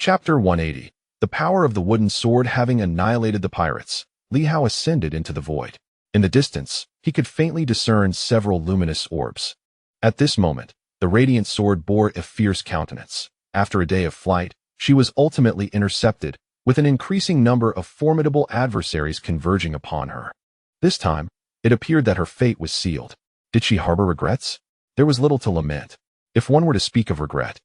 Chapter 180. The power of the wooden sword having annihilated the pirates, Li Hao ascended into the void. In the distance, he could faintly discern several luminous orbs. At this moment, the radiant sword bore a fierce countenance. After a day of flight, she was ultimately intercepted, with an increasing number of formidable adversaries converging upon her. This time, it appeared that her fate was sealed. Did she harbor regrets? There was little to lament. If one were to speak of regret,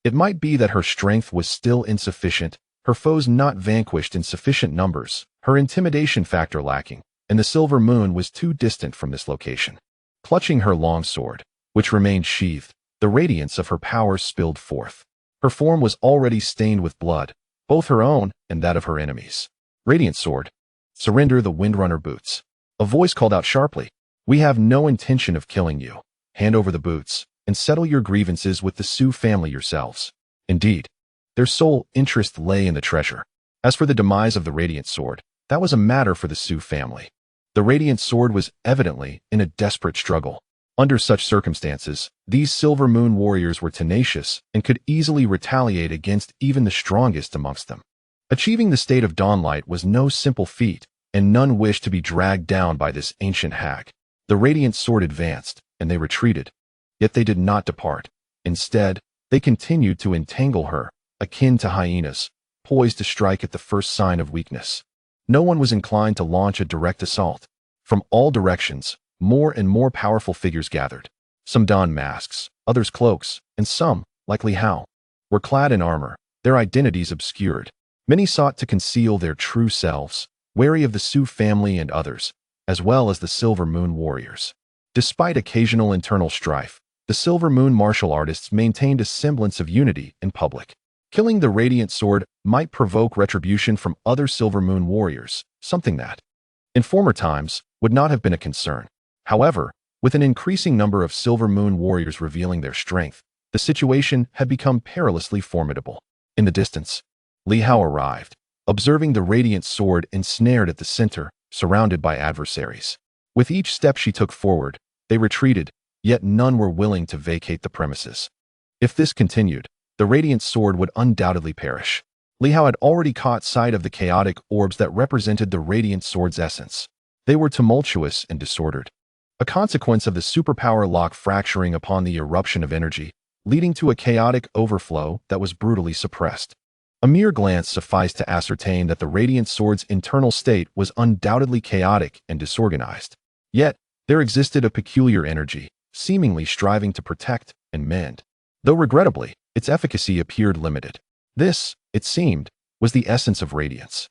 it might be that her strength was still insufficient, her foes not vanquished in sufficient numbers, her intimidation factor lacking, and the silver moon was too distant from this location. Clutching her longsword, which remained sheathed, the radiance of her power spilled forth. Her form was already stained with blood, both her own and that of her enemies. Radiant sword, surrender the Windrunner Boots. A voice called out sharply, "We have no intention of killing you. Hand over the boots, and settle your grievances with the Sioux family yourselves." Indeed, their sole interest lay in the treasure. As for the demise of the Radiant Sword, that was a matter for the Sioux family. The Radiant Sword was evidently in a desperate struggle. Under such circumstances, these Silver Moon warriors were tenacious and could easily retaliate against even the strongest amongst them. Achieving the state of dawnlight was no simple feat, and none wished to be dragged down by this ancient hag. The Radiant Sword advanced, and they retreated. Yet they did not depart. Instead, they continued to entangle her, akin to hyenas, poised to strike at the first sign of weakness. No one was inclined to launch a direct assault. From all directions, more and more powerful figures gathered. Some donned masks, others cloaks, and some, like Li Hao, were clad in armor, their identities obscured. Many sought to conceal their true selves, wary of the Sioux family and others, as well as the Silver Moon warriors. Despite occasional internal strife, the Silver Moon martial artists maintained a semblance of unity in public. Killing the Radiant Sword might provoke retribution from other Silver Moon warriors, something that, in former times, would not have been a concern. However, with an increasing number of Silver Moon warriors revealing their strength, the situation had become perilously formidable. In the distance, Li Hao arrived, observing the Radiant Sword ensnared at the center, surrounded by adversaries. With each step she took forward, they retreated, yet none were willing to vacate the premises. If this continued, the Radiant Sword would undoubtedly perish. Li Hao had already caught sight of the chaotic orbs that represented the Radiant Sword's essence. They were tumultuous and disordered, a consequence of the superpower lock fracturing upon the eruption of energy, leading to a chaotic overflow that was brutally suppressed. A mere glance sufficed to ascertain that the Radiant Sword's internal state was undoubtedly chaotic and disorganized. Yet, there existed a peculiar energy, seemingly striving to protect and mend. Though regrettably, its efficacy appeared limited. This, it seemed, was the essence of radiance.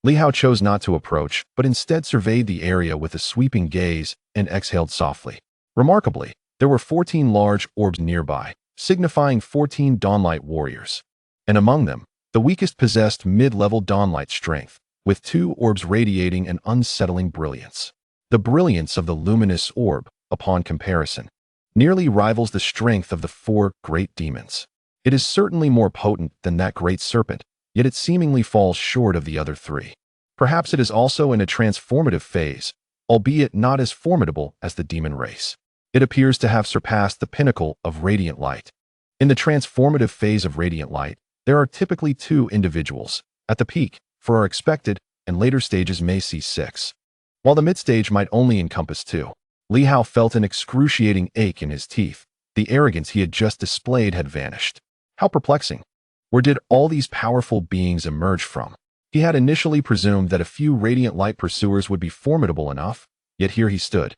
Li Hao chose not to approach, but instead surveyed the area with a sweeping gaze and exhaled softly. Remarkably, there were 14 large orbs nearby, signifying 14 dawnlight warriors. And among them, the weakest possessed mid-level dawnlight strength, with 2 orbs radiating an unsettling brilliance. The brilliance of the luminous orb, upon comparison, nearly rivals the strength of the 4 great demons. It is certainly more potent than that great serpent, yet it seemingly falls short of the other 3. Perhaps it is also in a transformative phase, albeit not as formidable as the demon race. It appears to have surpassed the pinnacle of radiant light. In the transformative phase of radiant light, there are typically 2 individuals. At the peak, for our expected and later stages may see 6. While the mid-stage might only encompass 2. Li Hao felt an excruciating ache in his teeth. The arrogance he had just displayed had vanished. How perplexing. Where did all these powerful beings emerge from? He had initially presumed that a few radiant light pursuers would be formidable enough, yet here he stood,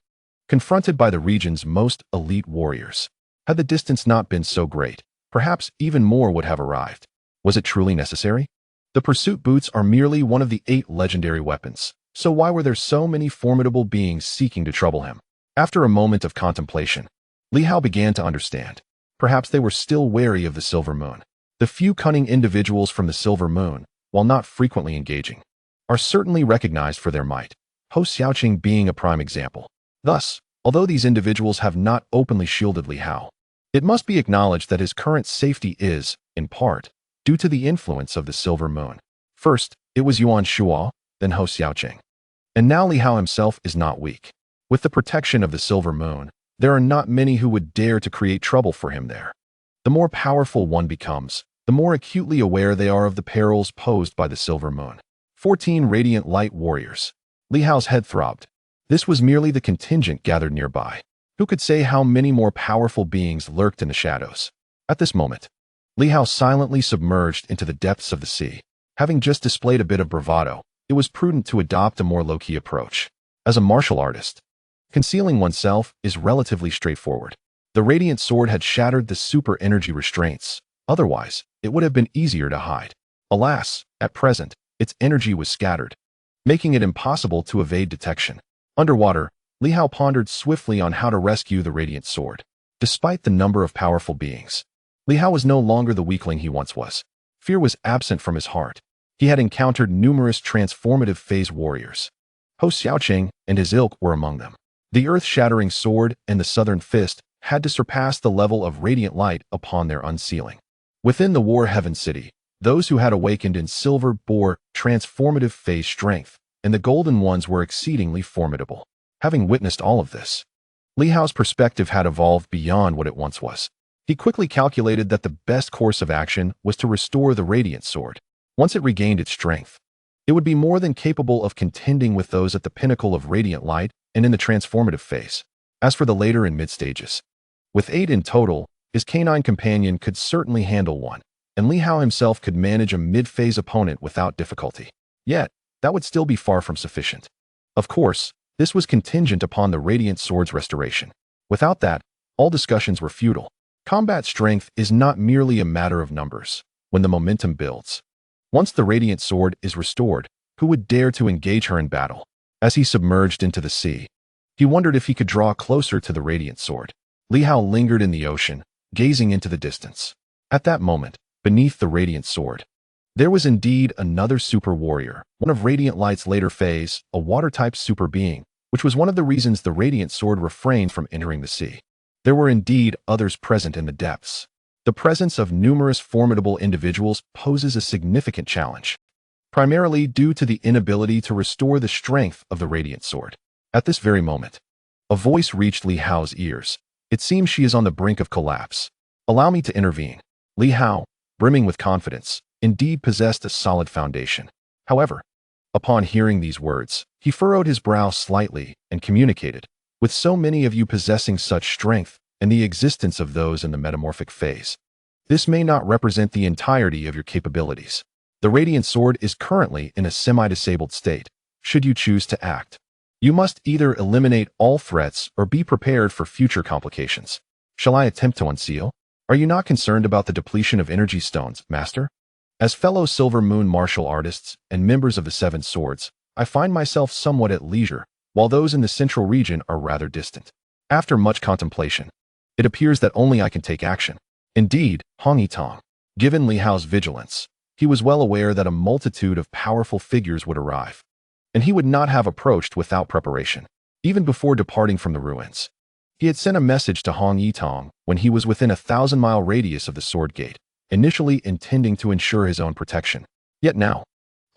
confronted by the region's most elite warriors. Had the distance not been so great, perhaps even more would have arrived. Was it truly necessary? The pursuit boots are merely one of the 8 legendary weapons, so why were there so many formidable beings seeking to trouble him? After a moment of contemplation, Li Hao began to understand. Perhaps they were still wary of the Silver Moon. The few cunning individuals from the Silver Moon, while not frequently engaging, are certainly recognized for their might, Ho Xiaoqing being a prime example. Thus, although these individuals have not openly shielded Li Hao, it must be acknowledged that his current safety is, in part, due to the influence of the Silver Moon. First, it was Yuan Shuo, then Ho Xiaoqing. And now Li Hao himself is not weak. With the protection of the Silver Moon, there are not many who would dare to create trouble for him there. The more powerful one becomes, the more acutely aware they are of the perils posed by the silver moon. 14 radiant light warriors. Li Hao's head throbbed. This was merely the contingent gathered nearby. Who could say how many more powerful beings lurked in the shadows? At this moment, Li Hao silently submerged into the depths of the sea. Having just displayed a bit of bravado, it was prudent to adopt a more low-key approach. As a martial artist, concealing oneself is relatively straightforward. The radiant sword had shattered the super energy restraints. Otherwise, it would have been easier to hide. Alas, at present, its energy was scattered, making it impossible to evade detection. Underwater, Li Hao pondered swiftly on how to rescue the radiant sword. Despite the number of powerful beings, Li Hao was no longer the weakling he once was. Fear was absent from his heart. He had encountered numerous transformative phase warriors. Ho Xiaoqing and his ilk were among them. The earth-shattering sword and the southern fist had to surpass the level of radiant light upon their unsealing. Within the War Heaven City, those who had awakened in silver bore transformative phase strength, and the golden ones were exceedingly formidable. Having witnessed all of this, Li Hao's perspective had evolved beyond what it once was. He quickly calculated that the best course of action was to restore the radiant sword. Once it regained its strength, it would be more than capable of contending with those at the pinnacle of radiant light and in the transformative phase. As for the later and mid-stages, with 8 in total, his canine companion could certainly handle one, and Li Hao himself could manage a mid-phase opponent without difficulty. Yet, that would still be far from sufficient. Of course, this was contingent upon the radiant sword's restoration. Without that, all discussions were futile. Combat strength is not merely a matter of numbers. When the momentum builds, once the radiant sword is restored, who would dare to engage her in battle? As he submerged into the sea, he wondered if he could draw closer to the radiant sword. Li Hao lingered in the ocean, gazing into the distance. At that moment, beneath the radiant sword, there was indeed another super warrior, one of Radiant Light's later phase, a water-type super being, which was one of the reasons the radiant sword refrained from entering the sea. There were indeed others present in the depths. The presence of numerous formidable individuals poses a significant challenge, primarily due to the inability to restore the strength of the radiant sword. At this very moment, a voice reached Li Hao's ears. It seems she is on the brink of collapse. Allow me to intervene. Li Hao, brimming with confidence, indeed possessed a solid foundation. However, upon hearing these words, he furrowed his brow slightly and communicated, with so many of you possessing such strength and the existence of those in the metamorphic phase, this may not represent the entirety of your capabilities. The radiant sword is currently in a semi-disabled state. Should you choose to act, you must either eliminate all threats or be prepared for future complications. Shall I attempt to unseal? Are you not concerned about the depletion of energy stones, Master? As fellow Silver Moon martial artists and members of the Seven Swords, I find myself somewhat at leisure, while those in the central region are rather distant. After much contemplation, it appears that only I can take action. Indeed, Hong Yitong, given Li Hao's vigilance, he was well aware that a multitude of powerful figures would arrive, and he would not have approached without preparation. Even before departing from the ruins, he had sent a message to Hong Yitong when he was within a 1,000-mile radius of the Sword Gate, initially intending to ensure his own protection. Yet now,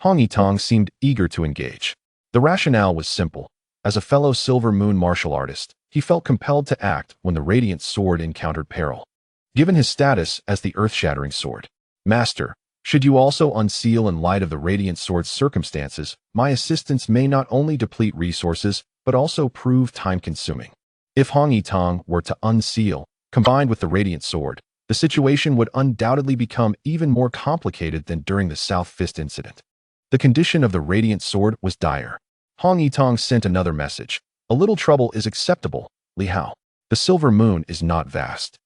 Hong Yitong seemed eager to engage. The rationale was simple. As a fellow Silver Moon martial artist, he felt compelled to act when the radiant sword encountered peril. Given his status as the earth-shattering sword, Master, should you also unseal in light of the radiant sword's circumstances, my assistance may not only deplete resources, but also prove time-consuming. If Hong Yitong were to unseal, combined with the radiant sword, the situation would undoubtedly become even more complicated than during the South Fist incident. The condition of the radiant sword was dire. Hong Yitong sent another message. A little trouble is acceptable, Li Hao. The Silver Moon is not vast,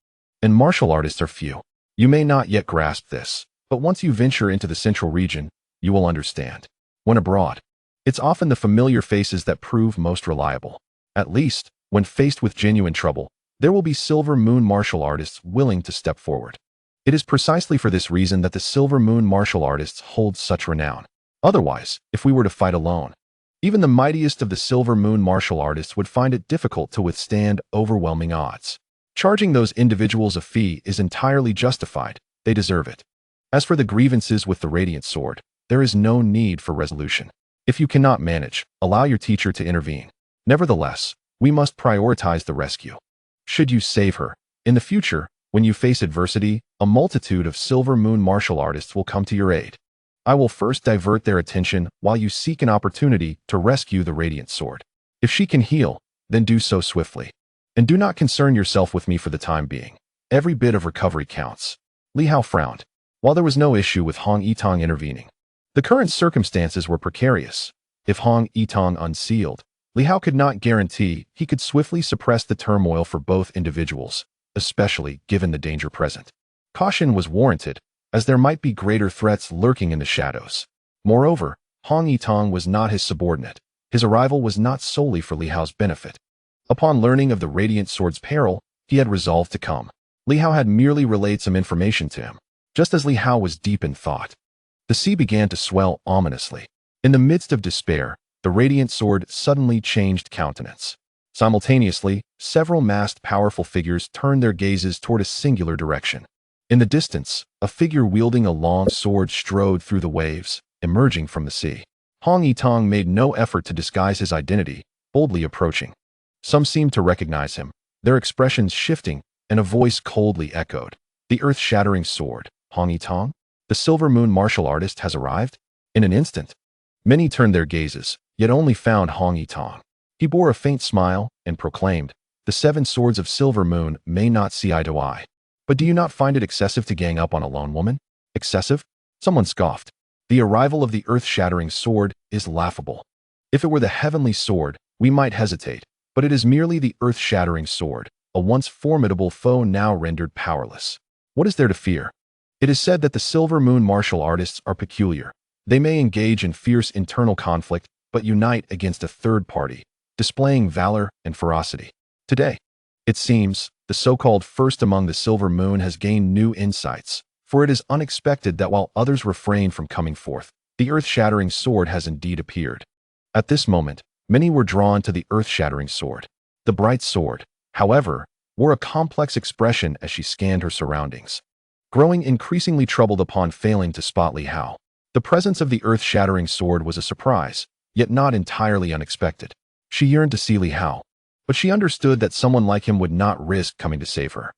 and martial artists are few. You may not yet grasp this, but once you venture into the central region, you will understand. When abroad, it's often the familiar faces that prove most reliable. At least, when faced with genuine trouble, there will be Silver Moon martial artists willing to step forward. It is precisely for this reason that the Silver Moon martial artists hold such renown. Otherwise, if we were to fight alone, even the mightiest of the Silver Moon martial artists would find it difficult to withstand overwhelming odds. Charging those individuals a fee is entirely justified. They deserve it. As for the grievances with the Radiant Sword, there is no need for resolution. If you cannot manage, allow your teacher to intervene. Nevertheless, we must prioritize the rescue. Should you save her, in the future, when you face adversity, a multitude of Silver Moon martial artists will come to your aid. I will first divert their attention while you seek an opportunity to rescue the Radiant Sword. If she can heal, then do so swiftly. And do not concern yourself with me for the time being. Every bit of recovery counts. Li Hao frowned. While there was no issue with Hong Yitong intervening, the current circumstances were precarious. If Hong Yitong unsealed, Li Hao could not guarantee he could swiftly suppress the turmoil for both individuals, especially given the danger present. Caution was warranted, as there might be greater threats lurking in the shadows. Moreover, Hong Yitong was not his subordinate. His arrival was not solely for Li Hao's benefit. Upon learning of the Radiant Sword's peril, he had resolved to come. Li Hao had merely relayed some information to him, just as Li Hao was deep in thought. The sea began to swell ominously. In the midst of despair, the Radiant Sword suddenly changed countenance. Simultaneously, several masked powerful figures turned their gazes toward a singular direction. In the distance, a figure wielding a long sword strode through the waves, emerging from the sea. Hong Yitong made no effort to disguise his identity, boldly approaching. Some seemed to recognize him, their expressions shifting, and a voice coldly echoed. The earth-shattering sword, Hong Yitong? The Silver Moon martial artist has arrived? In an instant, many turned their gazes, yet only found Hong Yitong. He bore a faint smile and proclaimed, "The 7 swords of Silver Moon may not see eye to eye. But do you not find it excessive to gang up on a lone woman?" Excessive? Someone scoffed. The arrival of the earth-shattering sword is laughable. If it were the heavenly sword, we might hesitate, but it is merely the earth-shattering sword, a once formidable foe now rendered powerless. What is there to fear? It is said that the Silver Moon martial artists are peculiar. They may engage in fierce internal conflict, but unite against a third party, displaying valor and ferocity. Today, it seems, the so-called first among the Silver Moon has gained new insights, for it is unexpected that while others refrain from coming forth, the earth-shattering sword has indeed appeared. At this moment, many were drawn to the earth-shattering sword. The bright sword, however, wore a complex expression as she scanned her surroundings. Growing increasingly troubled upon failing to spot Li Hao, the presence of the earth-shattering sword was a surprise, yet not entirely unexpected. She yearned to see Li Hao, but she understood that someone like him would not risk coming to save her,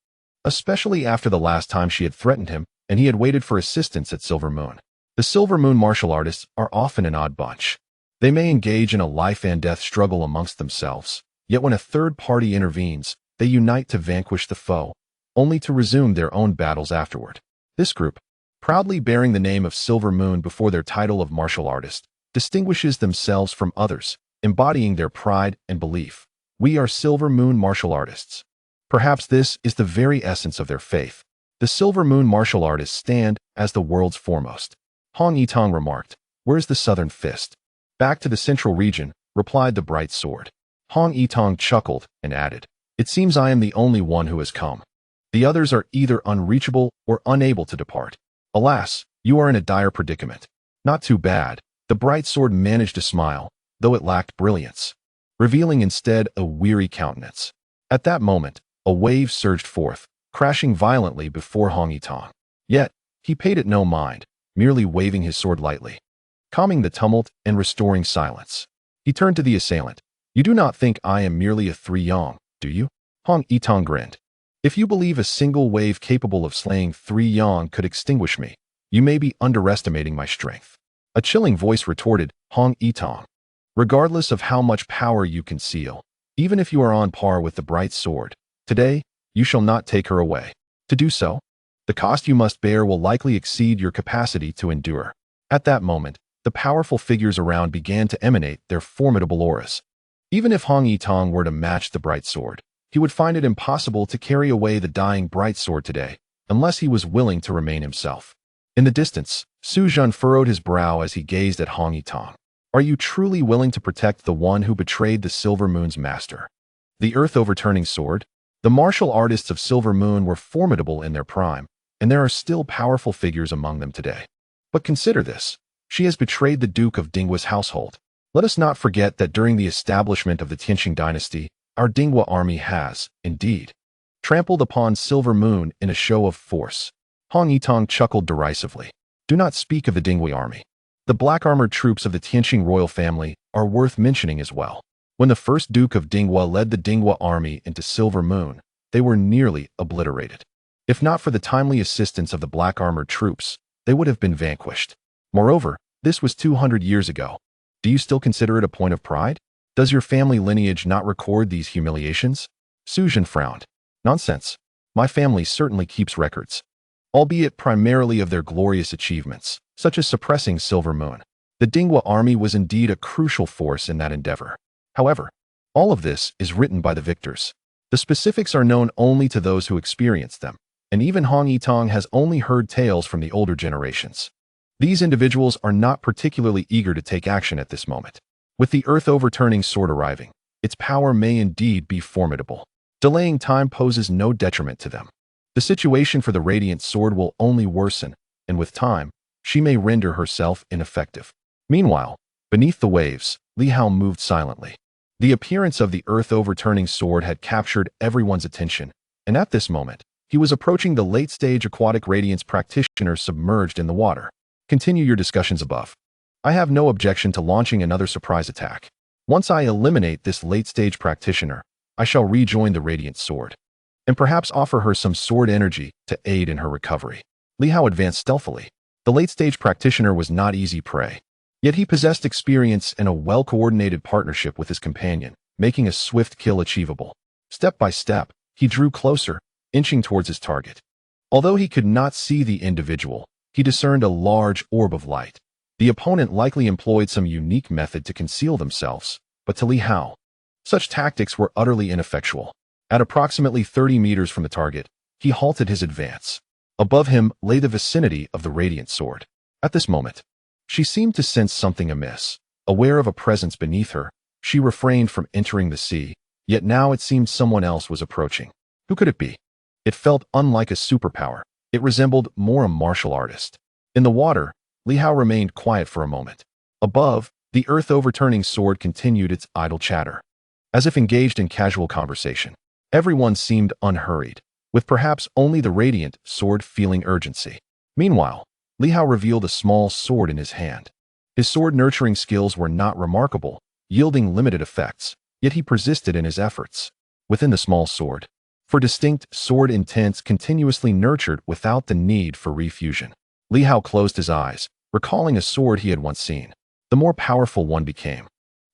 especially after the last time she had threatened him and he had waited for assistance at Silver Moon. The Silver Moon martial artists are often an odd bunch. They may engage in a life-and-death struggle amongst themselves, yet when a third party intervenes, they unite to vanquish the foe, only to resume their own battles afterward. This group, proudly bearing the name of Silver Moon before their title of martial artist, distinguishes themselves from others, embodying their pride and belief. We are Silver Moon martial artists. Perhaps this is the very essence of their faith. The Silver Moon martial artists stand as the world's foremost. Hong Yitong remarked, "Where's the southern fist?" "Back to the central region," replied the bright sword. Hong Yitong chuckled and added, "It seems I am the only one who has come. The others are either unreachable or unable to depart. Alas, you are in a dire predicament." "Not too bad." The bright sword managed to smile, though it lacked brilliance, revealing instead a weary countenance. At that moment, a wave surged forth, crashing violently before Hong Yitong. Yet, he paid it no mind, merely waving his sword lightly, calming the tumult and restoring silence. He turned to the assailant. "You do not think I am merely a 3-yong, do you?" Hong Yitong grinned. "If you believe a single wave capable of slaying 3-yong could extinguish me, you may be underestimating my strength." A chilling voice retorted, "Hong Yitong, regardless of how much power you conceal, even if you are on par with the bright sword, today, you shall not take her away. To do so, the cost you must bear will likely exceed your capacity to endure." At that moment, the powerful figures around began to emanate their formidable auras. Even if Hong Yitong were to match the bright sword, he would find it impossible to carry away the dying bright sword today, unless he was willing to remain himself. In the distance, Su Zhen furrowed his brow as he gazed at Hong Yitong. "Are you truly willing to protect the one who betrayed the Silver Moon's master?" The earth-overturning sword? The martial artists of Silver Moon were formidable in their prime, and there are still powerful figures among them today. But consider this. She has betrayed the Duke of Dinghua's household. Let us not forget that during the establishment of the Tianqing dynasty, our Dinghua army has, indeed, trampled upon Silver Moon in a show of force. Hong Yitong chuckled derisively. "Do not speak of the Dinghua army. The black-armored troops of the Tianqing royal family are worth mentioning as well. When the first Duke of Dinghua led the Dinghua army into Silver Moon, they were nearly obliterated. If not for the timely assistance of the black armored troops, they would have been vanquished. Moreover, this was 200 years ago. Do you still consider it a point of pride? Does your family lineage not record these humiliations? Sujin frowned. Nonsense. My family certainly keeps records, albeit primarily of their glorious achievements, such as suppressing Silver Moon. The Dingwa army was indeed a crucial force in that endeavor. However, all of this is written by the victors. The specifics are known only to those who experienced them, and even Hong Yitong has only heard tales from the older generations. These individuals are not particularly eager to take action at this moment. With the earth-overturning sword arriving, its power may indeed be formidable. Delaying time poses no detriment to them. The situation for the radiant sword will only worsen, and with time, she may render herself ineffective. Meanwhile, beneath the waves, Li Hao moved silently. The appearance of the earth-overturning sword had captured everyone's attention, and at this moment, he was approaching the late-stage aquatic radiance practitioner submerged in the water. Continue your discussions above. I have no objection to launching another surprise attack. Once I eliminate this late-stage practitioner, I shall rejoin the radiant sword, and perhaps offer her some sword energy to aid in her recovery. Li Hao advanced stealthily. The late-stage practitioner was not easy prey, yet he possessed experience and a well-coordinated partnership with his companion, making a swift kill achievable. Step by step, he drew closer, inching towards his target. Although he could not see the individual, he discerned a large orb of light. The opponent likely employed some unique method to conceal themselves, but to Li Hao, such tactics were utterly ineffectual. At approximately 30 meters from the target, he halted his advance. Above him lay the vicinity of the radiant sword. At this moment, she seemed to sense something amiss. Aware of a presence beneath her, she refrained from entering the sea, yet now it seemed someone else was approaching. Who could it be? It felt unlike a superpower. It resembled more a martial artist. In the water, Li Hao remained quiet for a moment. Above, the earth-overturning sword continued its idle chatter, as if engaged in casual conversation. Everyone seemed unhurried, with perhaps only the radiant sword feeling urgency. Meanwhile, Li Hao revealed a small sword in his hand. His sword-nurturing skills were not remarkable, yielding limited effects, yet he persisted in his efforts. Within the small sword, for distinct sword intents continuously nurtured without the need for refusion. Li Hao closed his eyes, recalling a sword he had once seen. The more powerful one became,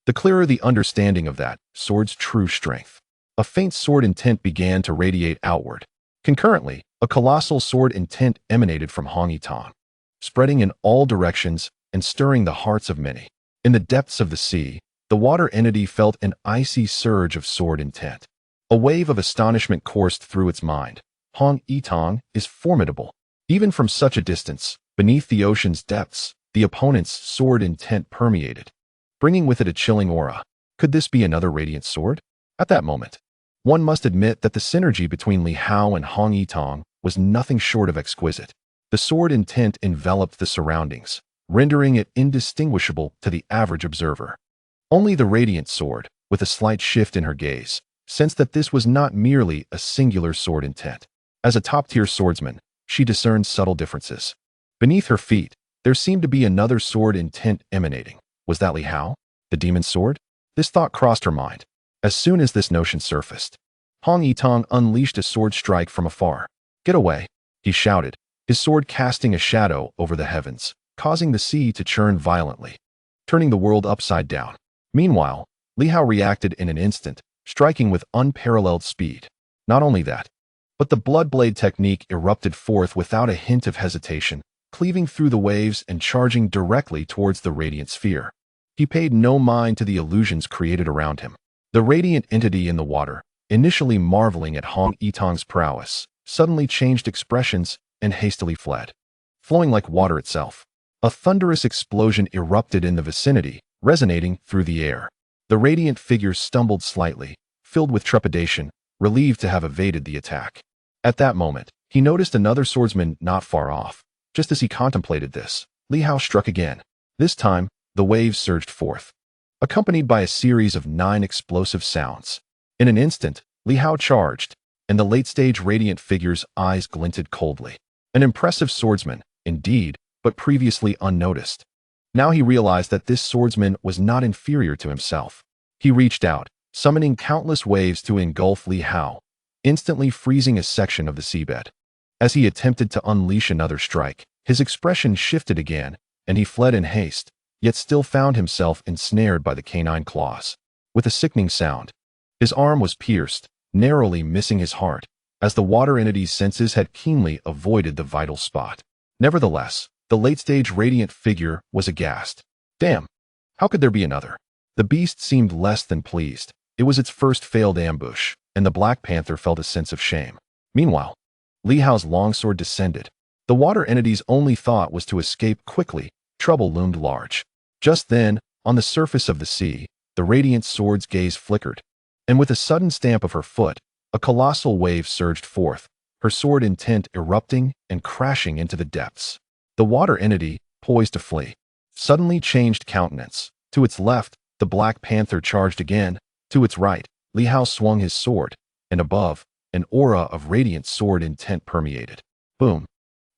the clearer the understanding of that sword's true strength. A faint sword intent began to radiate outward. Concurrently, a colossal sword intent emanated from Hong Yitong, spreading in all directions and stirring the hearts of many. In the depths of the sea, the water entity felt an icy surge of sword intent. A wave of astonishment coursed through its mind. Hong Yitong is formidable. Even from such a distance, beneath the ocean's depths, the opponent's sword intent permeated, bringing with it a chilling aura. Could this be another radiant sword? At that moment, one must admit that the synergy between Li Hao and Hong Yitong was nothing short of exquisite. The sword intent enveloped the surroundings, rendering it indistinguishable to the average observer. Only the radiant sword, with a slight shift in her gaze, sensed that this was not merely a singular sword intent. As a top-tier swordsman, she discerned subtle differences. Beneath her feet, there seemed to be another sword intent emanating. Was that Li Hao? The demon sword? This thought crossed her mind. As soon as this notion surfaced, Hong Yitong unleashed a sword strike from afar. "Get away," he shouted, his sword casting a shadow over the heavens, causing the sea to churn violently, turning the world upside down. Meanwhile, Li Hao reacted in an instant, striking with unparalleled speed. Not only that, but the blood blade technique erupted forth without a hint of hesitation, cleaving through the waves and charging directly towards the radiant sphere. He paid no mind to the illusions created around him. The radiant entity in the water, initially marveling at Hong Yitong's prowess, suddenly changed expressions and hastily fled. Flowing like water itself, a thunderous explosion erupted in the vicinity, resonating through the air. The radiant figure stumbled slightly, filled with trepidation, relieved to have evaded the attack. At that moment, he noticed another swordsman not far off. Just as he contemplated this, Li Hao struck again. This time, the waves surged forth, accompanied by a series of 9 explosive sounds. In an instant, Li Hao charged, and the late-stage radiant figure's eyes glinted coldly. An impressive swordsman, indeed, but previously unnoticed. Now he realized that this swordsman was not inferior to himself. He reached out, summoning countless waves to engulf Li Hao, instantly freezing a section of the seabed. As he attempted to unleash another strike, his expression shifted again, and he fled in haste, yet still found himself ensnared by the canine claws. With a sickening sound, his arm was pierced, narrowly missing his heart, as the water entity's senses had keenly avoided the vital spot. Nevertheless, the late-stage radiant figure was aghast. Damn! How could there be another? The beast seemed less than pleased. It was its first failed ambush, and the Black Panther felt a sense of shame. Meanwhile, Li Hao's longsword descended. The water entity's only thought was to escape quickly. Trouble loomed large. Just then, on the surface of the sea, the radiant sword's gaze flickered, and with a sudden stamp of her foot, a colossal wave surged forth, her sword intent erupting and crashing into the depths. The water entity, poised to flee, suddenly changed countenance. To its left, the Black Panther charged again. To its right, Li Hao swung his sword, and above, an aura of radiant sword intent permeated. Boom!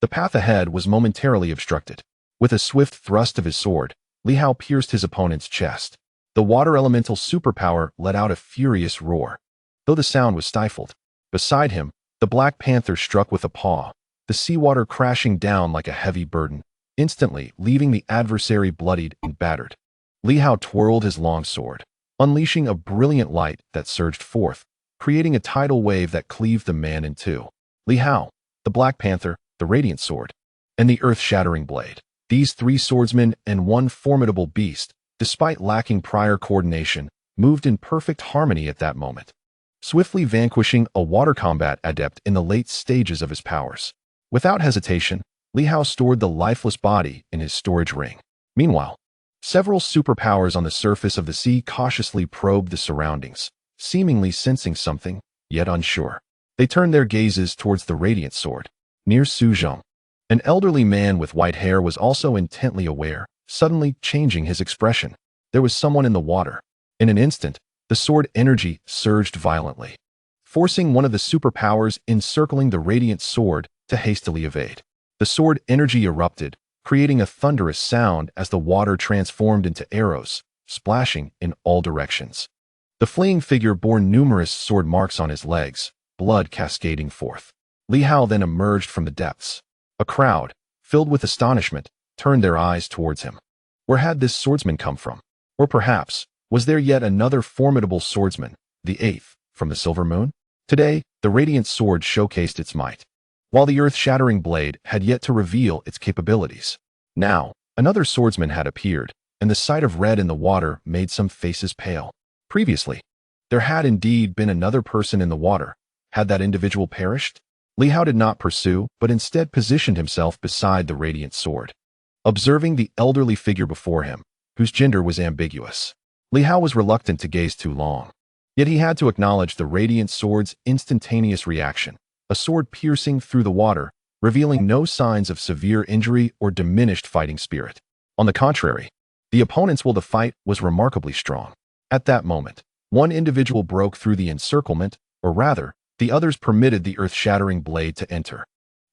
The path ahead was momentarily obstructed. With a swift thrust of his sword, Li Hao pierced his opponent's chest. The water elemental superpower let out a furious roar, though the sound was stifled. Beside him, the Black Panther struck with a paw, the seawater crashing down like a heavy burden, instantly leaving the adversary bloodied and battered. Li Hao twirled his longsword, unleashing a brilliant light that surged forth, creating a tidal wave that cleaved the man in two. Li Hao, the Black Panther, the radiant sword, and the earth-shattering blade. These three swordsmen and one formidable beast, despite lacking prior coordination, moved in perfect harmony at that moment, swiftly vanquishing a water combat adept in the late stages of his powers. Without hesitation, Li Hao stored the lifeless body in his storage ring. Meanwhile, several superpowers on the surface of the sea cautiously probed the surroundings, seemingly sensing something, yet unsure. They turned their gazes towards the radiant sword. Near Su Zhong, an elderly man with white hair was also intently aware, suddenly changing his expression. There was someone in the water. In an instant, the sword energy surged violently, forcing one of the superpowers encircling the radiant sword to hastily evade. The sword energy erupted, creating a thunderous sound as the water transformed into arrows, splashing in all directions. The fleeing figure bore numerous sword marks on his legs, blood cascading forth. Li Hao then emerged from the depths. A crowd, filled with astonishment, turned their eyes towards him. Where had this swordsman come from? Or perhaps, was there yet another formidable swordsman, the eighth, from the Silver Moon? Today, the radiant sword showcased its might, while the earth-shattering blade had yet to reveal its capabilities. Now, another swordsman had appeared, and the sight of red in the water made some faces pale. Previously, there had indeed been another person in the water. Had that individual perished? Li Hao did not pursue, but instead positioned himself beside the radiant sword, observing the elderly figure before him, whose gender was ambiguous. Li Hao was reluctant to gaze too long, yet he had to acknowledge the radiant sword's instantaneous reaction, a sword piercing through the water, revealing no signs of severe injury or diminished fighting spirit. On the contrary, the opponent's will to fight was remarkably strong. At that moment, one individual broke through the encirclement, or rather, the others permitted the earth-shattering blade to enter,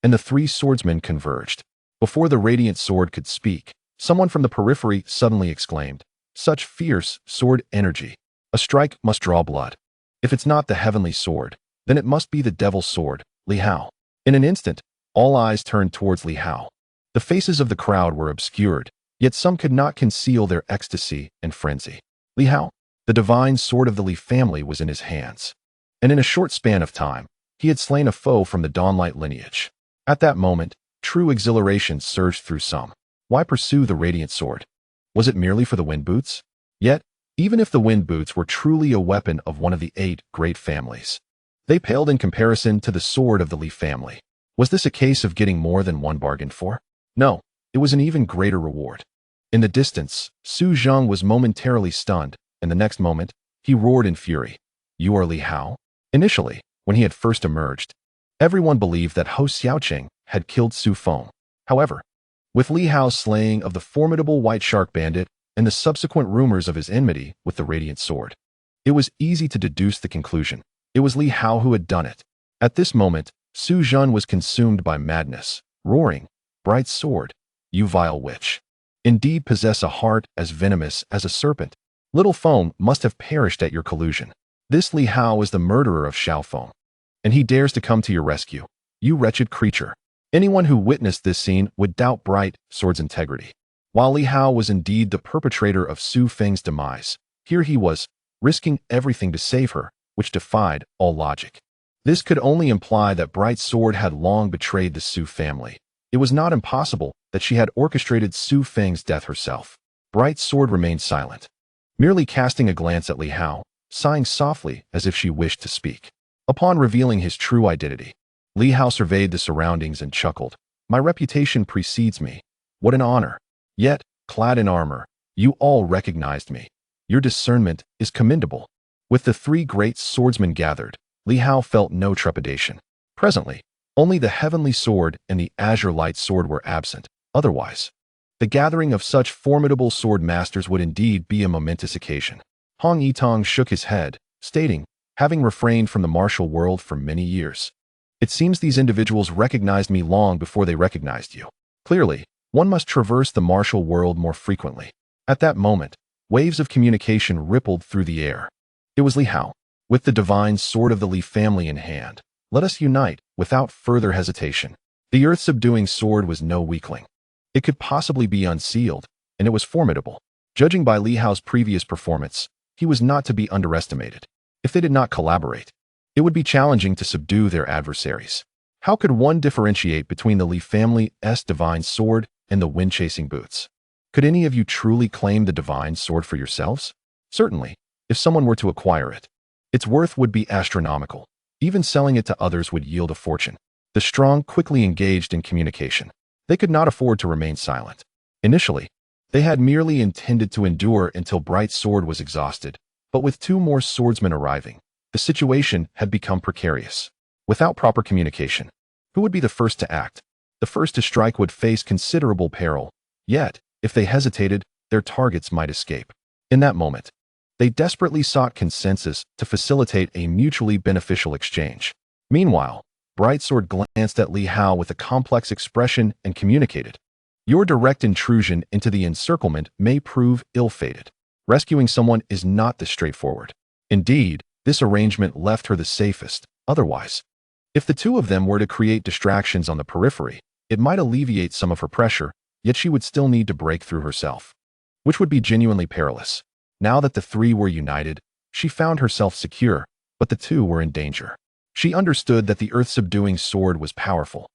and the three swordsmen converged. Before the radiant sword could speak, someone from the periphery suddenly exclaimed, "Such fierce sword energy! A strike must draw blood. If it's not the heavenly sword, then it must be the devil's sword, Li Hao." In an instant, all eyes turned towards Li Hao. The faces of the crowd were obscured, yet some could not conceal their ecstasy and frenzy. Li Hao, the divine sword of the Li family, was in his hands, and in a short span of time, he had slain a foe from the Dawnlight lineage. At that moment, true exhilaration surged through some. Why pursue the radiant sword? Was it merely for the wind boots? Yet, even if the wind boots were truly a weapon of one of the 8 great families, they paled in comparison to the sword of the Li family. Was this a case of getting more than one bargained for? No, it was an even greater reward. In the distance, Su Zhong was momentarily stunned, and the next moment, he roared in fury. "You are Li Hao?" Initially, when he had first emerged, everyone believed that Hou Xiaoqing had killed Su Feng. However, with Li Hao's slaying of the formidable White Shark Bandit and the subsequent rumors of his enmity with the Radiant Sword, it was easy to deduce the conclusion. It was Li Hao who had done it. At this moment, Su Zhong was consumed by madness, roaring, "Bright sword, you vile witch! Indeed possess a heart as venomous as a serpent. Little Feng must have perished at your collusion. This Li Hao is the murderer of Xiao Feng, and he dares to come to your rescue. "You wretched creature." Anyone who witnessed this scene would doubt Bright Sword's integrity. While Li Hao was indeed the perpetrator of Su Feng's demise, here he was, risking everything to save her, which defied all logic. This could only imply that Bright Sword had long betrayed the Su family. It was not impossible that she had orchestrated Su Feng's death herself. Bright Sword remained silent, merely casting a glance at Li Hao, sighing softly as if she wished to speak. Upon revealing his true identity, Li Hao surveyed the surroundings and chuckled. "My reputation precedes me. What an honor. Yet, clad in armor, you all recognized me. Your discernment is commendable." With the three great swordsmen gathered, Li Hao felt no trepidation. Presently, only the heavenly sword and the azure light sword were absent. Otherwise, the gathering of such formidable sword masters would indeed be a momentous occasion. Hong Yitong shook his head, stating, "Having refrained from the martial world for many years, it seems these individuals recognized me long before they recognized you. Clearly, one must traverse the martial world more frequently." At that moment, waves of communication rippled through the air. It was Li Hao. "With the divine sword of the Li family in hand, let us unite without further hesitation." The earth-subduing sword was no weakling. It could possibly be unsealed, and it was formidable. Judging by Li Hao's previous performance, he was not to be underestimated. If they did not collaborate, it would be challenging to subdue their adversaries. How could one differentiate between the Li family's divine sword and the wind-chasing boots? Could any of you truly claim the divine sword for yourselves? Certainly, if someone were to acquire it, its worth would be astronomical. Even selling it to others would yield a fortune. The strong quickly engaged in communication. They could not afford to remain silent. Initially, they had merely intended to endure until Bright Sword was exhausted, but with two more swordsmen arriving, the situation had become precarious. Without proper communication, who would be the first to act? The first to strike would face considerable peril, yet, if they hesitated, their targets might escape. In that moment, they desperately sought consensus to facilitate a mutually beneficial exchange. Meanwhile, Bright Sword glanced at Li Hao with a complex expression and communicated, "Your direct intrusion into the encirclement may prove ill-fated. Rescuing someone is not this straightforward. Indeed, this arrangement left her the safest. Otherwise, if the two of them were to create distractions on the periphery, it might alleviate some of her pressure, yet she would still need to break through herself, which would be genuinely perilous. Now that the three were united, she found herself secure, but the two were in danger. She understood that the earth-subduing sword was powerful.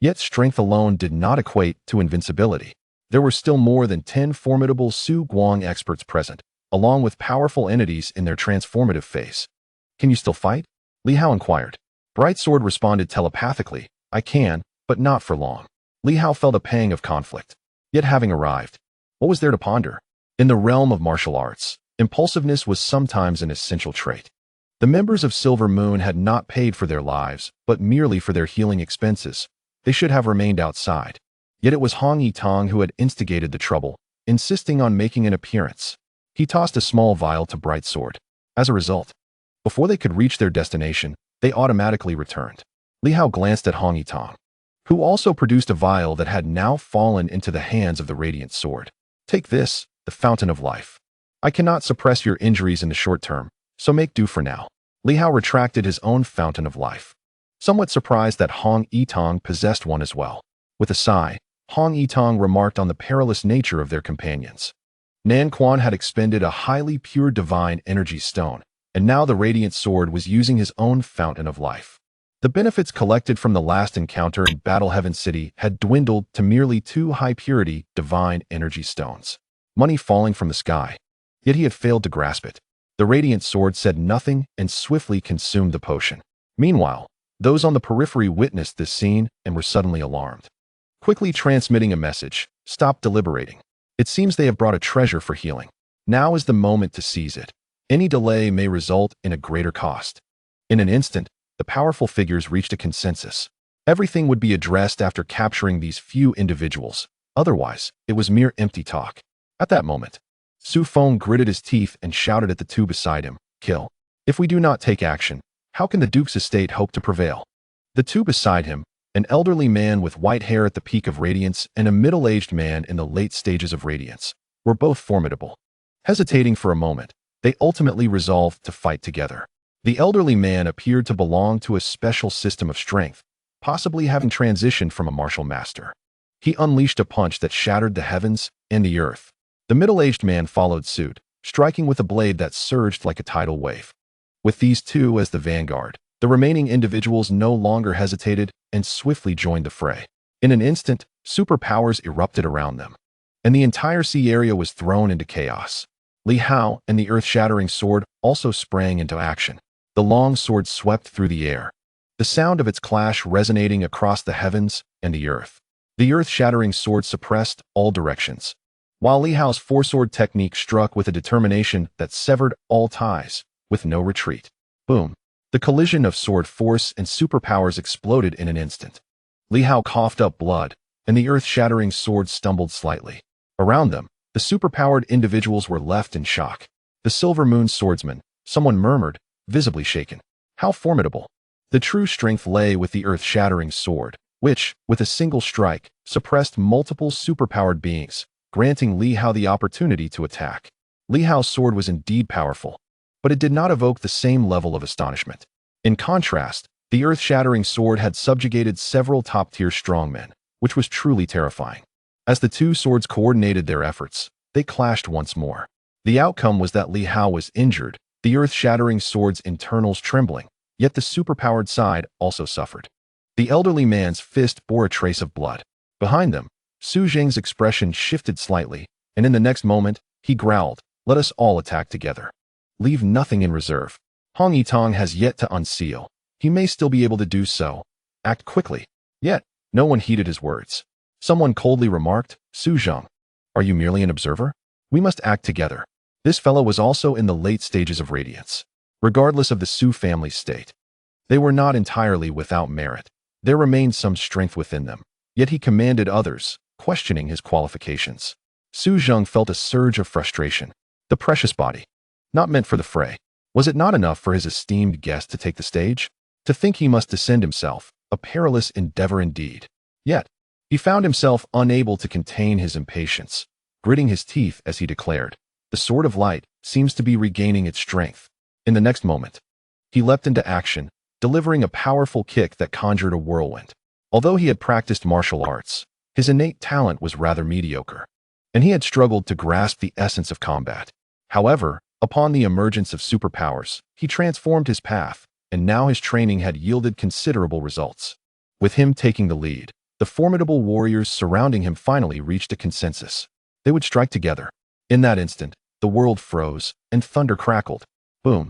Yet strength alone did not equate to invincibility. There were still more than 10 formidable Su Guang experts present, along with powerful entities in their transformative phase. "Can you still fight?" Li Hao inquired. Bright Sword responded telepathically, "I can, but not for long." Li Hao felt a pang of conflict. Yet having arrived, what was there to ponder? In the realm of martial arts, impulsiveness was sometimes an essential trait. The members of Silver Moon had not paid for their lives, but merely for their healing expenses. They should have remained outside. Yet it was Hong Yitong who had instigated the trouble, insisting on making an appearance. He tossed a small vial to Bright Sword. As a result, before they could reach their destination, they automatically returned. Li Hao glanced at Hong Yitong, who also produced a vial that had now fallen into the hands of the Radiant Sword. "Take this, the Fountain of Life. I cannot suppress your injuries in the short term, so make do for now." Li Hao retracted his own Fountain of Life, somewhat surprised that Hong Yitong possessed one as well. With a sigh, Hong Yitong remarked on the perilous nature of their companions. Nan Quan had expended a highly pure divine energy stone, and now the Radiant Sword was using his own Fountain of Life. The benefits collected from the last encounter in Battle Heaven City had dwindled to merely 2 high-purity divine energy stones. Money falling from the sky. Yet he had failed to grasp it. The Radiant Sword said nothing and swiftly consumed the potion. Meanwhile, those on the periphery witnessed this scene and were suddenly alarmed. Quickly transmitting a message, "Stop deliberating. It seems they have brought a treasure for healing. Now is the moment to seize it. Any delay may result in a greater cost." In an instant, the powerful figures reached a consensus. Everything would be addressed after capturing these few individuals. Otherwise, it was mere empty talk. At that moment, Su Feng gritted his teeth and shouted at the two beside him, "Kill. If we do not take action, how can the Duke's estate hope to prevail?" The two beside him, an elderly man with white hair at the peak of radiance and a middle-aged man in the late stages of radiance, were both formidable. Hesitating for a moment, they ultimately resolved to fight together. The elderly man appeared to belong to a special system of strength, possibly having transitioned from a martial master. He unleashed a punch that shattered the heavens and the earth. The middle-aged man followed suit, striking with a blade that surged like a tidal wave. With these two as the vanguard, the remaining individuals no longer hesitated and swiftly joined the fray. In an instant, superpowers erupted around them, and the entire sea area was thrown into chaos. Li Hao and the earth-shattering sword also sprang into action. The long sword swept through the air, the sound of its clash resonating across the heavens and the earth. The earth-shattering sword suppressed all directions, while Li Hao's four-sword technique struck with a determination that severed all ties, with no retreat. Boom! The collision of sword force and superpowers exploded in an instant. Li Hao coughed up blood, and the earth-shattering sword stumbled slightly. Around them, the superpowered individuals were left in shock. The Silver Moon swordsman, someone murmured, visibly shaken. How formidable! The true strength lay with the earth-shattering sword, which, with a single strike, suppressed multiple superpowered beings, granting Li Hao the opportunity to attack. Li Hao's sword was indeed powerful, but it did not evoke the same level of astonishment. In contrast, the earth-shattering sword had subjugated several top-tier strongmen, which was truly terrifying. As the two swords coordinated their efforts, they clashed once more. The outcome was that Li Hao was injured, the earth-shattering sword's internals trembling, yet the superpowered side also suffered. The elderly man's fist bore a trace of blood. Behind them, Su Zheng's expression shifted slightly, and in the next moment, he growled, "Let us all attack together. Leave nothing in reserve. Hong Yitong has yet to unseal. He may still be able to do so. Act quickly." Yet, no one heeded his words. Someone coldly remarked, "Su Zheng, are you merely an observer? We must act together." This fellow was also in the late stages of radiance. Regardless of the Su family's state, they were not entirely without merit. There remained some strength within them, yet he commanded others, questioning his qualifications. Su Zheng felt a surge of frustration. The precious body, not meant for the fray. Was it not enough for his esteemed guest to take the stage? To think he must descend himself, a perilous endeavor indeed. Yet, he found himself unable to contain his impatience, gritting his teeth as he declared, "The sword of light seems to be regaining its strength." In the next moment, he leapt into action, delivering a powerful kick that conjured a whirlwind. Although he had practiced martial arts, his innate talent was rather mediocre, and he had struggled to grasp the essence of combat. However, upon the emergence of superpowers, he transformed his path, and now his training had yielded considerable results. With him taking the lead, the formidable warriors surrounding him finally reached a consensus. They would strike together. In that instant, the world froze, and thunder crackled. Boom!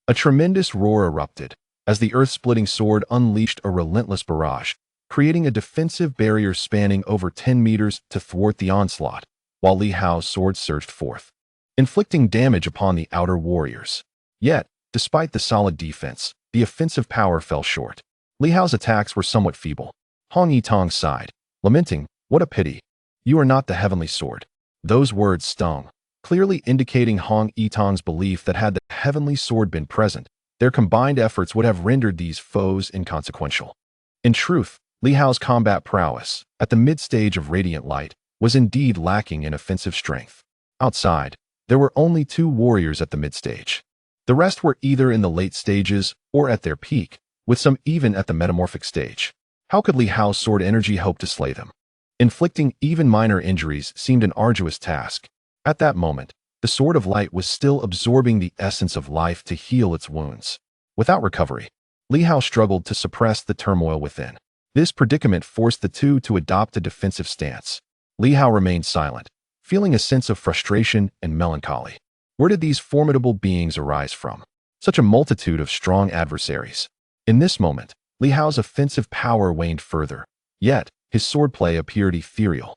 A tremendous roar erupted, as the earth-splitting sword unleashed a relentless barrage, creating a defensive barrier spanning over 10 meters to thwart the onslaught, while Li Hao's sword surged forth, inflicting damage upon the outer warriors. Yet, despite the solid defense, the offensive power fell short. Li Hao's attacks were somewhat feeble. Hong Yitong sighed, lamenting, "What a pity. You are not the heavenly sword." Those words stung, clearly indicating Hong Yitong's belief that had the heavenly sword been present, their combined efforts would have rendered these foes inconsequential. In truth, Li Hao's combat prowess, at the mid-stage of radiant light, was indeed lacking in offensive strength. Outside, there were only two warriors at the mid-stage. The rest were either in the late stages or at their peak, with some even at the metamorphic stage. How could Li Hao's sword energy hope to slay them? Inflicting even minor injuries seemed an arduous task. At that moment, the Sword of Light was still absorbing the essence of life to heal its wounds. Without recovery, Li Hao struggled to suppress the turmoil within. This predicament forced the two to adopt a defensive stance. Li Hao remained silent, feeling a sense of frustration and melancholy. Where did these formidable beings arise from? Such a multitude of strong adversaries. In this moment, Li Hao's offensive power waned further, yet his swordplay appeared ethereal.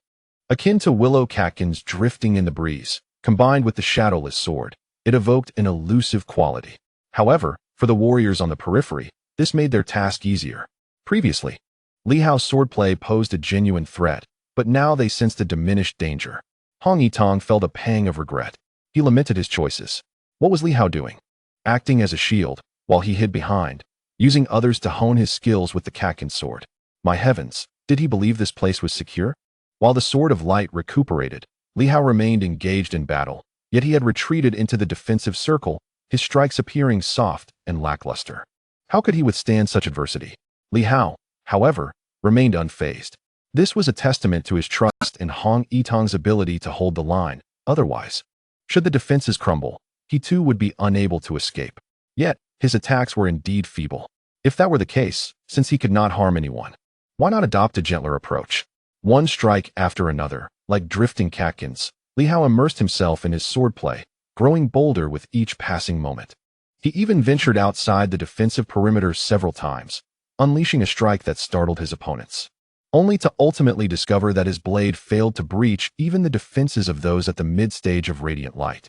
Akin to willow catkins drifting in the breeze, combined with the shadowless sword, it evoked an elusive quality. However, for the warriors on the periphery, this made their task easier. Previously, Li Hao's swordplay posed a genuine threat, but now they sensed a diminished danger. Hong Yitong felt a pang of regret. He lamented his choices. What was Li Hao doing? Acting as a shield, while he hid behind, using others to hone his skills with the catkin sword. My heavens, did he believe this place was secure? While the Sword of Light recuperated, Li Hao remained engaged in battle, yet he had retreated into the defensive circle, his strikes appearing soft and lackluster. How could he withstand such adversity? Li Hao, however, remained unfazed. This was a testament to his trust in Hong Yitong's ability to hold the line. Otherwise, should the defenses crumble, he too would be unable to escape. Yet, his attacks were indeed feeble. If that were the case, since he could not harm anyone, why not adopt a gentler approach? One strike after another, like drifting catkins, Li Hao immersed himself in his swordplay, growing bolder with each passing moment. He even ventured outside the defensive perimeter several times, unleashing a strike that startled his opponents, only to ultimately discover that his blade failed to breach even the defenses of those at the mid-stage of radiant light.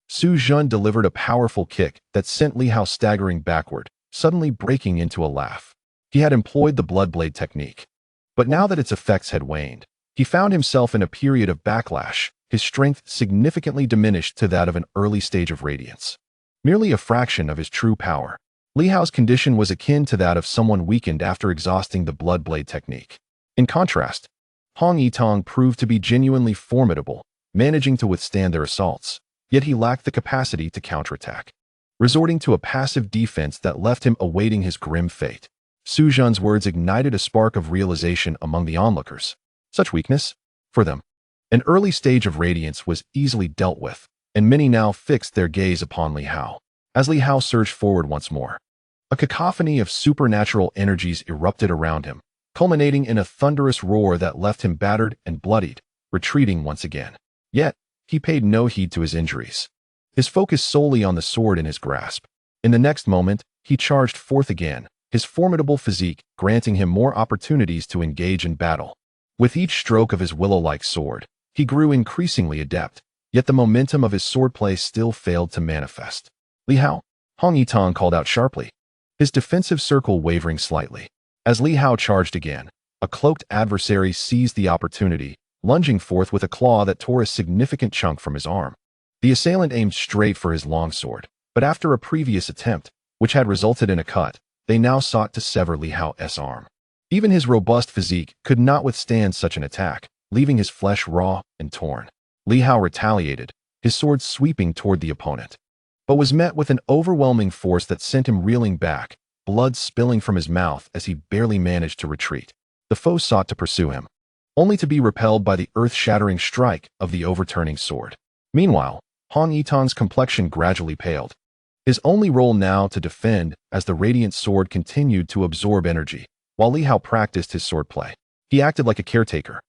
Su Zhen delivered a powerful kick that sent Li Hao staggering backward, suddenly breaking into a laugh. He had employed the Bloodblade technique, but now that its effects had waned, he found himself in a period of backlash, his strength significantly diminished to that of an early stage of radiance. Merely a fraction of his true power. Li Hao's condition was akin to that of someone weakened after exhausting the Bloodblade technique. In contrast, Hong Yitong proved to be genuinely formidable, managing to withstand their assaults, yet he lacked the capacity to counterattack, resorting to a passive defense that left him awaiting his grim fate. Su Zhen's words ignited a spark of realization among the onlookers. Such weakness? For them, an early stage of radiance was easily dealt with, and many now fixed their gaze upon Li Hao. As Li Hao surged forward once more, a cacophony of supernatural energies erupted around him, culminating in a thunderous roar that left him battered and bloodied, retreating once again. Yet, he paid no heed to his injuries, his focus solely on the sword in his grasp. In the next moment, he charged forth again, his formidable physique granting him more opportunities to engage in battle. With each stroke of his willow-like sword, he grew increasingly adept, yet the momentum of his swordplay still failed to manifest. Li Hao, Hong Yitong called out sharply, his defensive circle wavering slightly. As Li Hao charged again, a cloaked adversary seized the opportunity, lunging forth with a claw that tore a significant chunk from his arm. The assailant aimed straight for his longsword, but after a previous attempt, which had resulted in a cut, they now sought to sever Li Hao's arm. Even his robust physique could not withstand such an attack, leaving his flesh raw and torn. Li Hao retaliated, his sword sweeping toward the opponent, but was met with an overwhelming force that sent him reeling back, blood spilling from his mouth as he barely managed to retreat. The foe sought to pursue him, only to be repelled by the earth-shattering strike of the overturning sword. Meanwhile, Hong Yitong's complexion gradually paled, his only role now to defend as the radiant sword continued to absorb energy, while Li Hao practiced his swordplay. He acted like a caretaker,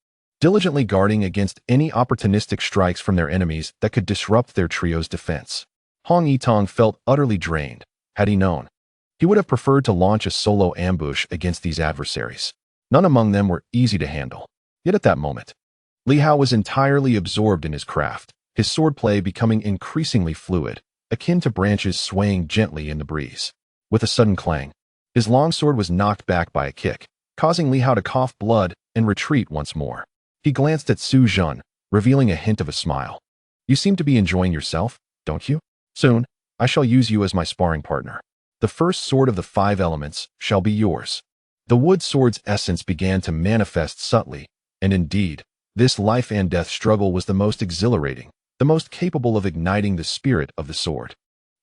diligently guarding against any opportunistic strikes from their enemies that could disrupt their trio's defense. Hong Yitong felt utterly drained. Had he known, he would have preferred to launch a solo ambush against these adversaries. None among them were easy to handle. Yet at that moment, Li Hao was entirely absorbed in his craft, his swordplay becoming increasingly fluid, akin to branches swaying gently in the breeze. With a sudden clang, his longsword was knocked back by a kick, causing Li Hao to cough blood and retreat once more. He glanced at Su Zhen, revealing a hint of a smile. "You seem to be enjoying yourself, don't you? Soon, I shall use you as my sparring partner. The first sword of the 5 elements shall be yours." The wood sword's essence began to manifest subtly, and indeed, this life and death struggle was the most exhilarating, the most capable of igniting the spirit of the sword.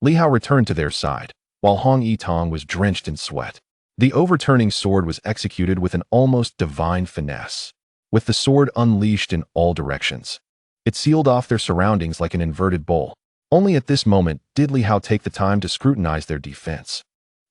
Li Hao returned to their side, while Hong Yitong was drenched in sweat. The overturning sword was executed with an almost divine finesse. With the sword unleashed in all directions, it sealed off their surroundings like an inverted bowl. Only at this moment did Li Hao take the time to scrutinize their defense,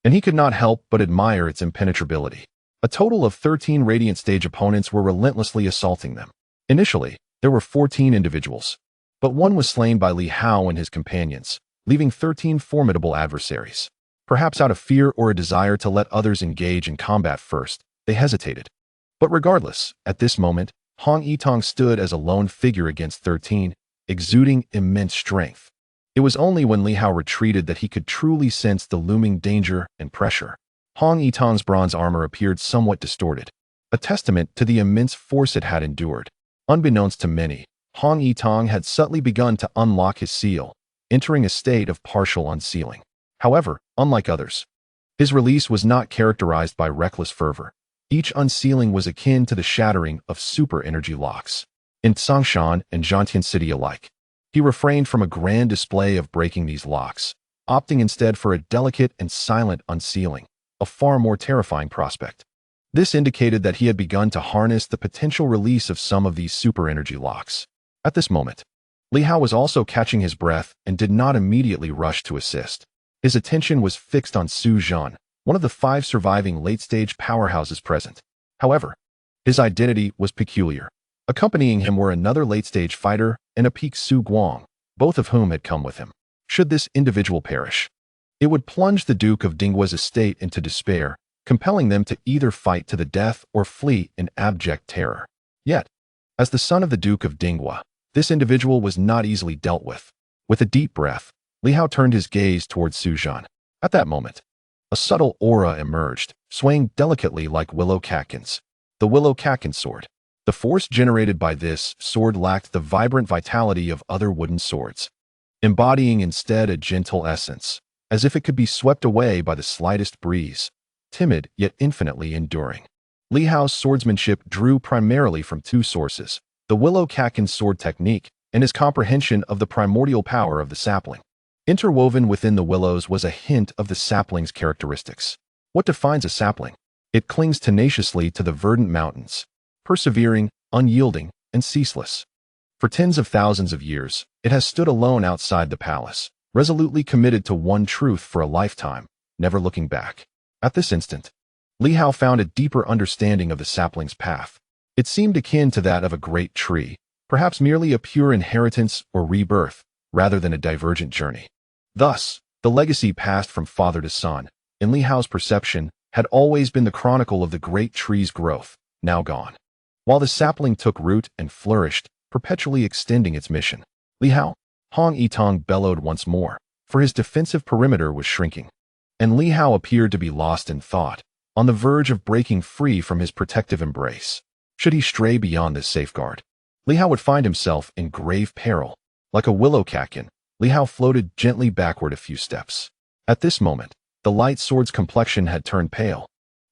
and he could not help but admire its impenetrability. A total of 13 Radiant Stage opponents were relentlessly assaulting them. Initially, there were 14 individuals, but one was slain by Li Hao and his companions, leaving 13 formidable adversaries. Perhaps out of fear or a desire to let others engage in combat first, they hesitated. But regardless, at this moment, Hong Yitong stood as a lone figure against 13, exuding immense strength. It was only when Li Hao retreated that he could truly sense the looming danger and pressure. Hong Yitong's bronze armor appeared somewhat distorted, a testament to the immense force it had endured. Unbeknownst to many, Hong Yitong had subtly begun to unlock his seal, entering a state of partial unsealing. However, unlike others, his release was not characterized by reckless fervor. Each unsealing was akin to the shattering of super-energy locks. In Tsongshan and Zhantian City alike, he refrained from a grand display of breaking these locks, opting instead for a delicate and silent unsealing, a far more terrifying prospect. This indicated that he had begun to harness the potential release of some of these super energy locks. At this moment, Li Hao was also catching his breath and did not immediately rush to assist. His attention was fixed on Su Zhan, one of the 5 surviving late-stage powerhouses present. However, his identity was peculiar. Accompanying him were another late-stage fighter and a peak Su Guang, both of whom had come with him. Should this individual perish, it would plunge the Duke of Dinghua's estate into despair, compelling them to either fight to the death or flee in abject terror. Yet, as the son of the Duke of Dinghua, this individual was not easily dealt with. With a deep breath, Li Hao turned his gaze towards Su Zhan. At that moment, a subtle aura emerged, swaying delicately like willow catkins. The willow catkin sword. The force generated by this sword lacked the vibrant vitality of other wooden swords, embodying instead a gentle essence, as if it could be swept away by the slightest breeze, timid yet infinitely enduring. Li Hao's swordsmanship drew primarily from 2 sources, the willow catkin sword technique and his comprehension of the primordial power of the sapling. Interwoven within the willows was a hint of the sapling's characteristics. What defines a sapling? It clings tenaciously to the verdant mountains, persevering, unyielding, and ceaseless. For tens of thousands of years, it has stood alone outside the palace, resolutely committed to one truth for a lifetime, never looking back. At this instant, Li Hao found a deeper understanding of the sapling's path. It seemed akin to that of a great tree, perhaps merely a pure inheritance or rebirth, rather than a divergent journey. Thus, the legacy passed from father to son, in Li Hao's perception, had always been the chronicle of the great tree's growth, now gone. While the sapling took root and flourished, perpetually extending its mission, Li Hao, Hong Yitong bellowed once more, for his defensive perimeter was shrinking. And Li Hao appeared to be lost in thought, on the verge of breaking free from his protective embrace. Should he stray beyond this safeguard, Li Hao would find himself in grave peril. Like a willow catkin, Li Hao floated gently backward a few steps. At this moment, the light sword's complexion had turned pale,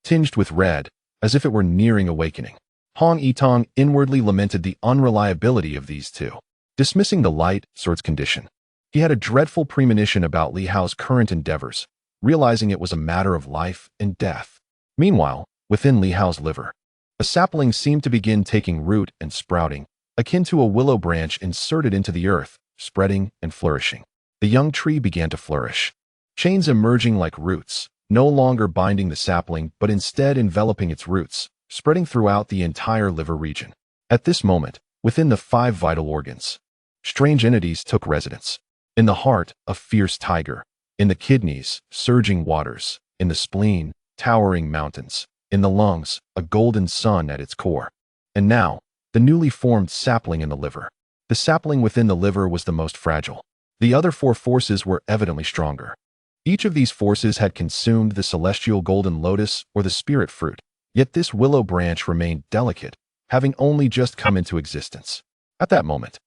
tinged with red, as if it were nearing awakening. Hong Yitong inwardly lamented the unreliability of these 2. Dismissing the light sword's condition, he had a dreadful premonition about Li Hao's current endeavors, realizing it was a matter of life and death. Meanwhile, within Li Hao's liver, a sapling seemed to begin taking root and sprouting, akin to a willow branch inserted into the earth, spreading and flourishing. The young tree began to flourish, chains emerging like roots, no longer binding the sapling but instead enveloping its roots, spreading throughout the entire liver region. At this moment, within the 5 vital organs, strange entities took residence. In the heart, a fierce tiger. In the kidneys, surging waters. In the spleen, towering mountains. In the lungs, a golden sun at its core. And now, the newly formed sapling in the liver. The sapling within the liver was the most fragile. The other 4 forces were evidently stronger. Each of these forces had consumed the celestial golden lotus or the spirit fruit, yet this willow branch remained delicate, having only just come into existence. At that moment,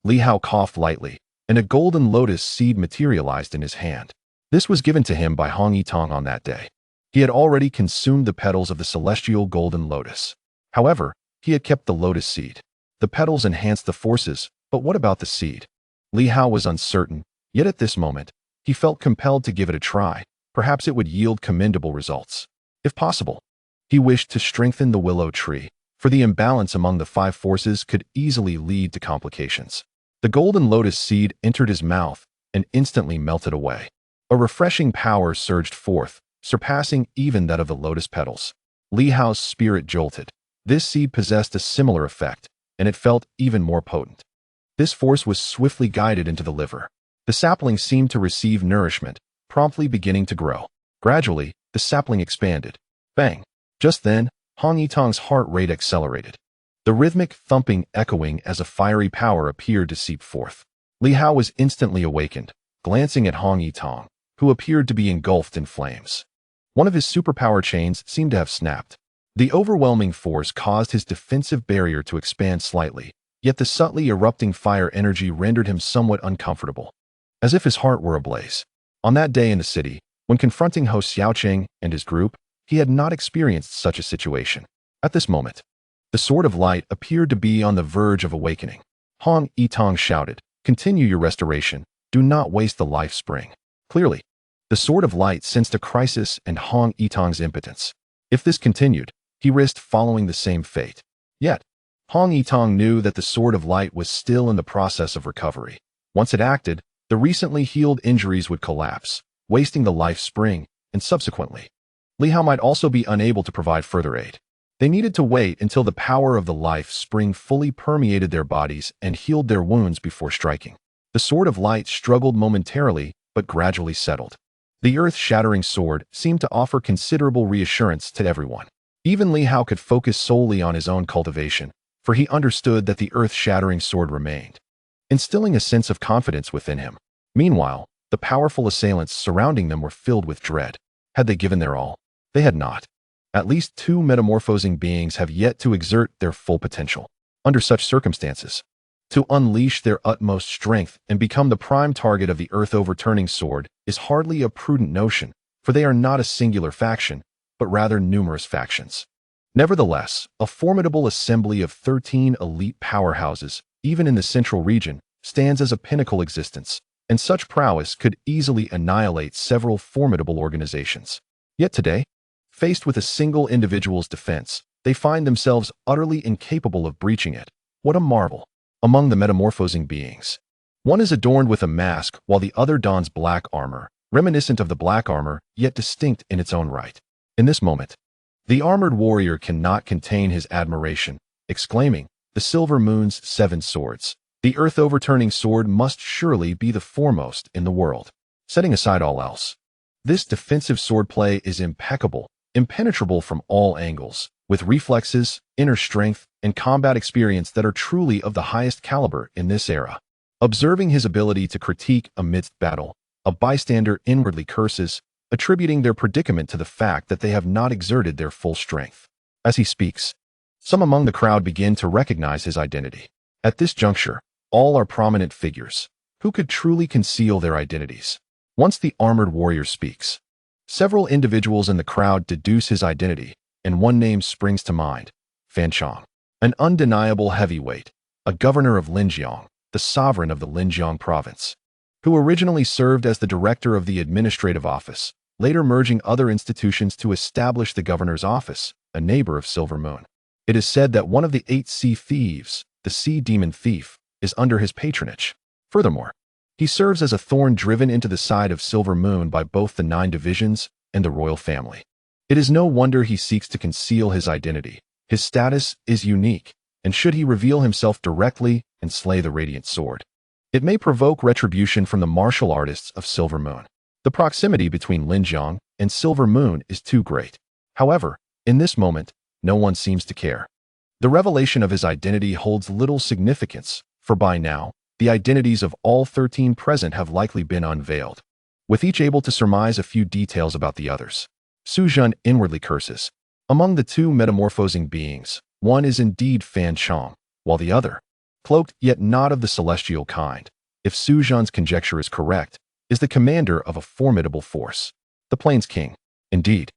Li Hao coughed lightly, and a golden lotus seed materialized in his hand. This was given to him by Hong Yitong on that day. He had already consumed the petals of the celestial golden lotus. However, he had kept the lotus seed. The petals enhanced the forces, but what about the seed? Li Hao was uncertain, yet at this moment, he felt compelled to give it a try. Perhaps it would yield commendable results. If possible, he wished to strengthen the willow tree, for the imbalance among the 5 forces could easily lead to complications. The golden lotus seed entered his mouth and instantly melted away. A refreshing power surged forth, surpassing even that of the lotus petals. Li Hao's spirit jolted. This seed possessed a similar effect, and it felt even more potent. This force was swiftly guided into the liver. The sapling seemed to receive nourishment, promptly beginning to grow. Gradually, the sapling expanded. Bang! Just then, Hong Yitong's heart rate accelerated. The rhythmic thumping echoing as a fiery power appeared to seep forth. Li Hao was instantly awakened, glancing at Hong Yitong, who appeared to be engulfed in flames. One of his superpower chains seemed to have snapped. The overwhelming force caused his defensive barrier to expand slightly, yet the subtly erupting fire energy rendered him somewhat uncomfortable, as if his heart were ablaze. On that day in the city, when confronting Ho Xiaoqing and his group, he had not experienced such a situation. At this moment, the Sword of Light appeared to be on the verge of awakening. Hong Yitong shouted, "Continue your restoration. Do not waste the life spring." Clearly, the Sword of Light sensed a crisis and Hong Yitong's impotence. If this continued, he risked following the same fate. Yet, Hong Yitong knew that the Sword of Light was still in the process of recovery. Once it acted, the recently healed injuries would collapse, wasting the life spring, and subsequently, Li Hao might also be unable to provide further aid. They needed to wait until the power of the life spring fully permeated their bodies and healed their wounds before striking. The Sword of Light struggled momentarily, but gradually settled. The earth-shattering sword seemed to offer considerable reassurance to everyone. Even Li Hao could focus solely on his own cultivation, for he understood that the earth-shattering sword remained, instilling a sense of confidence within him. Meanwhile, the powerful assailants surrounding them were filled with dread. Had they given their all? They had not. At least 2 metamorphosing beings have yet to exert their full potential. Under such circumstances, to unleash their utmost strength and become the prime target of the earth-overturning sword is hardly a prudent notion, for they are not a singular faction, but rather numerous factions. Nevertheless, a formidable assembly of 13 elite powerhouses, even in the central region, stands as a pinnacle existence, and such prowess could easily annihilate several formidable organizations. Yet today, faced with a single individual's defense, they find themselves utterly incapable of breaching it. What a marvel! Among the metamorphosing beings, one is adorned with a mask while the other dons black armor, reminiscent of the black armor, yet distinct in its own right. In this moment, the armored warrior cannot contain his admiration, exclaiming, "The Silver Moon's 7 swords. The earth-overturning sword must surely be the foremost in the world." Setting aside all else, this defensive swordplay is impeccable, impenetrable from all angles, with reflexes, inner strength, and combat experience that are truly of the highest caliber in this era. Observing his ability to critique amidst battle, a bystander inwardly curses, attributing their predicament to the fact that they have not exerted their full strength. As he speaks, some among the crowd begin to recognize his identity. At this juncture, all are prominent figures. Who could truly conceal their identities? Once the armored warrior speaks, several individuals in the crowd deduce his identity, and one name springs to mind: Fan Chong, an undeniable heavyweight, a governor of Linjiang, the sovereign of the Linjiang province, who originally served as the director of the administrative office, later merging other institutions to establish the governor's office, a neighbor of Silver Moon. It is said that one of the 8 sea thieves, the sea demon thief, is under his patronage. Furthermore, he serves as a thorn driven into the side of Silver Moon by both the 9 divisions and the royal family. It is no wonder he seeks to conceal his identity. His status is unique, and should he reveal himself directly and slay the Radiant Sword, it may provoke retribution from the martial artists of Silver Moon. The proximity between Linjiang and Silver Moon is too great. However, in this moment, no one seems to care. The revelation of his identity holds little significance, for by now, the identities of all 13 present have likely been unveiled, with each able to surmise a few details about the others. Su Jun inwardly curses. Among the 2 metamorphosing beings, one is indeed Fan Chong, while the other, cloaked yet not of the celestial kind, if Su Jun's conjecture is correct, is the commander of a formidable force, the Plains King. Indeed,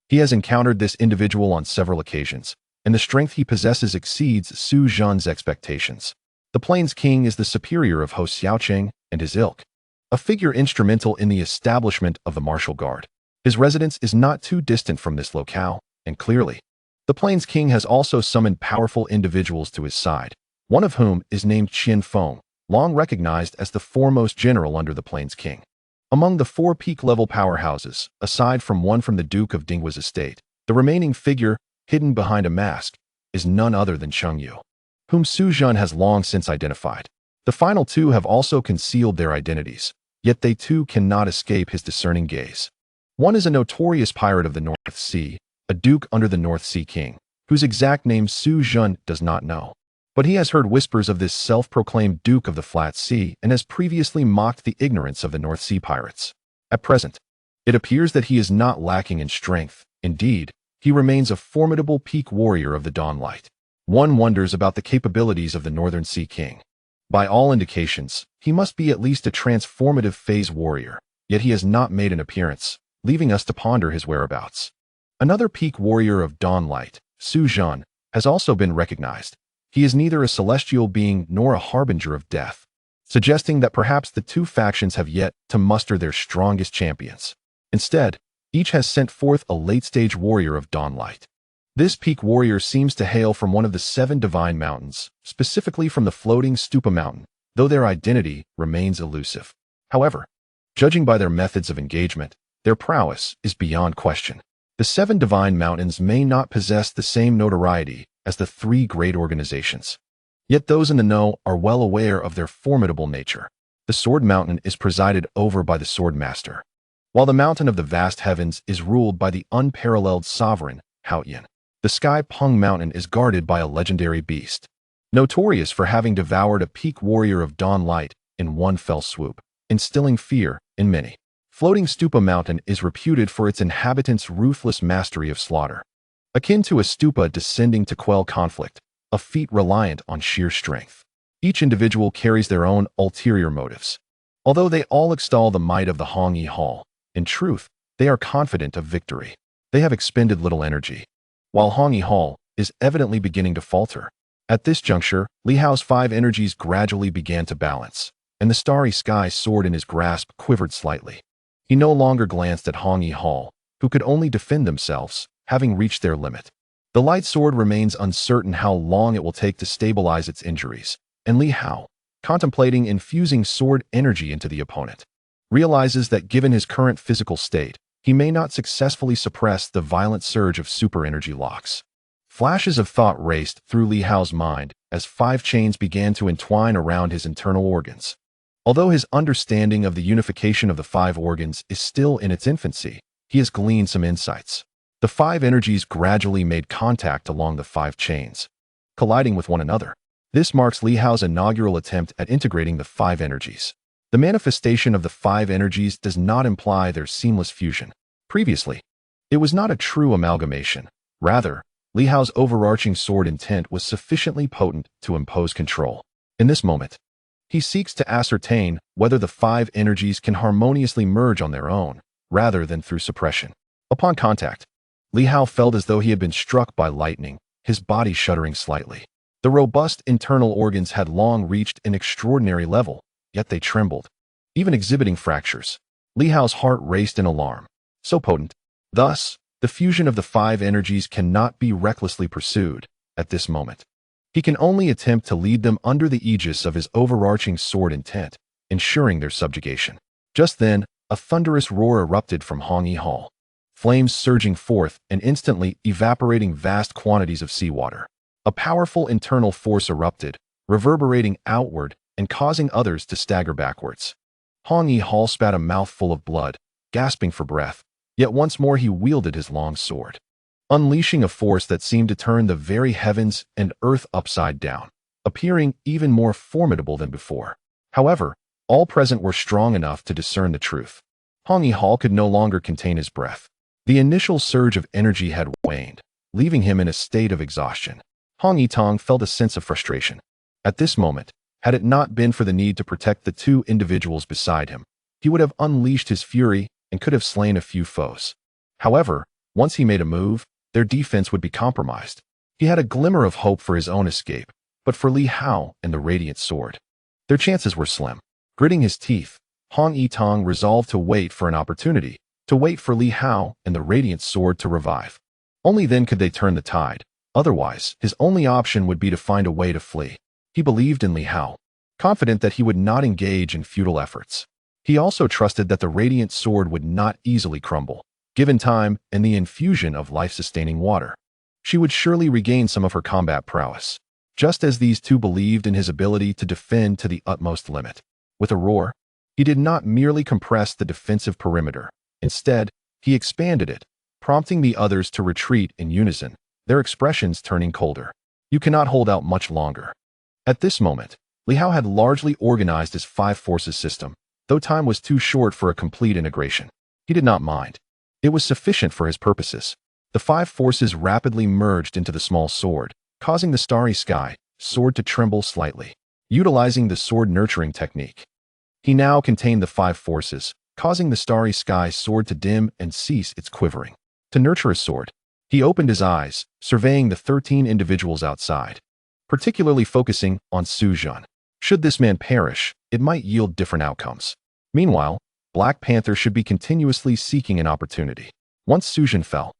he has encountered this individual on several occasions, and the strength he possesses exceeds Su Jun's expectations. The Plains King is the superior of Ho Xiaocheng and his ilk, a figure instrumental in the establishment of the martial guard. His residence is not too distant from this locale, and clearly, the Plains King has also summoned powerful individuals to his side, one of whom is named Qian Feng, long recognized as the foremost general under the Plains King. Among the 4 peak-level powerhouses, aside from one from the Duke of Dinghua's estate, the remaining figure, hidden behind a mask, is none other than Cheng Yu, whom Su Jun has long since identified. The final 2 have also concealed their identities, yet they too cannot escape his discerning gaze. One is a notorious pirate of the North Sea, a duke under the North Sea King, whose exact name Su Jun does not know. But he has heard whispers of this self-proclaimed Duke of the Flat Sea and has previously mocked the ignorance of the North Sea pirates. At present, it appears that he is not lacking in strength. Indeed, he remains a formidable peak warrior of the Dawnlight. One wonders about the capabilities of the Northern Sea King. By all indications, he must be at least a transformative phase warrior, yet he has not made an appearance, leaving us to ponder his whereabouts. Another peak warrior of Dawnlight, Su Jun, has also been recognized. He is neither a celestial being nor a harbinger of death, suggesting that perhaps the 2 factions have yet to muster their strongest champions. Instead, each has sent forth a late-stage warrior of Dawnlight. This peak warrior seems to hail from one of the 7 divine mountains, specifically from the floating Stupa mountain, though their identity remains elusive. However, judging by their methods of engagement, their prowess is beyond question. The 7 divine mountains may not possess the same notoriety as the 3 great organizations. Yet those in the know are well aware of their formidable nature. The Sword Mountain is presided over by the Sword Master, while the Mountain of the Vast Heavens is ruled by the unparalleled sovereign, Haoyan. The Sky Pung Mountain is guarded by a legendary beast, notorious for having devoured a peak warrior of dawn light in one fell swoop, instilling fear in many. Floating Stupa Mountain is reputed for its inhabitants' ruthless mastery of slaughter, akin to a stupa descending to quell conflict, a feat reliant on sheer strength. Each individual carries their own ulterior motives. Although they all extol the might of the Hongyi Hall, in truth, they are confident of victory. They have expended little energy, while Hongyi Hall is evidently beginning to falter. At this juncture, Li Hao's 5 energies gradually began to balance, and the starry sky sword in his grasp quivered slightly. He no longer glanced at Hongyi Hall, who could only defend themselves, having reached their limit. The light sword remains uncertain how long it will take to stabilize its injuries, and Li Hao, contemplating infusing sword energy into the opponent, realizes that given his current physical state, he may not successfully suppress the violent surge of super energy locks. Flashes of thought raced through Li Hao's mind as 5 chains began to entwine around his internal organs. Although his understanding of the unification of the 5 organs is still in its infancy, he has gleaned some insights. The 5 energies gradually made contact along the 5 chains, colliding with one another. This marks Li Hao's inaugural attempt at integrating the 5 energies. The manifestation of the 5 energies does not imply their seamless fusion. Previously, it was not a true amalgamation. Rather, Li Hao's overarching sword intent was sufficiently potent to impose control. In this moment, he seeks to ascertain whether the 5 energies can harmoniously merge on their own, rather than through suppression. Upon contact, Li Hao felt as though he had been struck by lightning, his body shuddering slightly. The robust internal organs had long reached an extraordinary level, yet they trembled, even exhibiting fractures. Li Hao's heart raced in alarm. So potent. Thus, the fusion of the 5 energies cannot be recklessly pursued at this moment. He can only attempt to lead them under the aegis of his overarching sword intent, ensuring their subjugation. Just then, a thunderous roar erupted from Hongyi Hall, flames surging forth and instantly evaporating vast quantities of seawater. A powerful internal force erupted, reverberating outward and causing others to stagger backwards. Hongyi Hall spat a mouthful of blood, gasping for breath, yet once more he wielded his long sword, unleashing a force that seemed to turn the very heavens and earth upside down, appearing even more formidable than before. However, all present were strong enough to discern the truth. Hongyi Hall could no longer contain his breath. The initial surge of energy had waned, leaving him in a state of exhaustion. Hongyi Tong felt a sense of frustration. At this moment, had it not been for the need to protect the 2 individuals beside him, he would have unleashed his fury and could have slain a few foes. However, once he made a move, their defense would be compromised. He had a glimmer of hope for his own escape, but for Li Hao and the radiant sword, their chances were slim. Gritting his teeth, Hongyi Tong resolved to wait for an opportunity, to wait for Li Hao and the radiant sword to revive. Only then could they turn the tide. Otherwise, his only option would be to find a way to flee. He believed in Li Hao, confident that he would not engage in futile efforts. He also trusted that the radiant sword would not easily crumble. Given time and the infusion of life-sustaining water, she would surely regain some of her combat prowess, just as these 2 believed in his ability to defend to the utmost limit. With a roar, he did not merely compress the defensive perimeter. Instead, he expanded it, prompting the others to retreat in unison, their expressions turning colder. You cannot hold out much longer. At this moment, Li Hao had largely organized his 5 forces system, though time was too short for a complete integration. He did not mind. It was sufficient for his purposes. The 5 forces rapidly merged into the small sword, causing the starry sky sword to tremble slightly. Utilizing the sword nurturing technique, he now contained the 5 forces, causing the starry sky sword to dim and cease its quivering. To nurture his sword, he opened his eyes, surveying the 13 individuals outside, particularly focusing on Su Zhan. Should this man perish, it might yield different outcomes. Meanwhile, Black Panther should be continuously seeking an opportunity. Once Su Zhan fell,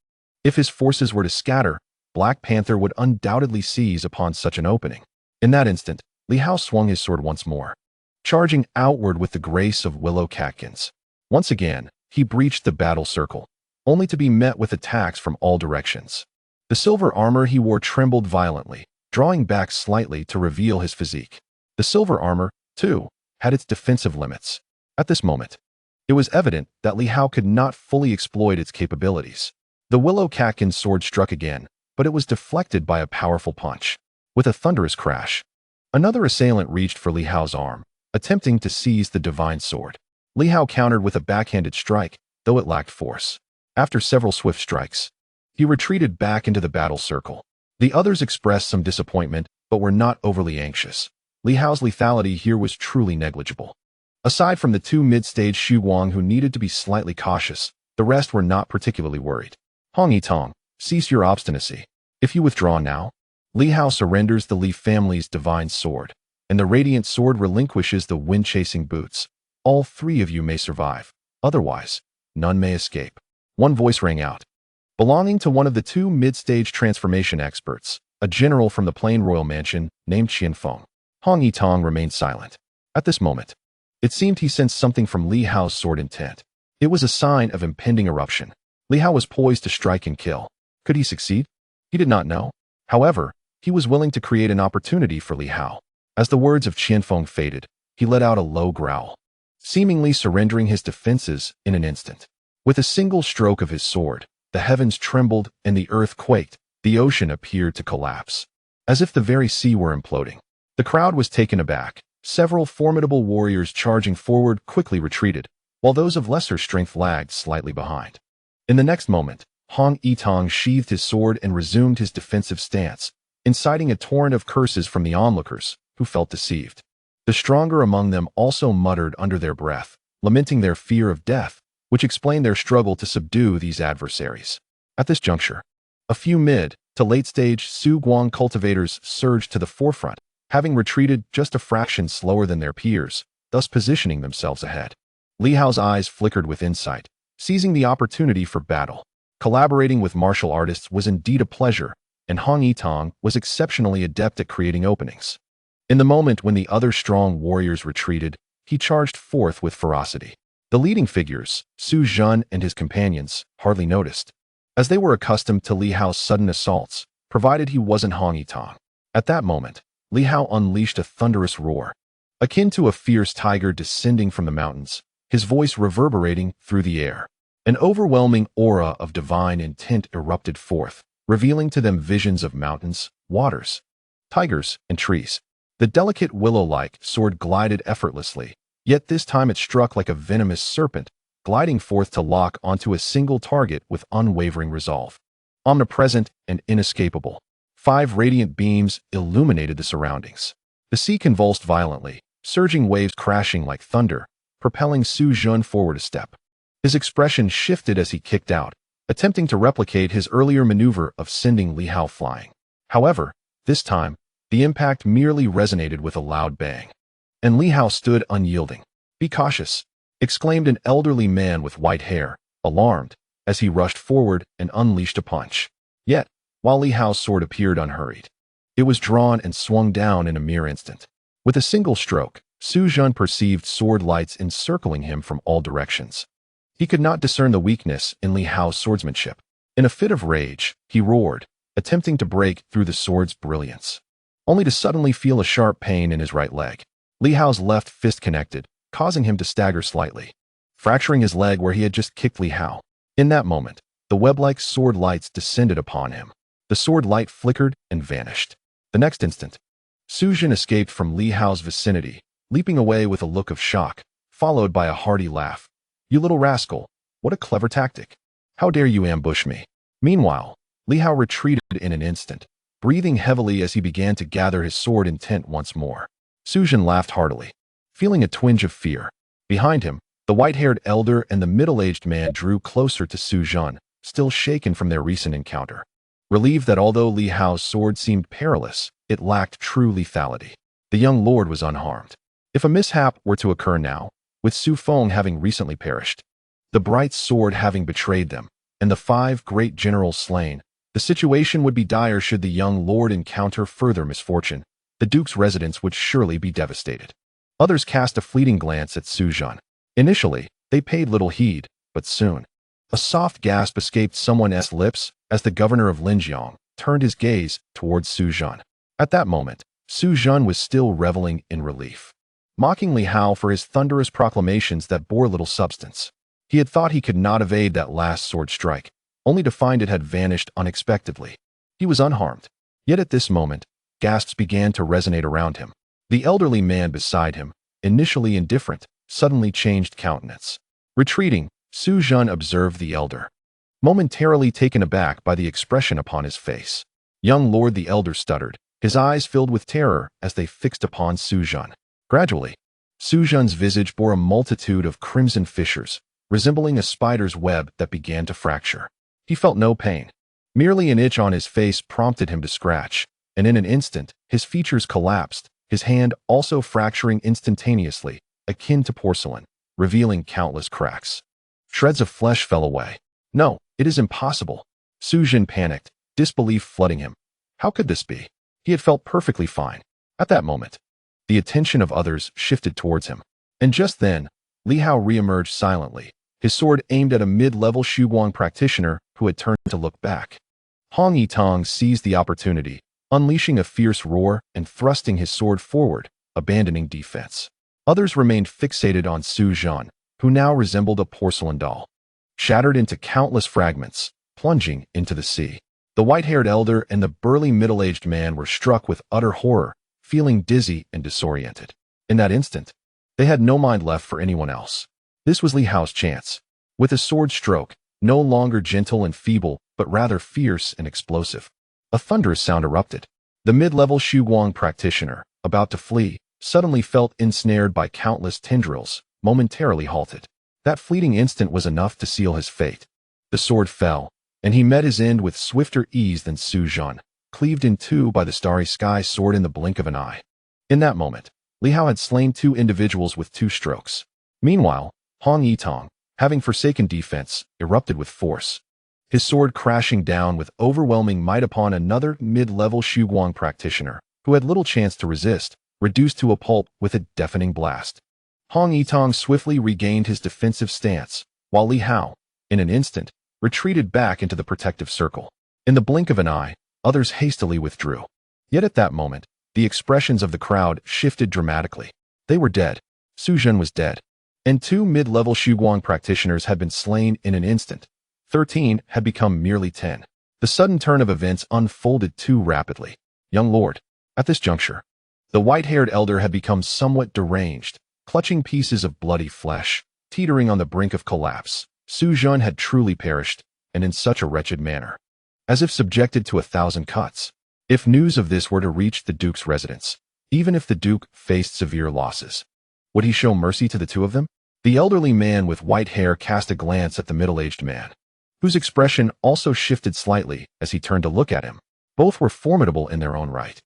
if his forces were to scatter, Black Panther would undoubtedly seize upon such an opening. In that instant, Li Hao swung his sword once more, charging outward with the grace of willow catkins. Once again, he breached the battle circle, only to be met with attacks from all directions. The silver armor he wore trembled violently, drawing back slightly to reveal his physique. The silver armor, too, had its defensive limits. At this moment, it was evident that Li Hao could not fully exploit its capabilities. The willow catkin sword struck again, but it was deflected by a powerful punch. With a thunderous crash, another assailant reached for Li Hao's arm, attempting to seize the divine sword. Li Hao countered with a backhanded strike, though it lacked force. After several swift strikes, he retreated back into the battle circle. The others expressed some disappointment, but were not overly anxious. Li Hao's lethality here was truly negligible. Aside from the two mid-stage Xu Guang who needed to be slightly cautious, the rest were not particularly worried. Hong Yitong, cease your obstinacy. If you withdraw now, Li Hao surrenders the Li family's divine sword, and the radiant sword relinquishes the wind-chasing boots. All three of you may survive. Otherwise, none may escape. One voice rang out, belonging to one of the two mid-stage transformation experts, a general from the Plain Royal Mansion named Qianfeng. Hong Yitong remained silent. At this moment, it seemed he sensed something from Li Hao's sword intent. It was a sign of impending eruption. Li Hao was poised to strike and kill. Could he succeed? He did not know. However, he was willing to create an opportunity for Li Hao. As the words of Qianfeng faded, he let out a low growl, seemingly surrendering his defenses in an instant. With a single stroke of his sword, the heavens trembled and the earth quaked. The ocean appeared to collapse, as if the very sea were imploding. The crowd was taken aback. Several formidable warriors charging forward quickly retreated, while those of lesser strength lagged slightly behind. In the next moment, Hong Yitong sheathed his sword and resumed his defensive stance, inciting a torrent of curses from the onlookers, who felt deceived. The stronger among them also muttered under their breath, lamenting their fear of death, which explained their struggle to subdue these adversaries. At this juncture, a few mid to late-stage Su Guang cultivators surged to the forefront, having retreated just a fraction slower than their peers, thus positioning themselves ahead. Li Hao's eyes flickered with insight, seizing the opportunity for battle. Collaborating with martial artists was indeed a pleasure, and Hong Yitong was exceptionally adept at creating openings. In the moment when the other strong warriors retreated, he charged forth with ferocity. The leading figures, Su Zhen and his companions, hardly noticed, as they were accustomed to Li Hao's sudden assaults, provided he wasn't Hong Yitong. At that moment, Li Hao unleashed a thunderous roar, akin to a fierce tiger descending from the mountains, his voice reverberating through the air. An overwhelming aura of divine intent erupted forth, revealing to them visions of mountains, waters, tigers, and trees. The delicate willow-like sword glided effortlessly, yet this time it struck like a venomous serpent, gliding forth to lock onto a single target with unwavering resolve. Omnipresent and inescapable, 5 radiant beams illuminated the surroundings. The sea convulsed violently, surging waves crashing like thunder, propelling Su Zhen forward a step. His expression shifted as he kicked out, attempting to replicate his earlier maneuver of sending Li Hao flying. However, this time, the impact merely resonated with a loud bang, and Li Hao stood unyielding. "Be cautious," exclaimed an elderly man with white hair, alarmed, as he rushed forward and unleashed a punch. Yet, while Li Hao's sword appeared unhurried, it was drawn and swung down in a mere instant. With a single stroke, Su Zhen perceived sword lights encircling him from all directions. He could not discern the weakness in Li Hao's swordsmanship. In a fit of rage, he roared, attempting to break through the sword's brilliance, only to suddenly feel a sharp pain in his right leg. Li Hao's left fist connected, causing him to stagger slightly, fracturing his leg where he had just kicked Li Hao. In that moment, the web-like sword lights descended upon him. The sword light flickered and vanished. The next instant, Su Zhen escaped from Li Hao's vicinity, leaping away with a look of shock, followed by a hearty laugh. "You little rascal, what a clever tactic. How dare you ambush me?" Meanwhile, Li Hao retreated in an instant, breathing heavily as he began to gather his sword intent once more. Su Zhen laughed heartily, feeling a twinge of fear. Behind him, the white-haired elder and the middle-aged man drew closer to Su Zhen, still shaken from their recent encounter, relieved that although Li Hao's sword seemed perilous, it lacked true lethality. The young lord was unharmed. If a mishap were to occur now, with Su Feng having recently perished, the bright sword having betrayed them, and the 5 great generals slain, the The situation would be dire should the young lord encounter further misfortune. The duke's residence would surely be devastated. Others cast a fleeting glance at Su Zhan. Initially, they paid little heed, but soon, a soft gasp escaped someone's lips as the governor of Linjiang turned his gaze towards Su Zhan. At that moment, Su Zhan was still reveling in relief, mocking Li Hao for his thunderous proclamations that bore little substance. He had thought he could not evade that last sword strike, only to find it had vanished unexpectedly. He was unharmed. Yet at this moment, gasps began to resonate around him. The elderly man beside him, initially indifferent, suddenly changed countenance. Retreating, Su Zhan observed the elder, momentarily taken aback by the expression upon his face. Young lord, the elder stuttered, his eyes filled with terror as they fixed upon Su Zhan. Gradually, Su Zhan's visage bore a multitude of crimson fissures, resembling a spider's web that began to fracture. He felt no pain. Merely an itch on his face prompted him to scratch, and in an instant, his features collapsed, his hand also fracturing instantaneously, akin to porcelain, revealing countless cracks. Shreds of flesh fell away. No, it is impossible. Su Zhan panicked, disbelief flooding him. How could this be? He had felt perfectly fine. At that moment, the attention of others shifted towards him. And just then, Li Hao re-emerged silently, his sword aimed at a mid-level Shuguang practitioner who had turned to look back. Hong Yitong seized the opportunity, unleashing a fierce roar and thrusting his sword forward, abandoning defense. Others remained fixated on Su Zhan, who now resembled a porcelain doll, shattered into countless fragments, plunging into the sea. The white-haired elder and the burly middle-aged man were struck with utter horror, feeling dizzy and disoriented. In that instant, they had no mind left for anyone else. This was Li Hao's chance. With a sword stroke, no longer gentle and feeble, but rather fierce and explosive, a thunderous sound erupted. The mid-level Shuguang practitioner, about to flee, suddenly felt ensnared by countless tendrils, momentarily halted. That fleeting instant was enough to seal his fate. The sword fell, and he met his end with swifter ease than Su Zhan, cleaved in two by the starry sky sword in the blink of an eye. In that moment, Li Hao had slain two individuals with 2 strokes. Meanwhile, Hong Yitong, having forsaken defense, erupted with force, his sword crashing down with overwhelming might upon another mid-level Shuguang practitioner, who had little chance to resist, reduced to a pulp with a deafening blast. Hong Yitong swiftly regained his defensive stance, while Li Hao, in an instant, retreated back into the protective circle. In the blink of an eye, others hastily withdrew. Yet at that moment, the expressions of the crowd shifted dramatically. They were dead. Su Zhan was dead. And 2 mid-level Shuguang practitioners had been slain in an instant. 13 had become merely 10. The sudden turn of events unfolded too rapidly. Young lord, at this juncture, the white-haired elder had become somewhat deranged, clutching pieces of bloody flesh, teetering on the brink of collapse. Su Zhan had truly perished, and in such a wretched manner, as if subjected to 1,000 cuts. If news of this were to reach the duke's residence, even if the duke faced severe losses, would he show mercy to the 2 of them? The elderly man with white hair cast a glance at the middle-aged man, whose expression also shifted slightly as he turned to look at him. Both were formidable in their own right,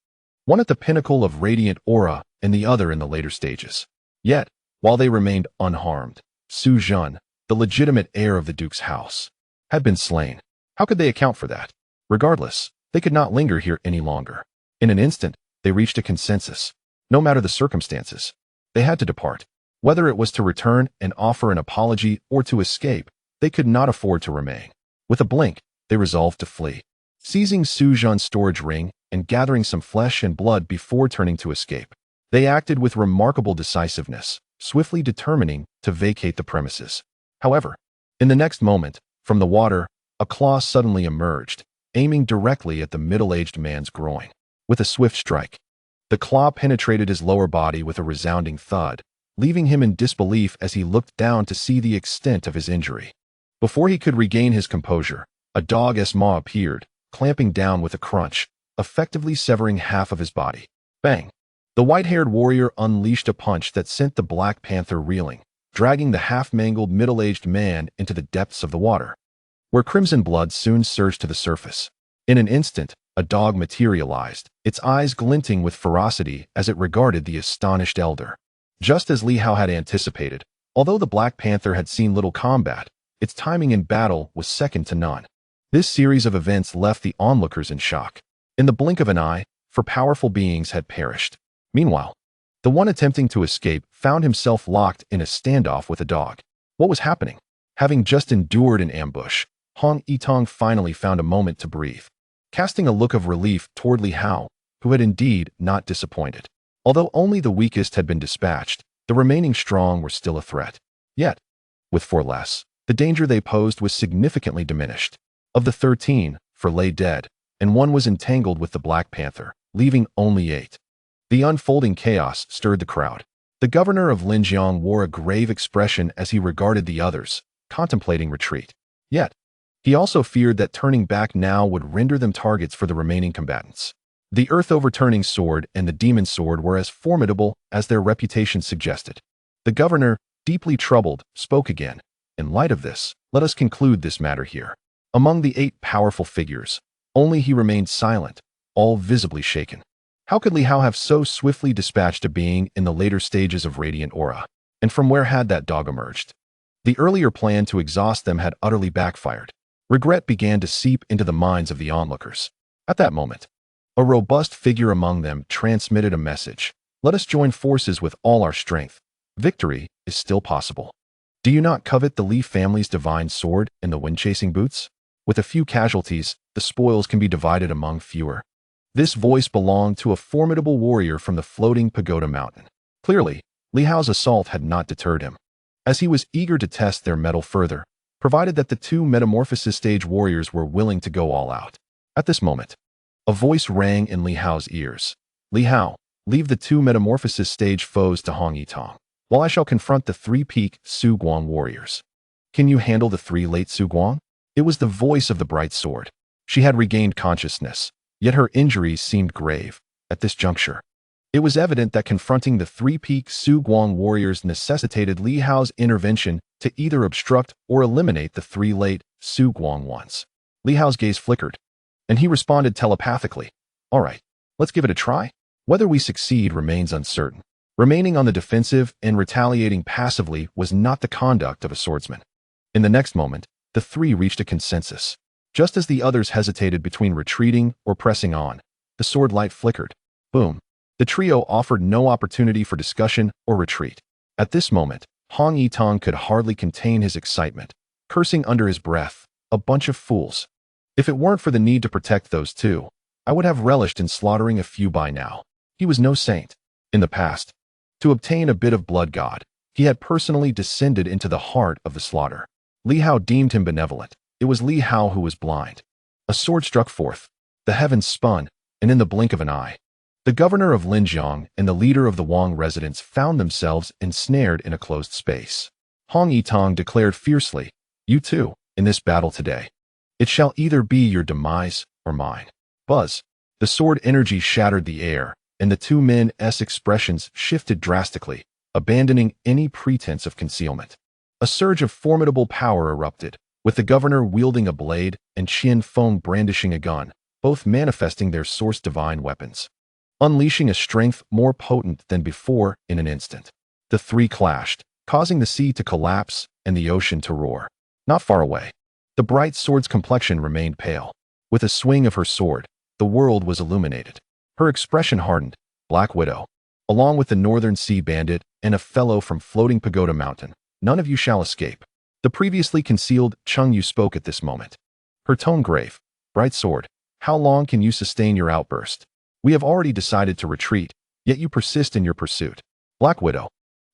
one at the pinnacle of radiant aura and the other in the later stages. Yet, while they remained unharmed, Su Zhan, the legitimate heir of the duke's house, had been slain. How could they account for that? Regardless, they could not linger here any longer. In an instant, they reached a consensus. No matter the circumstances, they had to depart. Whether it was to return and offer an apology or to escape, they could not afford to remain. With a blink, they resolved to flee, seizing Su Zhan's storage ring and gathering some flesh and blood before turning to escape. They acted with remarkable decisiveness, swiftly determining to vacate the premises. However, in the next moment, from the water, a claw suddenly emerged, aiming directly at the middle-aged man's groin. With a swift strike, the claw penetrated his lower body with a resounding thud, leaving him in disbelief as he looked down to see the extent of his injury. Before he could regain his composure, a dog's maw appeared, clamping down with a crunch, effectively severing half of his body. Bang! The white-haired warrior unleashed a punch that sent the Black Panther reeling, dragging the half-mangled middle-aged man into the depths of the water, where crimson blood soon surged to the surface. In an instant, a dog materialized, its eyes glinting with ferocity as it regarded the astonished elder. Just as Li Hao had anticipated, although the Black Panther had seen little combat, its timing in battle was second to none. This series of events left the onlookers in shock. In the blink of an eye, four powerful beings had perished. Meanwhile, the one attempting to escape found himself locked in a standoff with a dog. What was happening? Having just endured an ambush, Hong Yitong finally found a moment to breathe, casting a look of relief toward Li Hao, who had indeed not disappointed. Although only the weakest had been dispatched, the remaining strong were still a threat. Yet, with four less, the danger they posed was significantly diminished. Of the 13, four lay dead, and one was entangled with the Black Panther, leaving only 8. The unfolding chaos stirred the crowd. The governor of Linjiang wore a grave expression as he regarded the others, contemplating retreat. Yet, he also feared that turning back now would render them targets for the remaining combatants. The earth-overturning sword and the demon sword were as formidable as their reputation suggested. The governor, deeply troubled, spoke again. In light of this, let us conclude this matter here. Among the 8 powerful figures, only he remained silent, all visibly shaken. How could Li Hao have so swiftly dispatched a being in the later stages of radiant aura? And from where had that dog emerged? The earlier plan to exhaust them had utterly backfired. Regret began to seep into the minds of the onlookers. At that moment, a robust figure among them transmitted a message. Let us join forces with all our strength. Victory is still possible. Do you not covet the Li family's divine sword and the wind-chasing boots? With a few casualties, the spoils can be divided among fewer. This voice belonged to a formidable warrior from the floating pagoda mountain. Clearly, Li Hao's assault had not deterred him, as he was eager to test their mettle further, provided that the 2 metamorphosis stage warriors were willing to go all out. At this moment, a voice rang in Li Hao's ears. Li Hao, leave the 2 metamorphosis stage foes to Hong Yitong, while I shall confront the 3-peak Su Guang warriors. Can you handle the 3 late Su Guang? It was the voice of the bright sword. She had regained consciousness, yet her injuries seemed grave. At this juncture, it was evident that confronting the 3-peak Su Guang warriors necessitated Li Hao's intervention to either obstruct or eliminate the 3 late Su Guang ones. Li Hao's gaze flickered, and he responded telepathically. All right, let's give it a try. Whether we succeed remains uncertain. Remaining on the defensive and retaliating passively was not the conduct of a swordsman. In the next moment, the 3 reached a consensus. Just as the others hesitated between retreating or pressing on, the sword light flickered. Boom. The trio offered no opportunity for discussion or retreat. At this moment, Hong Yitong could hardly contain his excitement, cursing under his breath, a bunch of fools. If it weren't for the need to protect those 2, I would have relished in slaughtering a few by now. He was no saint. In the past, to obtain a bit of blood god, he had personally descended into the heart of the slaughter. Li Hao deemed him benevolent. It was Li Hao who was blind. A sword struck forth. The heavens spun, and in the blink of an eye, the governor of Linjiang and the leader of the Wang residents found themselves ensnared in a closed space. Hong Yitong declared fiercely, "You too, in this battle today. It shall either be your demise or mine." Buzz. The sword energy shattered the air, and the 2 men's expressions shifted drastically, abandoning any pretense of concealment. A surge of formidable power erupted, with the governor wielding a blade and Qian Feng brandishing a gun, both manifesting their source divine weapons, unleashing a strength more potent than before in an instant. The 3 clashed, causing the sea to collapse and the ocean to roar. Not far away, the bright sword's complexion remained pale. With a swing of her sword, the world was illuminated. Her expression hardened. Black Widow, along with the Northern Sea Bandit and a fellow from Floating Pagoda Mountain, none of you shall escape. The previously concealed Chung Yu spoke at this moment. Her tone grave. Bright sword, how long can you sustain your outburst? We have already decided to retreat, yet you persist in your pursuit. Black Widow,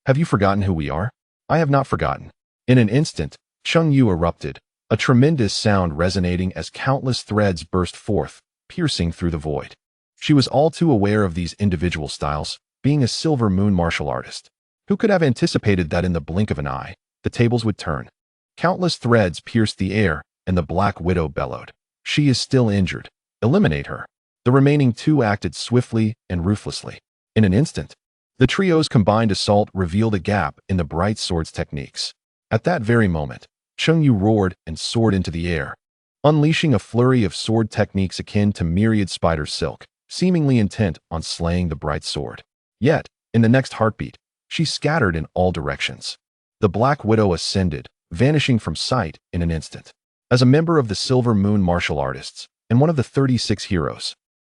have you forgotten who we are? I have not forgotten. In an instant, Chung Yu erupted, a tremendous sound resonating as countless threads burst forth, piercing through the void. She was all too aware of these individual styles, being a Silver Moon martial artist. Who could have anticipated that in the blink of an eye, the tables would turn? Countless threads pierced the air, and the Black Widow bellowed. She is still injured. Eliminate her. The remaining 2 acted swiftly and ruthlessly. In an instant, the trio's combined assault revealed a gap in the bright sword's techniques. At that very moment, Chung Yu roared and soared into the air, unleashing a flurry of sword techniques akin to myriad spider silk, seemingly intent on slaying the bright sword. Yet, in the next heartbeat, she scattered in all directions. The Black Widow ascended, vanishing from sight in an instant. as a member of the Silver Moon martial artists and one of the 36 heroes.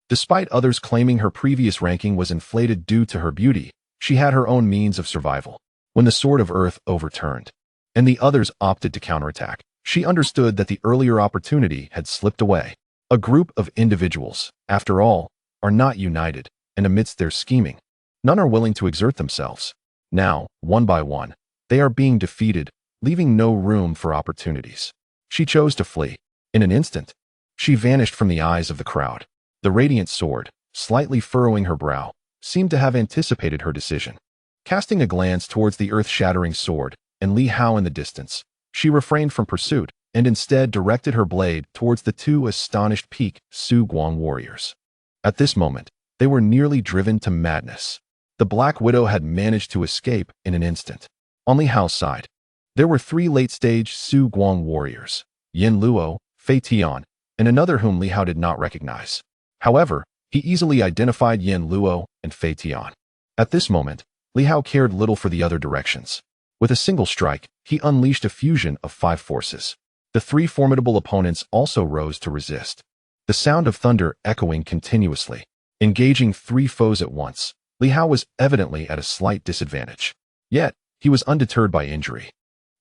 Despite others claiming her previous ranking was inflated due to her beauty, she had her own means of survival. When the Sword of Earth overturned, and the others opted to counterattack, she understood that the earlier opportunity had slipped away. A group of individuals, after all, are not united, and amidst their scheming, none are willing to exert themselves. Now, one by one, they are being defeated, leaving no room for opportunities. She chose to flee. In an instant, she vanished from the eyes of the crowd. The radiant sword, slightly furrowing her brow, seemed to have anticipated her decision. Casting a glance towards the earth-shattering sword and Li Hao in the distance, she refrained from pursuit and instead directed her blade towards the two astonished Peak Su Guang warriors. At this moment, they were nearly driven to madness. The Black Widow had managed to escape in an instant. On Li Hao's side, there were three late-stage Su Guang warriors, Yin Luo, Fei Tian, and another whom Li Hao did not recognize. However, he easily identified Yin Luo and Fei Tian. At this moment, Li Hao cared little for the other directions. With a single strike, he unleashed a fusion of 5 forces. The 3 formidable opponents also rose to resist. The sound of thunder echoing continuously. Engaging 3 foes at once, Li Hao was evidently at a slight disadvantage. Yet, he was undeterred by injury.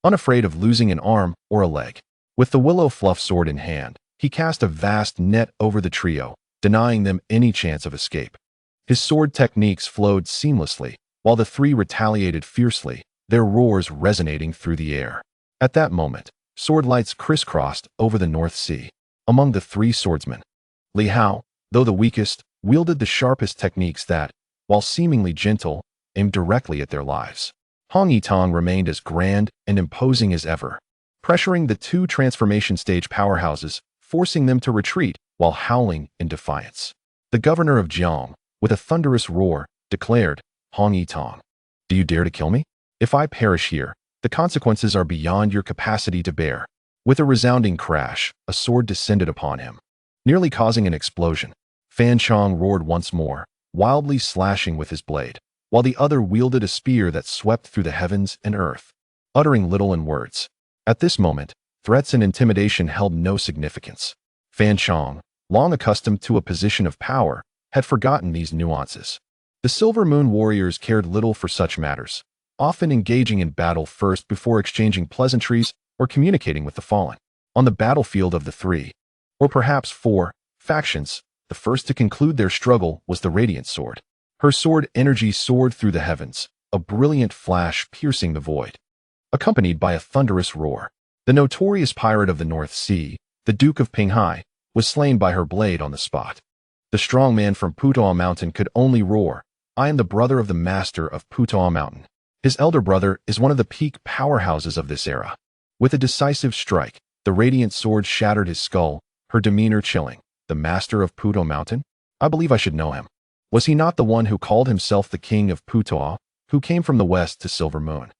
Unafraid of losing an arm or a leg, with the willow fluff sword in hand, he cast a vast net over the trio, denying them any chance of escape. His sword techniques flowed seamlessly, while the 3 retaliated fiercely, their roars resonating through the air. At that moment, sword lights crisscrossed over the North Sea. Among the 3 swordsmen, Li Hao, though the weakest, wielded the sharpest techniques that, while seemingly gentle, aimed directly at their lives. Hong Yitong remained as grand and imposing as ever, pressuring the 2 transformation stage powerhouses, forcing them to retreat while howling in defiance. The governor of Jiang, with a thunderous roar, declared, "Hong Yitong, do you dare to kill me? If I perish here, the consequences are beyond your capacity to bear." With a resounding crash, a sword descended upon him, nearly causing an explosion. Fan Chong roared once more, wildly slashing with his blade, while the other wielded a spear that swept through the heavens and earth, uttering little in words. At this moment, threats and intimidation held no significance. Fan Chong, long accustomed to a position of power, had forgotten these nuances. The Silver Moon warriors cared little for such matters, often engaging in battle first before exchanging pleasantries or communicating with the fallen. On the battlefield of the 3, or perhaps 4, factions, the first to conclude their struggle was the Radiant Sword. Her sword energy soared through the heavens, a brilliant flash piercing the void, accompanied by a thunderous roar. The notorious pirate of the North Sea, the Duke of Pinghai, was slain by her blade on the spot. The strong man from Putuo Mountain could only roar, "I am the brother of the master of Putuo Mountain." His elder brother is one of the peak powerhouses of this era. With a decisive strike, the Radiant Sword shattered his skull, her demeanor chilling. "The master of Putuo Mountain? I believe I should know him. Was he not the one who called himself the king of Putuo, who came from the west to Silver Moon,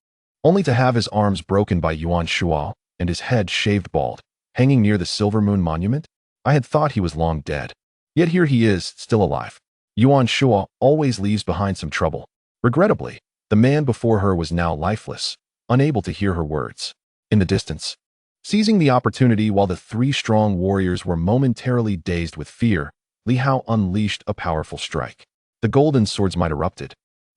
only to have his arms broken by Yuan Shuo and his head shaved bald, hanging near the Silver Moon monument? I had thought he was long dead. Yet here he is, still alive." Yuan Shuo always leaves behind some trouble. Regrettably, the man before her was now lifeless, unable to hear her words. In the distance, seizing the opportunity while the 3 strong warriors were momentarily dazed with fear, Li Hao unleashed a powerful strike. The golden swords might erupted,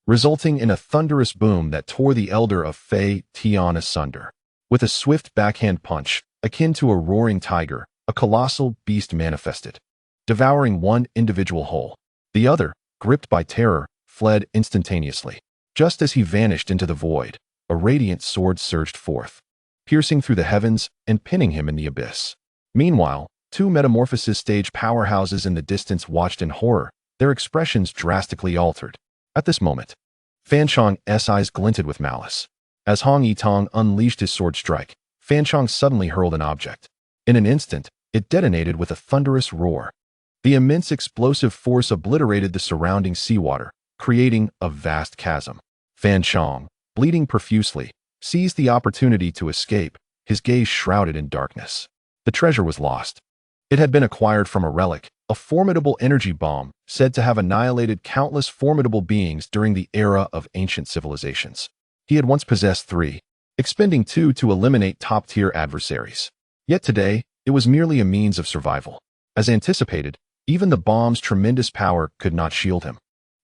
resulting in a thunderous boom that tore the elder of Fei Tian asunder. With a swift backhand punch, akin to a roaring tiger, a colossal beast manifested, devouring one individual whole. The other, gripped by terror, fled instantaneously. Just as he vanished into the void, a radiant sword surged forth, piercing through the heavens and pinning him in the abyss. Meanwhile, 2 metamorphosis stage powerhouses in the distance watched in horror, their expressions drastically altered. At this moment, Fan Chong's eyes glinted with malice. As Hong Yitong unleashed his sword strike, Fan Chong suddenly hurled an object. In an instant, it detonated with a thunderous roar. The immense explosive force obliterated the surrounding seawater, creating a vast chasm. Fan Chong, bleeding profusely, seized the opportunity to escape, his gaze shrouded in darkness. The treasure was lost. It had been acquired from a relic, a formidable energy bomb said to have annihilated countless formidable beings during the era of ancient civilizations. He had once possessed 3, expending 2 to eliminate top-tier adversaries. Yet today, it was merely a means of survival. As anticipated, even the bomb's tremendous power could not shield him.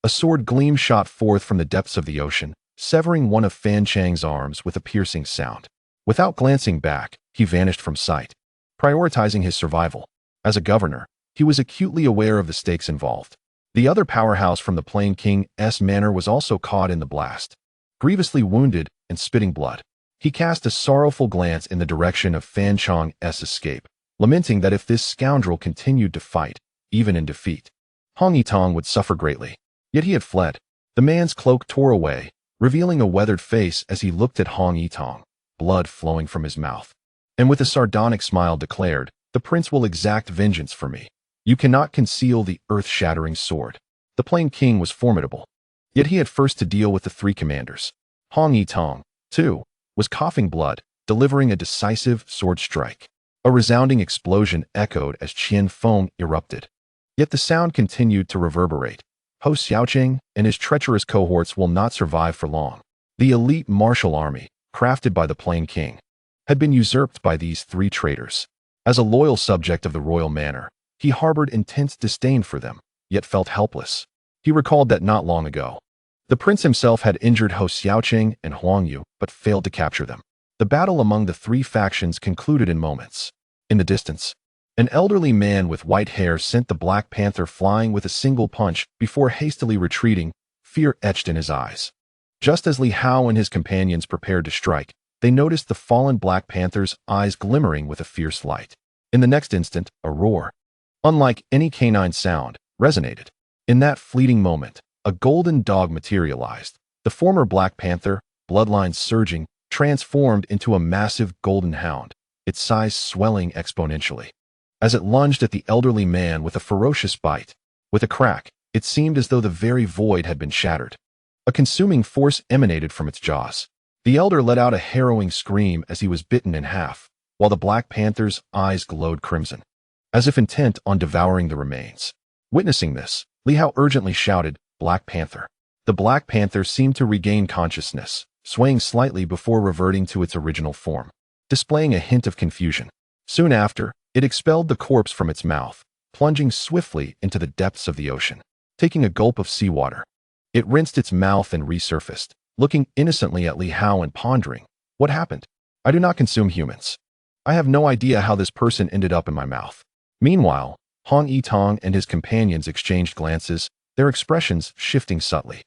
A sword gleam shot forth from the depths of the ocean, severing one of Fan Chang's arms with a piercing sound. Without glancing back, he vanished from sight, prioritizing his survival. As a governor, he was acutely aware of the stakes involved. The other powerhouse from the Plain King's manor was also caught in the blast, grievously wounded and spitting blood. He cast a sorrowful glance in the direction of Fan Chang's escape, lamenting that if this scoundrel continued to fight, even in defeat, Hong Yitong would suffer greatly. Yet he had fled. The man's cloak tore away, revealing a weathered face as he looked at Hong Yitong, blood flowing from his mouth. And with a sardonic smile declared, "The prince will exact vengeance for me. You cannot conceal the earth-shattering sword." The Plain King was formidable. Yet he had first to deal with the three commanders. Hong Yitong, too, was coughing blood, delivering a decisive sword strike. A resounding explosion echoed as Qian Feng erupted. Yet the sound continued to reverberate. Ho Xiaoqing and his treacherous cohorts will not survive for long. The elite martial army, crafted by the Plain King, had been usurped by these three traitors. As a loyal subject of the royal manor, he harbored intense disdain for them, yet felt helpless. He recalled that not long ago, the prince himself had injured Ho Xiaoqing and Huang Yu, but failed to capture them. The battle among the three factions concluded in moments. In the distance, an elderly man with white hair sent the Black Panther flying with a single punch before hastily retreating, fear etched in his eyes. Just as Li Hao and his companions prepared to strike, they noticed the fallen Black Panther's eyes glimmering with a fierce light. In the next instant, a roar, unlike any canine sound, resonated. In that fleeting moment, a golden dog materialized. The former Black Panther, bloodlines surging, transformed into a massive golden hound, its size swelling exponentially. As it lunged at the elderly man with a ferocious bite, with a crack, it seemed as though the very void had been shattered. A consuming force emanated from its jaws. The elder let out a harrowing scream as he was bitten in half, while the Black Panther's eyes glowed crimson, as if intent on devouring the remains. Witnessing this, Li Hao urgently shouted, "Black Panther." The Black Panther seemed to regain consciousness, swaying slightly before reverting to its original form, displaying a hint of confusion. Soon after, it expelled the corpse from its mouth, plunging swiftly into the depths of the ocean. Taking a gulp of seawater, it rinsed its mouth and resurfaced, looking innocently at Li Hao and pondering, "What happened? I do not consume humans. I have no idea how this person ended up in my mouth." Meanwhile, Hong Yitong and his companions exchanged glances, their expressions shifting subtly.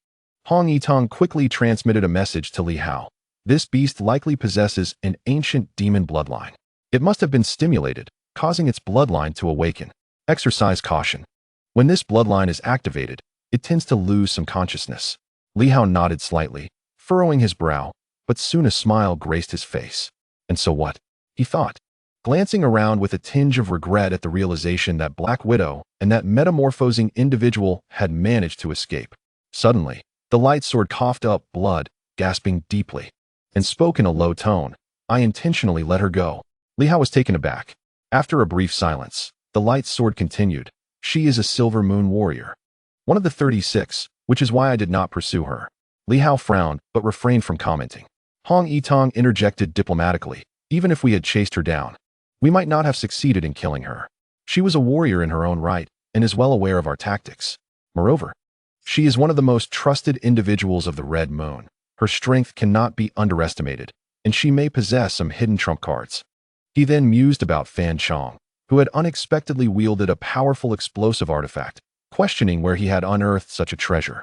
Hong Yitong quickly transmitted a message to Li Hao. "This beast likely possesses an ancient demon bloodline. It must have been stimulated, causing its bloodline to awaken. Exercise caution. When this bloodline is activated, it tends to lose some consciousness." Li Hao nodded slightly, furrowing his brow, but soon a smile graced his face. "And so what?" he thought, glancing around with a tinge of regret at the realization that Black Widow and that metamorphosing individual had managed to escape. Suddenly, the light sword coughed up blood, gasping deeply, and spoke in a low tone. "I intentionally let her go." Li Hao was taken aback. After a brief silence, the light sword continued, "She is a Silver Moon warrior. One of the 36, which is why I did not pursue her." Li Hao frowned, but refrained from commenting. Hong Yitong interjected diplomatically, "Even if we had chased her down, we might not have succeeded in killing her. She was a warrior in her own right, and is well aware of our tactics. Moreover, she is one of the most trusted individuals of the Red Moon. Her strength cannot be underestimated, and she may possess some hidden trump cards." He then mused about Fan Chang, who had unexpectedly wielded a powerful explosive artifact, questioning where he had unearthed such a treasure,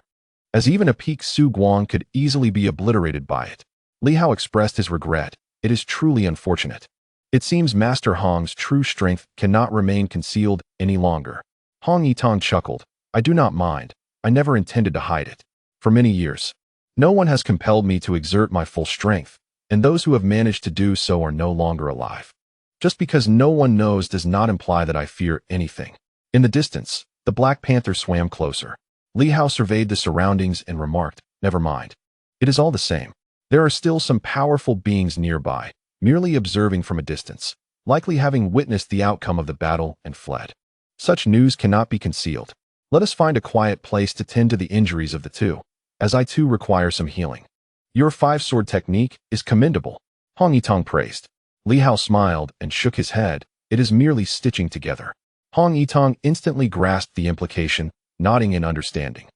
as even a peak Su Guang could easily be obliterated by it. Li Hao expressed his regret. "It is truly unfortunate. It seems Master Hong's true strength cannot remain concealed any longer." Hong Yitong chuckled. "I do not mind. I never intended to hide it. For many years, no one has compelled me to exert my full strength, and those who have managed to do so are no longer alive. Just because no one knows does not imply that I fear anything." In the distance, the Black Panther swam closer. Li Hao surveyed the surroundings and remarked, "Never mind. It is all the same. There are still some powerful beings nearby, merely observing from a distance, likely having witnessed the outcome of the battle and fled. Such news cannot be concealed. Let us find a quiet place to tend to the injuries of the two, as I too require some healing." "Your five-sword technique is commendable," Hong Yitong praised. Li Hao smiled and shook his head. It is merely stitching together. Hong Yitong instantly grasped the implication, nodding in understanding.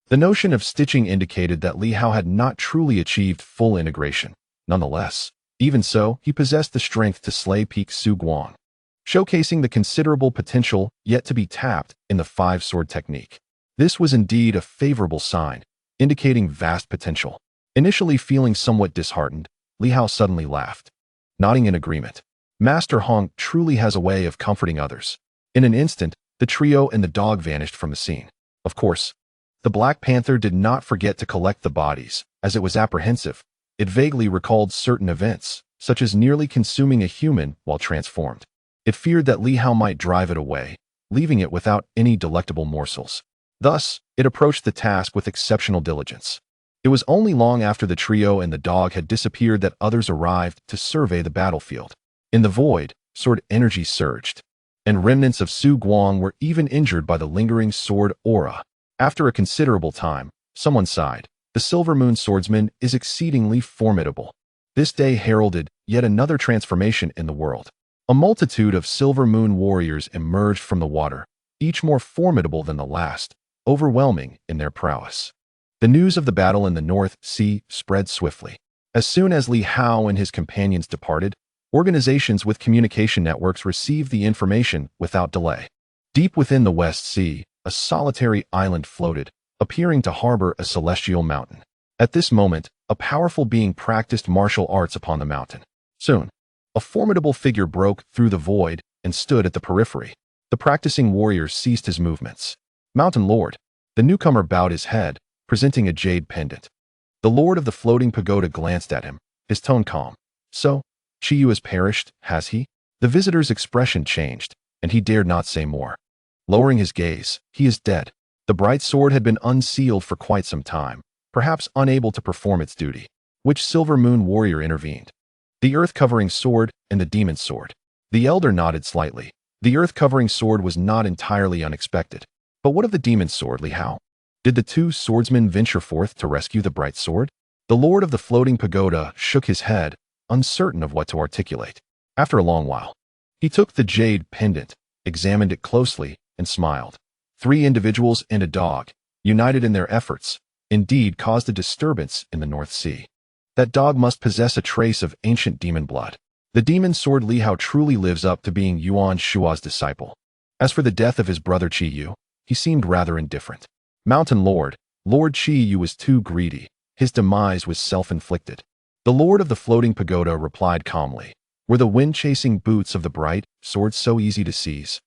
The notion of stitching indicated that Li Hao had not truly achieved full integration. Nonetheless, even so, he possessed the strength to slay Peak Su Guang, showcasing the considerable potential yet to be tapped in the five-sword technique. This was indeed a favorable sign, indicating vast potential. Initially feeling somewhat disheartened, Li Hao suddenly laughed, nodding in agreement. Master Hong truly has a way of comforting others. In an instant, the trio and the dog vanished from the scene. Of course, the Black Panther did not forget to collect the bodies, as it was apprehensive. It vaguely recalled certain events, such as nearly consuming a human while transformed. It feared that Li Hao might drive it away, leaving it without any delectable morsels. Thus, it approached the task with exceptional diligence. It was only long after the trio and the dog had disappeared that others arrived to survey the battlefield. In the void, sword energy surged, and remnants of Su Guang were even injured by the lingering sword aura. After a considerable time, someone sighed. The Silver Moon swordsman is exceedingly formidable. This day heralded yet another transformation in the world. A multitude of Silver Moon warriors emerged from the water, each more formidable than the last, overwhelming in their prowess. The news of the battle in the North Sea spread swiftly. As soon as Li Hao and his companions departed, organizations with communication networks received the information without delay. Deep within the West Sea, a solitary island floated, appearing to harbor a celestial mountain. At this moment, a powerful being practiced martial arts upon the mountain. Soon, a formidable figure broke through the void and stood at the periphery. The practicing warrior ceased his movements. Mountain Lord. The newcomer bowed his head, presenting a jade pendant. The Lord of the Floating Pagoda glanced at him, his tone calm. So, Chi Yu has perished, has he? The visitor's expression changed, and he dared not say more. Lowering his gaze, he is dead. The bright sword had been unsealed for quite some time, perhaps unable to perform its duty. Which Silver Moon warrior intervened? The earth-covering sword and the demon sword. The elder nodded slightly. The earth-covering sword was not entirely unexpected. But what of the demon sword, Li Hao? Did the two swordsmen venture forth to rescue the bright sword? The Lord of the Floating Pagoda shook his head, uncertain of what to articulate. After a long while, he took the jade pendant, examined it closely, and smiled. 3 individuals and a dog, united in their efforts, indeed caused a disturbance in the North Sea. That dog must possess a trace of ancient demon blood. The demon sword Li Hao truly lives up to being Yuan Shua's disciple. As for the death of his brother Chi Yu, he seemed rather indifferent. Mountain Lord, Lord Chi Yu was too greedy. His demise was self-inflicted. The Lord of the Floating Pagoda replied calmly. Were the wind-chasing boots of the bright sword so easy to seize?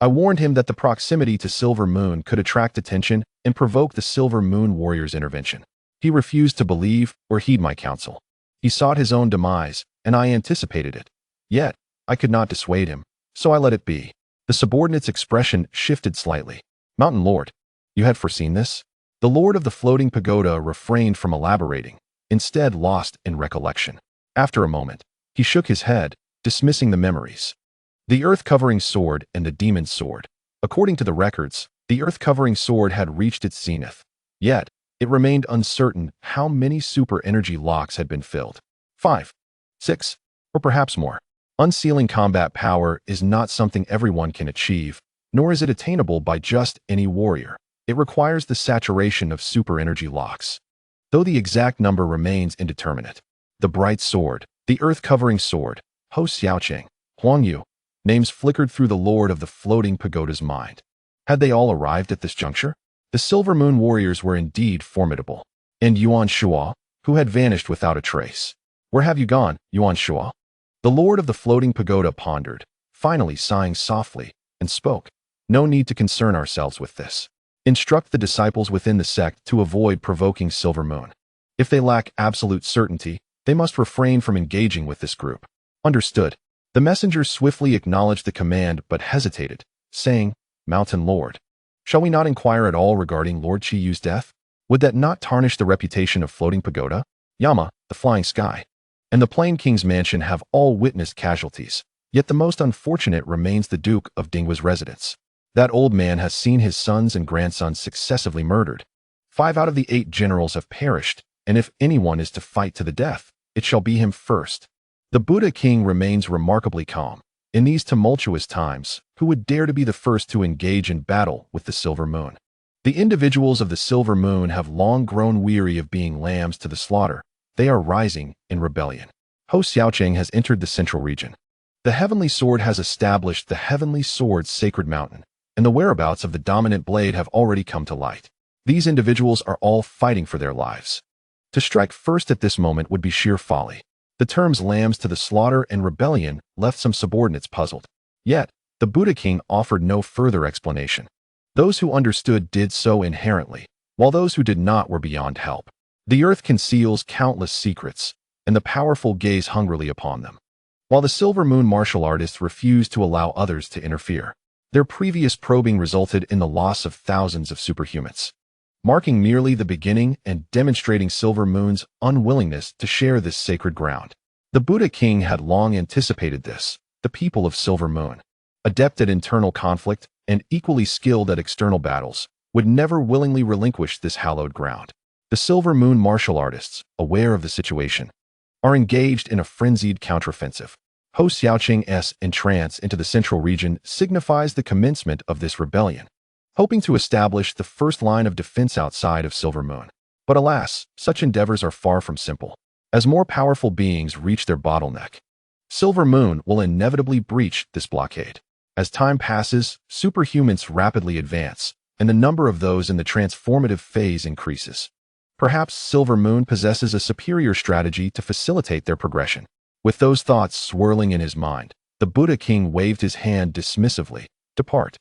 I warned him that the proximity to Silver Moon could attract attention and provoke the Silver Moon warrior's intervention. He refused to believe or heed my counsel. He sought his own demise, and I anticipated it. Yet, I could not dissuade him, so I let it be. The subordinate's expression shifted slightly. Mountain Lord, you had foreseen this? The Lord of the Floating Pagoda refrained from elaborating, instead lost in recollection. After a moment, he shook his head, dismissing the memories. The earth-covering sword and the demon sword. According to the records, the earth-covering sword had reached its zenith. Yet, it remained uncertain how many super energy locks had been filled. 5, 6, or perhaps more. Unsealing combat power is not something everyone can achieve, nor is it attainable by just any warrior. It requires the saturation of super energy locks. Though the exact number remains indeterminate. The bright sword, the earth-covering sword, Ho Xiaoqing, Huang Yu, names flickered through the Lord of the Floating Pagoda's mind. Had they all arrived at this juncture? The Silver Moon warriors were indeed formidable. And Yuan Shua, who had vanished without a trace. Where have you gone, Yuan Shua? The Lord of the Floating Pagoda pondered, finally sighing softly, and spoke. No need to concern ourselves with this. Instruct the disciples within the sect to avoid provoking Silver Moon. If they lack absolute certainty, they must refrain from engaging with this group. Understood. The messenger swiftly acknowledged the command but hesitated, saying, Mountain Lord, shall we not inquire at all regarding Lord Chi Yu's death? Would that not tarnish the reputation of Floating Pagoda? Yama, the Flying Sky, and the Plain King's mansion have all witnessed casualties, yet the most unfortunate remains the Duke of Dingwa's residence. That old man has seen his sons and grandsons successively murdered. 5 out of the 8 generals have perished, and if anyone is to fight to the death, it shall be him first. The Buddha king remains remarkably calm. In these tumultuous times, who would dare to be the first to engage in battle with the silver moon? The individuals of the silver moon have long grown weary of being lambs to the slaughter. They are rising in rebellion. Ho Xiaoqing has entered the central region. The heavenly sword has established the heavenly sword's sacred mountain, and the whereabouts of the dominant blade have already come to light. These individuals are all fighting for their lives. To strike first at this moment would be sheer folly. The terms lambs to the slaughter and rebellion left some subordinates puzzled. Yet, the Buddha king offered no further explanation. Those who understood did so inherently, while those who did not were beyond help. The earth conceals countless secrets, and the powerful gaze hungrily upon them. While the Silver Moon martial artists refused to allow others to interfere, their previous probing resulted in the loss of thousands of superhumans, marking merely the beginning and demonstrating Silver Moon's unwillingness to share this sacred ground. The Buddha king had long anticipated this. The people of Silver Moon, adept at internal conflict and equally skilled at external battles, would never willingly relinquish this hallowed ground. The Silver Moon martial artists, aware of the situation, are engaged in a frenzied counteroffensive. Ho Xiaoqing's entrance into the central region signifies the commencement of this rebellion, hoping to establish the first line of defense outside of Silver Moon. But alas, such endeavors are far from simple. As more powerful beings reach their bottleneck, Silver Moon will inevitably breach this blockade. As time passes, superhumans rapidly advance, and the number of those in the transformative phase increases. Perhaps Silver Moon possesses a superior strategy to facilitate their progression. With those thoughts swirling in his mind, the Buddha king waved his hand dismissively. Depart.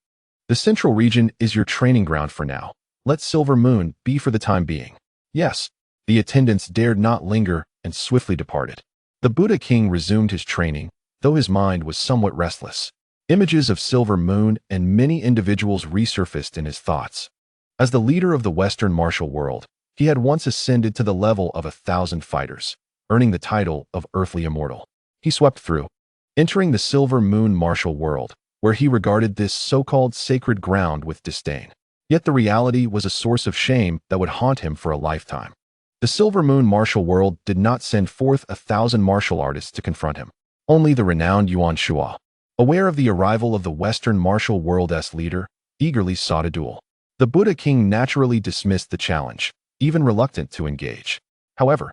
The central region is your training ground for now. Let Silver Moon be for the time being. Yes, the attendants dared not linger and swiftly departed. The Buddha king resumed his training, though his mind was somewhat restless. Images of Silver Moon and many individuals resurfaced in his thoughts. As the leader of the Western martial world, he had once ascended to the level of 1,000 fighters, earning the title of Earthly Immortal. He swept through, entering the Silver Moon martial world, where he regarded this so-called sacred ground with disdain. Yet the reality was a source of shame that would haunt him for a lifetime. The Silver Moon martial world did not send forth 1,000 martial artists to confront him. Only the renowned Yuan Shua, aware of the arrival of the Western martial world's leader, eagerly sought a duel. The Buddha king naturally dismissed the challenge, even reluctant to engage. However,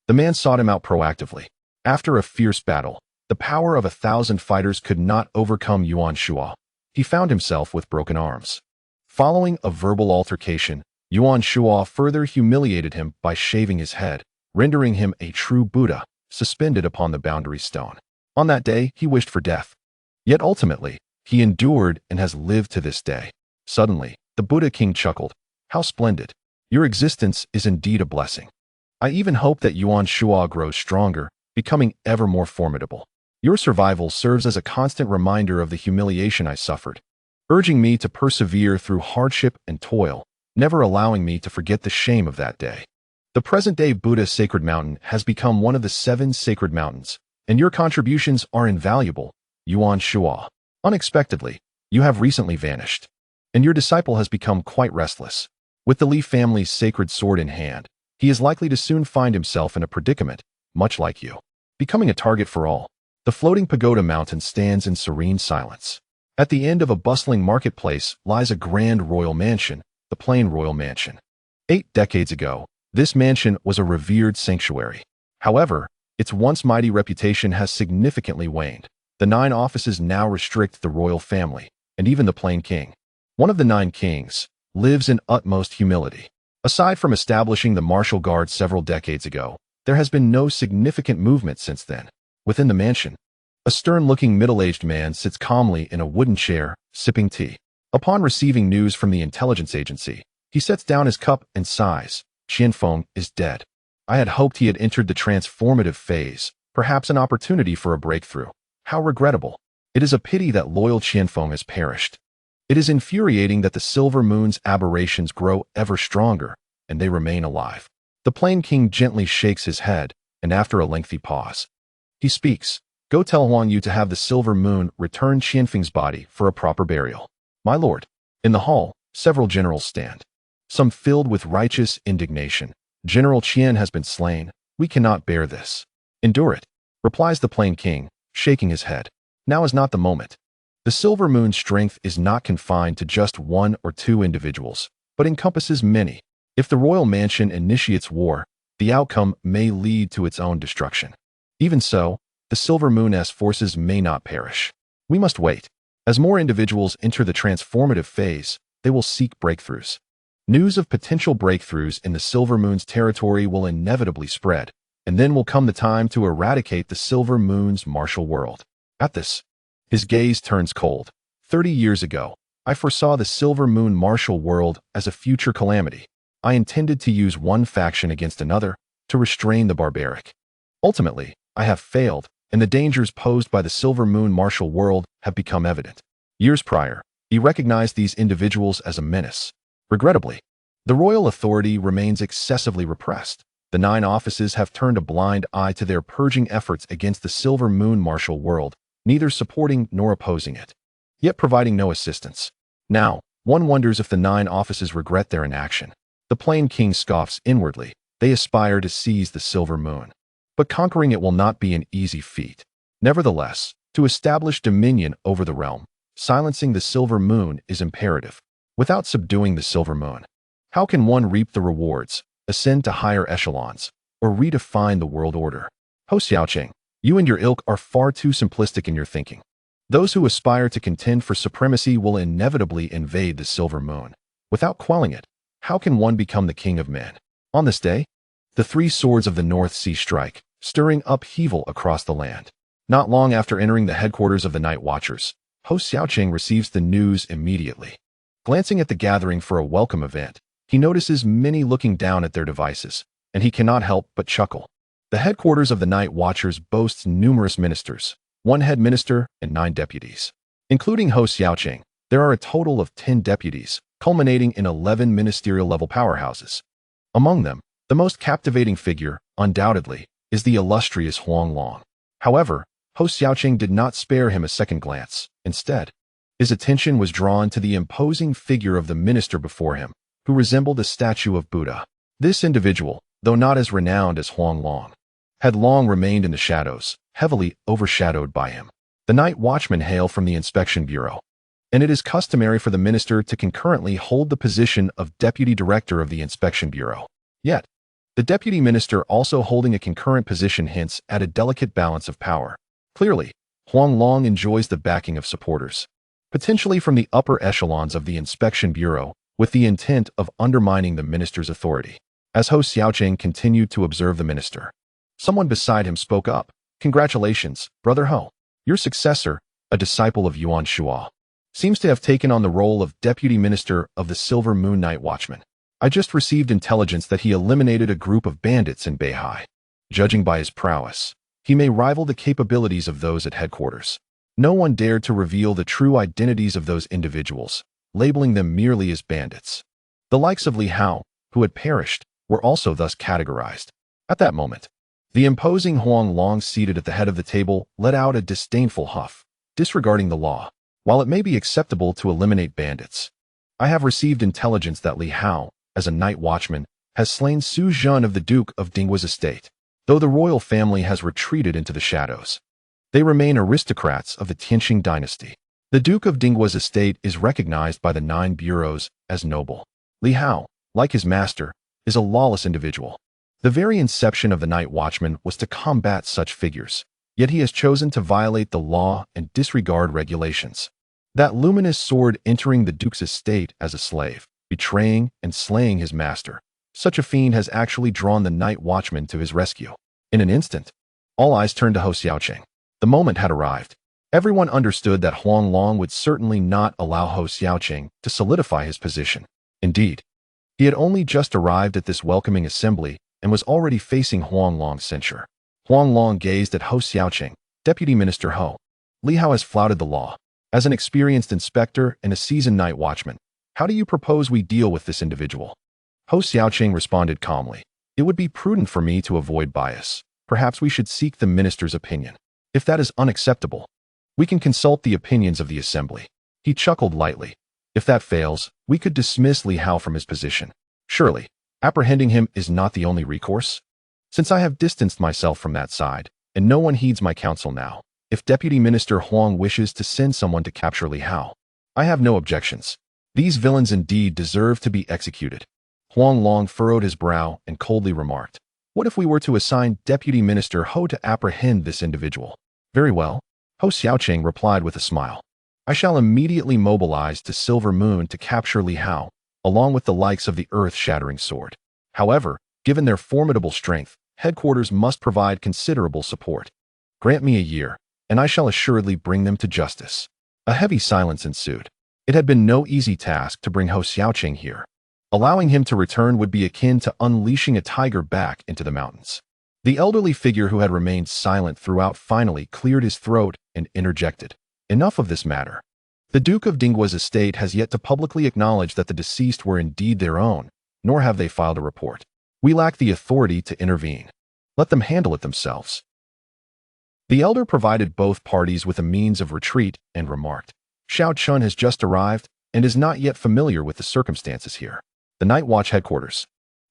the man sought him out proactively. After a fierce battle, the power of 1,000 fighters could not overcome Yuan Shua. He found himself with broken arms. Following a verbal altercation, Yuan Shua further humiliated him by shaving his head, rendering him a true Buddha, suspended upon the boundary stone. On that day, he wished for death. Yet ultimately, he endured and has lived to this day. Suddenly, the Buddha king chuckled. How splendid! Your existence is indeed a blessing. I even hope that Yuan Shua grows stronger, becoming ever more formidable. Your survival serves as a constant reminder of the humiliation I suffered, urging me to persevere through hardship and toil, never allowing me to forget the shame of that day. The present-day Buddha Sacred Mountain has become one of the 7 sacred mountains, and your contributions are invaluable, Yuan Shua. Unexpectedly, you have recently vanished, and your disciple has become quite restless. With the Li family's sacred sword in hand, he is likely to soon find himself in a predicament, much like you, becoming a target for all. The floating pagoda mountain stands in serene silence. At the end of a bustling marketplace lies a grand royal mansion, the Plain Royal Mansion. 8 decades ago, this mansion was a revered sanctuary. However, its once mighty reputation has significantly waned. The 9 offices now restrict the royal family, and even the plain king, one of the 9 kings, lives in utmost humility. Aside from establishing the martial guard several decades ago, there has been no significant movement since then. Within the mansion, a stern-looking middle-aged man sits calmly in a wooden chair, sipping tea. Upon receiving news from the intelligence agency, he sets down his cup and sighs. Qianfeng is dead. I had hoped he had entered the transformative phase, perhaps an opportunity for a breakthrough. How regrettable. It is a pity that loyal Qianfeng has perished. It is infuriating that the Silver Moon's aberrations grow ever stronger, and they remain alive. The Plain King gently shakes his head, and after a lengthy pause, he speaks. Go tell Huang Yu to have the Silver Moon return Qianfeng's body for a proper burial. My lord. In the hall, several generals stand, some filled with righteous indignation. General Qian has been slain. We cannot bear this. Endure it. replies the plain king, shaking his head. Now is not the moment. The silver moon's strength is not confined to just one or two individuals, but encompasses many. If the royal mansion initiates war, the outcome may lead to its own destruction. Even so, the silver moon's forces may not perish. We must wait. As more individuals enter the transformative phase, they will seek breakthroughs. News of potential breakthroughs in the silver moon's territory will inevitably spread, and then will come the time to eradicate the silver moon's martial world. At this, his gaze turns cold. 30 years ago, I foresaw the silver moon martial world as a future calamity. I intended to use one faction against another to restrain the barbaric. Ultimately, I have failed, and the dangers posed by the silver moon martial world have become evident. Years prior, he recognized these individuals as a menace. Regrettably, the royal authority remains excessively repressed. The 9 offices have turned a blind eye to their purging efforts against the silver moon martial world, neither supporting nor opposing it, yet providing no assistance. Now, one wonders if the 9 offices regret their inaction. The plain king scoffs inwardly. They aspire to seize the silver moon. But conquering it will not be an easy feat. Nevertheless, to establish dominion over the realm, silencing the silver moon is imperative. Without subduing the silver moon, how can one reap the rewards, ascend to higher echelons, or redefine the world order? Ho Xiaoqing, you and your ilk are far too simplistic in your thinking. Those who aspire to contend for supremacy will inevitably invade the silver moon. Without quelling it, how can one become the king of men? On this day, the 3 swords of the North Sea strike, stirring upheaval across the land. Not long after entering the headquarters of the Night Watchers, Ho Xiaoqing receives the news immediately. Glancing at the gathering for a welcome event, he notices many looking down at their devices, and he cannot help but chuckle. The headquarters of the Night Watchers boasts numerous ministers, 1 head minister and 9 deputies. Including Ho Xiaoqing, there are a total of 10 deputies, culminating in 11 ministerial-level powerhouses. Among them, the most captivating figure, undoubtedly, is the illustrious Huang Long. However, Ho Xiaoqing did not spare him a second glance. Instead, his attention was drawn to the imposing figure of the minister before him, who resembled a statue of Buddha. This individual, though not as renowned as Huang Long, had long remained in the shadows, heavily overshadowed by him. The night watchmen hail from the inspection bureau, and it is customary for the minister to concurrently hold the position of deputy director of the inspection bureau. Yet, the deputy minister also holding a concurrent position hints at a delicate balance of power. Clearly, Huang Long enjoys the backing of supporters, potentially from the upper echelons of the inspection bureau, with the intent of undermining the minister's authority. As Ho Xiaoqing continued to observe the minister, someone beside him spoke up. "Congratulations, Brother Ho. Your successor, a disciple of Yuan Shuo, seems to have taken on the role of deputy minister of the Silver Moon Night Watchman. I just received intelligence that he eliminated a group of bandits in Beihai. Judging by his prowess, he may rival the capabilities of those at headquarters." No one dared to reveal the true identities of those individuals, labeling them merely as bandits. The likes of Li Hao, who had perished, were also thus categorized. At that moment, the imposing Huang Long seated at the head of the table let out a disdainful huff, disregarding the law. "While it may be acceptable to eliminate bandits, I have received intelligence that Li Hao, as a night watchman, has slain Su Zhen of the Duke of Dinghua's estate. Though the royal family has retreated into the shadows, they remain aristocrats of the Tianqing dynasty. The Duke of Dinghua's estate is recognized by the 9 bureaus as noble. Li Hao, like his master, is a lawless individual. The very inception of the Night Watchman was to combat such figures, yet he has chosen to violate the law and disregard regulations. That luminous sword entering the Duke's estate as a slave, betraying and slaying his master. Such a fiend has actually drawn the Night Watchman to his rescue." In an instant, all eyes turned to Ho Xiaoqing. The moment had arrived. Everyone understood that Huang Long would certainly not allow Ho Xiaoqing to solidify his position. Indeed, he had only just arrived at this welcoming assembly and was already facing Huang Long's censure. Huang Long gazed at Ho Xiaoqing. "Deputy Minister Ho, Li Hao has flouted the law. As an experienced inspector and a seasoned night watchman, how do you propose we deal with this individual?" Ho Xiaoqing responded calmly. "It would be prudent for me to avoid bias. Perhaps we should seek the minister's opinion. If that is unacceptable, we can consult the opinions of the assembly." He chuckled lightly. "If that fails, we could dismiss Li Hao from his position. Surely, apprehending him is not the only recourse? Since I have distanced myself from that side, and no one heeds my counsel now. If Deputy Minister Huang wishes to send someone to capture Li Hao, I have no objections. These villains indeed deserve to be executed. Huang Long furrowed his brow and coldly remarked, what if we were to assign Deputy Minister Ho to apprehend this individual? Very well. Ho Xiaoqing replied with a smile. I shall immediately mobilize to Silver Moon to capture Li Hao, along with the likes of the earth-shattering sword. However, given their formidable strength, headquarters must provide considerable support. Grant me a year, and I shall assuredly bring them to justice. A heavy silence ensued. It had been no easy task to bring Ho Xiaoqing here. Allowing him to return would be akin to unleashing a tiger back into the mountains. The elderly figure who had remained silent throughout finally cleared his throat and interjected. Enough of this matter. The Duke of Dinggua's estate has yet to publicly acknowledge that the deceased were indeed their own, nor have they filed a report. We lack the authority to intervene. Let them handle it themselves. The elder provided both parties with a means of retreat and remarked, Xiao Chun has just arrived and is not yet familiar with the circumstances here. The Night Watch headquarters,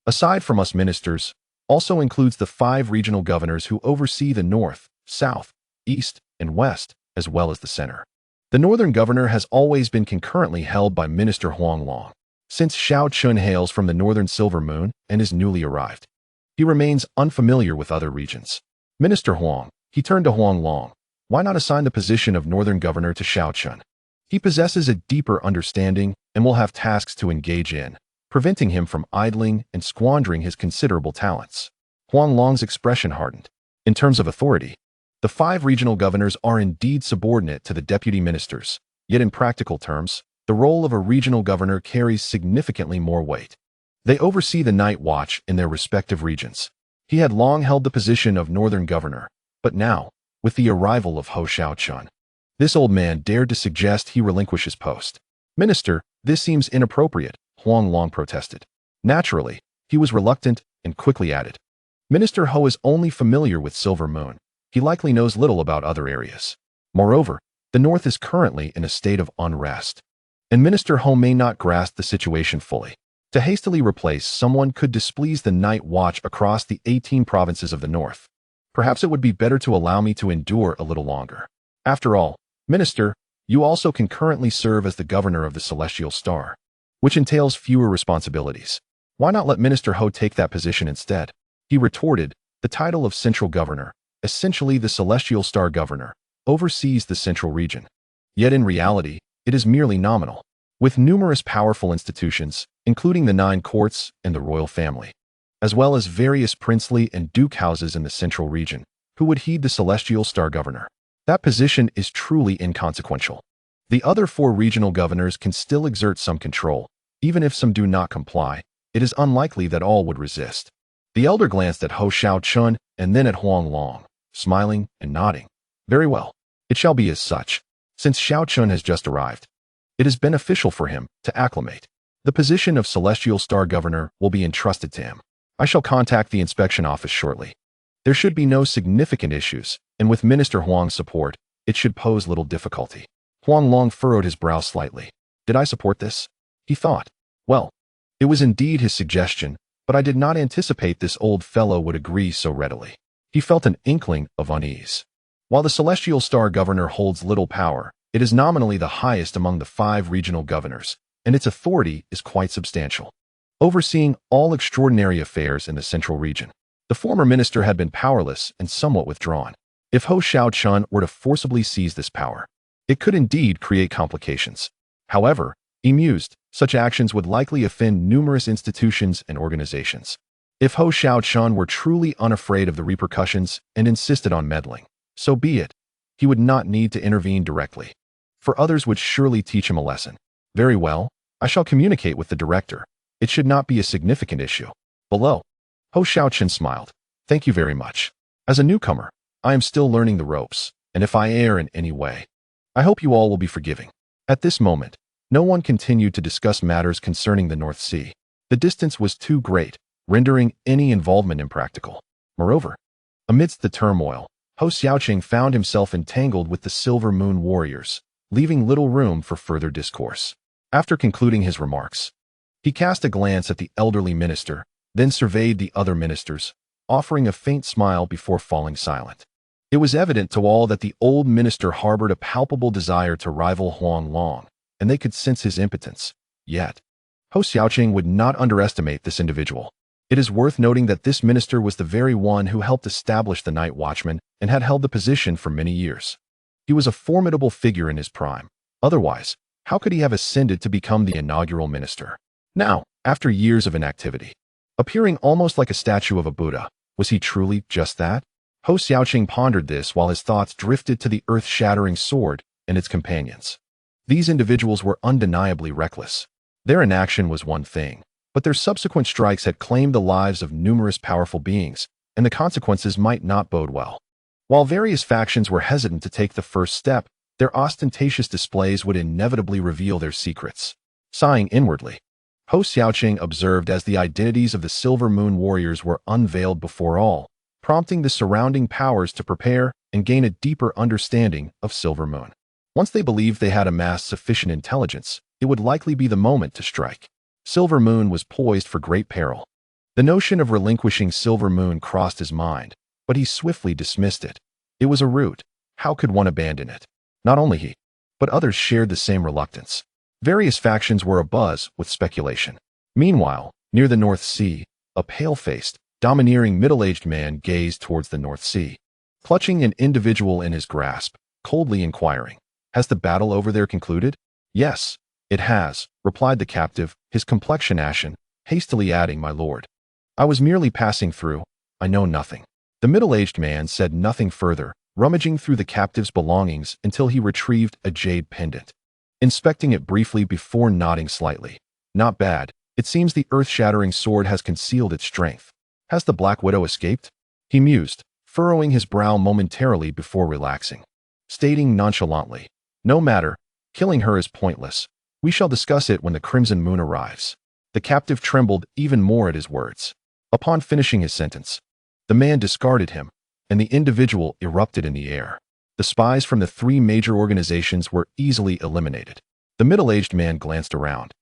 aside from us ministers, also includes the 5 regional governors who oversee the north, south, east, and west, as well as the center. The northern governor has always been concurrently held by Minister Huang Long. Since Xiao Chun hails from the northern Silver Moon and is newly arrived, he remains unfamiliar with other regions. Minister Huang, he turned to Huang Long, why not assign the position of northern governor to Xiao Chun? He possesses a deeper understanding and will have tasks to engage in, preventing him from idling and squandering his considerable talents. Huang Long's expression hardened. In terms of authority, the 5 regional governors are indeed subordinate to the deputy ministers, yet in practical terms, the role of a regional governor carries significantly more weight. They oversee the Night Watch in their respective regions. He had long held the position of northern governor, but now, with the arrival of Ho Xiaochun, this old man dared to suggest he relinquish his post. Minister, this seems inappropriate, Huang Long protested. Naturally, he was reluctant and quickly added, Minister Ho is only familiar with Silver Moon. He likely knows little about other areas. Moreover, the north is currently in a state of unrest, and Minister Ho may not grasp the situation fully. To hastily replace someone could displease the Night Watch across the 18 provinces of the north. Perhaps it would be better to allow me to endure a little longer. After all, Minister, you also concurrently serve as the governor of the Celestial Star, which entails fewer responsibilities. Why not let Minister Ho take that position instead? He retorted, the title of Central Governor, essentially the Celestial Star Governor, oversees the central region. Yet in reality, it is merely nominal, with numerous powerful institutions, including the 9 courts and the royal family, as well as various princely and duke houses in the central region, who would heed the Celestial Star Governor. That position is truly inconsequential. The other 4 regional governors can still exert some control. Even if some do not comply, it is unlikely that all would resist. The elder glanced at Ho Xiaochun and then at Huang Long, smiling and nodding. Very well. It shall be as such. Since Xiaochun has just arrived, it is beneficial for him to acclimate. The position of Celestial Star Governor will be entrusted to him. I shall contact the inspection office shortly. There should be no significant issues, and with Minister Huang's support, it should pose little difficulty. Huang Long furrowed his brow slightly. Did I support this? He thought. Well, it was indeed his suggestion, but I did not anticipate this old fellow would agree so readily. He felt an inkling of unease. While the Celestial Star Governor holds little power, it is nominally the highest among the 5 regional governors, and its authority is quite substantial, overseeing all extraordinary affairs in the central region. The former minister had been powerless and somewhat withdrawn. If Ho Xiaochun were to forcibly seize this power, it could indeed create complications. However, he mused, such actions would likely offend numerous institutions and organizations. If Ho Xiaochun were truly unafraid of the repercussions and insisted on meddling, so be it. He would not need to intervene directly, for others would surely teach him a lesson. Very well, I shall communicate with the director. It should not be a significant issue. Below, Ho Xiaochun smiled. Thank you very much. As a newcomer, I am still learning the ropes, and if I err in any way, I hope you all will be forgiving. At this moment, no one continued to discuss matters concerning the North Sea. The distance was too great, rendering any involvement impractical. Moreover, amidst the turmoil, Ho Xiaoqing found himself entangled with the Silver Moon warriors, leaving little room for further discourse. After concluding his remarks, he cast a glance at the elderly minister, then surveyed the other ministers, offering a faint smile before falling silent. It was evident to all that the old minister harbored a palpable desire to rival Huang Long, and they could sense his impotence. Yet, Hou Xiaoqing would not underestimate this individual. It is worth noting that this minister was the very one who helped establish the Night Watchman and had held the position for many years. He was a formidable figure in his prime. Otherwise, how could he have ascended to become the inaugural minister? Now, after years of inactivity, appearing almost like a statue of a Buddha, was he truly just that? Hou Xiaoqing pondered this while his thoughts drifted to the earth-shattering sword and its companions. These individuals were undeniably reckless. Their inaction was one thing, but their subsequent strikes had claimed the lives of numerous powerful beings, and the consequences might not bode well. While various factions were hesitant to take the first step, their ostentatious displays would inevitably reveal their secrets. Sighing inwardly, Hou Xiaoqing observed as the identities of the Silver Moon warriors were unveiled before all, prompting the surrounding powers to prepare and gain a deeper understanding of Silver Moon. Once they believed they had amassed sufficient intelligence, it would likely be the moment to strike. Silver Moon was poised for great peril. The notion of relinquishing Silver Moon crossed his mind, but he swiftly dismissed it. It was a route. How could one abandon it? Not only he, but others shared the same reluctance. Various factions were abuzz with speculation. Meanwhile, near the North Sea, a pale-faced, domineering middle-aged man gazed towards the North Sea, clutching an individual in his grasp, coldly inquiring, "Has the battle over there concluded?" "Yes, it has," replied the captive, his complexion ashen, hastily adding, "My lord, I was merely passing through. I know nothing." The middle-aged man said nothing further, rummaging through the captive's belongings until he retrieved a jade pendant, inspecting it briefly before nodding slightly. "Not bad. It seems the earth-shattering sword has concealed its strength. Has the Black Widow escaped?" he mused, furrowing his brow momentarily before relaxing, stating nonchalantly, "No matter, killing her is pointless. We shall discuss it when the Crimson Moon arrives." The captive trembled even more at his words. Upon finishing his sentence, the man discarded him, and the individual erupted in the air. The spies from the three major organizations were easily eliminated. The middle-aged man glanced around,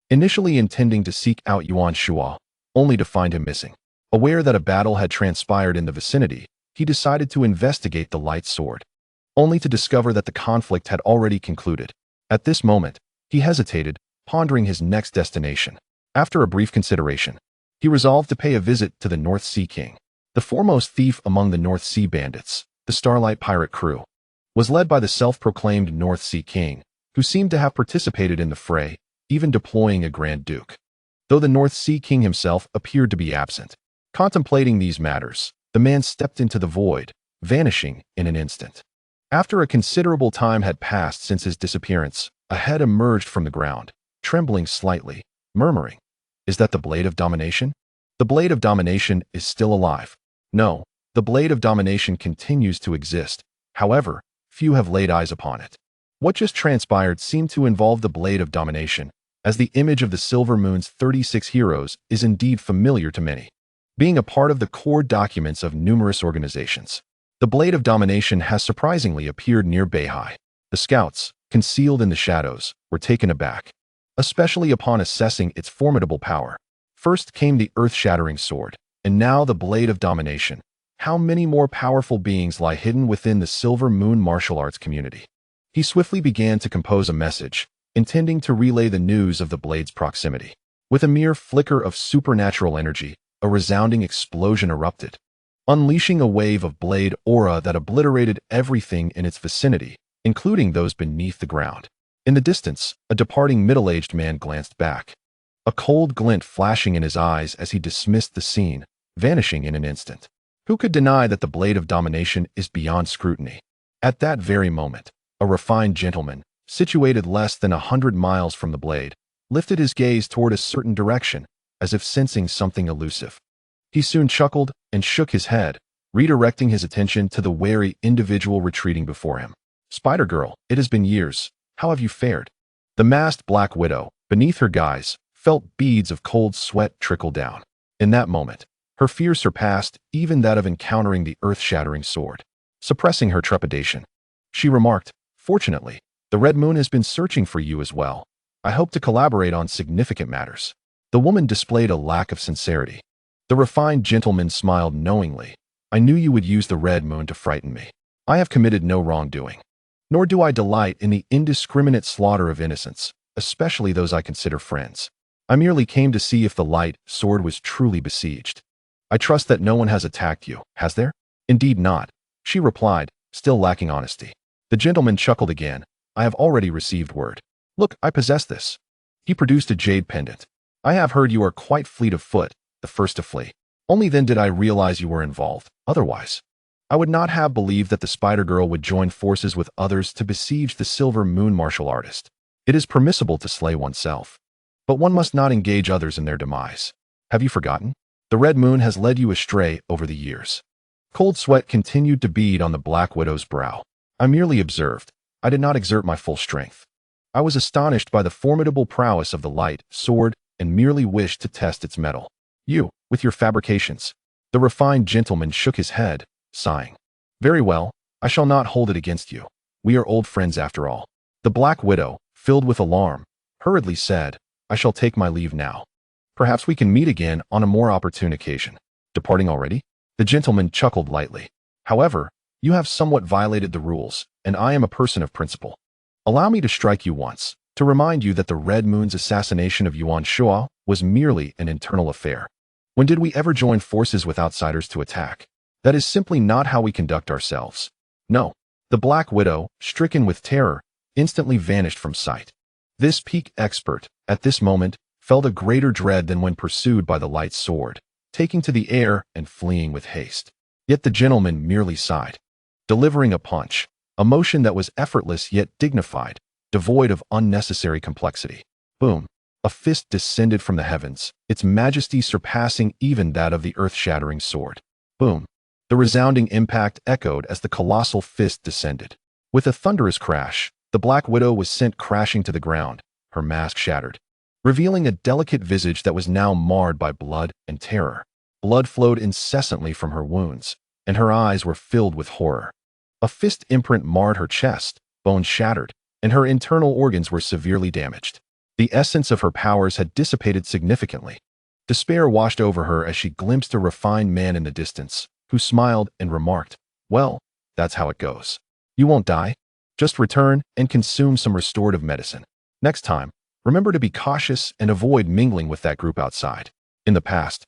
initially intending to seek out Yuan Shua, only to find him missing. Aware that a battle had transpired in the vicinity, he decided to investigate the light sword, only to discover that the conflict had already concluded. At this moment, he hesitated, pondering his next destination. After a brief consideration, he resolved to pay a visit to the North Sea King. The foremost thief among the North Sea bandits, the Starlight pirate crew, was led by the self-proclaimed North Sea King, who seemed to have participated in the fray, even deploying a Grand Duke, though the North Sea King himself appeared to be absent. Contemplating these matters, the man stepped into the void, vanishing in an instant. After a considerable time had passed since his disappearance, a head emerged from the ground, trembling slightly, murmuring, "Is that the Blade of Domination?" "The Blade of Domination is still alive." "No, the Blade of Domination continues to exist. However, few have laid eyes upon it." What just transpired seemed to involve the Blade of Domination, as the image of the Silver Moon's 36 heroes is indeed familiar to many, being a part of the core documents of numerous organizations. The Blade of Domination has surprisingly appeared near Beihai. The scouts, concealed in the shadows, were taken aback, especially upon assessing its formidable power. First came the earth-shattering sword, and now the Blade of Domination. How many more powerful beings lie hidden within the Silver Moon martial arts community? He swiftly began to compose a message, intending to relay the news of the blade's proximity. With a mere flicker of supernatural energy, a resounding explosion erupted, unleashing a wave of blade aura that obliterated everything in its vicinity, including those beneath the ground. In the distance, a departing middle-aged man glanced back, a cold glint flashing in his eyes as he dismissed the scene, vanishing in an instant. Who could deny that the Blade of Domination is beyond scrutiny? At that very moment, a refined gentleman, situated less than 100 miles from the blade, lifted his gaze toward a certain direction, as if sensing something elusive. He soon chuckled and shook his head, redirecting his attention to the wary individual retreating before him. "Spider-Girl, it has been years. How have you fared?" The masked Black Widow, beneath her guise, felt beads of cold sweat trickle down. In that moment, her fear surpassed even that of encountering the earth-shattering sword. Suppressing her trepidation, she remarked, "Fortunately, the Red Moon has been searching for you as well. I hope to collaborate on significant matters." The woman displayed a lack of sincerity. The refined gentleman smiled knowingly. "I knew you would use the Red Moon to frighten me." I have committed no wrongdoing. Nor do I delight in the indiscriminate slaughter of innocents, especially those I consider friends. I merely came to see if the light sword was truly besieged. I trust that no one has attacked you, has there? Indeed not, she replied, still lacking honesty. The gentleman chuckled again. I have already received word. Look, I possess this. He produced a jade pendant. I have heard you are quite fleet of foot, the first to flee. Only then did I realize you were involved. Otherwise, I would not have believed that the Spider Girl would join forces with others to besiege the Silver Moon martial artist. It is permissible to slay oneself, but one must not engage others in their demise. Have you forgotten? The Red Moon has led you astray over the years. Cold sweat continued to bead on the Black Widow's brow. I merely observed. I did not exert my full strength. I was astonished by the formidable prowess of the light sword and merely wished to test its metal. You, with your fabrications. The refined gentleman shook his head, sighing. Very well, I shall not hold it against you. We are old friends after all. The Black Widow, filled with alarm, hurriedly said, I shall take my leave now. Perhaps we can meet again on a more opportune occasion. Departing already? The gentleman chuckled lightly. However, you have somewhat violated the rules, and I am a person of principle. Allow me to strike you once, to remind you that the Red Moon's assassination of Yuan Shua was merely an internal affair. When did we ever join forces with outsiders to attack? That is simply not how we conduct ourselves. No. The Black Widow, stricken with terror, instantly vanished from sight. This peak expert, at this moment, felt a greater dread than when pursued by the light sword, taking to the air and fleeing with haste. Yet the gentleman merely sighed, delivering a punch, a motion that was effortless yet dignified, devoid of unnecessary complexity. Boom! A fist descended from the heavens, its majesty surpassing even that of the earth-shattering sword. Boom! The resounding impact echoed as the colossal fist descended. With a thunderous crash, the Black Widow was sent crashing to the ground, her mask shattered, revealing a delicate visage that was now marred by blood and terror. Blood flowed incessantly from her wounds, and her eyes were filled with horror. A fist imprint marred her chest, bones shattered, and her internal organs were severely damaged. The essence of her powers had dissipated significantly. Despair washed over her as she glimpsed a refined man in the distance, who smiled and remarked, well, that's how it goes. You won't die. Just return and consume some restorative medicine. Next time, remember to be cautious and avoid mingling with that group outside. In the past,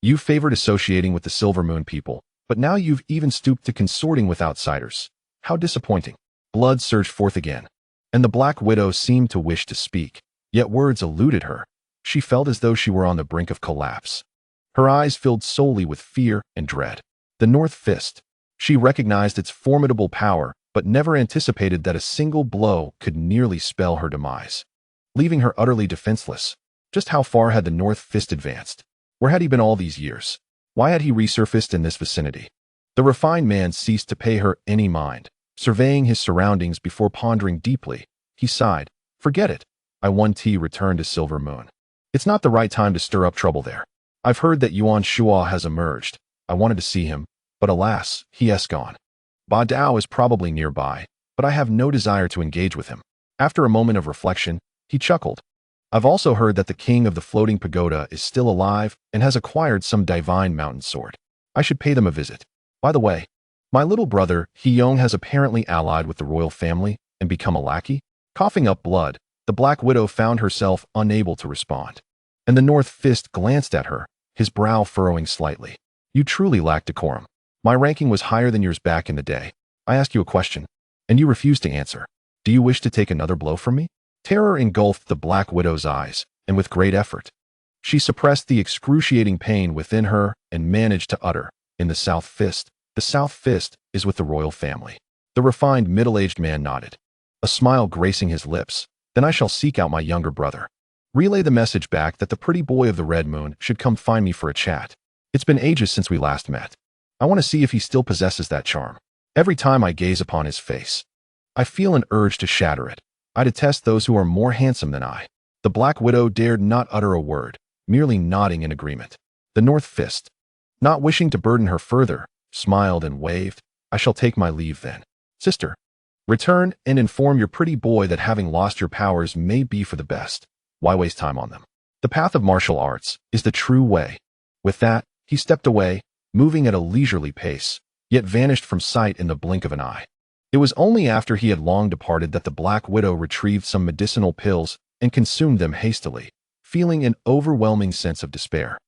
you favored associating with the Silver Moon people, but now you've even stooped to consorting with outsiders. How disappointing. Blood surged forth again, and the Black Widow seemed to wish to speak, yet words eluded her. She felt as though she were on the brink of collapse. Her eyes filled solely with fear and dread. The North Fist. She recognized its formidable power, but never anticipated that a single blow could nearly spell her demise, leaving her utterly defenseless. Just how far had the North Fist advanced? Where had he been all these years? Why had he resurfaced in this vicinity? The refined man ceased to pay her any mind. Surveying his surroundings before pondering deeply, he sighed. Forget it. I want to return to Silver Moon. It's not the right time to stir up trouble there. I've heard that Yuan Shua has emerged. I wanted to see him, but alas, he has gone. Ba Dao is probably nearby, but I have no desire to engage with him. After a moment of reflection, he chuckled. I've also heard that the king of the floating pagoda is still alive and has acquired some divine mountain sword. I should pay them a visit. By the way, my little brother, Heyong, has apparently allied with the royal family and become a lackey. Coughing up blood, the Black Widow found herself unable to respond. And the North Fist glanced at her, his brow furrowing slightly. You truly lack decorum. My ranking was higher than yours back in the day. I asked you a question, and you refused to answer. Do you wish to take another blow from me? Terror engulfed the Black Widow's eyes, and with great effort, she suppressed the excruciating pain within her and managed to utter, in the South Fist. The South Fist is with the royal family. The refined middle-aged man nodded, a smile gracing his lips. Then I shall seek out my younger brother. Relay the message back that the pretty boy of the Red Moon should come find me for a chat. It's been ages since we last met. I want to see if he still possesses that charm. Every time I gaze upon his face, I feel an urge to shatter it. I detest those who are more handsome than I. The Black Widow dared not utter a word, merely nodding in agreement. The North Fist, not wishing to burden her further, smiled and waved. I shall take my leave then. Sister, return and inform your pretty boy that having lost your powers may be for the best. Why waste time on them? The path of martial arts is the true way. With that, he stepped away, moving at a leisurely pace, yet vanished from sight in the blink of an eye. It was only after he had long departed that the Black Widow retrieved some medicinal pills and consumed them hastily, feeling an overwhelming sense of despair.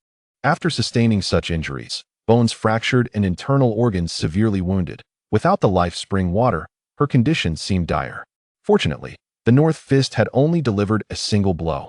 After sustaining such injuries, bones fractured and internal organs severely wounded, without the life-spring water, her condition seemed dire. Fortunately, the North Fist had only delivered a single blow.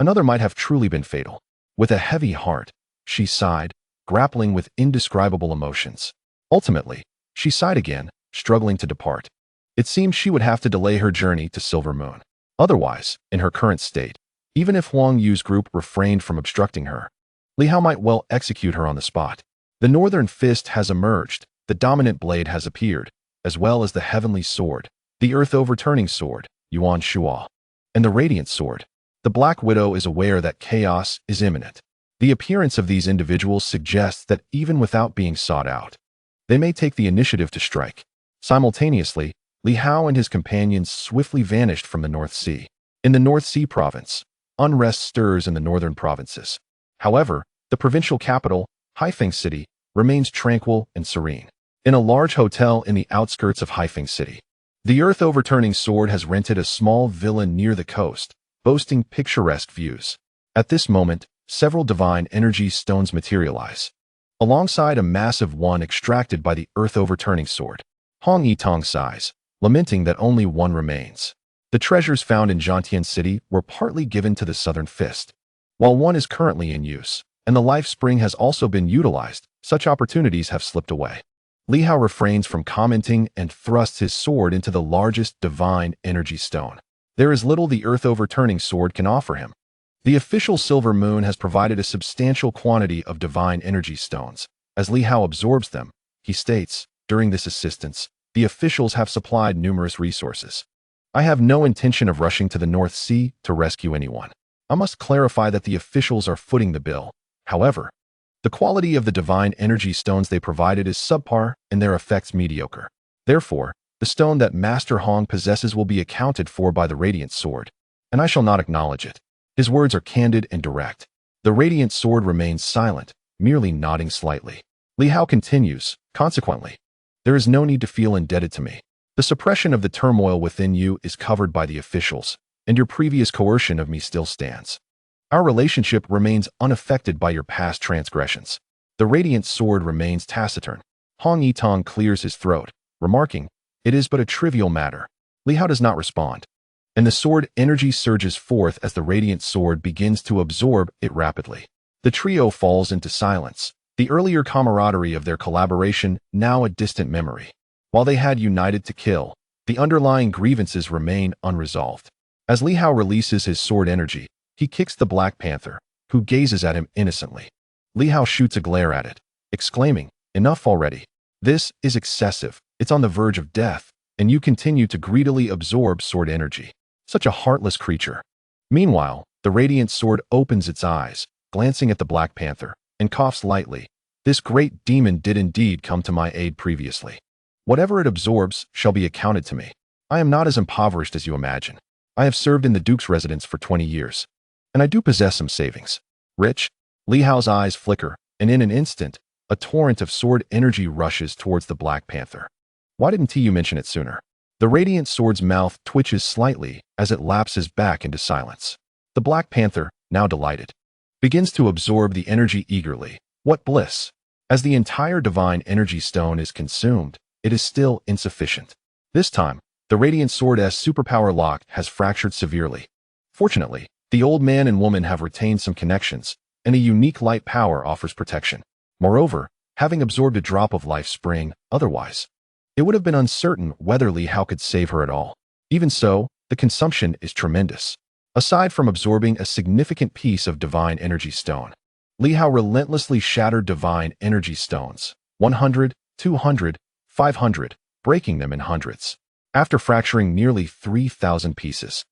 Another might have truly been fatal. With a heavy heart, she sighed, grappling with indescribable emotions. Ultimately, she sighed again, struggling to depart. It seemed she would have to delay her journey to Silver Moon. Otherwise, in her current state, even if Huang Yu's group refrained from obstructing her, Li Hao might well execute her on the spot. The Northern Fist has emerged, the dominant blade has appeared, as well as the Heavenly Sword, the Earth-overturning sword, Yuan Shua, and the Radiant Sword. The Black Widow is aware that chaos is imminent. The appearance of these individuals suggests that even without being sought out, they may take the initiative to strike. Simultaneously, Li Hao and his companions swiftly vanished from the North Sea. In the North Sea province, unrest stirs in the northern provinces. However, the provincial capital, Haifeng City, remains tranquil and serene. In a large hotel in the outskirts of Haifeng City, the Earth-overturning sword has rented a small villa near the coast, boasting picturesque views. At this moment, several divine energy stones materialize, alongside a massive one extracted by the Earth-overturning sword. Hong Yitong sighs, lamenting that only one remains. The treasures found in Zhantian City were partly given to the Southern Fist, while one is currently in use, and the life spring has also been utilized. Such opportunities have slipped away. Li Hao refrains from commenting and thrusts his sword into the largest divine energy stone. There is little the Earth-overturning sword can offer him. The official Silver Moon has provided a substantial quantity of divine energy stones. As Li Hao absorbs them, he states, during this assistance, the officials have supplied numerous resources. I have no intention of rushing to the North Sea to rescue anyone. I must clarify that the officials are footing the bill. However, the quality of the divine energy stones they provided is subpar and their effects mediocre. Therefore, the stone that Master Hong possesses will be accounted for by the Radiant Sword, and I shall not acknowledge it. His words are candid and direct. The Radiant Sword remains silent, merely nodding slightly. Li Hao continues, consequently, there is no need to feel indebted to me. The suppression of the turmoil within you is covered by the officials, and your previous coercion of me still stands. Our relationship remains unaffected by your past transgressions. The Radiant Sword remains taciturn. Hong Yitong clears his throat, remarking, it is but a trivial matter. Li Hao does not respond, and the sword energy surges forth as the Radiant Sword begins to absorb it rapidly. The trio falls into silence, the earlier camaraderie of their collaboration now a distant memory. While they had united to kill, the underlying grievances remain unresolved. As Li Hao releases his sword energy, he kicks the Black Panther, who gazes at him innocently. Li Hao shoots a glare at it, exclaiming, enough already. This is excessive, it's on the verge of death, and you continue to greedily absorb sword energy. Such a heartless creature. Meanwhile, the Radiant Sword opens its eyes, glancing at the Black Panther, and coughs lightly. This great demon did indeed come to my aid previously. Whatever it absorbs shall be accounted to me. I am not as impoverished as you imagine. I have served in the Duke's residence for 20 years, and I do possess some savings. Rich? Li Hao's eyes flicker, and in an instant, a torrent of sword energy rushes towards the Black Panther. Why didn't you mention it sooner? The Radiant Sword's mouth twitches slightly as it lapses back into silence. The Black Panther, now delighted, begins to absorb the energy eagerly. What bliss! As the entire divine energy stone is consumed, it is still insufficient. This time, the Radiant Sword's superpower lock has fractured severely. Fortunately, the old man and woman have retained some connections, and a unique light power offers protection. Moreover, having absorbed a drop of life spring, otherwise, it would have been uncertain whether Li Hao could save her at all. Even so, the consumption is tremendous. Aside from absorbing a significant piece of divine energy stone, Li Hao relentlessly shattered divine energy stones, 100, 200, 500, breaking them in hundreds. After fracturing nearly 3,000 pieces,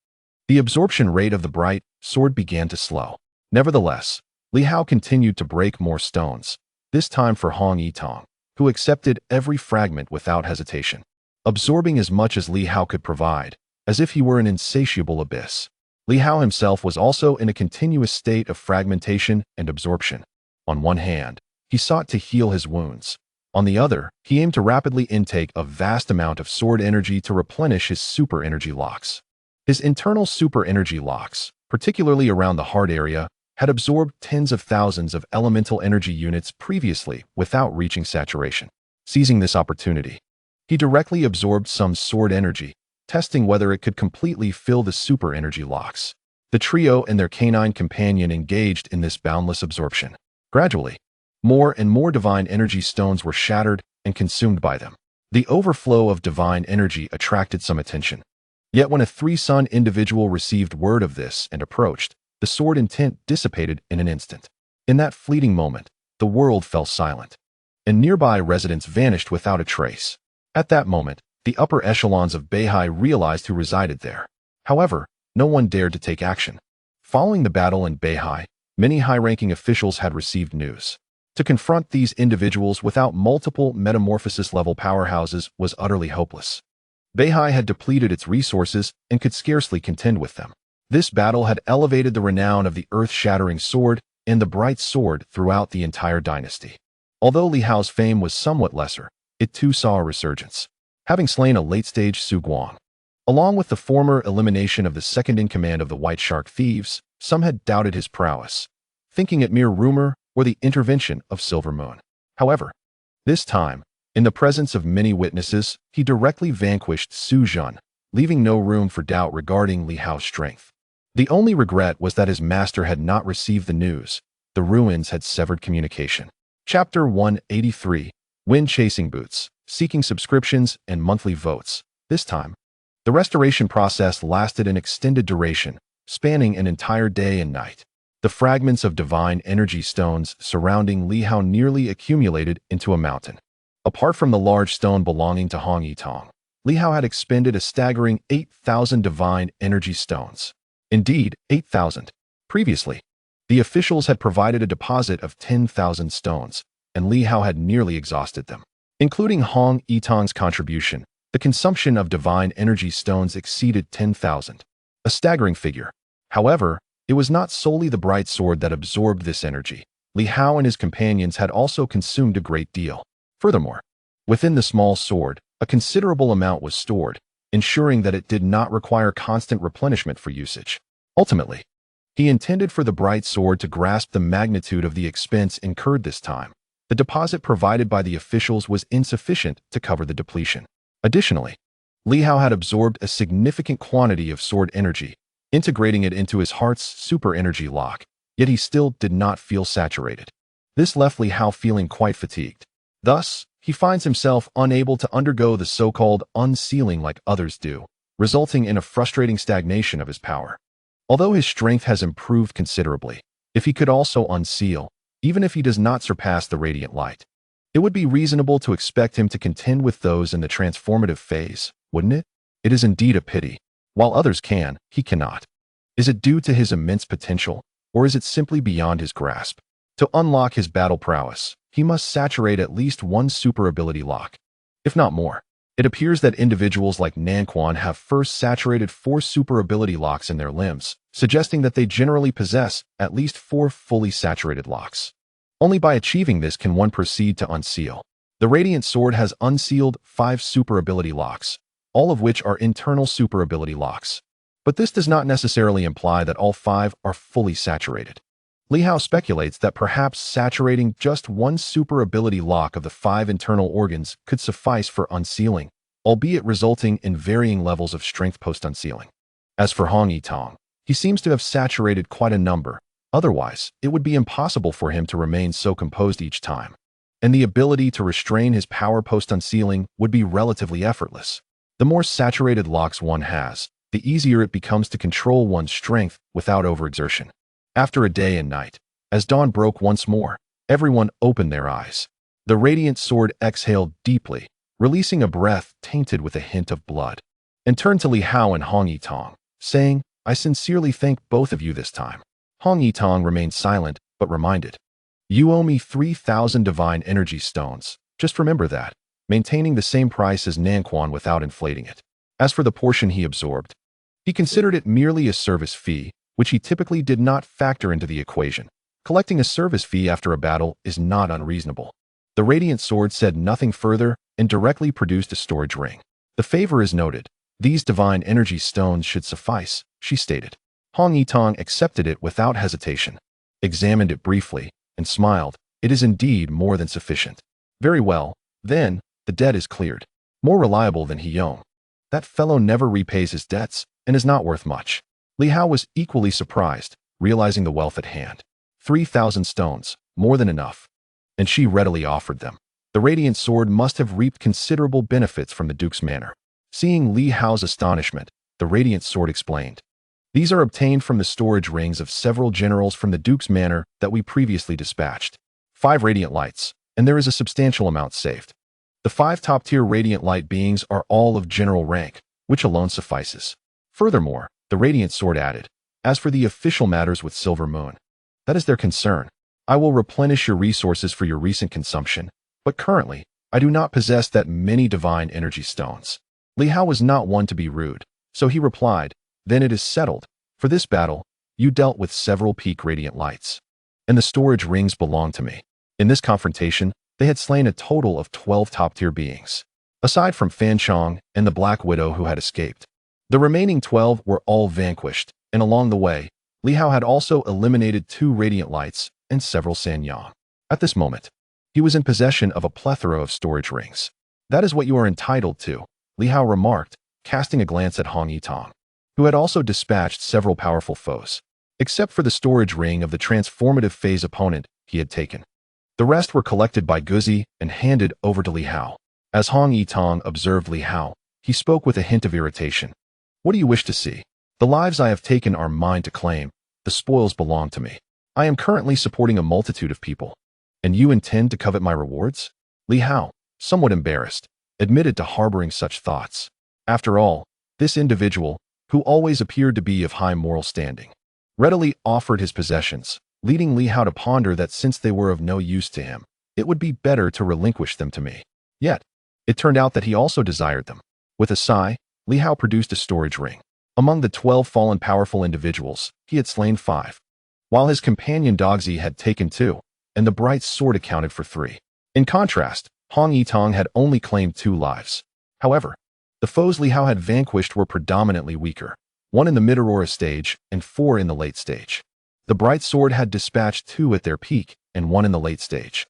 the absorption rate of the bright sword began to slow. Nevertheless, Li Hao continued to break more stones, this time for Hong Yitong, who accepted every fragment without hesitation, absorbing as much as Li Hao could provide, as if he were an insatiable abyss. Li Hao himself was also in a continuous state of fragmentation and absorption. On one hand, he sought to heal his wounds, On the other, he aimed to rapidly intake a vast amount of sword energy to replenish his super energy locks. His internal super energy locks, particularly around the heart area, had absorbed tens of thousands of elemental energy units previously without reaching saturation. Seizing this opportunity, he directly absorbed some sword energy, testing whether it could completely fill the super energy locks. The trio and their canine companion engaged in this boundless absorption. Gradually, more and more divine energy stones were shattered and consumed by them. The overflow of divine energy attracted some attention. Yet when a three-sun individual received word of this and approached, the sword intent dissipated in an instant. In that fleeting moment, the world fell silent, and nearby residents vanished without a trace. At that moment, the upper echelons of Beihai realized who resided there. However, no one dared to take action. Following the battle in Beihai, many high-ranking officials had received news. To confront these individuals without multiple metamorphosis-level powerhouses was utterly hopeless. Beihai had depleted its resources and could scarcely contend with them. This battle had elevated the renown of the earth-shattering sword and the bright sword throughout the entire dynasty. Although Li Hao's fame was somewhat lesser, it too saw a resurgence. Having slain a late-stage Su Guang, along with the former elimination of the second-in-command of the White Shark Thieves, some had doubted his prowess, thinking it mere rumor or the intervention of Silver Moon. However, this time, in the presence of many witnesses, he directly vanquished Su Jun, leaving no room for doubt regarding Li Hao's strength. The only regret was that his master had not received the news. The ruins had severed communication. Chapter 183, Wind-Chasing Boots, seeking subscriptions and monthly votes. This time, the restoration process lasted an extended duration, spanning an entire day and night. The fragments of divine energy stones surrounding Li Hao nearly accumulated into a mountain. Apart from the large stone belonging to Hong Yitong, Li Hao had expended a staggering 8,000 divine energy stones. Indeed, 8,000. Previously, the officials had provided a deposit of 10,000 stones, and Li Hao had nearly exhausted them. Including Hong Yitong's contribution, the consumption of divine energy stones exceeded 10,000. A staggering figure. However, it was not solely the bright sword that absorbed this energy. Li Hao and his companions had also consumed a great deal. Furthermore, within the small sword, a considerable amount was stored, ensuring that it did not require constant replenishment for usage. Ultimately, he intended for the bright sword to grasp the magnitude of the expense incurred this time. The deposit provided by the officials was insufficient to cover the depletion. Additionally, Li Hao had absorbed a significant quantity of sword energy, integrating it into his heart's super energy lock, yet he still did not feel saturated. This left Li Hao feeling quite fatigued. Thus, he finds himself unable to undergo the so-called unsealing like others do, resulting in a frustrating stagnation of his power. Although his strength has improved considerably, if he could also unseal, even if he does not surpass the radiant light, it would be reasonable to expect him to contend with those in the transformative phase, wouldn't it? It is indeed a pity. While others can, he cannot. Is it due to his immense potential, or is it simply beyond his grasp? To unlock his battle prowess, he must saturate at least one super ability lock, if not more. It appears that individuals like Nanquan have first saturated 4 super ability locks in their limbs, suggesting that they generally possess at least 4 fully saturated locks. Only by achieving this can one proceed to unseal. The Radiant Sword has unsealed 5 super ability locks, all of which are internal super ability locks. But this does not necessarily imply that all 5 are fully saturated. Li Hao speculates that perhaps saturating just one super ability lock of the 5 internal organs could suffice for unsealing, albeit resulting in varying levels of strength post-unsealing. As for Hong Yitong, he seems to have saturated quite a number. Otherwise, it would be impossible for him to remain so composed each time. And the ability to restrain his power post-unsealing would be relatively effortless. The more saturated locks one has, the easier it becomes to control one's strength without overexertion. After a day and night, as dawn broke once more, everyone opened their eyes. The Radiant Sword exhaled deeply, releasing a breath tainted with a hint of blood, and turned to Li Hao and Hong Yitong, saying, "I sincerely thank both of you this time." Hong Yitong remained silent, but reminded, "You owe me 3,000 divine energy stones. Just remember that," maintaining the same price as Nanquan without inflating it. As for the portion he absorbed, he considered it merely a service fee, which he typically did not factor into the equation. Collecting a service fee after a battle is not unreasonable. The radiant sword said nothing further and directly produced a storage ring. The favor is noted. These divine energy stones should suffice, she stated. Hong Yitong accepted it without hesitation, examined it briefly, and smiled. It is indeed more than sufficient. Very well, then, the debt is cleared. More reliable than He Yong. That fellow never repays his debts and is not worth much. Li Hao was equally surprised, realizing the wealth at hand. 3,000 stones, more than enough. And she readily offered them. The radiant sword must have reaped considerable benefits from the Duke's manor. Seeing Li Hao's astonishment, the radiant sword explained. These are obtained from the storage rings of several generals from the Duke's manor that we previously dispatched. 5 radiant lights, and there is a substantial amount saved. The 5 top-tier radiant light beings are all of general rank, which alone suffices. Furthermore, the radiant sword added, as for the official matters with Silver Moon, that is their concern. I will replenish your resources for your recent consumption, but currently, I do not possess that many divine energy stones. Li Hao was not one to be rude, so he replied, then it is settled. For this battle, you dealt with several peak radiant lights, and the storage rings belong to me. In this confrontation, they had slain a total of 12 top-tier beings, aside from Fan Chong and the Black Widow who had escaped. The remaining 12 were all vanquished, and along the way, Li Hao had also eliminated 2 radiant lights and several Sanyang. At this moment, he was in possession of a plethora of storage rings. That is what you are entitled to, Li Hao remarked, casting a glance at Hong Yitong, who had also dispatched several powerful foes, except for the storage ring of the transformative phase opponent he had taken. The rest were collected by Guzi and handed over to Li Hao. As Hong Yitong observed Li Hao, he spoke with a hint of irritation. What do you wish to see? The lives I have taken are mine to claim. The spoils belong to me. I am currently supporting a multitude of people. And you intend to covet my rewards? Li Hao, somewhat embarrassed, admitted to harboring such thoughts. After all, this individual, who always appeared to be of high moral standing, readily offered his possessions, leading Li Hao to ponder that since they were of no use to him, it would be better to relinquish them to me. Yet, it turned out that he also desired them. With a sigh, Li Hao produced a storage ring. Among the 12 fallen powerful individuals, he had slain 5, while his companion Dogzi had taken 2, and the bright sword accounted for 3. In contrast, Hong Yitong had only claimed 2 lives. However, the foes Li Hao had vanquished were predominantly weaker, 1 in the mid-aurora stage and 4 in the late stage. The bright sword had dispatched 2 at their peak and 1 in the late stage,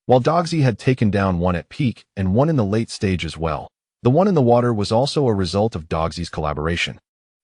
while Dogzi had taken down 1 at peak and 1 in the late stage as well. The 1 in the water was also a result of Dogzi's collaboration.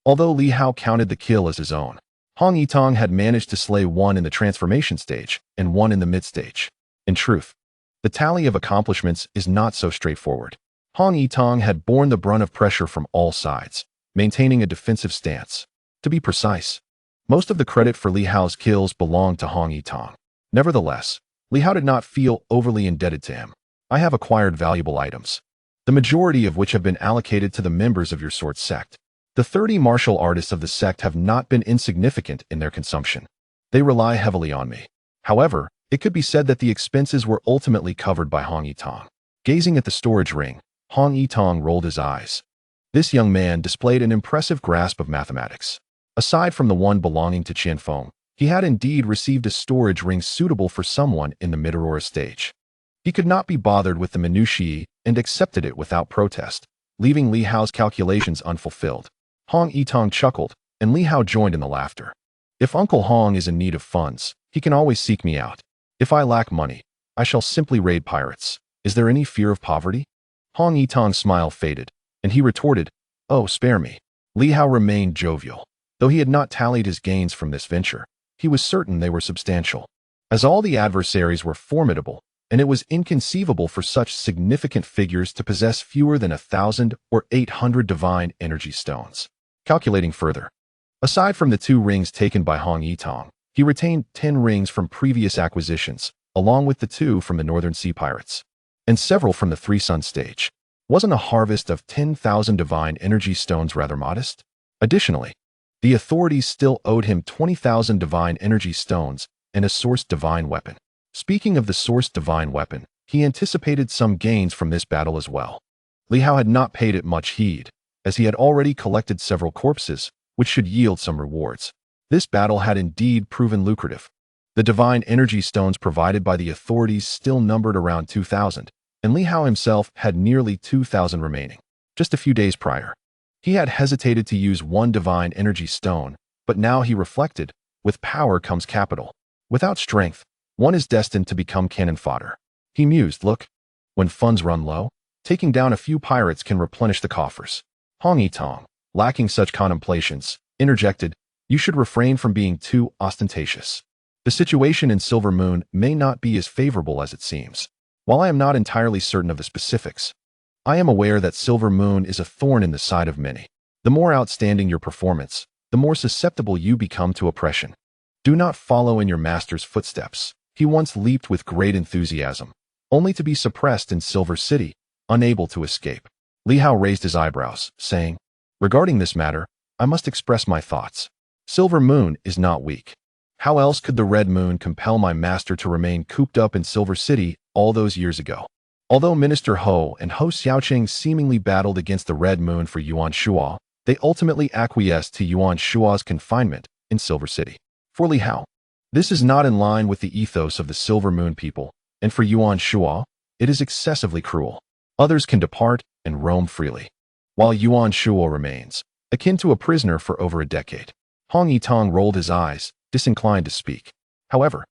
Although Li Hao counted the kill as his own, Hong Yitong had managed to slay 1 in the transformation stage and 1 in the mid-stage. In truth, the tally of accomplishments is not so straightforward. Hong Yitong had borne the brunt of pressure from all sides, maintaining a defensive stance. To be precise, most of the credit for Li Hao's kills belonged to Hong Yitong. Nevertheless, Li Hao did not feel overly indebted to him. I have acquired valuable items, the majority of which have been allocated to the members of your sword sect. The 30 martial artists of the sect have not been insignificant in their consumption. They rely heavily on me. However, it could be said that the expenses were ultimately covered by Hong Yitong. Gazing at the storage ring, Hong Yitong rolled his eyes. This young man displayed an impressive grasp of mathematics. Aside from the one belonging to Qianfeng, he had indeed received a storage ring suitable for someone in the mid-aurora stage. He could not be bothered with the minutiae and accepted it without protest, leaving Li Hao's calculations unfulfilled. Hong Yitong chuckled, and Li Hao joined in the laughter. If Uncle Hong is in need of funds, he can always seek me out. If I lack money, I shall simply raid pirates. Is there any fear of poverty? Hong Yitong's smile faded, and he retorted, Oh, spare me. Li Hao remained jovial. Though he had not tallied his gains from this venture, he was certain they were substantial. As all the adversaries were formidable, and it was inconceivable for such significant figures to possess fewer than 1,000 or 800 divine energy stones. Calculating further, aside from the 2 rings taken by Hong Yitong, he retained 10 rings from previous acquisitions, along with the 2 from the Northern Sea Pirates, and several from the 3 Sun stage. Wasn't a harvest of 10,000 divine energy stones rather modest? Additionally, the authorities still owed him 20,000 divine energy stones and a sourced divine weapon. Speaking of the sourced divine weapon, he anticipated some gains from this battle as well. Li Hao had not paid it much heed, as he had already collected several corpses, which should yield some rewards. This battle had indeed proven lucrative. The divine energy stones provided by the authorities still numbered around 2,000, and Li Hao himself had nearly 2,000 remaining. Just a few days prior, he had hesitated to use one divine energy stone, but now he reflected, with power comes capital. Without strength, one is destined to become cannon fodder. He mused, look, when funds run low, taking down a few pirates can replenish the coffers. Hong Yitong, lacking such contemplations, interjected, you should refrain from being too ostentatious. The situation in Silver Moon may not be as favorable as it seems. While I am not entirely certain of the specifics, I am aware that Silver Moon is a thorn in the side of many. The more outstanding your performance, the more susceptible you become to oppression. Do not follow in your master's footsteps. He once leaped with great enthusiasm, only to be suppressed in Silver City, unable to escape. Li Hao raised his eyebrows, saying, regarding this matter, I must express my thoughts. Silver Moon is not weak. How else could the Red Moon compel my master to remain cooped up in Silver City all those years ago? Although Minister Ho and Ho Xiaoqing seemingly battled against the Red Moon for Yuan Shuo, they ultimately acquiesced to Yuan Shuo's confinement in Silver City. For Li Hao, this is not in line with the ethos of the Silver Moon people, and for Yuan Shuo, it is excessively cruel. Others can depart and roam freely, while Yuan Shuo remains, akin to a prisoner for over a decade. Hong Yitong rolled his eyes, disinclined to speak. However,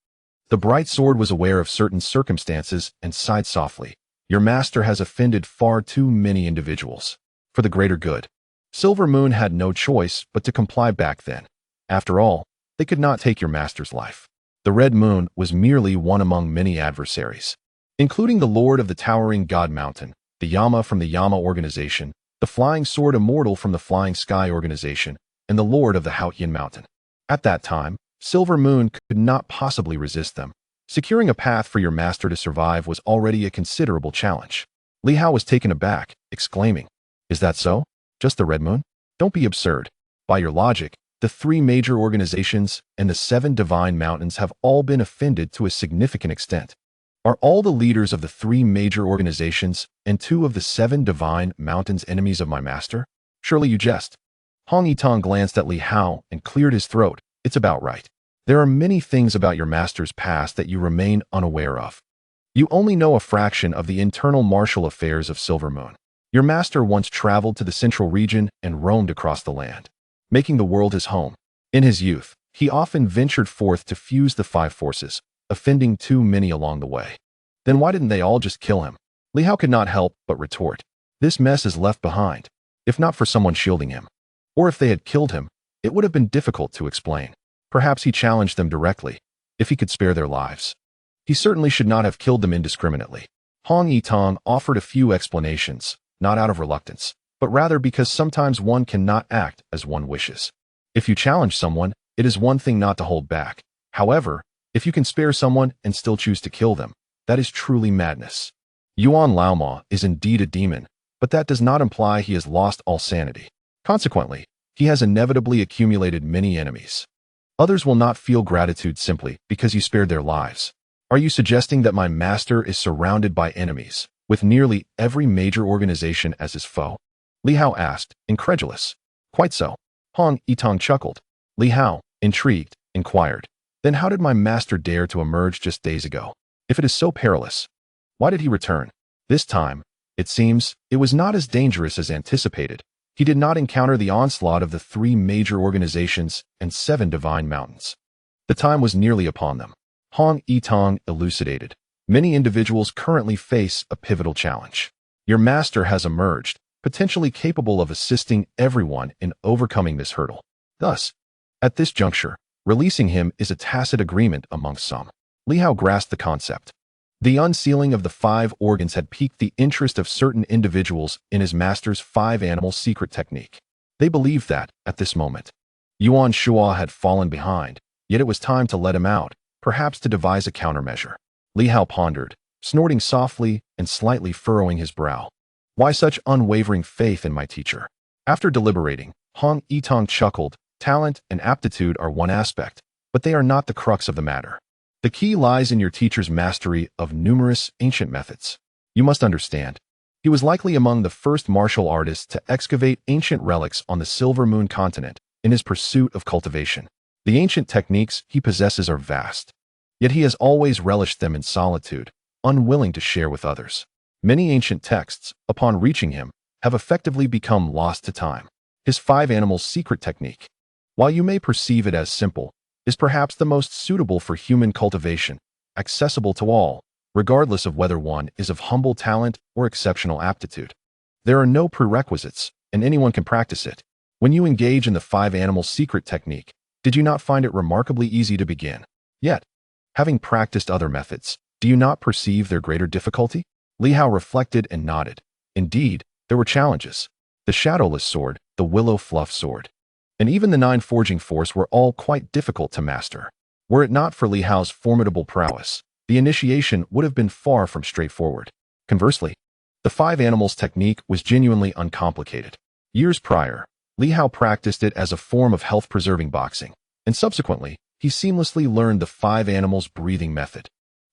the bright sword was aware of certain circumstances and sighed softly. Your master has offended far too many individuals. For the greater good, Silver Moon had no choice but to comply back then. After all, they could not take your master's life. The Red Moon was merely one among many adversaries, including the Lord of the Towering God Mountain, the Yama from the Yama Organization, the Flying Sword Immortal from the Flying Sky Organization, and the Lord of the Haotian Mountain. At that time, Silver Moon could not possibly resist them. Securing a path for your master to survive was already a considerable challenge. Li Hao was taken aback, exclaiming, is that so? Just the Red Moon? Don't be absurd. By your logic, the 3 major organizations and the 7 divine mountains have all been offended to a significant extent. Are all the leaders of the 3 major organizations and 2 of the 7 divine mountains enemies of my master? Surely you jest. Hong Yitong glanced at Li Hao and cleared his throat. It's about right. There are many things about your master's past that you remain unaware of. You only know a fraction of the internal martial affairs of Silver Moon. Your master once traveled to the central region and roamed across the land, making the world his home. In his youth, he often ventured forth to fuse the 5 forces, offending too many along the way. Then why didn't they all just kill him? Li Hao could not help but retort. This mess is left behind, if not for someone shielding him. Or if they had killed him, it would have been difficult to explain. Perhaps he challenged them directly, if he could spare their lives. He certainly should not have killed them indiscriminately. Hong Yitong offered a few explanations, not out of reluctance, but rather because sometimes one cannot act as one wishes. If you challenge someone, it is one thing not to hold back. However, if you can spare someone and still choose to kill them, that is truly madness. Yuan Laoma is indeed a demon, but that does not imply he has lost all sanity. Consequently, he has inevitably accumulated many enemies. Others will not feel gratitude simply because you spared their lives. Are you suggesting that my master is surrounded by enemies, with nearly every major organization as his foe? Li Hao asked, incredulous. Quite so. Hong Yitong chuckled. Li Hao, intrigued, inquired, then how did my master dare to emerge just days ago? If it is so perilous, why did he return? This time, it seems, it was not as dangerous as anticipated. He did not encounter the onslaught of the 3 major organizations and 7 divine mountains. The time was nearly upon them. Hong Yitong elucidated. Many individuals currently face a pivotal challenge. Your master has emerged, potentially capable of assisting everyone in overcoming this hurdle. Thus, at this juncture, releasing him is a tacit agreement among some. Li Hao grasped the concept. The unsealing of the 5 organs had piqued the interest of certain individuals in his master's 5-animal secret technique. They believed that, at this moment, Yuan Shuo had fallen behind, yet it was time to let him out, perhaps to devise a countermeasure. Li Hao pondered, snorting softly and slightly furrowing his brow. Why such unwavering faith in my teacher? After deliberating, Hong Yitong chuckled. Talent and aptitude are one aspect, but they are not the crux of the matter. The key lies in your teacher's mastery of numerous ancient methods. You must understand, he was likely among the first martial artists to excavate ancient relics on the Silver Moon continent in his pursuit of cultivation. The ancient techniques he possesses are vast, Yet he has always relished them in solitude, unwilling to share with others. Many ancient texts, upon reaching him, have effectively become lost to time. His 5 animals secret technique, while you may perceive it as simple, is perhaps the most suitable for human cultivation, accessible to all, regardless of whether one is of humble talent or exceptional aptitude. There are no prerequisites, and anyone can practice it. When you engage in the 5 animals secret technique, did you not find it remarkably easy to begin? Yet, having practiced other methods, do you not perceive their greater difficulty? Li Hao reflected and nodded. Indeed, there were challenges. The shadowless sword, the willow fluff sword, and even the 9 forging force were all quite difficult to master. Were it not for Li Hao's formidable prowess, the initiation would have been far from straightforward. Conversely, the 5 animals technique was genuinely uncomplicated. Years prior, Li Hao practiced it as a form of health-preserving boxing, and subsequently, he seamlessly learned the 5 animals breathing method,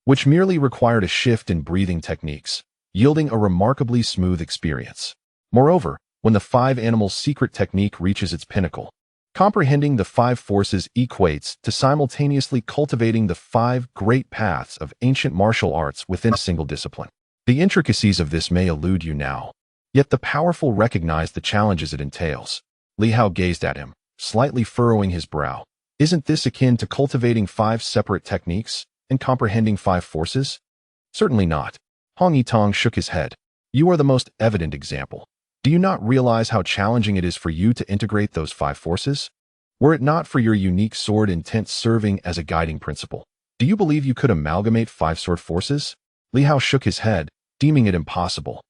which merely required a shift in breathing techniques, yielding a remarkably smooth experience. Moreover, when the 5 animals secret technique reaches its pinnacle, comprehending the 5 forces equates to simultaneously cultivating the 5 great paths of ancient martial arts within a single discipline. The intricacies of this may elude you now, yet the powerful recognize the challenges it entails. Li Hao gazed at him, slightly furrowing his brow. Isn't this akin to cultivating 5 separate techniques and comprehending 5 forces? Certainly not. Hong Yitong shook his head. You are the most evident example. Do you not realize how challenging it is for you to integrate those 5 forces? Were it not for your unique sword intent serving as a guiding principle, do you believe you could amalgamate 5 sword forces? Li Hao shook his head, deeming it impossible.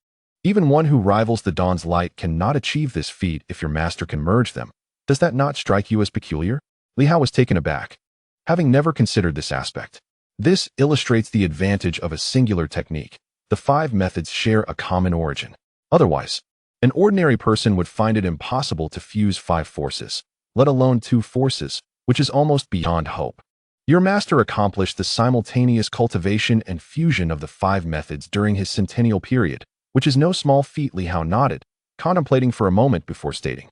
Even one who rivals the dawn's light cannot achieve this feat if your master can merge them. Does that not strike you as peculiar? Li Hao was taken aback, having never considered this aspect. This illustrates the advantage of a singular technique. The 5 methods share a common origin. Otherwise, an ordinary person would find it impossible to fuse 5 forces, let alone 2 forces, which is almost beyond hope. Your master accomplished the simultaneous cultivation and fusion of the 5 methods during his centennial period, which is no small feat. Li Hao nodded, contemplating for a moment before stating.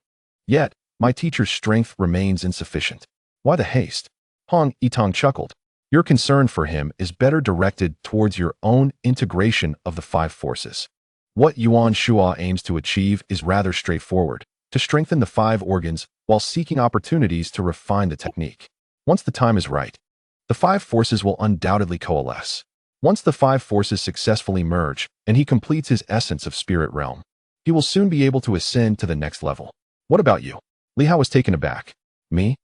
Yet, my teacher's strength remains insufficient. Why the haste? Hong Yitong chuckled. Your concern for him is better directed towards your own integration of the 5 forces. What Yuan Shua aims to achieve is rather straightforward, to strengthen the 5 organs while seeking opportunities to refine the technique. Once the time is right, the 5 forces will undoubtedly coalesce. Once the 5 forces successfully merge and he completes his essence of spirit realm, he will soon be able to ascend to the next level. What about you? Li Hao was taken aback. Me?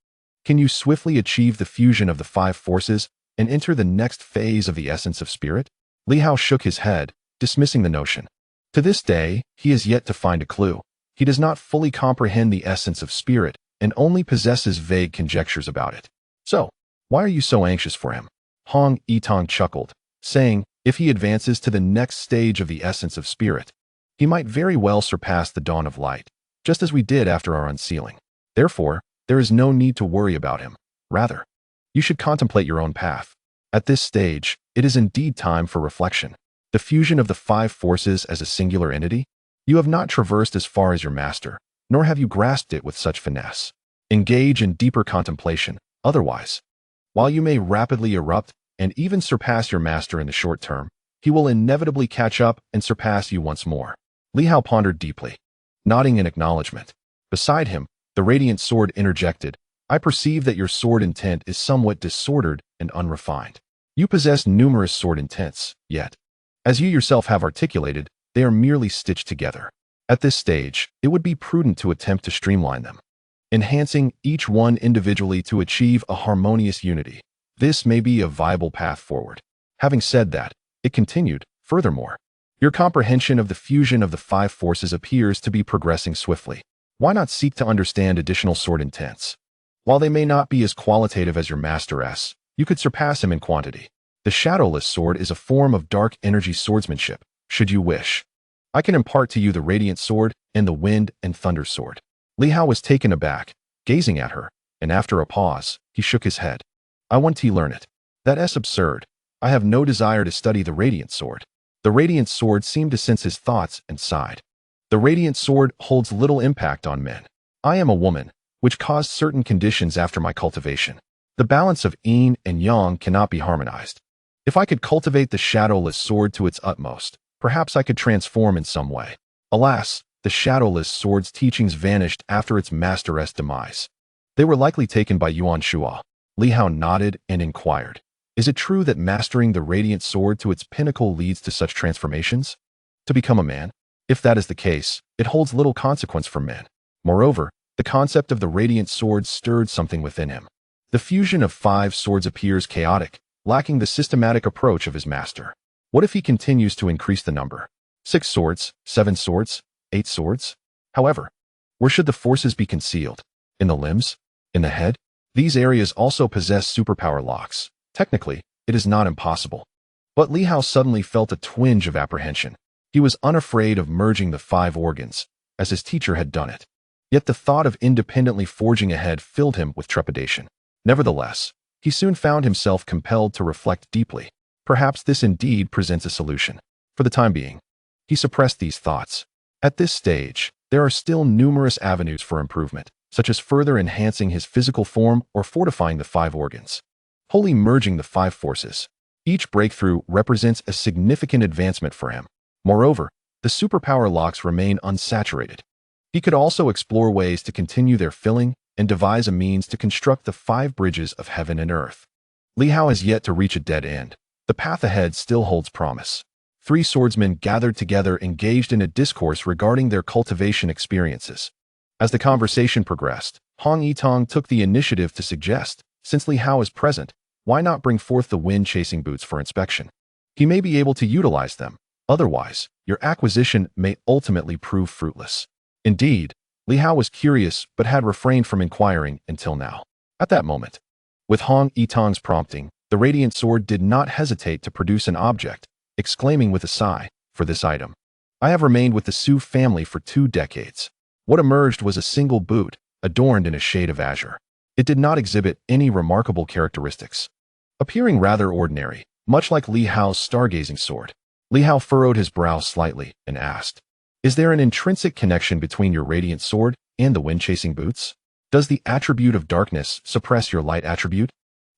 Can you swiftly achieve the fusion of the 5 forces and enter the next phase of the essence of spirit? Li Hao shook his head, dismissing the notion. To this day, he is yet to find a clue. He does not fully comprehend the essence of spirit and only possesses vague conjectures about it. So, why are you so anxious for him? Hong Yitong chuckled, saying, if he advances to the next stage of the essence of spirit, he might very well surpass the dawn of light, just as we did after our unsealing. Therefore, there is no need to worry about him. Rather, you should contemplate your own path. At this stage, it is indeed time for reflection. The fusion of the 5 forces as a singular entity? You have not traversed as far as your master, nor have you grasped it with such finesse. Engage in deeper contemplation. Otherwise, while you may rapidly erupt and even surpass your master in the short term, he will inevitably catch up and surpass you once more. Li Hao pondered deeply, nodding in acknowledgement. Beside him, the radiant sword interjected, I perceive that your sword intent is somewhat disordered and unrefined. You possess numerous sword intents, yet, as you yourself have articulated, they are merely stitched together. At this stage, it would be prudent to attempt to streamline them, enhancing each one individually to achieve a harmonious unity. This may be a viable path forward. Having said that, it continued, furthermore, your comprehension of the fusion of the 5 forces appears to be progressing swiftly. Why not seek to understand additional sword intents? While they may not be as qualitative as your master-s, you could surpass him in quantity. The shadowless sword is a form of dark energy swordsmanship, should you wish. I can impart to you the radiant sword and the wind and thunder sword. Li Hao was taken aback, gazing at her, and after a pause, he shook his head. I want to learn it. That's absurd. I have no desire to study the radiant sword. The radiant sword seemed to sense his thoughts and sighed. The radiant sword holds little impact on men. I am a woman, which caused certain conditions after my cultivation. The balance of yin and yang cannot be harmonized. If I could cultivate the shadowless sword to its utmost, perhaps I could transform in some way. Alas, the shadowless sword's teachings vanished after its master's demise. They were likely taken by Yuan Shua. Li Hao nodded and inquired, "Is it true that mastering the radiant sword to its pinnacle leads to such transformations? To become a man? If that is the case, it holds little consequence for men." Moreover, the concept of the radiant sword stirred something within him. The fusion of 5 swords appears chaotic, lacking the systematic approach of his master. What if he continues to increase the number? 6 swords, 7 swords, 8 swords? However, where should the forces be concealed? In the limbs? In the head? These areas also possess superpower locks. Technically, it is not impossible. But Li Hao suddenly felt a twinge of apprehension. He was unafraid of merging the 5 organs, as his teacher had done it. Yet the thought of independently forging ahead filled him with trepidation. Nevertheless, he soon found himself compelled to reflect deeply. Perhaps this indeed presents a solution. For the time being, he suppressed these thoughts. At this stage, there are still numerous avenues for improvement, such as further enhancing his physical form or fortifying the 5 organs. Wholly merging the 5 forces. Each breakthrough represents a significant advancement for him. Moreover, the superpower locks remain unsaturated. He could also explore ways to continue their filling and devise a means to construct the 5 bridges of heaven and earth. Li Hao has yet to reach a dead end. The path ahead still holds promise. 3 swordsmen gathered together engaged in a discourse regarding their cultivation experiences. As the conversation progressed, Hong Yitong took the initiative to suggest, since Li Hao is present, why not bring forth the wind-chasing boots for inspection? He may be able to utilize them. Otherwise, your acquisition may ultimately prove fruitless. Indeed, Li Hao was curious but had refrained from inquiring until now. At that moment, with Hong Yitong's prompting, the radiant sword did not hesitate to produce an object, exclaiming with a sigh, "For this item, I have remained with the Su family for 2 decades." What emerged was a single boot, adorned in a shade of azure. It did not exhibit any remarkable characteristics. Appearing rather ordinary, much like Li Hao's stargazing sword, Li Hao furrowed his brow slightly and asked, "Is there an intrinsic connection between your radiant sword and the wind-chasing boots? Does the attribute of darkness suppress your light attribute?"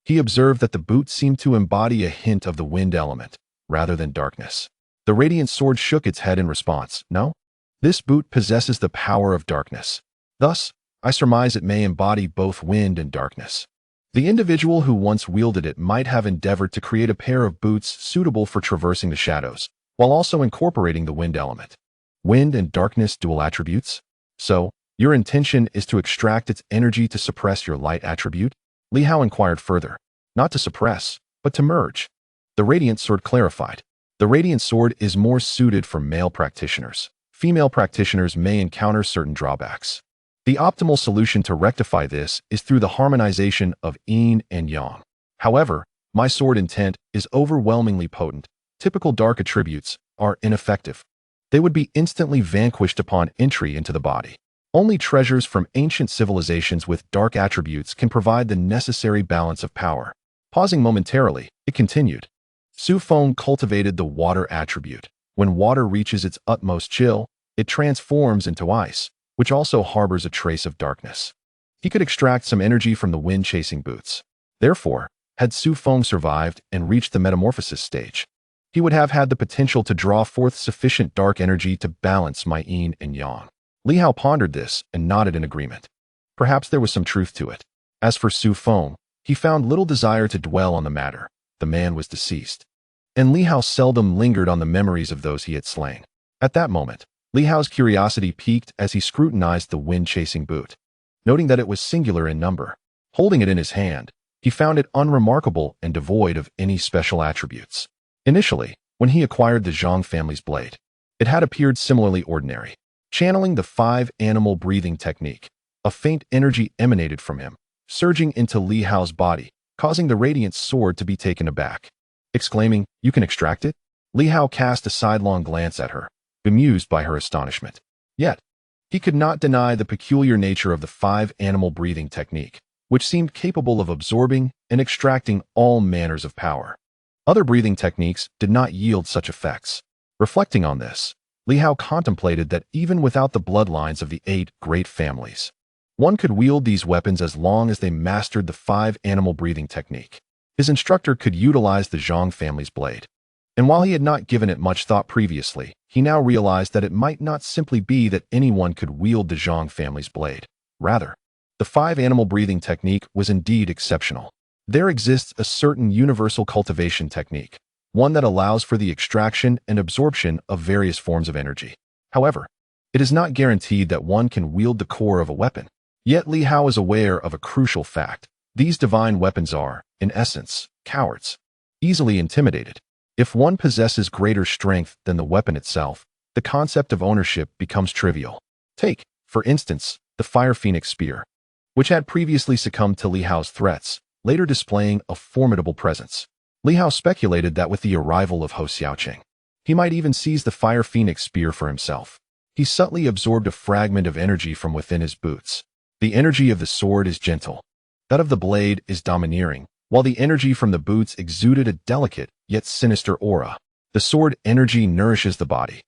He observed that the boot seemed to embody a hint of the wind element, rather than darkness. The radiant sword shook its head in response. "No? This boot possesses the power of darkness. Thus, I surmise it may embody both wind and darkness. The individual who once wielded it might have endeavored to create a pair of boots suitable for traversing the shadows, while also incorporating the wind element. Wind and darkness dual attributes? So, your intention is to extract its energy to suppress your light attribute?" Li Hao inquired further. "Not to suppress, but to merge." The radiant sword clarified. "The radiant sword is more suited for male practitioners. Female practitioners may encounter certain drawbacks. The optimal solution to rectify this is through the harmonization of yin and yang. However, my sword intent is overwhelmingly potent. Typical dark attributes are ineffective. They would be instantly vanquished upon entry into the body. Only treasures from ancient civilizations with dark attributes can provide the necessary balance of power." Pausing momentarily, it continued. Su Feng cultivated the water attribute. When water reaches its utmost chill, it transforms into ice, which also harbors a trace of darkness. He could extract some energy from the wind-chasing boots. Therefore, had Su Feng survived and reached the metamorphosis stage, he would have had the potential to draw forth sufficient dark energy to balance my yin and yang. Li Hao pondered this and nodded in agreement. Perhaps there was some truth to it. As for Su Feng, he found little desire to dwell on the matter. The man was deceased, and Li Hao seldom lingered on the memories of those he had slain. At that moment, Li Hao's curiosity piqued as he scrutinized the wind-chasing boot. Noting that it was singular in number, holding it in his hand, he found it unremarkable and devoid of any special attributes. Initially, when he acquired the Zhang family's blade, it had appeared similarly ordinary. Channeling the 5 animal breathing technique, a faint energy emanated from him, surging into Li Hao's body, causing the radiant sword to be taken aback. Exclaiming, "You can extract it?" Li Hao cast a sidelong glance at her, bemused by her astonishment. Yet, he could not deny the peculiar nature of the 5 animal breathing technique, which seemed capable of absorbing and extracting all manners of power. Other breathing techniques did not yield such effects. Reflecting on this, Li Hao contemplated that even without the bloodlines of the 8 great families, One could wield these weapons as long as they mastered the 5 animal breathing technique. His instructor could utilize the Zhang family's blade. And while he had not given it much thought previously, he now realized that it might not simply be that anyone could wield the Zhang family's blade. Rather, the 5 animal breathing technique was indeed exceptional. There exists a certain universal cultivation technique, one that allows for the extraction and absorption of various forms of energy. However, it is not guaranteed that one can wield the core of a weapon. Yet Li Hao is aware of a crucial fact. These divine weapons are, in essence, cowards, easily intimidated. If one possesses greater strength than the weapon itself, the concept of ownership becomes trivial. Take, for instance, the Fire Phoenix Spear, which had previously succumbed to Li Hao's threats, later displaying a formidable presence. Li Hao speculated that with the arrival of Hou Xiaoqing, he might even seize the Fire Phoenix Spear for himself. He subtly absorbed a fragment of energy from within his boots. The energy of the sword is gentle. That of the blade is domineering, while the energy from the boots exuded a delicate yet sinister aura. The sword energy nourishes the body,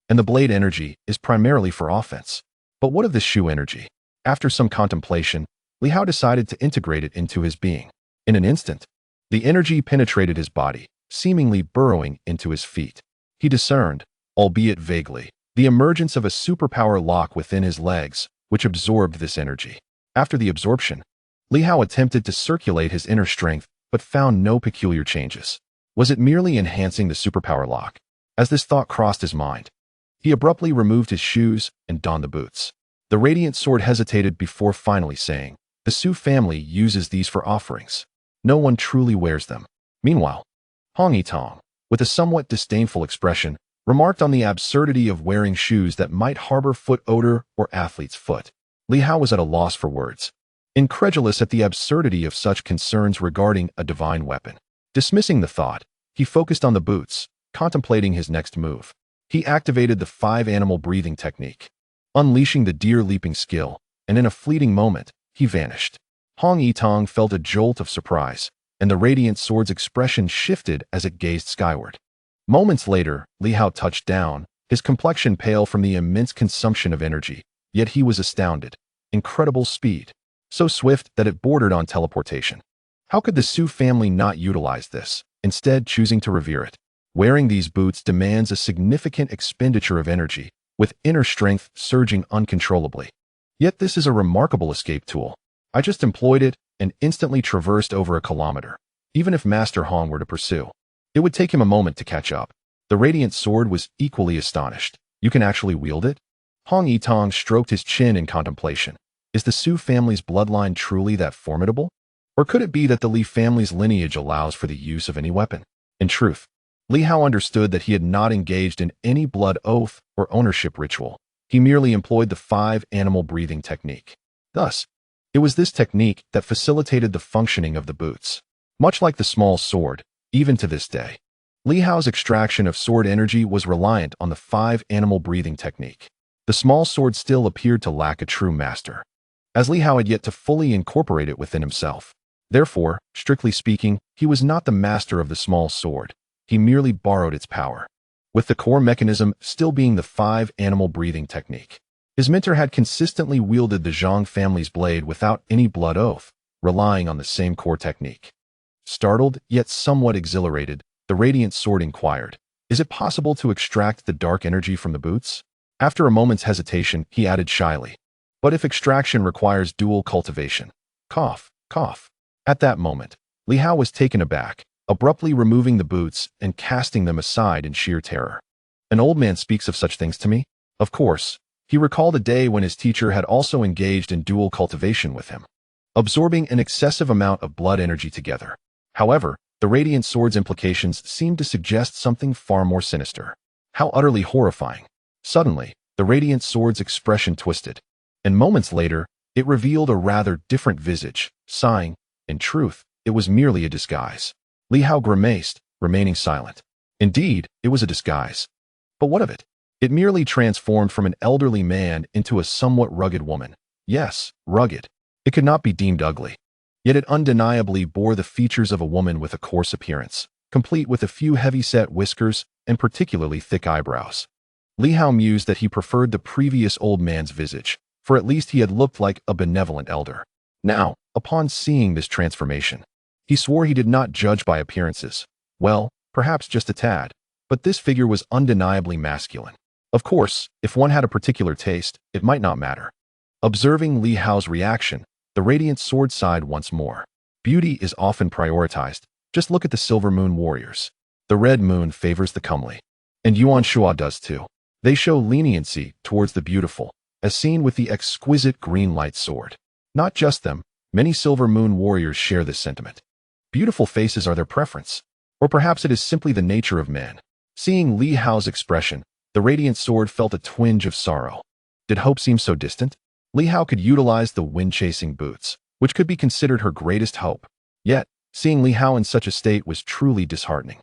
and the blade energy is primarily for offense. But what of the shoe energy? After some contemplation, Li Hao decided to integrate it into his being. In an instant, the energy penetrated his body, seemingly burrowing into his feet. He discerned, albeit vaguely, the emergence of a superpower lock within his legs, which absorbed this energy. After the absorption, Li Hao attempted to circulate his inner strength, but found no peculiar changes. Was it merely enhancing the superpower lock? As this thought crossed his mind, he abruptly removed his shoes and donned the boots. The radiant sword hesitated before finally saying, "The Su family uses these for offerings. No one truly wears them." Meanwhile, Hong Yitong, with a somewhat disdainful expression, remarked on the absurdity of wearing shoes that might harbor foot odor or athlete's foot. Li Hao was at a loss for words, incredulous at the absurdity of such concerns regarding a divine weapon. Dismissing the thought, he focused on the boots, contemplating his next move. He activated the 5 animal breathing technique, unleashing the deer leaping skill, and in a fleeting moment, he vanished. Hong Yitong felt a jolt of surprise, and the radiant sword's expression shifted as it gazed skyward. Moments later, Li Hao touched down, his complexion pale from the immense consumption of energy, yet he was astounded. Incredible speed, so swift that it bordered on teleportation. How could the Su family not utilize this, instead choosing to revere it? Wearing these boots demands a significant expenditure of energy, with inner strength surging uncontrollably. Yet this is a remarkable escape tool. I just employed it and instantly traversed over a kilometer. Even if Master Hong were to pursue, it would take him a moment to catch up. The radiant sword was equally astonished. You can actually wield it? Hong Yitong stroked his chin in contemplation. Is the Su family's bloodline truly that formidable? Or could it be that the Li family's lineage allows for the use of any weapon? In truth, Li Hao understood that he had not engaged in any blood oath or ownership ritual. He merely employed the 5 animal breathing technique. Thus, it was this technique that facilitated the functioning of the boots. Much like the small sword, even to this day, Li Hao's extraction of sword energy was reliant on the 5 animal breathing technique. The small sword still appeared to lack a true master, as Li Hao had yet to fully incorporate it within himself. Therefore, strictly speaking, he was not the master of the small sword. He merely borrowed its power, with the core mechanism still being the 5 animal breathing technique. His mentor had consistently wielded the Zhang family's blade without any blood oath, relying on the same core technique. Startled, yet somewhat exhilarated, the radiant sword inquired, "Is it possible to extract the dark energy from the boots?" After a moment's hesitation, he added shyly, "But if extraction requires dual cultivation?" Cough, cough. At that moment, Li Hao was taken aback, abruptly removing the boots and casting them aside in sheer terror. An old man speaks of such things to me? Of course, he recalled a day when his teacher had also engaged in dual cultivation with him, absorbing an excessive amount of blood energy together. However, the radiant sword's implications seemed to suggest something far more sinister. How utterly horrifying. Suddenly, the radiant sword's expression twisted, and moments later, it revealed a rather different visage, sighing, "In truth, it was merely a disguise." Li Hao grimaced, remaining silent. Indeed, it was a disguise. But what of it? It merely transformed from an elderly man into a somewhat rugged woman. Yes, rugged. It could not be deemed ugly. Yet it undeniably bore the features of a woman with a coarse appearance, complete with a few heavy-set whiskers and particularly thick eyebrows. Li Hao mused that he preferred the previous old man's visage, for at least he had looked like a benevolent elder. Now, upon seeing this transformation, he swore he did not judge by appearances. Well, perhaps just a tad, but this figure was undeniably masculine. Of course, if one had a particular taste, it might not matter. Observing Li Hao's reaction, the radiant sword sighed once more. Beauty is often prioritized. Just look at the Silver Moon warriors. The Red Moon favors the comely. And Yuan Shua does too. They show leniency towards the beautiful, as seen with the exquisite green light sword. Not just them, many Silver Moon warriors share this sentiment. Beautiful faces are their preference. Or perhaps it is simply the nature of men. Seeing Li Hao's expression, the radiant sword felt a twinge of sorrow. Did hope seem so distant? Li Hao could utilize the wind-chasing boots, which could be considered her greatest hope. Yet, seeing Li Hao in such a state was truly disheartening.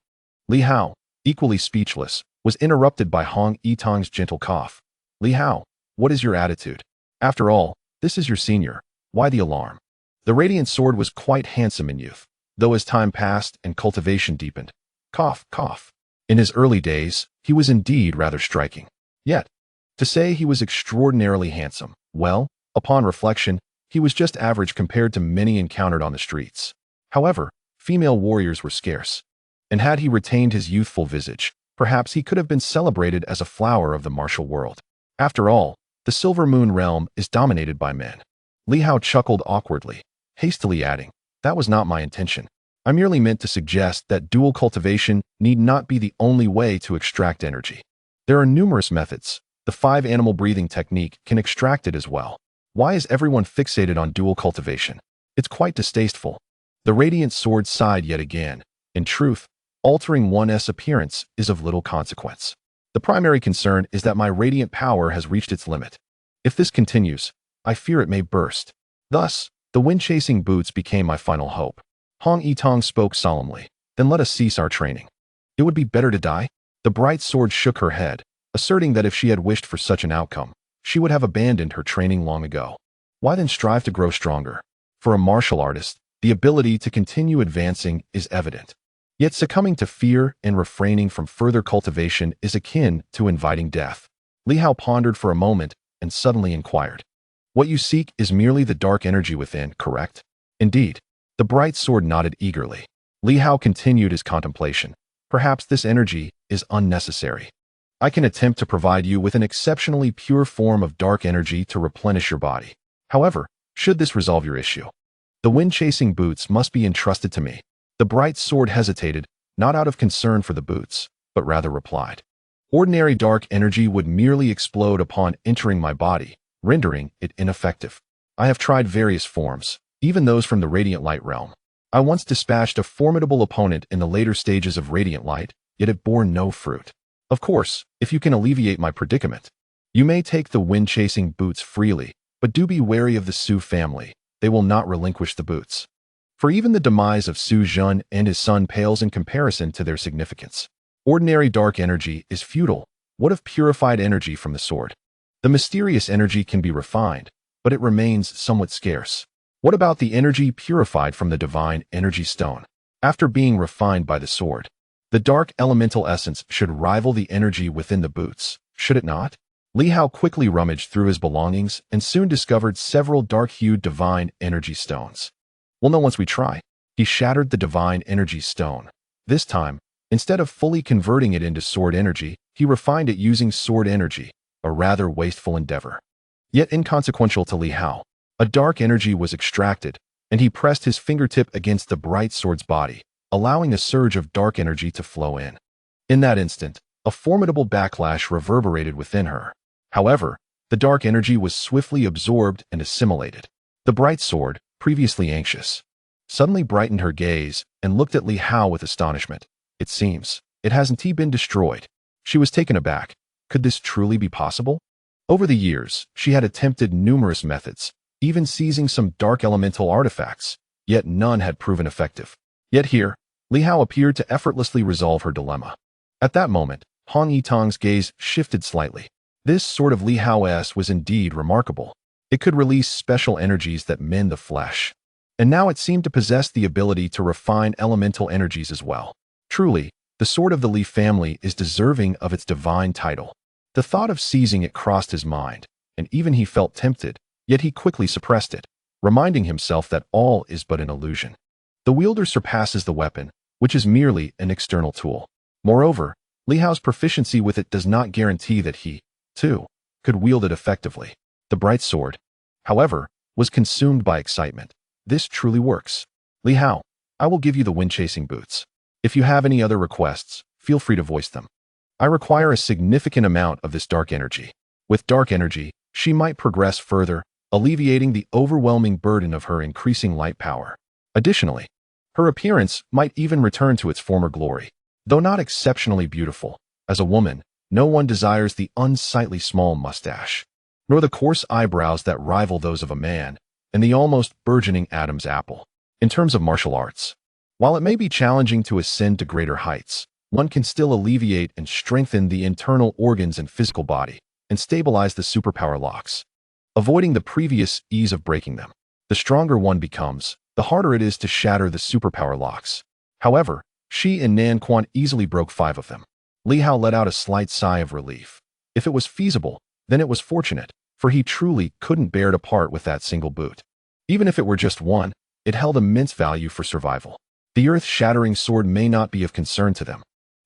Li Hao, equally speechless, was interrupted by Hong Yitang's gentle cough. Li Hao, what is your attitude? After all, this is your senior. Why the alarm? The radiant sword was quite handsome in youth, though as time passed and cultivation deepened. Cough, cough. In his early days, he was indeed rather striking. Yet, to say he was extraordinarily handsome, well, upon reflection, he was just average compared to many encountered on the streets. However, female warriors were scarce, and had he retained his youthful visage, perhaps he could have been celebrated as a flower of the martial world. After all, the Silver Moon realm is dominated by men. Li Hao chuckled awkwardly, hastily adding, that was not my intention. I merely meant to suggest that dual cultivation need not be the only way to extract energy. There are numerous methods. The 5-animal breathing technique can extract it as well. Why is everyone fixated on dual cultivation? It's quite distasteful. The radiant sword sighed yet again. In truth, altering one's appearance is of little consequence. The primary concern is that my radiant power has reached its limit. If this continues, I fear it may burst. Thus, the wind-chasing boots became my final hope. Hong Yitang spoke solemnly, then let us cease our training. It would be better to die? The bright sword shook her head, asserting that if she had wished for such an outcome, she would have abandoned her training long ago. Why then strive to grow stronger? For a martial artist, the ability to continue advancing is evident. Yet succumbing to fear and refraining from further cultivation is akin to inviting death. Li Hao pondered for a moment and suddenly inquired. What you seek is merely the dark energy within, correct? Indeed. The bright sword nodded eagerly. Li Hao continued his contemplation. Perhaps this energy is unnecessary. I can attempt to provide you with an exceptionally pure form of dark energy to replenish your body. However, should this resolve your issue, the wind-chasing boots must be entrusted to me. The bright sword hesitated, not out of concern for the boots, but rather replied. Ordinary dark energy would merely explode upon entering my body, rendering it ineffective. I have tried various forms, even those from the radiant light realm. I once dispatched a formidable opponent in the later stages of radiant light, yet it bore no fruit. Of course, if you can alleviate my predicament, you may take the wind-chasing boots freely, but do be wary of the Su family. They will not relinquish the boots. For even the demise of Su Jun and his son pales in comparison to their significance. Ordinary dark energy is futile. What of purified energy from the sword? The mysterious energy can be refined, but it remains somewhat scarce. What about the energy purified from the divine energy stone? After being refined by the sword, the dark elemental essence should rival the energy within the boots, should it not? Li Hao quickly rummaged through his belongings and soon discovered several dark-hued divine energy stones. We'll know once we try. He shattered the divine energy stone. This time, instead of fully converting it into sword energy, he refined it using sword energy, a rather wasteful endeavor. Yet inconsequential to Li Hao. A dark energy was extracted, and he pressed his fingertip against the bright sword's body, allowing a surge of dark energy to flow in. In that instant, a formidable backlash reverberated within her. However, the dark energy was swiftly absorbed and assimilated. The bright sword, previously anxious, suddenly brightened her gaze and looked at Li Hao with astonishment. It seems, it hasn't been destroyed. She was taken aback. Could this truly be possible? Over the years, she had attempted numerous methods, even seizing some dark elemental artifacts, yet none had proven effective. Yet here, Li Hao appeared to effortlessly resolve her dilemma. At that moment, Hong Yitang's gaze shifted slightly. This sort of Li Hao-s was indeed remarkable. It could release special energies that mend the flesh. And now it seemed to possess the ability to refine elemental energies as well. Truly, the sword of the Li family is deserving of its divine title. The thought of seizing it crossed his mind, and even he felt tempted, yet he quickly suppressed it, reminding himself that all is but an illusion. The wielder surpasses the weapon, which is merely an external tool. Moreover, Li Hao's proficiency with it does not guarantee that he, too, could wield it effectively. The bright sword, however, was consumed by excitement. This truly works. Li Hao, I will give you the wind-chasing boots. If you have any other requests, feel free to voice them. I require a significant amount of this dark energy. With dark energy, she might progress further, alleviating the overwhelming burden of her increasing light power. Additionally, her appearance might even return to its former glory. Though not exceptionally beautiful, as a woman, no one desires the unsightly small mustache, nor the coarse eyebrows that rival those of a man, and the almost burgeoning Adam's apple. In terms of martial arts, while it may be challenging to ascend to greater heights, one can still alleviate and strengthen the internal organs and physical body, and stabilize the superpower locks, avoiding the previous ease of breaking them. The stronger one becomes, the harder it is to shatter the superpower locks. However, she and Nan Quan easily broke 5 of them. Li Hao let out a slight sigh of relief. If it was feasible, then it was fortunate, for he truly couldn't bear to part with that single boot. Even if it were just one, it held immense value for survival. The earth-shattering sword may not be of concern to them,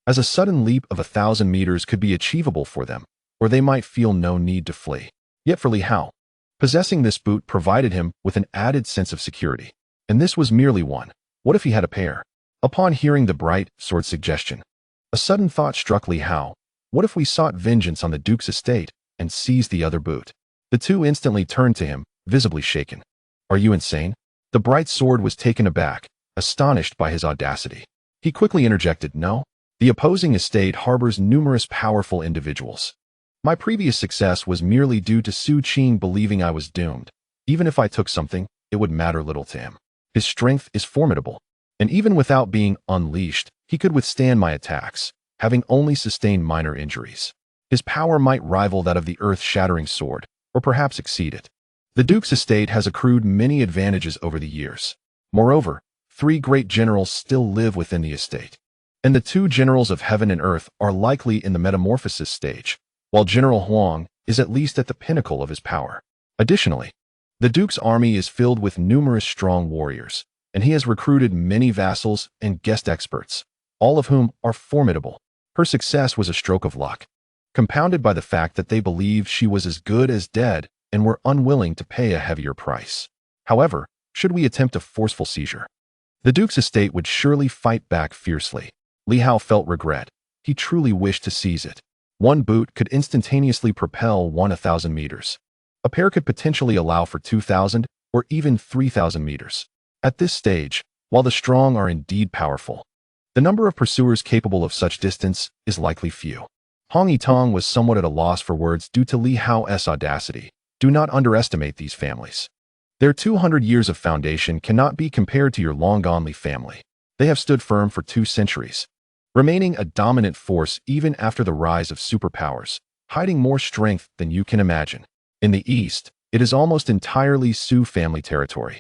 as a sudden leap of 1,000 meters could be achievable for them, or they might feel no need to flee. Yet for Li Hao, possessing this boot provided him with an added sense of security. And this was merely one. What if he had a pair? Upon hearing the bright sword suggestion, a sudden thought struck Li Hao. What if we sought vengeance on the Duke's estate and seized the other boot? The two instantly turned to him, visibly shaken. Are you insane? The bright sword was taken aback, astonished by his audacity. He quickly interjected, no. The opposing estate harbors numerous powerful individuals. My previous success was merely due to Su Qing believing I was doomed. Even if I took something, it would matter little to him. His strength is formidable, and even without being unleashed, he could withstand my attacks, having only sustained minor injuries. His power might rival that of the earth-shattering sword, or perhaps exceed it. The Duke's estate has accrued many advantages over the years. Moreover, 3 great generals still live within the estate, and the 2 generals of heaven and earth are likely in the metamorphosis stage, while General Huang is at least at the pinnacle of his power. Additionally, the Duke's army is filled with numerous strong warriors, and he has recruited many vassals and guest experts, all of whom are formidable. Her success was a stroke of luck, compounded by the fact that they believed she was as good as dead and were unwilling to pay a heavier price. However, should we attempt a forceful seizure, the Duke's estate would surely fight back fiercely. Li Hao felt regret. He truly wished to seize it. One boot could instantaneously propel 1,000 meters. A pair could potentially allow for 2,000 or even 3,000 meters. At this stage, while the strong are indeed powerful, the number of pursuers capable of such distance is likely few. Hong Yitong was somewhat at a loss for words due to Li Hao's audacity. Do not underestimate these families. Their 200 years of foundation cannot be compared to your long-gone Li family. They have stood firm for 2 centuries, remaining a dominant force even after the rise of superpowers, hiding more strength than you can imagine. In the East, it is almost entirely Su family territory,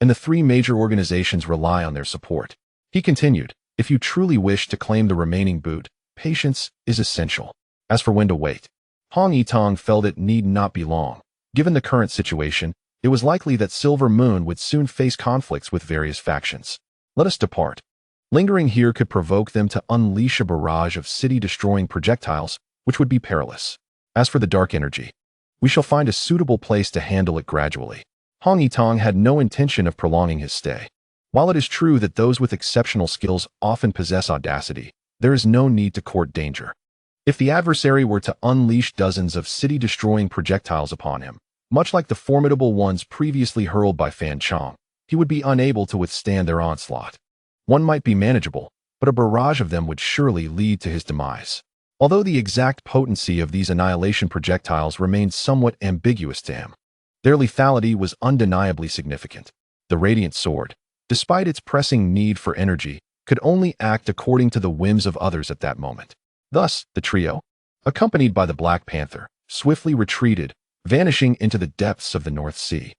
and the 3 major organizations rely on their support. He continued, if you truly wish to claim the remaining boot, patience is essential. As for when to wait, Hong Yitong felt it need not be long. Given the current situation, it was likely that Silver Moon would soon face conflicts with various factions. Let us depart. Lingering here could provoke them to unleash a barrage of city-destroying projectiles, which would be perilous. As for the dark energy, we shall find a suitable place to handle it gradually. Hong Yitong had no intention of prolonging his stay. While it is true that those with exceptional skills often possess audacity, there is no need to court danger. If the adversary were to unleash dozens of city-destroying projectiles upon him, much like the formidable ones previously hurled by Fan Chong, he would be unable to withstand their onslaught. One might be manageable, but a barrage of them would surely lead to his demise. Although the exact potency of these annihilation projectiles remained somewhat ambiguous to him, their lethality was undeniably significant. The radiant sword, despite its pressing need for energy, could only act according to the whims of others at that moment. Thus, the trio, accompanied by the Black Panther, swiftly retreated, vanishing into the depths of the North Sea.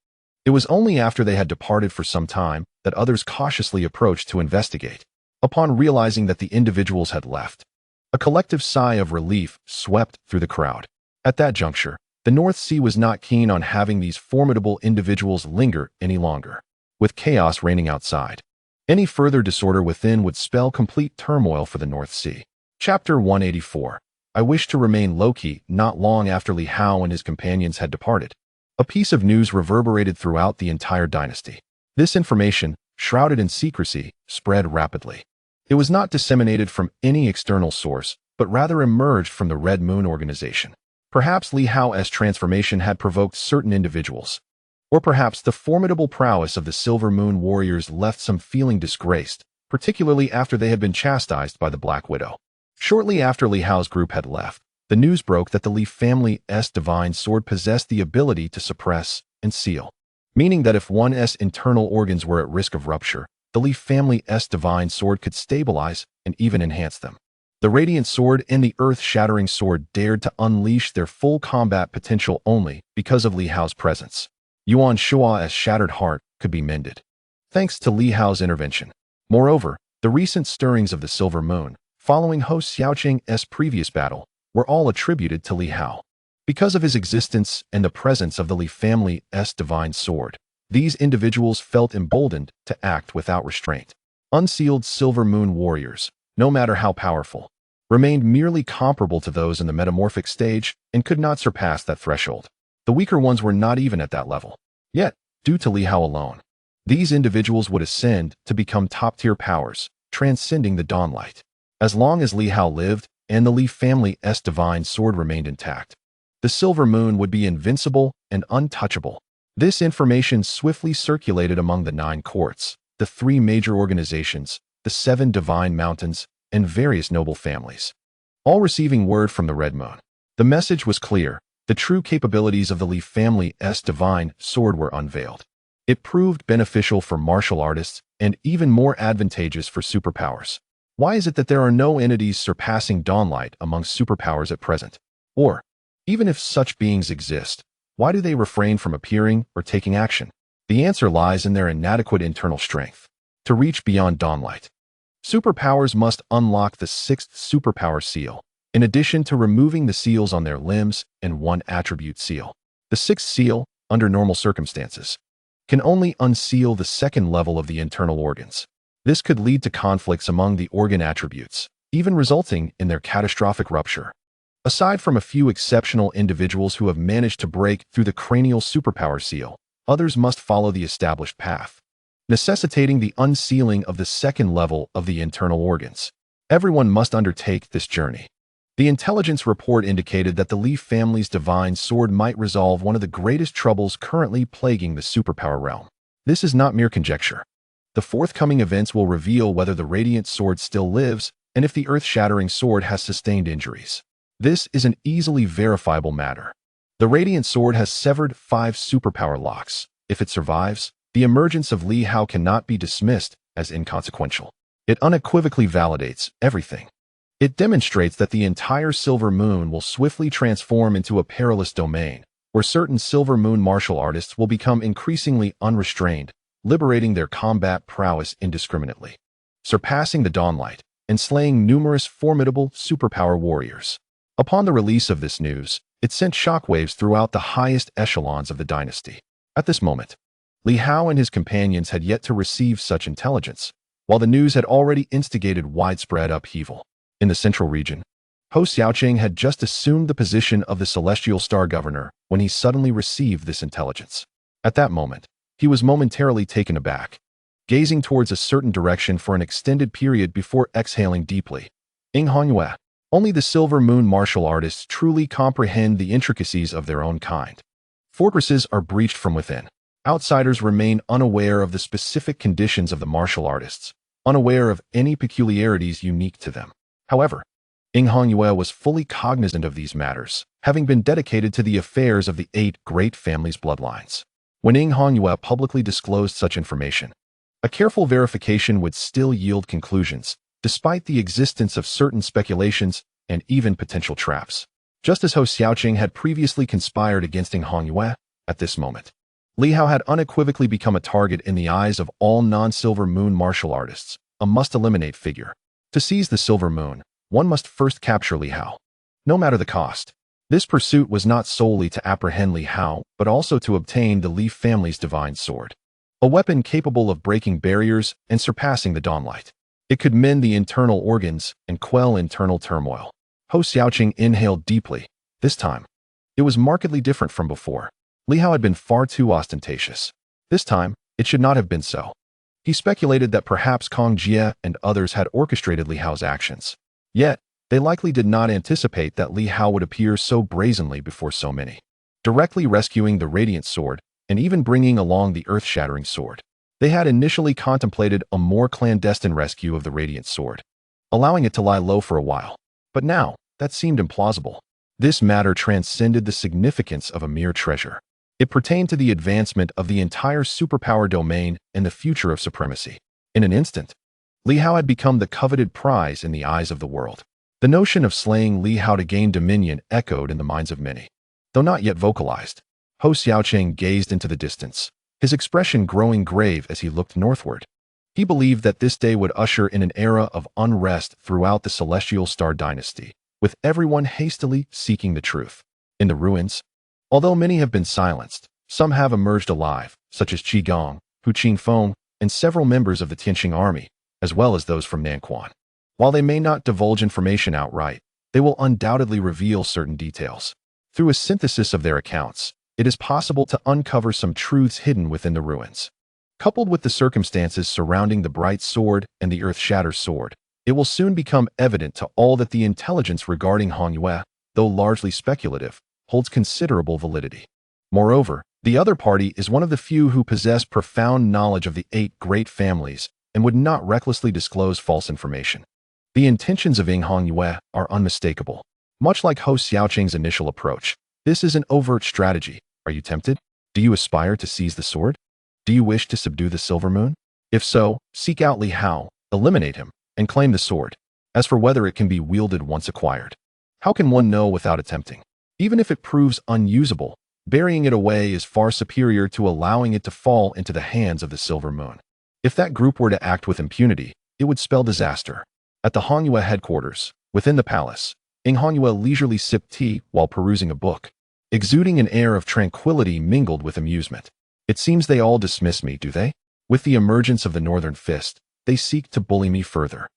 It was only after they had departed for some time that others cautiously approached to investigate. Upon realizing that the individuals had left, a collective sigh of relief swept through the crowd. At that juncture, The North Sea was not keen on having these formidable individuals linger any longer, with chaos reigning outside. Any further disorder within would spell complete turmoil for the North Sea. Chapter 184. I wish to remain low-key. Not long after Li Hao and his companions had departed, a piece of news reverberated throughout the entire dynasty. This information, shrouded in secrecy, spread rapidly. It was not disseminated from any external source, but rather emerged from the Red Moon organization. Perhaps Li Hao's transformation had provoked certain individuals, or perhaps the formidable prowess of the Silver Moon warriors left some feeling disgraced, particularly after they had been chastised by the Black Widow. Shortly after Li Hao's group had left, the news broke that the Li family's divine sword possessed the ability to suppress and seal, meaning that if one's internal organs were at risk of rupture, the Li family's divine sword could stabilize and even enhance them. The Radiant Sword and the Earth-Shattering Sword dared to unleash their full combat potential only because of Li Hao's presence. Yuan Shua's shattered heart could be mended, thanks to Li Hao's intervention. Moreover, the recent stirrings of the Silver Moon, following Hou Xiaoqing's previous battle, were all attributed to Li Hao. Because of his existence and the presence of the Li family's divine sword, these individuals felt emboldened to act without restraint. Unsealed Silver Moon warriors, no matter how powerful, remained merely comparable to those in the metamorphic stage and could not surpass that threshold. The weaker ones were not even at that level. Yet, due to Li Hao alone, these individuals would ascend to become top-tier powers, transcending the dawnlight. As long as Li Hao lived and the Li family's divine sword remained intact, the Silver Moon would be invincible and untouchable. This information swiftly circulated among the 9 courts, the 3 major organizations, the 7 divine mountains, and various noble families, all receiving word from the Red Moon. The message was clear. The true capabilities of the Li family's divine sword were unveiled. It proved beneficial for martial artists and even more advantageous for superpowers. Why is it that there are no entities surpassing Dawnlight among superpowers at present? Or, even if such beings exist, why do they refrain from appearing or taking action? The answer lies in their inadequate internal strength. To reach beyond Dawnlight, superpowers must unlock the 6th superpower seal, in addition to removing the seals on their limbs and 1 attribute seal. The 6th seal, under normal circumstances, can only unseal the 2nd level of the internal organs. This could lead to conflicts among the organ attributes, even resulting in their catastrophic rupture. Aside from a few exceptional individuals who have managed to break through the cranial superpower seal, others must follow the established path, necessitating the unsealing of the 2nd level of the internal organs. Everyone must undertake this journey. The intelligence report indicated that the Li family's divine sword might resolve one of the greatest troubles currently plaguing the superpower realm. This is not mere conjecture. The forthcoming events will reveal whether the Radiant Sword still lives and if the Earth-Shattering Sword has sustained injuries. This is an easily verifiable matter. The Radiant Sword has severed 5 superpower locks. If it survives, the emergence of Li Hao cannot be dismissed as inconsequential. It unequivocally validates everything. It demonstrates that the entire Silver Moon will swiftly transform into a perilous domain, where certain Silver Moon martial artists will become increasingly unrestrained, liberating their combat prowess indiscriminately, surpassing the Dawnlight, and slaying numerous formidable superpower warriors. Upon the release of this news, it sent shockwaves throughout the highest echelons of the dynasty. At this moment, Li Hao and his companions had yet to receive such intelligence, while the news had already instigated widespread upheaval. In the central region, Hou Xiaoqing had just assumed the position of the Celestial Star Governor when he suddenly received this intelligence. At that moment, he was momentarily taken aback, gazing towards a certain direction for an extended period before exhaling deeply. Yue, only the Silver Moon martial artists truly comprehend the intricacies of their own kind. Fortresses are breached from within. Outsiders remain unaware of the specific conditions of the martial artists, unaware of any peculiarities unique to them. However, Yue was fully cognizant of these matters, having been dedicated to the affairs of the 8 great families' bloodlines. When Yue publicly disclosed such information, a careful verification would still yield conclusions, despite the existence of certain speculations and even potential traps. Just as Hou Xiaoqing had previously conspired against Yue, at this moment, Li Hao had unequivocally become a target in the eyes of all non-Silver Moon martial artists, a must-eliminate figure. To seize the Silver Moon, one must first capture Li Hao, no matter the cost. This pursuit was not solely to apprehend Li Hao, but also to obtain the Li family's divine sword, a weapon capable of breaking barriers and surpassing the dawnlight. It could mend the internal organs and quell internal turmoil. Hou Xiaoqing inhaled deeply. This time, it was markedly different from before. Li Hao had been far too ostentatious. This time, it should not have been so. He speculated that perhaps Kong Jie and others had orchestrated Li Hao's actions. Yet, they likely did not anticipate that Li Hao would appear so brazenly before so many, directly rescuing the Radiant Sword and even bringing along the earth-shattering sword. They had initially contemplated a more clandestine rescue of the Radiant Sword, allowing it to lie low for a while. But now, that seemed implausible. This matter transcended the significance of a mere treasure. It pertained to the advancement of the entire superpower domain and the future of supremacy. In an instant, Li Hao had become the coveted prize in the eyes of the world. The notion of slaying Li Hao to gain dominion echoed in the minds of many, though not yet vocalized. Hou Xiaoqing gazed into the distance, his expression growing grave as he looked northward. He believed that this day would usher in an era of unrest throughout the Celestial Star Dynasty, with everyone hastily seeking the truth. In the ruins, although many have been silenced, some have emerged alive, such as Qi Gong, Hu Qingfeng, and several members of the Tianqing army, as well as those from Nanquan. While they may not divulge information outright, they will undoubtedly reveal certain details. Through a synthesis of their accounts, it is possible to uncover some truths hidden within the ruins. Coupled with the circumstances surrounding the Bright Sword and the Earth-Shatter Sword, it will soon become evident to all that the intelligence regarding Han Yue, though largely speculative, holds considerable validity. Moreover, the other party is one of the few who possess profound knowledge of the 8 great families and would not recklessly disclose false information. The intentions of Han Yue are unmistakable. Much like Hou Xiaoqing's initial approach, this is an overt strategy. Are you tempted? Do you aspire to seize the sword? Do you wish to subdue the Silver Moon? If so, seek out Li Hao, eliminate him, and claim the sword. As for whether it can be wielded once acquired, how can one know without attempting? Even if it proves unusable, burying it away is far superior to allowing it to fall into the hands of the Silver Moon. If that group were to act with impunity, it would spell disaster. At the Han Yue headquarters, within the palace, Han Yue leisurely sipped tea while perusing a book, exuding an air of tranquility mingled with amusement. It seems they all dismiss me, do they? With the emergence of the Northern Fist, they seek to bully me further.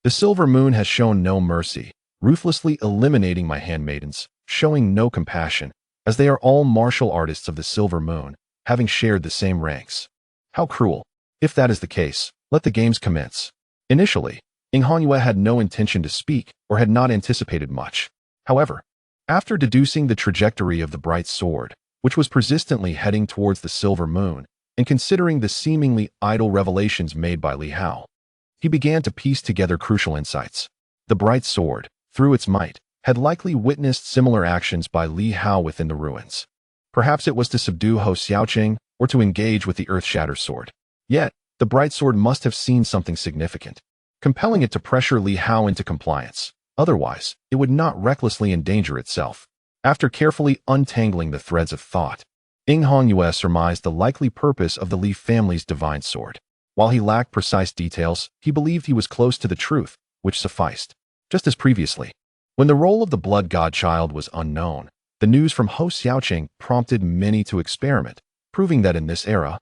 The Silver Moon has shown no mercy, ruthlessly eliminating my handmaidens, showing no compassion, as they are all martial artists of the Silver Moon, having shared the same ranks. How cruel. If that is the case, let the games commence. Initially, Han Yue had no intention to speak or had not anticipated much. However, after deducing the trajectory of the Bright Sword, which was persistently heading towards the Silver Moon, and considering the seemingly idle revelations made by Li Hao, he began to piece together crucial insights. The Bright Sword, through its might, had likely witnessed similar actions by Li Hao within the ruins. Perhaps it was to subdue Hou Xiaoqing or to engage with the Earth-Shatter Sword. Yet, the Bright Sword must have seen something significant, compelling it to pressure Li Hao into compliance. Otherwise, it would not recklessly endanger itself. After carefully untangling the threads of thought, Han Yue surmised the likely purpose of the Li family's divine sword. While he lacked precise details, he believed he was close to the truth, which sufficed. Just as previously, when the role of the blood godchild was unknown, the news from Hou Xiaoqing prompted many to experiment, proving that in this era,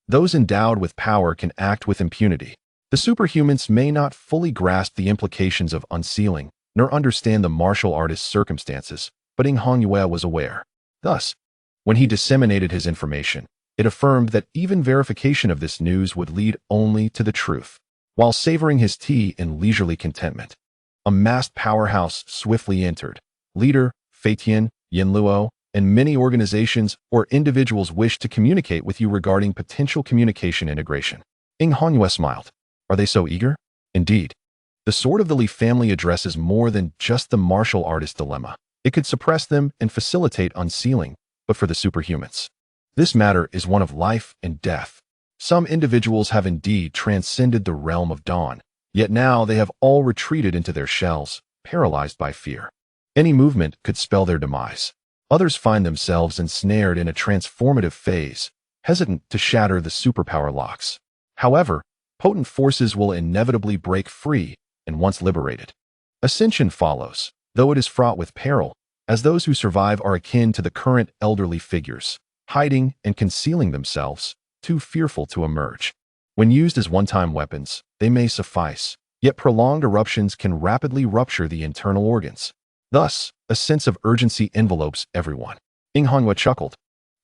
those endowed with power can act with impunity. The superhumans may not fully grasp the implications of unsealing, nor understand the martial artist's circumstances, but Han Yue was aware. Thus, when he disseminated his information, it affirmed that even verification of this news would lead only to the truth. While savoring his tea in leisurely contentment, a masked powerhouse swiftly entered. Leader, Feitian, Yinluo, and many organizations or individuals wish to communicate with you regarding potential communication integration. Han Yue smiled. Are they so eager? Indeed. The Sword of the Li family addresses more than just the martial artist dilemma. It could suppress them and facilitate unsealing, but for the superhumans, this matter is one of life and death. Some individuals have indeed transcended the realm of dawn, yet now they have all retreated into their shells, paralyzed by fear. Any movement could spell their demise. Others find themselves ensnared in a transformative phase, hesitant to shatter the superpower locks. However, potent forces will inevitably break free, and once liberated, ascension follows. Though it is fraught with peril, as those who survive are akin to the current elderly figures, hiding and concealing themselves, too fearful to emerge. When used as one-time weapons, they may suffice, yet prolonged eruptions can rapidly rupture the internal organs. Thus, a sense of urgency envelopes everyone. Inghonghua chuckled,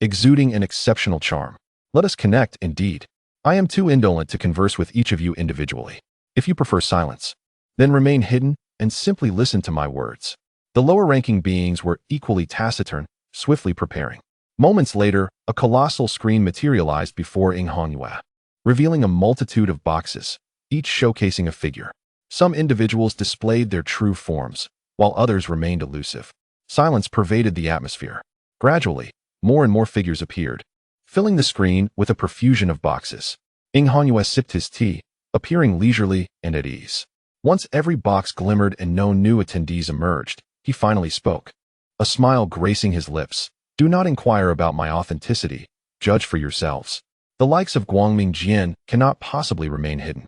exuding an exceptional charm. Let us connect, indeed. I am too indolent to converse with each of you individually. If you prefer silence, then remain hidden and simply listen to my words. The lower-ranking beings were equally taciturn, swiftly preparing. Moments later, a colossal screen materialized before Inghonghua, revealing a multitude of boxes, each showcasing a figure. Some individuals displayed their true forms, while others remained elusive. Silence pervaded the atmosphere. Gradually, more and more figures appeared, filling the screen with a profusion of boxes. Inghonghua sipped his tea, appearing leisurely and at ease. Once every box glimmered and no new attendees emerged, he finally spoke, a smile gracing his lips. Do not inquire about my authenticity. Judge for yourselves. The likes of Guangming Jian cannot possibly remain hidden,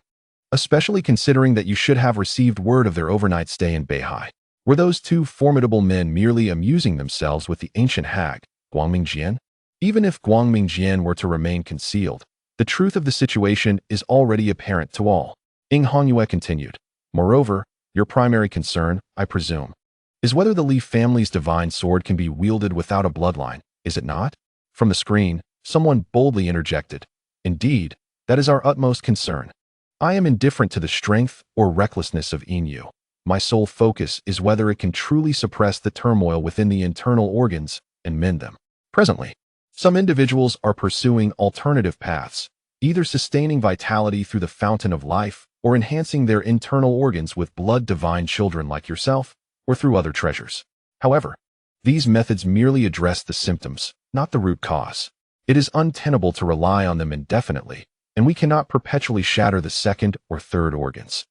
especially considering that you should have received word of their overnight stay in Beihai. Were those two formidable men merely amusing themselves with the ancient hag, Guangming Jian? Even if Guangming Jian were to remain concealed, the truth of the situation is already apparent to all. Inghonghua continued. Moreover, your primary concern, I presume, is whether the Li family's divine sword can be wielded without a bloodline, is it not? From the screen, someone boldly interjected. Indeed, that is our utmost concern. I am indifferent to the strength or recklessness of Inu. My sole focus is whether it can truly suppress the turmoil within the internal organs and mend them. Presently, some individuals are pursuing alternative paths, either sustaining vitality through the fountain of life or enhancing their internal organs with blood divine children like yourself, or through other treasures. However, these methods merely address the symptoms, not the root cause. It is untenable to rely on them indefinitely, and we cannot perpetually shatter the second or third organs.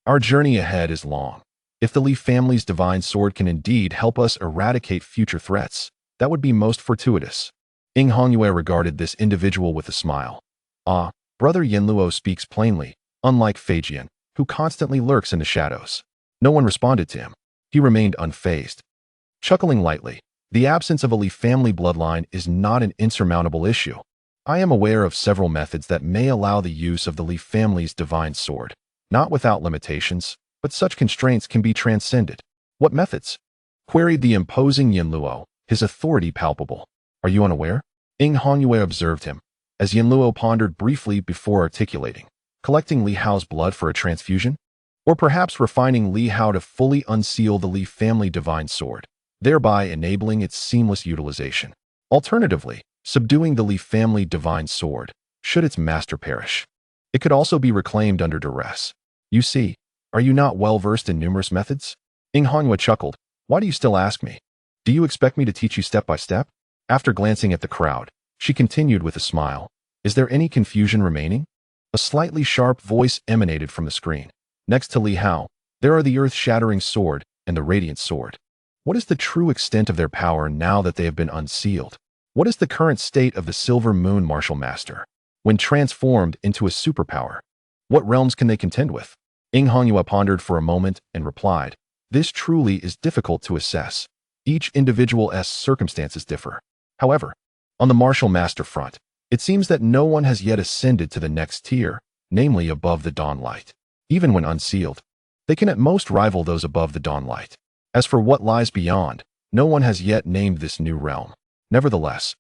Our journey ahead is long. If the Li family's divine sword can indeed help us eradicate future threats, that would be most fortuitous. Inghonghua regarded this individual with a smile. Ah, Brother Yanluo speaks plainly, unlike Feijian, who constantly lurks in the shadows. No one responded to him. He remained unfazed. Chuckling lightly, the absence of a Li family bloodline is not an insurmountable issue. I am aware of several methods that may allow the use of the Li family's divine sword, not without limitations, but such constraints can be transcended. What methods? Queried the imposing Yanluo, his authority palpable. Are you unaware? Inghonghua observed him, as Yanluo pondered briefly before articulating. Collecting Li Hao's blood for a transfusion? Or perhaps refining Li Hao to fully unseal the Li family divine sword, thereby enabling its seamless utilization. Alternatively, subduing the Li family divine sword, should its master perish. It could also be reclaimed under duress. You see, are you not well versed in numerous methods? Inghonghua chuckled. Why do you still ask me? Do you expect me to teach you step by step? After glancing at the crowd, she continued with a smile. Is there any confusion remaining? A slightly sharp voice emanated from the screen. Next to Li Hao, there are the earth-shattering sword and the radiant sword. What is the true extent of their power now that they have been unsealed? What is the current state of the Silver Moon Martial Master? When transformed into a superpower, what realms can they contend with? Inghonghua pondered for a moment and replied, this truly is difficult to assess. Each individual's circumstances differ. However, on the Martial Master front, it seems that no one has yet ascended to the next tier, namely above the dawn light. Even when unsealed, they can at most rival those above the dawn light. As for what lies beyond, no one has yet named this new realm. Nevertheless,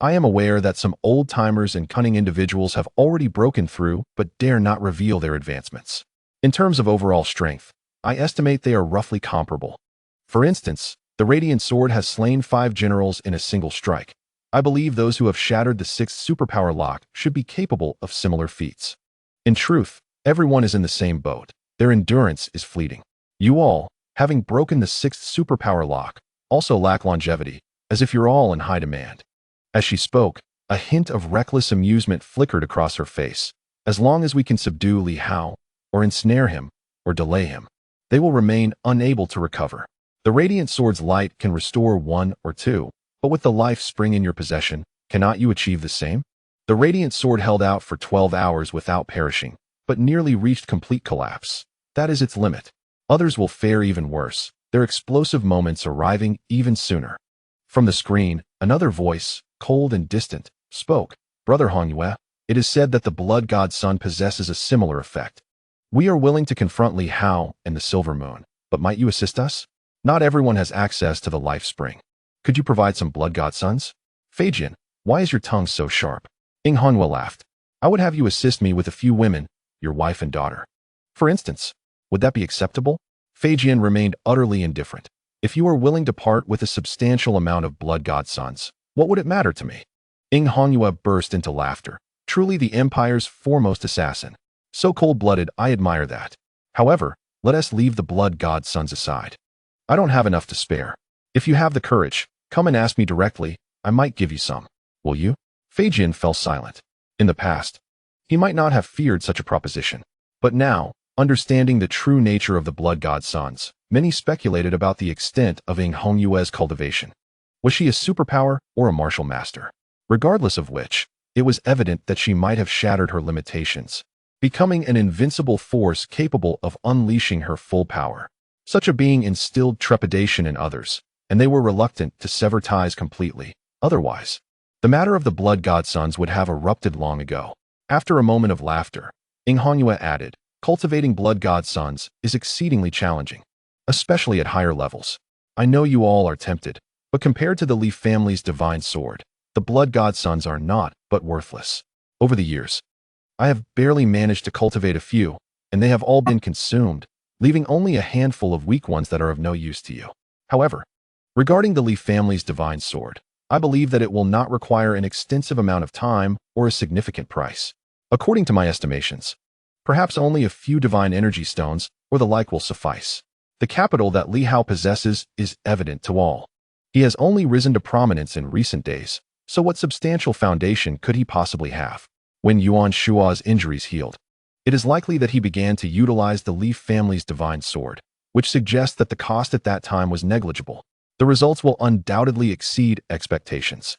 I am aware that some old-timers and cunning individuals have already broken through but dare not reveal their advancements. In terms of overall strength, I estimate they are roughly comparable. For instance, the Radiant Sword has slain 5 generals in a single strike. I believe those who have shattered the 6th superpower lock should be capable of similar feats. In truth, everyone is in the same boat. Their endurance is fleeting. You all, having broken the 6th superpower lock, also lack longevity, as if you're all in high demand. As she spoke, a hint of reckless amusement flickered across her face. As long as we can subdue Li Hao, or ensnare him, or delay him, they will remain unable to recover. The Radiant Sword's light can restore 1 or 2, but with the life spring in your possession, cannot you achieve the same? The Radiant Sword held out for 12 hours without perishing, but nearly reached complete collapse. That is its limit. Others will fare even worse, their explosive moments arriving even sooner. From the screen, another voice, cold and distant, spoke. Brother Hongyue, it is said that the blood god sun possesses a similar effect. We are willing to confront Li Hao and the Silver Moon, but might you assist us? Not everyone has access to the life spring. Could you provide some blood god suns? Feijian, why is your tongue so sharp? Ing Honghua laughed. I would have you assist me with a few women, your wife and daughter. For instance, would that be acceptable? Feijian remained utterly indifferent. If you are willing to part with a substantial amount of blood god suns, what would it matter to me? Ing Honghua burst into laughter. Truly the Empire's foremost assassin. So cold-blooded, I admire that. However, let us leave the blood god suns aside. I don't have enough to spare. If you have the courage, come and ask me directly, I might give you some. Will you? Feijian fell silent. In the past, he might not have feared such a proposition. But now, understanding the true nature of the blood god suns, many speculated about the extent of Ing Hongyue's cultivation. Was she a superpower or a martial master? Regardless of which, it was evident that she might have shattered her limitations, becoming an invincible force capable of unleashing her full power. Such a being instilled trepidation in others, and they were reluctant to sever ties completely. Otherwise, the matter of the blood god suns would have erupted long ago. After a moment of laughter, Ing Hongyue added, cultivating blood god suns is exceedingly challenging, especially at higher levels. I know you all are tempted, but compared to the Li family's divine sword, the blood god suns are not but worthless. Over the years, I have barely managed to cultivate a few, and they have all been consumed, leaving only a handful of weak ones that are of no use to you. However, regarding the Li family's divine sword, I believe that it will not require an extensive amount of time or a significant price. According to my estimations, perhaps only a few divine energy stones or the like will suffice. The capital that Li Hao possesses is evident to all. He has only risen to prominence in recent days, so what substantial foundation could he possibly have? When Yuan Shua's injuries healed, it is likely that he began to utilize the Li family's divine sword, which suggests that the cost at that time was negligible. The results will undoubtedly exceed expectations.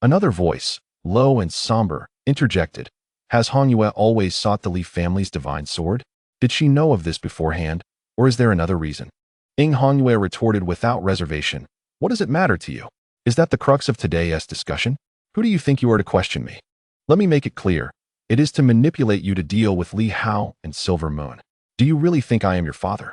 Another voice, low and somber, interjected. Has Hongyue always sought the Li family's divine sword? Did she know of this beforehand, or is there another reason? Ing Hongyue retorted without reservation. What does it matter to you? Is that the crux of today's discussion? Who do you think you are to question me? Let me make it clear. It is to manipulate you to deal with Li Hao and Silver Moon. Do you really think I am your father?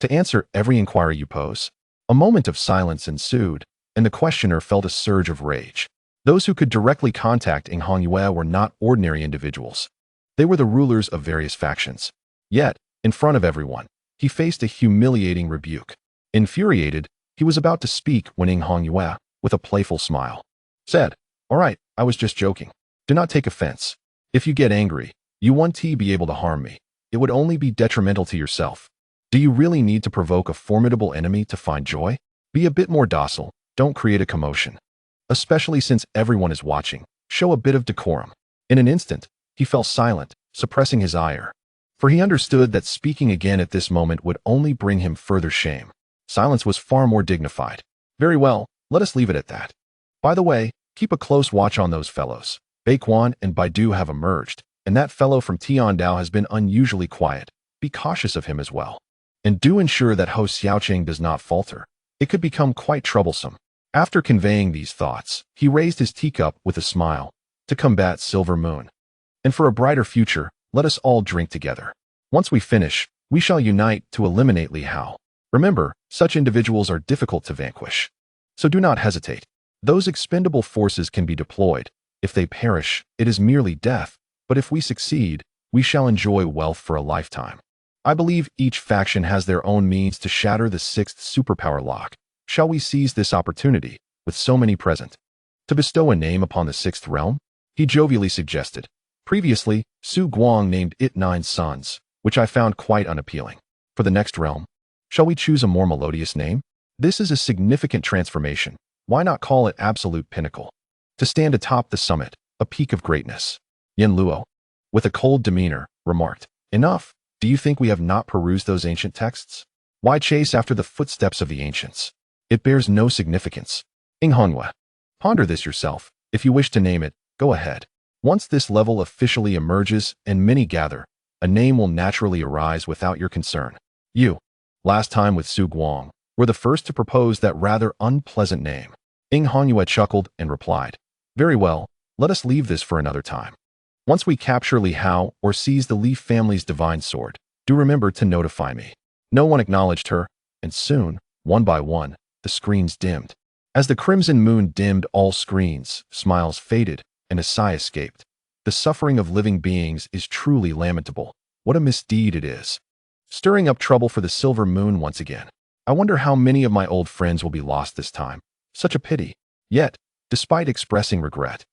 To answer every inquiry you pose. A moment of silence ensued, and the questioner felt a surge of rage. Those who could directly contact Ing Hongyue were not ordinary individuals. They were the rulers of various factions. Yet, in front of everyone, he faced a humiliating rebuke. Infuriated, he was about to speak when Ing Hongyue, with a playful smile, said, "All right, I was just joking. Do not take offense. If you get angry, you won't be able to harm me. It would only be detrimental to yourself. Do you really need to provoke a formidable enemy to find joy? Be a bit more docile, don't create a commotion. Especially since everyone is watching, show a bit of decorum." In an instant, he fell silent, suppressing his ire. For he understood that speaking again at this moment would only bring him further shame. Silence was far more dignified. Very well, let us leave it at that. By the way, keep a close watch on those fellows. Baiquan and Baidu have emerged, and that fellow from Tiandao has been unusually quiet. Be cautious of him as well. And do ensure that Ho Xiaoqing does not falter. It could become quite troublesome. After conveying these thoughts, he raised his teacup with a smile. To combat Silver Moon. And for a brighter future, let us all drink together. Once we finish, we shall unite to eliminate Li Hao. Remember, such individuals are difficult to vanquish. So do not hesitate. Those expendable forces can be deployed. If they perish, it is merely death, but if we succeed, we shall enjoy wealth for a lifetime. I believe each faction has their own means to shatter the sixth superpower lock. Shall we seize this opportunity, with so many present, to bestow a name upon the sixth realm? He jovially suggested. Previously, Su Guang named it 9 sons, which I found quite unappealing. For the next realm, shall we choose a more melodious name? This is a significant transformation. Why not call it Absolute Pinnacle? To stand atop the summit, a peak of greatness. Yen Luo, with a cold demeanor, remarked, Enough. Do you think we have not perused those ancient texts? Why chase after the footsteps of the ancients? It bears no significance. Ing Honghua, ponder this yourself. If you wish to name it, go ahead. Once this level officially emerges and many gather, a name will naturally arise without your concern. You. Last time with Su Guang, were the first to propose that rather unpleasant name. Hangyue chuckled and replied, "Very well, let us leave this for another time. Once we capture Li Hao or seize the Li family's divine sword, do remember to notify me." No one acknowledged her, and soon, one by one, the screens dimmed. As the crimson moon dimmed all screens, smiles faded, and a sigh escaped. The suffering of living beings is truly lamentable. What a misdeed it is. Stirring up trouble for the silver moon once again. I wonder how many of my old friends will be lost this time. Such a pity. Yet, despite expressing regret,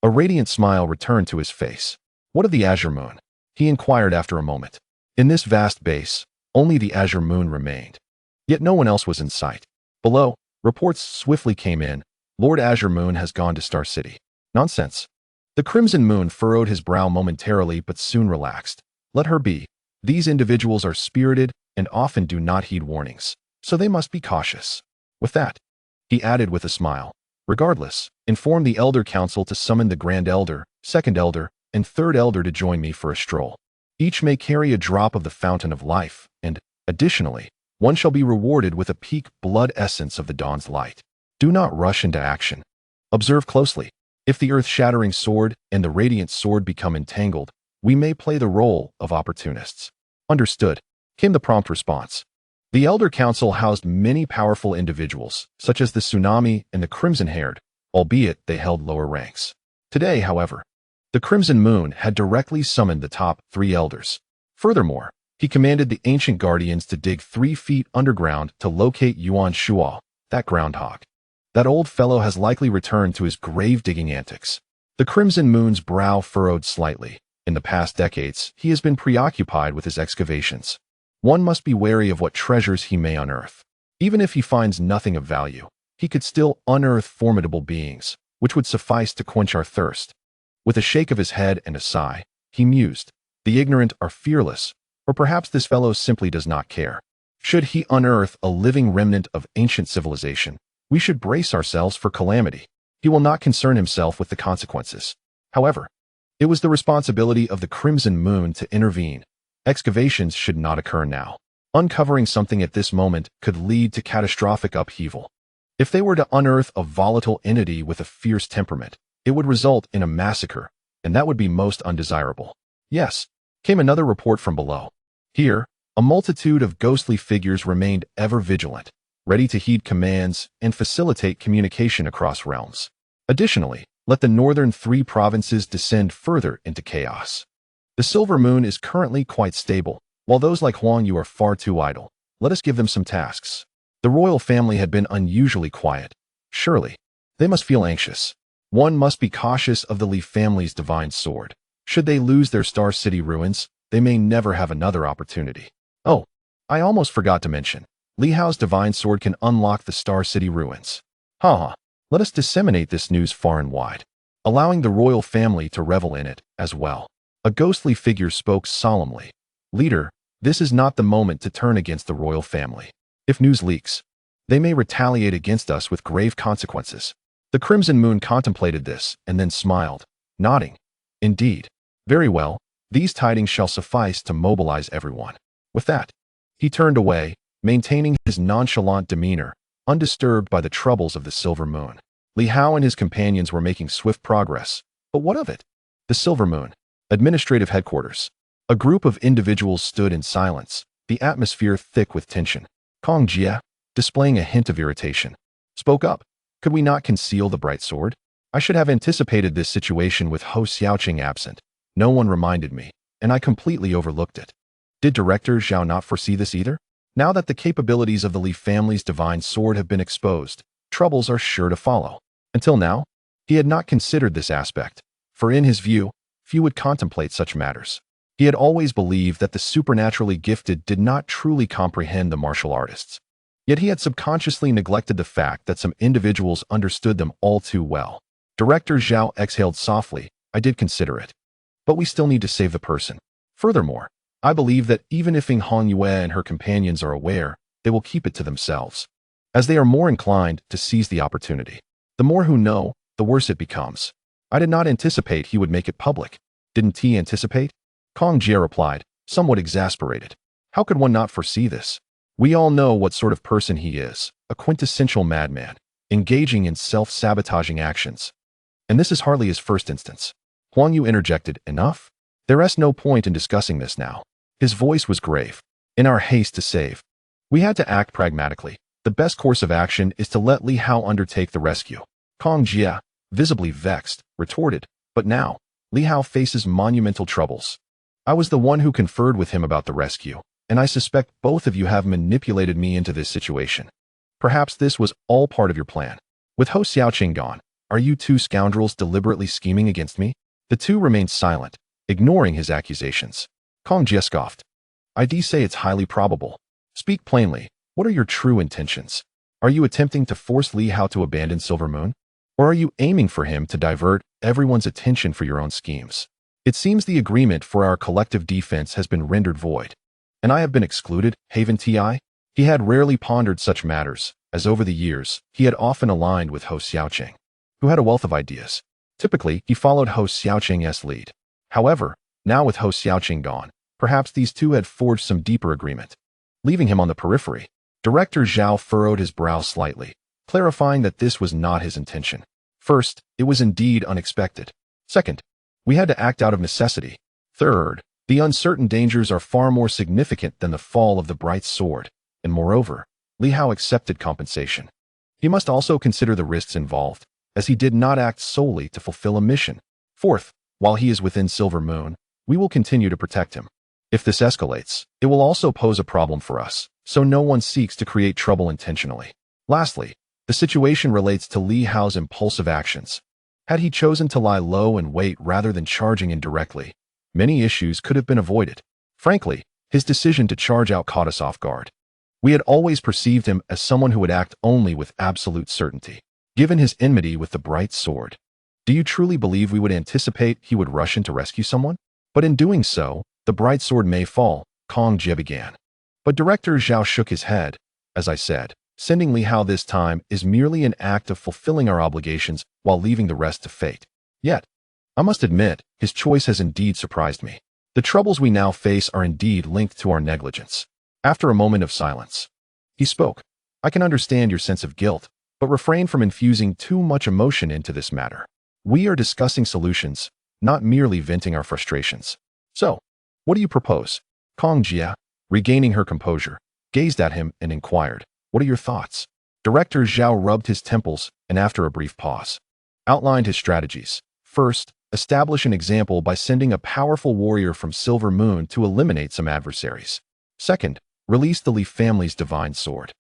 a radiant smile returned to his face. What of the azure moon? He inquired after a moment. In this vast base, only the azure moon remained. Yet no one else was in sight. Below, reports swiftly came in. Lord Azure Moon has gone to Star City. Nonsense. The crimson moon furrowed his brow momentarily but soon relaxed. Let her be. These individuals are spirited and often do not heed warnings, so they must be cautious. With that, he added with a smile, regardless, inform the Elder Council to summon the Grand Elder, Second Elder, and Third Elder to join me for a stroll. Each may carry a drop of the fountain of life, and, additionally, one shall be rewarded with a peak blood essence of the dawn's light. Do not rush into action. Observe closely. If the earth-shattering sword and the radiant sword become entangled, we may play the role of opportunists. Understood, came the prompt response. The Elder Council housed many powerful individuals, such as the Tsunami and the Crimson-Haired, albeit they held lower ranks. Today, however, the Crimson Moon had directly summoned the top 3 elders. Furthermore, he commanded the ancient guardians to dig 3 feet underground to locate Yuan Shuo, that groundhog. That old fellow has likely returned to his grave-digging antics. The Crimson Moon's brow furrowed slightly. In the past decades, he has been preoccupied with his excavations. One must be wary of what treasures he may unearth. Even if he finds nothing of value, he could still unearth formidable beings, which would suffice to quench our thirst. With a shake of his head and a sigh, he mused, the ignorant are fearless, or perhaps this fellow simply does not care. Should he unearth a living remnant of ancient civilization, we should brace ourselves for calamity. He will not concern himself with the consequences. However, it was the responsibility of the Crimson Moon to intervene. Excavations should not occur now. Uncovering something at this moment could lead to catastrophic upheaval. If they were to unearth a volatile entity with a fierce temperament, it would result in a massacre, and that would be most undesirable. Yes, came another report from below. Here, a multitude of ghostly figures remained ever vigilant, ready to heed commands and facilitate communication across realms. Additionally, let the northern 3 provinces descend further into chaos. The silver moon is currently quite stable, while those like Huang Yu are far too idle. Let us give them some tasks. The royal family had been unusually quiet. Surely, they must feel anxious. One must be cautious of the Li family's divine sword. Should they lose their Star City ruins, they may never have another opportunity. Oh, I almost forgot to mention, Li Hao's divine sword can unlock the Star City ruins. Haha, let us disseminate this news far and wide, allowing the royal family to revel in it as well. A ghostly figure spoke solemnly. Leader, this is not the moment to turn against the royal family. If news leaks, they may retaliate against us with grave consequences. The Crimson Moon contemplated this and then smiled, nodding. Indeed. Very well, these tidings shall suffice to mobilize everyone. With that, he turned away, maintaining his nonchalant demeanor, undisturbed by the troubles of the silver moon. Li Hao and his companions were making swift progress. But what of it? The silver moon. Administrative headquarters. A group of individuals stood in silence, the atmosphere thick with tension. Kong Jia, displaying a hint of irritation, spoke up. Could we not conceal the bright sword? I should have anticipated this situation with Ho Xiaoqing absent. No one reminded me, and I completely overlooked it. Did Director Zhao not foresee this either? Now that the capabilities of the Li family's divine sword have been exposed, troubles are sure to follow. Until now, he had not considered this aspect, for in his view, few would contemplate such matters. He had always believed that the supernaturally gifted did not truly comprehend the martial artists. Yet he had subconsciously neglected the fact that some individuals understood them all too well. Director Zhao exhaled softly. I did consider it. But we still need to save the person. Furthermore, I believe that even if Hangyue and her companions are aware, they will keep it to themselves, as they are more inclined to seize the opportunity. The more who know, the worse it becomes. I did not anticipate he would make it public. Didn't he anticipate? Kong Jie replied, somewhat exasperated. How could one not foresee this? We all know what sort of person he is, a quintessential madman, engaging in self-sabotaging actions. And this is hardly his first instance. Huang Yu interjected, enough? There is no point in discussing this now. His voice was grave. In our haste to save, we had to act pragmatically. The best course of action is to let Li Hao undertake the rescue. Kong Jia, visibly vexed, retorted, but now, Li Hao faces monumental troubles. I was the one who conferred with him about the rescue, and I suspect both of you have manipulated me into this situation. Perhaps this was all part of your plan. With Ho Xiaoqing gone, are you two scoundrels deliberately scheming against me? The two remained silent, ignoring his accusations. Kong Jia scoffed. I say it's highly probable. Speak plainly, what are your true intentions? Are you attempting to force Li Hao to abandon Silver Moon? Or are you aiming for him to divert everyone's attention for your own schemes? It seems the agreement for our collective defense has been rendered void. And I have been excluded, Haven Ti? He had rarely pondered such matters, as over the years, he had often aligned with Ho Xiaoqing, who had a wealth of ideas. Typically, he followed Ho Xiaoqing's lead. However, now with Ho Xiaoqing gone, perhaps these two had forged some deeper agreement. Leaving him on the periphery, Director Zhao furrowed his brow slightly, clarifying that this was not his intention. First, it was indeed unexpected. Second, we had to act out of necessity. Third, the uncertain dangers are far more significant than the fall of the bright sword, and moreover, Li Hao accepted compensation. He must also consider the risks involved, as he did not act solely to fulfill a mission. Fourth, while he is within Silver Moon, we will continue to protect him. If this escalates, it will also pose a problem for us, so no one seeks to create trouble intentionally. Lastly, the situation relates to Li Hao's impulsive actions. Had he chosen to lie low and wait rather than charging in directly, many issues could have been avoided. Frankly, his decision to charge out caught us off guard. We had always perceived him as someone who would act only with absolute certainty, given his enmity with the bright sword. Do you truly believe we would anticipate he would rush in to rescue someone? But in doing so, the bright sword may fall, Kong Jia began. But Director Zhao shook his head. As I said, sending Li Hao this time is merely an act of fulfilling our obligations while leaving the rest to fate. Yet, I must admit, his choice has indeed surprised me. The troubles we now face are indeed linked to our negligence. After a moment of silence, he spoke. I can understand your sense of guilt, but refrain from infusing too much emotion into this matter. We are discussing solutions, not merely venting our frustrations. So, what do you propose? Kong Jia, regaining her composure, gazed at him and inquired, what are your thoughts? Director Zhao rubbed his temples and after a brief pause, outlined his strategies. First, establish an example by sending a powerful warrior from Silver Moon to eliminate some adversaries. Second, release the Li family's divine sword,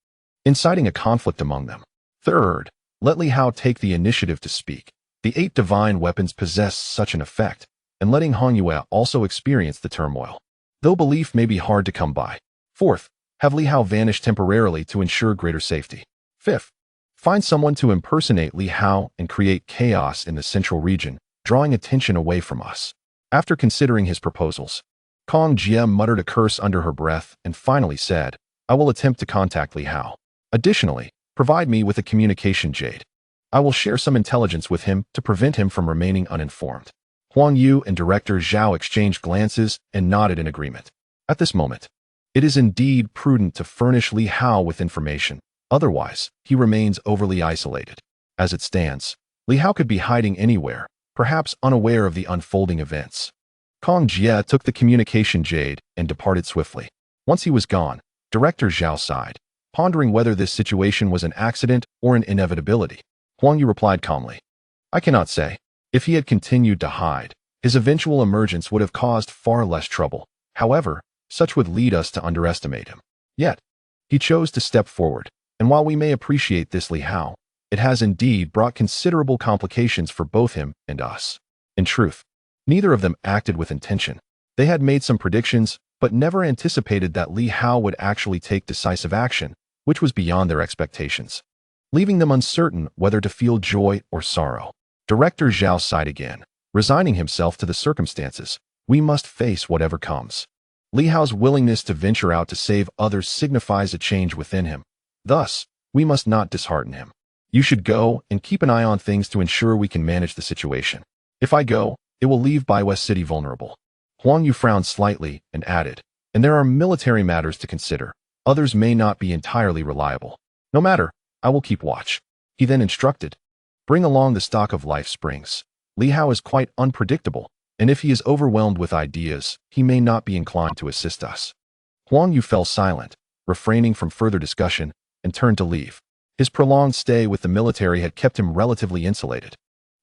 inciting a conflict among them. Third, let Li Hao take the initiative to speak. The 8 divine weapons possess such an effect, and letting Hong Yue also experience the turmoil, though belief may be hard to come by. Fourth, have Li Hao vanish temporarily to ensure greater safety. Fifth, find someone to impersonate Li Hao and create chaos in the central region, drawing attention away from us. After considering his proposals, Kong Jia muttered a curse under her breath and finally said, I will attempt to contact Li Hao. Additionally, provide me with a communication jade. I will share some intelligence with him to prevent him from remaining uninformed. Huang Yu and Director Zhao exchanged glances and nodded in agreement. At this moment, it is indeed prudent to furnish Li Hao with information, otherwise, he remains overly isolated. As it stands, Li Hao could be hiding anywhere, perhaps unaware of the unfolding events. Kong Jia took the communication jade and departed swiftly. Once he was gone, Director Zhao sighed, pondering whether this situation was an accident or an inevitability. Huang Yu replied calmly, I cannot say. If he had continued to hide, his eventual emergence would have caused far less trouble. However, such would lead us to underestimate him. Yet, he chose to step forward, and while we may appreciate this Li Hao, it has indeed brought considerable complications for both him and us. In truth, neither of them acted with intention. They had made some predictions, but never anticipated that Li Hao would actually take decisive action, which was beyond their expectations, leaving them uncertain whether to feel joy or sorrow. Director Zhao sighed again, resigning himself to the circumstances. We must face whatever comes. Li Hao's willingness to venture out to save others signifies a change within him. Thus, we must not dishearten him. You should go and keep an eye on things to ensure we can manage the situation. If I go, it will leave West City vulnerable. Huang Yu frowned slightly and added, and there are military matters to consider. Others may not be entirely reliable. No matter, I will keep watch. He then instructed, bring along the stock of life springs. Li Hao is quite unpredictable, and if he is overwhelmed with ideas, he may not be inclined to assist us. Huang Yu fell silent, refraining from further discussion, and turned to leave. His prolonged stay with the military had kept him relatively insulated,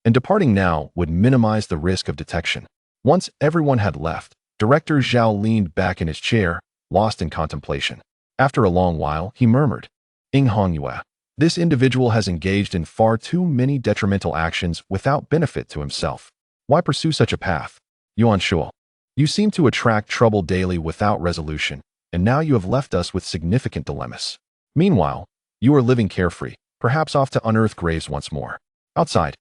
and departing now would minimize the risk of detection. Once everyone had left, Director Zhao leaned back in his chair, lost in contemplation. After a long while, he murmured, "Ing Hongyue, this individual has engaged in far too many detrimental actions without benefit to himself. Why pursue such a path? Yuan Shuo, you seem to attract trouble daily without resolution, and now you have left us with significant dilemmas. Meanwhile, you are living carefree, perhaps off to unearth graves once more." Outside,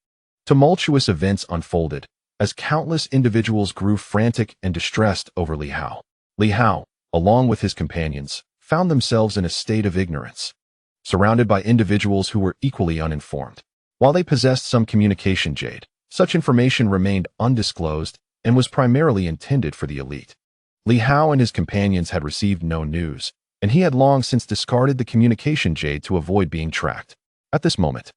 tumultuous events unfolded, as countless individuals grew frantic and distressed over Li Hao. Li Hao, along with his companions, found themselves in a state of ignorance, surrounded by individuals who were equally uninformed. While they possessed some communication jade, such information remained undisclosed and was primarily intended for the elite. Li Hao and his companions had received no news, and he had long since discarded the communication jade to avoid being tracked. At this moment,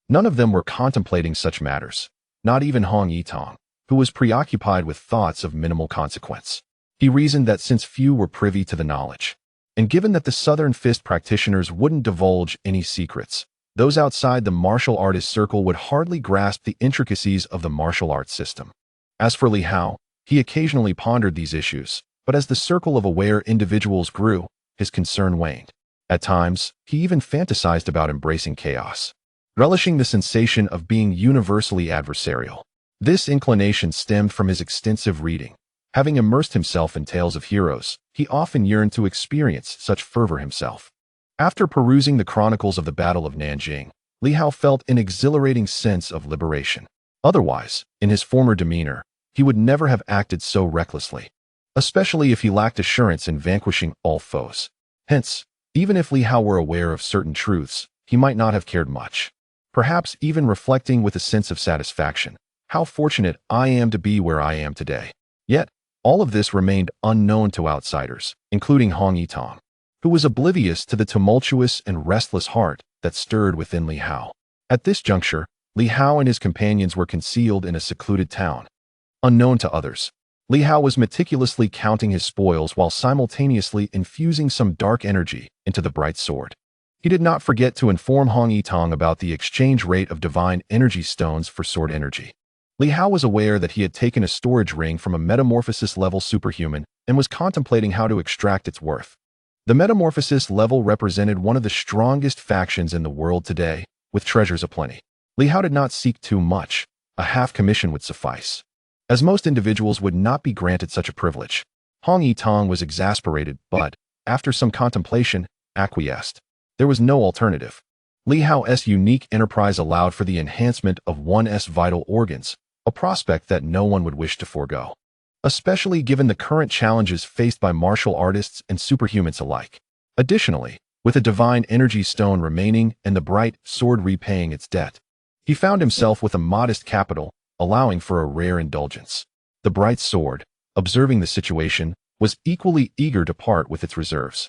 none of them were contemplating such matters, not even Hong Yitong, who was preoccupied with thoughts of minimal consequence. He reasoned that since few were privy to the knowledge, and given that the Southern Fist practitioners wouldn't divulge any secrets, those outside the martial artist circle would hardly grasp the intricacies of the martial arts system. As for Li Hao, he occasionally pondered these issues, but as the circle of aware individuals grew, his concern waned. At times, he even fantasized about embracing chaos, relishing the sensation of being universally adversarial. This inclination stemmed from his extensive reading. Having immersed himself in tales of heroes, he often yearned to experience such fervor himself. After perusing the chronicles of the Battle of Nanjing, Li Hao felt an exhilarating sense of liberation. Otherwise, in his former demeanor, he would never have acted so recklessly, especially if he lacked assurance in vanquishing all foes. Hence, even if Li Hao were aware of certain truths, he might not have cared much, perhaps even reflecting with a sense of satisfaction, "How fortunate I am to be where I am today." Yet, all of this remained unknown to outsiders, including Hong Yitong, who was oblivious to the tumultuous and restless heart that stirred within Li Hao. At this juncture, Li Hao and his companions were concealed in a secluded town. Unknown to others, Li Hao was meticulously counting his spoils while simultaneously infusing some dark energy into the bright sword. He did not forget to inform Hong Yitong about the exchange rate of divine energy stones for sword energy. Li Hao was aware that he had taken a storage ring from a metamorphosis-level superhuman and was contemplating how to extract its worth. The metamorphosis level represented one of the strongest factions in the world today, with treasures aplenty. Li Hao did not seek too much. A half commission would suffice, as most individuals would not be granted such a privilege. Hong Yitong was exasperated, but, after some contemplation, acquiesced. There was no alternative. Li Hao's unique enterprise allowed for the enhancement of one's vital organs, a prospect that no one would wish to forego, especially given the current challenges faced by martial artists and superhumans alike. Additionally, with a divine energy stone remaining and the bright sword repaying its debt, he found himself with a modest capital, allowing for a rare indulgence. The bright sword, observing the situation, was equally eager to part with its reserves.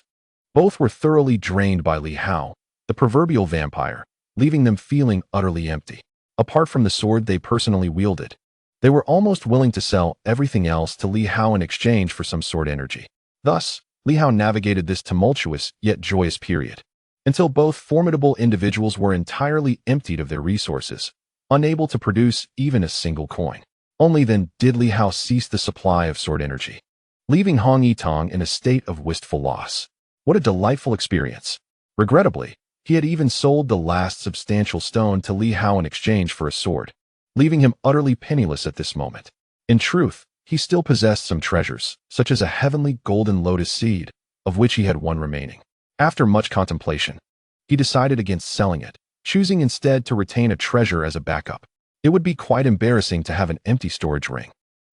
Both were thoroughly drained by Li Hao, the proverbial vampire, leaving them feeling utterly empty. Apart from the sword they personally wielded, they were almost willing to sell everything else to Li Hao in exchange for some sword energy. Thus, Li Hao navigated this tumultuous yet joyous period, until both formidable individuals were entirely emptied of their resources, unable to produce even a single coin. Only then did Li Hao cease the supply of sword energy, leaving Hong Yitong in a state of wistful loss. What a delightful experience! Regrettably, he had even sold the last substantial stone to Li Hao in exchange for a sword, leaving him utterly penniless at this moment. In truth, he still possessed some treasures, such as a heavenly golden lotus seed, of which he had one remaining. After much contemplation, he decided against selling it, choosing instead to retain a treasure as a backup. It would be quite embarrassing to have an empty storage ring.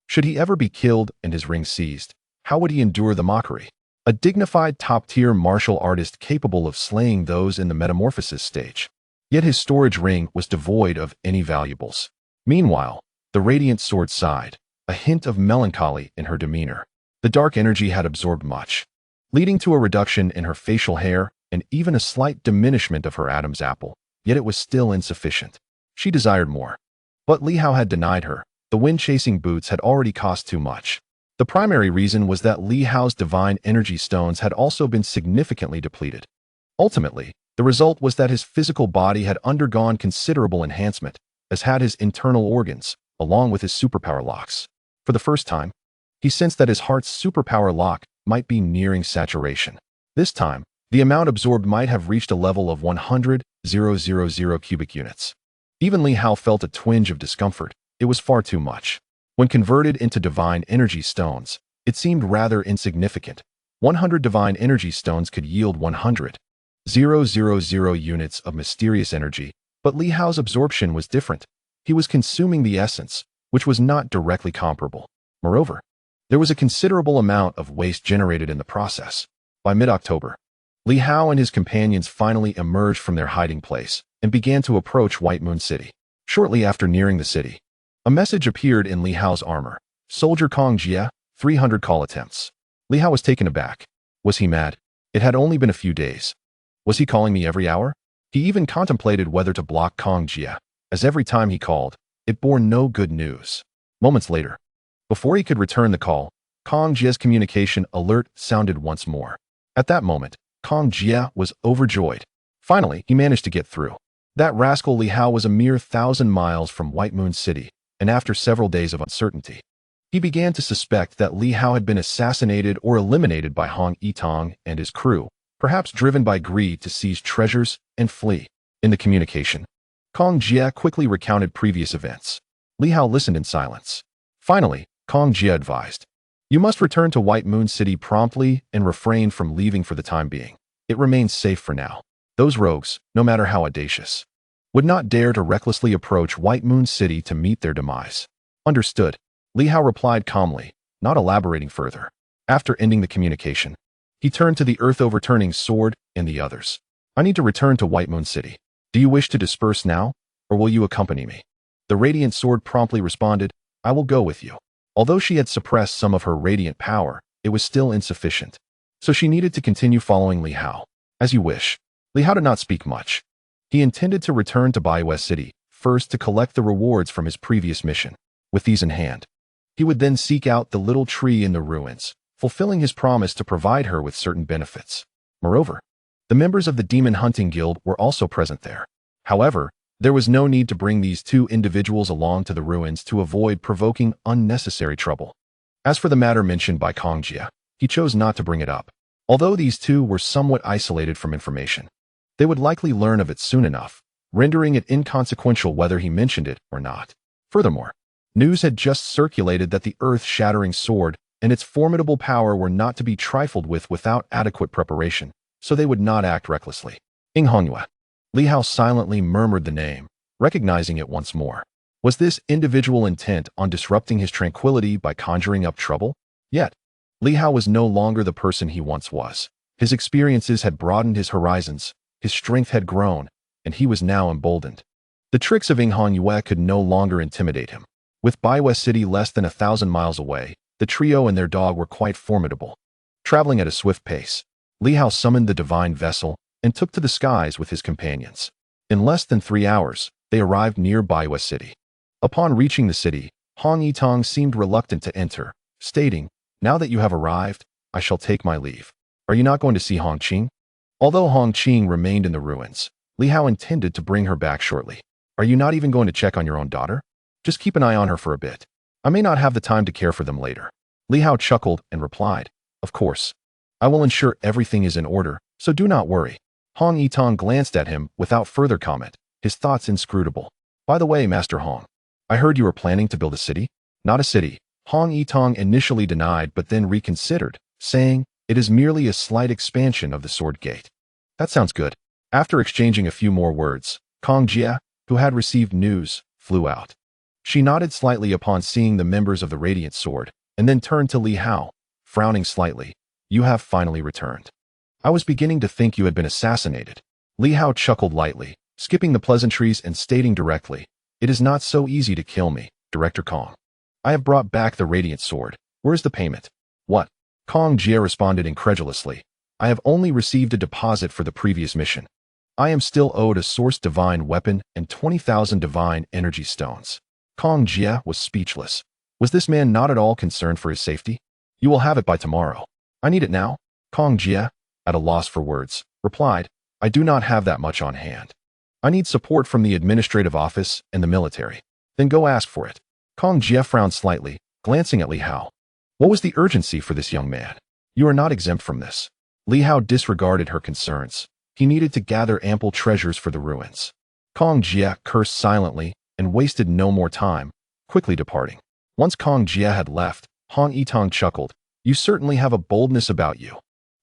Should he ever be killed and his ring seized, how would he endure the mockery? A dignified top-tier martial artist capable of slaying those in the metamorphosis stage. Yet his storage ring was devoid of any valuables. Meanwhile, the radiant sword sighed, a hint of melancholy in her demeanor. The dark energy had absorbed much. leading to a reduction in her facial hair and even a slight diminishment of her Adam's apple, yet it was still insufficient. She desired more. But Li Hao had denied her. The wind-chasing boots had already cost too much. The primary reason was that Li Hao's divine energy stones had also been significantly depleted. Ultimately, the result was that his physical body had undergone considerable enhancement, as had his internal organs, along with his superpower locks. For the first time, he sensed that his heart's superpower lock might be nearing saturation. This time, the amount absorbed might have reached a level of 100,000 cubic units. Even Li Hao felt a twinge of discomfort. It was far too much. When converted into divine energy stones, it seemed rather insignificant. 100 divine energy stones could yield 100,000 units of mysterious energy, but Li Hao's absorption was different. He was consuming the essence, which was not directly comparable. Moreover, there was a considerable amount of waste generated in the process. By mid-October, Li Hao and his companions finally emerged from their hiding place and began to approach White Moon City. Shortly after nearing the city, a message appeared in Li Hao's armor. Soldier Kong Jia, 300 call attempts. Li Hao was taken aback. Was he mad? It had only been a few days. Was he calling me every hour? He even contemplated whether to block Kong Jia, as every time he called, it bore no good news. Moments later, before he could return the call, Kong Jia's communication alert sounded once more. At that moment, Kong Jia was overjoyed. Finally, he managed to get through. That rascal Li Hao was a mere 1,000 miles from White Moon City, and after several days of uncertainty, he began to suspect that Li Hao had been assassinated or eliminated by Hong Yitong and his crew, perhaps driven by greed to seize treasures and flee. In the communication, Kong Jia quickly recounted previous events. Li Hao listened in silence. Finally, Kong Jia advised, "You must return to White Moon City promptly and refrain from leaving for the time being. It remains safe for now. Those rogues, no matter how audacious, would not dare to recklessly approach White Moon City to meet their demise." Understood. Li Hao replied calmly, not elaborating further. After ending the communication, he turned to the earth-overturning sword and the others. "I need to return to White Moon City. Do you wish to disperse now, or will you accompany me?" The radiant sword promptly responded, "I will go with you." Although she had suppressed some of her radiant power, it was still insufficient. So she needed to continue following Li Hao. "As you wish." Li Hao did not speak much. He intended to return to Baiwest City, first to collect the rewards from his previous mission. With these in hand, he would then seek out the little tree in the ruins, fulfilling his promise to provide her with certain benefits. Moreover, the members of the Demon Hunting Guild were also present there. However, there was no need to bring these two individuals along to the ruins to avoid provoking unnecessary trouble. As for the matter mentioned by Kong Jia, he chose not to bring it up. Although these two were somewhat isolated from information, they would likely learn of it soon enough, rendering it inconsequential whether he mentioned it or not. Furthermore, news had just circulated that the earth-shattering sword and its formidable power were not to be trifled with without adequate preparation, so they would not act recklessly. Ing Hongyue. Li Hao silently murmured the name, recognizing it once more. Was this individual intent on disrupting his tranquility by conjuring up trouble? Yet, Li Hao was no longer the person he once was. His experiences had broadened his horizons, his strength had grown, and he was now emboldened. The tricks of Ing Hongyue could no longer intimidate him. With Baiwest City less than 1,000 miles away, the trio and their dog were quite formidable. Traveling at a swift pace, Li Hao summoned the divine vessel and took to the skies with his companions. In less than 3 hours, they arrived near Baiwest City. Upon reaching the city, Hong Yitong seemed reluctant to enter, stating, "Now that you have arrived, I shall take my leave. Are you not going to see Hong Qing?" Although Hong Qing remained in the ruins, Li Hao intended to bring her back shortly. "Are you not even going to check on your own daughter? Just keep an eye on her for a bit. I may not have the time to care for them later." Li Hao chuckled and replied, "Of course. I will ensure everything is in order, so do not worry." Hong Yitong glanced at him without further comment, his thoughts inscrutable. "By the way, Master Hong, I heard you were planning to build a city?" "Not a city," Hong Yitong initially denied but then reconsidered, saying, "It is merely a slight expansion of the Sword Gate." "That sounds good." After exchanging a few more words, Kong Jia, who had received news, flew out. She nodded slightly upon seeing the members of the Radiant Sword, and then turned to Li Hao, frowning slightly. "You have finally returned. I was beginning to think you had been assassinated." Li Hao chuckled lightly, skipping the pleasantries and stating directly, "It is not so easy to kill me, Director Kong. I have brought back the Radiant Sword. Where is the payment?" "What?" Kong Jie responded incredulously. I have only received a deposit for the previous mission. I am still owed a source divine weapon and 20,000 divine energy stones. Kong Jie was speechless. Was this man not at all concerned for his safety? You will have it by tomorrow. I need it now. Kong Jie, at a loss for words, replied, I do not have that much on hand. I need support from the administrative office and the military. Then go ask for it. Kong Jie frowned slightly, glancing at Li Hao. What was the urgency for this young man? You are not exempt from this. Li Hao disregarded her concerns. He needed to gather ample treasures for the ruins. Kong Jie cursed silently and wasted no more time, quickly departing. Once Kong Jie had left, Hong Yitong chuckled. You certainly have a boldness about you.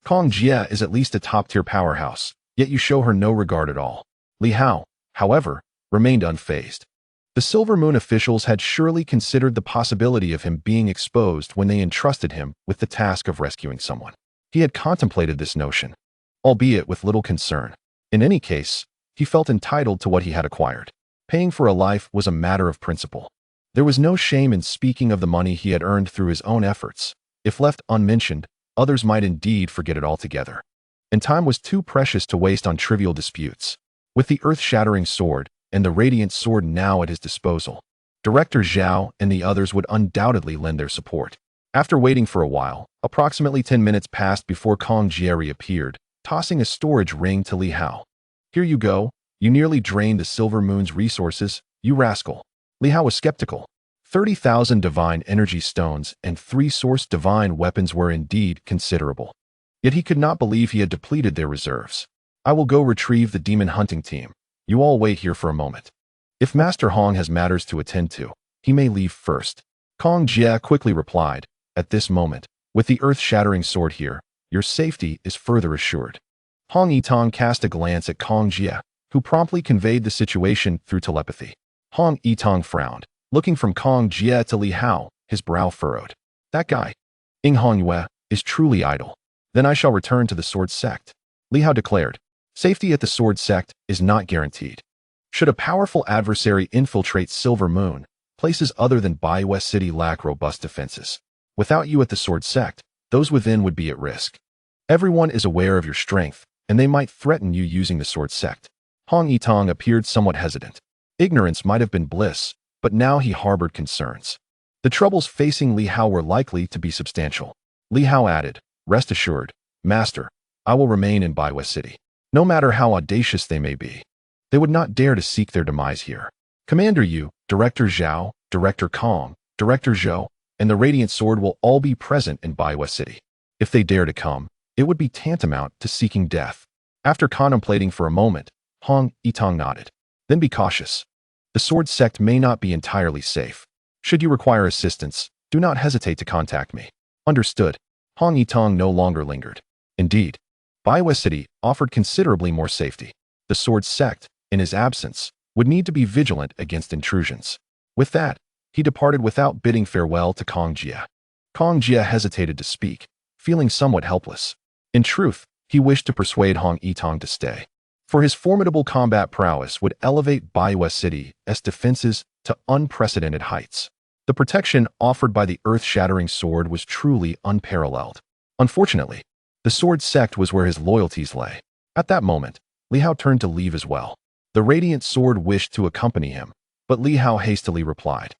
Kong Jie is at least a top-tier powerhouse, yet you show her no regard at all. Li Hao, however, remained unfazed. The Silver Moon officials had surely considered the possibility of him being exposed when they entrusted him with the task of rescuing someone. He had contemplated this notion, albeit with little concern. In any case, he felt entitled to what he had acquired. Paying for a life was a matter of principle. There was no shame in speaking of the money he had earned through his own efforts. If left unmentioned, others might indeed forget it altogether. And time was too precious to waste on trivial disputes. With the earth-shattering sword and the radiant sword now at his disposal, Director Zhao and the others would undoubtedly lend their support. After waiting for a while, approximately 10 minutes passed before Kong Jie reappeared, tossing a storage ring to Li Hao. Here you go. You nearly drained the Silver Moon's resources, you rascal. Li Hao was skeptical. 30,000 divine energy stones and 3 source divine weapons were indeed considerable. Yet he could not believe he had depleted their reserves. I will go retrieve the demon hunting team. You all wait here for a moment. If Master Hong has matters to attend to, he may leave first. Kong Jie quickly replied, at this moment, with the earth-shattering sword here, your safety is further assured. Hong Yitong cast a glance at Kong Jie, who promptly conveyed the situation through telepathy. Hong Yitong frowned, looking from Kong Jie to Li Hao, his brow furrowed. That guy, Ing Hongyue, is truly idle. Then I shall return to the Sword Sect. Li Hao declared, safety at the Sword Sect is not guaranteed. Should a powerful adversary infiltrate Silver Moon, places other than Baiwei City lack robust defenses. Without you at the Sword Sect, those within would be at risk. Everyone is aware of your strength, and they might threaten you using the Sword Sect. Hong Yitong appeared somewhat hesitant. Ignorance might have been bliss, but now he harbored concerns. The troubles facing Li Hao were likely to be substantial. Li Hao added, rest assured, Master, I will remain in Baiwei City. No matter how audacious they may be, they would not dare to seek their demise here. Commander Yu, Director Zhao, Director Kong, Director Zhou, and the Radiant Sword will all be present in Baiwei City. If they dare to come, it would be tantamount to seeking death. After contemplating for a moment, Hong Yitong nodded. Then be cautious. The Sword Sect may not be entirely safe. Should you require assistance, do not hesitate to contact me. Understood. Hong Yitong no longer lingered. Indeed, Baiwei City offered considerably more safety. The Sword Sect, in his absence, would need to be vigilant against intrusions. With that, he departed without bidding farewell to Kong Jie. Kong Jie hesitated to speak, feeling somewhat helpless. In truth, he wished to persuade Hong Yitong to stay, for his formidable combat prowess would elevate Baiwei City's defenses to unprecedented heights. The protection offered by the earth-shattering sword was truly unparalleled. Unfortunately, the Sword Sect was where his loyalties lay. At that moment, Li Hao turned to leave as well. The Radiant Sword wished to accompany him, but Li Hao hastily replied,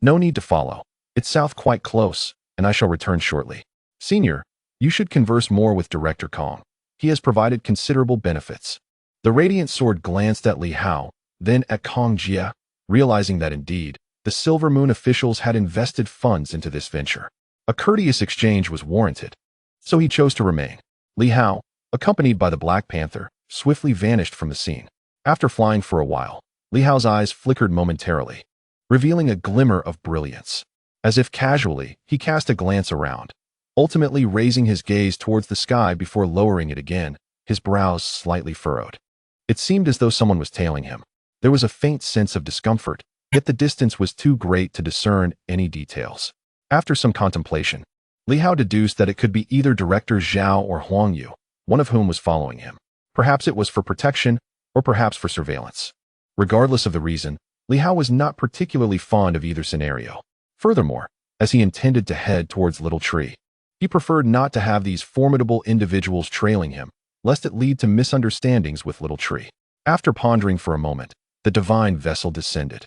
no need to follow. It's south quite close, and I shall return shortly. Senior, you should converse more with Director Kong. He has provided considerable benefits. The Radiant Sword glanced at Li Hao, then at Kong Jie, realizing that indeed, the Silver Moon officials had invested funds into this venture. A courteous exchange was warranted, so he chose to remain. Li Hao, accompanied by the Black Panther, swiftly vanished from the scene. After flying for a while, Li Hao's eyes flickered momentarily, revealing a glimmer of brilliance. As if casually, he cast a glance around, ultimately raising his gaze towards the sky before lowering it again, his brows slightly furrowed. It seemed as though someone was tailing him. There was a faint sense of discomfort, yet the distance was too great to discern any details. After some contemplation, Li Hao deduced that it could be either Director Zhao or Huang Yu, one of whom was following him. Perhaps it was for protection, or perhaps for surveillance. Regardless of the reason, Li Hao was not particularly fond of either scenario. Furthermore, as he intended to head towards Little Tree, He preferred not to have these formidable individuals trailing him, lest it lead to misunderstandings with Little Tree. After pondering for a moment, the divine vessel descended.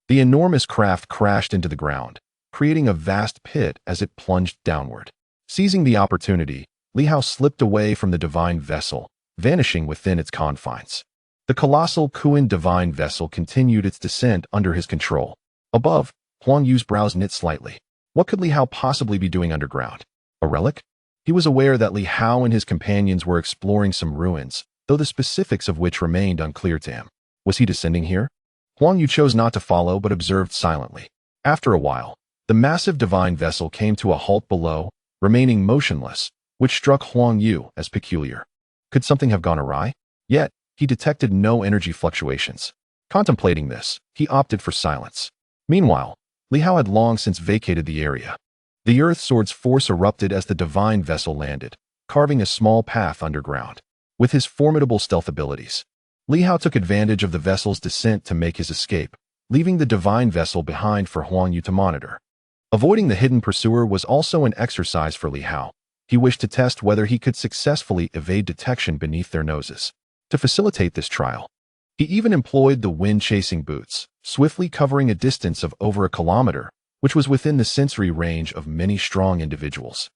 The enormous craft crashed into the ground, creating a vast pit as it plunged downward. Seizing the opportunity, Li Hao slipped away from the divine vessel, vanishing within its confines. The colossal Kuan divine vessel continued its descent under his control. Above, Huang Yu's brows knit slightly. What could Li Hao possibly be doing underground? A relic? He was aware that Li Hao and his companions were exploring some ruins, though the specifics of which remained unclear to him. Was he descending here? Huang Yu chose not to follow but observed silently. After a while, the massive divine vessel came to a halt below, remaining motionless, which struck Huang Yu as peculiar. Could something have gone awry? Yet, he detected no energy fluctuations. Contemplating this, he opted for silence. Meanwhile, Li Hao had long since vacated the area. The Earth Sword's force erupted as the divine vessel landed, carving a small path underground. With his formidable stealth abilities, Li Hao took advantage of the vessel's descent to make his escape, leaving the divine vessel behind for Huang Yu to monitor. Avoiding the hidden pursuer was also an exercise for Li Hao. He wished to test whether he could successfully evade detection beneath their noses. To facilitate this trial, he even employed the wind-chasing boots, swiftly covering a distance of over a kilometer, which was within the sensory range of many strong individuals.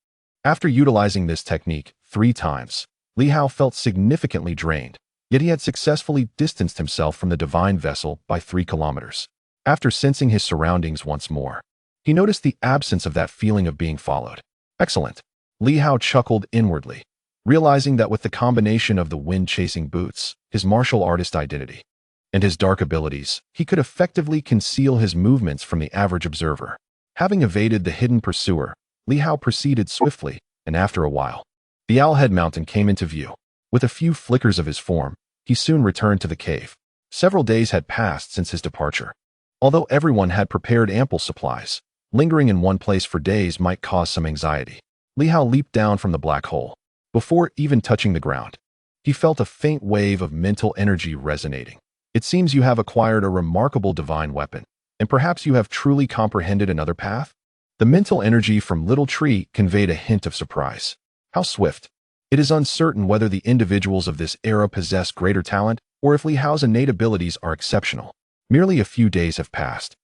After utilizing this technique 3 times, Li Hao felt significantly drained, yet he had successfully distanced himself from the divine vessel by 3 kilometers. After sensing his surroundings once more, he noticed the absence of that feeling of being followed. Excellent. Li Hao chuckled inwardly, realizing that with the combination of the wind-chasing boots, his martial artist identity, and his dark abilities, he could effectively conceal his movements from the average observer. Having evaded the hidden pursuer, Li Hao proceeded swiftly, and after a while, the Owlhead Mountain came into view. With a few flickers of his form, he soon returned to the cave. Several days had passed since his departure. Although everyone had prepared ample supplies, lingering in one place for days might cause some anxiety. Li Hao leaped down from the black hole. Before even touching the ground, he felt a faint wave of mental energy resonating. It seems you have acquired a remarkable divine weapon, and perhaps you have truly comprehended another path? The mental energy from Little Tree conveyed a hint of surprise. How swift! It is uncertain whether the individuals of this era possess greater talent, or if Li Hao's innate abilities are exceptional. Merely a few days have passed,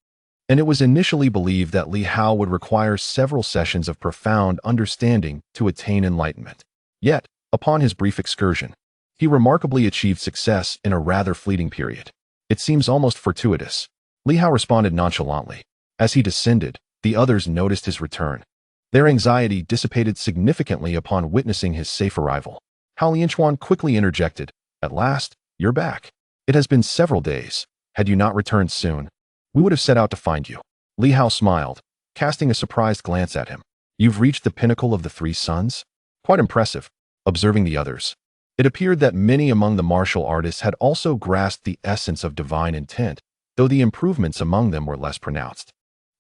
and it was initially believed that Li Hao would require several sessions of profound understanding to attain enlightenment. Yet, upon his brief excursion, he remarkably achieved success in a rather fleeting period. It seems almost fortuitous. Li Hao responded nonchalantly. As he descended, the others noticed his return. Their anxiety dissipated significantly upon witnessing his safe arrival. Hao Lianchuan quickly interjected, "At last, you're back. It has been several days. Had you not returned soon, we would have set out to find you." Li Hao smiled, casting a surprised glance at him. "You've reached the pinnacle of the 3 suns? Quite impressive." Observing the others, it appeared that many among the martial artists had also grasped the essence of divine intent, though the improvements among them were less pronounced.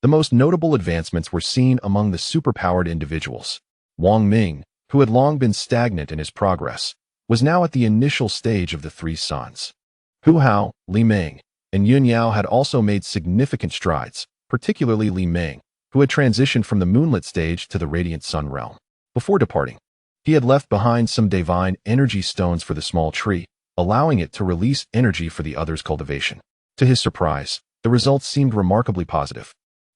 The most notable advancements were seen among the superpowered individuals. Wang Ming, who had long been stagnant in his progress, was now at the initial stage of the 3 suns. Hu Hao, Li Ming, and Yun Yao had also made significant strides, particularly Li Ming, who had transitioned from the moonlit stage to the radiant sun realm. Before departing, he had left behind some divine energy stones for the small tree, allowing it to release energy for the others' cultivation. To his surprise, the results seemed remarkably positive.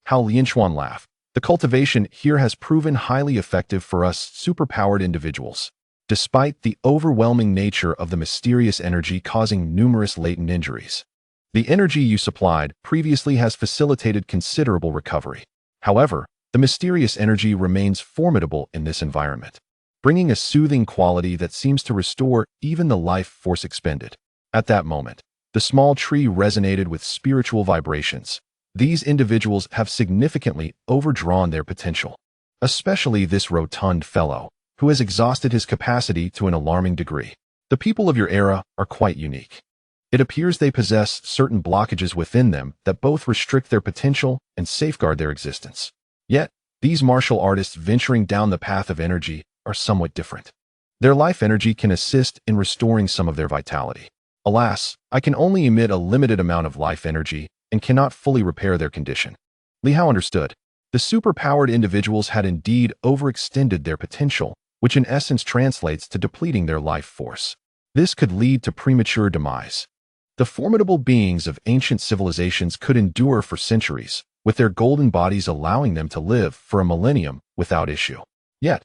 Hao Lianchuan laughed. "The cultivation here has proven highly effective for us superpowered individuals, despite the overwhelming nature of the mysterious energy causing numerous latent injuries. The energy you supplied previously has facilitated considerable recovery. However, the mysterious energy remains formidable in this environment, bringing a soothing quality that seems to restore even the life force expended." At that moment, the small tree resonated with spiritual vibrations. These individuals have significantly overdrawn their potential, especially this rotund fellow, who has exhausted his capacity to an alarming degree. The people of your era are quite unique. It appears they possess certain blockages within them that both restrict their potential and safeguard their existence. Yet, these martial artists venturing down the path of energy are somewhat different. Their life energy can assist in restoring some of their vitality. Alas, I can only emit a limited amount of life energy and cannot fully repair their condition. Li Hao understood. The superpowered individuals had indeed overextended their potential, which in essence translates to depleting their life force. This could lead to premature demise. The formidable beings of ancient civilizations could endure for centuries, with their golden bodies allowing them to live for a millennium without issue. Yet,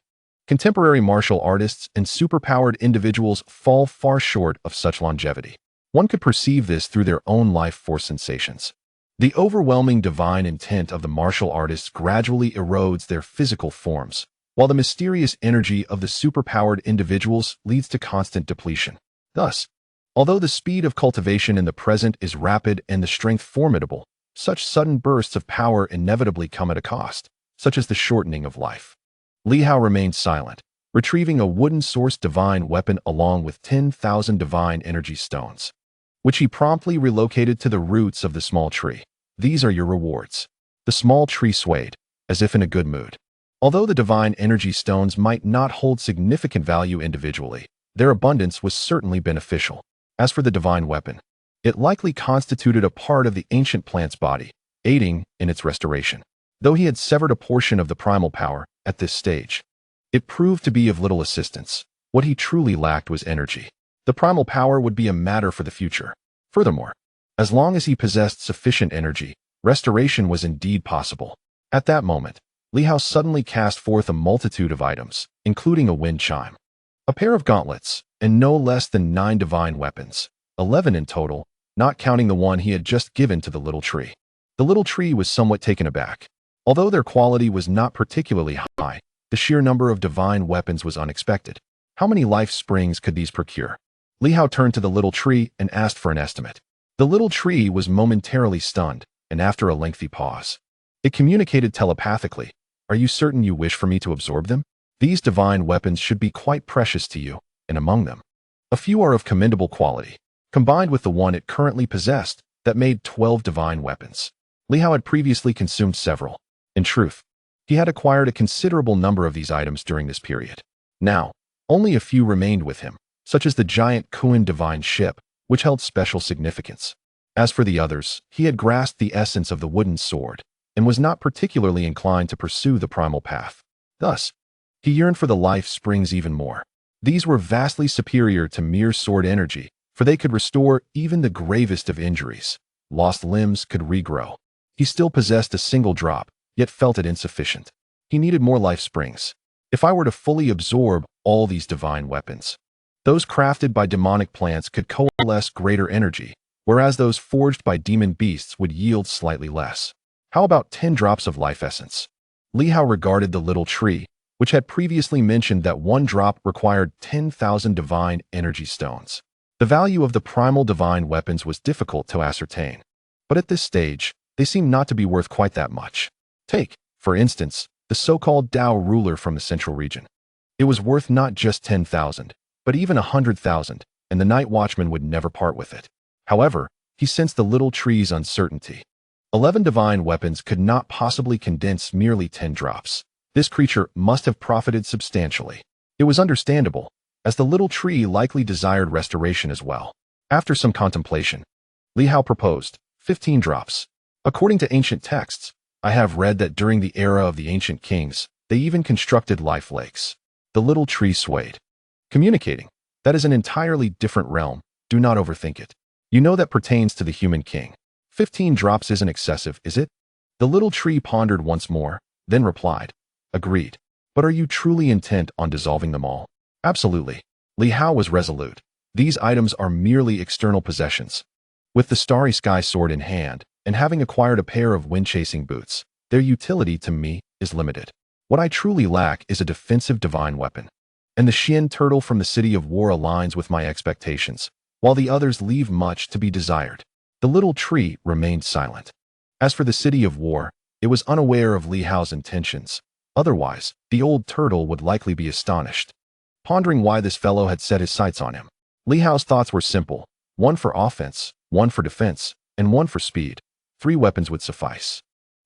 contemporary martial artists and superpowered individuals fall far short of such longevity. One could perceive this through their own life force sensations. The overwhelming divine intent of the martial artists gradually erodes their physical forms, while the mysterious energy of the superpowered individuals leads to constant depletion. Thus, although the speed of cultivation in the present is rapid and the strength formidable, such sudden bursts of power inevitably come at a cost, such as the shortening of life. Li Hao remained silent, retrieving a wooden-sourced divine weapon along with 10,000 divine energy stones, which he promptly relocated to the roots of the small tree. These are your rewards. The small tree swayed, as if in a good mood. Although the divine energy stones might not hold significant value individually, their abundance was certainly beneficial. As for the divine weapon, it likely constituted a part of the ancient plant's body, aiding in its restoration. Though he had severed a portion of the primal power at this stage, it proved to be of little assistance. What he truly lacked was energy. The primal power would be a matter for the future. Furthermore, as long as he possessed sufficient energy, restoration was indeed possible. At that moment, Li Hao suddenly cast forth a multitude of items, including a wind chime, a pair of gauntlets, and no less than 9 divine weapons, 11 in total, not counting the one he had just given to the little tree. The little tree was somewhat taken aback. Although their quality was not particularly high, the sheer number of divine weapons was unexpected. How many life springs could these procure? Li Hao turned to the little tree and asked for an estimate. The little tree was momentarily stunned, and after a lengthy pause, it communicated telepathically, "Are you certain you wish for me to absorb them? These divine weapons should be quite precious to you, and among them, a few are of commendable quality." Combined with the one it currently possessed, that made 12 divine weapons. Li Hao had previously consumed several. In truth, he had acquired a considerable number of these items during this period. Now, only a few remained with him, such as the giant Kuan divine ship, which held special significance. As for the others, he had grasped the essence of the wooden sword, and was not particularly inclined to pursue the primal path. Thus, he yearned for the life springs even more. These were vastly superior to mere sword energy, for they could restore even the gravest of injuries. Lost limbs could regrow. He still possessed a single drop, yet felt it insufficient. He needed more life springs. If I were to fully absorb all these divine weapons, those crafted by demonic plants could coalesce greater energy, whereas those forged by demon beasts would yield slightly less. How about 10 drops of life essence? Li Hao regarded the little tree, which had previously mentioned that 1 drop required 10,000 divine energy stones. The value of the primal divine weapons was difficult to ascertain, but at this stage, they seemed not to be worth quite that much. Take, for instance, the so-called Tao ruler from the central region. It was worth not just 10,000, but even 100,000, and the night watchman would never part with it. However, he sensed the little tree's uncertainty. 11 divine weapons could not possibly condense merely 10 drops. This creature must have profited substantially. It was understandable, as the little tree likely desired restoration as well. After some contemplation, Li Hao proposed 15 drops. According to ancient texts, I have read that during the era of the ancient kings, they even constructed life lakes. The little tree swayed, communicating, "That is an entirely different realm, do not overthink it. You know that pertains to the human king. 15 drops isn't excessive, is it?" The little tree pondered once more, then replied, "Agreed. But are you truly intent on dissolving them all?" "Absolutely." Li Hao was resolute. "These items are merely external possessions. With the starry sky sword in hand, and having acquired a pair of wind-chasing boots, their utility to me is limited. What I truly lack is a defensive divine weapon. And the Xian turtle from the City of War aligns with my expectations, while the others leave much to be desired." The little tree remained silent. As for the City of War, it was unaware of Li Hao's intentions. Otherwise, the old turtle would likely be astonished, pondering why this fellow had set his sights on him. Li Hao's thoughts were simple: 1 for offense, 1 for defense, and 1 for speed. 3 weapons would suffice.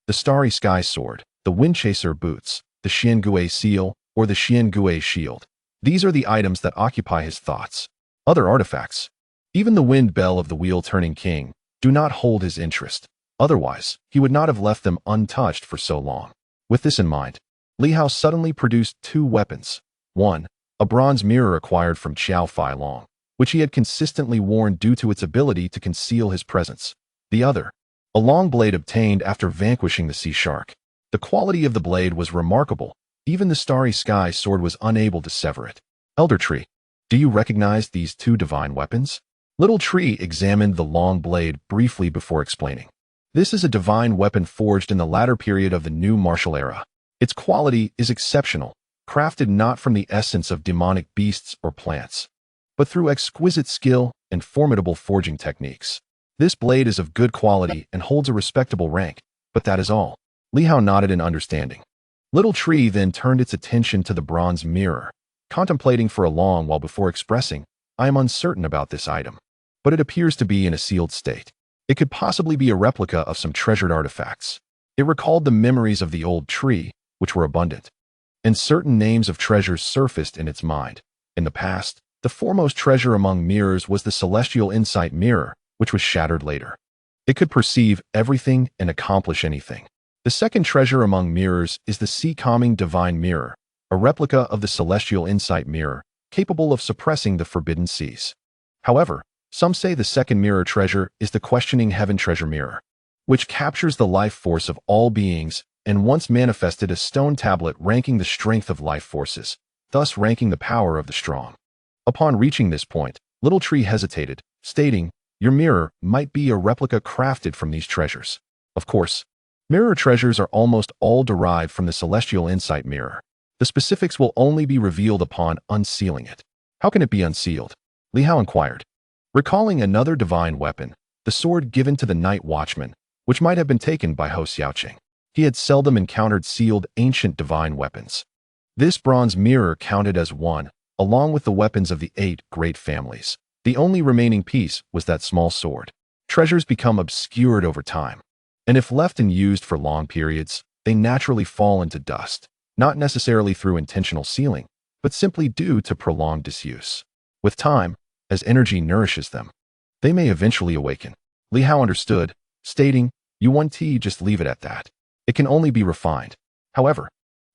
The starry sky sword, the windchaser boots, the Xiangui seal, or the Xiangui shield. These are the items that occupy his thoughts. Other artifacts, even the wind bell of the wheel-turning king, do not hold his interest. Otherwise, he would not have left them untouched for so long. With this in mind, Li Hao suddenly produced two weapons. One, a bronze mirror acquired from Qiao Fai Long, which he had consistently worn due to its ability to conceal his presence. The other, a long blade obtained after vanquishing the sea shark. The quality of the blade was remarkable. Even the starry sky sword was unable to sever it. Elder Tree, do you recognize these two divine weapons? Little Tree examined the long blade briefly before explaining. This is a divine weapon forged in the latter period of the new martial era. Its quality is exceptional, crafted not from the essence of demonic beasts or plants, but through exquisite skill and formidable forging techniques. This blade is of good quality and holds a respectable rank, but that is all. Li Hao nodded in understanding. Little Tree then turned its attention to the bronze mirror, contemplating for a long while before expressing, I am uncertain about this item, but it appears to be in a sealed state. It could possibly be a replica of some treasured artifacts. It recalled the memories of the old tree, which were abundant, and certain names of treasures surfaced in its mind. In the past, the foremost treasure among mirrors was the celestial insight mirror, which was shattered later. It could perceive everything and accomplish anything. The second treasure among mirrors is the sea-calming divine mirror, a replica of the celestial insight mirror, capable of suppressing the forbidden seas. However, some say the second mirror treasure is the questioning heaven treasure mirror, which captures the life force of all beings and once manifested a stone tablet ranking the strength of life forces, thus ranking the power of the strong. Upon reaching this point, Little Tree hesitated, stating, your mirror might be a replica crafted from these treasures. Of course, mirror treasures are almost all derived from the celestial insight mirror. The specifics will only be revealed upon unsealing it. How can it be unsealed? Li Hao inquired. Recalling another divine weapon, the sword given to the night watchman, which might have been taken by Ho Xiaoqing. He had seldom encountered sealed ancient divine weapons. This bronze mirror counted as one, along with the weapons of the 8 great families. The only remaining piece was that small sword. Treasures become obscured over time, and if left unused for long periods, they naturally fall into dust, not necessarily through intentional sealing, but simply due to prolonged disuse. With time, as energy nourishes them, they may eventually awaken. Li Hao understood, stating, you want to just leave it at that. It can only be refined. However,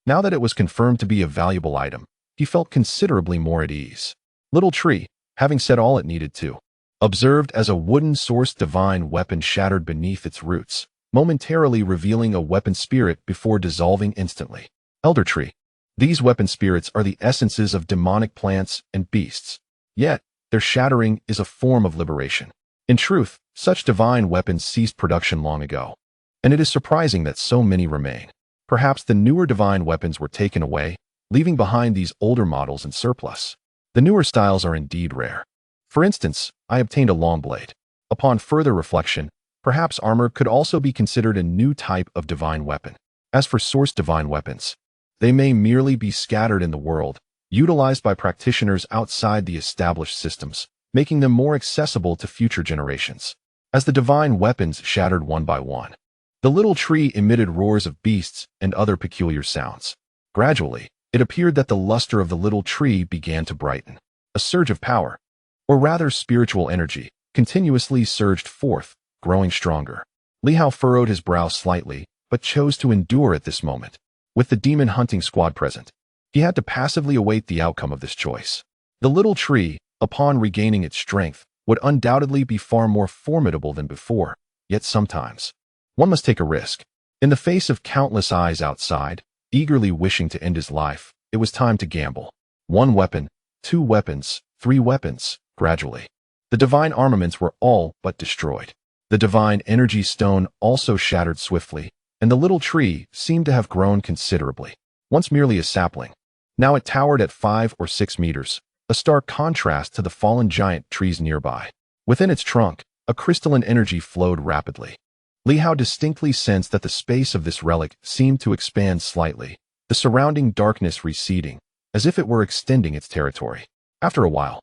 now that it was confirmed to be a valuable item, he felt considerably more at ease. Little Tree, having said all it needed to, observed as a wooden-sourced divine weapon shattered beneath its roots, momentarily revealing a weapon spirit before dissolving instantly. Elder Tree. These weapon spirits are the essences of demonic plants and beasts. Yet, their shattering is a form of liberation. In truth, such divine weapons ceased production long ago, and it is surprising that so many remain. Perhaps the newer divine weapons were taken away, leaving behind these older models in surplus. The newer styles are indeed rare. For instance, I obtained a long blade. Upon further reflection, perhaps armor could also be considered a new type of divine weapon. As for source divine weapons, they may merely be scattered in the world, utilized by practitioners outside the established systems, making them more accessible to future generations. As the divine weapons shattered one by one, the little tree emitted roars of beasts and other peculiar sounds. Gradually, it appeared that the luster of the little tree began to brighten. A surge of power, or rather spiritual energy, continuously surged forth, growing stronger. Li Hao furrowed his brow slightly, but chose to endure at this moment. With the demon hunting squad present, he had to passively await the outcome of this choice. The little tree, upon regaining its strength, would undoubtedly be far more formidable than before, yet sometimes one must take a risk. In the face of countless eyes outside, eagerly wishing to end his life, it was time to gamble. 1 weapon, 2 weapons, 3 weapons, gradually. The divine armaments were all but destroyed. The divine energy stone also shattered swiftly, and the little tree seemed to have grown considerably. Once merely a sapling, now it towered at 5 or 6 meters, a stark contrast to the fallen giant trees nearby. Within its trunk, a crystalline energy flowed rapidly. Li Hao distinctly sensed that the space of this relic seemed to expand slightly, the surrounding darkness receding, as if it were extending its territory. After a while,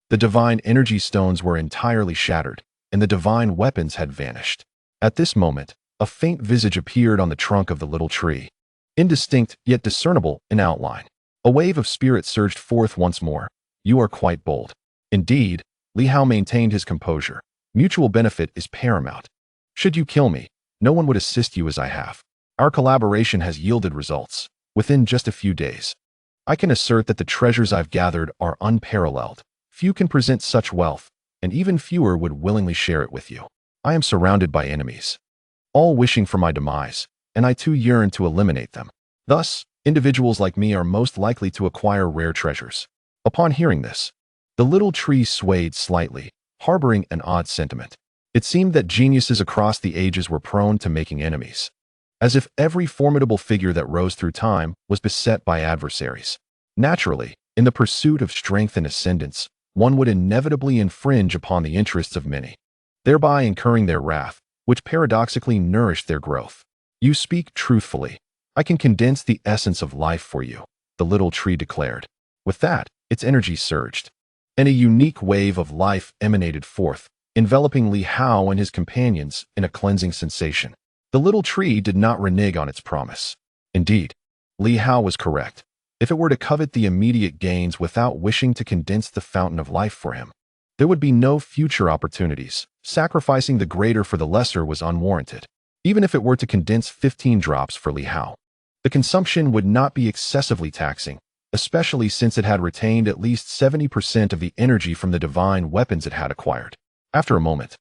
the divine energy stones were entirely shattered, and the divine weapons had vanished. At this moment, a faint visage appeared on the trunk of the little tree, indistinct yet discernible in outline. A wave of spirit surged forth once more. You are quite bold. Indeed, Li Hao maintained his composure. Mutual benefit is paramount. Should you kill me, no one would assist you as I have. Our collaboration has yielded results within just a few days. I can assert that the treasures I've gathered are unparalleled. Few can present such wealth, and even fewer would willingly share it with you. I am surrounded by enemies, all wishing for my demise, and I too yearn to eliminate them. Thus, individuals like me are most likely to acquire rare treasures. Upon hearing this, the little tree swayed slightly, harboring an odd sentiment. It seemed that geniuses across the ages were prone to making enemies, as if every formidable figure that rose through time was beset by adversaries. Naturally, in the pursuit of strength and ascendance, one would inevitably infringe upon the interests of many, thereby incurring their wrath, which paradoxically nourished their growth. You speak truthfully. I can condense the essence of life for you, the little tree declared. With that, its energy surged, and a unique wave of life emanated forth, enveloping Li Hao and his companions in a cleansing sensation. The little tree did not renege on its promise. Indeed, Li Hao was correct. If it were to covet the immediate gains without wishing to condense the fountain of life for him, there would be no future opportunities. Sacrificing the greater for the lesser was unwarranted. Even if it were to condense 15 drops for Li Hao, the consumption would not be excessively taxing, especially since it had retained at least 70% of the energy from the divine weapons it had acquired. After a moment,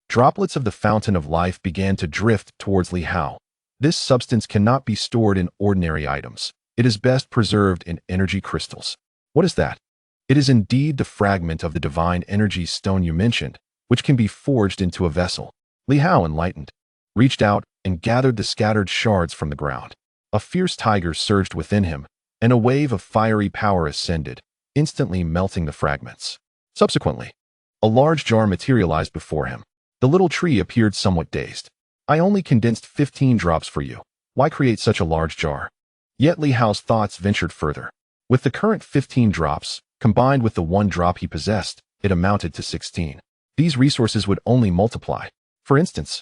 droplets of the fountain of life began to drift towards Li Hao. This substance cannot be stored in ordinary items. It is best preserved in energy crystals. What is that? It is indeed the fragment of the divine energy stone you mentioned, which can be forged into a vessel. Li Hao, enlightened, reached out and gathered the scattered shards from the ground. A fierce tiger surged within him, and a wave of fiery power ascended, instantly melting the fragments. Subsequently, a large jar materialized before him. The little tree appeared somewhat dazed. I only condensed 15 drops for you. Why create such a large jar? Yet Li Hao's thoughts ventured further. With the current 15 drops, combined with the 1 drop he possessed, it amounted to 16. These resources would only multiply. For instance,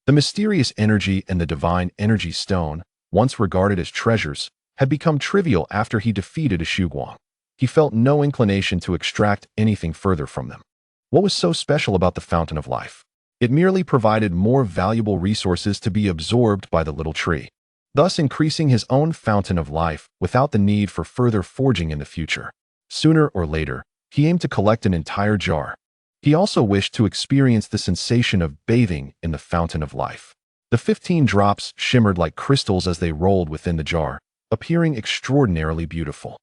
the mysterious energy and the divine energy stone, once regarded as treasures, had become trivial after he defeated a Shuguang. He felt no inclination to extract anything further from them. What was so special about the fountain of life? It merely provided more valuable resources to be absorbed by the little tree, thus increasing his own fountain of life without the need for further forging in the future. Sooner or later, he aimed to collect an entire jar. He also wished to experience the sensation of bathing in the fountain of life. The 15 drops shimmered like crystals as they rolled within the jar, appearing extraordinarily beautiful.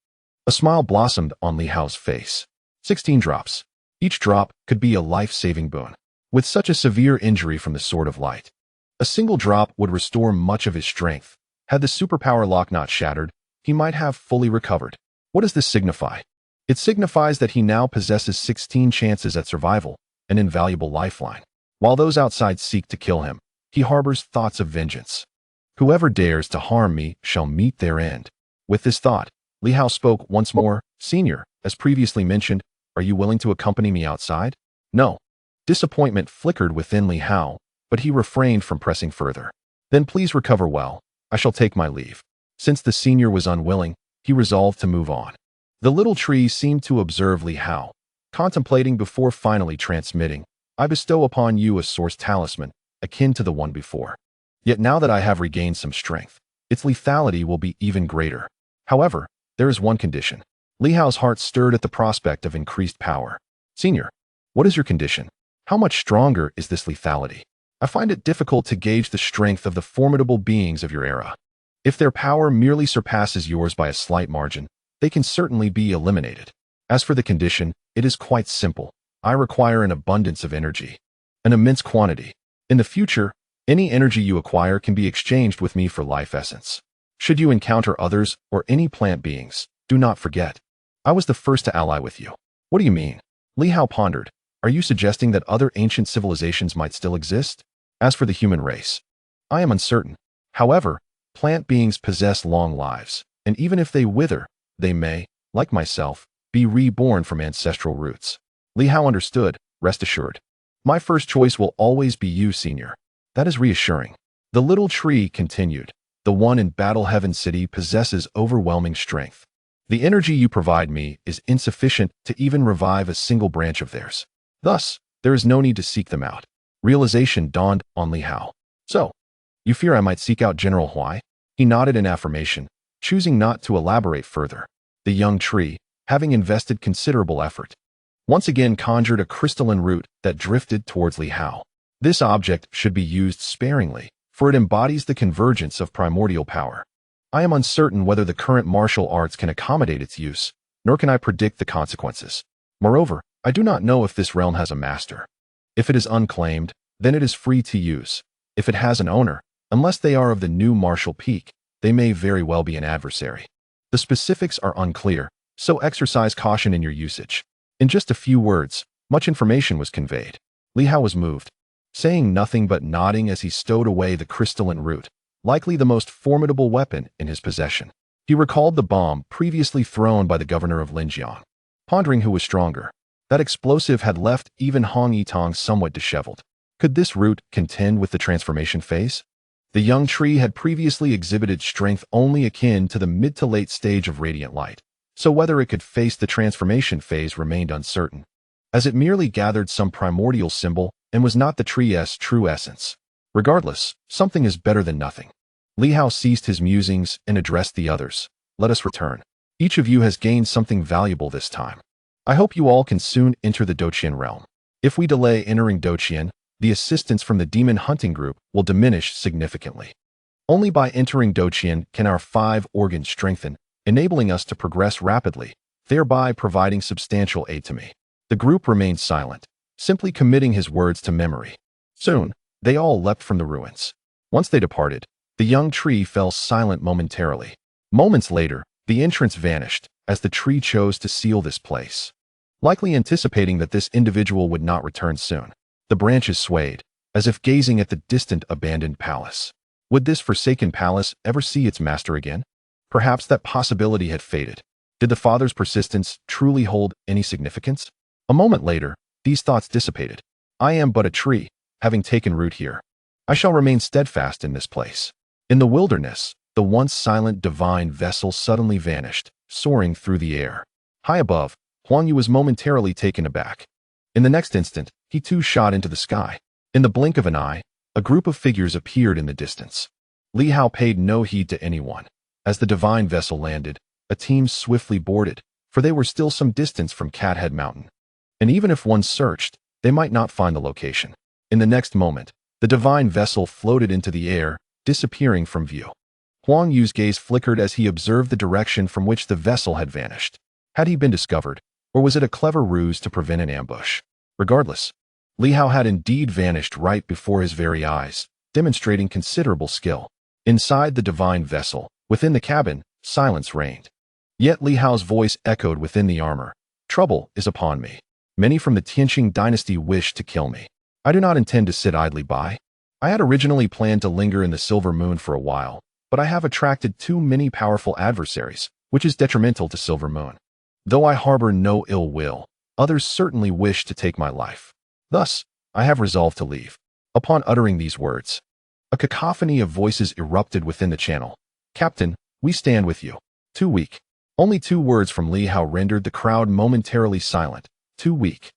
A smile blossomed on Li Hao's face. 16 drops. Each drop could be a life-saving boon. With such a severe injury from the Sword of Light, a single drop would restore much of his strength. Had the superpower lock not shattered, he might have fully recovered. What does this signify? It signifies that he now possesses 16 chances at survival, an invaluable lifeline. While those outside seek to kill him, he harbors thoughts of vengeance. Whoever dares to harm me shall meet their end. With this thought, Li Hao spoke once more. Senior, as previously mentioned, are you willing to accompany me outside? No. Disappointment flickered within Li Hao, but he refrained from pressing further. Then please recover well. I shall take my leave. Since the senior was unwilling, he resolved to move on. The little tree seemed to observe Li Hao, contemplating before finally transmitting. I bestow upon you a source talisman, akin to the one before. Yet now that I have regained some strength, its lethality will be even greater. However, there is one condition. Li Hao's heart stirred at the prospect of increased power. Senior, what is your condition? How much stronger is this lethality? I find it difficult to gauge the strength of the formidable beings of your era. If their power merely surpasses yours by a slight margin, they can certainly be eliminated. As for the condition, it is quite simple. I require an abundance of energy, an immense quantity. In the future, any energy you acquire can be exchanged with me for life essence. Should you encounter others or any plant beings, do not forget. I was the first to ally with you. What do you mean? Li Hao pondered. Are you suggesting that other ancient civilizations might still exist? As for the human race, I am uncertain. However, plant beings possess long lives, and even if they wither, they may, like myself, be reborn from ancestral roots. Li Hao understood. Rest assured. My first choice will always be you, Senior. That is reassuring. The little tree continued. The one in Battle Heaven City possesses overwhelming strength. The energy you provide me is insufficient to even revive a single branch of theirs. Thus, there is no need to seek them out. Realization dawned on Li Hao. So, You fear I might seek out General Huai? He nodded in affirmation, choosing not to elaborate further. The young tree, having invested considerable effort, once again conjured a crystalline root that drifted towards Li Hao. This object should be used sparingly, for it embodies the convergence of primordial power. I am uncertain whether the current martial arts can accommodate its use, nor can I predict the consequences. Moreover, I do not know if this realm has a master. If it is unclaimed, then it is free to use. If it has an owner, unless they are of the new martial peak, they may very well be an adversary. The specifics are unclear, so exercise caution in your usage. In just a few words, much information was conveyed. Li Hao was moved, saying nothing but nodding as he stowed away the crystalline root, likely the most formidable weapon in his possession. He recalled the bomb previously thrown by the governor of Linjiang, pondering who was stronger. That explosive had left even Hong Yitong somewhat disheveled. Could this root contend with the transformation phase? The young tree had previously exhibited strength only akin to the mid to late stage of radiant light, so whether it could face the transformation phase remained uncertain, as it merely gathered some primordial symbol and was not the tree's true essence. Regardless, something is better than nothing. Li Hao ceased his musings and addressed the others. Let us return. Each of you has gained something valuable this time. I hope you all can soon enter the Doqian realm. If we delay entering Doqian, the assistance from the demon hunting group will diminish significantly. Only by entering Doqian can our 5 organs strengthen, enabling us to progress rapidly, thereby providing substantial aid to me. The group remained silent, simply committing his words to memory. Soon, they all leapt from the ruins. Once they departed, the young tree fell silent momentarily. Moments later, the entrance vanished, as the tree chose to seal this place. Likely anticipating that this individual would not return soon, the branches swayed, as if gazing at the distant abandoned palace. Would this forsaken palace ever see its master again? Perhaps that possibility had faded. Did the father's persistence truly hold any significance? A moment later, these thoughts dissipated. I am but a tree, having taken root here. I shall remain steadfast in this place. In the wilderness, the once silent divine vessel suddenly vanished, soaring through the air. High above, Huang Yu was momentarily taken aback. In the next instant, he too shot into the sky. In the blink of an eye, a group of figures appeared in the distance. Li Hao paid no heed to anyone. As the divine vessel landed, a team swiftly boarded, for they were still some distance from Cathead Mountain. And even if one searched, they might not find the location. In the next moment, the divine vessel floated into the air, disappearing from view. Huang Yu's gaze flickered as he observed the direction from which the vessel had vanished. Had he been discovered, or was it a clever ruse to prevent an ambush? Regardless, Li Hao had indeed vanished right before his very eyes, demonstrating considerable skill. Inside the divine vessel, within the cabin, silence reigned. Yet Li Hao's voice echoed within the armor. Trouble is upon me. Many from the Tianqing dynasty wish to kill me. I do not intend to sit idly by. I had originally planned to linger in the Silver Moon for a while, but I have attracted too many powerful adversaries, which is detrimental to Silver Moon. Though I harbor no ill will, others certainly wish to take my life. Thus, I have resolved to leave. Upon uttering these words, a cacophony of voices erupted within the channel. Captain, we stand with you. Too weak. Only 2 words from Li Hao rendered the crowd momentarily silent. Too weak.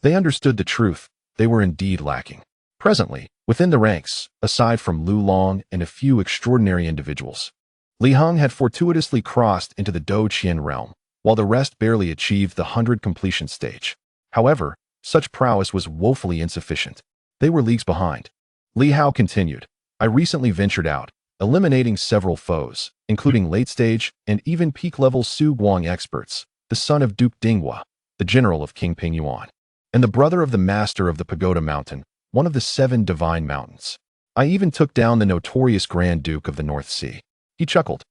They understood the truth. They were indeed lacking. Presently, within the ranks, aside from Lu Long and a few extraordinary individuals, Li Heng had fortuitously crossed into the Do Qian realm, while the rest barely achieved the 100 completion stage. However, such prowess was woefully insufficient. They were leagues behind. Li Hao continued, I recently ventured out, eliminating several foes, including late-stage and even peak-level Su Guang experts, the son of Duke Dinghua, the general of King Ping Yuan, and the brother of the master of the Pagoda Mountain, one of the 7 divine mountains. I even took down the notorious Grand Duke of the North Sea. He chuckled,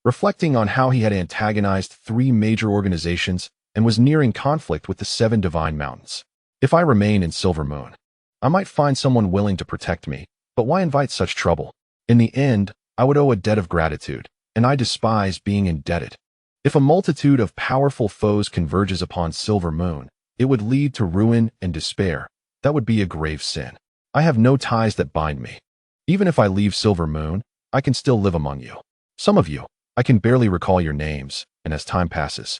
reflecting on how he had antagonized 3 major organizations and was nearing conflict with the 7 divine mountains. If I remain in Silver Moon, I might find someone willing to protect me, but why invite such trouble? In the end, I would owe a debt of gratitude, and I despise being indebted. If a multitude of powerful foes converges upon Silver Moon, it would lead to ruin and despair. That would be a grave sin. I have no ties that bind me. Even if I leave Silver Moon, I can still live among you. Some of you, I can barely recall your names, and as time passes,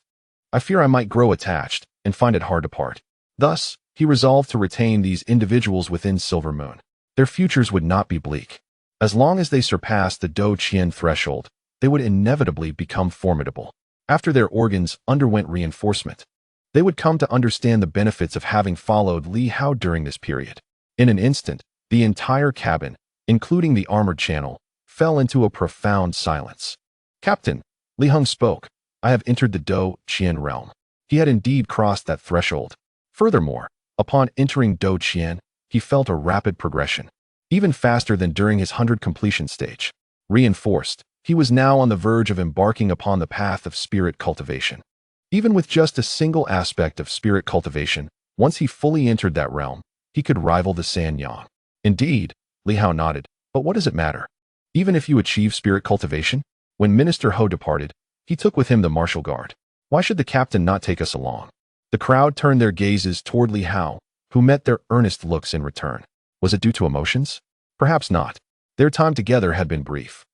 I fear I might grow attached and find it hard to part. Thus, he resolved to retain these individuals within Silver Moon. Their futures would not be bleak. As long as they surpassed the Dou Qian threshold, they would inevitably become formidable. After their organs underwent reinforcement, they would come to understand the benefits of having followed Li Hao during this period. In an instant, the entire cabin, including the armored channel, fell into a profound silence. "Captain," Li Hong spoke, "I have entered the Dou Qian realm." He had indeed crossed that threshold. Furthermore, upon entering Dou Qian, he felt a rapid progression, even faster than during his 100 completion stage. Reinforced, he was now on the verge of embarking upon the path of spirit cultivation. Even with just a single aspect of spirit cultivation, once he fully entered that realm, he could rival the Sanyang. Indeed, Li Hao nodded, but what does it matter? Even if you achieve spirit cultivation? When Minister Ho departed, he took with him the martial guard. Why should the captain not take us along? The crowd turned their gazes toward Li Hao, who met their earnest looks in return. Was it due to emotions? Perhaps not. Their time together had been brief.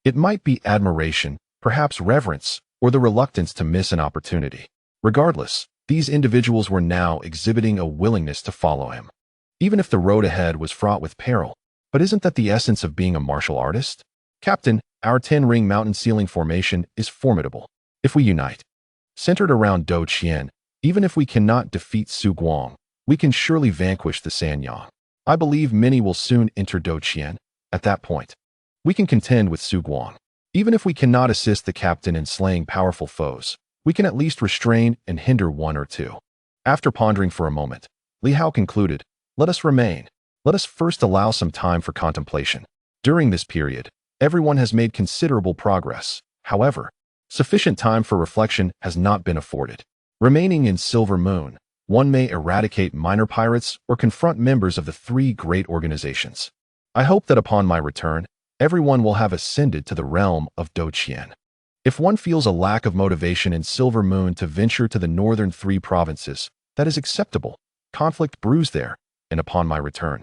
It might be admiration, perhaps reverence, or the reluctance to miss an opportunity. Regardless, these individuals were now exhibiting a willingness to follow him. Even if the road ahead was fraught with peril, but isn't that the essence of being a martial artist? Captain, our 10-ring mountain ceiling formation is formidable. If we unite, centered around Dou Qian, even if we cannot defeat Su Guang, we can surely vanquish the Sanyang. I believe many will soon enter Dou Qian. At that point, we can contend with Su Guang. Even if we cannot assist the captain in slaying powerful foes, we can at least restrain and hinder one or two. After pondering for a moment, Li Hao concluded, "Let us remain. Let us first allow some time for contemplation." During this period, everyone has made considerable progress. However, sufficient time for reflection has not been afforded. Remaining in Silver Moon, one may eradicate minor pirates or confront members of the three great organizations. I hope that upon my return, everyone will have ascended to the realm of Dou Qian. If one feels a lack of motivation in Silver Moon to venture to the northern three provinces, that is acceptable. Conflict brews there, and upon my return,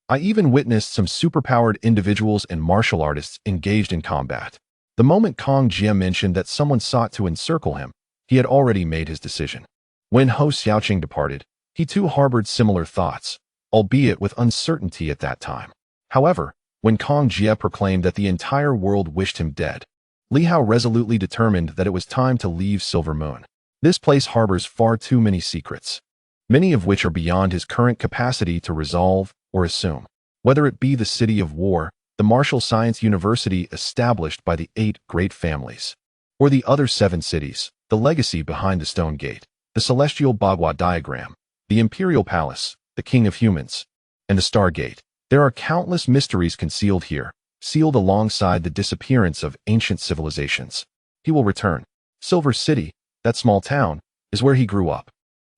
I even witnessed some superpowered individuals and martial artists engaged in combat. The moment Kong Jie mentioned that someone sought to encircle him, he had already made his decision. When Ho Xiaoqing departed, he too harbored similar thoughts, albeit with uncertainty at that time. However, when Kong Jie proclaimed that the entire world wished him dead, Li Hao resolutely determined that it was time to leave Silver Moon. This place harbors far too many secrets, many of which are beyond his current capacity to resolve or assume. Whether it be the City of War, the Martial Science University established by the 8 great families, or the other 7 cities, the legacy behind the Stone Gate, the Celestial Bagua Diagram, the Imperial Palace, the King of Humans, and the Stargate. There are countless mysteries concealed here, sealed alongside the disappearance of ancient civilizations. He will return. Silver City, that small town, is where he grew up.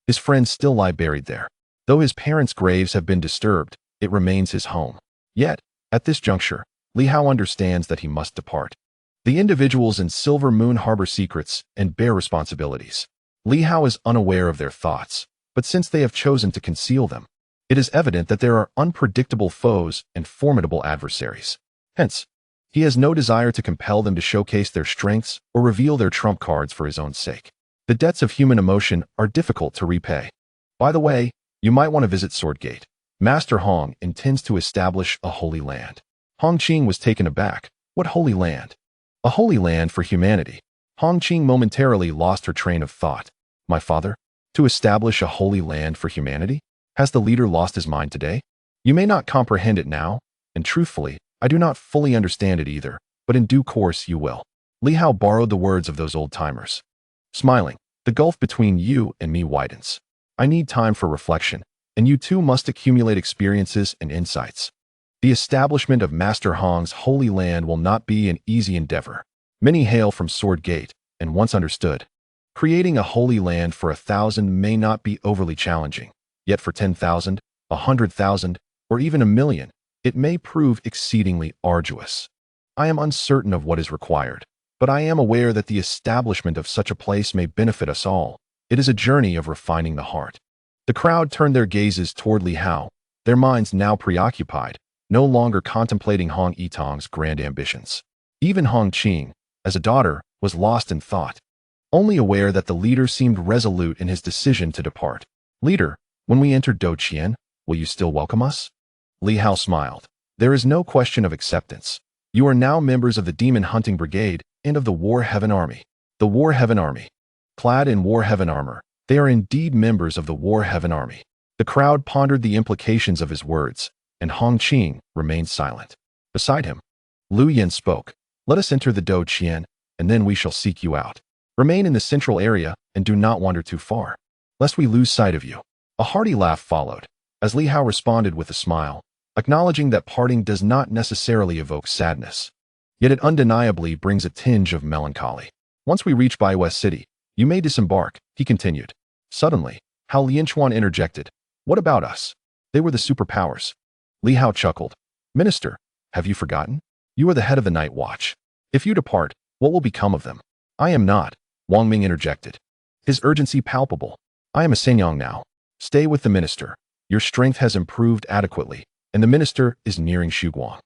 His friends still lie buried there. Though his parents' graves have been disturbed, it remains his home. Yet, at this juncture, Li Hao understands that he must depart. The individuals in Silver Moon harbor secrets and bear responsibilities. Li Hao is unaware of their thoughts, but since they have chosen to conceal them, it is evident that there are unpredictable foes and formidable adversaries. Hence, he has no desire to compel them to showcase their strengths or reveal their trump cards for his own sake. The debts of human emotion are difficult to repay. By the way, you might want to visit Swordgate. Master Hong intends to establish a holy land. Hong Qing was taken aback. What holy land? A holy land for humanity. Hong Qing momentarily lost her train of thought. My father? To establish a holy land for humanity? Has the leader lost his mind today? You may not comprehend it now, and truthfully, I do not fully understand it either, but in due course you will. Li Hao borrowed the words of those old-timers. Smiling, the gulf between you and me widens. I need time for reflection, and you too must accumulate experiences and insights. The establishment of Master Hong's holy land will not be an easy endeavor. Many hail from Sword Gate, and once understood, creating a holy land for 1,000 may not be overly challenging, yet for 10,000, 100,000, or even 1,000,000, it may prove exceedingly arduous. I am uncertain of what is required, but I am aware that the establishment of such a place may benefit us all. It is a journey of refining the heart. The crowd turned their gazes toward Li Hao, their minds now preoccupied, no longer contemplating Hong Yitong's grand ambitions. Even Hong Qing, as a daughter, was lost in thought, only aware that the leader seemed resolute in his decision to depart. Leader, when we enter Dou Qian, will you still welcome us? Li Hao smiled. There is no question of acceptance. You are now members of the Demon Hunting Brigade and of the War Heaven Army. The War Heaven Army. Clad in War Heaven armor, they are indeed members of the War Heaven Army. The crowd pondered the implications of his words, and Hong Qing remained silent. Beside him, Lu Yen spoke. Let us enter the Do Qian, and then we shall seek you out. Remain in the central area and do not wander too far, lest we lose sight of you. A hearty laugh followed, as Li Hao responded with a smile, acknowledging that parting does not necessarily evoke sadness. Yet it undeniably brings a tinge of melancholy. Once we reach Bai West City, you may disembark, he continued. Suddenly, Hao Lianchuan interjected. What about us? They were the superpowers. Li Hao chuckled. Minister, have you forgotten? You are the head of the night watch. If you depart, what will become of them? I am not, Wang Ming interjected, his urgency palpable. I am a Sanyang now. Stay with the minister. Your strength has improved adequately, and the minister is nearing Shuguang.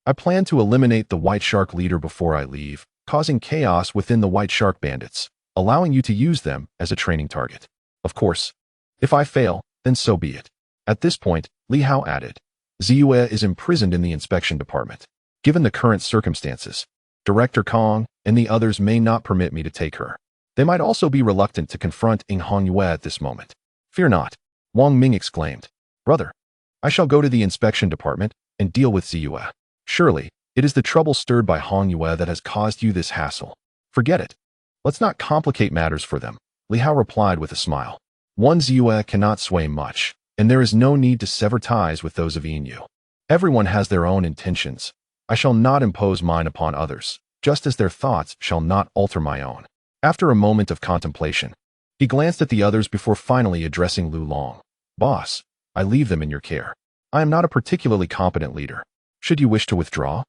I plan to eliminate the White Shark leader before I leave, causing chaos within the White Shark bandits, allowing you to use them as a training target. Of course, if I fail, then so be it. At this point, Li Hao added, Ziyue is imprisoned in the inspection department. Given the current circumstances, Director Kong and the others may not permit me to take her. They might also be reluctant to confront Ing Hongyue at this moment. Fear not, Wang Ming exclaimed. Brother, I shall go to the inspection department and deal with Ziyue. Surely, it is the trouble stirred by Hongyue that has caused you this hassle. Forget it. Let's not complicate matters for them, Li Hao replied with a smile. One Ziyue cannot sway much, and there is no need to sever ties with those of Inu. Everyone has their own intentions. I shall not impose mine upon others, just as their thoughts shall not alter my own. After a moment of contemplation, he glanced at the others before finally addressing Lu Long. Boss, I leave them in your care. I am not a particularly competent leader. Should you wish to withdraw,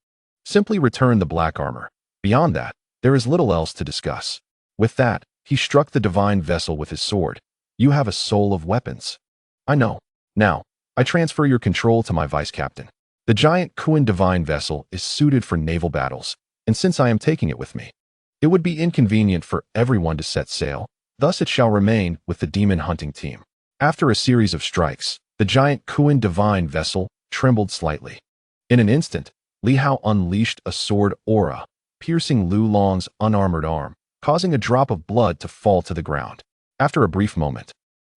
simply return the black armor. Beyond that, there is little else to discuss. With that, he struck the divine vessel with his sword. You have a soul of weapons. I know. Now, I transfer your control to my vice captain. The giant Kuan divine vessel is suited for naval battles, and since I am taking it with me, it would be inconvenient for everyone to set sail, thus it shall remain with the demon hunting team. After a series of strikes, the giant Kuan divine vessel trembled slightly. In an instant, Li Hao unleashed a sword aura, piercing Lu Long's unarmored arm, causing a drop of blood to fall to the ground. After a brief moment,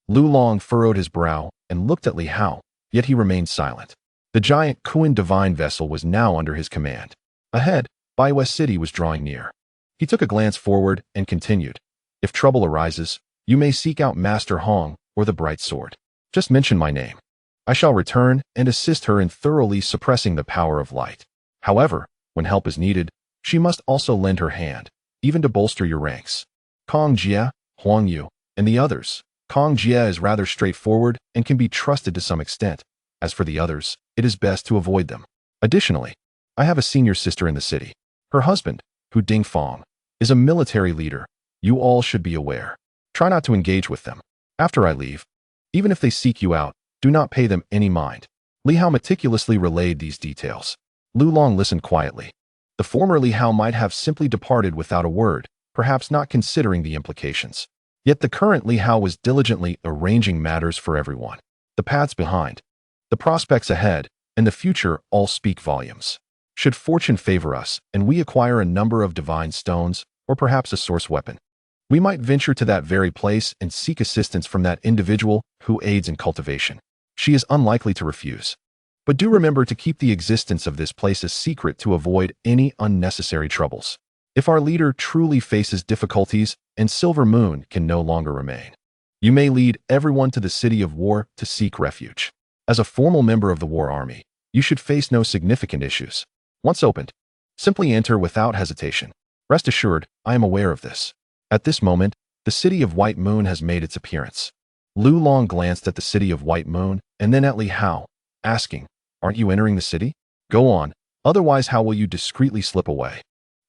Lu Long furrowed his brow and looked at Li Hao, yet he remained silent. The giant Kuan divine vessel was now under his command. Ahead, Bai West City was drawing near. He took a glance forward and continued. If trouble arises, you may seek out Master Hong or the Bright Sword. Just mention my name. I shall return and assist her in thoroughly suppressing the power of light. However, when help is needed, she must also lend her hand, even to bolster your ranks. Kong Jie, Huang Yu, and the others. Kong Jie is rather straightforward and can be trusted to some extent. As for the others, it is best to avoid them. Additionally, I have a senior sister in the city. Her husband, Hu Dingfang, is a military leader. You all should be aware. Try not to engage with them. After I leave, even if they seek you out, do not pay them any mind. Li Hao meticulously relayed these details. Lu Long listened quietly. The former Li Hao might have simply departed without a word, perhaps not considering the implications. Yet the current Li Hao was diligently arranging matters for everyone. The paths behind, the prospects ahead, and the future all speak volumes. Should fortune favor us, and we acquire a number of divine stones, or perhaps a source weapon, we might venture to that very place and seek assistance from that individual who aids in cultivation. She is unlikely to refuse. But do remember to keep the existence of this place a secret to avoid any unnecessary troubles. If our leader truly faces difficulties and Silver Moon can no longer remain, you may lead everyone to the City of War to seek refuge. As a formal member of the War Army, you should face no significant issues. Once opened, simply enter without hesitation. Rest assured, I am aware of this. At this moment, the City of White Moon has made its appearance. Lu Long glanced at the City of White Moon and then at Li Hao, asking, Aren't you entering the city? Go on, otherwise how will you discreetly slip away?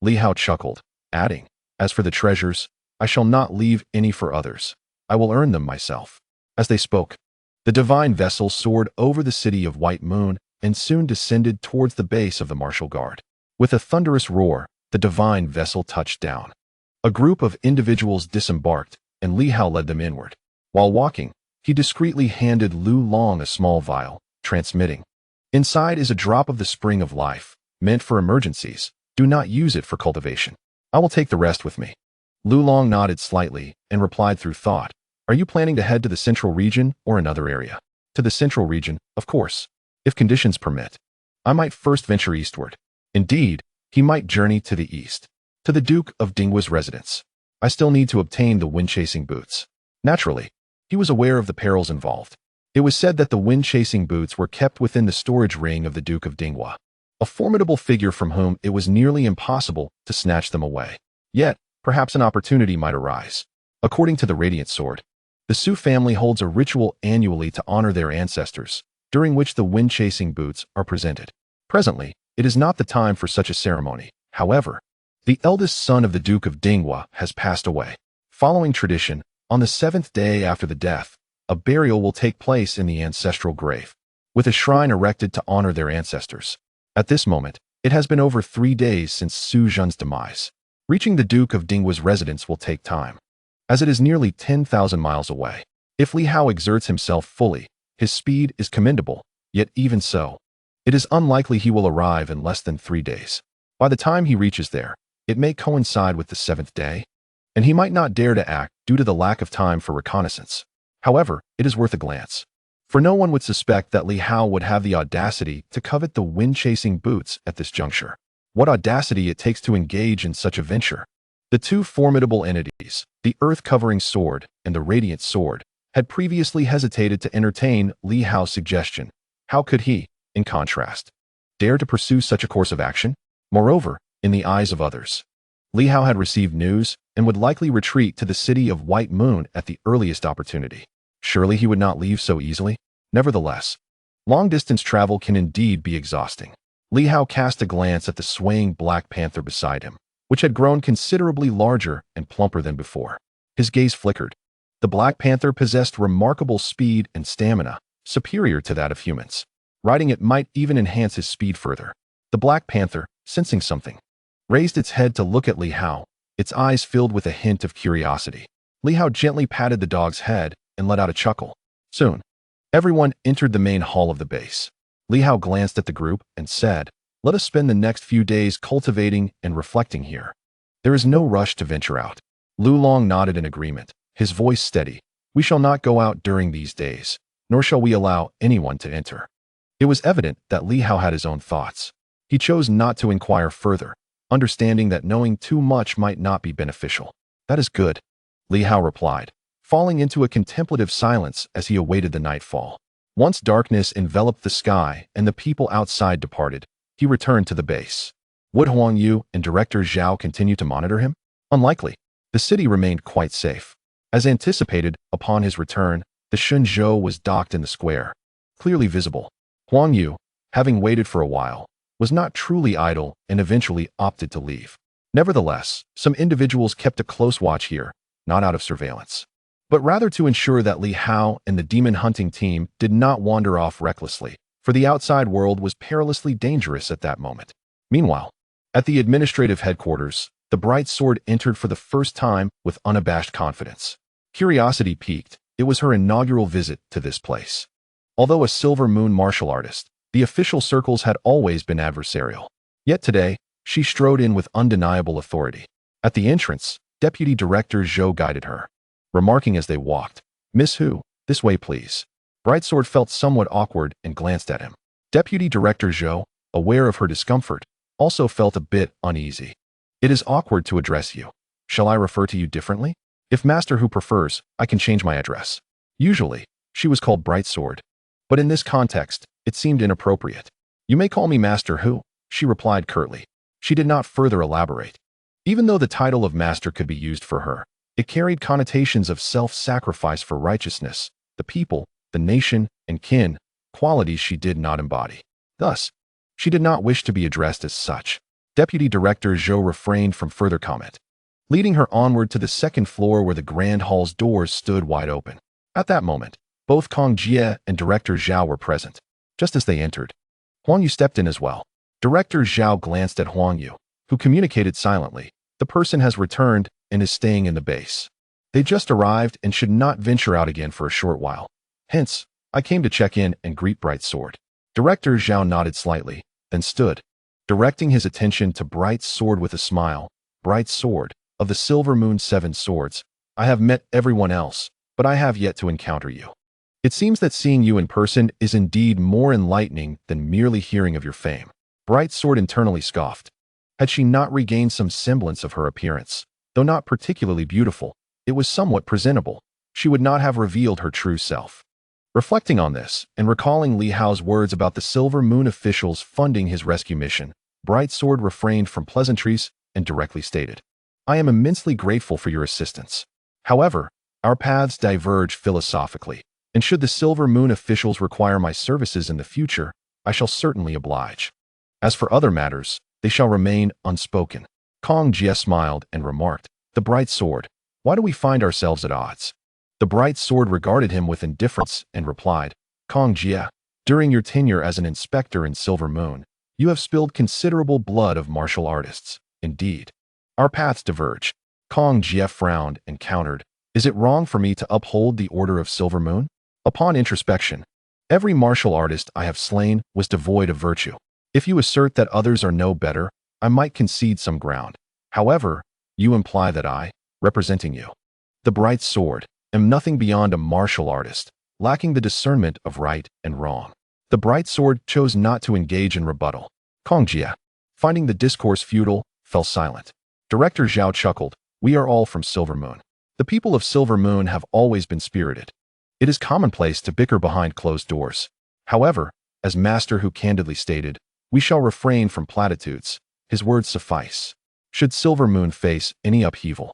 Li Hao chuckled, adding, As for the treasures, I shall not leave any for others. I will earn them myself. As they spoke, the divine vessel soared over the City of White Moon and soon descended towards the base of the martial guard. With a thunderous roar, the divine vessel touched down. A group of individuals disembarked, and Li Hao led them inward. While walking, he discreetly handed Lu Long a small vial, transmitting, Inside is a drop of the spring of life, meant for emergencies. Do not use it for cultivation. I will take the rest with me. Lu Long nodded slightly and replied through thought. Are you planning to head to the central region or another area? To the central region, of course. If conditions permit. I might first venture eastward. Indeed, he might journey to the east. To the Duke of Dingwa's residence. I still need to obtain the wind-chasing boots. Naturally, he was aware of the perils involved. It was said that the wind-chasing boots were kept within the storage ring of the Duke of Dingwa, a formidable figure from whom it was nearly impossible to snatch them away. Yet, perhaps an opportunity might arise. According to the Radiant Sword, the Su family holds a ritual annually to honor their ancestors, during which the wind-chasing boots are presented. Presently, it is not the time for such a ceremony. However, the eldest son of the Duke of Dingwa has passed away. Following tradition, on the 7th day after the death, a burial will take place in the ancestral grave, with a shrine erected to honor their ancestors. At this moment, it has been over 3 days since Su Jun's demise. Reaching the Duke of Dingwa's residence will take time, as it is nearly 10,000 miles away. If Li Hao exerts himself fully, his speed is commendable, yet even so, it is unlikely he will arrive in less than 3 days. By the time he reaches there, it may coincide with the 7th day, and he might not dare to act due to the lack of time for reconnaissance. However, it is worth a glance, for no one would suspect that Li Hao would have the audacity to covet the wind-chasing boots at this juncture. What audacity it takes to engage in such a venture. The two formidable entities, the earth-covering sword and the radiant sword, had previously hesitated to entertain Li Hao's suggestion. How could he, in contrast, dare to pursue such a course of action? Moreover, in the eyes of others, Li Hao had received news and would likely retreat to the city of White Moon at the earliest opportunity. Surely he would not leave so easily? Nevertheless, long-distance travel can indeed be exhausting. Li Hao cast a glance at the swaying Black Panther beside him, which had grown considerably larger and plumper than before. His gaze flickered. The Black Panther possessed remarkable speed and stamina, superior to that of humans. Riding it might even enhance his speed further. The Black Panther, sensing something, raised its head to look at Li Hao, its eyes filled with a hint of curiosity. Li Hao gently patted the dog's head and let out a chuckle. Soon, everyone entered the main hall of the base. Li Hao glanced at the group and said, "Let us spend the next few days cultivating and reflecting here. There is no rush to venture out." Lu Long nodded in agreement, his voice steady. "We shall not go out during these days, nor shall we allow anyone to enter." It was evident that Li Hao had his own thoughts. He chose not to inquire further, understanding that knowing too much might not be beneficial. "That is good," Li Hao replied, falling into a contemplative silence as he awaited the nightfall. Once darkness enveloped the sky and the people outside departed, he returned to the base. Would Huang Yu and Director Zhao continue to monitor him? Unlikely. The city remained quite safe. As anticipated, upon his return, the Shenzhou was docked in the square, clearly visible. Huang Yu, having waited for a while, was not truly idle and eventually opted to leave. Nevertheless, some individuals kept a close watch here, not out of surveillance, but rather to ensure that Li Hao and the demon hunting team did not wander off recklessly, for the outside world was perilously dangerous at that moment. Meanwhile, at the administrative headquarters, the bright sword entered for the first time with unabashed confidence. Curiosity piqued. It was her inaugural visit to this place. Although a Silver Moon martial artist, the official circles had always been adversarial. Yet today, she strode in with undeniable authority. At the entrance, Deputy Director Zhou guided her, remarking as they walked, "Miss Hu, this way please." Brightsword felt somewhat awkward and glanced at him. Deputy Director Zhou, aware of her discomfort, also felt a bit uneasy. "It is awkward to address you. Shall I refer to you differently? If Master Hu prefers, I can change my address." Usually, she was called Brightsword, but in this context, it seemed inappropriate. "You may call me Master Hu," she replied curtly. She did not further elaborate. Even though the title of Master could be used for her, it carried connotations of self-sacrifice for righteousness, the people, the nation, and kin, qualities she did not embody. Thus, she did not wish to be addressed as such. Deputy Director Zhou refrained from further comment, leading her onward to the second floor where the Grand Hall's doors stood wide open. At that moment, both Kong Jie and Director Zhao were present. Just as they entered, Huang Yu stepped in as well. Director Zhao glanced at Huang Yu, who communicated silently, "The person has returned and is staying in the base. They just arrived and should not venture out again for a short while. Hence, I came to check in and greet Brightsword." Director Zhao nodded slightly, then stood, directing his attention to Bright's sword with a smile. Bright's sword, of the Silver Moon 7 swords, I have met everyone else, but I have yet to encounter you. It seems that seeing you in person is indeed more enlightening than merely hearing of your fame. Bright's sword internally scoffed. Had she not regained some semblance of her appearance, though not particularly beautiful, it was somewhat presentable, she would not have revealed her true self. Reflecting on this, and recalling Li Hao's words about the Silver Moon officials funding his rescue mission, Bright Sword refrained from pleasantries and directly stated, I am immensely grateful for your assistance. However, our paths diverge philosophically, and should the Silver Moon officials require my services in the future, I shall certainly oblige. As for other matters, they shall remain unspoken. Kong Jie smiled and remarked, the Bright Sword, why do we find ourselves at odds? The Bright Sword regarded him with indifference and replied, Kong Jie, during your tenure as an inspector in Silver Moon, you have spilled considerable blood of martial artists. Indeed, our paths diverge. Kong Jie frowned and countered, is it wrong for me to uphold the order of Silver Moon? Upon introspection, every martial artist I have slain was devoid of virtue. If you assert that others are no better, I might concede some ground. However, you imply that I, representing you, the Bright Sword, am nothing beyond a martial artist, lacking the discernment of right and wrong. The Bright Sword chose not to engage in rebuttal. Kong Jie, finding the discourse futile, fell silent. Director Zhao chuckled, we are all from Silver Moon. The people of Silver Moon have always been spirited. It is commonplace to bicker behind closed doors. However, as Master Hu candidly stated, we shall refrain from platitudes. His words suffice. Should Silver Moon face any upheaval,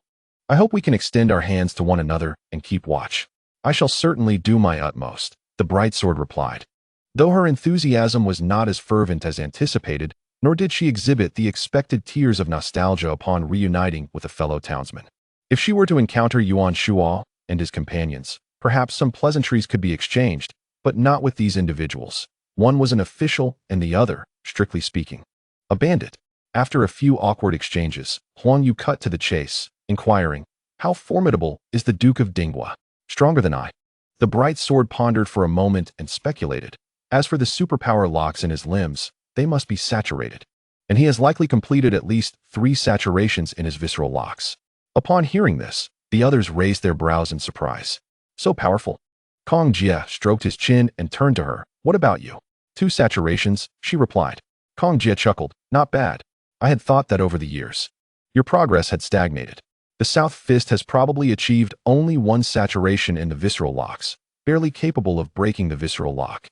I hope we can extend our hands to one another and keep watch. I shall certainly do my utmost, the Bright Sword replied. Though her enthusiasm was not as fervent as anticipated, nor did she exhibit the expected tears of nostalgia upon reuniting with a fellow townsman. If she were to encounter Yuan Shuo and his companions, perhaps some pleasantries could be exchanged, but not with these individuals. One was an official and the other, strictly speaking, a bandit. After a few awkward exchanges, Huang Yu cut to the chase, inquiring, how formidable is the Duke of Dinghua? Stronger than I. The Bright Sword pondered for a moment and speculated. As for the superpower locks in his limbs, they must be saturated. And he has likely completed at least 3 saturations in his visceral locks. Upon hearing this, the others raised their brows in surprise. So powerful. Kong Jie stroked his chin and turned to her. What about you? 2 saturations, she replied. Kong Jie chuckled. Not bad. I had thought that over the years, your progress had stagnated. The South Fist has probably achieved only 1 saturation in the visceral locks, barely capable of breaking the visceral lock.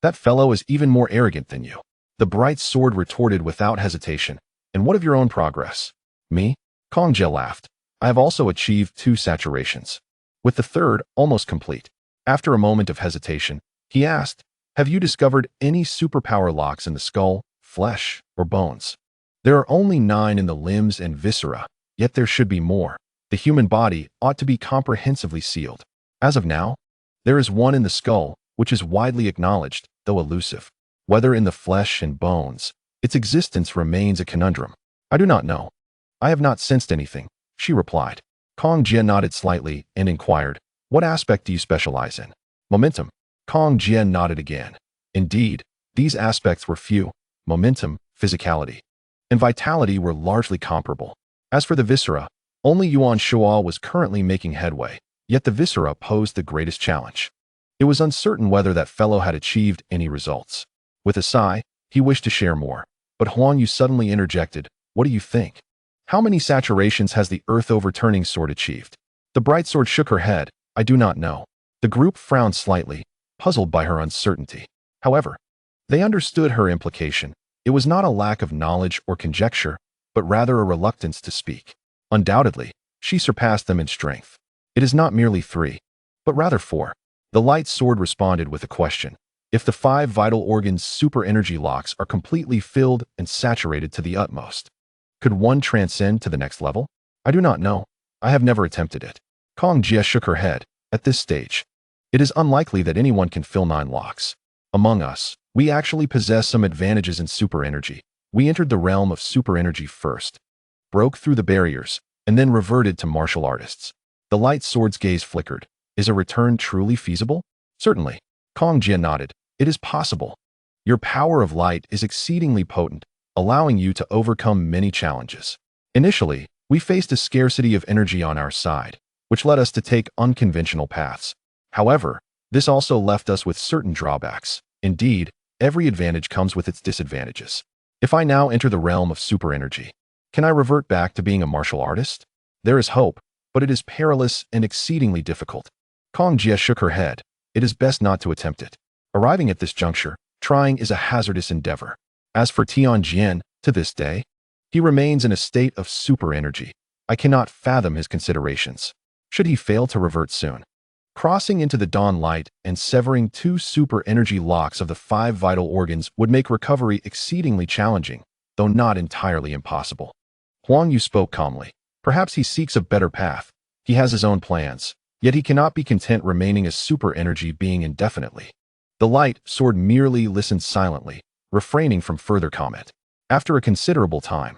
That fellow is even more arrogant than you. The Bright Sword retorted without hesitation. And what of your own progress? Me? Kong Jie laughed. I have also achieved 2 saturations, with the third almost complete. After a moment of hesitation, he asked, have you discovered any superpower locks in the skull, flesh, or bones? There are only 9 in the limbs and viscera, yet there should be more. The human body ought to be comprehensively sealed. As of now, there is 1 in the skull, which is widely acknowledged, though elusive. Whether in the flesh and bones, its existence remains a conundrum. I do not know. I have not sensed anything, she replied. Kong Jie nodded slightly and inquired, what aspect do you specialize in? Momentum. Kong Jie nodded again. Indeed, these aspects were few. Momentum, physicality, and vitality were largely comparable. As for the viscera, only Yuan Shuo was currently making headway, yet the viscera posed the greatest challenge. It was uncertain whether that fellow had achieved any results. With a sigh, he wished to share more, but Huang Yu suddenly interjected, what do you think? How many saturations has the earth-overturning sword achieved? The Bright Sword shook her head, I do not know. The group frowned slightly, puzzled by her uncertainty. However, they understood her implication. It was not a lack of knowledge or conjecture, but rather a reluctance to speak. Undoubtedly, she surpassed them in strength. It is not merely 3, but rather 4. The Light Sword responded with a question. If the 5 vital organs' super energy locks are completely filled and saturated to the utmost, could one transcend to the next level? I do not know. I have never attempted it. Kong Jie shook her head. At this stage, it is unlikely that anyone can fill 9 locks. Among us, we actually possess some advantages in super energy. We entered the realm of super energy first, broke through the barriers, and then reverted to martial artists. The Light Sword's gaze flickered. Is a return truly feasible? Certainly. Kong Jie nodded. It is possible. Your power of light is exceedingly potent, allowing you to overcome many challenges. Initially, we faced a scarcity of energy on our side, which led us to take unconventional paths. However, this also left us with certain drawbacks. Indeed, every advantage comes with its disadvantages. If I now enter the realm of super energy, can I revert back to being a martial artist? There is hope, but it is perilous and exceedingly difficult. Kong Jie shook her head. It is best not to attempt it. Arriving at this juncture, trying is a hazardous endeavor. As for Tian Jian, to this day, he remains in a state of super energy. I cannot fathom his considerations. Should he fail to revert soon? Crossing into the dawn light and severing 2 super energy locks of the 5 vital organs would make recovery exceedingly challenging, though not entirely impossible. Huang Yu spoke calmly. Perhaps he seeks a better path. He has his own plans, yet he cannot be content remaining a super energy being indefinitely. The light sword merely listened silently, refraining from further comment. After a considerable time,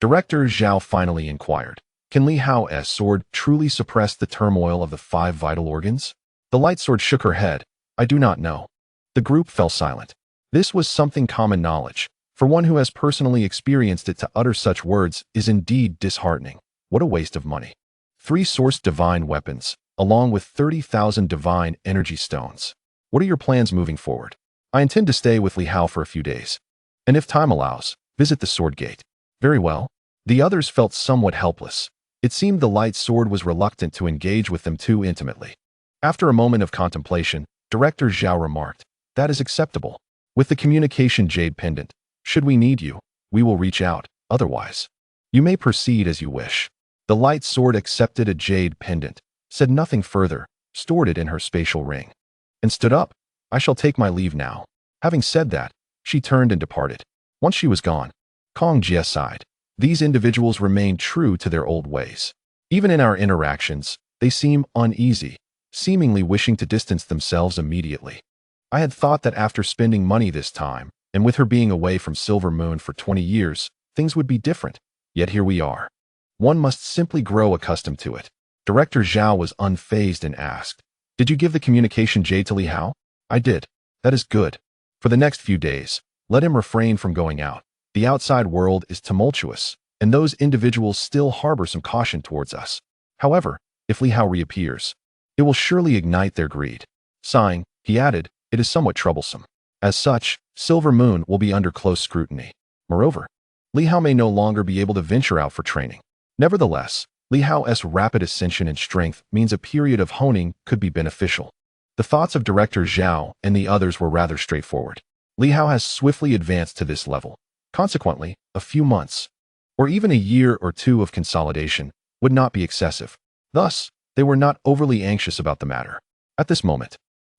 Director Zhao finally inquired, "Can Li Hao's sword truly suppress the turmoil of the 5 vital organs?" The light sword shook her head. "I do not know." The group fell silent. This was something common knowledge. For one who has personally experienced it, to utter such words is indeed disheartening. What a waste of money. 3 sourced divine weapons, along with 30,000 divine energy stones. What are your plans moving forward? I intend to stay with Li Hao for a few days. And if time allows, visit the sword gate. Very well. The others felt somewhat helpless. It seemed the light sword was reluctant to engage with them too intimately. After a moment of contemplation, Director Zhao remarked, "That is acceptable. With the communication jade pendant, should we need you, we will reach out. Otherwise, you may proceed as you wish." The light sword accepted a jade pendant, said nothing further, stored it in her spatial ring, and stood up. "I shall take my leave now." Having said that, she turned and departed. Once she was gone, Kong Jie sighed. These individuals remain true to their old ways. Even in our interactions, they seem uneasy, seemingly wishing to distance themselves immediately. I had thought that after spending money this time, and with her being away from Silver Moon for 20 years, things would be different. Yet here we are. One must simply grow accustomed to it. Director Zhao was unfazed and asked, "Did you give the communication jade to Li Hao?" "I did." "That is good. For the next few days, let him refrain from going out. The outside world is tumultuous, and those individuals still harbor some caution towards us. However, if Li Hao reappears, it will surely ignite their greed." Sighing, he added, "It is somewhat troublesome. As such, Silver Moon will be under close scrutiny. Moreover, Li Hao may no longer be able to venture out for training. Nevertheless, Li Hao's rapid ascension in strength means a period of honing could be beneficial." The thoughts of Director Zhao and the others were rather straightforward. Li Hao has swiftly advanced to this level. Consequently, a few months, or even a year or 2 of consolidation, would not be excessive. Thus, they were not overly anxious about the matter. At this moment,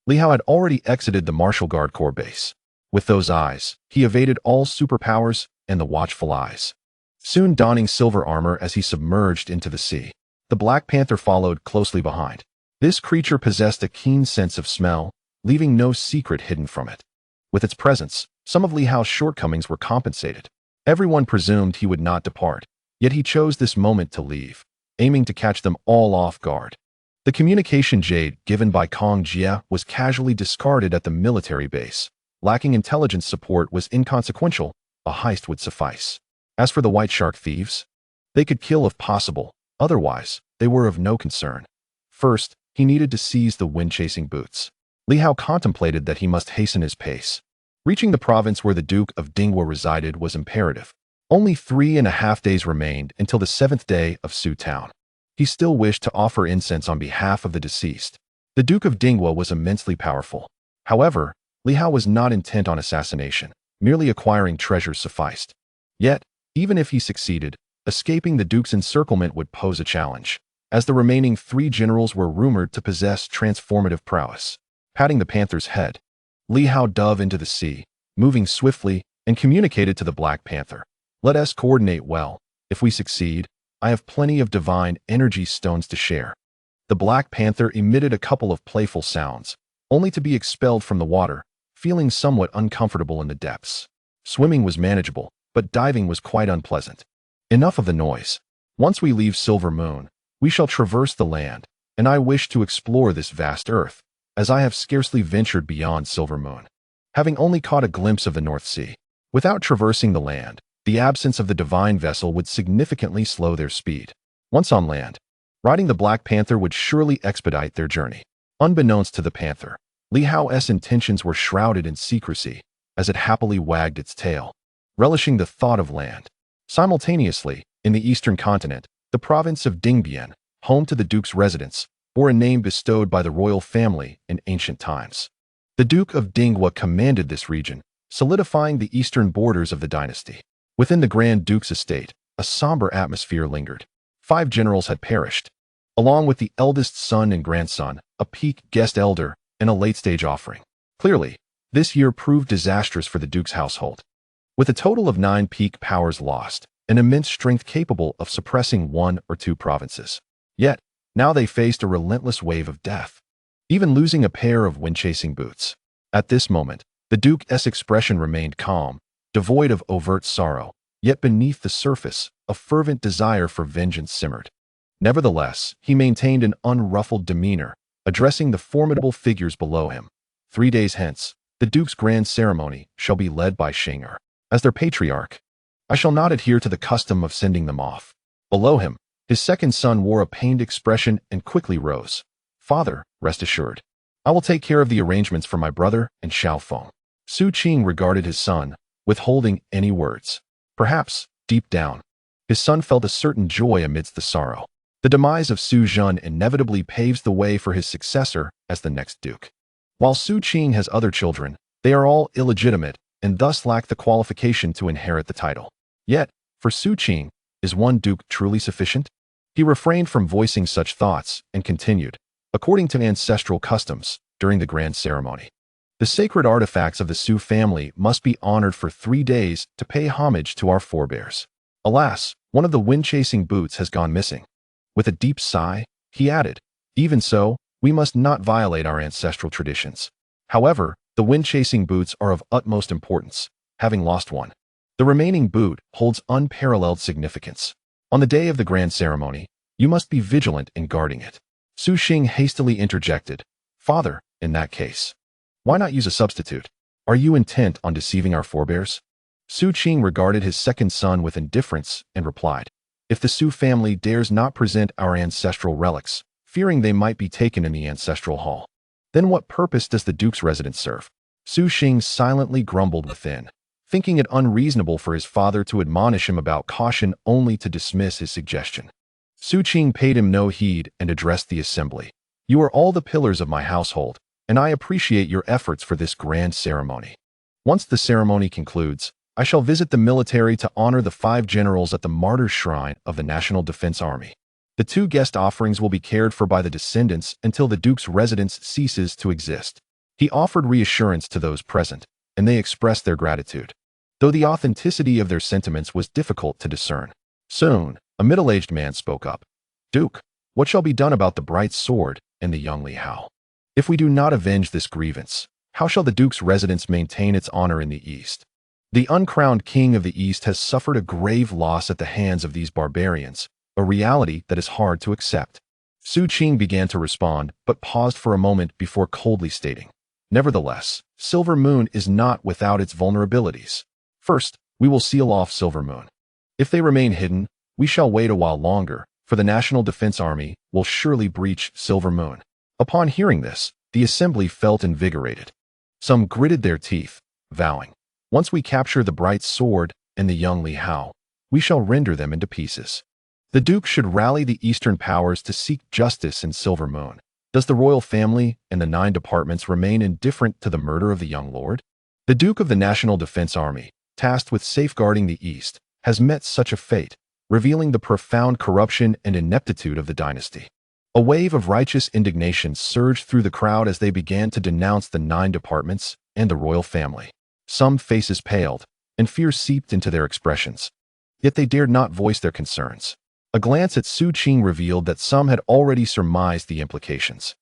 Li Hao had already exited the Martial Guard Corps base. With those eyes, he evaded all superpowers and the watchful eyes, soon donning silver armor as he submerged into the sea. The Black Panther followed closely behind. This creature possessed a keen sense of smell, leaving no secret hidden from it. With its presence, some of Li Hao's shortcomings were compensated. Everyone presumed he would not depart, yet he chose this moment to leave, aiming to catch them all off guard. The communication jade given by Kong Jie was casually discarded at the military base. Lacking intelligence support was inconsequential, a heist would suffice. As for the white shark thieves, they could kill if possible, otherwise, they were of no concern. First, he needed to seize the wind-chasing boots. Li Hao contemplated that he must hasten his pace. Reaching the province where the Duke of Dinghua resided was imperative. Only 3.5 days remained until the 7th day of Su Town. He still wished to offer incense on behalf of the deceased. The Duke of Dinghua was immensely powerful. However, Li Hao was not intent on assassination. Merely acquiring treasures sufficed. Yet, even if he succeeded, escaping the Duke's encirclement would pose a challenge, as the remaining 3 generals were rumored to possess transformative prowess. Patting the panther's head, Li Hao dove into the sea, moving swiftly, and communicated to the Black Panther, "Let us coordinate well. If we succeed, I have plenty of divine energy stones to share." The Black Panther emitted a couple of playful sounds, only to be expelled from the water, feeling somewhat uncomfortable in the depths. Swimming was manageable, but diving was quite unpleasant. Enough of the noise. Once we leave Silver Moon, we shall traverse the land, and I wish to explore this vast earth, as I have scarcely ventured beyond Silver Moon. having only caught a glimpse of the North Sea. Without traversing the land, the absence of the divine vessel would significantly slow their speed. Once on land, riding the Black Panther would surely expedite their journey. Unbeknownst to the Panther, Li Hao's intentions were shrouded in secrecy as it happily wagged its tail, relishing the thought of land. Simultaneously, in the eastern continent, the province of Dingbien, home to the Duke's residence, bore a name bestowed by the royal family in ancient times. The Duke of Dinghua commanded this region, solidifying the eastern borders of the dynasty. Within the Grand Duke's estate, a somber atmosphere lingered. 5 generals had perished, along with the eldest son and grandson, a peak guest elder, and a late-stage offering. Clearly, this year proved disastrous for the Duke's household. With a total of 9 peak powers lost, an immense strength capable of suppressing 1 or 2 provinces. Yet, now they faced a relentless wave of death, even losing a pair of wind-chasing boots. At this moment, the Duke's expression remained calm, devoid of overt sorrow, yet beneath the surface, a fervent desire for vengeance simmered. Nevertheless, he maintained an unruffled demeanor, addressing the formidable figures below him. 3 days hence, the Duke's grand ceremony shall be led by Sheng'er. As their patriarch, I shall not adhere to the custom of sending them off. Below him, his second son wore a pained expression and quickly rose. Father, rest assured, I will take care of the arrangements for my brother and Xiaofeng. Su Qing regarded his son, withholding any words. Perhaps, deep down, his son felt a certain joy amidst the sorrow. The demise of Su Zhen inevitably paves the way for his successor as the next duke. While Su Qing has other children, they are all illegitimate and thus lack the qualification to inherit the title. Yet, for Su Qing, is one duke truly sufficient? He refrained from voicing such thoughts and continued, according to ancestral customs, during the grand ceremony. The sacred artifacts of the Su family must be honored for 3 days to pay homage to our forebears. Alas, one of the wind-chasing boots has gone missing. With a deep sigh, he added, even so, we must not violate our ancestral traditions. However, the wind-chasing boots are of utmost importance, having lost one. The remaining boot holds unparalleled significance. On the day of the grand ceremony, you must be vigilant in guarding it. Su Qing hastily interjected, Father, in that case, why not use a substitute? Are you intent on deceiving our forebears? Su Qing regarded his second son with indifference and replied, if the Su family dares not present our ancestral relics, fearing they might be taken in the ancestral hall, then what purpose does the Duke's residence serve? Su Qing silently grumbled within, thinking it unreasonable for his father to admonish him about caution only to dismiss his suggestion. Su Qing paid him no heed and addressed the assembly. You are all the pillars of my household, and I appreciate your efforts for this grand ceremony. Once the ceremony concludes, I shall visit the military to honor the 5 generals at the Martyrs' Shrine of the National Defense Army. The 2 guest offerings will be cared for by the descendants until the Duke's residence ceases to exist. He offered reassurance to those present, and they expressed their gratitude, though the authenticity of their sentiments was difficult to discern. Soon, a middle-aged man spoke up. Duke, what shall be done about the bright sword and the young Li Hao? If we do not avenge this grievance, how shall the Duke's residence maintain its honor in the East? The uncrowned king of the East has suffered a grave loss at the hands of these barbarians, a reality that is hard to accept. Su Qing began to respond, but paused for a moment before coldly stating, nevertheless, Silver Moon is not without its vulnerabilities. First, we will seal off Silver Moon. If they remain hidden, we shall wait a while longer, for the National Defense Army will surely breach Silver Moon. Upon hearing this, the assembly felt invigorated. Some gritted their teeth, vowing, once we capture the bright sword and the young Li Hao, we shall render them into pieces. The Duke should rally the Eastern powers to seek justice in Silver Moon. Does the royal family and the 9 departments remain indifferent to the murder of the young lord? The Duke of the National Defense Army, tasked with safeguarding the East, has met such a fate, revealing the profound corruption and ineptitude of the dynasty. A wave of righteous indignation surged through the crowd as they began to denounce the 9 departments and the royal family. Some faces paled, and fear seeped into their expressions. Yet they dared not voice their concerns. A glance at Su Qing revealed that some had already surmised the implications.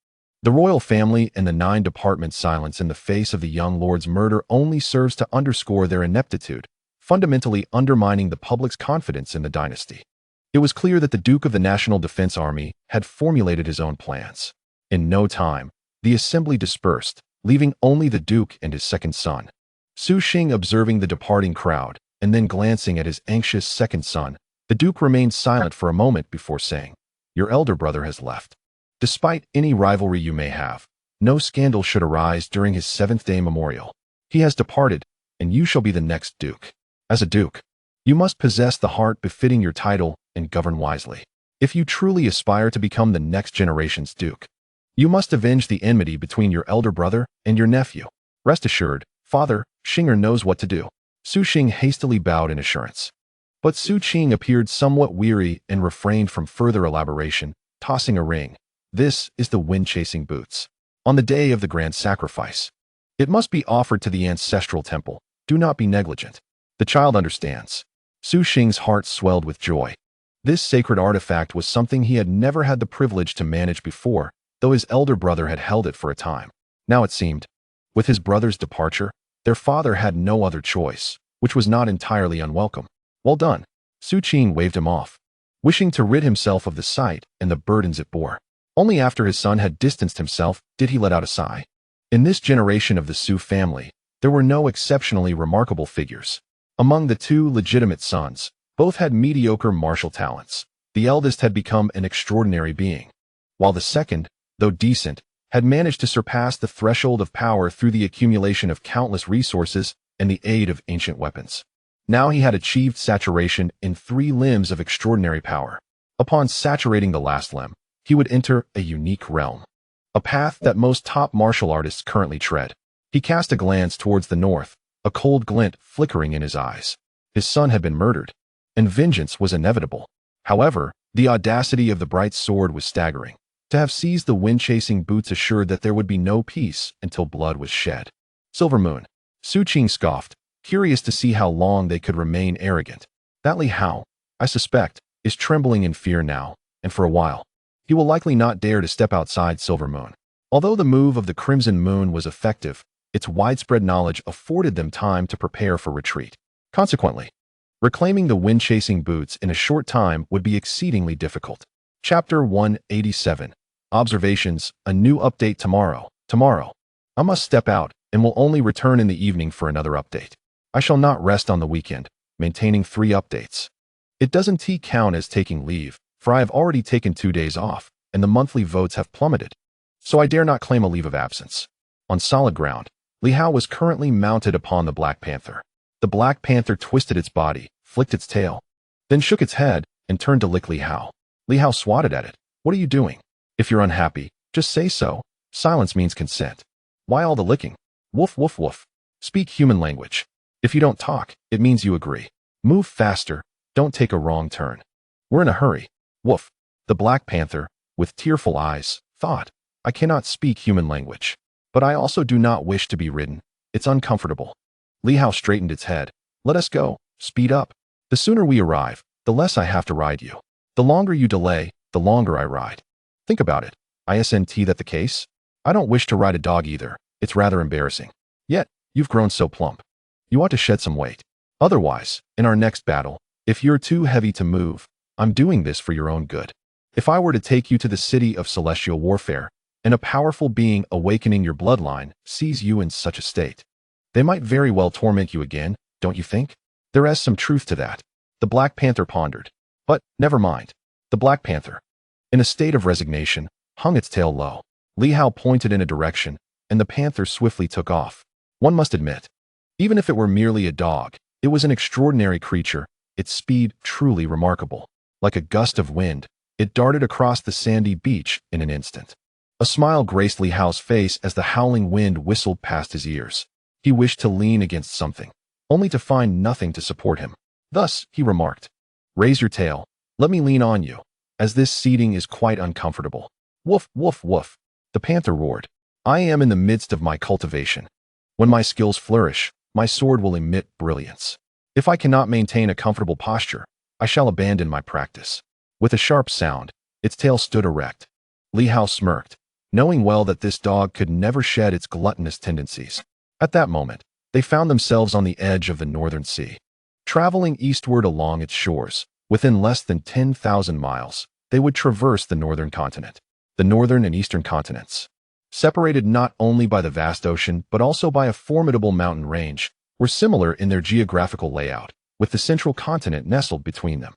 The royal family and the 9 departments' silence in the face of the young lord's murder only serves to underscore their ineptitude, fundamentally undermining the public's confidence in the dynasty. It was clear that the Duke of the National Defense Army had formulated his own plans. In no time, the assembly dispersed, leaving only the Duke and his second son. Su Xing observing the departing crowd, and then glancing at his anxious second son, the Duke remained silent for a moment before saying, "Your elder brother has left. Despite any rivalry you may have, no scandal should arise during his seventh-day memorial. He has departed, and you shall be the next Duke. As a Duke, you must possess the heart befitting your title and govern wisely. If you truly aspire to become the next generation's Duke, you must avenge the enmity between your elder brother and your nephew. Rest assured, Father Xinger knows what to do." Su Xing hastily bowed in assurance. But Su Qing appeared somewhat weary and refrained from further elaboration, tossing a ring. "This is the wind-chasing boots. On the day of the grand sacrifice, it must be offered to the ancestral temple. Do not be negligent." The child understands. Su Xing's heart swelled with joy. This sacred artifact was something he had never had the privilege to manage before, though his elder brother had held it for a time. Now it seemed, with his brother's departure, their father had no other choice, which was not entirely unwelcome. "Well done." Su Qing waved him off, wishing to rid himself of the sight and the burdens it bore. Only after his son had distanced himself did he let out a sigh. In this generation of the Su family, there were no exceptionally remarkable figures. Among the two legitimate sons, both had mediocre martial talents. The eldest had become an extraordinary being, while the second, though decent, had managed to surpass the threshold of power through the accumulation of countless resources and the aid of ancient weapons. Now he had achieved saturation in 3 limbs of extraordinary power. Upon saturating the last limb, he would enter a unique realm, a path that most top martial artists currently tread. He cast a glance towards the north, a cold glint flickering in his eyes. His son had been murdered, and vengeance was inevitable. However, the audacity of the bright sword was staggering. To have seized the wind-chasing boots assured that there would be no peace until blood was shed. Silver Moon. Su Qing scoffed, curious to see how long they could remain arrogant. That Li Hao, I suspect, is trembling in fear now, and for a while. He will likely not dare to step outside Silver Moon. Although the move of the Crimson Moon was effective, its widespread knowledge afforded them time to prepare for retreat. Consequently, reclaiming the wind-chasing boots in a short time would be exceedingly difficult. Chapter 187. Observations, a new update tomorrow. Tomorrow, I must step out and will only return in the evening for another update. I shall not rest on the weekend, maintaining 3 updates. It doesn't count as taking leave, for I have already taken 2 days off, and the monthly votes have plummeted. So I dare not claim a leave of absence. On solid ground, Li Hao was currently mounted upon the Black Panther. The Black Panther twisted its body, flicked its tail, then shook its head and turned to lick Li Hao. Li Hao swatted at it. "What are you doing? If you're unhappy, just say so. Silence means consent. Why all the licking? Woof, woof, woof. Speak human language. If you don't talk, it means you agree. Move faster. Don't take a wrong turn. We're in a hurry. Woof." The Black Panther, with tearful eyes, thought, "I cannot speak human language. But I also do not wish to be ridden. It's uncomfortable." Li Hao straightened its head. "Let us go. Speed up. The sooner we arrive, the less I have to ride you. The longer you delay, the longer I ride. Think about it. Isn't that the case? I don't wish to ride a dog either. It's rather embarrassing. Yet, you've grown so plump. You ought to shed some weight. Otherwise, in our next battle, if you're too heavy to move, I'm doing this for your own good. If I were to take you to the city of celestial warfare, and a powerful being awakening your bloodline sees you in such a state, they might very well torment you again, don't you think? There is some truth to that." The Black Panther pondered. But, never mind. The Black Panther, in a state of resignation, hung its tail low. Li Hao pointed in a direction, and the panther swiftly took off. One must admit, even if it were merely a dog, it was an extraordinary creature, its speed truly remarkable. Like a gust of wind, it darted across the sandy beach in an instant. A smile graced Li Hao's face as the howling wind whistled past his ears. He wished to lean against something, only to find nothing to support him. Thus, he remarked, "Raise your tail. Let me lean on you, as this seating is quite uncomfortable." "Woof, woof, woof." The panther roared. "I am in the midst of my cultivation. When my skills flourish, my sword will emit brilliance. If I cannot maintain a comfortable posture, I shall abandon my practice." With a sharp sound, its tail stood erect. Li Hao smirked, knowing well that this dog could never shed its gluttonous tendencies. At that moment, they found themselves on the edge of the northern sea. Traveling eastward along its shores, within less than 10,000 miles, they would traverse the northern continent, the northern and eastern continents. separated not only by the vast ocean but also by a formidable mountain range, were similar in their geographical layout, with the central continent nestled between them.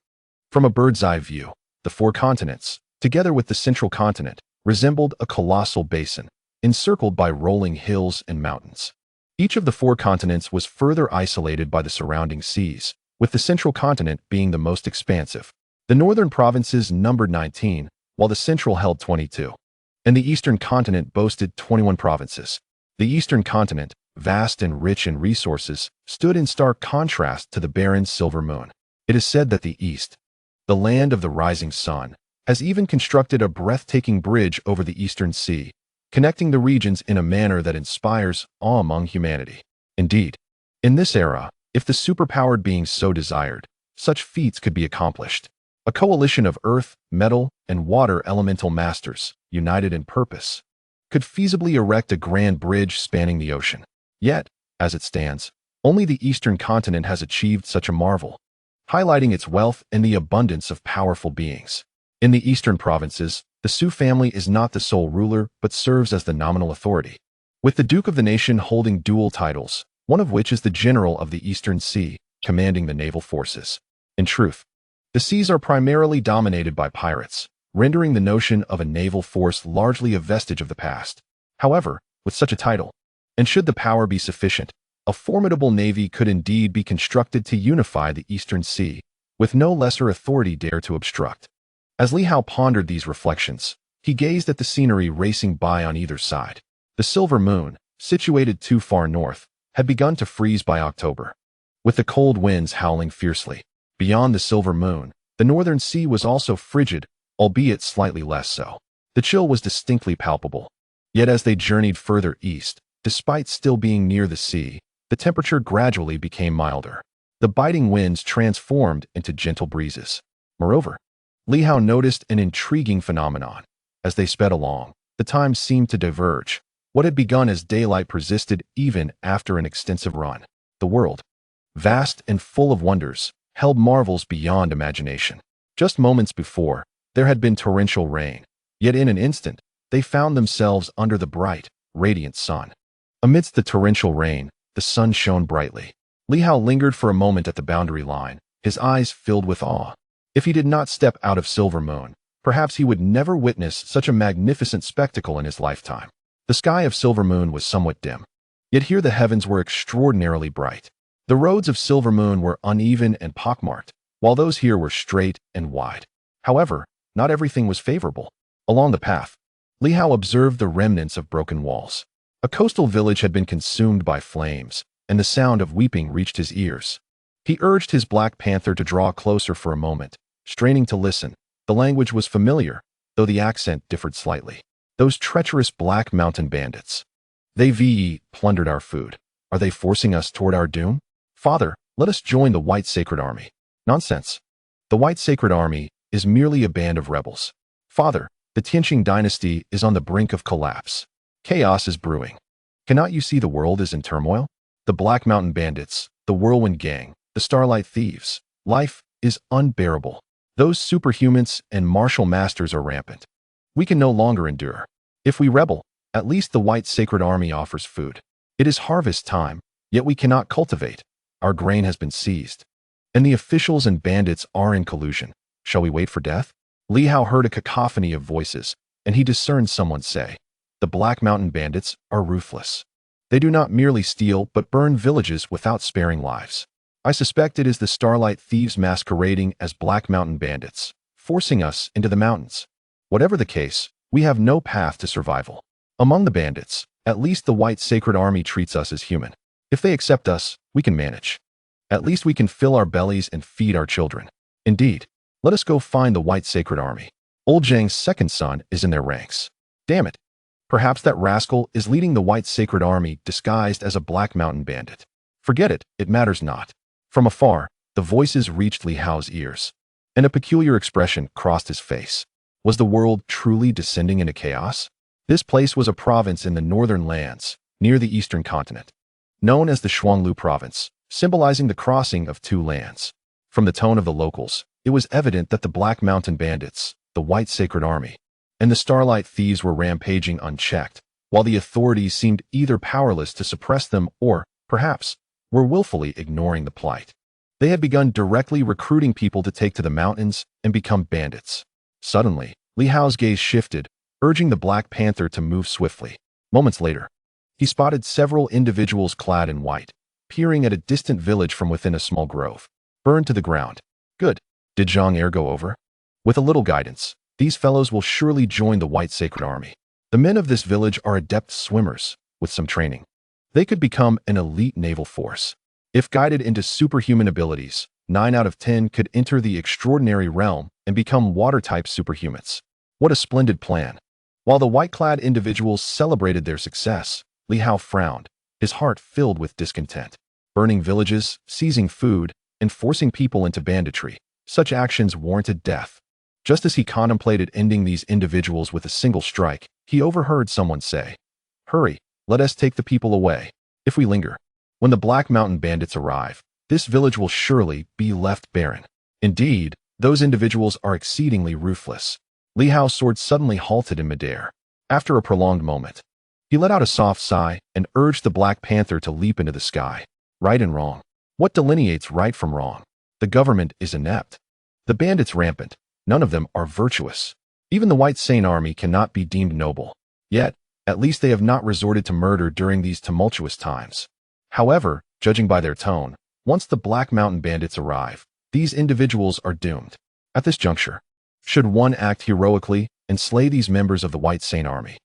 From a bird's-eye view, the four continents, together with the central continent, resembled a colossal basin, encircled by rolling hills and mountains. Each of the four continents was further isolated by the surrounding seas, with the central continent being the most expansive. The northern provinces numbered 19, while the central held 22. And the eastern continent boasted 21 provinces. The eastern continent, vast and rich in resources, stood in stark contrast to the barren silver moon. It is said that the East, the land of the rising sun, has even constructed a breathtaking bridge over the eastern sea, connecting the regions in a manner that inspires awe among humanity. Indeed, in this era, if the superpowered beings so desired, such feats could be accomplished. A coalition of earth, metal, and water elemental masters, united in purpose, could feasibly erect a grand bridge spanning the ocean. Yet, as it stands, only the eastern continent has achieved such a marvel, highlighting its wealth and the abundance of powerful beings. In the eastern provinces, the Sioux family is not the sole ruler but serves as the nominal authority, with the Duke of the nation holding dual titles, one of which is the General of the Eastern Sea, commanding the naval forces. In truth, the seas are primarily dominated by pirates, rendering the notion of a naval force largely a vestige of the past. However, with such a title, and should the power be sufficient, a formidable navy could indeed be constructed to unify the Eastern Sea, with no lesser authority dare to obstruct. As Li Hao pondered these reflections, he gazed at the scenery racing by on either side. The silver moon, situated too far north, had begun to freeze by October, with the cold winds howling fiercely. Beyond the silver moon, the northern sea was also frigid, albeit slightly less so. The chill was distinctly palpable. Yet as they journeyed further east, despite still being near the sea, the temperature gradually became milder. The biting winds transformed into gentle breezes. Moreover, Li Hao noticed an intriguing phenomenon. As they sped along, the time seemed to diverge. What had begun as daylight persisted even after an extensive run. The world, vast and full of wonders, held marvels beyond imagination. Just moments before, there had been torrential rain, yet in an instant, they found themselves under the bright, radiant sun. Amidst the torrential rain, the sun shone brightly. Li Hao lingered for a moment at the boundary line, his eyes filled with awe. If he did not step out of Silver Moon, perhaps he would never witness such a magnificent spectacle in his lifetime. The sky of Silver Moon was somewhat dim, yet here the heavens were extraordinarily bright. The roads of Silver Moon were uneven and pockmarked, while those here were straight and wide. However, not everything was favorable. Along the path, Li Hao observed the remnants of broken walls. A coastal village had been consumed by flames, and the sound of weeping reached his ears. He urged his black panther to draw closer for a moment, straining to listen. The language was familiar, though the accent differed slightly. Those treacherous black mountain bandits. They plundered our food. Are they forcing us toward our doom? Father, let us join the White Sacred Army. Nonsense. The White Sacred Army is merely a band of rebels. Father, the Tianqing dynasty is on the brink of collapse. Chaos is brewing. Cannot you see the world is in turmoil? The Black Mountain Bandits, the Whirlwind Gang, the Starlight Thieves. Life is unbearable. Those superhumans and martial masters are rampant. We can no longer endure. If we rebel, at least the White Sacred Army offers food. It is harvest time, yet we cannot cultivate. Our grain has been seized, and the officials and bandits are in collusion. Shall we wait for death? Li Hao heard a cacophony of voices, and he discerned someone say, "The Black Mountain Bandits are ruthless. They do not merely steal but burn villages without sparing lives. I suspect it is the Starlight Thieves masquerading as Black Mountain Bandits, forcing us into the mountains. Whatever the case, we have no path to survival. Among the bandits, at least the White Sacred Army treats us as human. If they accept us, we can manage. At least we can fill our bellies and feed our children. Indeed, let us go find the White Sacred Army. Old Zhang's second son is in their ranks. Damn it. Perhaps that rascal is leading the White Sacred Army disguised as a Black Mountain Bandit. Forget it, it matters not." From afar, the voices reached Li Hao's ears, and a peculiar expression crossed his face. Was the world truly descending into chaos? This place was a province in the northern lands, near the eastern continent, known as the Shuanglu province, symbolizing the crossing of two lands. From the tone of the locals, it was evident that the Black Mountain Bandits, the White Sacred Army, and the Starlight Thieves were rampaging unchecked, while the authorities seemed either powerless to suppress them or, perhaps, were willfully ignoring the plight. They had begun directly recruiting people to take to the mountains and become bandits. Suddenly, Li Hao's gaze shifted, urging the Black Panther to move swiftly. Moments later, he spotted several individuals clad in white, peering at a distant village from within a small grove. Burned to the ground. Good. Did Zhang Er go over? With a little guidance, these fellows will surely join the White Sacred Army. The men of this village are adept swimmers, with some training. They could become an elite naval force. If guided into superhuman abilities, 9 out of 10 could enter the extraordinary realm and become water-type superhumans. What a splendid plan. While the white-clad individuals celebrated their success, Li Hao frowned, his heart filled with discontent. Burning villages, seizing food, and forcing people into banditry, such actions warranted death. Just as he contemplated ending these individuals with a single strike, he overheard someone say, "Hurry, let us take the people away. If we linger, when the Black Mountain bandits arrive, this village will surely be left barren." Indeed, those individuals are exceedingly ruthless. Li Hao's sword suddenly halted in midair. After a prolonged moment, he let out a soft sigh and urged the Black Panther to leap into the sky. Right and wrong. What delineates right from wrong? The government is inept. The bandits rampant. None of them are virtuous. Even the White Sane Army cannot be deemed noble. Yet, at least they have not resorted to murder during these tumultuous times. However, judging by their tone, once the Black Mountain bandits arrive, these individuals are doomed. At this juncture, should one act heroically and slay these members of the White Sane Army,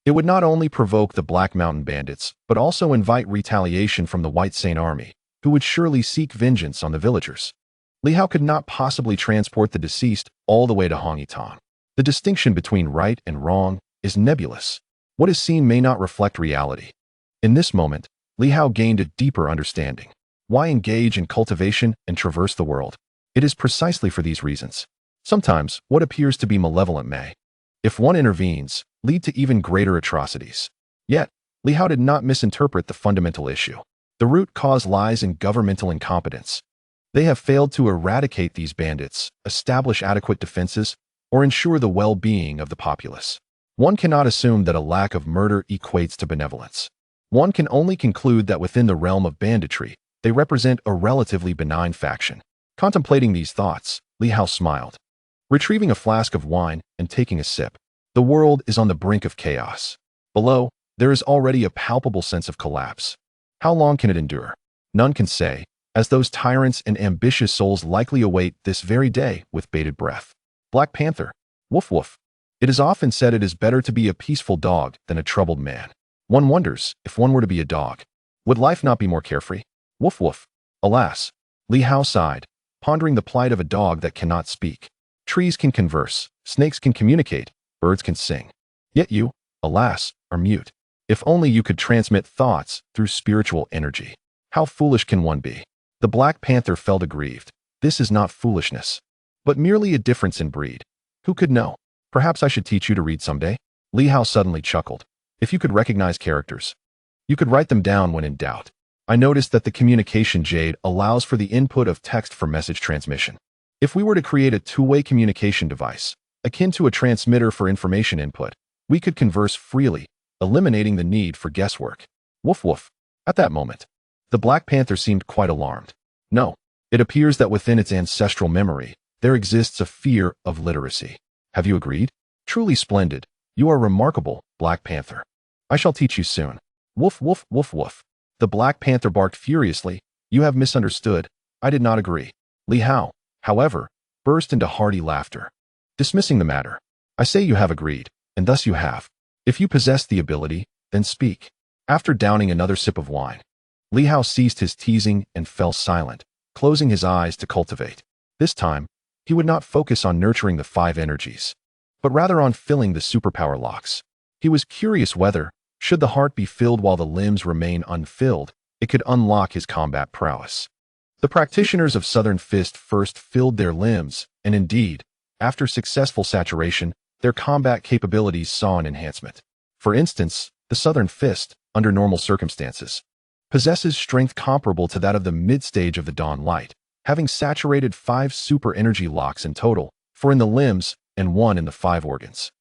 it would not only provoke the Black Mountain bandits, but also invite retaliation from the White Sane Army, who would surely seek vengeance on the villagers. Li Hao could not possibly transport the deceased all the way to Hongyitan. The distinction between right and wrong is nebulous. What is seen may not reflect reality. In this moment, Li Hao gained a deeper understanding. Why engage in cultivation and traverse the world? It is precisely for these reasons. Sometimes, what appears to be malevolent may, if one intervenes, lead to even greater atrocities. Yet, Li Hao did not misinterpret the fundamental issue. The root cause lies in governmental incompetence. They have failed to eradicate these bandits, establish adequate defenses, or ensure the well-being of the populace. One cannot assume that a lack of murder equates to benevolence. One can only conclude that within the realm of banditry, they represent a relatively benign faction. Contemplating these thoughts, Li Hao smiled. Retrieving a flask of wine and taking a sip. The world is on the brink of chaos. Below, there is already a palpable sense of collapse. How long can it endure? None can say, as those tyrants and ambitious souls likely await this very day with bated breath. Black Panther. Woof woof. It is often said it is better to be a peaceful dog than a troubled man. One wonders, if one were to be a dog, would life not be more carefree? Woof woof. Alas. Li Hao sighed, pondering the plight of a dog that cannot speak. Trees can converse, snakes can communicate, birds can sing. Yet you, alas, are mute. If only you could transmit thoughts through spiritual energy. How foolish can one be? The Black Panther felt aggrieved. This is not foolishness, but merely a difference in breed. Who could know? Perhaps I should teach you to read someday? Li Hao suddenly chuckled. If you could recognize characters, you could write them down when in doubt. I noticed that the communication jade allows for the input of text for message transmission. If we were to create a two-way communication device, akin to a transmitter for information input, we could converse freely, eliminating the need for guesswork. Woof woof. At that moment, the Black Panther seemed quite alarmed. No, it appears that within its ancestral memory, there exists a fear of literacy. Have you agreed? Truly splendid. You are remarkable, Black Panther. I shall teach you soon. Woof woof woof woof. The Black Panther barked furiously. You have misunderstood. I did not agree. Li Hao, however, burst into hearty laughter. Dismissing the matter, I say you have agreed, and thus you have. If you possess the ability, then speak. After downing another sip of wine, Li Hao ceased his teasing and fell silent, closing his eyes to cultivate. This time, he would not focus on nurturing the 5 energies, but rather on filling the superpower locks. He was curious whether, should the heart be filled while the limbs remain unfilled, it could unlock his combat prowess. The practitioners of Southern Fist first filled their limbs, and indeed, after successful saturation, their combat capabilities saw an enhancement. For instance, the Southern Fist, under normal circumstances, possesses strength comparable to that of the mid-stage of the Dawn Light, having saturated 5 super energy locks in total, 4 in the limbs and 1 in the 5 organs.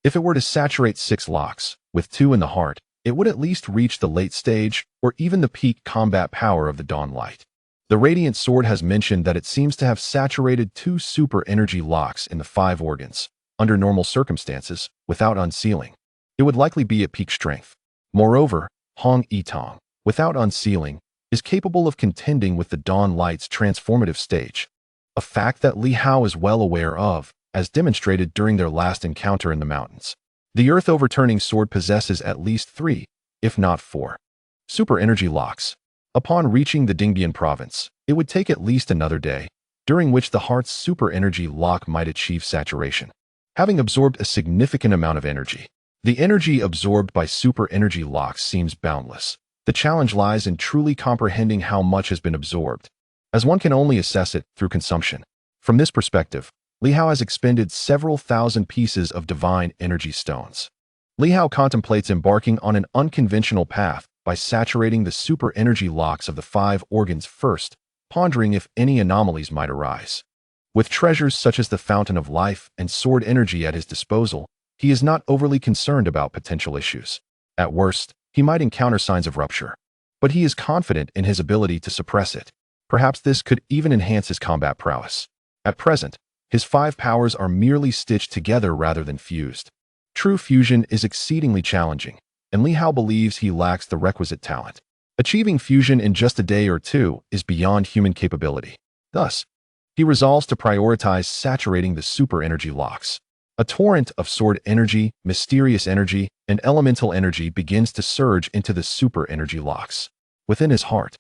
If it were to saturate 6 locks, With 2 in the heart, it would at least reach the late stage or even the peak combat power of the Dawn Light. The Radiant Sword has mentioned that it seems to have saturated 2 super energy locks in the 5 organs, under normal circumstances, without unsealing. It would likely be at peak strength. Moreover, Hong Yitong, without unsealing, is capable of contending with the Dawn Light's transformative stage, a fact that Li Hao is well aware of, as demonstrated during their last encounter in the mountains. The earth-overturning sword possesses at least 3, if not 4, super energy locks. Upon reaching the Dingbian province, it would take at least another day, during which the heart's super energy lock might achieve saturation, having absorbed a significant amount of energy. The energy absorbed by super energy locks seems boundless. The challenge lies in truly comprehending how much has been absorbed, as one can only assess it through consumption. From this perspective, Li Hao has expended several thousand pieces of divine energy stones. Li Hao contemplates embarking on an unconventional path by saturating the super energy locks of the 5 organs first, pondering if any anomalies might arise. With treasures such as the Fountain of Life and sword energy at his disposal, he is not overly concerned about potential issues. At worst, he might encounter signs of rupture, but he is confident in his ability to suppress it. Perhaps this could even enhance his combat prowess. At present, his 5 powers are merely stitched together rather than fused. True fusion is exceedingly challenging, and Li Hao believes he lacks the requisite talent. Achieving fusion in just a day or 2 is beyond human capability. Thus, he resolves to prioritize saturating the super energy locks. A torrent of sword energy, mysterious energy, and elemental energy begins to surge into the super energy locks. Within his heart,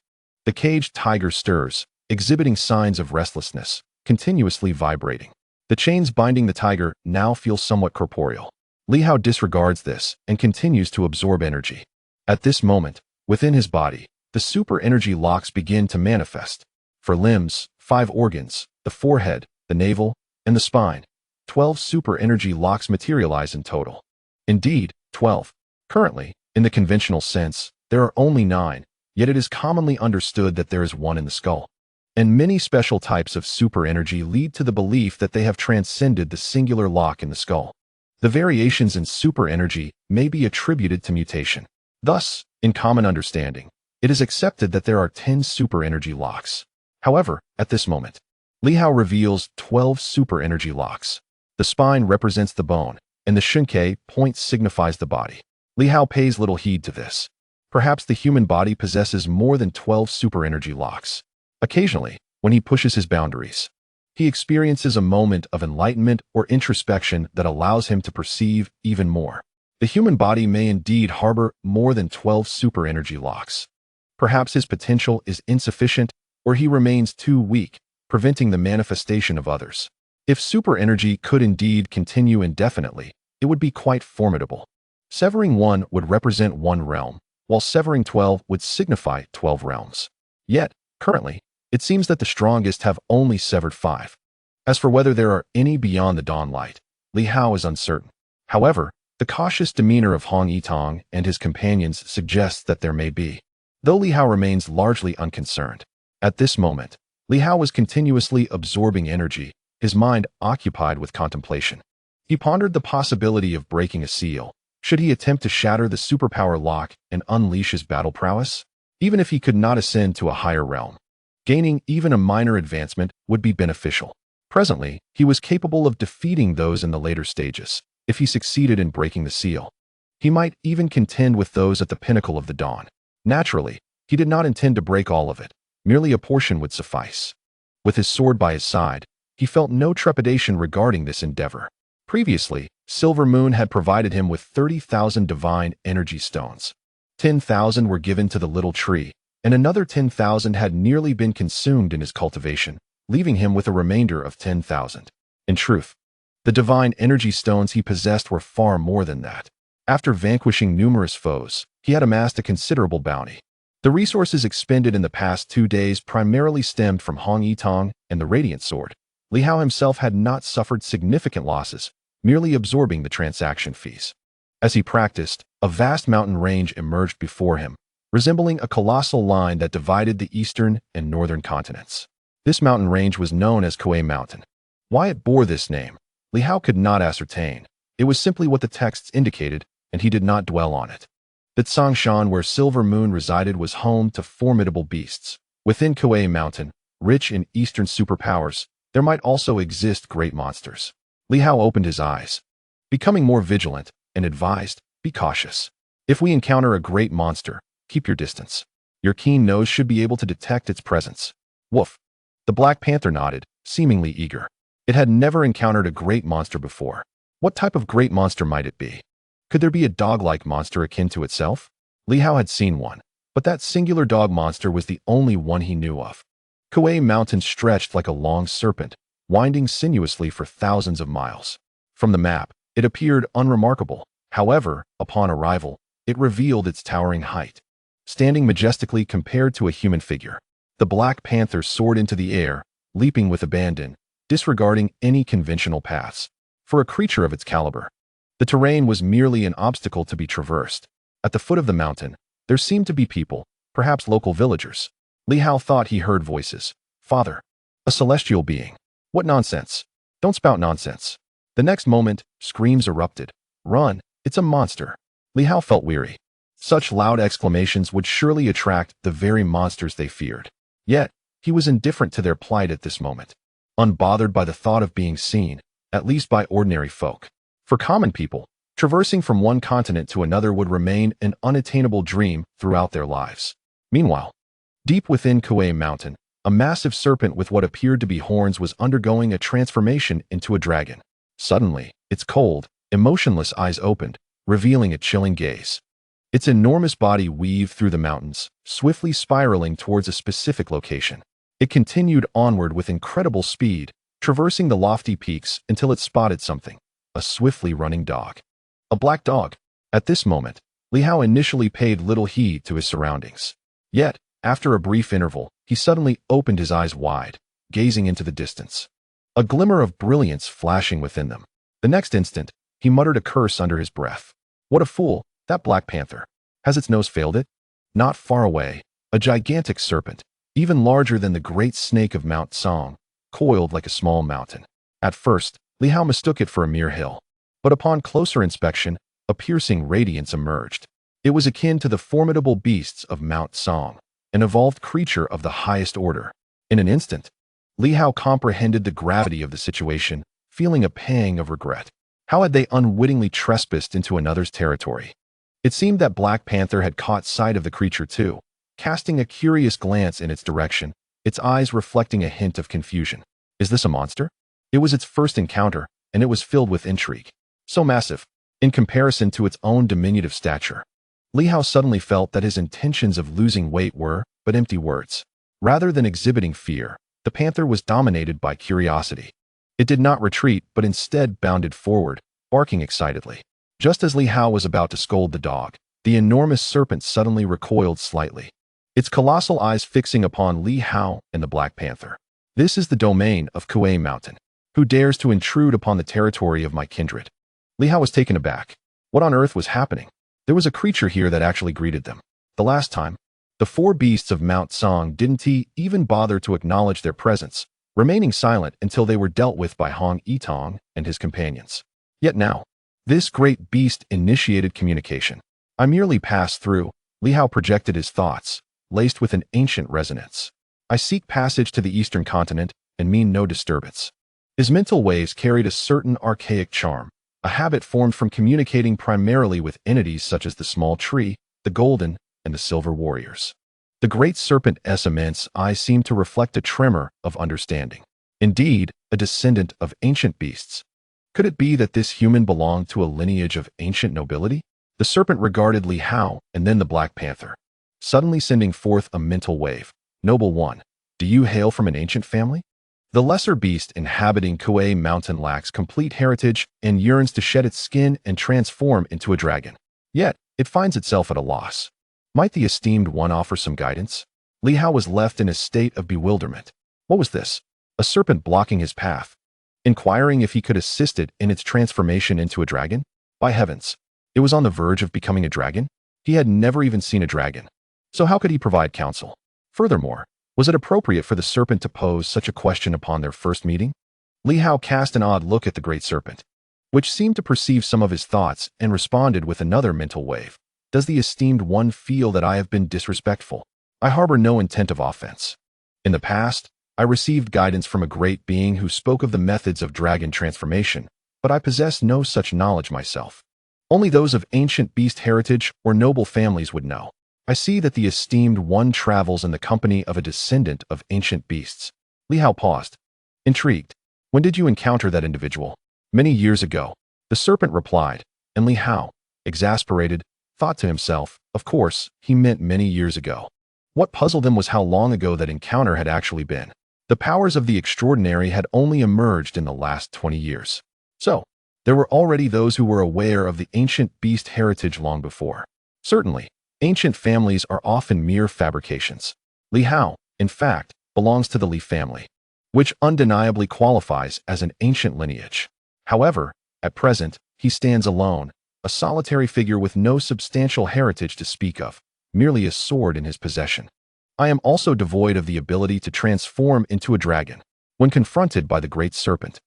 the caged tiger stirs, exhibiting signs of restlessness, continuously vibrating. The chains binding the tiger now feel somewhat corporeal. Li Hao disregards this and continues to absorb energy. At this moment, within his body, the super energy locks begin to manifest. For limbs, 5 organs, the forehead, the navel, and the spine, 12 super energy locks materialize in total. Indeed, 12. Currently, in the conventional sense, there are only 9, yet it is commonly understood that there is 1 in the skull. And many special types of super energy lead to the belief that they have transcended the singular lock in the skull. The variations in super energy may be attributed to mutation. Thus, in common understanding, it is accepted that there are 10 super energy locks. However, at this moment, Li Hao reveals 12 super energy locks. The spine represents the bone, and the Shunkei point signifies the body. Li Hao pays little heed to this. Perhaps the human body possesses more than 12 super energy locks. Occasionally, when he pushes his boundaries, he experiences a moment of enlightenment or introspection that allows him to perceive even more. The human body may indeed harbor more than 12 super energy locks. Perhaps his potential is insufficient, or he remains too weak, preventing the manifestation of others. If super energy could indeed continue indefinitely, it would be quite formidable. Severing 1 would represent 1 realm, while severing 12 would signify 12 realms. Yet, currently, it seems that the strongest have only severed 5. As for whether there are any beyond the Dawn Light, Li Hao is uncertain. However, the cautious demeanor of Hong Yitong and his companions suggests that there may be, though Li Hao remains largely unconcerned. At this moment, Li Hao was continuously absorbing energy, his mind occupied with contemplation. He pondered the possibility of breaking a seal. Should he attempt to shatter the superpower lock and unleash his battle prowess? Even if he could not ascend to a higher realm, gaining even a minor advancement would be beneficial. Presently, he was capable of defeating those in the later stages. If he succeeded in breaking the seal, he might even contend with those at the pinnacle of the dawn. Naturally, he did not intend to break all of it. Merely a portion would suffice. With his sword by his side, he felt no trepidation regarding this endeavor. Previously, Silver Moon had provided him with 30,000 divine energy stones. 10,000 were given to the little tree, and another 10,000 had nearly been consumed in his cultivation, leaving him with a remainder of 10,000. In truth, the divine energy stones he possessed were far more than that. After vanquishing numerous foes, he had amassed a considerable bounty. The resources expended in the past 2 days primarily stemmed from Hong Yitong and the Radiant Sword. Li Hao himself had not suffered significant losses, merely absorbing the transaction fees. As he practiced, a vast mountain range emerged before him, resembling a colossal line that divided the eastern and northern continents. This mountain range was known as Kuei Mountain. Why it bore this name, Li Hao could not ascertain. It was simply what the texts indicated, and he did not dwell on it. That Songshan, where Silver Moon resided, was home to formidable beasts. Within Kuei Mountain, rich in eastern superpowers, there might also exist great monsters. Li Hao opened his eyes, becoming more vigilant, and advised, be cautious. If we encounter a great monster, keep your distance. Your keen nose should be able to detect its presence. Woof. The Black Panther nodded, seemingly eager. It had never encountered a great monster before. What type of great monster might it be? Could there be a dog-like monster akin to itself? Li Hao had seen one, but that singular dog monster was the only one he knew of. Kuei Mountain stretched like a long serpent, winding sinuously for thousands of miles. From the map, it appeared unremarkable. However, upon arrival, it revealed its towering height. Standing majestically compared to a human figure, the Black Panther soared into the air, leaping with abandon, disregarding any conventional paths. For a creature of its caliber, the terrain was merely an obstacle to be traversed. At the foot of the mountain, there seemed to be people, perhaps local villagers. Li Hao thought he heard voices. Father, a celestial being. What nonsense. Don't spout nonsense. The next moment, screams erupted. Run, it's a monster. Li Hao felt weary. Such loud exclamations would surely attract the very monsters they feared. Yet, he was indifferent to their plight at this moment, unbothered by the thought of being seen, at least by ordinary folk. For common people, traversing from one continent to another would remain an unattainable dream throughout their lives. Meanwhile, deep within Kuei Mountain, a massive serpent with what appeared to be horns was undergoing a transformation into a dragon. Suddenly, its cold, emotionless eyes opened, revealing a chilling gaze. Its enormous body weaved through the mountains, swiftly spiraling towards a specific location. It continued onward with incredible speed, traversing the lofty peaks until it spotted something, a swiftly running dog. A black dog. At this moment, Li Hao initially paid little heed to his surroundings. Yet, after a brief interval, he suddenly opened his eyes wide, gazing into the distance. A glimmer of brilliance flashing within them. The next instant, he muttered a curse under his breath. What a fool, that Black Panther. Has its nose failed it? Not far away, a gigantic serpent, even larger than the great snake of Mount Song, coiled like a small mountain. At first, Li Hao mistook it for a mere hill. But upon closer inspection, a piercing radiance emerged. It was akin to the formidable beasts of Mount Song, an evolved creature of the highest order. In an instant, Li Hao comprehended the gravity of the situation, feeling a pang of regret. How had they unwittingly trespassed into another's territory? It seemed that Black Panther had caught sight of the creature too, casting a curious glance in its direction, its eyes reflecting a hint of confusion. Is this a monster? It was its first encounter, and it was filled with intrigue. So massive, in comparison to its own diminutive stature. Li Hao suddenly felt that his intentions of losing weight were but empty words. Rather than exhibiting fear, the panther was dominated by curiosity. It did not retreat, but instead bounded forward, barking excitedly. Just as Li Hao was about to scold the dog, the enormous serpent suddenly recoiled slightly, its colossal eyes fixing upon Li Hao and the Black Panther. This is the domain of Kuei Mountain. Who dares to intrude upon the territory of my kindred? Li Hao was taken aback. What on earth was happening? There was a creature here that actually greeted them. The last time, the four beasts of Mount Song didn't even bother to acknowledge their presence, remaining silent until they were dealt with by Hong Yitong and his companions. Yet now, this great beast initiated communication. I merely passed through. Li Hao projected his thoughts, laced with an ancient resonance. I seek passage to the eastern continent and mean no disturbance. His mental waves carried a certain archaic charm, a habit formed from communicating primarily with entities such as the small tree, the golden, and the silver warriors. The great serpent's immense eyes seemed to reflect a tremor of understanding. Indeed, a descendant of ancient beasts. Could it be that this human belonged to a lineage of ancient nobility? The serpent regarded Li Hao and then the Black Panther, suddenly sending forth a mental wave. Noble one, do you hail from an ancient family? The lesser beast inhabiting Kuei Mountain lacks complete heritage and yearns to shed its skin and transform into a dragon. Yet, it finds itself at a loss. Might the esteemed one offer some guidance? Li Hao was left in a state of bewilderment. What was this? A serpent blocking his path, inquiring if he could assist it in its transformation into a dragon? By heavens, it was on the verge of becoming a dragon? He had never even seen a dragon. So how could he provide counsel? Furthermore, was it appropriate for the serpent to pose such a question upon their first meeting? Li Hao cast an odd look at the great serpent. which seemed to perceive some of his thoughts and responded with another mental wave. Does the esteemed one feel that I have been disrespectful? I harbor no intent of offense. In the past, I received guidance from a great being who spoke of the methods of dragon transformation, but I possess no such knowledge myself. Only those of ancient beast heritage or noble families would know. I see that the esteemed one travels in the company of a descendant of ancient beasts. Li Hao paused, intrigued. When did you encounter that individual? Many years ago, the serpent replied, and Li Hao, exasperated, thought to himself, of course, he meant many years ago. What puzzled him was how long ago that encounter had actually been. The powers of the extraordinary had only emerged in the last 20 years. So, there were already those who were aware of the ancient beast heritage long before. Certainly, ancient families are often mere fabrications. Li Hao, in fact, belongs to the Li family, which undeniably qualifies as an ancient lineage. However, at present, he stands alone, a solitary figure with no substantial heritage to speak of, merely a sword in his possession. I am also devoid of the ability to transform into a dragon. When confronted by the great serpent,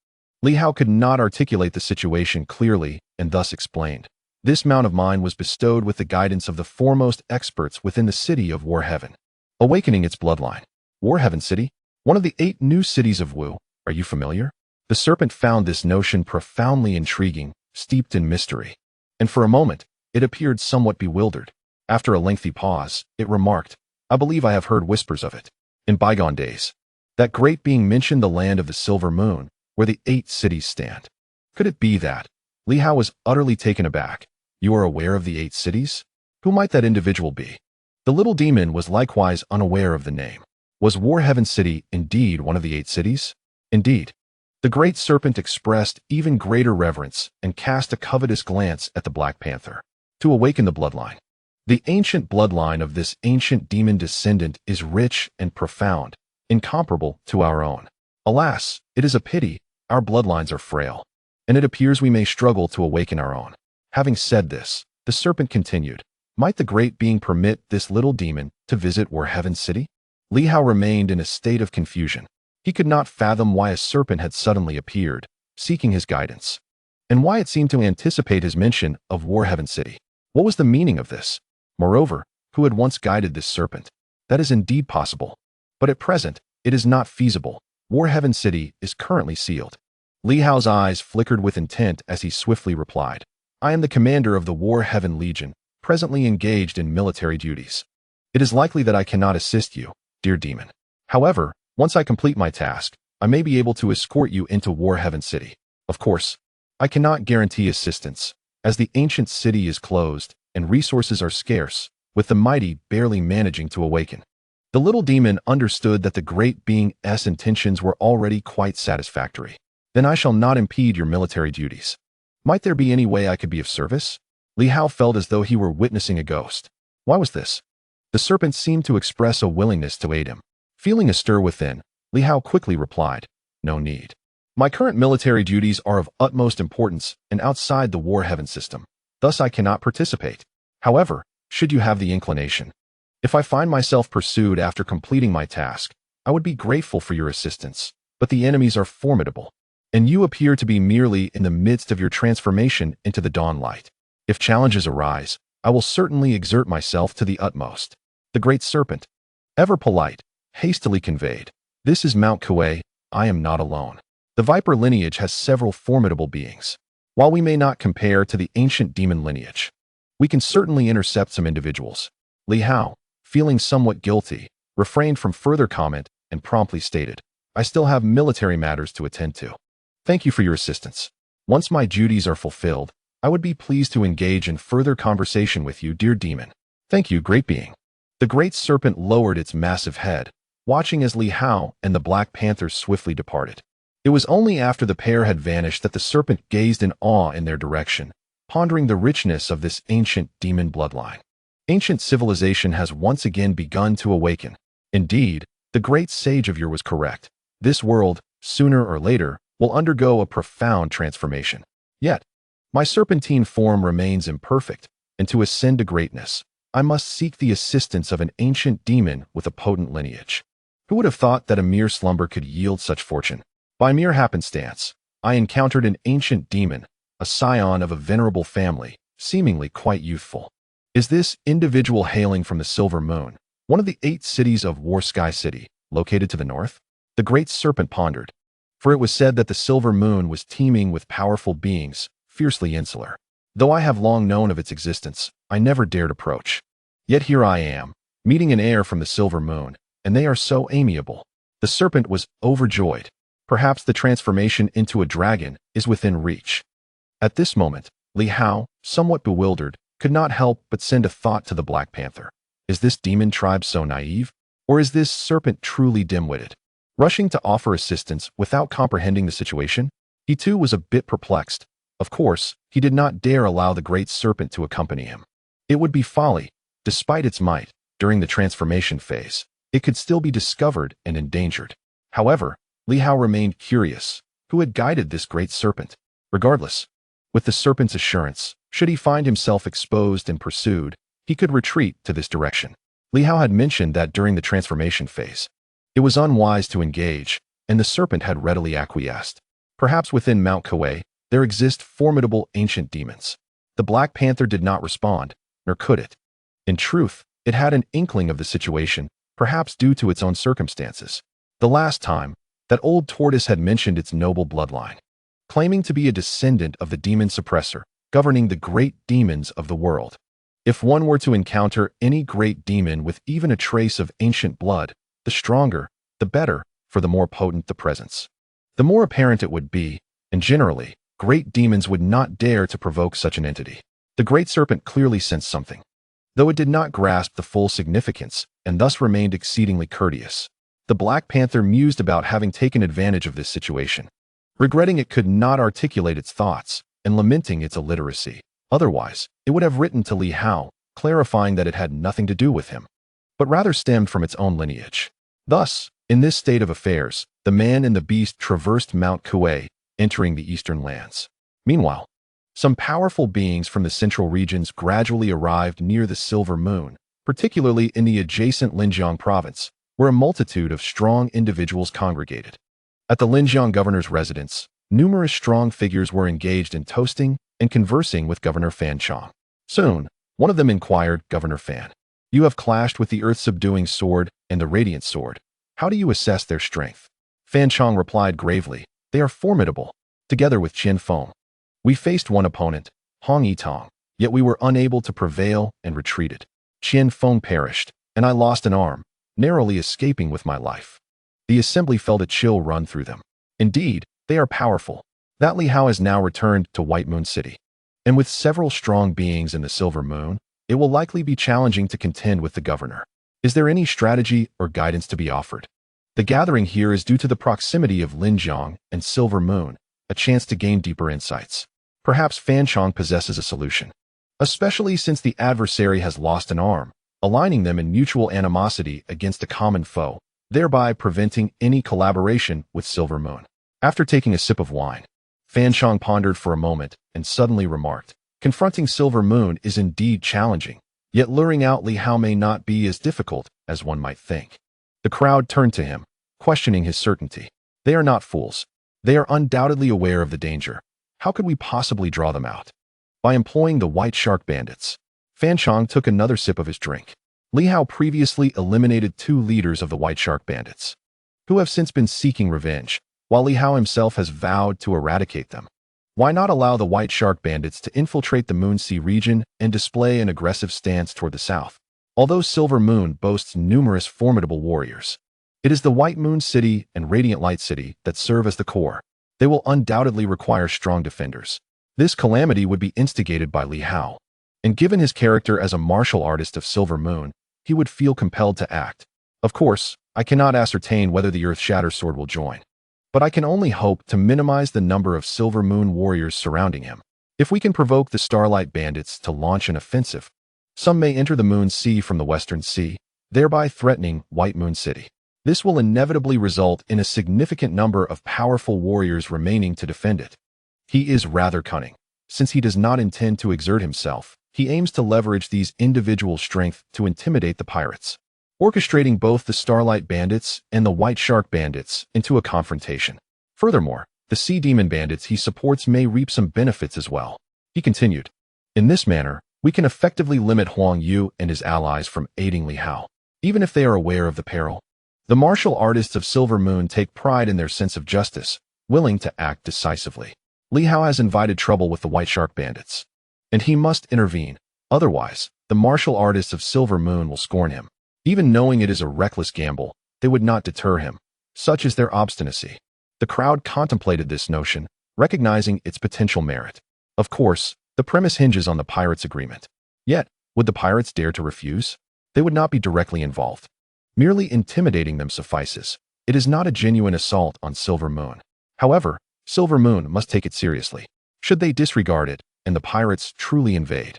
Li Hao could not articulate the situation clearly and thus explained. This mount of mine was bestowed with the guidance of the foremost experts within the city of Warheaven, awakening its bloodline. Warheaven City? One of the 8 new cities of Wu. Are you familiar? The serpent found this notion profoundly intriguing, steeped in mystery. And for a moment, it appeared somewhat bewildered. After a lengthy pause, it remarked, I believe I have heard whispers of it. In bygone days, that great being mentioned the land of the silver moon, where the 8 cities stand. Could it be that? Li Hao was utterly taken aback. You are aware of the 8 cities? Who might that individual be? The little demon was likewise unaware of the name. Was Warheaven City indeed one of the 8 cities? Indeed. The great serpent expressed even greater reverence and cast a covetous glance at the Black Panther. To awaken the bloodline. The ancient bloodline of this ancient demon descendant is rich and profound, incomparable to our own. Alas, it is a pity, our bloodlines are frail, and it appears we may struggle to awaken our own. Having said this, the serpent continued, might the great being permit this little demon to visit Warheaven City? Li Hao remained in a state of confusion. He could not fathom why a serpent had suddenly appeared, seeking his guidance, and why it seemed to anticipate his mention of Warheaven City. What was the meaning of this? Moreover, who had once guided this serpent? That is indeed possible. But at present, it is not feasible. Warheaven City is currently sealed. Li Hao's eyes flickered with intent as he swiftly replied, I am the commander of the Warheaven Legion, presently engaged in military duties. It is likely that I cannot assist you, dear demon. However, once I complete my task, I may be able to escort you into Warheaven City. Of course, I cannot guarantee assistance, as the ancient city is closed and resources are scarce, with the mighty barely managing to awaken. The little demon understood that the great being's intentions were already quite satisfactory. Then I shall not impede your military duties. Might there be any way I could be of service? Li Hao felt as though he were witnessing a ghost. Why was this? The serpent seemed to express a willingness to aid him. Feeling a stir within, Li Hao quickly replied, no need. My current military duties are of utmost importance and outside the Warheaven system. Thus I cannot participate. However, should you have the inclination, if I find myself pursued after completing my task, I would be grateful for your assistance, but the enemies are formidable, and you appear to be merely in the midst of your transformation into the dawn light. If challenges arise, I will certainly exert myself to the utmost. The great serpent, ever polite, hastily conveyed, this is Mount Kuei, I am not alone. The viper lineage has several formidable beings. While we may not compare to the ancient demon lineage, we can certainly intercept some individuals. Li Hao, feeling somewhat guilty, refrained from further comment and promptly stated, I still have military matters to attend to. Thank you for your assistance. Once my duties are fulfilled, I would be pleased to engage in further conversation with you, dear demon. Thank you, great being. The great serpent lowered its massive head, watching as Li Hao and the Black Panther swiftly departed. It was only after the pair had vanished that the serpent gazed in awe in their direction, pondering the richness of this ancient demon bloodline. Ancient civilization has once again begun to awaken. Indeed, the great sage of yore was correct. This world, sooner or later, will undergo a profound transformation. Yet, my serpentine form remains imperfect, and to ascend to greatness, I must seek the assistance of an ancient demon with a potent lineage. Who would have thought that a mere slumber could yield such fortune? By mere happenstance, I encountered an ancient demon, a scion of a venerable family, seemingly quite youthful. Is this individual hailing from the Silver Moon, one of the 8 cities of War Sky City, located to the north? The great serpent pondered, for it was said that the Silver Moon was teeming with powerful beings, fiercely insular. Though I have long known of its existence, I never dared approach. Yet here I am, meeting an heir from the Silver Moon, and they are so amiable. The serpent was overjoyed. Perhaps the transformation into a dragon is within reach. At this moment, Li Hao, somewhat bewildered, could not help but send a thought to the Black Panther. Is this demon tribe so naive? Or is this serpent truly dim-witted? Rushing to offer assistance without comprehending the situation, he too was a bit perplexed. Of course, he did not dare allow the great serpent to accompany him. It would be folly. Despite its might, during the transformation phase, it could still be discovered and endangered. However, Li Hao remained curious. Who had guided this great serpent? Regardless, with the serpent's assurance, should he find himself exposed and pursued, he could retreat to this direction. Li Hao had mentioned that during the transformation phase, it was unwise to engage, and the serpent had readily acquiesced. Perhaps within Mount Kuei, there exist formidable ancient demons. The Black Panther did not respond, nor could it. In truth, it had an inkling of the situation, perhaps due to its own circumstances. The last time, that old tortoise had mentioned its noble bloodline, claiming to be a descendant of the demon suppressor, governing the great demons of the world. If one were to encounter any great demon with even a trace of ancient blood, the stronger, the better, for the more potent the presence, the more apparent it would be, and generally, great demons would not dare to provoke such an entity. The great serpent clearly sensed something, though it did not grasp the full significance, and thus remained exceedingly courteous. The Black Panther mused about having taken advantage of this situation, regretting it could not articulate its thoughts, and lamenting its illiteracy. Otherwise, it would have written to Li Hao, clarifying that it had nothing to do with him, but rather stemmed from its own lineage. Thus, in this state of affairs, the man and the beast traversed Mount Kuei, entering the eastern lands. Meanwhile, some powerful beings from the central regions gradually arrived near the Silver Moon, particularly in the adjacent Linjiang province, where a multitude of strong individuals congregated. At the Linjiang governor's residence, numerous strong figures were engaged in toasting and conversing with Governor Fan Chong. Soon, one of them inquired, "Governor Fan, you have clashed with the earth-subduing sword and the radiant sword. How do you assess their strength?" Fan Chong replied gravely, "They are formidable. Together with Qian Feng, we faced one opponent, Hong Yitong, yet we were unable to prevail and retreated. Qian Feng perished, and I lost an arm, narrowly escaping with my life." The assembly felt a chill run through them. Indeed, they are powerful. That Li Hao has now returned to White Moon City, and with several strong beings in the Silver Moon, it will likely be challenging to contend with the governor. Is there any strategy or guidance to be offered? The gathering here is due to the proximity of Linjiang and Silver Moon, a chance to gain deeper insights. Perhaps Fan Chong possesses a solution, especially since the adversary has lost an arm, aligning them in mutual animosity against a common foe, thereby preventing any collaboration with Silver Moon. After taking a sip of wine, Fan Chong pondered for a moment and suddenly remarked, "Confronting Silver Moon is indeed challenging, yet luring out Li Hao may not be as difficult as one might think." The crowd turned to him, questioning his certainty. They are not fools. They are undoubtedly aware of the danger. How could we possibly draw them out? By employing the White Shark Bandits. Fan Chong took another sip of his drink. Li Hao previously eliminated 2 leaders of the White Shark Bandits, who have since been seeking revenge, while Li Hao himself has vowed to eradicate them. Why not allow the White Shark Bandits to infiltrate the Moon Sea region and display an aggressive stance toward the south? Although Silver Moon boasts numerous formidable warriors, it is the White Moon City and Radiant Light City that serve as the core. They will undoubtedly require strong defenders. This calamity would be instigated by Li Hao, and given his character as a martial artist of Silver Moon, he would feel compelled to act. Of course, I cannot ascertain whether the Earth Shatter Sword will join, but I can only hope to minimize the number of Silver Moon warriors surrounding him. If we can provoke the Starlight Bandits to launch an offensive, some may enter the Moon Sea from the Western Sea, thereby threatening White Moon City. This will inevitably result in a significant number of powerful warriors remaining to defend it. He is rather cunning. Since he does not intend to exert himself, he aims to leverage these individual strength to intimidate the pirates, orchestrating both the Starlight Bandits and the White Shark Bandits into a confrontation. Furthermore, The sea demon bandits he supports may reap some benefits as well. He continued, in this manner, we can effectively limit Huang Yu and his allies from aiding Li Hao, even if they are aware of the peril. The martial artists of Silver Moon take pride in their sense of justice, willing to act decisively. Li Hao has invited trouble with the White Shark bandits, and he must intervene. Otherwise, the martial artists of Silver Moon will scorn him. Even knowing it is a reckless gamble, they would not deter him. Such is their obstinacy. The crowd contemplated this notion, recognizing its potential merit. Of course, the premise hinges on the pirates' agreement. Yet, would the pirates dare to refuse? They would not be directly involved. Merely intimidating them suffices. It is not a genuine assault on Silver Moon. However, Silver Moon must take it seriously. Should they disregard it, and the pirates truly invade,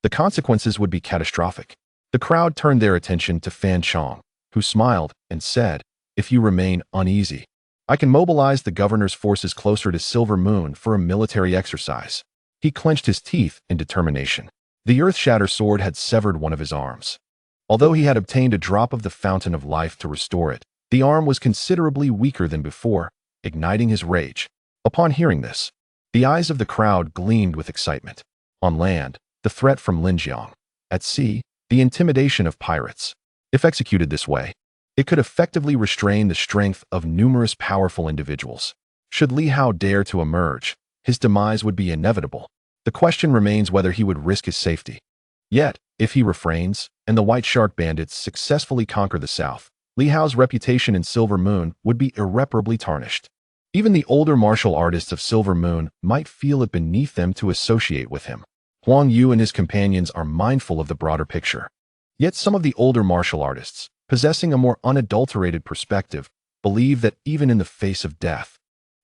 the consequences would be catastrophic. The crowd turned their attention to Fan Chong, who smiled and said, if you remain uneasy, I can mobilize the governor's forces closer to Silver Moon for a military exercise. He clenched his teeth in determination. The Earth-Shatter sword had severed one of his arms. Although he had obtained a drop of the fountain of life to restore it, the arm was considerably weaker than before, igniting his rage. Upon hearing this, the eyes of the crowd gleamed with excitement. On land, the threat from Linjiang. At sea, the intimidation of pirates. If executed this way, it could effectively restrain the strength of numerous powerful individuals. Should Li Hao dare to emerge, his demise would be inevitable. The question remains whether he would risk his safety. Yet, if he refrains, and the White Shark bandits successfully conquer the south, Li Hao's reputation in Silver Moon would be irreparably tarnished. Even the older martial artists of Silver Moon might feel it beneath them to associate with him. Huang Yu and his companions are mindful of the broader picture. Yet some of the older martial artists, possessing a more unadulterated perspective, believe that even in the face of death,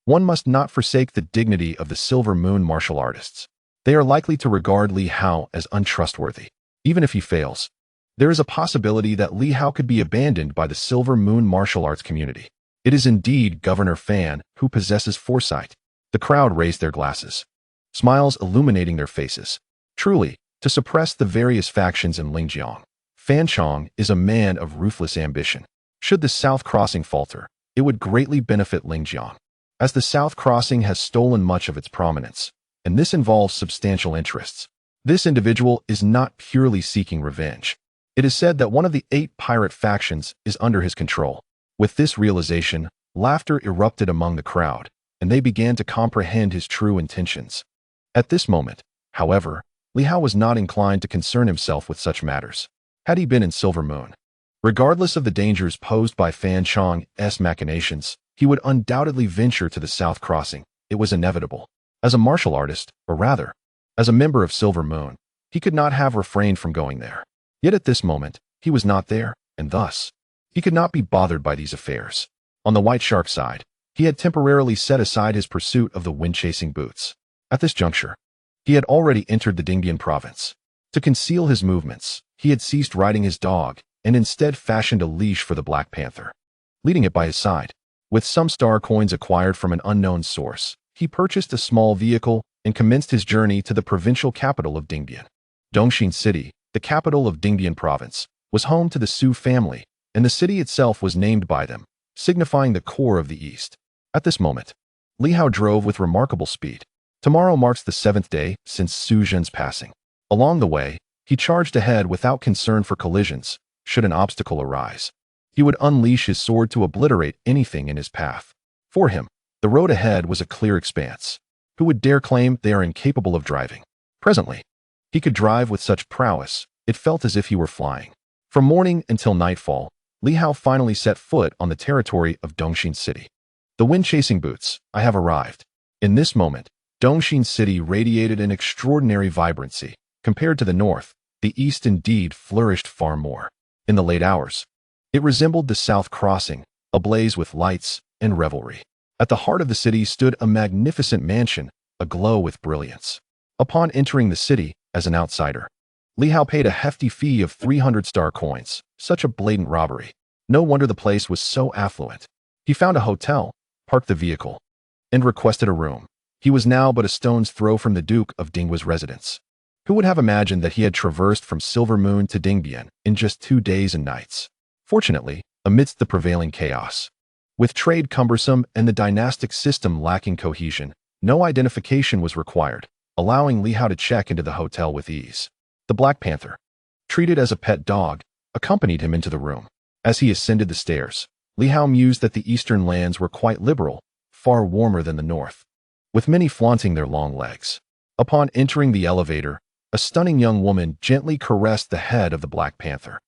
one must not forsake the dignity of the Silver Moon martial artists. They are likely to regard Li Hao as untrustworthy. Even if he fails, there is a possibility that Li Hao could be abandoned by the Silver Moon martial arts community. It is indeed Governor Fan who possesses foresight. The crowd raised their glasses, smiles illuminating their faces. Truly, to suppress the various factions in Linjiang, Fan Chong is a man of ruthless ambition. Should the South Crossing falter, it would greatly benefit Linjiang, as the South Crossing has stolen much of its prominence, and this involves substantial interests. This individual is not purely seeking revenge. It is said that one of the 8 pirate factions is under his control. With this realization, laughter erupted among the crowd, and they began to comprehend his true intentions. At this moment, however, Li Hao was not inclined to concern himself with such matters. Had he been in Silver Moon, regardless of the dangers posed by Fan Chong's machinations, he would undoubtedly venture to the South Crossing. It was inevitable. As a martial artist, or rather, as a member of Silver Moon, he could not have refrained from going there. Yet at this moment, he was not there, and thus, he could not be bothered by these affairs. On the White Shark side, he had temporarily set aside his pursuit of the wind-chasing boots. At this juncture, he had already entered the Dingbian province. To conceal his movements, he had ceased riding his dog and instead fashioned a leash for the Black Panther, leading it by his side. With some star coins acquired from an unknown source, he purchased a small vehicle and commenced his journey to the provincial capital of Dingbian. Dongxin City, the capital of Dingbian province, was home to the Su family, and the city itself was named by them, signifying the core of the East. At this moment, Li Hao drove with remarkable speed. Tomorrow marks the 7th day since Su Zhen's passing. Along the way, he charged ahead without concern for collisions. Should an obstacle arise, he would unleash his sword to obliterate anything in his path. For him, the road ahead was a clear expanse. Who would dare claim they are incapable of driving? Presently, he could drive with such prowess, it felt as if he were flying. From morning until nightfall, Li Hao finally set foot on the territory of Dongxin City. The wind-chasing boots, I have arrived. In this moment, Dongxin City radiated an extraordinary vibrancy. Compared to the north, the east indeed flourished far more. In the late hours, it resembled the South Crossing, ablaze with lights and revelry. At the heart of the city stood a magnificent mansion, aglow with brilliance. Upon entering the city, as an outsider, Li Hao paid a hefty fee of 300 star coins, such a blatant robbery. No wonder the place was so affluent. He found a hotel, parked the vehicle, and requested a room. He was now but a stone's throw from the Duke of Dinghua's residence. Who would have imagined that he had traversed from Silver Moon to Dingbian in just 2 days and nights? Fortunately, amidst the prevailing chaos, With trade cumbersome and the dynastic system lacking cohesion, no identification was required, allowing Li Hao to check into the hotel with ease. The Black Panther, treated as a pet dog, accompanied him into the room. As he ascended the stairs, Li Hao mused that the eastern lands were quite liberal, far warmer than the north, with many flaunting their long legs. Upon entering the elevator, a stunning young woman gently caressed the head of the Black Panther,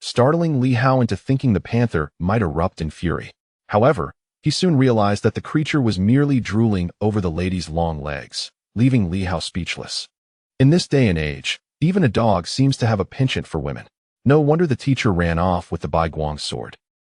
startling Li Hao into thinking the panther might erupt in fury. However, he soon realized that the creature was merely drooling over the lady's long legs, leaving Li Hao speechless. In this day and age, even a dog seems to have a penchant for women. No wonder the teacher ran off with the Baiguang's sword,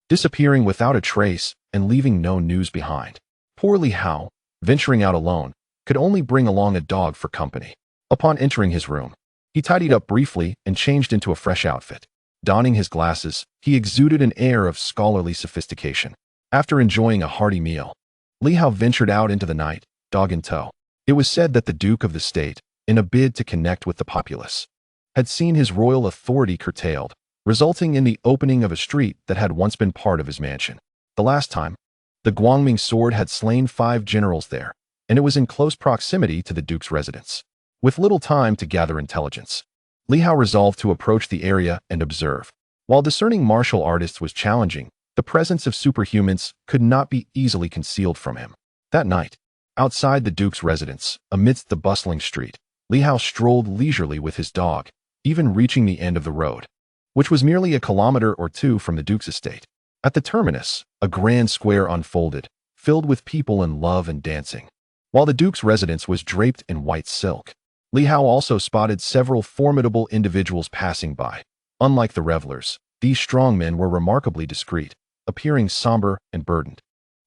disappearing without a trace and leaving no news behind. Poor Li Hao, venturing out alone, could only bring along a dog for company. Upon entering his room, he tidied up briefly and changed into a fresh outfit. Donning his glasses, he exuded an air of scholarly sophistication. After enjoying a hearty meal, Li Hao ventured out into the night, dog in tow. It was said that the Duke of the State, in a bid to connect with the populace, had seen his royal authority curtailed, resulting in the opening of a street that had once been part of his mansion. The last time, the Guangming sword had slain 5 generals there, and it was in close proximity to the Duke's residence. With little time to gather intelligence, Li Hao resolved to approach the area and observe. While discerning martial artists was challenging, the presence of superhumans could not be easily concealed from him. That night, outside the Duke's residence, amidst the bustling street, Li Hao strolled leisurely with his dog, even reaching the end of the road, which was merely a kilometer or 2 from the Duke's estate. At the terminus, a grand square unfolded, filled with people in love and dancing. While the Duke's residence was draped in white silk, Li Hao also spotted several formidable individuals passing by. Unlike the revelers, these strong men were remarkably discreet, appearing somber and burdened.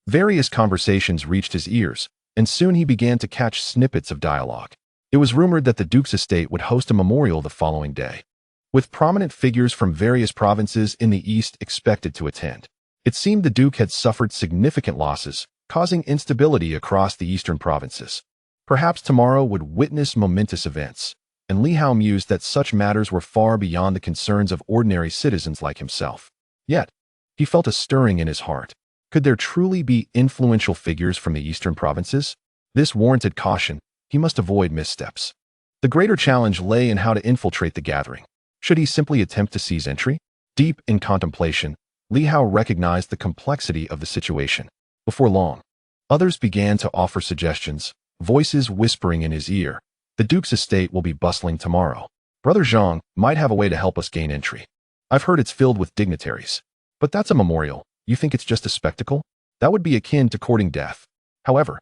Various conversations reached his ears, and soon he began to catch snippets of dialogue. It was rumored that the Duke's estate would host a memorial the following day, with prominent figures from various provinces in the east expected to attend. It seemed the Duke had suffered significant losses, causing instability across the eastern provinces. Perhaps tomorrow would witness momentous events, and Li Hao mused that such matters were far beyond the concerns of ordinary citizens like himself. Yet, he felt a stirring in his heart. Could there truly be influential figures from the eastern provinces? This warranted caution. He must avoid missteps. The greater challenge lay in how to infiltrate the gathering. Should he simply attempt to seize entry? Deep in contemplation, Li Hao recognized the complexity of the situation. Before long, others began to offer suggestions, voices whispering in his ear. The Duke's estate will be bustling tomorrow. Brother Zhang might have a way to help us gain entry. I've heard it's filled with dignitaries. But that's a memorial. You think it's just a spectacle? That would be akin to courting death. However,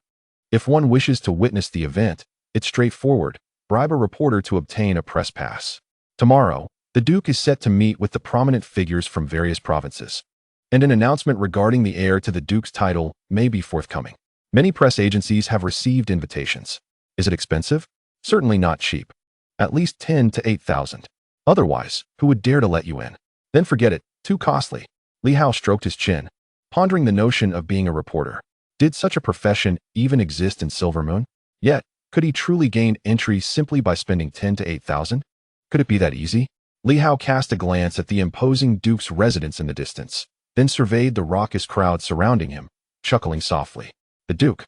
if one wishes to witness the event, it's straightforward. Bribe a reporter to obtain a press pass. Tomorrow, the Duke is set to meet with the prominent figures from various provinces, and an announcement regarding the heir to the Duke's title may be forthcoming. Many press agencies have received invitations. Is it expensive? Certainly not cheap. At least 10 to 8,000. Otherwise, who would dare to let you in? Then forget it, too costly. Li Hao stroked his chin, pondering the notion of being a reporter. Did such a profession even exist in Silvermoon? Yet, could he truly gain entry simply by spending 10 to 8,000? Could it be that easy? Li Hao cast a glance at the imposing Duke's residence in the distance, then surveyed the raucous crowd surrounding him, chuckling softly. The Duke,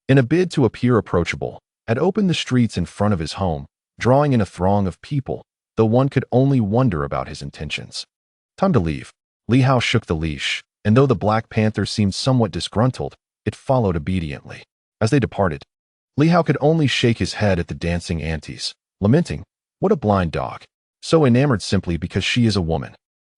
in a bid to appear approachable, had opened the streets in front of his home, drawing in a throng of people, though one could only wonder about his intentions. Time to leave. Li Hao shook the leash, and though the Black Panther seemed somewhat disgruntled, it followed obediently. As they departed, Li Hao could only shake his head at the dancing aunties, lamenting, "What a blind dog, so enamored simply because she is a woman."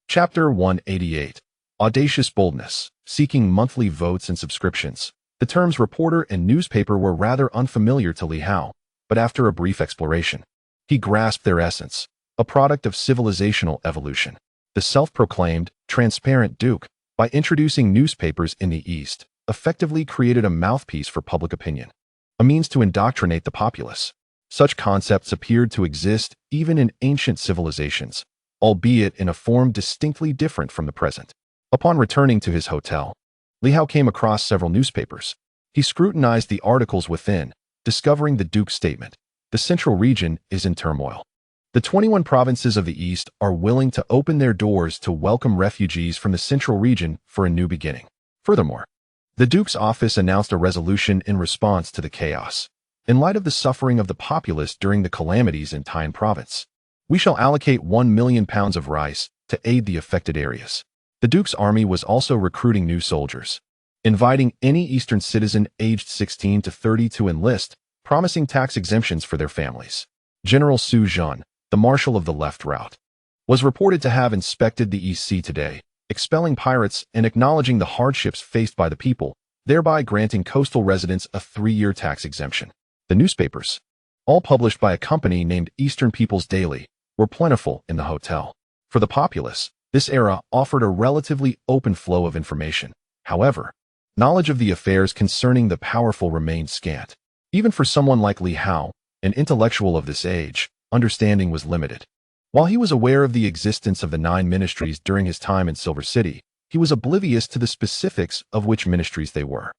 Chapter 188. Audacious boldness, seeking monthly votes and subscriptions. The terms reporter and newspaper were rather unfamiliar to Li Hao, but after a brief exploration, he grasped their essence, a product of civilizational evolution. The self-proclaimed, transparent Duke, by introducing newspapers in the East, effectively created a mouthpiece for public opinion, a means to indoctrinate the populace. Such concepts appeared to exist even in ancient civilizations, albeit in a form distinctly different from the present. Upon returning to his hotel, Li Hao came across several newspapers. He scrutinized the articles within, discovering the Duke's statement. The central region is in turmoil. The 21 provinces of the East are willing to open their doors to welcome refugees from the central region for a new beginning. Furthermore, The Duke's office announced a resolution in response to the chaos. In light of the suffering of the populace during the calamities in Tyne province, we shall allocate 1 million pounds of rice to aid the affected areas. The Duke's army was also recruiting new soldiers, inviting any Eastern citizen aged 16 to 30 to enlist, promising tax exemptions for their families. General Su Jun, the marshal of the left route, was reported to have inspected the East Sea today, expelling pirates and acknowledging the hardships faced by the people, thereby granting coastal residents a 3-year tax exemption. The newspapers, all published by a company named Eastern People's Daily, were plentiful in the hotel. For the populace, this era offered a relatively open flow of information. However, knowledge of the affairs concerning the powerful remained scant. Even for someone like Li Hao, an intellectual of this age, understanding was limited. While he was aware of the existence of the 9 ministries during his time in Silver City, he was oblivious to the specifics of which ministries they were.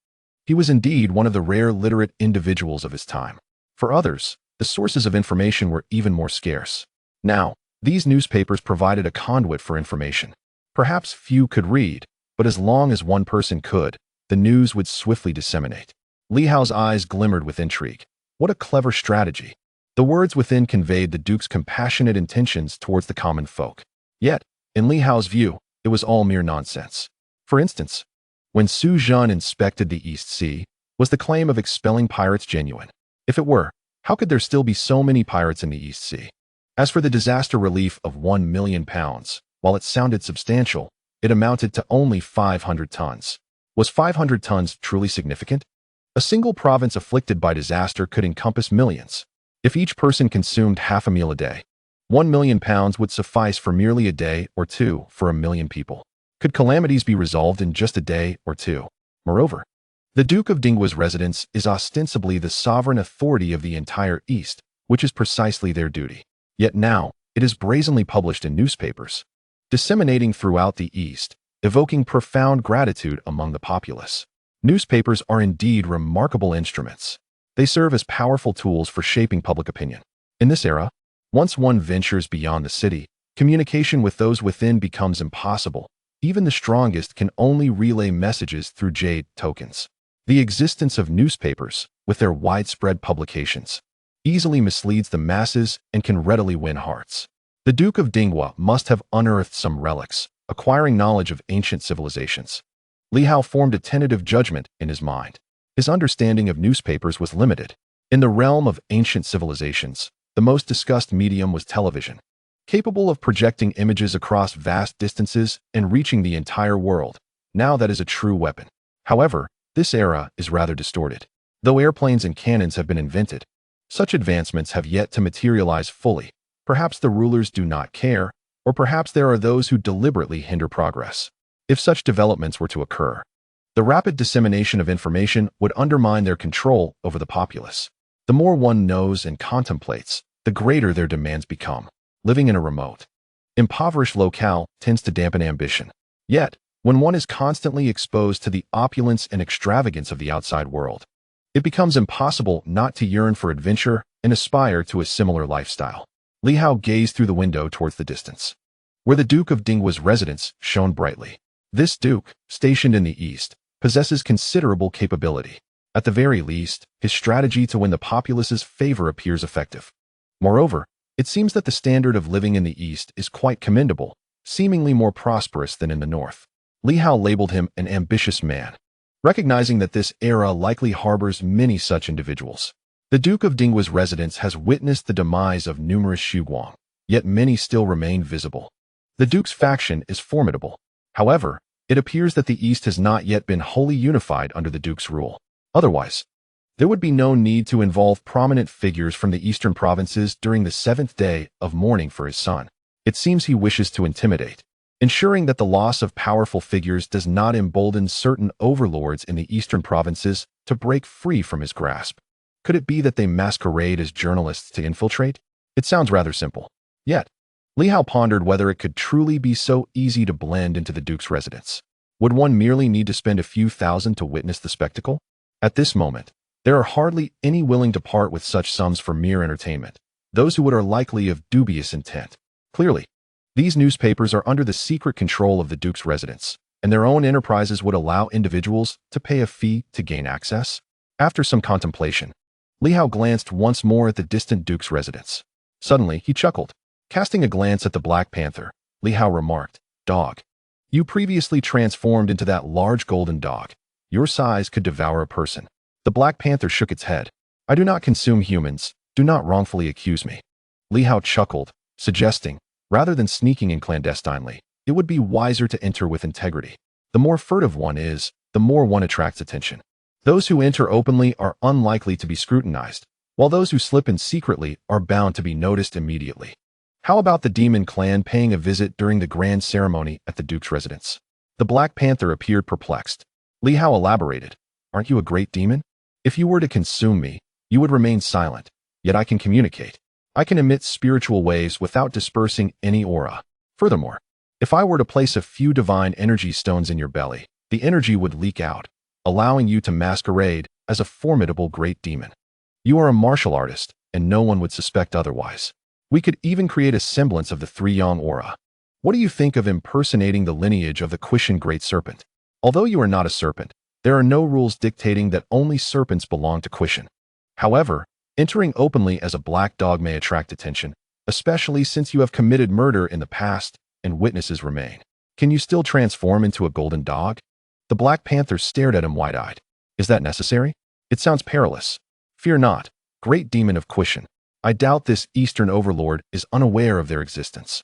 He was indeed one of the rare literate individuals of his time. For others, the sources of information were even more scarce. Now, these newspapers provided a conduit for information. Perhaps few could read, but as long as one person could, the news would swiftly disseminate. Li Hao's eyes glimmered with intrigue. What a clever strategy! The words within conveyed the Duke's compassionate intentions towards the common folk. Yet, in Li Hao's view, it was all mere nonsense. For instance, when Su Jun inspected the East Sea, was the claim of expelling pirates genuine? If it were, how could there still be so many pirates in the East Sea? As for the disaster relief of 1 million pounds, while it sounded substantial, it amounted to only 500 tons. Was 500 tons truly significant? A single province afflicted by disaster could encompass millions. If each person consumed half a meal a day, 1 million pounds would suffice for merely a day or two for a million people. Could calamities be resolved in just a day or two? Moreover, the Duke of Dingwa's residence is ostensibly the sovereign authority of the entire East, which is precisely their duty. Yet now, it is brazenly published in newspapers, disseminating throughout the East, evoking profound gratitude among the populace. Newspapers are indeed remarkable instruments. They serve as powerful tools for shaping public opinion. In this era, once one ventures beyond the city, communication with those within becomes impossible. Even the strongest can only relay messages through jade tokens. The existence of newspapers, with their widespread publications, easily misleads the masses and can readily win hearts. The Duke of Dingwa must have unearthed some relics, acquiring knowledge of ancient civilizations. Li Hao formed a tentative judgment in his mind. His understanding of newspapers was limited. In the realm of ancient civilizations, the most discussed medium was television, capable of projecting images across vast distances and reaching the entire world. Now that is a true weapon. However, this era is rather distorted. Though airplanes and cannons have been invented, such advancements have yet to materialize fully. Perhaps the rulers do not care, or perhaps there are those who deliberately hinder progress. If such developments were to occur, the rapid dissemination of information would undermine their control over the populace. The more one knows and contemplates, the greater their demands become. Living in a remote, impoverished locale tends to dampen ambition. Yet, when one is constantly exposed to the opulence and extravagance of the outside world, it becomes impossible not to yearn for adventure and aspire to a similar lifestyle. Li Hao gazed through the window towards the distance, where the Duke of Dingwa's residence shone brightly. This duke, stationed in the east, possesses considerable capability. At the very least, his strategy to win the populace's favor appears effective. Moreover, it seems that the standard of living in the east is quite commendable, seemingly more prosperous than in the north. Li Hao labeled him an ambitious man, recognizing that this era likely harbors many such individuals. The Duke of Dingwa's residence has witnessed the demise of numerous Shuguang, yet many still remain visible. The Duke's faction is formidable. However, it appears that the East has not yet been wholly unified under the Duke's rule. Otherwise, there would be no need to involve prominent figures from the eastern provinces during the 7th day of mourning for his son. It seems he wishes to intimidate, ensuring that the loss of powerful figures does not embolden certain overlords in the eastern provinces to break free from his grasp. Could it be that they masquerade as journalists to infiltrate? It sounds rather simple. Yet, Li Hao pondered whether it could truly be so easy to blend into the Duke's residence. Would one merely need to spend a few thousand to witness the spectacle? At this moment, there are hardly any willing to part with such sums for mere entertainment. Those who would are likely of dubious intent. Clearly, these newspapers are under the secret control of the Duke's residence. and their own enterprises would allow individuals to pay a fee to gain access? After some contemplation, Li Hao glanced once more at the distant duke's residence. Suddenly, he chuckled. Casting a glance at the Black Panther, Li Hao remarked, "Dog. You previously transformed into that large golden dog. Your size could devour a person." The Black Panther shook its head. "I do not consume humans. Do not wrongfully accuse me." Li Hao chuckled, suggesting, rather than sneaking in clandestinely, it would be wiser to enter with integrity. The more furtive one is, the more one attracts attention. Those who enter openly are unlikely to be scrutinized, while those who slip in secretly are bound to be noticed immediately. How about the demon clan paying a visit during the grand ceremony at the duke's residence? The Black Panther appeared perplexed. Li Hao elaborated, "Aren't you a great demon? If you were to consume me, you would remain silent, yet I can communicate. I can emit spiritual waves without dispersing any aura. Furthermore, if I were to place a few divine energy stones in your belly, the energy would leak out, allowing you to masquerade as a formidable great demon. You are a martial artist, and no one would suspect otherwise. We could even create a semblance of the three-yang aura. What do you think of impersonating the lineage of the Quishan Great Serpent? Although you are not a serpent, there are no rules dictating that only serpents belong to Quishan. However, entering openly as a black dog may attract attention, especially since you have committed murder in the past and witnesses remain. Can you still transform into a golden dog?" The Black Panther stared at him wide-eyed. "Is that necessary? It sounds perilous." "Fear not, great demon of Quishan. I doubt this Eastern overlord is unaware of their existence.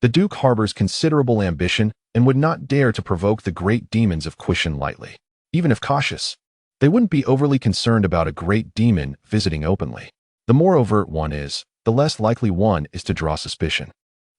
The Duke harbors considerable ambition and would not dare to provoke the great demons of Quishan lightly. Even if cautious, they wouldn't be overly concerned about a great demon visiting openly. The more overt one is, the less likely one is to draw suspicion.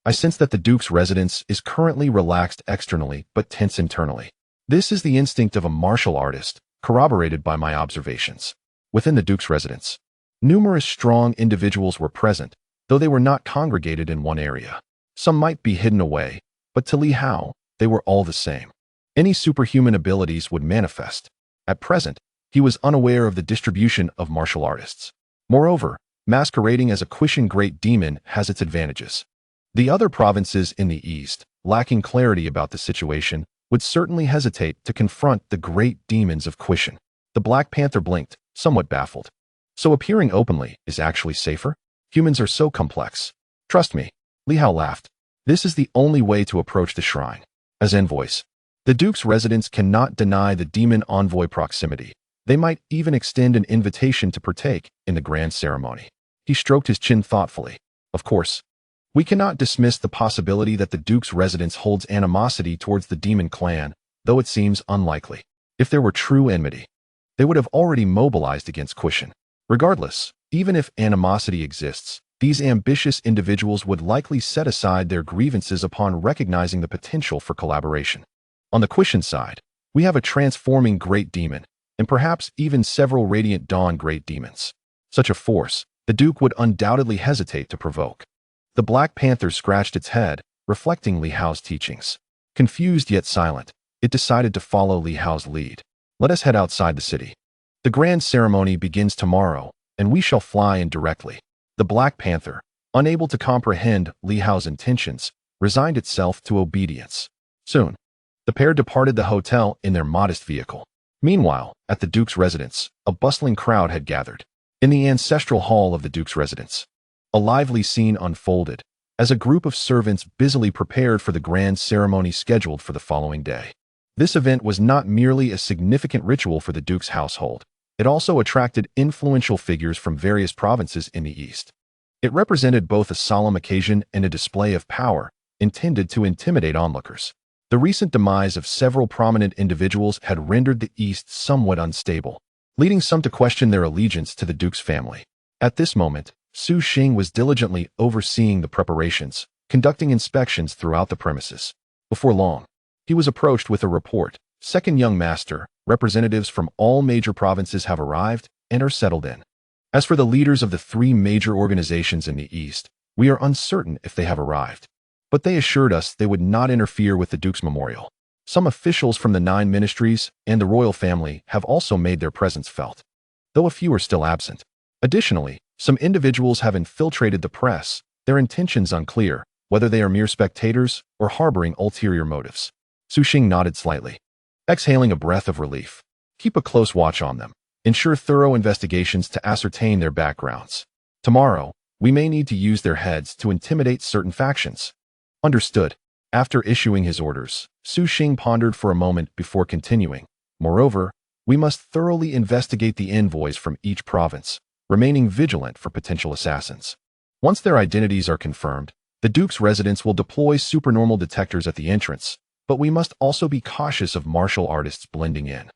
I sense that the Duke's residence is currently relaxed externally but tense internally. This is the instinct of a martial artist, corroborated by my observations. Within the Duke's residence, numerous strong individuals were present, though they were not congregated in one area. Some might be hidden away, but to Li Hao, they were all the same. Any superhuman abilities would manifest. At present, he was unaware of the distribution of martial artists. Moreover, masquerading as a Quishan great demon has its advantages. The other provinces in the East, lacking clarity about the situation, would certainly hesitate to confront the great demons of Quishan. The Black Panther blinked, somewhat baffled. So appearing openly is actually safer? Humans are so complex. Trust me. Li Hao laughed. This is the only way to approach the shrine. As envoys, the Duke's residents cannot deny the demon envoy proximity. They might even extend an invitation to partake in the grand ceremony. He stroked his chin thoughtfully. Of course, we cannot dismiss the possibility that the Duke's residence holds animosity towards the demon clan, though it seems unlikely. If there were true enmity, they would have already mobilized against Quishan. Regardless, even if animosity exists, these ambitious individuals would likely set aside their grievances upon recognizing the potential for collaboration. On the Quishan side, we have a transforming great demon, and perhaps even several Radiant Dawn great demons. Such a force, the Duke would undoubtedly hesitate to provoke. The Black Panther scratched its head, reflecting Li Hao's teachings. Confused yet silent, it decided to follow Li Hao's lead. Let us head outside the city. The grand ceremony begins tomorrow, and we shall fly in directly. The Black Panther, unable to comprehend Li Hao's intentions, resigned itself to obedience. Soon, the pair departed the hotel in their modest vehicle. Meanwhile, at the Duke's residence, a bustling crowd had gathered. In the ancestral hall of the Duke's residence, a lively scene unfolded as a group of servants busily prepared for the grand ceremony scheduled for the following day. This event was not merely a significant ritual for the Duke's household. It also attracted influential figures from various provinces in the East. It represented both a solemn occasion and a display of power intended to intimidate onlookers. The recent demise of several prominent individuals had rendered the East somewhat unstable, leading some to question their allegiance to the Duke's family. At this moment, Su Xing was diligently overseeing the preparations, conducting inspections throughout the premises. Before long, he was approached with a report. "Second young master, representatives from all major provinces have arrived and are settled in. As for the leaders of the three major organizations in the East, we are uncertain if they have arrived. But they assured us they would not interfere with the Duke's memorial. Some officials from the 9 ministries and the royal family have also made their presence felt, though a few are still absent. Additionally, some individuals have infiltrated the press, their intentions unclear, whether they are mere spectators or harboring ulterior motives. Su Xing nodded slightly, exhaling a breath of relief. Keep a close watch on them. Ensure thorough investigations to ascertain their backgrounds. Tomorrow, we may need to use their heads to intimidate certain factions. Understood. After issuing his orders, Su Xing pondered for a moment before continuing. Moreover, we must thoroughly investigate the envoys from each province, remaining vigilant for potential assassins. Once their identities are confirmed, the Duke's residence will deploy supernormal detectors at the entrance, but we must also be cautious of martial artists blending in.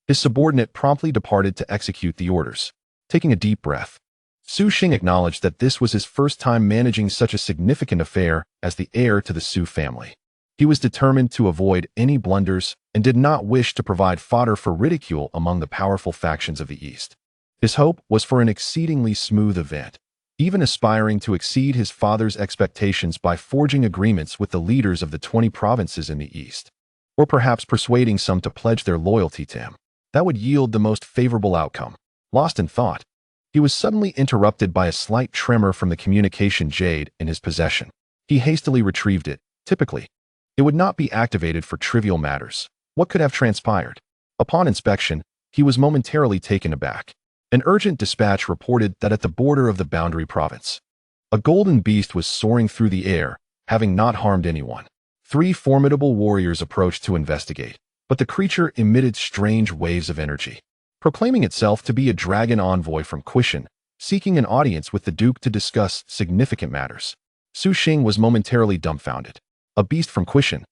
His subordinate promptly departed to execute the orders. Taking a deep breath, Su Xing acknowledged that this was his first time managing such a significant affair as the heir to the Su family. He was determined to avoid any blunders and did not wish to provide fodder for ridicule among the powerful factions of the East. His hope was for an exceedingly smooth event, even aspiring to exceed his father's expectations by forging agreements with the leaders of the 20 provinces in the East, or perhaps persuading some to pledge their loyalty to him. That would yield the most favorable outcome. Lost in thought, he was suddenly interrupted by a slight tremor from the communication jade in his possession. He hastily retrieved it. Typically, it would not be activated for trivial matters. What could have transpired? Upon inspection, he was momentarily taken aback. An urgent dispatch reported that at the border of the boundary province, a golden beast was soaring through the air, having not harmed anyone. 3 formidable warriors approached to investigate, but the creature emitted strange waves of energy, proclaiming itself to be a dragon envoy from Quishan, seeking an audience with the Duke to discuss significant matters. Su Xing was momentarily dumbfounded. A beast from Quishan.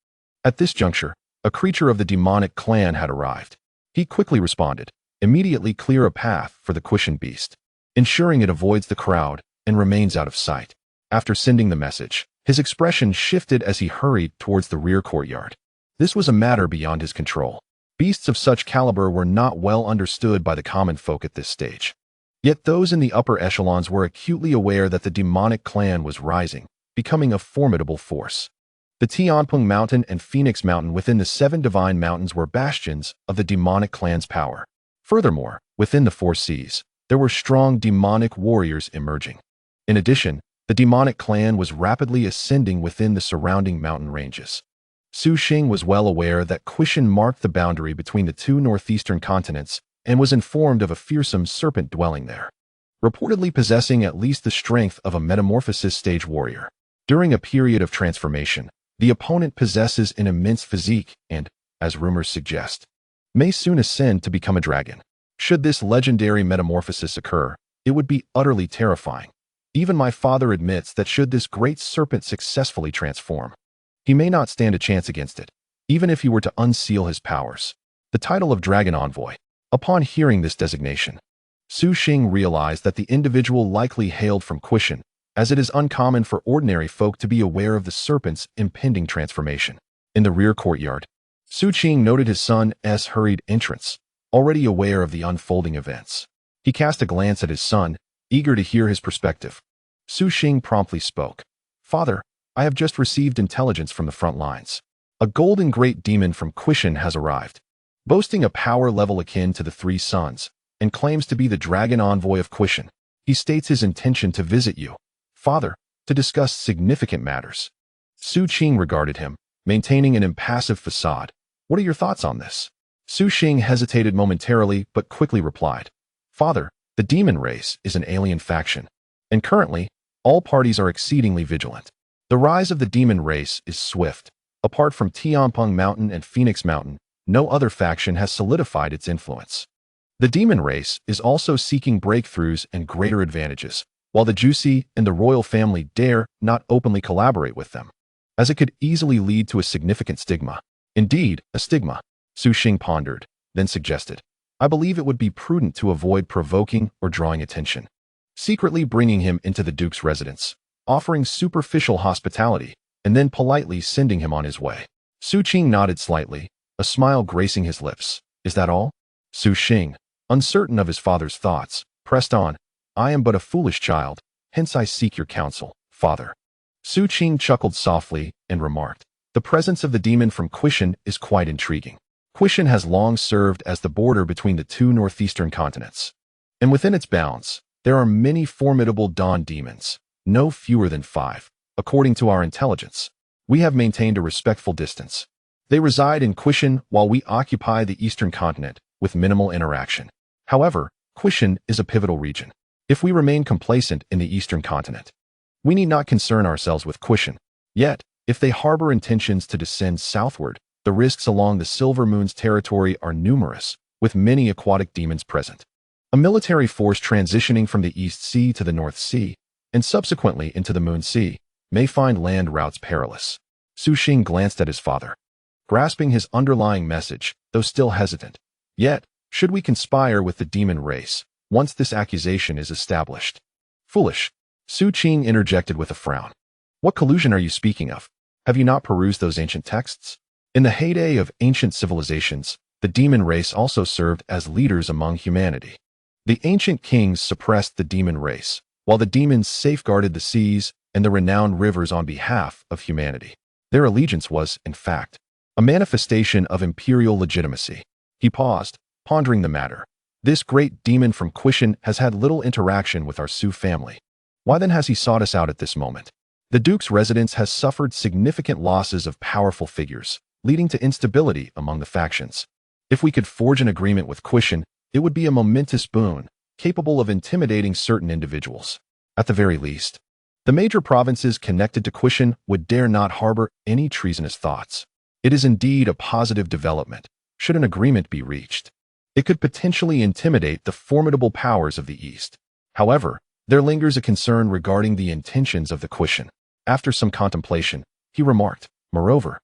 At this juncture, a creature of the demonic clan had arrived. He quickly responded, immediately clear a path for the Quishan beast, ensuring it avoids the crowd and remains out of sight. After sending the message, his expression shifted as he hurried towards the rear courtyard. This was a matter beyond his control. Beasts of such caliber were not well understood by the common folk at this stage. Yet those in the upper echelons were acutely aware that the demonic clan was rising, becoming a formidable force. The Tianpeng Mountain and Phoenix Mountain within the 7 divine mountains were bastions of the demonic clan's power. Furthermore, within the 4 seas, there were strong demonic warriors emerging. In addition, the demonic clan was rapidly ascending within the surrounding mountain ranges. Su Xing was well aware that Quishan marked the boundary between the 2 northeastern continents and was informed of a fearsome serpent dwelling there, reportedly possessing at least the strength of a metamorphosis stage warrior. During a period of transformation, the opponent possesses an immense physique and, as rumors suggest, may soon ascend to become a dragon. Should this legendary metamorphosis occur, it would be utterly terrifying. Even my father admits that should this great serpent successfully transform, he may not stand a chance against it, even if he were to unseal his powers. The title of Dragon Envoy. Upon hearing this designation, Su Xing realized that the individual likely hailed from Quishan, as it is uncommon for ordinary folk to be aware of the serpent's impending transformation. In the rear courtyard, Su Xing noted his son's hurried entrance, already aware of the unfolding events. He cast a glance at his son, eager to hear his perspective. Su Xing promptly spoke. "Father, I have just received intelligence from the front lines. A golden great demon from Quishan has arrived, boasting a power level akin to the 3 suns, and claims to be the dragon envoy of Quishan. He states his intention to visit you, Father, to discuss significant matters." Su Xing regarded him, maintaining an impassive facade. "What are your thoughts on this?" Su Xing hesitated momentarily but quickly replied, "Father, the demon race is an alien faction, and currently, all parties are exceedingly vigilant. The rise of the demon race is swift. Apart from Tianpeng Mountain and Phoenix Mountain, no other faction has solidified its influence. The demon race is also seeking breakthroughs and greater advantages, while the Juicy and the royal family dare not openly collaborate with them, as it could easily lead to a significant stigma." "Indeed, a stigma," Su Xing pondered, then suggested. "I believe it would be prudent to avoid provoking or drawing attention. Secretly bringing him into the Duke's residence, offering superficial hospitality, and then politely sending him on his way." Su Xing nodded slightly, a smile gracing his lips. "Is that all?" Su Xing, uncertain of his father's thoughts, pressed on. "I am but a foolish child, hence I seek your counsel, Father." Su Xing chuckled softly and remarked, "The presence of the demon from Quishan is quite intriguing. Quishan has long served as the border between the 2 northeastern continents, and within its bounds, there are many formidable dawn demons, no fewer than 5. According to our intelligence, we have maintained a respectful distance. They reside in Quishan while we occupy the eastern continent with minimal interaction. However, Quishan is a pivotal region. If we remain complacent in the eastern continent, we need not concern ourselves with Quishan. Yet, if they harbor intentions to descend southward, the risks along the Silver Moon's territory are numerous, with many aquatic demons present. A military force transitioning from the East Sea to the North Sea, and subsequently into the Moon Sea, may find land routes perilous. Su Xing glanced at his father, grasping his underlying message, though still hesitant. Yet, should we conspire with the demon race, once this accusation is established? Foolish. Su Qing interjected with a frown. What collusion are you speaking of? Have you not perused those ancient texts? In the heyday of ancient civilizations, the demon race also served as leaders among humanity. The ancient kings suppressed the demon race, while the demons safeguarded the seas and the renowned rivers on behalf of humanity. Their allegiance was, in fact, a manifestation of imperial legitimacy. He paused, pondering the matter. This great demon from Quishan has had little interaction with our Su family. Why then has he sought us out at this moment? The Duke's residence has suffered significant losses of powerful figures, leading to instability among the factions. If we could forge an agreement with Quishan, it would be a momentous boon, capable of intimidating certain individuals. At the very least, the major provinces connected to Quishan would dare not harbor any treasonous thoughts. It is indeed a positive development, should an agreement be reached. It could potentially intimidate the formidable powers of the East. However, there lingers a concern regarding the intentions of the Quishan. After some contemplation, he remarked, moreover,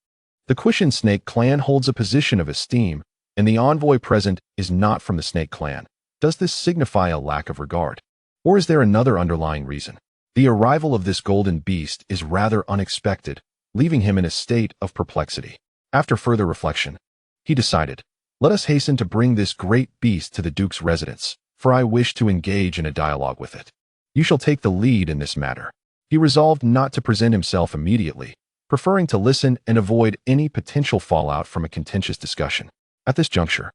the Quishan Snake clan holds a position of esteem, and the envoy present is not from the Snake clan. Does this signify a lack of regard? Or is there another underlying reason? The arrival of this golden beast is rather unexpected, leaving him in a state of perplexity. After further reflection, he decided, let us hasten to bring this great beast to the Duke's residence, for I wish to engage in a dialogue with it. You shall take the lead in this matter. He resolved not to present himself immediately, preferring to listen and avoid any potential fallout from a contentious discussion. At this juncture,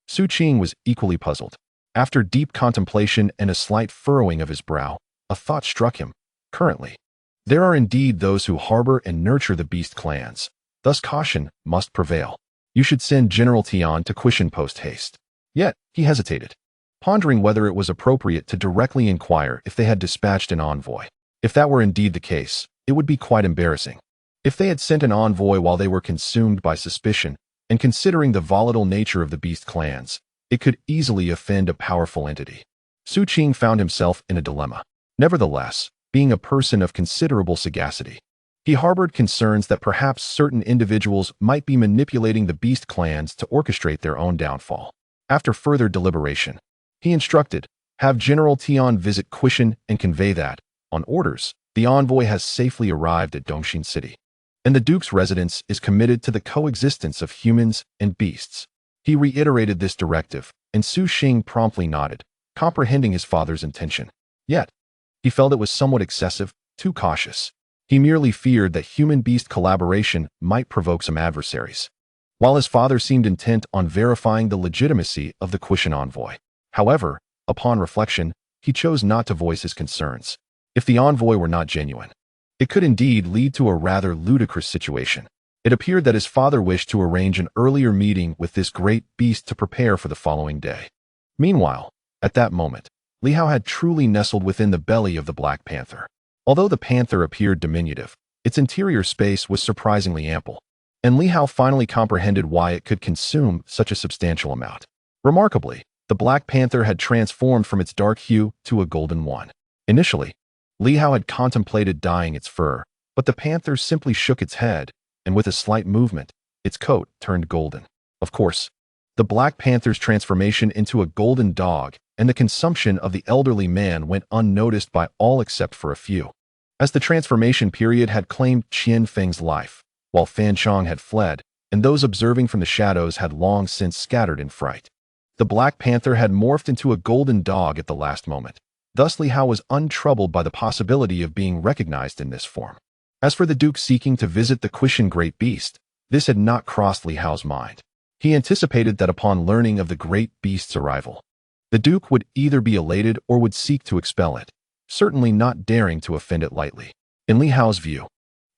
Su Qing was equally puzzled. After deep contemplation and a slight furrowing of his brow, a thought struck him. Currently, there are indeed those who harbor and nurture the beast clans. Thus caution must prevail. You should send General Tian to Quishan post-haste. Yet, he hesitated, pondering whether it was appropriate to directly inquire if they had dispatched an envoy. If that were indeed the case, it would be quite embarrassing. If they had sent an envoy while they were consumed by suspicion, and considering the volatile nature of the beast clans, it could easily offend a powerful entity. Su Qing found himself in a dilemma. Nevertheless, being a person of considerable sagacity, he harbored concerns that perhaps certain individuals might be manipulating the beast clans to orchestrate their own downfall. After further deliberation, he instructed, have General Tian visit Quishan and convey that, on orders, the envoy has safely arrived at Dongxin City, and the Duke's residence is committed to the coexistence of humans and beasts. He reiterated this directive, and Su Xing promptly nodded, comprehending his father's intention. Yet, he felt it was somewhat excessive, too cautious. He merely feared that human-beast collaboration might provoke some adversaries, while his father seemed intent on verifying the legitimacy of the Quishan envoy. However, upon reflection, he chose not to voice his concerns. If the envoy were not genuine, it could indeed lead to a rather ludicrous situation. It appeared that his father wished to arrange an earlier meeting with this great beast to prepare for the following day. Meanwhile, at that moment, Li Hao had truly nestled within the belly of the Black Panther. Although the panther appeared diminutive, its interior space was surprisingly ample, and Li Hao finally comprehended why it could consume such a substantial amount. Remarkably, the Black Panther had transformed from its dark hue to a golden one. Initially, Li Hao had contemplated dyeing its fur, but the panther simply shook its head, and with a slight movement, its coat turned golden. Of course, the Black Panther's transformation into a golden dog and the consumption of the elderly man went unnoticed by all except for a few. As the transformation period had claimed Qian Feng's life, while Fan Chong had fled, and those observing from the shadows had long since scattered in fright, the Black Panther had morphed into a golden dog at the last moment. Thus Li Hao was untroubled by the possibility of being recognized in this form. As for the Duke seeking to visit the Quishan Great Beast, this had not crossed Li Hao's mind. He anticipated that upon learning of the Great Beast's arrival, the Duke would either be elated or would seek to expel it, certainly not daring to offend it lightly. In Li Hao's view,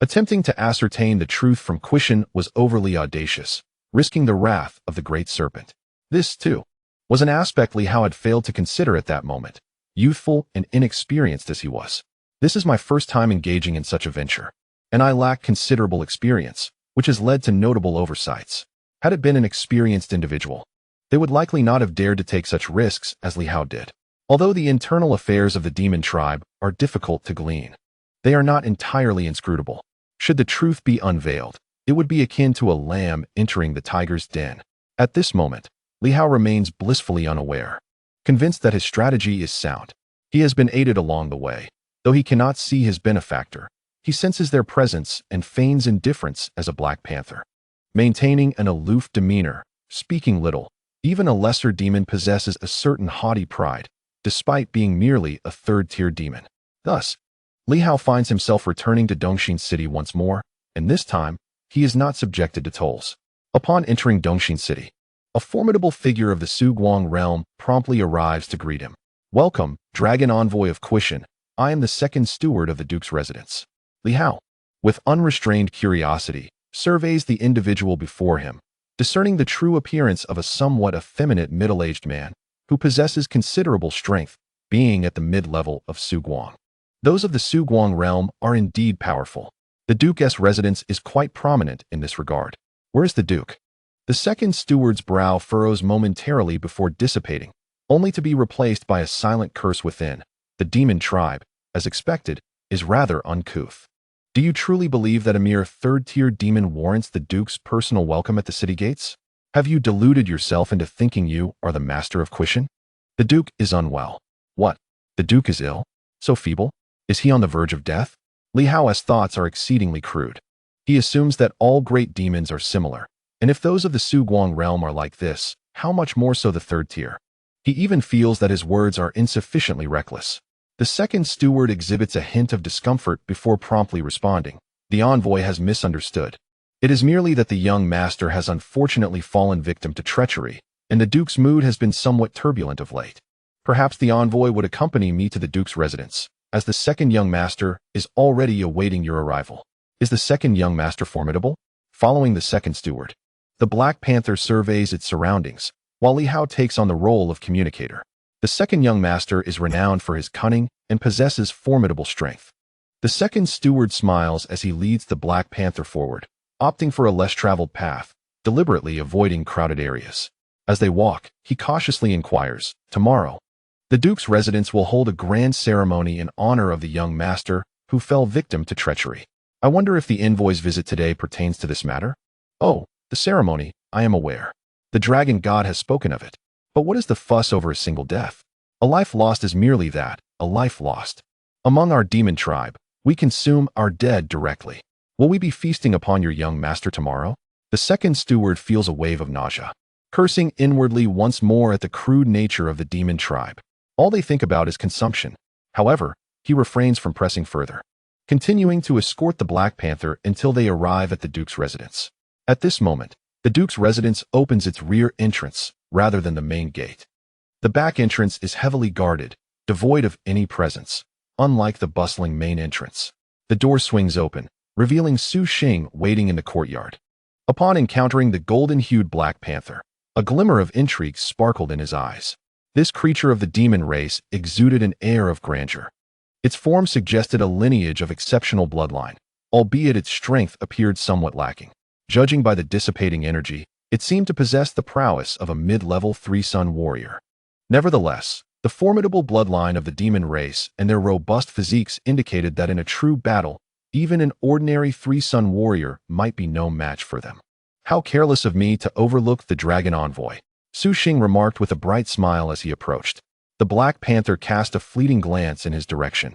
Attempting to ascertain the truth from Quishan was overly audacious, risking the wrath of the great serpent. This, too, was an aspect Li Hao had failed to consider at that moment, youthful and inexperienced as he was. This is my first time engaging in such a venture, and I lack considerable experience, which has led to notable oversights. Had it been an experienced individual, they would likely not have dared to take such risks as Li Hao did. Although the internal affairs of the demon tribe are difficult to glean, they are not entirely inscrutable. Should the truth be unveiled, it would be akin to a lamb entering the tiger's den. At this moment, Li Hao remains blissfully unaware, convinced that his strategy is sound. He has been aided along the way. Though he cannot see his benefactor, he senses their presence and feigns indifference as a Black Panther. Maintaining an aloof demeanor, speaking little, even a lesser demon possesses a certain haughty pride, despite being merely a third-tier demon. Thus, Li Hao finds himself returning to Dongxin City once more, and this time, he is not subjected to tolls. Upon entering Dongxin City, a formidable figure of the Suguang realm promptly arrives to greet him. Welcome, Dragon Envoy of Quishan. I am the second steward of the Duke's residence. Li Hao, with unrestrained curiosity, surveys the individual before him, discerning the true appearance of a somewhat effeminate middle-aged man who possesses considerable strength, being at the mid-level of Suguang. Those of the Suguang realm are indeed powerful. The Duke's residence is quite prominent in this regard. Where is the Duke? The second steward's brow furrows momentarily before dissipating, only to be replaced by a silent curse within. The demon tribe, as expected, is rather uncouth. Do you truly believe that a mere third-tier demon warrants the Duke's personal welcome at the city gates? Have you deluded yourself into thinking you are the master of Quishan? The Duke is unwell. What? The Duke is ill? So feeble? Is he on the verge of death? Li Hao's thoughts are exceedingly crude. He assumes that all great demons are similar, and if those of the Suguang realm are like this, how much more so the third tier? He even feels that his words are insufficiently reckless. The second steward exhibits a hint of discomfort before promptly responding. The envoy has misunderstood. It is merely that the young master has unfortunately fallen victim to treachery, and the Duke's mood has been somewhat turbulent of late. Perhaps the envoy would accompany me to the Duke's residence, as the second young master is already awaiting your arrival. Is the second young master formidable? Following the second steward, the Black Panther surveys its surroundings, while Li Hao takes on the role of communicator. The second young master is renowned for his cunning and possesses formidable strength. The second steward smiles as he leads the Black Panther forward, opting for a less traveled path, deliberately avoiding crowded areas. As they walk, he cautiously inquires, tomorrow, the Duke's residence will hold a grand ceremony in honor of the young master who fell victim to treachery. I wonder if the envoy's visit today pertains to this matter? Oh, the ceremony, I am aware. The dragon god has spoken of it. But what is the fuss over a single death? A life lost is merely that, a life lost. Among our demon tribe, we consume our dead directly. Will we be feasting upon your young master tomorrow? The second steward feels a wave of nausea, cursing inwardly once more at the crude nature of the demon tribe. All they think about is consumption. However, he refrains from pressing further, continuing to escort the Black Panther until they arrive at the Duke's residence. At this moment, the Duke's residence opens its rear entrance rather than the main gate. The back entrance is heavily guarded, devoid of any presence, unlike the bustling main entrance. The door swings open, revealing Su Xing waiting in the courtyard. Upon encountering the golden-hued Black Panther, a glimmer of intrigue sparkled in his eyes. This creature of the demon race exuded an air of grandeur. Its form suggested a lineage of exceptional bloodline, albeit its strength appeared somewhat lacking. Judging by the dissipating energy, it seemed to possess the prowess of a mid-level three-sun warrior. Nevertheless, the formidable bloodline of the demon race and their robust physiques indicated that in a true battle, even an ordinary three-sun warrior might be no match for them. How careless of me to overlook the dragon envoy, Su Xing remarked with a bright smile as he approached. The Black Panther cast a fleeting glance in his direction,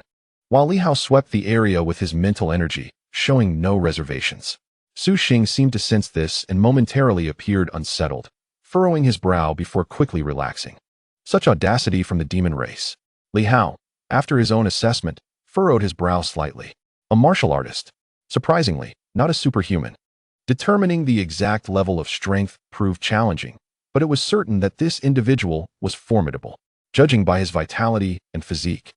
while Li Hao swept the area with his mental energy, showing no reservations. Su Xing seemed to sense this and momentarily appeared unsettled, furrowing his brow before quickly relaxing. Such audacity from the demon race. Li Hao, after his own assessment, furrowed his brow slightly. A martial artist. Surprisingly, not a superhuman. Determining the exact level of strength proved challenging, but it was certain that this individual was formidable, judging by his vitality and physique.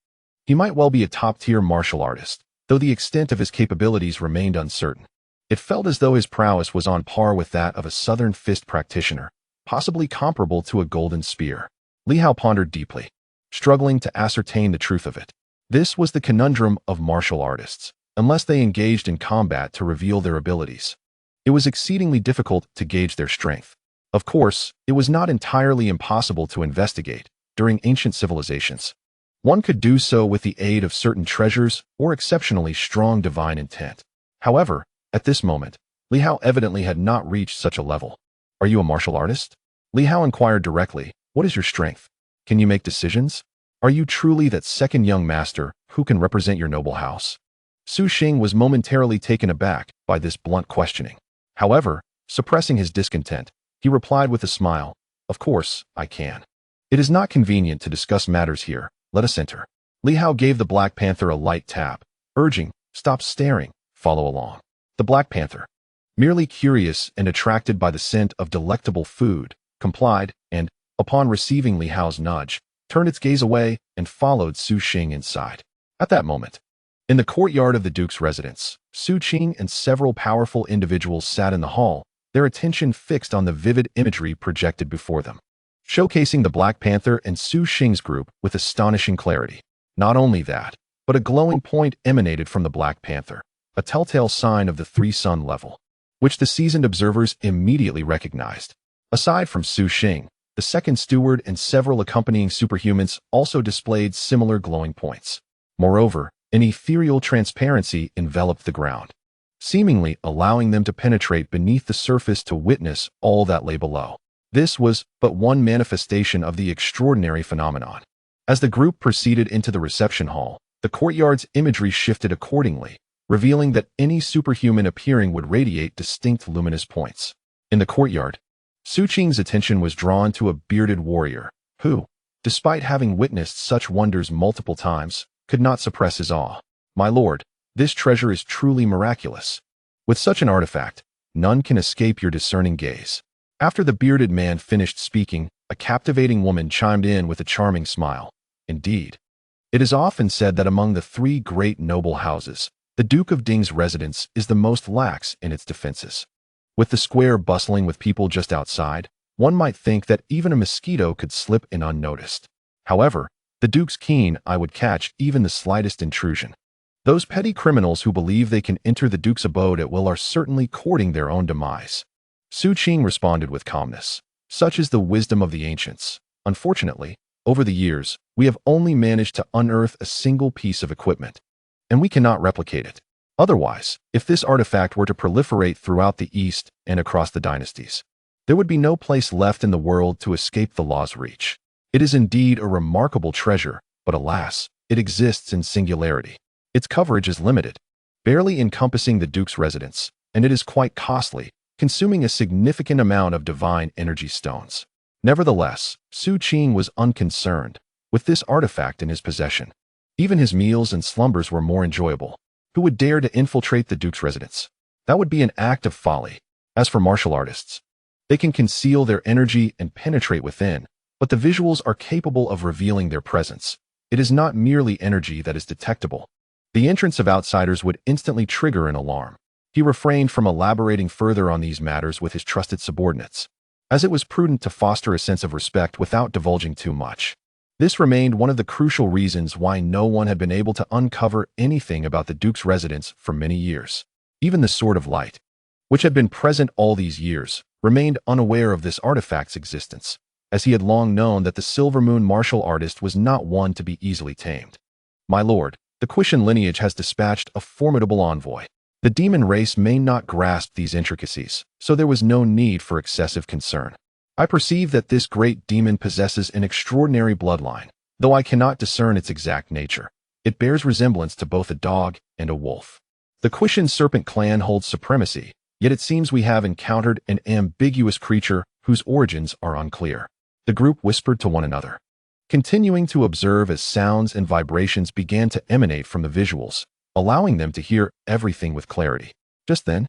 He might well be a top-tier martial artist, though the extent of his capabilities remained uncertain. It felt as though his prowess was on par with that of a southern fist practitioner, possibly comparable to a golden spear. Li Hao pondered deeply, struggling to ascertain the truth of it. This was the conundrum of martial artists. Unless they engaged in combat to reveal their abilities, it was exceedingly difficult to gauge their strength. Of course, it was not entirely impossible to investigate. During ancient civilizations, one could do so with the aid of certain treasures or exceptionally strong divine intent. However, at this moment, Li Hao evidently had not reached such a level. Are you a martial artist? Li Hao inquired directly. What is your strength? Can you make decisions? Are you truly that second young master who can represent your noble house? Su Xing was momentarily taken aback by this blunt questioning. However, suppressing his discontent, he replied with a smile, "Of course, I can. It is not convenient to discuss matters here. Let us enter." Li Hao gave the Black Panther a light tap, urging, "Stop staring, follow along." The Black Panther, merely curious and attracted by the scent of delectable food, complied and, upon receiving Li Hao's nudge, turned its gaze away and followed Su Xing inside. At that moment, in the courtyard of the Duke's residence, Su Qing and several powerful individuals sat in the hall, their attention fixed on the vivid imagery projected before them, showcasing the Black Panther and Su Xing's group with astonishing clarity. Not only that, but a glowing point emanated from the Black Panther, a telltale sign of the three-sun level, which the seasoned observers immediately recognized. Aside from Su Xing, the second steward and several accompanying superhumans also displayed similar glowing points. Moreover, an ethereal transparency enveloped the ground, seemingly allowing them to penetrate beneath the surface to witness all that lay below. This was but one manifestation of the extraordinary phenomenon. As the group proceeded into the reception hall, the courtyard's imagery shifted accordingly, revealing that any superhuman appearing would radiate distinct luminous points. In the courtyard, Su Qing's attention was drawn to a bearded warrior, who, despite having witnessed such wonders multiple times, could not suppress his awe. "My lord, this treasure is truly miraculous. With such an artifact, none can escape your discerning gaze." After the bearded man finished speaking, a captivating woman chimed in with a charming smile. "Indeed, it is often said that among the three great noble houses, the Duke of Ding's residence is the most lax in its defenses. With the square bustling with people just outside, one might think that even a mosquito could slip in unnoticed. However, the Duke's keen eye would catch even the slightest intrusion. Those petty criminals who believe they can enter the Duke's abode at will are certainly courting their own demise." Su Qing responded with calmness. "Such is the wisdom of the ancients. Unfortunately, over the years, we have only managed to unearth a single piece of equipment, and we cannot replicate it. Otherwise, if this artifact were to proliferate throughout the East and across the dynasties, there would be no place left in the world to escape the law's reach. It is indeed a remarkable treasure, but alas, it exists in singularity. Its coverage is limited, barely encompassing the Duke's residence, and it is quite costly, consuming a significant amount of divine energy stones." Nevertheless, Su Qing was unconcerned. With this artifact in his possession, even his meals and slumbers were more enjoyable. Who would dare to infiltrate the Duke's residence? That would be an act of folly. As for martial artists, they can conceal their energy and penetrate within, but the visuals are capable of revealing their presence. It is not merely energy that is detectable. The entrance of outsiders would instantly trigger an alarm. He refrained from elaborating further on these matters with his trusted subordinates, as it was prudent to foster a sense of respect without divulging too much. This remained one of the crucial reasons why no one had been able to uncover anything about the Duke's residence for many years. Even the Sword of Light, which had been present all these years, remained unaware of this artifact's existence, as he had long known that the Silver Moon martial artist was not one to be easily tamed. "My lord, the Quishan lineage has dispatched a formidable envoy. The demon race may not grasp these intricacies, so there was no need for excessive concern. I perceive that this great demon possesses an extraordinary bloodline, though I cannot discern its exact nature. It bears resemblance to both a dog and a wolf. The Quishan serpent clan holds supremacy, yet it seems we have encountered an ambiguous creature whose origins are unclear." The group whispered to one another, continuing to observe as sounds and vibrations began to emanate from the visuals, allowing them to hear everything with clarity. Just then,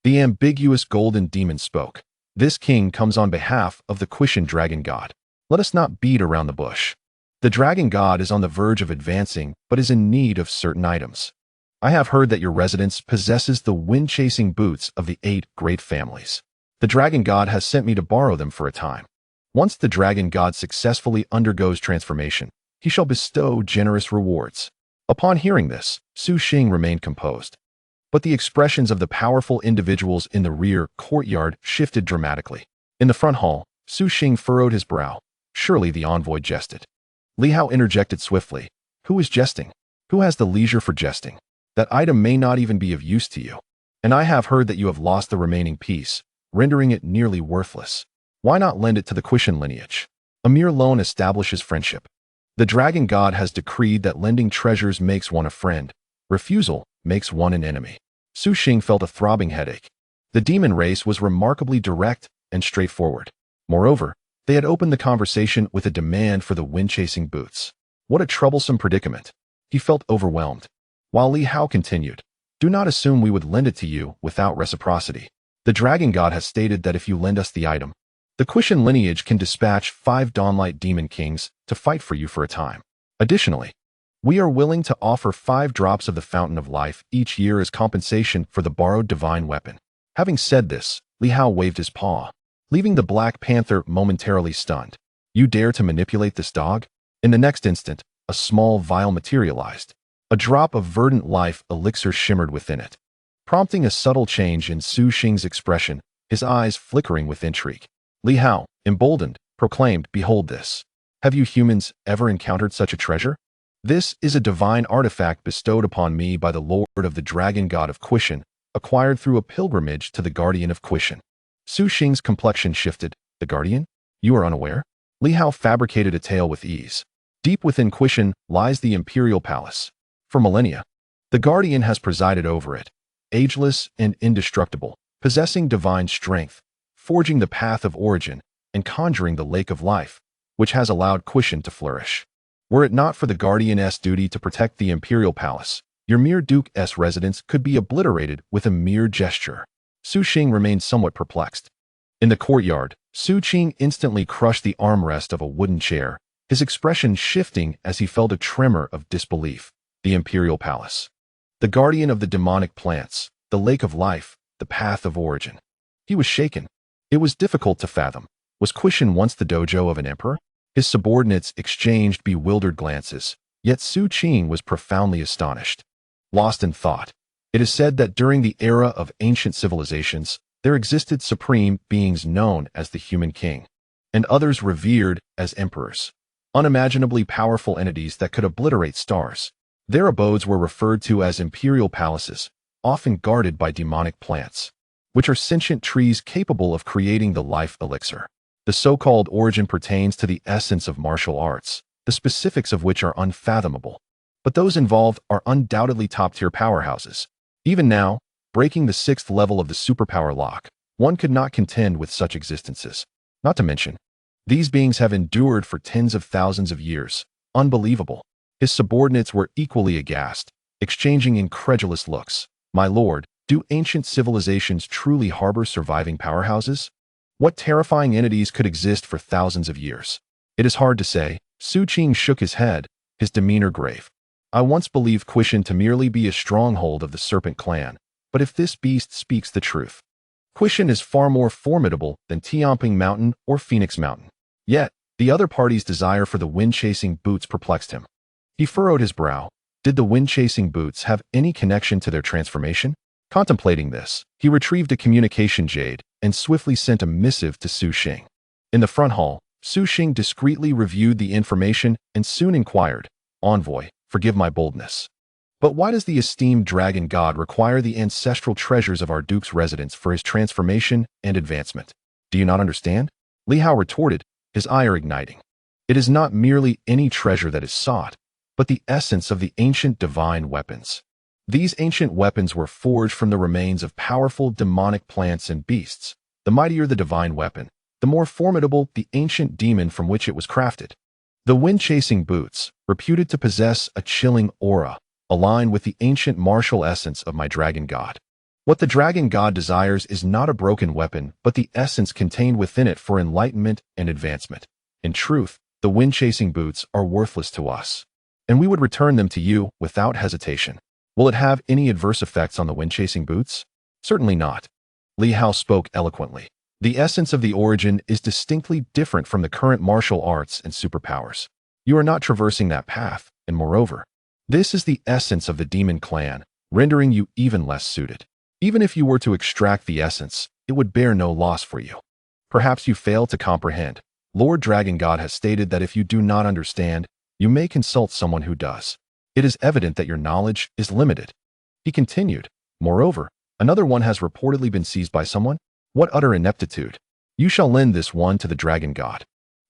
the ambiguous golden demon spoke. "This king comes on behalf of the Quishan dragon god. Let us not beat around the bush. The dragon god is on the verge of advancing, but is in need of certain items. I have heard that your residence possesses the wind-chasing boots of the 8 great families. The dragon god has sent me to borrow them for a time. Once the dragon god successfully undergoes transformation, he shall bestow generous rewards. Upon hearing this, Su Xing remained composed. But the expressions of the powerful individuals in the rear courtyard shifted dramatically. In the front hall, Su Xing furrowed his brow. Surely the envoy jested. Li Hao interjected swiftly. Who is jesting? Who has the leisure for jesting? That item may not even be of use to you. And I have heard that you have lost the remaining piece, rendering it nearly worthless. Why not lend it to the Quishan lineage? A mere loan establishes friendship. The dragon god has decreed that lending treasures makes one a friend. Refusal makes one an enemy. Su Xing felt a throbbing headache. The demon race was remarkably direct and straightforward. Moreover, they had opened the conversation with a demand for the wind-chasing boots. What a troublesome predicament. He felt overwhelmed. While Li Hao continued, do not assume we would lend it to you without reciprocity. The dragon god has stated that if you lend us the item, the Quishan lineage can dispatch 5 Dawnlight demon kings to fight for you for a time. Additionally, we are willing to offer 5 drops of the Fountain of Life each year as compensation for the borrowed divine weapon. Having said this, Li Hao waved his paw, leaving the Black Panther momentarily stunned. You dare to manipulate this dog? In the next instant, a small vial materialized. A drop of verdant life elixir shimmered within it, prompting a subtle change in Su Xing's expression, his eyes flickering with intrigue. Li Hao, emboldened, proclaimed, behold this. Have you humans ever encountered such a treasure? This is a divine artifact bestowed upon me by the Lord of the Dragon God of Quishan, acquired through a pilgrimage to the Guardian of Quishan. Su Xing's complexion shifted. The Guardian? You are unaware? Li Hao fabricated a tale with ease. Deep within Quishan lies the Imperial Palace. For millennia, the Guardian has presided over it, ageless and indestructible, possessing divine strength, forging the path of origin, and conjuring the lake of life, which has allowed Quishan to flourish. Were it not for the Guardian's duty to protect the Imperial Palace, your mere Duke's residence could be obliterated with a mere gesture. Su Xing remained somewhat perplexed. In the courtyard, Su Xing instantly crushed the armrest of a wooden chair, his expression shifting as he felt a tremor of disbelief. The Imperial Palace. The guardian of the demonic plants, the lake of life, the path of origin. He was shaken. It was difficult to fathom. Was Quishan once the dojo of an emperor? His subordinates exchanged bewildered glances, yet Su Xing was profoundly astonished. Lost in thought. It is said that during the era of ancient civilizations, there existed supreme beings known as the human king, and others revered as emperors, unimaginably powerful entities that could obliterate stars. Their abodes were referred to as imperial palaces, often guarded by demonic plants, which are sentient trees capable of creating the life elixir. The so-called origin pertains to the essence of martial arts, the specifics of which are unfathomable. But those involved are undoubtedly top-tier powerhouses. Even now, breaking the 6th level of the superpower lock, one could not contend with such existences. Not to mention, these beings have endured for tens of thousands of years. Unbelievable. His subordinates were equally aghast, exchanging incredulous looks. My lord, do ancient civilizations truly harbor surviving powerhouses? What terrifying entities could exist for thousands of years? It is hard to say. Su Xing shook his head, his demeanor grave. I once believed Quishan to merely be a stronghold of the Serpent clan, but if this beast speaks the truth, Quishan is far more formidable than Tianping Mountain or Phoenix Mountain. Yet, the other party's desire for the wind-chasing boots perplexed him. He furrowed his brow. Did the wind-chasing boots have any connection to their transformation? Contemplating this, he retrieved a communication jade and swiftly sent a missive to Su Xing. In the front hall, Su Xing discreetly reviewed the information and soon inquired, Envoy, forgive my boldness, but why does the esteemed dragon god require the ancestral treasures of our duke's residence for his transformation and advancement? Do you not understand? Li Hao retorted, his ire igniting. It is not merely any treasure that is sought, but the essence of the ancient divine weapons. These ancient weapons were forged from the remains of powerful demonic plants and beasts. The mightier the divine weapon, the more formidable the ancient demon from which it was crafted. The wind-chasing boots, reputed to possess a chilling aura, align with the ancient martial essence of my dragon god. What the dragon god desires is not a broken weapon, but the essence contained within it for enlightenment and advancement. In truth, the wind-chasing boots are worthless to us, and we would return them to you without hesitation. Will it have any adverse effects on the wind-chasing boots? Certainly not. Li Hao spoke eloquently. The essence of the origin is distinctly different from the current martial arts and superpowers. You are not traversing that path, and moreover, this is the essence of the demon clan, rendering you even less suited. Even if you were to extract the essence, it would bear no loss for you. Perhaps you fail to comprehend. Lord Dragon God has stated that if you do not understand, you may consult someone who does. It is evident that your knowledge is limited. He continued, moreover, another one has reportedly been seized by someone. What utter ineptitude! You shall lend this one to the Dragon God.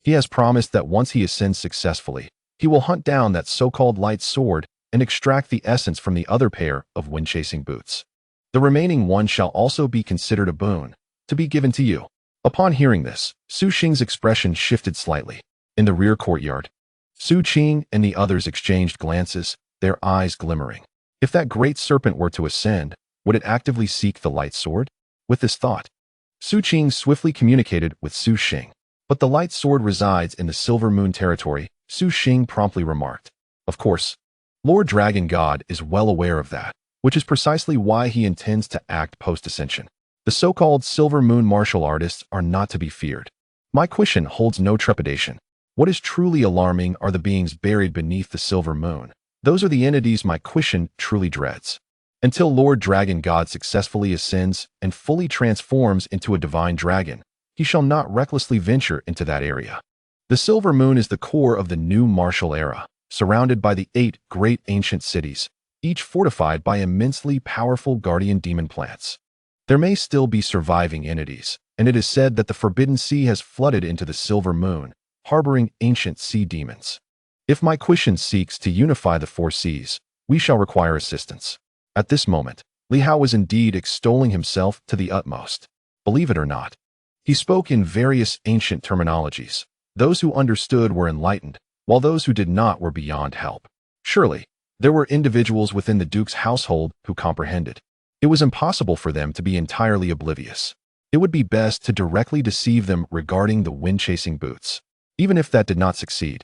He has promised that once he ascends successfully, he will hunt down that so-called light sword and extract the essence from the other pair of wind-chasing boots. The remaining one shall also be considered a boon, to be given to you. Upon hearing this, Su Qing's expression shifted slightly. In the rear courtyard, Su Qing and the others exchanged glances, their eyes glimmering. If that great serpent were to ascend, would it actively seek the light sword? With this thought, Su Qing swiftly communicated with Su Xing. But the light sword resides in the Silver Moon territory, Su Xing promptly remarked. Of course, Lord Dragon God is well aware of that, which is precisely why he intends to act post-ascension. The so-called Silver Moon martial artists are not to be feared. My Quishin holds no trepidation. What is truly alarming are the beings buried beneath the Silver Moon. Those are the entities my Quishin truly dreads. Until Lord Dragon God successfully ascends and fully transforms into a divine dragon, he shall not recklessly venture into that area. The Silver Moon is the core of the new martial era, surrounded by the 8 great ancient cities, each fortified by immensely powerful guardian demon plants. There may still be surviving entities, and it is said that the Forbidden Sea has flooded into the Silver Moon, harboring ancient sea demons. If my Quishin seeks to unify the 4 seas, we shall require assistance. At this moment, Li Hao was indeed extolling himself to the utmost. Believe it or not, he spoke in various ancient terminologies. Those who understood were enlightened, while those who did not were beyond help. Surely, there were individuals within the Duke's household who comprehended. It was impossible for them to be entirely oblivious. It would be best to directly deceive them regarding the wind-chasing boots. Even if that did not succeed,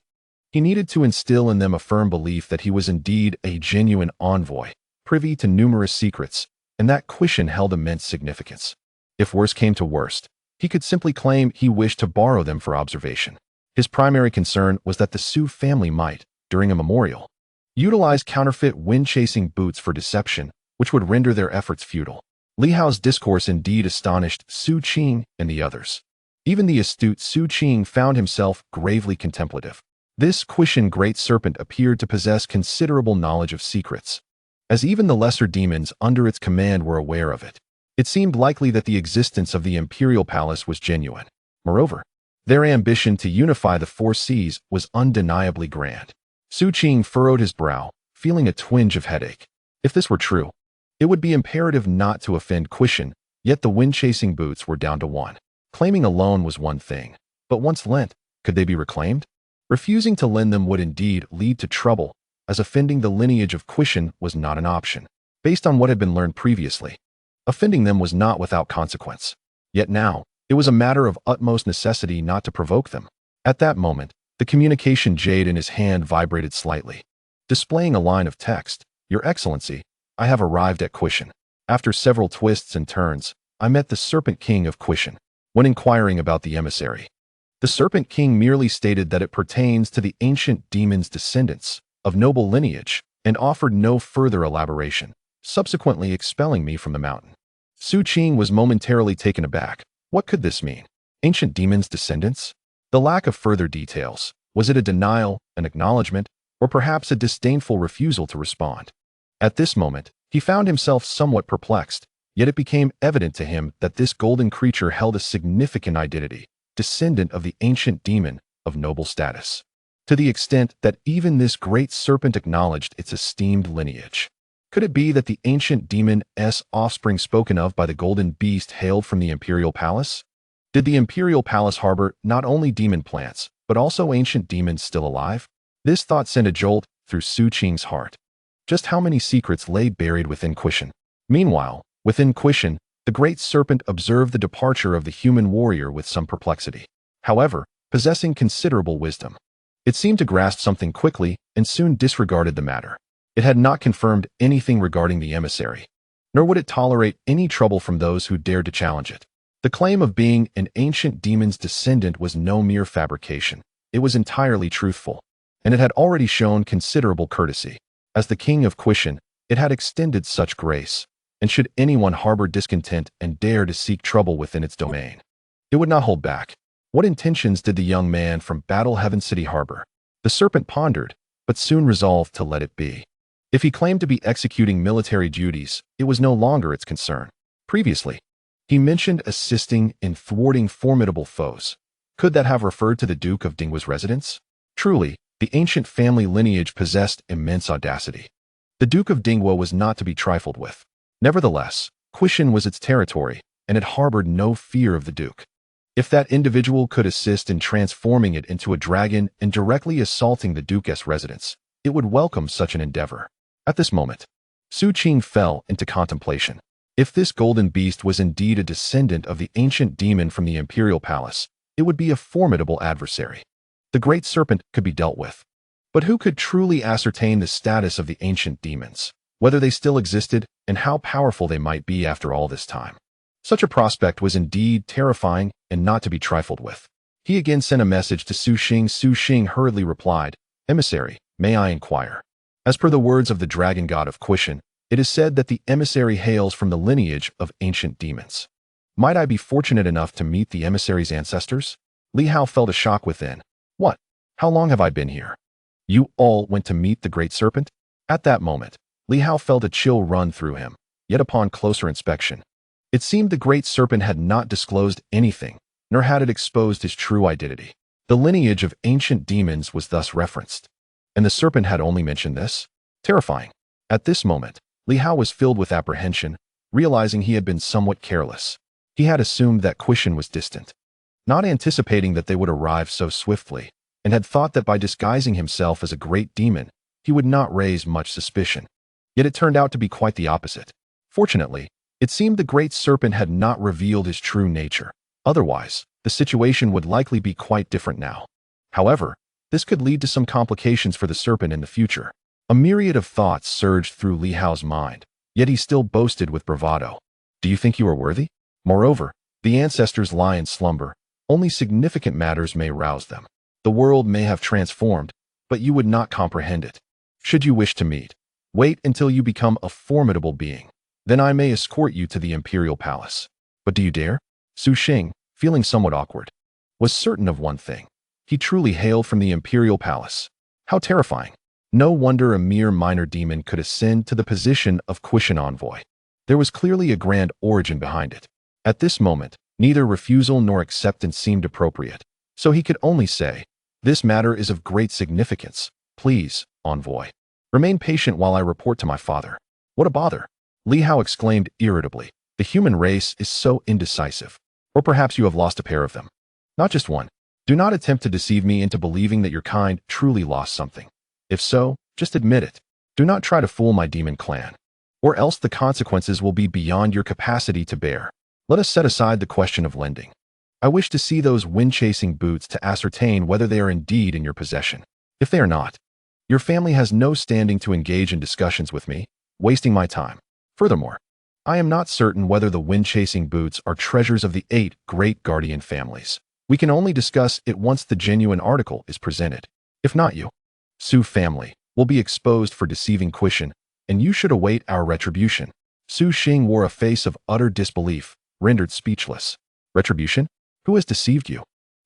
he needed to instill in them a firm belief that he was indeed a genuine envoy, privy to numerous secrets, and that Quishin held immense significance. If worse came to worst, he could simply claim he wished to borrow them for observation. His primary concern was that the Su family might, during a memorial, utilize counterfeit wind-chasing boots for deception, which would render their efforts futile. Li Hao's discourse indeed astonished Su Qing and the others. Even the astute Su Qing found himself gravely contemplative. This Quishin great serpent appeared to possess considerable knowledge of secrets. As even the lesser demons under its command were aware of it, it seemed likely that the existence of the imperial palace was genuine. Moreover, their ambition to unify the 4 seas was undeniably grand. Su Qing furrowed his brow, feeling a twinge of headache. If this were true, it would be imperative not to offend Quishin, yet the wind-chasing boots were down to 1. Claiming a loan was one thing, but once lent, could they be reclaimed? Refusing to lend them would indeed lead to trouble, as offending the lineage of Quishin was not an option. Based on what had been learned previously, offending them was not without consequence. Yet now, it was a matter of utmost necessity not to provoke them. At that moment, the communication jade in his hand vibrated slightly, displaying a line of text. Your Excellency, I have arrived at Quishin. After several twists and turns, I met the Serpent King of Quishin. When inquiring about the emissary, the Serpent King merely stated that it pertains to the ancient demon's descendants, of noble lineage, and offered no further elaboration, subsequently expelling me from the mountain. Su Qing was momentarily taken aback. What could this mean? Ancient demon's descendants? The lack of further details, was it a denial, an acknowledgement, or perhaps a disdainful refusal to respond? At this moment, he found himself somewhat perplexed, yet it became evident to him that this golden creature held a significant identity, descendant of the ancient demon of noble status, to the extent that even this great serpent acknowledged its esteemed lineage. Could it be that the ancient demon's offspring spoken of by the golden beast hailed from the imperial palace? Did the imperial palace harbor not only demon plants, but also ancient demons still alive? This thought sent a jolt through Su Qing's heart. Just how many secrets lay buried within Quishin? Meanwhile, within Quishin, the great serpent observed the departure of the human warrior with some perplexity. However, possessing considerable wisdom, it seemed to grasp something quickly and soon disregarded the matter. It had not confirmed anything regarding the emissary, nor would it tolerate any trouble from those who dared to challenge it. The claim of being an ancient demon's descendant was no mere fabrication. It was entirely truthful, and it had already shown considerable courtesy. As the king of Quishan, it had extended such grace, and should anyone harbor discontent and dare to seek trouble within its domain, it would not hold back. What intentions did the young man from Battle Heaven City harbor? The serpent pondered, but soon resolved to let it be. If he claimed to be executing military duties, it was no longer its concern. Previously, he mentioned assisting in thwarting formidable foes. Could that have referred to the Duke of Dingwa's residence? Truly, the ancient family lineage possessed immense audacity. The Duke of Dingwa was not to be trifled with. Nevertheless, Quishan was its territory, and it harbored no fear of the Duke. If that individual could assist in transforming it into a dragon and directly assaulting the Duke's residence, it would welcome such an endeavor. At this moment, Su Qing fell into contemplation. If this golden beast was indeed a descendant of the ancient demon from the imperial palace, it would be a formidable adversary. The great serpent could be dealt with. But who could truly ascertain the status of the ancient demons, whether they still existed, and how powerful they might be after all this time? Such a prospect was indeed terrifying and not to be trifled with. He again sent a message to Su Qing. Su Qing hurriedly replied, "Emissary, may I inquire?" As per the words of the dragon god of Quishan, it is said that the emissary hails from the lineage of ancient demons. Might I be fortunate enough to meet the emissary's ancestors? Li Hao felt a shock within. What? How long have I been here? You all went to meet the great serpent? At that moment, Li Hao felt a chill run through him, yet upon closer inspection, it seemed the great serpent had not disclosed anything, nor had it exposed his true identity. The lineage of ancient demons was thus referenced, and the serpent had only mentioned this? Terrifying. At this moment, Li Hao was filled with apprehension, realizing he had been somewhat careless. He had assumed that Quishan was distant, not anticipating that they would arrive so swiftly, and had thought that by disguising himself as a great demon, he would not raise much suspicion. Yet it turned out to be quite the opposite. Fortunately, it seemed the great serpent had not revealed his true nature. Otherwise, the situation would likely be quite different now. However, this could lead to some complications for the serpent in the future. A myriad of thoughts surged through Li Hao's mind, yet he still boasted with bravado. Do you think you are worthy? Moreover, the ancestors lie in slumber. Only significant matters may rouse them. The world may have transformed, but you would not comprehend it. Should you wish to meet, wait until you become a formidable being. Then I may escort you to the imperial palace. But do you dare? Su Qing, feeling somewhat awkward, was certain of one thing. He truly hailed from the imperial palace. How terrifying. No wonder a mere minor demon could ascend to the position of Quishan envoy. There was clearly a grand origin behind it. At this moment, neither refusal nor acceptance seemed appropriate, so he could only say, "This matter is of great significance. Please, envoy, remain patient while I report to my father." What a bother! Li Hao exclaimed irritably. The human race is so indecisive. Or perhaps you have lost a pair of them. Not just one. Do not attempt to deceive me into believing that your kind truly lost something. If so, just admit it. Do not try to fool my demon clan, or else the consequences will be beyond your capacity to bear. Let us set aside the question of lending. I wish to see those wind-chasing boots to ascertain whether they are indeed in your possession. If they are not, your family has no standing to engage in discussions with me, wasting my time. Furthermore, I am not certain whether the wind-chasing boots are treasures of the 8 great guardian families. We can only discuss it once the genuine article is presented. If not, you, Su family, will be exposed for deceiving Quishan, and you should await our retribution. Su Qing wore a face of utter disbelief, rendered speechless. Retribution? Who has deceived you?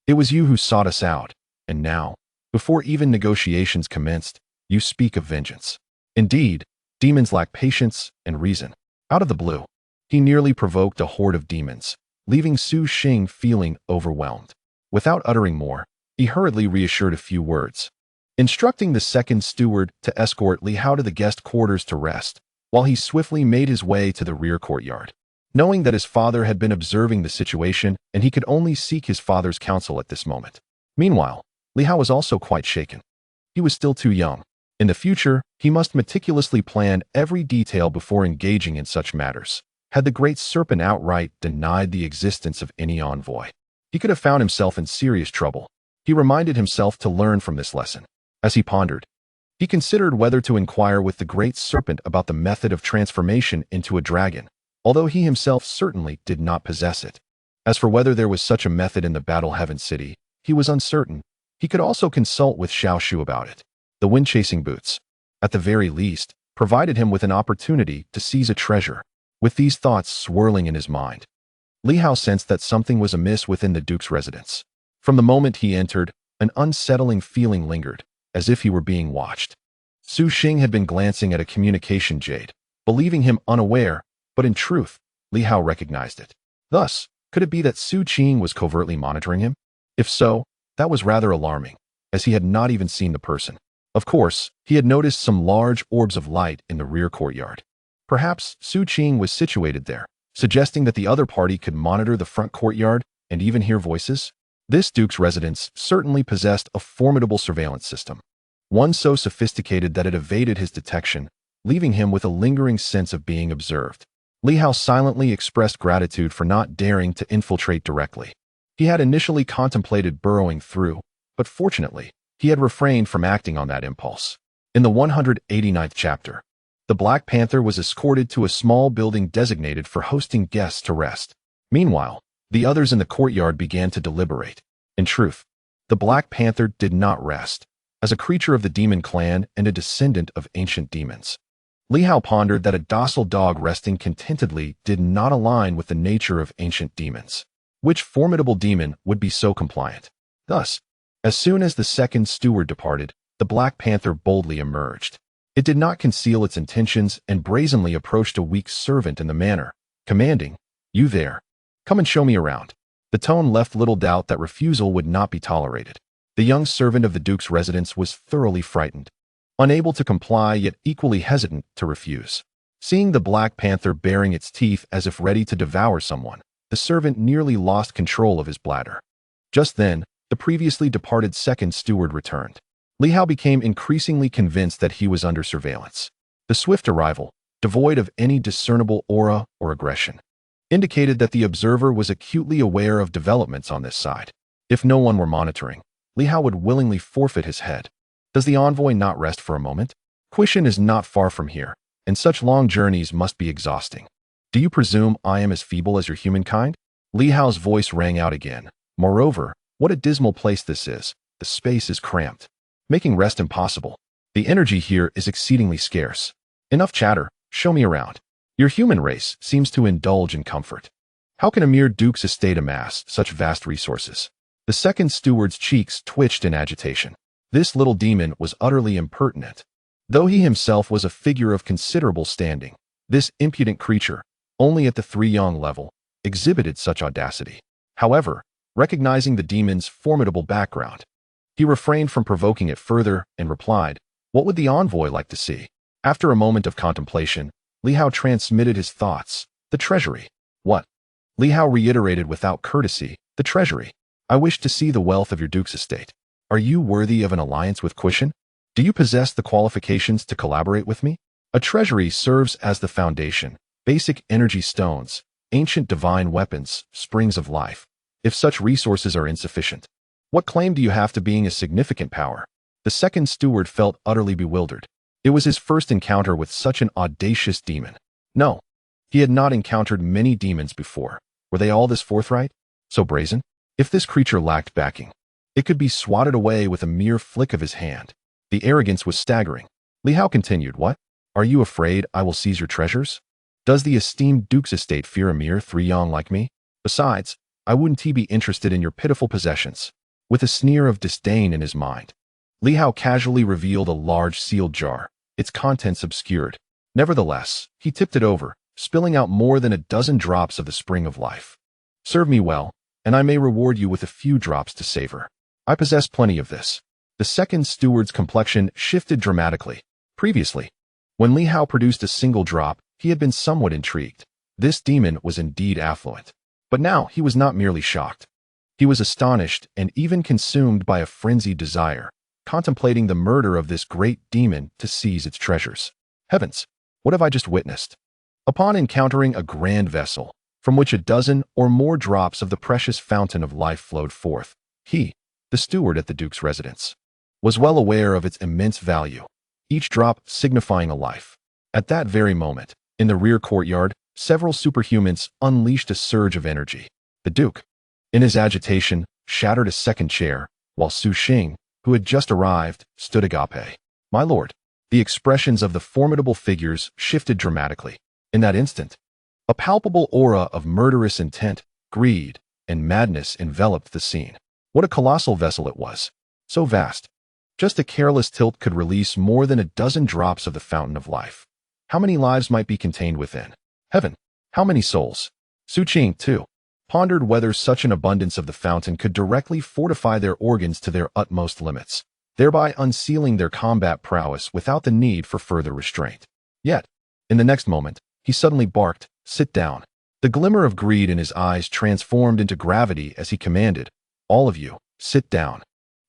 It was you who sought us out, and now, before even negotiations commenced, you speak of vengeance. Indeed, demons lack patience and reason. Out of the blue, he nearly provoked a horde of demons, leaving Su Qing feeling overwhelmed. Without uttering more, he hurriedly reassured a few words, instructing the second steward to escort Li Hao to the guest quarters to rest, while he swiftly made his way to the rear courtyard. Knowing that his father had been observing the situation and he could only seek his father's counsel at this moment. Meanwhile, Li Hao was also quite shaken. He was still too young. In the future, he must meticulously plan every detail before engaging in such matters. Had the great serpent outright denied the existence of any envoy, he could have found himself in serious trouble. He reminded himself to learn from this lesson. As he pondered, He considered whether to inquire with the great serpent about the method of transformation into a dragon, although he himself certainly did not possess it. As for whether there was such a method in the Battle Heaven City, he was uncertain. He could also consult with Xiao Shu about it. The wind-chasing boots, at the very least, provided him with an opportunity to seize a treasure. With these thoughts swirling in his mind, Li Hao sensed that something was amiss within the Duke's residence. From the moment he entered, an unsettling feeling lingered, as if he were being watched. Su Xing had been glancing at a communication jade, believing him unaware, but in truth, Li Hao recognized it. Thus, could it be that Su Qing was covertly monitoring him? If so, that was rather alarming, as he had not even seen the person. Of course, he had noticed some large orbs of light in the rear courtyard. Perhaps Su Qing was situated there, suggesting that the other party could monitor the front courtyard and even hear voices. This Duke's residence certainly possessed a formidable surveillance system, one so sophisticated that it evaded his detection, leaving him with a lingering sense of being observed. Li Hao silently expressed gratitude for not daring to infiltrate directly. He had initially contemplated burrowing through, but fortunately, he had refrained from acting on that impulse. In the 189th chapter, the Black Panther was escorted to a small building designated for hosting guests to rest. Meanwhile, the others in the courtyard began to deliberate. In truth, the Black Panther did not rest. As a creature of the demon clan and a descendant of ancient demons, Li Hao pondered that a docile dog resting contentedly did not align with the nature of ancient demons. Which formidable demon would be so compliant? Thus, as soon as the second steward departed, the Black Panther boldly emerged. It did not conceal its intentions and brazenly approached a weak servant in the manner, commanding, "You there. Come and show me around." The tone left little doubt that refusal would not be tolerated. The young servant of the Duke's residence was thoroughly frightened, unable to comply yet equally hesitant to refuse. Seeing the Black Panther baring its teeth as if ready to devour someone, the servant nearly lost control of his bladder. Just then, the previously departed second steward returned. Li Hao became increasingly convinced that he was under surveillance. The swift arrival, devoid of any discernible aura or aggression, indicated that the observer was acutely aware of developments on this side. If no one were monitoring, Li Hao would willingly forfeit his head. Does the envoy not rest for a moment? Quishan is not far from here, and such long journeys must be exhausting. Do you presume I am as feeble as your humankind? Li Hao's voice rang out again. Moreover, what a dismal place this is. The space is cramped, making rest impossible. The energy here is exceedingly scarce. Enough chatter, show me around. Your human race seems to indulge in comfort. How can a mere duke's estate amass such vast resources? The second steward's cheeks twitched in agitation. This little demon was utterly impertinent. Though he himself was a figure of considerable standing, this impudent creature, only at the 3-yang level, exhibited such audacity. However, recognizing the demon's formidable background, he refrained from provoking it further and replied, "What would the envoy like to see?" After a moment of contemplation, Li Hao transmitted his thoughts. "The treasury." "What?" Li Hao reiterated without courtesy. "The treasury. I wish to see the wealth of your duke's estate. Are you worthy of an alliance with Quishan? Do you possess the qualifications to collaborate with me? A treasury serves as the foundation, basic energy stones, ancient divine weapons, springs of life. If such resources are insufficient, what claim do you have to being a significant power?" The second steward felt utterly bewildered. It was his first encounter with such an audacious demon. No, he had not encountered many demons before. Were they all this forthright? So brazen? If this creature lacked backing, it could be swatted away with a mere flick of his hand. The arrogance was staggering. Li Hao continued, "What? Are you afraid I will seize your treasures? Does the esteemed duke's estate fear a mere 3-yang like me? Besides, I wouldn't be interested in your pitiful possessions." With a sneer of disdain in his mind, Li Hao casually revealed a large sealed jar, its contents obscured. Nevertheless, he tipped it over, spilling out more than a dozen drops of the spring of life. "Serve me well, and I may reward you with a few drops to savor. I possess plenty of this." The second steward's complexion shifted dramatically. Previously, when Li Hao produced a single drop, he had been somewhat intrigued. This demon was indeed affluent. But now he was not merely shocked. He was astonished and even consumed by a frenzied desire, contemplating the murder of this great demon to seize its treasures. Heavens, what have I just witnessed? Upon encountering a grand vessel, from which a dozen or more drops of the precious fountain of life flowed forth, he, the steward at the Duke's residence, was well aware of its immense value. each drop signifying a life. At that very moment, in the rear courtyard, several superhumans unleashed a surge of energy. The Duke, in his agitation, shattered a second chair, while Su Xing, who had just arrived, stood agape. My lord. The expressions of the formidable figures shifted dramatically. In that instant, a palpable aura of murderous intent, greed, and madness enveloped the scene. What a colossal vessel it was. So vast. Just a careless tilt could release more than a dozen drops of the fountain of life. How many lives might be contained within? Heaven. How many souls? Su Qing, too, pondered whether such an abundance of the fountain could directly fortify their organs to their utmost limits, thereby unsealing their combat prowess without the need for further restraint. Yet, in the next moment, he suddenly barked, "Sit down." The glimmer of greed in his eyes transformed into gravity as he commanded, "All of you, sit down.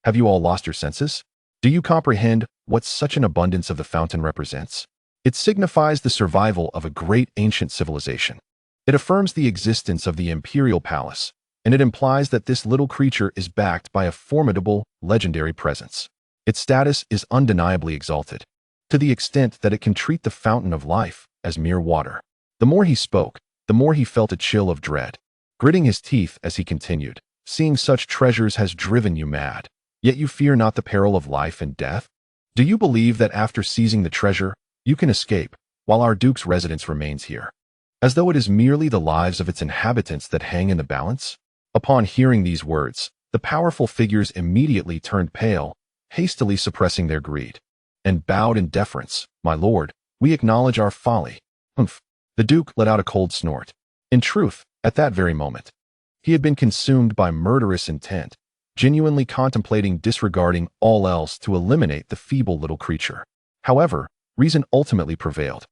Have you all lost your senses? Do you comprehend what such an abundance of the fountain represents? It signifies the survival of a great ancient civilization. It affirms the existence of the imperial palace, and it implies that this little creature is backed by a formidable, legendary presence. Its status is undeniably exalted, to the extent that it can treat the fountain of life as mere water." The more he spoke, the more he felt a chill of dread, gritting his teeth as he continued. "Seeing such treasures has driven you mad, yet you fear not the peril of life and death? Do you believe that after seizing the treasure, you can escape, while our Duke's residence remains here, as though it is merely the lives of its inhabitants that hang in the balance?" Upon hearing these words, the powerful figures immediately turned pale, hastily suppressing their greed, and bowed in deference. "My lord, we acknowledge our folly." Humph. The Duke let out a cold snort. In truth, at that very moment, he had been consumed by murderous intent, genuinely contemplating disregarding all else to eliminate the feeble little creature. However, reason ultimately prevailed.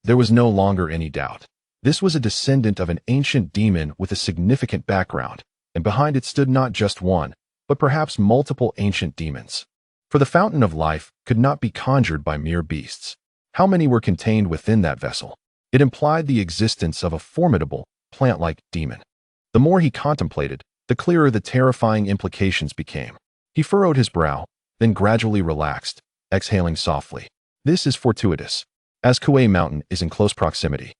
There was no longer any doubt. This was a descendant of an ancient demon with a significant background, and behind it stood not just one, but perhaps multiple ancient demons. For the fountain of life could not be conjured by mere beasts. How many were contained within that vessel? It implied the existence of a formidable, plant-like demon. The more he contemplated, the clearer the terrifying implications became. He furrowed his brow, then gradually relaxed, exhaling softly. This is fortuitous, as Kuei Mountain is in close proximity.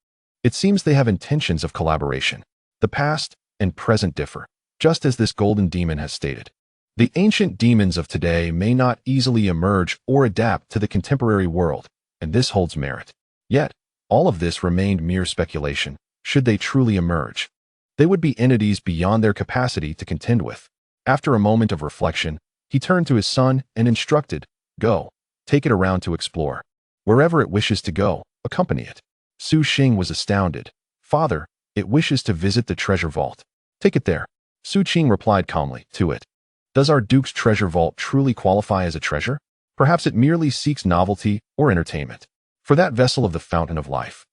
It seems they have intentions of collaboration. The past and present differ, just as this golden demon has stated. The ancient demons of today may not easily emerge or adapt to the contemporary world, and this holds merit. Yet, all of this remained mere speculation. Should they truly emerge, they would be entities beyond their capacity to contend with. After a moment of reflection, he turned to his son and instructed, "Go, take it around to explore. Wherever it wishes to go, accompany it." Su Xing was astounded. "Father, it wishes to visit the treasure vault. Take it there." Su Qing replied calmly, "To it. Does our Duke's treasure vault truly qualify as a treasure? Perhaps it merely seeks novelty or entertainment. For that vessel of the fountain of life,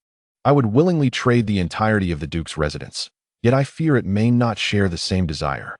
I would willingly trade the entirety of the Duke's residence, yet I fear it may not share the same desire.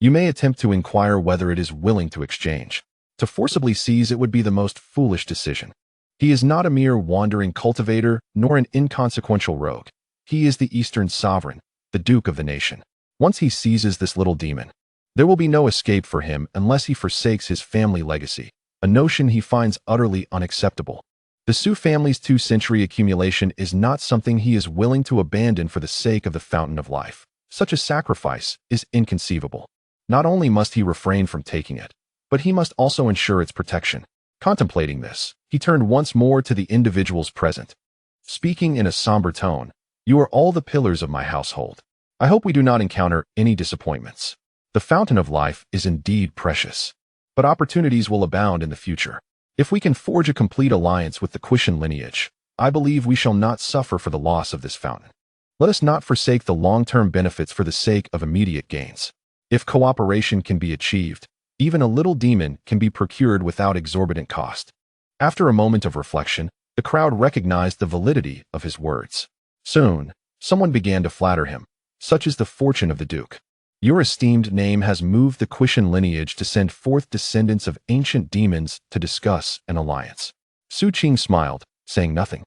You may attempt to inquire whether it is willing to exchange. To forcibly seize it would be the most foolish decision. He is not a mere wandering cultivator, nor an inconsequential rogue. He is the Eastern sovereign, the Duke of the nation. Once he seizes this little demon, there will be no escape for him unless he forsakes his family legacy, a notion he finds utterly unacceptable. The Su family's 2-century accumulation is not something he is willing to abandon for the sake of the fountain of life. Such a sacrifice is inconceivable. Not only must he refrain from taking it, but he must also ensure its protection. Contemplating this, he turned once more to the individuals present. Speaking in a somber tone, "You are all the pillars of my household. I hope we do not encounter any disappointments. The fountain of life is indeed precious, but opportunities will abound in the future. If we can forge a complete alliance with the Quishan lineage, I believe we shall not suffer for the loss of this fountain. Let us not forsake the long-term benefits for the sake of immediate gains. If cooperation can be achieved, even a little demon can be procured without exorbitant cost." After a moment of reflection, the crowd recognized the validity of his words. Soon, someone began to flatter him. "Such is the fortune of the Duke. Your esteemed name has moved the Quishan lineage to send forth descendants of ancient demons to discuss an alliance." Su Qing smiled, saying nothing,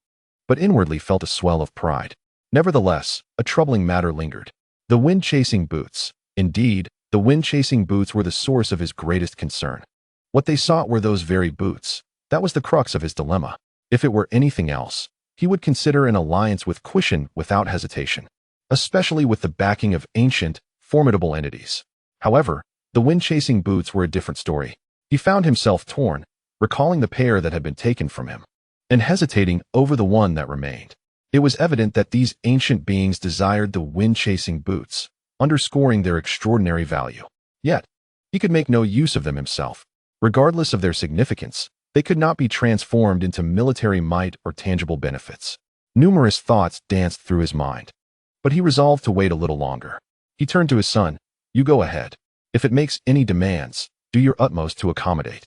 but inwardly felt a swell of pride. Nevertheless, a troubling matter lingered. The wind-chasing boots. Indeed, the wind-chasing boots were the source of his greatest concern. What they sought were those very boots, That was the crux of his dilemma. If it were anything else, he would consider an alliance with Quishin without hesitation, especially with the backing of ancient, formidable entities. However, the wind-chasing boots were a different story. He found himself torn, recalling the pair that had been taken from him, and hesitating over the one that remained. It was evident that these ancient beings desired the wind-chasing boots, underscoring their extraordinary value. Yet, he could make no use of them himself. Regardless of their significance, they could not be transformed into military might or tangible benefits. Numerous thoughts danced through his mind, but he resolved to wait a little longer. He turned to his son. You go ahead. If it makes any demands, do your utmost to accommodate.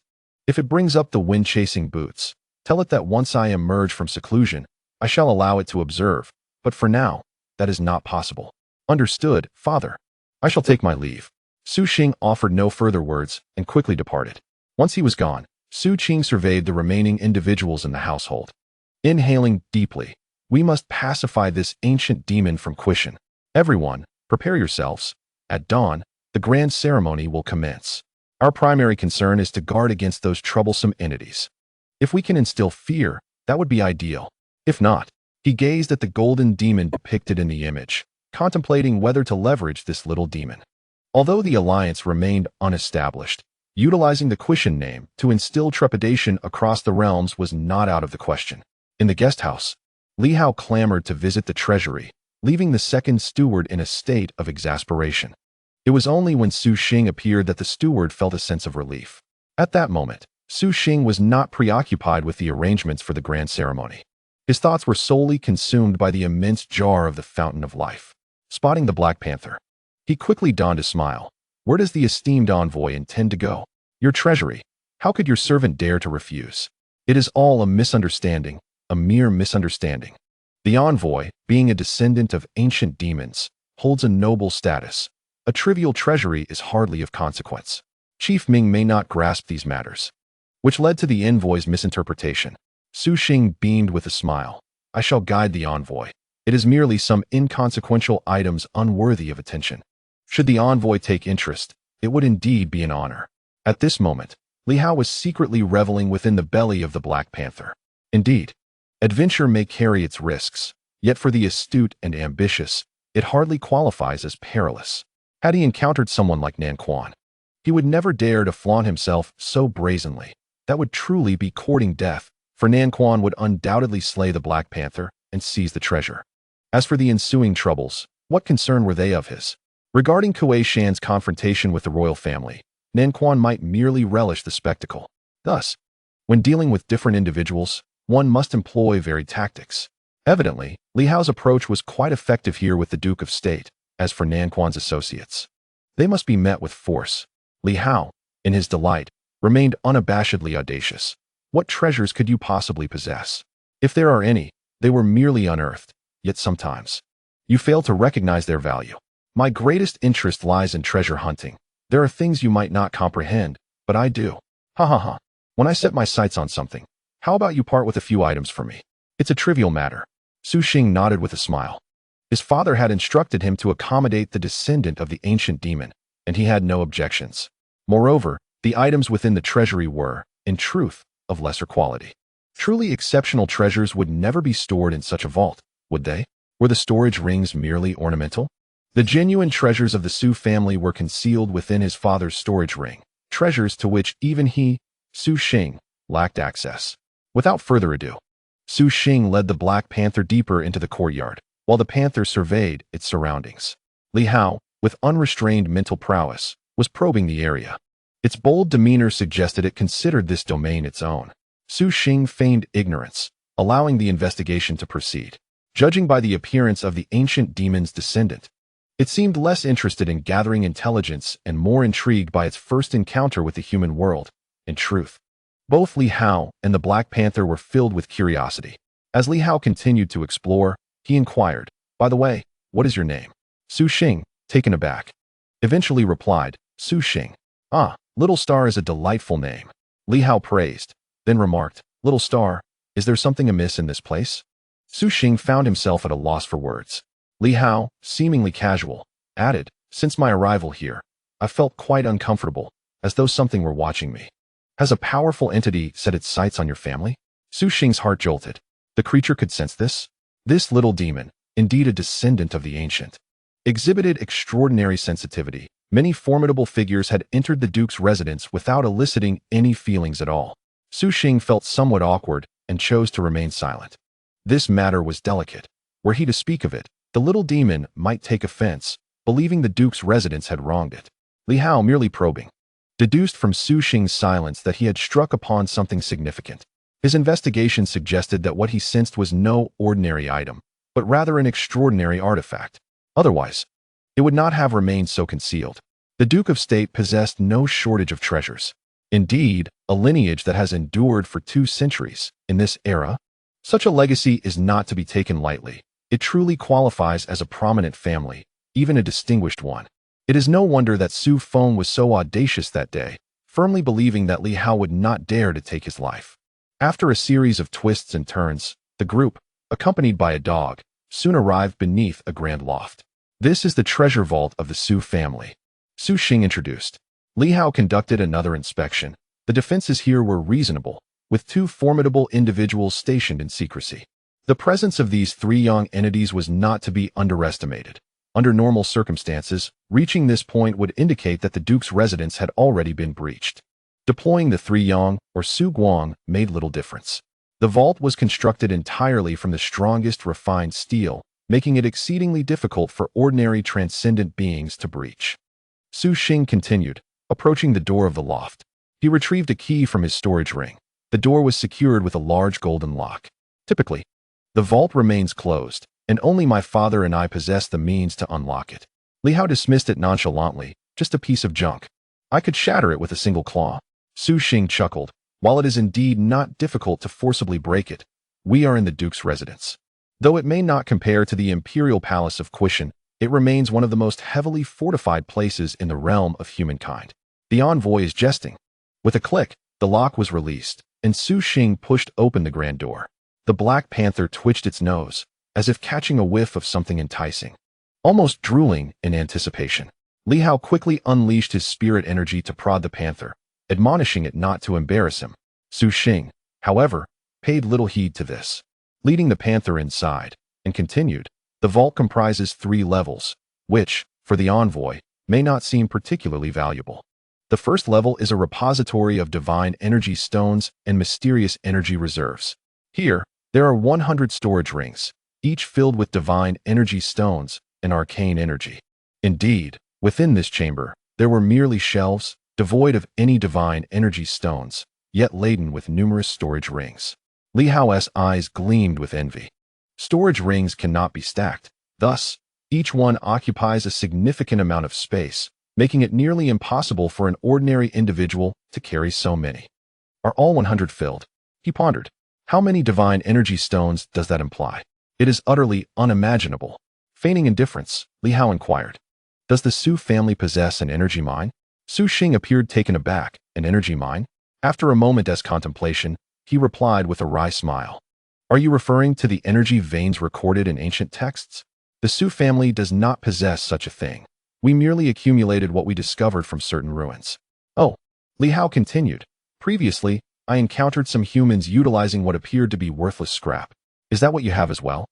If it brings up the wind-chasing boots, tell it that once I emerge from seclusion, I shall allow it to observe, but for now, that is not possible. Understood, father. I shall take my leave. Su Xing offered no further words and quickly departed. Once he was gone, Su Qing surveyed the remaining individuals in the household. Inhaling deeply, we must pacify this ancient demon from Quishin. Everyone, prepare yourselves. At dawn, the grand ceremony will commence. Our primary concern is to guard against those troublesome entities. If we can instill fear, that would be ideal. If not, he gazed at the golden demon depicted in the image, contemplating whether to leverage this little demon. Although the alliance remained unestablished, utilizing the Quishin name to instill trepidation across the realms was not out of the question. In the guest house, Li Hao clamored to visit the treasury, leaving the second steward in a state of exasperation. It was only when Su Xing appeared that the steward felt a sense of relief. At that moment, Su Xing was not preoccupied with the arrangements for the grand ceremony. His thoughts were solely consumed by the immense jar of the fountain of life. Spotting the Black Panther, he quickly donned a smile. Where does the esteemed envoy intend to go? Your treasury. How could your servant dare to refuse? It is all a misunderstanding, a mere misunderstanding. The envoy, being a descendant of ancient demons, holds a noble status. A trivial treasury is hardly of consequence. Chief Ming may not grasp these matters, which led to the envoy's misinterpretation. Su Xing beamed with a smile. I shall guide the envoy. It is merely some inconsequential items unworthy of attention. Should the envoy take interest, it would indeed be an honor. At this moment, Li Hao was secretly reveling within the belly of the Black Panther. Indeed, adventure may carry its risks, yet for the astute and ambitious, it hardly qualifies as perilous. Had he encountered someone like Nan Quan, he would never dare to flaunt himself so brazenly. That would truly be courting death, for Nan Quan would undoubtedly slay the Black Panther and seize the treasure. As for the ensuing troubles, what concern were they of his? Regarding Kuei Shan's confrontation with the royal family, Nan Quan might merely relish the spectacle. Thus, when dealing with different individuals, one must employ varied tactics. Evidently, Li Hao's approach was quite effective here with the Duke of State. As for Nan Quan's associates, they must be met with force. Li Hao, in his delight, remained unabashedly audacious. What treasures could you possibly possess? If there are any, they were merely unearthed, yet sometimes you fail to recognize their value. My greatest interest lies in treasure hunting. There are things you might not comprehend, but I do. Ha ha ha. When I set my sights on something, how about you part with a few items for me? It's a trivial matter. Su Xing nodded with a smile. His father had instructed him to accommodate the descendant of the ancient demon, and he had no objections. Moreover, the items within the treasury were, in truth, of lesser quality. Truly exceptional treasures would never be stored in such a vault, would they? Were the storage rings merely ornamental? The genuine treasures of the Su family were concealed within his father's storage ring, treasures to which even he, Su Xing, lacked access. Without further ado, Su Xing led the Black Panther deeper into the courtyard, while the panther surveyed its surroundings. Li Hao, with unrestrained mental prowess, was probing the area. Its bold demeanor suggested it considered this domain its own. Su Xing feigned ignorance, allowing the investigation to proceed. Judging by the appearance of the ancient demon's descendant, it seemed less interested in gathering intelligence and more intrigued by its first encounter with the human world. In truth, both Li Hao and the Black Panther were filled with curiosity. As Li Hao continued to explore, he inquired, by the way, what is your name? Su Xing, taken aback, eventually replied, Su Xing. Ah, Little Star is a delightful name. Li Hao praised, then remarked, Little Star, is there something amiss in this place? Su Xing found himself at a loss for words. Li Hao, seemingly casual, added, since my arrival here, I felt quite uncomfortable, as though something were watching me. Has a powerful entity set its sights on your family? Su Xing's heart jolted. The creature could sense this. This little demon, indeed a descendant of the ancient, exhibited extraordinary sensitivity. Many formidable figures had entered the Duke's residence without eliciting any feelings at all. Su Xing felt somewhat awkward and chose to remain silent. This matter was delicate. Were he to speak of it, the little demon might take offense, believing the Duke's residence had wronged it. Li Hao, merely probing, deduced from Su Xing's silence that he had struck upon something significant. His investigation suggested that what he sensed was no ordinary item, but rather an extraordinary artifact. Otherwise, it would not have remained so concealed. The Duke of State possessed no shortage of treasures. Indeed, a lineage that has endured for 2 centuries. In this era, such a legacy is not to be taken lightly. It truly qualifies as a prominent family, even a distinguished one. It is no wonder that Su Feng was so audacious that day, firmly believing that Li Hao would not dare to take his life. After a series of twists and turns, the group, accompanied by a dog, soon arrived beneath a grand loft. This is the treasure vault of the Su family, Su Xing introduced. Li Hao conducted another inspection. The defenses here were reasonable, with 2 formidable individuals stationed in secrecy. The presence of these 3 young entities was not to be underestimated. Under normal circumstances, reaching this point would indicate that the Duke's residence had already been breached. Deploying the 3 Yang, or Su Guang, made little difference. The vault was constructed entirely from the strongest refined steel, making it exceedingly difficult for ordinary transcendent beings to breach. Su Xing continued, approaching the door of the loft. He retrieved a key from his storage ring. The door was secured with a large golden lock. Typically, the vault remains closed, and only my father and I possess the means to unlock it. Li Hao dismissed it nonchalantly, just a piece of junk. I could shatter it with a single claw. Su Xing chuckled. While it is indeed not difficult to forcibly break it, we are in the Duke's residence. Though it may not compare to the imperial palace of Quishan, it remains one of the most heavily fortified places in the realm of humankind. The envoy is jesting. With a click, the lock was released, and Su Xing pushed open the grand door. The Black Panther twitched its nose, as if catching a whiff of something enticing, almost drooling in anticipation. Li Hao quickly unleashed his spirit energy to prod the panther, admonishing it not to embarrass him. Su Xing, however, paid little heed to this, leading the panther inside, and continued. The vault comprises 3 levels, which, for the envoy, may not seem particularly valuable. The first level is a repository of divine energy stones and mysterious energy reserves. Here, there are 100 storage rings, each filled with divine energy stones and arcane energy. Indeed, within this chamber, there were merely shelves, devoid of any divine energy stones, yet laden with numerous storage rings. Li Hao's eyes gleamed with envy. Storage rings cannot be stacked. Thus, each one occupies a significant amount of space, making it nearly impossible for an ordinary individual to carry so many. Are all 100 filled? He pondered. How many divine energy stones does that imply? It is utterly unimaginable. Feigning indifference, Li Hao inquired. Does the Su family possess an energy mine? Su Xing appeared taken aback. An energy mine? After a moment's contemplation, he replied with a wry smile. Are you referring to the energy veins recorded in ancient texts? The Su family does not possess such a thing. We merely accumulated what we discovered from certain ruins. Oh, Li Hao continued. Previously, I encountered some humans utilizing what appeared to be worthless scrap. Is that what you have as well?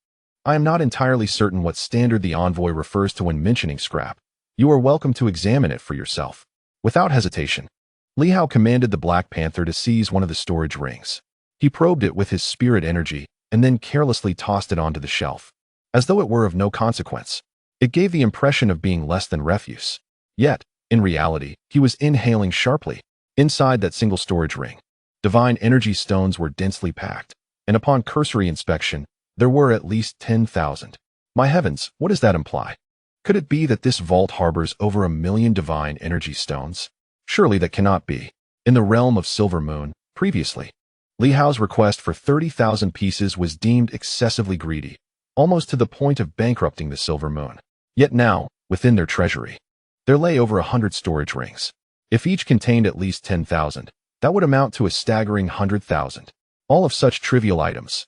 I am not entirely certain what standard the envoy refers to when mentioning scrap. You are welcome to examine it for yourself. Without hesitation, Li Hao commanded the Black Panther to seize one of the storage rings. He probed it with his spirit energy and then carelessly tossed it onto the shelf, as though it were of no consequence. It gave the impression of being less than refuse. Yet, in reality, he was inhaling sharply. Inside that single storage ring, divine energy stones were densely packed, and upon cursory inspection, there were at least 10,000. My heavens, what does that imply? Could it be that this vault harbors over 1 million divine energy stones? Surely that cannot be. In the realm of Silver Moon, previously, Li Hao's request for 30,000 pieces was deemed excessively greedy, almost to the point of bankrupting the Silver Moon. Yet now, within their treasury, there lay over 100 storage rings. If each contained at least 10,000, that would amount to a staggering 100,000. All of such trivial items.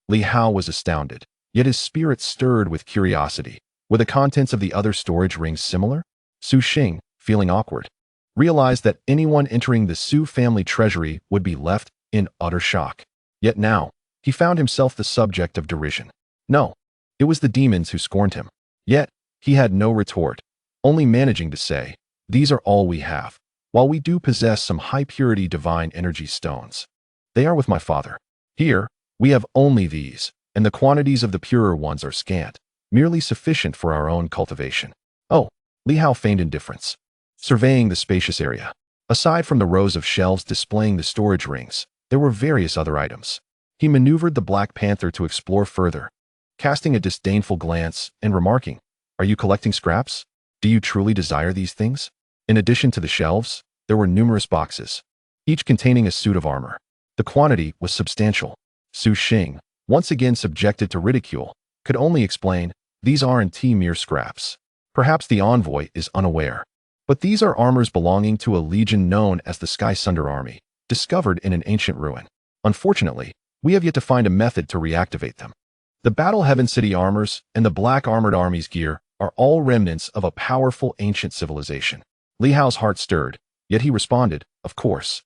Li Hao was astounded, yet his spirit stirred with curiosity. Were the contents of the other storage rings similar? Su Xing, feeling awkward, realized that anyone entering the Su family treasury would be left in utter shock. Yet now, he found himself the subject of derision. No, it was the demons who scorned him. Yet, he had no retort, only managing to say, "These are all we have. While we do possess some high-purity divine energy stones, they are with my father. Here, we have only these, and the quantities of the purer ones are scant, merely sufficient for our own cultivation." Oh, Li Hao feigned indifference, surveying the spacious area. Aside from the rows of shelves displaying the storage rings, there were various other items. He maneuvered the Black Panther to explore further, casting a disdainful glance and remarking, "Are you collecting scraps? Do you truly desire these things?" In addition to the shelves, there were numerous boxes, each containing a suit of armor. The quantity was substantial. Su Xing, once again subjected to ridicule, could only explain, "These aren't mere scraps." Perhaps the envoy is unaware, but these are armors belonging to a legion known as the Sky Sunder Army, discovered in an ancient ruin. Unfortunately, we have yet to find a method to reactivate them. The Battle Heaven City armors and the Black Armored Army's gear are all remnants of a powerful ancient civilization. Li Hao's heart stirred, yet he responded, "Of course.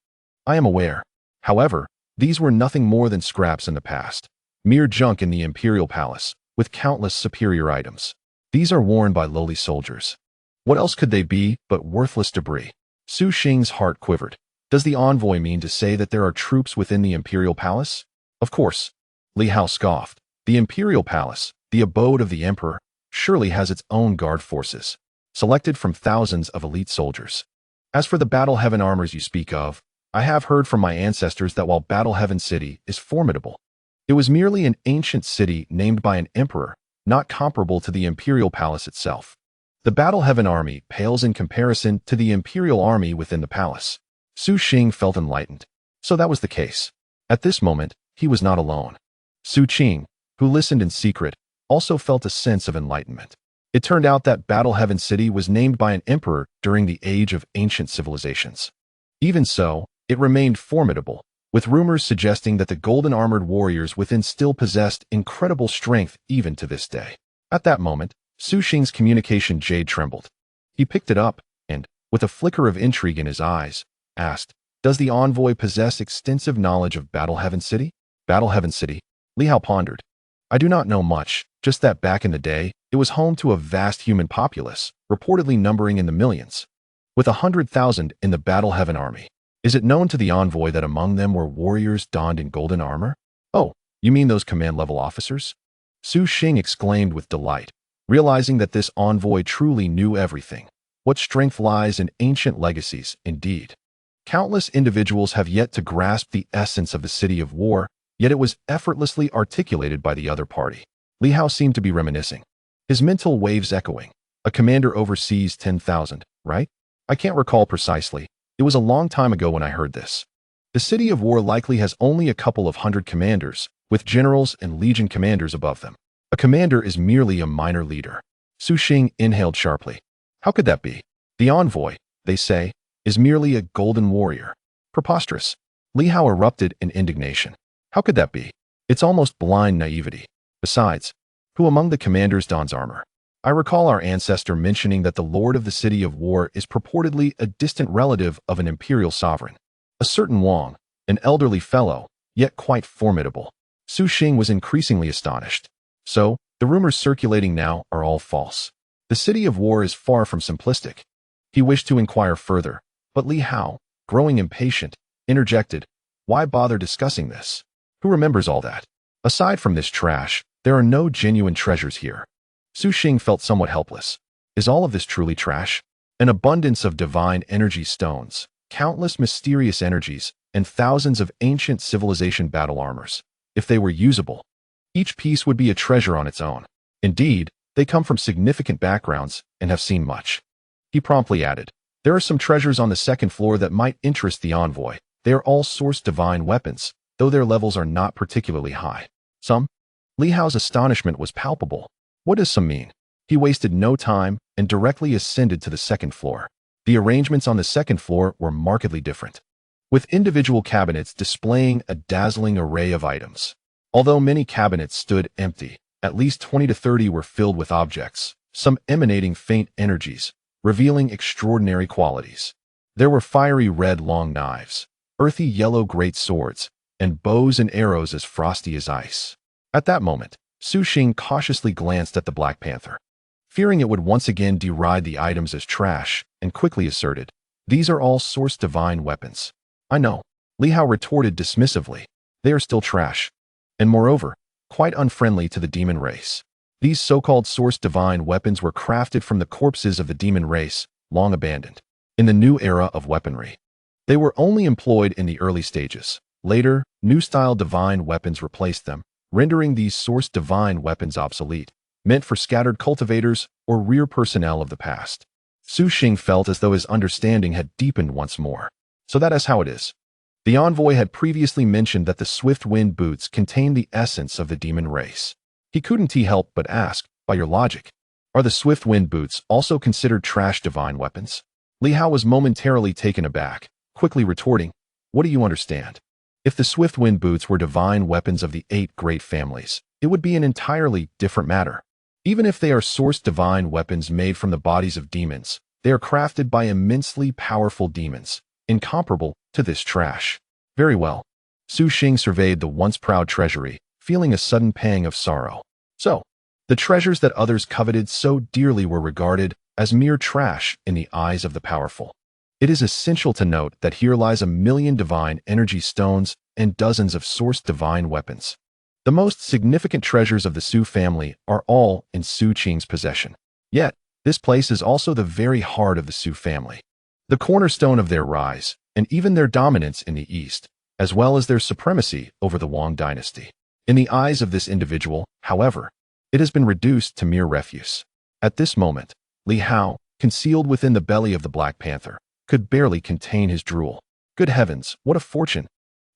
I am aware. However, these were nothing more than scraps in the past, mere junk in the Imperial Palace, with countless superior items. These are worn by lowly soldiers. What else could they be but worthless debris?" Su Xing's heart quivered. Does the envoy mean to say that there are troops within the Imperial Palace? Of course. Li Hao scoffed. The Imperial Palace, the abode of the Emperor, surely has its own guard forces, selected from thousands of elite soldiers. As for the Battle Heaven armors you speak of, I have heard from my ancestors that while Battle Heaven City is formidable, it was merely an ancient city named by an emperor, not comparable to the Imperial Palace itself. The Battle Heaven Army pales in comparison to the Imperial Army within the palace. Su Xing felt enlightened. So that was the case. At this moment, he was not alone. Su Qing, who listened in secret, also felt a sense of enlightenment. It turned out that Battle Heaven City was named by an emperor during the age of ancient civilizations. Even so, it remained formidable, with rumors suggesting that the golden armored warriors within still possessed incredible strength even to this day. At that moment, Su Xing's communication jade trembled. He picked it up and, with a flicker of intrigue in his eyes, asked, "Does the envoy possess extensive knowledge of Battle Heaven City?" Battle Heaven City? Li Hao pondered. "I do not know much, just that back in the day, it was home to a vast human populace, reportedly numbering in the millions, with 100,000 in the Battle Heaven Army. Is it known to the envoy that among them were warriors donned in golden armor?" "Oh, you mean those command-level officers?" Su Xing exclaimed with delight, realizing that this envoy truly knew everything. What strength lies in ancient legacies, indeed. Countless individuals have yet to grasp the essence of the city of war, yet it was effortlessly articulated by the other party. Li Hao seemed to be reminiscing, his mental waves echoing. A commander oversees 10,000, right? I can't recall precisely. It was a long time ago when I heard this. The city of war likely has only a couple of hundred commanders, with generals and legion commanders above them. A commander is merely a minor leader. Su Xing inhaled sharply. How could that be? The envoy, they say, is merely a golden warrior. Preposterous. Li Hao erupted in indignation. How could that be? It's almost blind naivety. Besides, who among the commanders dons armor? I recall our ancestor mentioning that the lord of the city of war is purportedly a distant relative of an imperial sovereign. A certain Wang, an elderly fellow, yet quite formidable. Su Xing was increasingly astonished. So, the rumors circulating now are all false. The city of war is far from simplistic. He wished to inquire further, but Li Hao, growing impatient, interjected, "Why bother discussing this? Who remembers all that? Aside from this trash, there are no genuine treasures here." Su Xing felt somewhat helpless. Is all of this truly trash? An abundance of divine energy stones, countless mysterious energies, and thousands of ancient civilization battle armors. If they were usable, each piece would be a treasure on its own. Indeed, they come from significant backgrounds and have seen much. He promptly added, "There are some treasures on the second floor that might interest the envoy. They are all source divine weapons, though their levels are not particularly high." Some? Li Hao's astonishment was palpable. What does some mean? He wasted no time and directly ascended to the second floor. The arrangements on the second floor were markedly different, with individual cabinets displaying a dazzling array of items. Although many cabinets stood empty, at least 20 to 30 were filled with objects, some emanating faint energies, revealing extraordinary qualities. There were fiery red long knives, earthy yellow great swords, and bows and arrows as frosty as ice. At that moment, Su Xing cautiously glanced at the Black Panther, fearing it would once again deride the items as trash, and quickly asserted, "These are all source divine weapons." "I know," Li Hao retorted dismissively. "They are still trash, and moreover, quite unfriendly to the demon race. These so-called source divine weapons were crafted from the corpses of the demon race, long abandoned. In the new era of weaponry, they were only employed in the early stages. Later, new-style divine weapons replaced them, rendering these source divine weapons obsolete, meant for scattered cultivators or rear personnel of the past." Su Xing felt as though his understanding had deepened once more. So that is how it is. The envoy had previously mentioned that the swift wind boots contained the essence of the demon race. He couldn't help but ask, by your logic, are the swift wind boots also considered trash divine weapons? Li Hao was momentarily taken aback, quickly retorting, "What do you understand? If the swift wind boots were divine weapons of the 8 great families, it would be an entirely different matter. Even if they are source divine weapons made from the bodies of demons, they are crafted by immensely powerful demons, incomparable to this trash." Very well. Su Xing surveyed the once proud treasury, feeling a sudden pang of sorrow. So, the treasures that others coveted so dearly were regarded as mere trash in the eyes of the powerful. It is essential to note that here lies 1,000,000 divine energy stones and dozens of source divine weapons. The most significant treasures of the Su family are all in Su Qing's possession. Yet, this place is also the very heart of the Su family, the cornerstone of their rise, and even their dominance in the East, as well as their supremacy over the Wang dynasty. In the eyes of this individual, however, it has been reduced to mere refuse. At this moment, Li Hao, concealed within the belly of the Black Panther, could barely contain his drool. Good heavens, what a fortune!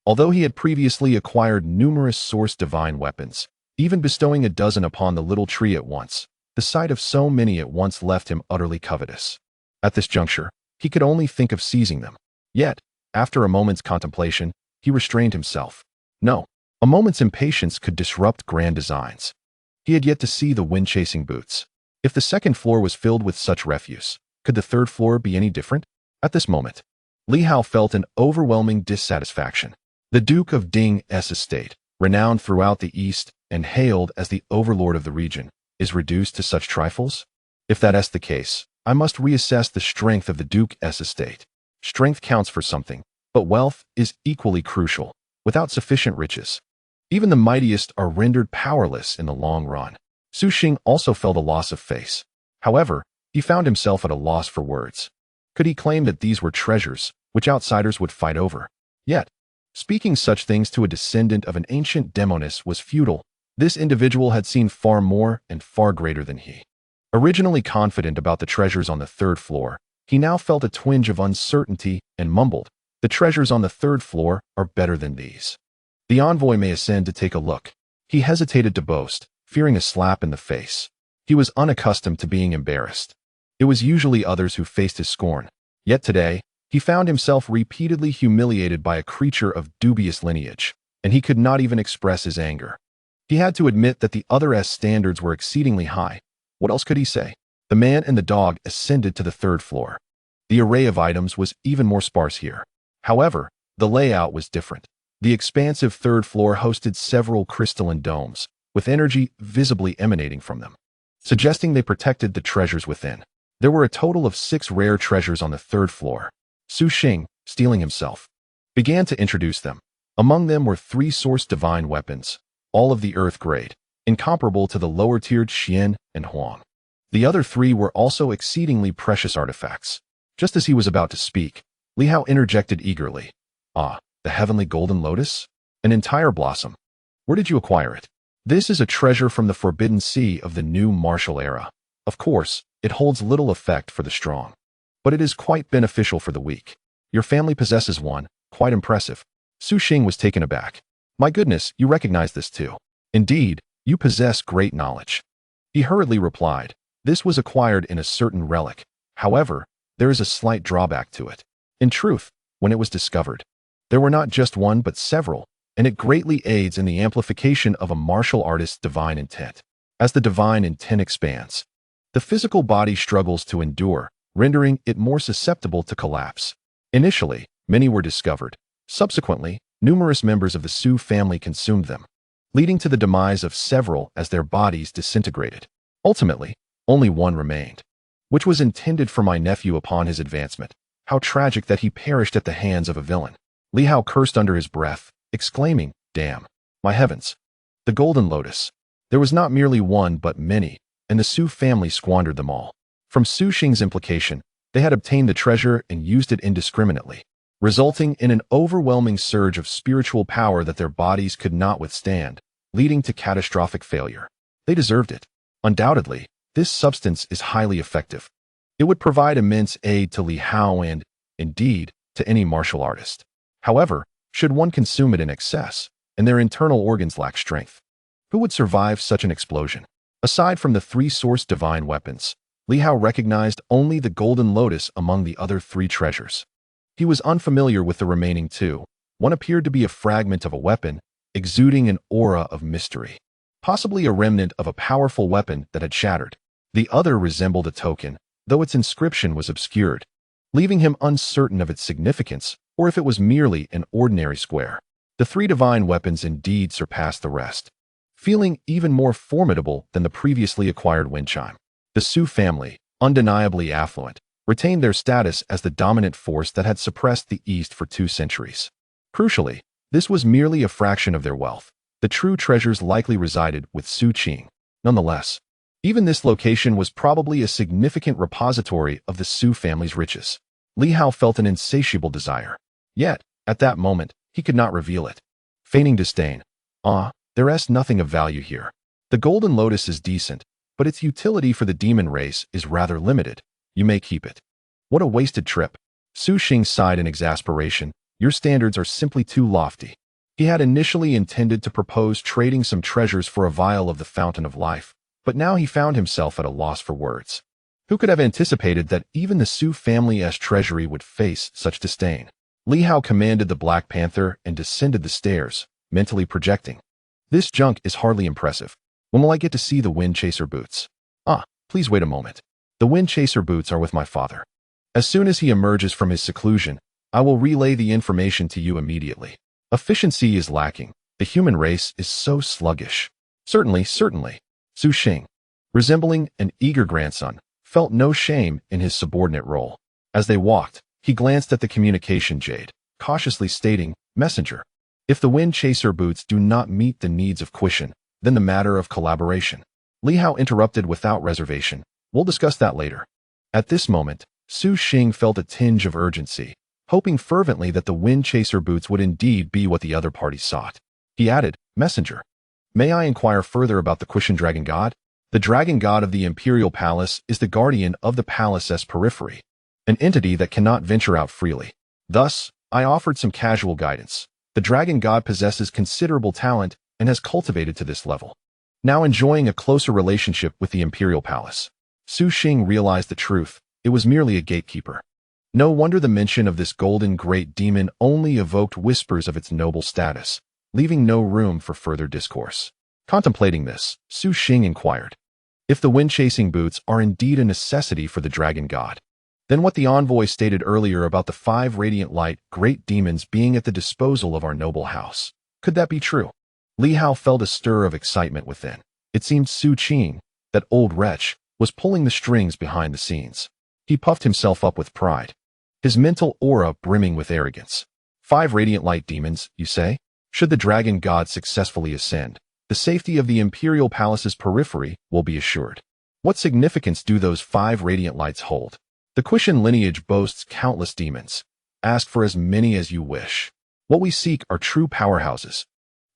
Although he had previously acquired numerous source divine weapons, even bestowing a dozen upon the little tree at once, the sight of so many at once left him utterly covetous. At this juncture, he could only think of seizing them. Yet, after a moment's contemplation, he restrained himself. No, a moment's impatience could disrupt grand designs. He had yet to see the wind-chasing boots. If the second floor was filled with such refuse, could the third floor be any different? At this moment, Li Hao felt an overwhelming dissatisfaction. The Duke of Ding's estate, renowned throughout the East and hailed as the overlord of the region, is reduced to such trifles? If that is the case, I must reassess the strength of the Duke's estate. Strength counts for something, but wealth is equally crucial. Without sufficient riches, even the mightiest are rendered powerless in the long run. Su Xing also felt a loss of face. However, he found himself at a loss for words. Could he claim that these were treasures, which outsiders would fight over? Yet, speaking such things to a descendant of an ancient demoness was futile. This individual had seen far more and far greater than he. Originally confident about the treasures on the third floor, he now felt a twinge of uncertainty and mumbled, "The treasures on the third floor are better than these. The envoy may ascend to take a look." He hesitated to boast, fearing a slap in the face. He was unaccustomed to being embarrassed. It was usually others who faced his scorn. Yet today, he found himself repeatedly humiliated by a creature of dubious lineage, and he could not even express his anger. He had to admit that the other's standards were exceedingly high. What else could he say? The man and the dog ascended to the third floor. The array of items was even more sparse here. However, the layout was different. The expansive third floor hosted several crystalline domes, with energy visibly emanating from them, suggesting they protected the treasures within. There were a total of 6 rare treasures on the third floor. Su Xing, steeling himself, began to introduce them. Among them were 3 source divine weapons, all of the earth grade, incomparable to the lower-tiered Xian and Huang. The other 3 were also exceedingly precious artifacts. Just as he was about to speak, Li Hao interjected eagerly. "Ah, the heavenly golden lotus? An entire blossom. Where did you acquire it?" "This is a treasure from the forbidden sea of the new martial era. Of course, it holds little effect for the strong, but it is quite beneficial for the weak. Your family possesses one, quite impressive." Su Xing was taken aback. "My goodness, you recognize this too. Indeed, you possess great knowledge." He hurriedly replied, "This was acquired in a certain relic. However, there is a slight drawback to it. In truth, when it was discovered, there were not just one but several, and it greatly aids in the amplification of a martial artist's divine intent. As the divine intent expands, the physical body struggles to endure, rendering it more susceptible to collapse. Initially, many were discovered. Subsequently, numerous members of the Su family consumed them, leading to the demise of several as their bodies disintegrated. Ultimately, only one remained, which was intended for my nephew upon his advancement. How tragic that he perished at the hands of a villain. Li Hao cursed under his breath, exclaiming, "Damn! My heavens! The Golden Lotus." There was not merely one but many, and the Su family squandered them all. From Su Xing's implication, they had obtained the treasure and used it indiscriminately, resulting in an overwhelming surge of spiritual power that their bodies could not withstand, leading to catastrophic failure. They deserved it. Undoubtedly, this substance is highly effective. It would provide immense aid to Li Hao and, indeed, to any martial artist. However, should one consume it in excess, and their internal organs lack strength, who would survive such an explosion? Aside from the three-source divine weapons, Li Hao recognized only the Golden Lotus among the other three treasures. He was unfamiliar with the remaining two. One appeared to be a fragment of a weapon, exuding an aura of mystery, possibly a remnant of a powerful weapon that had shattered. The other resembled a token, though its inscription was obscured, leaving him uncertain of its significance or if it was merely an ordinary square. The three divine weapons indeed surpassed the rest, feeling even more formidable than the previously acquired wind chime. The Su family, undeniably affluent, retained their status as the dominant force that had suppressed the East for 2 centuries. Crucially, this was merely a fraction of their wealth. The true treasures likely resided with Su Qing. Nonetheless, even this location was probably a significant repository of the Su family's riches. Li Hao felt an insatiable desire. Yet, at that moment, he could not reveal it. Feigning disdain. There's nothing of value here. The Golden Lotus is decent, but its utility for the demon race is rather limited. You may keep it. What a wasted trip. Su Xing sighed in exasperation. Your standards are simply too lofty. He had initially intended to propose trading some treasures for a vial of the Fountain of Life, but now he found himself at a loss for words. Who could have anticipated that even the Su family's treasury would face such disdain? Li Hao commanded the Black Panther and descended the stairs, mentally projecting. This junk is hardly impressive. When will I get to see the Wind Chaser Boots? Please wait a moment. The Wind Chaser Boots are with my father. As soon as he emerges from his seclusion, I will relay the information to you immediately. Efficiency is lacking. The human race is so sluggish. Certainly. Su Xing, resembling an eager grandson, felt no shame in his subordinate role. As they walked, he glanced at the communication jade, cautiously stating, "Messenger. If the Wind Chaser Boots do not meet the needs of Quishan, then the matter of collaboration." Li Hao interrupted without reservation. "We'll discuss that later." At this moment, Su Xing felt a tinge of urgency, hoping fervently that the Wind Chaser Boots would indeed be what the other party sought. He added, "Messenger, may I inquire further about the Quishan Dragon God? The Dragon God of the Imperial Palace is the guardian of the palace's periphery, an entity that cannot venture out freely. Thus, I offered some casual guidance. The Dragon God possesses considerable talent and has cultivated to this level, now enjoying a closer relationship with the Imperial Palace." Su Xing realized the truth. It was merely a gatekeeper. No wonder the mention of this golden great demon only evoked whispers of its noble status, leaving no room for further discourse. Contemplating this, Su Xing inquired, "If the wind-chasing boots are indeed a necessity for the Dragon God, then what the envoy stated earlier about the 5 radiant light great demons being at the disposal of our noble house, could that be true?" Li Hao felt a stir of excitement within. It seemed Su Qing, that old wretch, was pulling the strings behind the scenes. He puffed himself up with pride, his mental aura brimming with arrogance. 5 radiant light demons, you say? Should the Dragon God successfully ascend, the safety of the Imperial Palace's periphery will be assured. What significance do those 5 radiant lights hold? The Quishan lineage boasts countless demons. Ask for as many as you wish. What we seek are true powerhouses,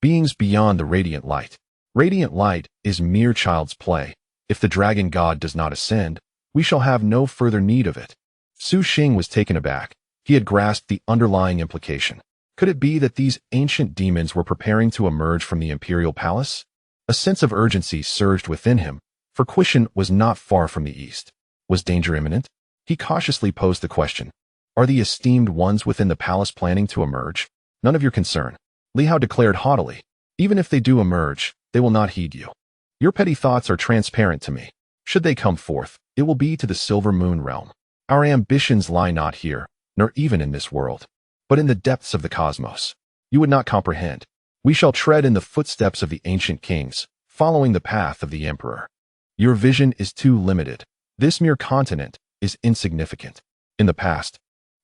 beings beyond the radiant light. Radiant light is mere child's play. If the Dragon God does not ascend, we shall have no further need of it. Su Xing was taken aback. He had grasped the underlying implication. Could it be that these ancient demons were preparing to emerge from the Imperial Palace? A sense of urgency surged within him, for Quishan was not far from the east. Was danger imminent? He cautiously posed the question. Are the esteemed ones within the palace planning to emerge? None of your concern. Li Hao declared haughtily. Even if they do emerge, they will not heed you. Your petty thoughts are transparent to me. Should they come forth, it will be to the Silver Moon realm. Our ambitions lie not here, nor even in this world, but in the depths of the cosmos. You would not comprehend. We shall tread in the footsteps of the ancient kings, following the path of the emperor. Your vision is too limited. This mere continent is insignificant. In the past,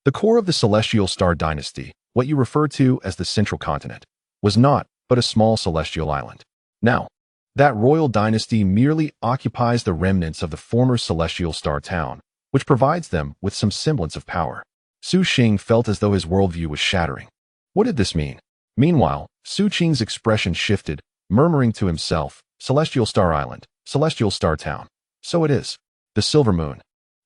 the core of the celestial star dynasty, what you refer to as the central continent, was not but a small celestial island. Now, that royal dynasty merely occupies the remnants of the former celestial star town, which provides them with some semblance of power. Su Xing felt as though his worldview was shattering. What did this mean? Meanwhile, Su Qing's expression shifted, murmuring to himself, Celestial Star Island, Celestial Star Town. So it is. The Silver Moon.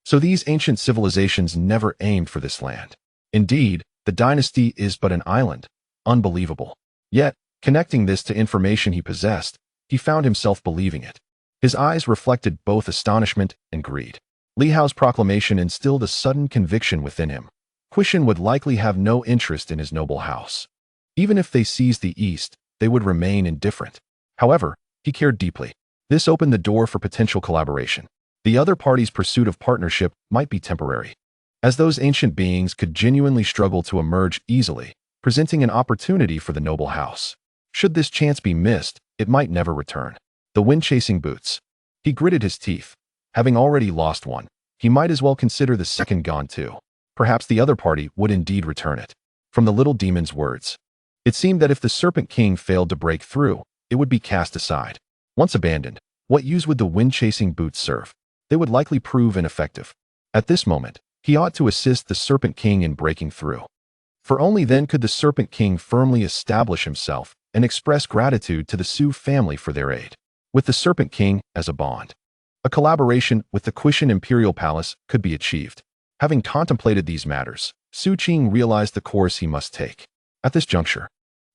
So these ancient civilizations never aimed for this land. Indeed, the dynasty is but an island. Unbelievable. Yet, connecting this to information he possessed, he found himself believing it. His eyes reflected both astonishment and greed. Li Hao's proclamation instilled a sudden conviction within him. Quishan would likely have no interest in his noble house. Even if they seized the East, they would remain indifferent. However, he cared deeply. This opened the door for potential collaboration. The other party's pursuit of partnership might be temporary, as those ancient beings could genuinely struggle to emerge easily, presenting an opportunity for the noble house. Should this chance be missed, it might never return. The wind-chasing boots. He gritted his teeth. Having already lost one, he might as well consider the second gone too. Perhaps the other party would indeed return it. From the little demon's words, it seemed that if the Serpent King failed to break through, it would be cast aside. Once abandoned, what use would the wind-chasing boots serve? They would likely prove ineffective. At this moment, he ought to assist the Serpent King in breaking through. For only then could the Serpent King firmly establish himself and express gratitude to the Su family for their aid. With the Serpent King as a bond, a collaboration with the Quishan Imperial Palace could be achieved. Having contemplated these matters, Su Qing realized the course he must take. At this juncture,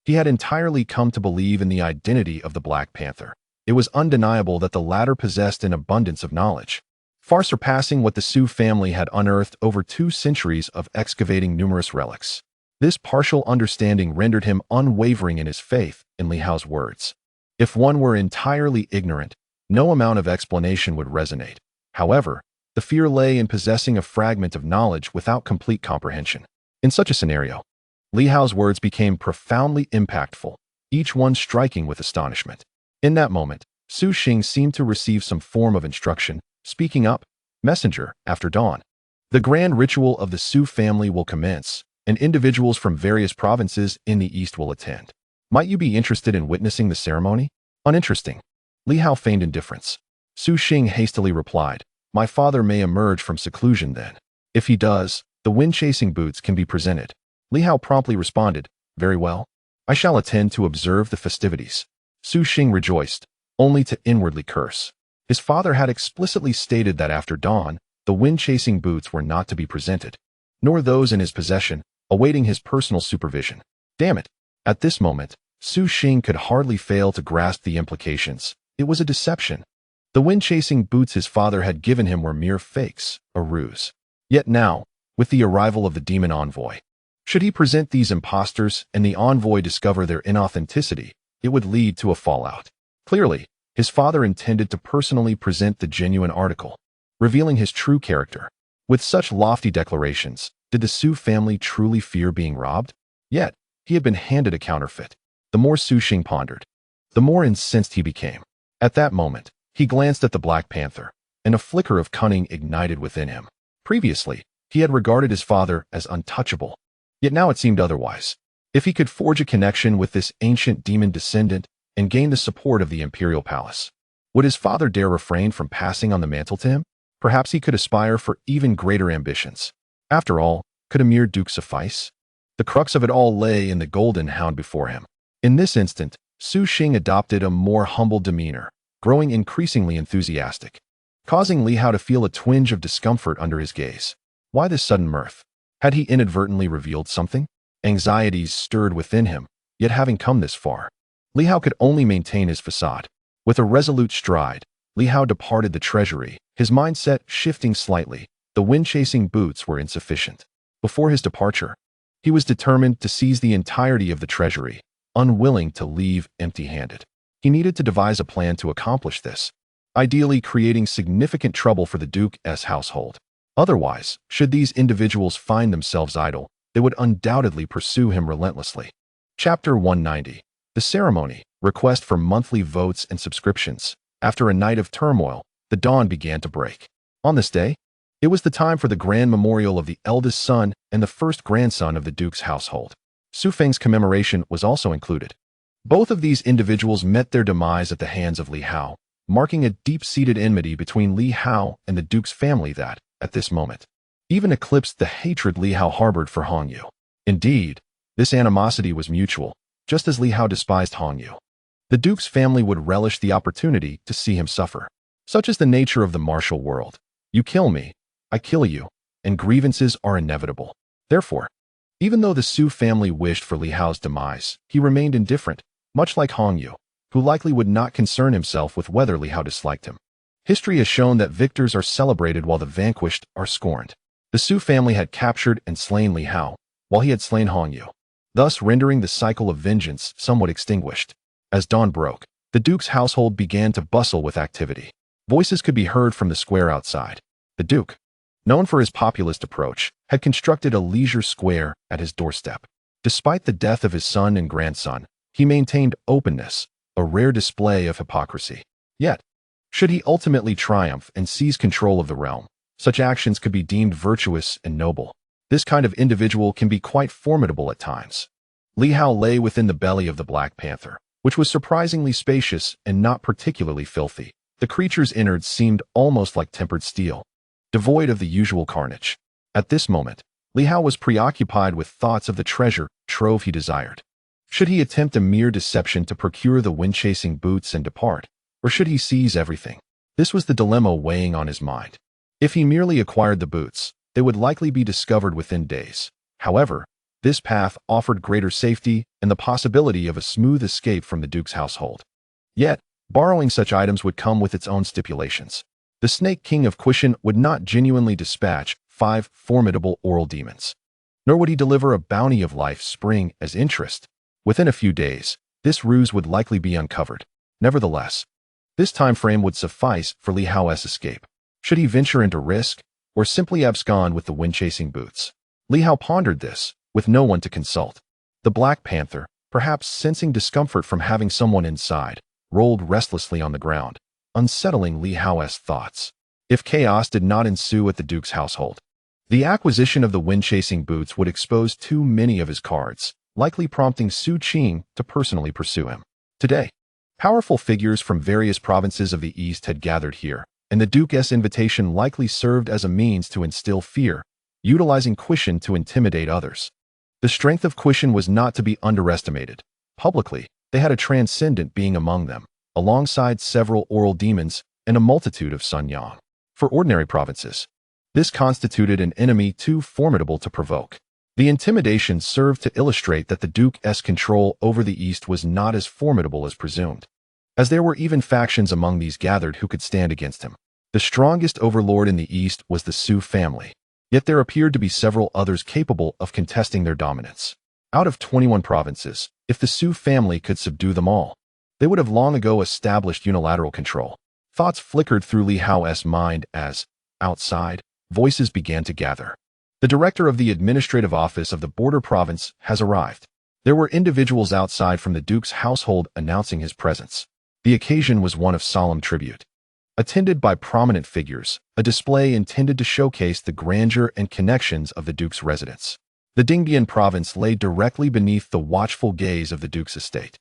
he had entirely come to believe in the identity of the Black Panther. It was undeniable that the latter possessed an abundance of knowledge, far surpassing what the Su family had unearthed over 2 centuries of excavating numerous relics. This partial understanding rendered him unwavering in his faith in Li Hao's words. If one were entirely ignorant, no amount of explanation would resonate. However, the fear lay in possessing a fragment of knowledge without complete comprehension. In such a scenario, Li Hao's words became profoundly impactful, each one striking with astonishment. In that moment, Su Xing seemed to receive some form of instruction, speaking up, "Messenger, after dawn. The grand ritual of the Su family will commence, and individuals from various provinces in the East will attend. Might you be interested in witnessing the ceremony?" "Uninteresting." Li Hao feigned indifference. Su Xing hastily replied, "My father may emerge from seclusion then. If he does, the wind-chasing boots can be presented." Li Hao promptly responded, "Very well. I shall attend to observe the festivities." Su Xing rejoiced, only to inwardly curse. His father had explicitly stated that after dawn, the wind-chasing boots were not to be presented, nor those in his possession, awaiting his personal supervision. Damn it! At this moment, Su Xing could hardly fail to grasp the implications. It was a deception. The wind-chasing boots his father had given him were mere fakes, a ruse. Yet now, with the arrival of the demon envoy, should he present these impostors and the envoy discover their inauthenticity, it would lead to a fallout. Clearly, his father intended to personally present the genuine article, revealing his true character. With such lofty declarations, did the Su family truly fear being robbed? Yet, he had been handed a counterfeit. The more Su Xing pondered, the more incensed he became. At that moment, he glanced at the Black Panther, and a flicker of cunning ignited within him. Previously, he had regarded his father as untouchable. Yet now it seemed otherwise. If he could forge a connection with this ancient demon descendant and gain the support of the Imperial Palace, would his father dare refrain from passing on the mantle to him? Perhaps he could aspire for even greater ambitions. After all, could a mere duke suffice? The crux of it all lay in the golden hound before him. In this instant, Su Xing adopted a more humble demeanor, growing increasingly enthusiastic, causing Li Hao to feel a twinge of discomfort under his gaze. Why this sudden mirth? Had he inadvertently revealed something? Anxieties stirred within him, yet having come this far, Li Hao could only maintain his facade. With a resolute stride, Li Hao departed the treasury, his mindset shifting slightly. The wind-chasing boots were insufficient. Before his departure, he was determined to seize the entirety of the treasury, unwilling to leave empty-handed. He needed to devise a plan to accomplish this, ideally creating significant trouble for the Duke's household. Otherwise, should these individuals find themselves idle, they would undoubtedly pursue him relentlessly. Chapter 190. The ceremony, request for monthly votes and subscriptions. After a night of turmoil, the dawn began to break. On this day, it was the time for the grand memorial of the eldest son and the first grandson of the duke's household. Su Feng's commemoration was also included. Both of these individuals met their demise at the hands of Li Hao, marking a deep-seated enmity between Li Hao and the duke's family that, at this moment, even eclipsed the hatred Li Hao harbored for Hong Yu. Indeed, this animosity was mutual, just as Li Hao despised Hong Yu. The duke's family would relish the opportunity to see him suffer. Such is the nature of the martial world. You kill me, I kill you, and grievances are inevitable. Therefore, even though the Su family wished for Li Hao's demise, he remained indifferent, much like Hong Yu, who likely would not concern himself with whether Li Hao disliked him. History has shown that victors are celebrated while the vanquished are scorned. The Su family had captured and slain Li Hao, while he had slain Hong Yu, thus rendering the cycle of vengeance somewhat extinguished. As dawn broke, the duke's household began to bustle with activity. Voices could be heard from the square outside. The duke, known for his populist approach, had constructed a leisure square at his doorstep. Despite the death of his son and grandson, he maintained openness, a rare display of hypocrisy. Yet, should he ultimately triumph and seize control of the realm, such actions could be deemed virtuous and noble. This kind of individual can be quite formidable at times. Li Hao lay within the belly of the Black Panther, which was surprisingly spacious and not particularly filthy. The creature's innards seemed almost like tempered steel, devoid of the usual carnage. At this moment, Li Hao was preoccupied with thoughts of the treasure trove he desired. Should he attempt a mere deception to procure the wind-chasing boots and depart, or should he seize everything? This was the dilemma weighing on his mind. If he merely acquired the boots, they would likely be discovered within days. However, this path offered greater safety and the possibility of a smooth escape from the duke's household. Yet, borrowing such items would come with its own stipulations. The Snake King of Quishan would not genuinely dispatch 5 formidable oral demons, nor would he deliver a bounty of life spring as interest. Within a few days, this ruse would likely be uncovered. Nevertheless, this time frame would suffice for Li Hao's escape. Should he venture into risk, or simply abscond with the wind-chasing boots? Li Hao pondered this, with no one to consult. The Black Panther, perhaps sensing discomfort from having someone inside, rolled restlessly on the ground, unsettling Li Hao's thoughts. If chaos did not ensue at the duke's household, the acquisition of the wind-chasing boots would expose too many of his cards, likely prompting Su Qing to personally pursue him. Today, powerful figures from various provinces of the East had gathered here, and the Duke's invitation likely served as a means to instill fear, utilizing Quishan to intimidate others. The strength of Quishan was not to be underestimated. Publicly, they had a transcendent being among them, alongside several oral demons and a multitude of Sun Yang. For ordinary provinces, this constituted an enemy too formidable to provoke. The intimidation served to illustrate that the Duke's control over the East was not as formidable as presumed, as there were even factions among these gathered who could stand against him. The strongest overlord in the East was the Su family, yet there appeared to be several others capable of contesting their dominance. Out of 21 provinces, if the Su family could subdue them all, they would have long ago established unilateral control. Thoughts flickered through Li Hao's mind as, outside, voices began to gather. The director of the administrative office of the border province has arrived. There were individuals outside from the Duke's household announcing his presence. The occasion was one of solemn tribute. Attended by prominent figures, a display intended to showcase the grandeur and connections of the Duke's residence. The Dingdian province lay directly beneath the watchful gaze of the Duke's estate,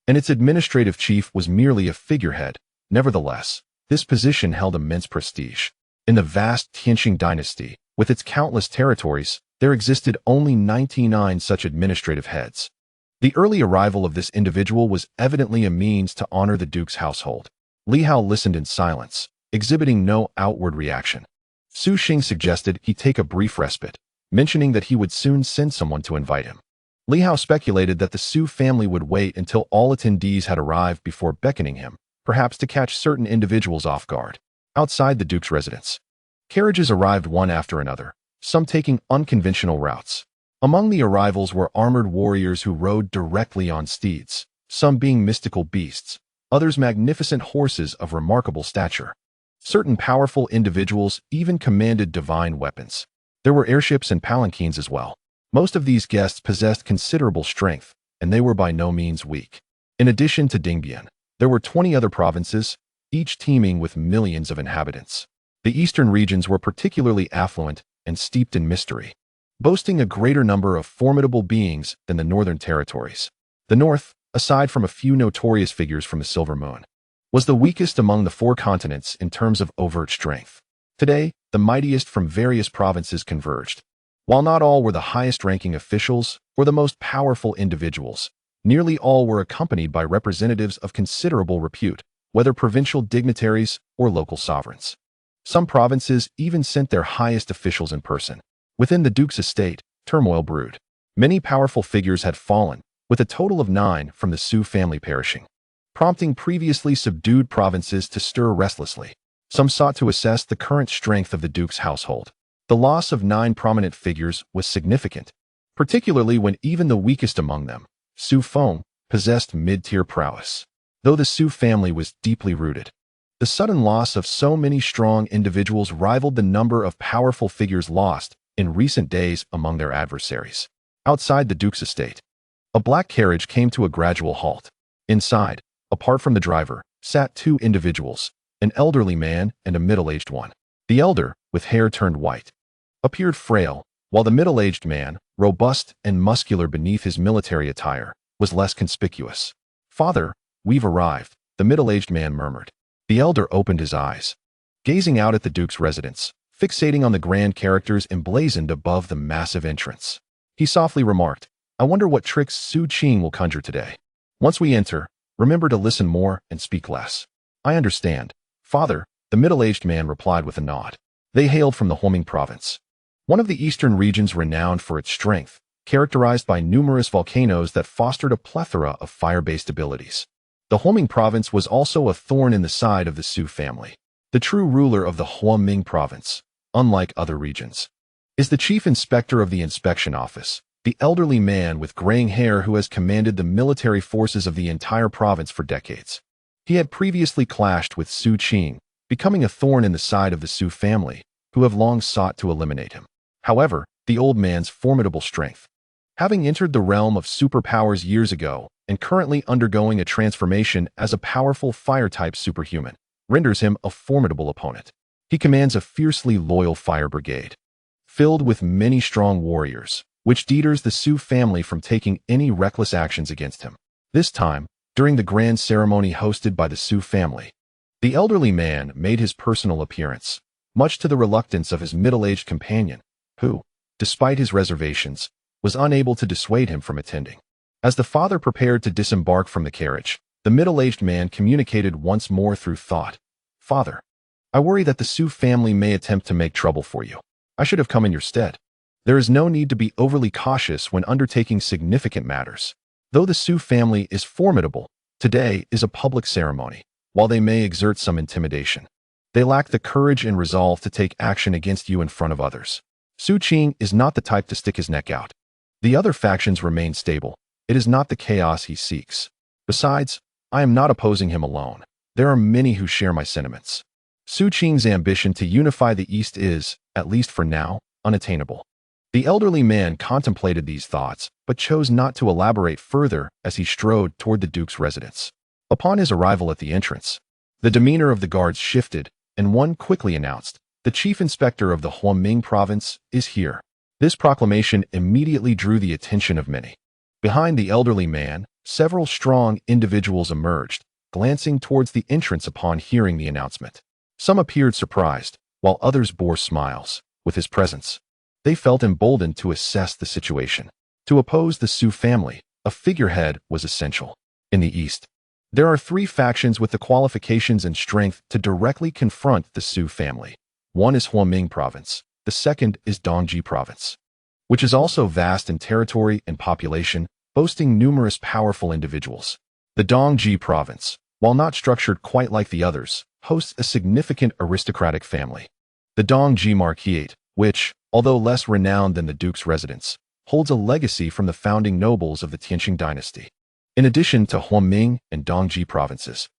and its administrative chief was merely a figurehead. Nevertheless, this position held immense prestige. In the vast Tianqing dynasty, with its countless territories, there existed only 99 such administrative heads. The early arrival of this individual was evidently a means to honor the Duke's household. Li Hao listened in silence, exhibiting no outward reaction. Su Xing suggested he take a brief respite, mentioning that he would soon send someone to invite him. Li Hao speculated that the Su family would wait until all attendees had arrived before beckoning him, perhaps to catch certain individuals off guard. Outside the Duke's residence, carriages arrived one after another, some taking unconventional routes. Among the arrivals were armored warriors who rode directly on steeds, some being mystical beasts, others magnificent horses of remarkable stature. Certain powerful individuals even commanded divine weapons. There were airships and palanquins as well. Most of these guests possessed considerable strength, and they were by no means weak. In addition to Dingbian, there were 20 other provinces, each teeming with millions of inhabitants. The eastern regions were particularly affluent and steeped in mystery, boasting a greater number of formidable beings than the northern territories. The north, aside from a few notorious figures from the Silver Moon, was the weakest among the 4 continents in terms of overt strength. Today, the mightiest from various provinces converged. While not all were the highest-ranking officials or the most powerful individuals, nearly all were accompanied by representatives of considerable repute, whether provincial dignitaries or local sovereigns. Some provinces even sent their highest officials in person. Within the Duke's estate, turmoil brewed. Many powerful figures had fallen, with a total of 9 from the Sioux family perishing, prompting previously subdued provinces to stir restlessly. Some sought to assess the current strength of the Duke's household. The loss of 9 prominent figures was significant, particularly when even the weakest among them, Sioux Fong, possessed mid-tier prowess. Though the Sioux family was deeply rooted, the sudden loss of so many strong individuals rivaled the number of powerful figures lost in recent days among their adversaries. Outside the Duke's estate, a black carriage came to a gradual halt. Inside, apart from the driver, sat 2 individuals, an elderly man and a middle-aged one. The elder, with hair turned white, appeared frail, while the middle-aged man, robust and muscular beneath his military attire, was less conspicuous. "Father, we've arrived," the middle-aged man murmured. The elder opened his eyes, gazing out at the Duke's residence, fixating on the grand characters emblazoned above the massive entrance. He softly remarked, "I wonder what tricks Su Qing will conjure today. Once we enter, remember to listen more and speak less." "I understand, Father," the middle-aged man replied with a nod. They hailed from the Huoming province, one of the eastern regions renowned for its strength, characterized by numerous volcanoes that fostered a plethora of fire-based abilities. The Huoming province was also a thorn in the side of the Sioux family. The true ruler of the Huoming province, unlike other regions, is the chief inspector of the inspection office, the elderly man with graying hair who has commanded the military forces of the entire province for decades. He had previously clashed with Su Qing, becoming a thorn in the side of the Sioux family, who have long sought to eliminate him. However, the old man's formidable strength, having entered the realm of superpowers years ago and currently undergoing a transformation as a powerful fire-type superhuman, renders him a formidable opponent. He commands a fiercely loyal fire brigade, filled with many strong warriors, which deters the Sioux family from taking any reckless actions against him. This time, during the grand ceremony hosted by the Sioux family, the elderly man made his personal appearance, much to the reluctance of his middle-aged companion, who, despite his reservations, was unable to dissuade him from attending. As the father prepared to disembark from the carriage, the middle-aged man communicated once more through thought, "Father, I worry that the Sioux family may attempt to make trouble for you. I should have come in your stead. There is no need to be overly cautious when undertaking significant matters. Though the Sioux family is formidable, today is a public ceremony. While they may exert some intimidation, they lack the courage and resolve to take action against you in front of others. Su Qing is not the type to stick his neck out. The other factions remain stable. It is not the chaos he seeks. Besides, I am not opposing him alone. There are many who share my sentiments. Su Qing's ambition to unify the East is, at least for now, unattainable." The elderly man contemplated these thoughts, but chose not to elaborate further as he strode toward the Duke's residence. Upon his arrival at the entrance, the demeanor of the guards shifted, and one quickly announced, "The chief inspector of the Huoming province is here." This proclamation immediately drew the attention of many. Behind the elderly man, several strong individuals emerged, glancing towards the entrance upon hearing the announcement. Some appeared surprised, while others bore smiles. With his presence, they felt emboldened to assess the situation. To oppose the Sioux family, a figurehead was essential. In the East, there are 3 factions with the qualifications and strength to directly confront the Sioux family. One is Huoming province. The second is Dongji province, which is also vast in territory and population, boasting numerous powerful individuals. The Dongji province, while not structured quite like the others, hosts a significant aristocratic family. The Dongji Marquisate, which, although less renowned than the Duke's residence, holds a legacy from the founding nobles of the Tianqing dynasty. In addition to Huoming and Dongji provinces,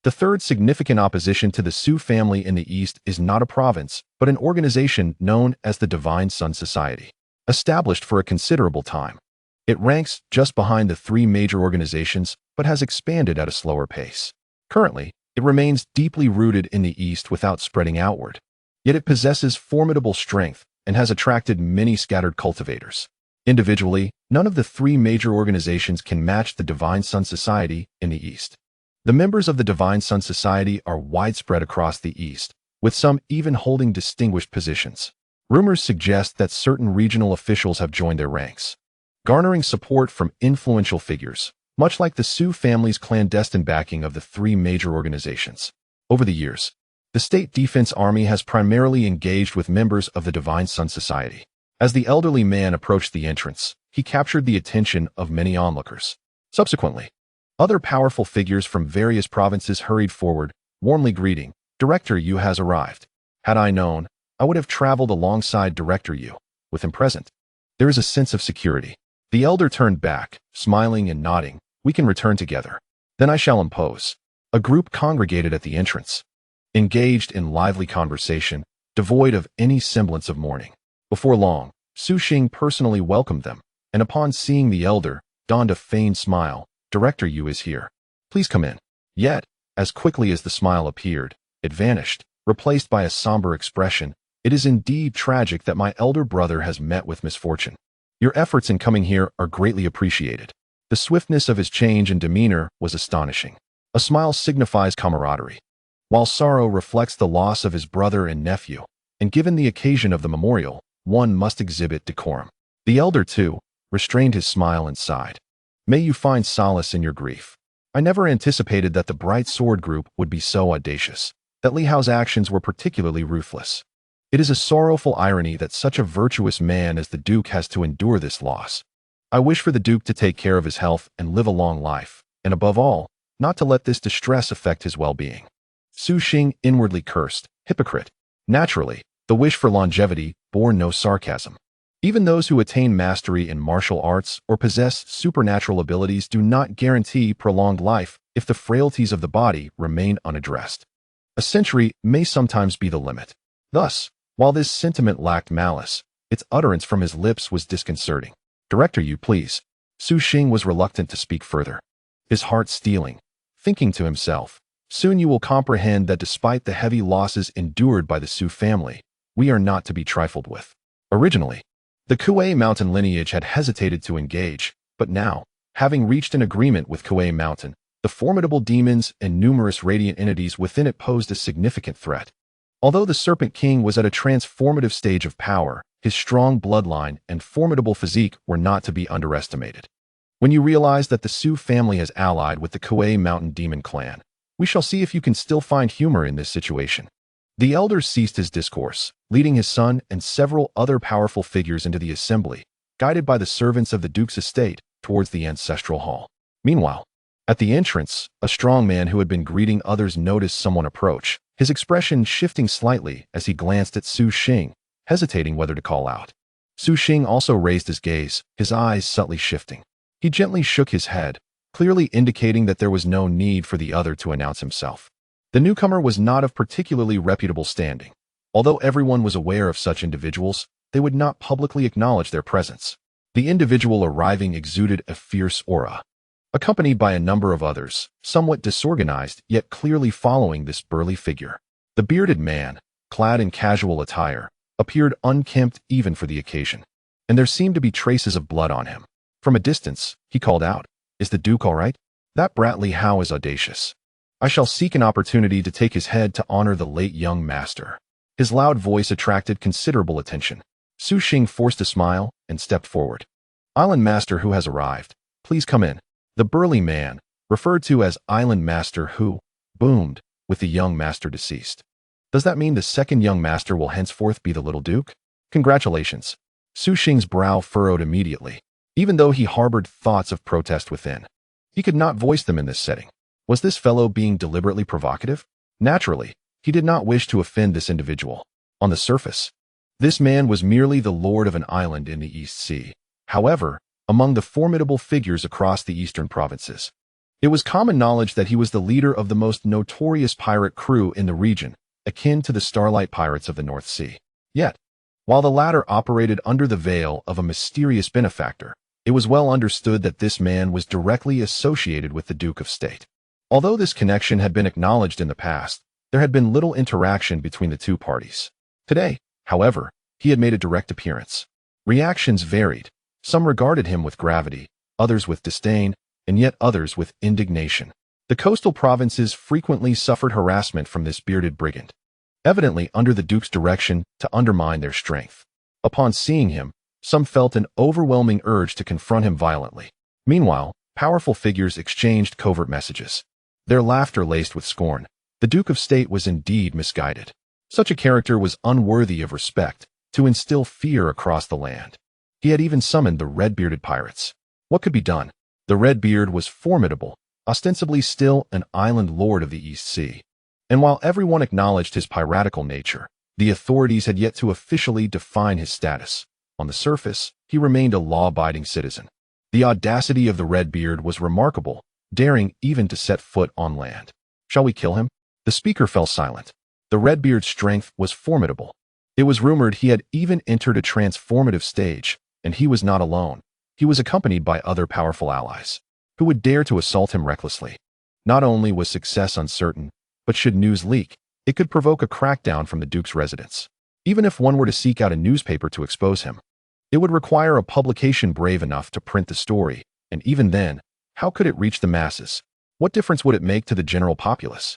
The third significant opposition to the Su family in the East is not a province, but an organization known as the Divine Sun Society. Established for a considerable time, it ranks just behind the three major organizations, but has expanded at a slower pace. Currently, it remains deeply rooted in the East without spreading outward. Yet it possesses formidable strength and has attracted many scattered cultivators. Individually, none of the three major organizations can match the Divine Sun Society in the East. The members of the Divine Sun Society are widespread across the East, with some even holding distinguished positions. Rumors suggest that certain regional officials have joined their ranks, garnering support from influential figures, much like the Su family's clandestine backing of the three major organizations. Over the years, the State Defense Army has primarily engaged with members of the Divine Sun Society. As the elderly man approached the entrance, he captured the attention of many onlookers. Subsequently, other powerful figures from various provinces hurried forward, warmly greeting, "Director Yu has arrived. Had I known, I would have traveled alongside Director Yu." With him present, there is a sense of security. The elder turned back, smiling and nodding. "We can return together. Then I shall impose." A group congregated at the entrance, engaged in lively conversation, devoid of any semblance of mourning. Before long, Su Xing personally welcomed them, and upon seeing the elder, donned a feigned smile. "Director Yu is here. Please come in." Yet, as quickly as the smile appeared, it vanished, replaced by a somber expression. "It is indeed tragic that my elder brother has met with misfortune. Your efforts in coming here are greatly appreciated." The swiftness of his change and demeanor was astonishing. A smile signifies camaraderie, while sorrow reflects the loss of his brother and nephew, and given the occasion of the memorial, one must exhibit decorum. The elder, too, restrained his smile and sighed. "May you find solace in your grief. I never anticipated that the Bright Sword Group would be so audacious, that Li Hao's actions were particularly ruthless. It is a sorrowful irony that such a virtuous man as the Duke has to endure this loss. I wish for the Duke to take care of his health and live a long life, and above all, not to let this distress affect his well-being." Su Xing inwardly cursed. Hypocrite. Naturally, the wish for longevity bore no sarcasm. Even those who attain mastery in martial arts or possess supernatural abilities do not guarantee prolonged life if the frailties of the body remain unaddressed. A century may sometimes be the limit. Thus, while this sentiment lacked malice, its utterance from his lips was disconcerting. "Director Yu, please." Su Xing was reluctant to speak further, his heart steeling, thinking to himself, "Soon you will comprehend that despite the heavy losses endured by the Su family, we are not to be trifled with." Originally, the Kuei Mountain lineage had hesitated to engage, but now, having reached an agreement with Kuei Mountain, the formidable demons and numerous radiant entities within it posed a significant threat. Although the Serpent King was at a transformative stage of power, his strong bloodline and formidable physique were not to be underestimated. When you realize that the Su family has allied with the Kuei Mountain Demon Clan, we shall see if you can still find humor in this situation. The elder ceased his discourse, leading his son and several other powerful figures into the assembly, guided by the servants of the Duke's estate towards the ancestral hall. Meanwhile, at the entrance, a strong man who had been greeting others noticed someone approach, his expression shifting slightly as he glanced at Su Xing, hesitating whether to call out. Su Xing also raised his gaze, his eyes subtly shifting. He gently shook his head, clearly indicating that there was no need for the other to announce himself. The newcomer was not of particularly reputable standing. Although everyone was aware of such individuals, they would not publicly acknowledge their presence. The individual arriving exuded a fierce aura. Accompanied by a number of others, somewhat disorganized yet clearly following this burly figure. The bearded man, clad in casual attire, appeared unkempt even for the occasion, and there seemed to be traces of blood on him. From a distance, he called out, "Is the Duke all right? That brat Li Hao is audacious. I shall seek an opportunity to take his head to honor the late young master." His loud voice attracted considerable attention. Su Xing forced a smile and stepped forward. "Island Master Hu has arrived. Please come in." The burly man, referred to as Island Master Hu, boomed, with the young master deceased. "Does that mean the second young master will henceforth be the little Duke? Congratulations." Su Xing's brow furrowed immediately, even though he harbored thoughts of protest within. He could not voice them in this setting. Was this fellow being deliberately provocative? Naturally, he did not wish to offend this individual. On the surface, this man was merely the lord of an island in the East Sea. However, among the formidable figures across the eastern provinces, It was common knowledge that he was the leader of the most notorious pirate crew in the region, akin to the Starlight Pirates of the North Sea. Yet, while the latter operated under the veil of a mysterious benefactor, it was well understood that this man was directly associated with the Duke of State. Although this connection had been acknowledged in the past, there had been little interaction between the two parties. Today, however, he had made a direct appearance. Reactions varied. Some regarded him with gravity, others with disdain, and yet others with indignation. The coastal provinces frequently suffered harassment from this bearded brigand, evidently under the Duke's direction to undermine their strength. Upon seeing him, some felt an overwhelming urge to confront him violently. Meanwhile, powerful figures exchanged covert messages. Their laughter laced with scorn. The Duke of State was indeed misguided. Such a character was unworthy of respect, to instill fear across the land. He had even summoned the red-bearded pirates. What could be done? The Red-Beard was formidable, ostensibly still an island lord of the East Sea. And while everyone acknowledged his piratical nature, the authorities had yet to officially define his status. On the surface, he remained a law-abiding citizen. The audacity of the Red-Beard was remarkable, daring even to set foot on land. Shall we kill him? The speaker fell silent. The Red-Beard's strength was formidable. It was rumored he had even entered a transformative stage, and he was not alone. He was accompanied by other powerful allies, who would dare to assault him recklessly. Not only was success uncertain, but should news leak, it could provoke a crackdown from the Duke's residence. Even if one were to seek out a newspaper to expose him, it would require a publication brave enough to print the story, and even then, how could it reach the masses? What difference would it make to the general populace?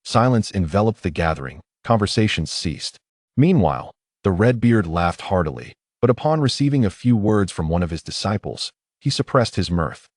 Silence enveloped the gathering. Conversations ceased. Meanwhile, the Red-Beard laughed heartily, but upon receiving a few words from one of his disciples, he suppressed his mirth,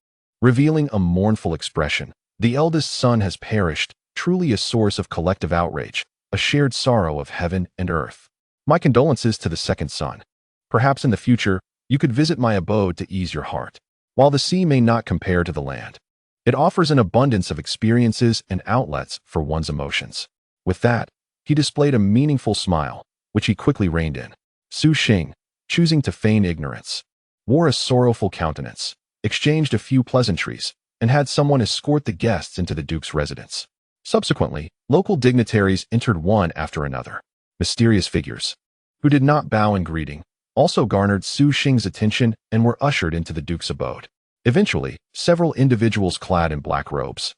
revealing a mournful expression. The eldest son has perished, truly a source of collective outrage, a shared sorrow of heaven and earth. My condolences to the second son. Perhaps in the future, you could visit my abode to ease your heart. While the sea may not compare to the land, it offers an abundance of experiences and outlets for one's emotions. With that, he displayed a meaningful smile, which he quickly reined in. Su Xing, choosing to feign ignorance, wore a sorrowful countenance, exchanged a few pleasantries, and had someone escort the guests into the Duke's residence. Subsequently, local dignitaries entered one after another. Mysterious figures, who did not bow in greeting, also garnered Su Xing's attention and were ushered into the Duke's abode. Eventually, several individuals clad in black robes,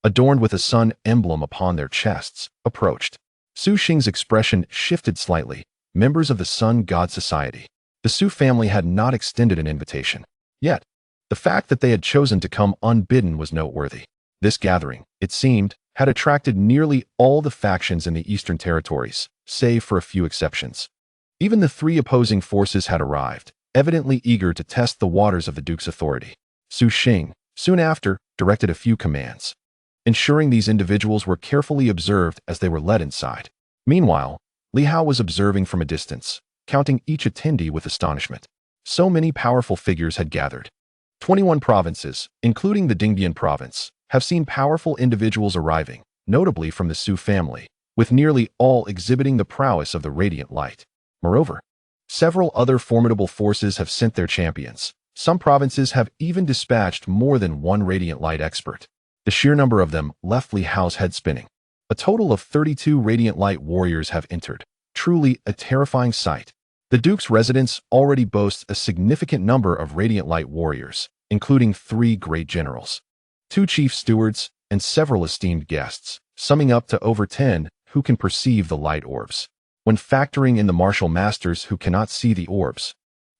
adorned with a sun emblem upon their chests, approached. Su Xing's expression shifted slightly. Members of the Sun God Society. The Su family had not extended an invitation. Yet, the fact that they had chosen to come unbidden was noteworthy. This gathering, it seemed, had attracted nearly all the factions in the Eastern Territories, save for a few exceptions. Even the three opposing forces had arrived, evidently eager to test the waters of the Duke's authority. Su Xing, soon after, directed a few commands, ensuring these individuals were carefully observed as they were led inside. Meanwhile, Li Hao was observing from a distance, counting each attendee with astonishment. So many powerful figures had gathered. 21 provinces, including the Dingbian province, have seen powerful individuals arriving, notably from the Su family, with nearly all exhibiting the prowess of the radiant light. Moreover, several other formidable forces have sent their champions. Some provinces have even dispatched more than one radiant light expert. The sheer number of them left Li Hao's head spinning. A total of 32 radiant light warriors have entered. Truly a terrifying sight. The Duke's residence already boasts a significant number of radiant light warriors, including 3 great generals, 2 chief stewards, and several esteemed guests, summing up to over 10 who can perceive the light orbs. When factoring in the martial masters who cannot see the orbs,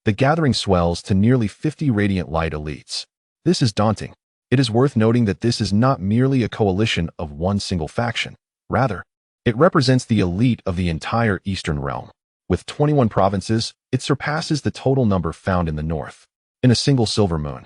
the gathering swells to nearly 50 radiant light elites. This is daunting. It is worth noting that this is not merely a coalition of one single faction. Rather, it represents the elite of the entire Eastern realm. With 21 provinces, it surpasses the total number found in the north. In a single silver moon,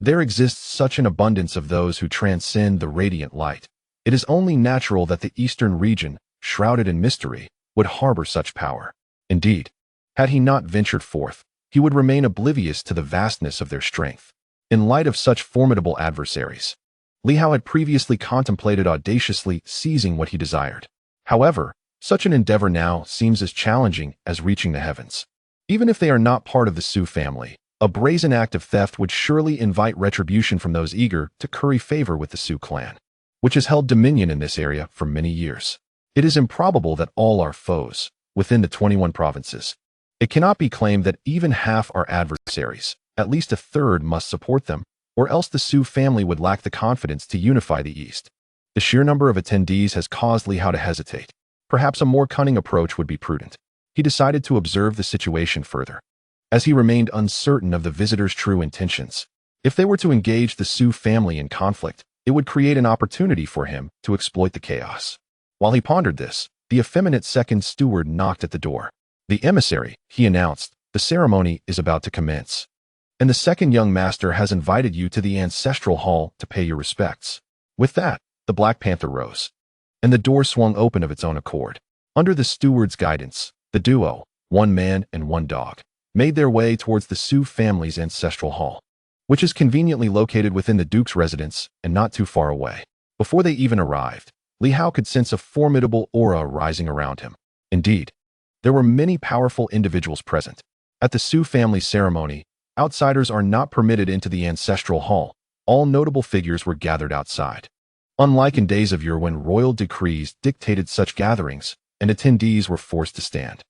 there exists such an abundance of those who transcend the radiant light. It is only natural that the eastern region, shrouded in mystery, would harbor such power. Indeed, had he not ventured forth, he would remain oblivious to the vastness of their strength. In light of such formidable adversaries, Li Hao had previously contemplated audaciously seizing what he desired. However, such an endeavor now seems as challenging as reaching the heavens. Even if they are not part of the Su family, A brazen act of theft would surely invite retribution from those eager to curry favor with the Sioux clan, which has held dominion in this area for many years. It is improbable that all are foes within the 21 provinces. It cannot be claimed that even half are adversaries. At least a third must support them, or else the Sioux family would lack the confidence to unify the East. The sheer number of attendees has caused Li Hao to hesitate. Perhaps a more cunning approach would be prudent. He decided to observe the situation further, as he remained uncertain of the visitors' true intentions. If they were to engage the Sioux family in conflict, it would create an opportunity for him to exploit the chaos. While he pondered this, the effeminate second steward knocked at the door. "The emissary," he announced, "the ceremony is about to commence, and the second young master has invited you to the ancestral hall to pay your respects." With that, the Black Panther rose, and the door swung open of its own accord. Under the steward's guidance, the duo, one man and one dog, made their way towards the Sioux family's ancestral hall, which is conveniently located within the Duke's residence and not too far away. Before they even arrived, Li Hao could sense a formidable aura rising around him. Indeed, there were many powerful individuals present. At the Sioux family ceremony, outsiders are not permitted into the ancestral hall. All notable figures were gathered outside. Unlike in days of yore when royal decrees dictated such gatherings, and attendees were forced to stand.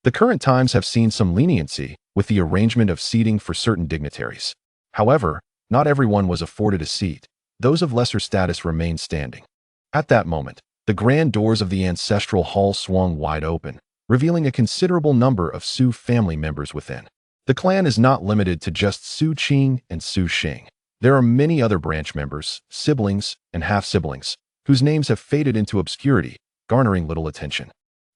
The current times have seen some leniency with the arrangement of seating for certain dignitaries. However, not everyone was afforded a seat. Those of lesser status remained standing. At that moment, the grand doors of the ancestral hall swung wide open, revealing a considerable number of Sioux family members within. The clan is not limited to just Sioux Qing and Sioux Xing. There are many other branch members, siblings, and half-siblings, whose names have faded into obscurity, garnering little attention.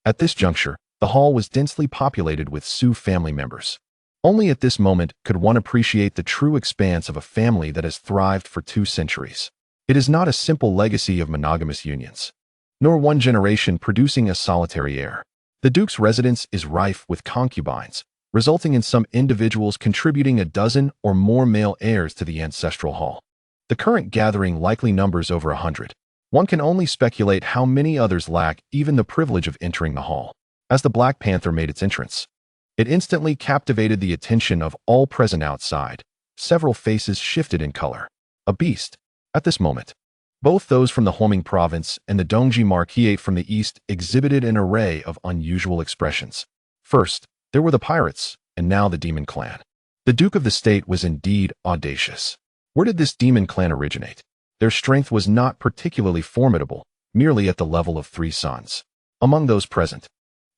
At this juncture, the hall was densely populated with Sioux family members. Only at this moment could one appreciate the true expanse of a family that has thrived for 2 centuries. It is not a simple legacy of monogamous unions, nor one generation producing a solitary heir. The Duke's residence is rife with concubines, resulting in some individuals contributing a dozen or more male heirs to the ancestral hall. The current gathering likely numbers over 100. One can only speculate how many others lack even the privilege of entering the hall. As the Black Panther made its entrance, it instantly captivated the attention of all present outside. Several faces shifted in color. A beast. At this moment, both those from the Homing province and the Dongji Marquisate from the east exhibited an array of unusual expressions. First, there were the pirates, and now the demon clan. The Duke of the State was indeed audacious. Where did this demon clan originate? Their strength was not particularly formidable, merely at the level of 3 sons. Among those present,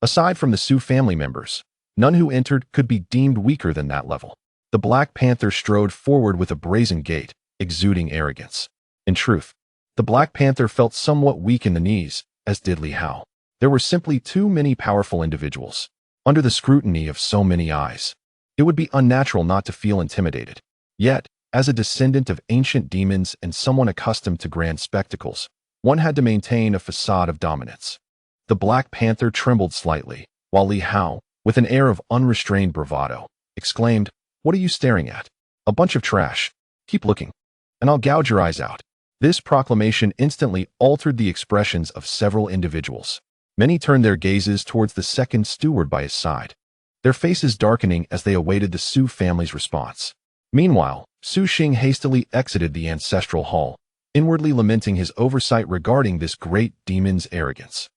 aside from the Sioux family members, none who entered could be deemed weaker than that level. The Black Panther strode forward with a brazen gait, exuding arrogance. In truth, the Black Panther felt somewhat weak in the knees, as did Li Hao. There were simply too many powerful individuals. Under the scrutiny of so many eyes, it would be unnatural not to feel intimidated. Yet, as a descendant of ancient demons and someone accustomed to grand spectacles, one had to maintain a facade of dominance. The Black Panther trembled slightly, while Li Hao, with an air of unrestrained bravado, exclaimed, "What are you staring at? A bunch of trash. Keep looking, and I'll gouge your eyes out." This proclamation instantly altered the expressions of several individuals. Many turned their gazes towards the second steward by his side, their faces darkening as they awaited the Sioux family's response. Meanwhile, Su Xing hastily exited the ancestral hall, inwardly lamenting his oversight regarding this great demon's arrogance.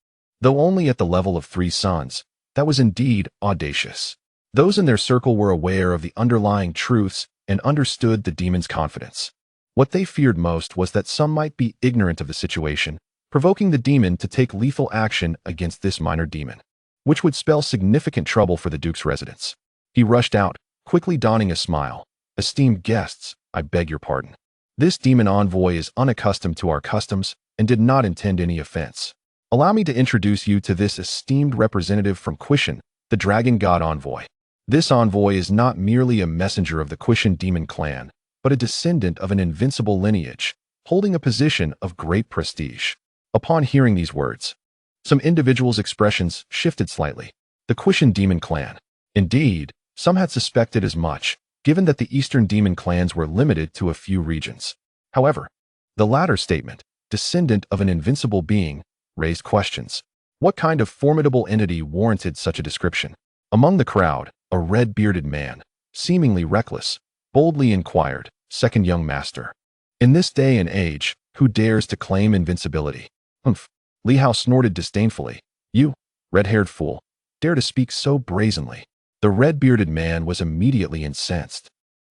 Though only at the level of 3 sons, that was indeed audacious. Those in their circle were aware of the underlying truths and understood the demon's confidence. What they feared most was that some might be ignorant of the situation, provoking the demon to take lethal action against this minor demon, which would spell significant trouble for the Duke's residence. He rushed out, quickly donning a smile. "Esteemed guests, I beg your pardon. This demon envoy is unaccustomed to our customs and did not intend any offense. Allow me to introduce you to this esteemed representative from Quishan, the Dragon God Envoy. This envoy is not merely a messenger of the Quishan demon clan, but a descendant of an invincible lineage, holding a position of great prestige." Upon hearing these words, some individuals' expressions shifted slightly. The Quishan demon clan. Indeed, some had suspected as much, given that the eastern demon clans were limited to a few regions. However, the latter statement, descendant of an invincible being, raised questions. What kind of formidable entity warranted such a description? Among the crowd, a red-bearded man, seemingly reckless, boldly inquired, "Second young master, in this day and age, who dares to claim invincibility?" "Humph." Li Hao snorted disdainfully. "You, red-haired fool, dare to speak so brazenly." The red-bearded man was immediately incensed.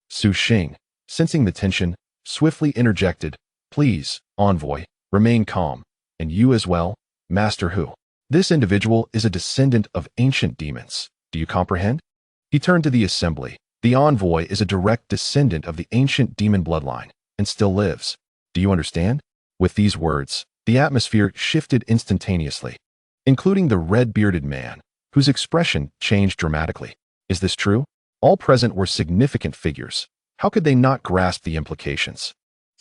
Su Xing, sensing the tension, swiftly interjected, "Please, envoy, remain calm. And you as well, Master Hu. This individual is a descendant of ancient demons. Do you comprehend?" He turned to the assembly. "The envoy is a direct descendant of the ancient demon bloodline, and still lives. Do you understand?" With these words, the atmosphere shifted instantaneously, including the red-bearded man, whose expression changed dramatically. Is this true? All present were significant figures. How could they not grasp the implications?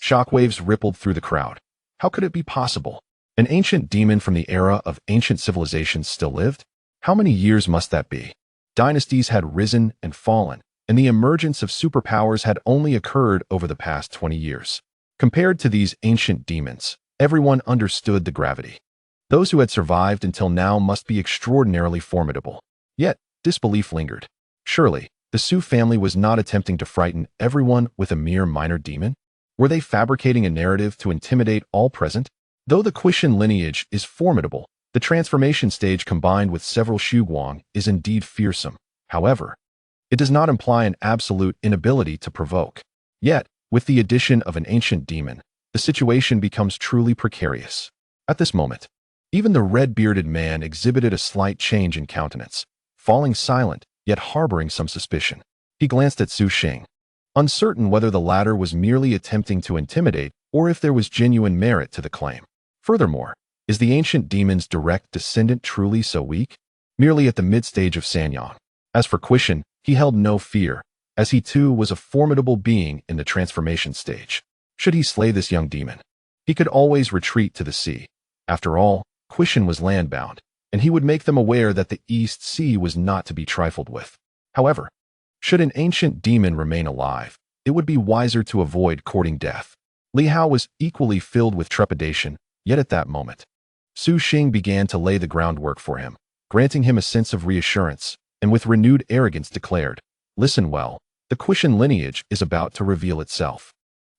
Shockwaves rippled through the crowd. How could it be possible? An ancient demon from the era of ancient civilizations still lived? How many years must that be? Dynasties had risen and fallen, and the emergence of superpowers had only occurred over the past 20 years. Compared to these ancient demons, everyone understood the gravity. Those who had survived until now must be extraordinarily formidable. Yet, disbelief lingered. Surely, the Su family was not attempting to frighten everyone with a mere minor demon? Were they fabricating a narrative to intimidate all present? Though the Quishan lineage is formidable, the transformation stage combined with several Shuguang is indeed fearsome. However, it does not imply an absolute inability to provoke. Yet, with the addition of an ancient demon, the situation becomes truly precarious. At this moment, even the red-bearded man exhibited a slight change in countenance, falling silent, yet harboring some suspicion. He glanced at Su Xing, uncertain whether the latter was merely attempting to intimidate or if there was genuine merit to the claim. Furthermore, is the ancient demon's direct descendant truly so weak? Merely at the mid-stage of Sanyang. As for Quishan, he held no fear, as he too was a formidable being in the transformation stage. Should he slay this young demon, he could always retreat to the sea. After all, Quishan was landbound, and he would make them aware that the East Sea was not to be trifled with. However, should an ancient demon remain alive, it would be wiser to avoid courting death. Li Hao was equally filled with trepidation, yet at that moment, Su Xing began to lay the groundwork for him, granting him a sense of reassurance, and with renewed arrogance declared, "Listen well, the Quishan lineage is about to reveal itself.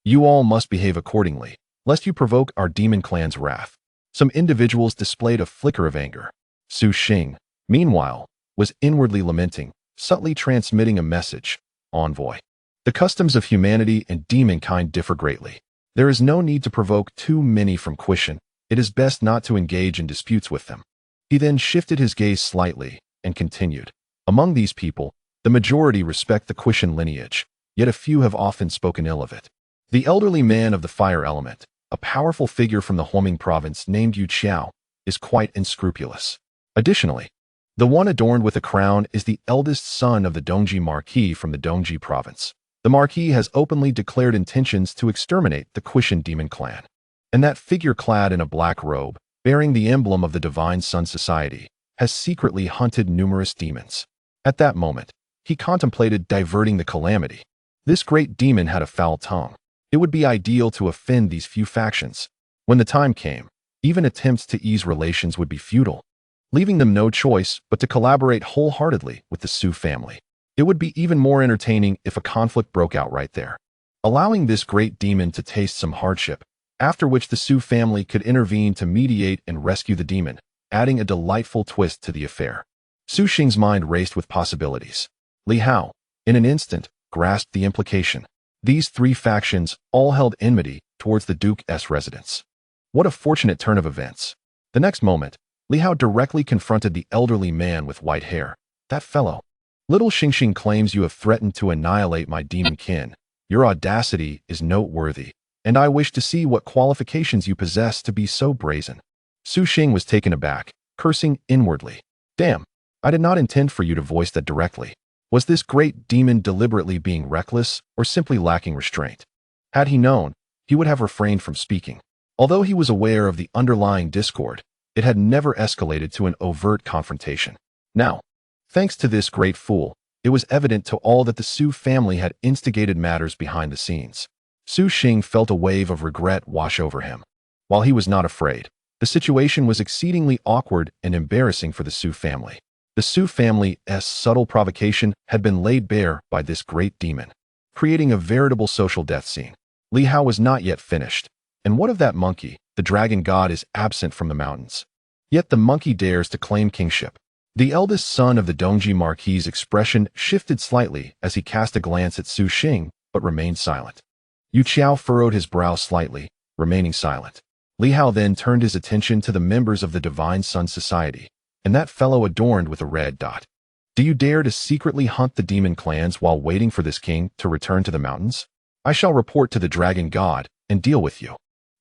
You all must behave accordingly, lest you provoke our demon clan's wrath." Some individuals displayed a flicker of anger. Su Xing, meanwhile, was inwardly lamenting, subtly transmitting a message. "Envoy. The customs of humanity and demonkind differ greatly. There is no need to provoke too many from Quishan. It is best not to engage in disputes with them." He then shifted his gaze slightly and continued. "Among these people, the majority respect the Quishan lineage, yet a few have often spoken ill of it. The elderly man of the fire element, a powerful figure from the Huoming province named Yu Qiao, is quite unscrupulous. Additionally, the one adorned with a crown is the eldest son of the Dongji Marquis from the Dongji province. The Marquis has openly declared intentions to exterminate the Quishan demon clan. And that figure clad in a black robe, bearing the emblem of the Divine Sun Society, has secretly hunted numerous demons." At that moment, he contemplated diverting the calamity. This great demon had a foul tongue. It would be ideal to offend these few factions. When the time came, even attempts to ease relations would be futile, leaving them no choice but to collaborate wholeheartedly with the Su family. It would be even more entertaining if a conflict broke out right there, allowing this great demon to taste some hardship, after which the Su family could intervene to mediate and rescue the demon, adding a delightful twist to the affair. Su Xing's mind raced with possibilities. Li Hao, in an instant, grasped the implication. These three factions all held enmity towards the Duke's residence. What a fortunate turn of events. The next moment, Li Hao directly confronted the elderly man with white hair. "That fellow. Little Xingxing claims you have threatened to annihilate my demon kin. Your audacity is noteworthy, and I wish to see what qualifications you possess to be so brazen." Su Xing was taken aback, cursing inwardly. "Damn, I did not intend for you to voice that directly. Was this great demon deliberately being reckless or simply lacking restraint? Had he known, he would have refrained from speaking. Although he was aware of the underlying discord, it had never escalated to an overt confrontation. Now, thanks to this great fool, it was evident to all that the Su family had instigated matters behind the scenes. Su Xing felt a wave of regret wash over him. While he was not afraid, the situation was exceedingly awkward and embarrassing for the Su family. The Su family's subtle provocation had been laid bare by this great demon, creating a veritable social death scene. Li Hao was not yet finished. And what of that monkey? The dragon god is absent from the mountains. Yet the monkey dares to claim kingship. The eldest son of the Dongji Marquis's expression shifted slightly as he cast a glance at Su Xing, but remained silent. Yu Qiao furrowed his brow slightly, remaining silent. Li Hao then turned his attention to the members of the Divine Sun Society, and that fellow adorned with a red dot. Do you dare to secretly hunt the demon clans while waiting for this king to return to the mountains? I shall report to the dragon god and deal with you.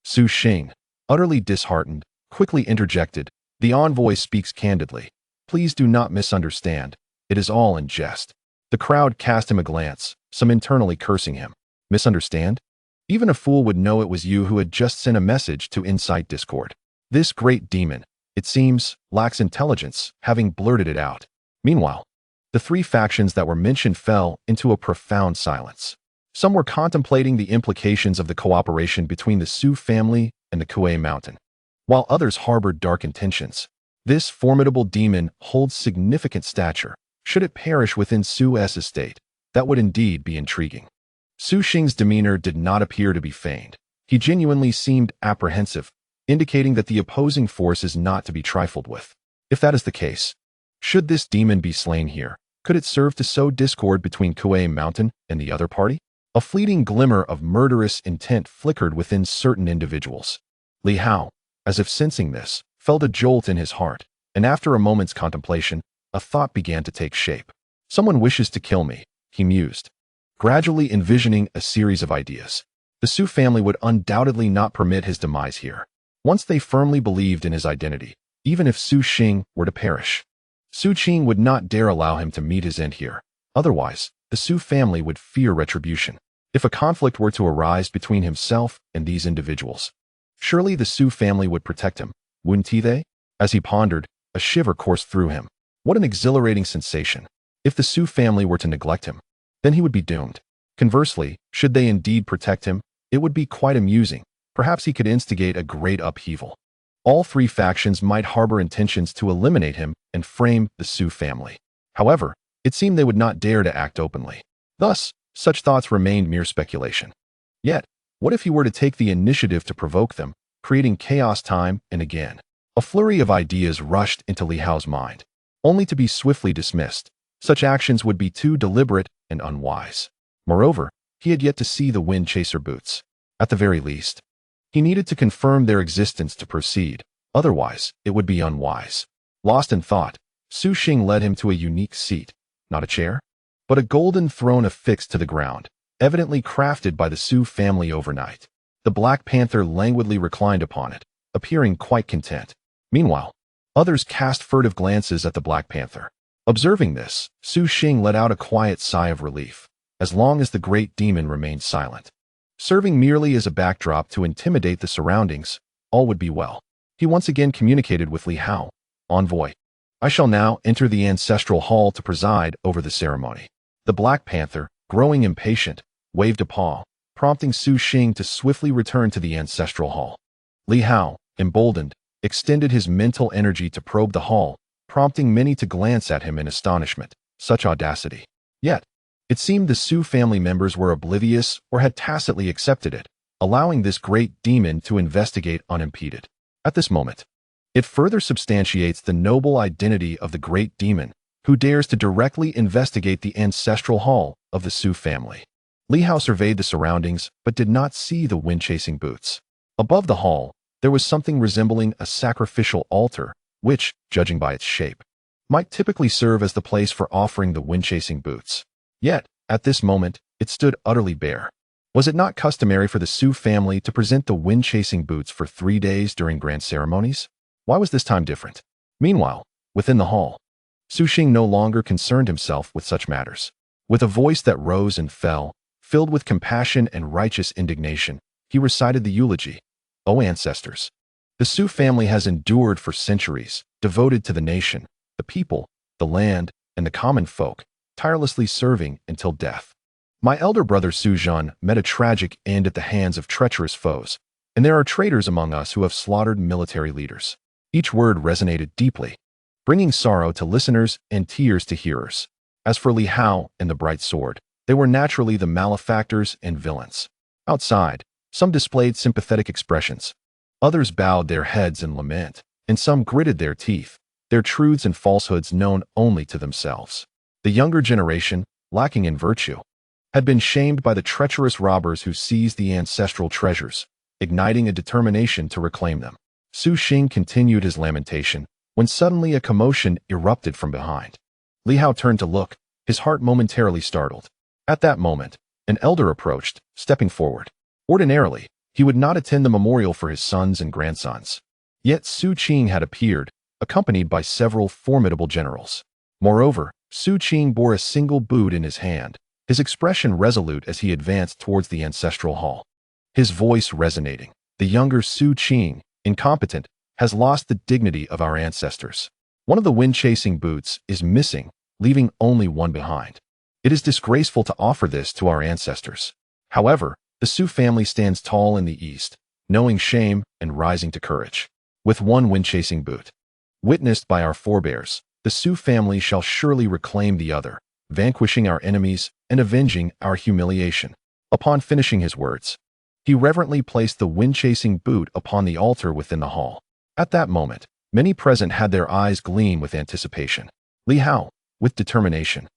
Su Xing, utterly disheartened, quickly interjected, the envoy speaks candidly. Please do not misunderstand. It is all in jest. The crowd cast him a glance, some internally cursing him. Misunderstand? Even a fool would know it was you who had just sent a message to incite discord. This great demon, it seems, lacks intelligence, having blurted it out. Meanwhile, the three factions that were mentioned fell into a profound silence. Some were contemplating the implications of the cooperation between the Su family and the Kuei Mountain, while others harbored dark intentions. This formidable demon holds significant stature. Should it perish within Su's estate, that would indeed be intriguing. Su Xing's demeanor did not appear to be feigned. He genuinely seemed apprehensive, indicating that the opposing force is not to be trifled with. If that is the case, should this demon be slain here, could it serve to sow discord between Kuei Mountain and the other party? A fleeting glimmer of murderous intent flickered within certain individuals. Li Hao, as if sensing this, felt a jolt in his heart, and after a moment's contemplation, a thought began to take shape. Someone wishes to kill me, he mused, gradually envisioning a series of ideas. The Su family would undoubtedly not permit his demise here. Once they firmly believed in his identity, even if Su Xing were to perish, Su Qing would not dare allow him to meet his end here. Otherwise, the Su family would fear retribution. If a conflict were to arise between himself and these individuals, surely the Su family would protect him, wouldn't they? As he pondered, a shiver coursed through him. What an exhilarating sensation. If the Su family were to neglect him, then he would be doomed. Conversely, should they indeed protect him, it would be quite amusing. Perhaps he could instigate a great upheaval. All three factions might harbor intentions to eliminate him and frame the Su family. However, it seemed they would not dare to act openly. Thus, such thoughts remained mere speculation. Yet, what if he were to take the initiative to provoke them, creating chaos time and again? A flurry of ideas rushed into Li Hao's mind, only to be swiftly dismissed. Such actions would be too deliberate and unwise. Moreover, he had yet to see the Wind Chaser boots. At the very least, he needed to confirm their existence to proceed. Otherwise, it would be unwise. Lost in thought, Su Xing led him to a unique seat. Not a chair, but a golden throne affixed to the ground, evidently crafted by the Su family overnight. The Black Panther languidly reclined upon it, appearing quite content. Meanwhile, others cast furtive glances at the Black Panther. Observing this, Su Xing let out a quiet sigh of relief, as long as the great demon remained silent. Serving merely as a backdrop to intimidate the surroundings, all would be well. He once again communicated with Li Hao. Envoy, I shall now enter the ancestral hall to preside over the ceremony. The Black Panther, growing impatient, waved a paw, prompting Su Xing to swiftly return to the ancestral hall. Li Hao, emboldened, extended his mental energy to probe the hall, prompting many to glance at him in astonishment. Such audacity. Yet, it seemed the Su family members were oblivious or had tacitly accepted it, allowing this great demon to investigate unimpeded. At this moment, it further substantiates the noble identity of the great demon, who dares to directly investigate the ancestral hall of the Su family. Li Hao surveyed the surroundings, but did not see the wind-chasing boots. Above the hall, there was something resembling a sacrificial altar, which, judging by its shape, might typically serve as the place for offering the wind-chasing boots. Yet, at this moment, it stood utterly bare. Was it not customary for the Su family to present the wind-chasing boots for 3 days during grand ceremonies? Why was this time different? Meanwhile, within the hall, Su Xing no longer concerned himself with such matters. With a voice that rose and fell, filled with compassion and righteous indignation, he recited the eulogy. O ancestors! The Su family has endured for centuries, devoted to the nation, the people, the land, and the common folk, tirelessly serving until death. My elder brother Su Zhan met a tragic end at the hands of treacherous foes, and there are traitors among us who have slaughtered military leaders. Each word resonated deeply. bringing sorrow to listeners and tears to hearers. As for Li Hao and the bright sword, they were naturally the malefactors and villains. Outside, some displayed sympathetic expressions. Others bowed their heads in lament, and some gritted their teeth, their truths and falsehoods known only to themselves. The younger generation, lacking in virtue, had been shamed by the treacherous robbers who seized the ancestral treasures, igniting a determination to reclaim them. Su Xing continued his lamentation, when suddenly a commotion erupted from behind. Li Hao turned to look, his heart momentarily startled. At that moment, an elder approached, stepping forward. Ordinarily, he would not attend the memorial for his sons and grandsons. Yet Su Qing had appeared, accompanied by several formidable generals. Moreover, Su Qing bore a single boot in his hand, his expression resolute as he advanced towards the ancestral hall. His voice resonating. The younger Su Qing, incompetent, has lost the dignity of our ancestors. One of the wind-chasing boots is missing, leaving only one behind. It is disgraceful to offer this to our ancestors. However, the Su family stands tall in the east, knowing shame and rising to courage. With one wind-chasing boot, witnessed by our forebears, the Su family shall surely reclaim the other, vanquishing our enemies and avenging our humiliation. Upon finishing his words, he reverently placed the wind-chasing boot upon the altar within the hall. At that moment, many present had their eyes gleam with anticipation. Li Hao, with determination,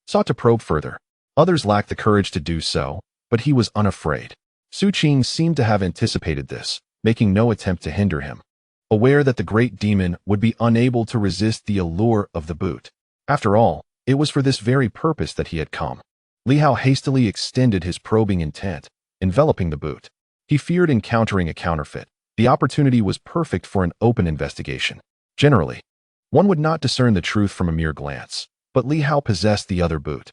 sought to probe further. Others lacked the courage to do so, but he was unafraid. Su Qing seemed to have anticipated this, making no attempt to hinder him, aware that the great demon would be unable to resist the allure of the boot. After all, it was for this very purpose that he had come. Li Hao hastily extended his probing intent, enveloping the boot. He feared encountering a counterfeit. The opportunity was perfect for an open investigation. Generally, one would not discern the truth from a mere glance, but Li Hao possessed the other boot.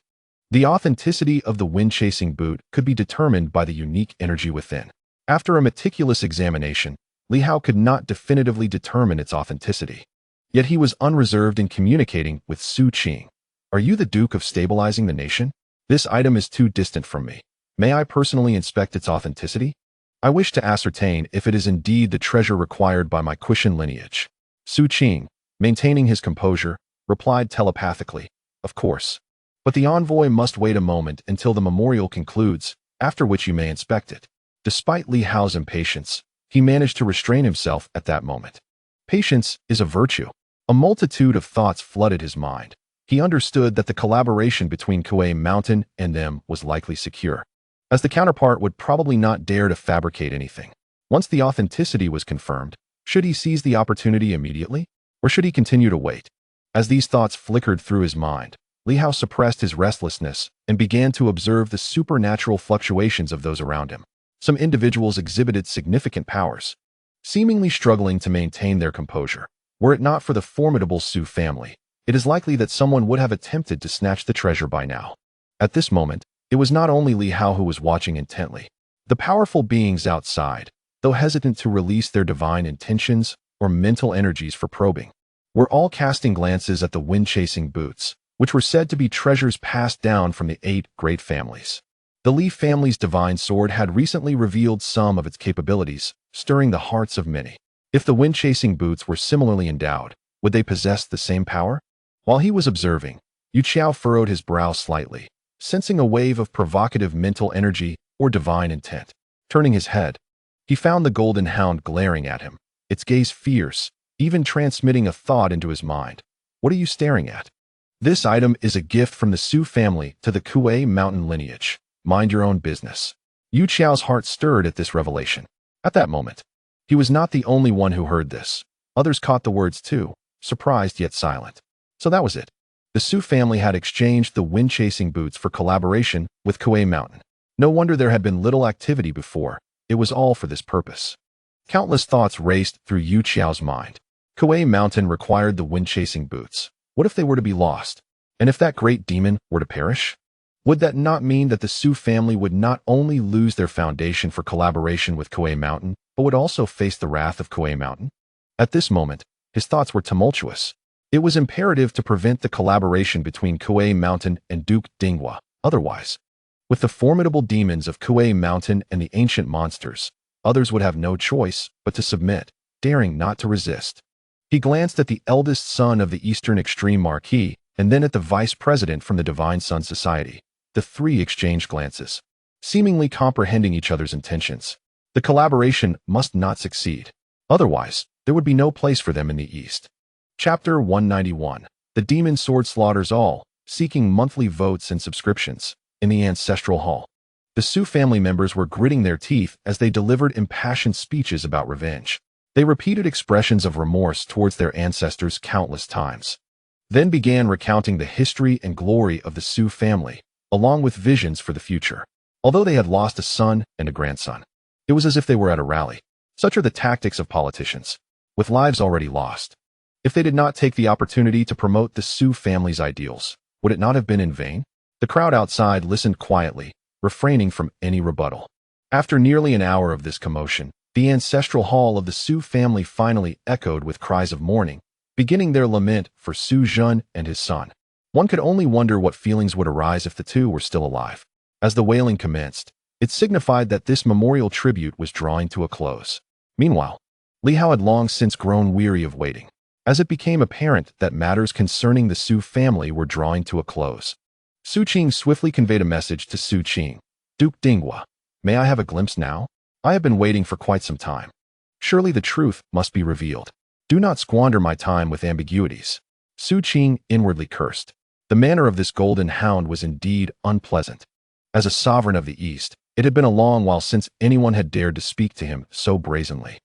The authenticity of the wind-chasing boot could be determined by the unique energy within. After a meticulous examination, Li Hao could not definitively determine its authenticity. Yet he was unreserved in communicating with Su Qing. "Are you the Duke of Stabilizing the Nation? This item is too distant from me. May I personally inspect its authenticity? I wish to ascertain if it is indeed the treasure required by my Qishan lineage." Su Qing, maintaining his composure, replied telepathically, "Of course. But the envoy must wait a moment until the memorial concludes, after which you may inspect it." Despite Li Hao's impatience, he managed to restrain himself at that moment. Patience is a virtue. A multitude of thoughts flooded his mind. He understood that the collaboration between Kuei Mountain and them was likely secure, as the counterpart would probably not dare to fabricate anything. Once the authenticity was confirmed, should he seize the opportunity immediately, or should he continue to wait? As these thoughts flickered through his mind, Li Hao suppressed his restlessness and began to observe the supernatural fluctuations of those around him. Some individuals exhibited significant powers, seemingly struggling to maintain their composure. Were it not for the formidable Su family, it is likely that someone would have attempted to snatch the treasure by now. At this moment, it was not only Li Hao who was watching intently. The powerful beings outside, though hesitant to release their divine intentions or mental energies for probing, were all casting glances at the wind-chasing boots, which were said to be treasures passed down from the 8 great families. The Li family's divine sword had recently revealed some of its capabilities, stirring the hearts of many. If the wind-chasing boots were similarly endowed, would they possess the same power? While he was observing, Yu Qiao furrowed his brow slightly, sensing a wave of provocative mental energy or divine intent. Turning his head, he found the golden hound glaring at him, its gaze fierce, even transmitting a thought into his mind. "What are you staring at?" "This item is a gift from the Su family to the Kuei Mountain lineage. Mind your own business." Yu Qiao's heart stirred at this revelation. At that moment, he was not the only one who heard this. Others caught the words too, surprised yet silent. So that was it. The Su family had exchanged the wind-chasing boots for collaboration with Kuei Mountain. No wonder there had been little activity before. It was all for this purpose. Countless thoughts raced through Yu Qiao's mind. Kuei Mountain required the wind-chasing boots. What if they were to be lost? And if that great demon were to perish? Would that not mean that the Su family would not only lose their foundation for collaboration with Kuei Mountain, but would also face the wrath of Kuei Mountain? At this moment, his thoughts were tumultuous. It was imperative to prevent the collaboration between Kuei Mountain and Duke Dinghua. Otherwise, with the formidable demons of Kuei Mountain and the ancient monsters, others would have no choice but to submit, daring not to resist. He glanced at the eldest son of the Eastern Extreme Marquis and then at the vice president from the Divine Sun Society. The three exchanged glances, seemingly comprehending each other's intentions. The collaboration must not succeed. Otherwise, there would be no place for them in the East. Chapter 191. The Demon Sword slaughters all, seeking monthly votes and subscriptions. In the ancestral hall, the Su family members were gritting their teeth as they delivered impassioned speeches about revenge. They repeated expressions of remorse towards their ancestors countless times, then began recounting the history and glory of the Su family, along with visions for the future. Although they had lost a son and a grandson, it was as if they were at a rally. Such are the tactics of politicians, with lives already lost. If they did not take the opportunity to promote the Su family's ideals, would it not have been in vain? The crowd outside listened quietly, refraining from any rebuttal. After nearly an hour of this commotion, the ancestral hall of the Su family finally echoed with cries of mourning, beginning their lament for Su Jun and his son. One could only wonder what feelings would arise if the two were still alive. As the wailing commenced, it signified that this memorial tribute was drawing to a close. Meanwhile, Li Hao had long since grown weary of waiting, as it became apparent that matters concerning the Su family were drawing to a close. Su Qing swiftly conveyed a message to Su Qing. Duke Dinghua, may I have a glimpse now? I have been waiting for quite some time. Surely the truth must be revealed. Do not squander my time with ambiguities. Su Qing inwardly cursed. The manner of this golden hound was indeed unpleasant. As a sovereign of the East, it had been a long while since anyone had dared to speak to him so brazenly.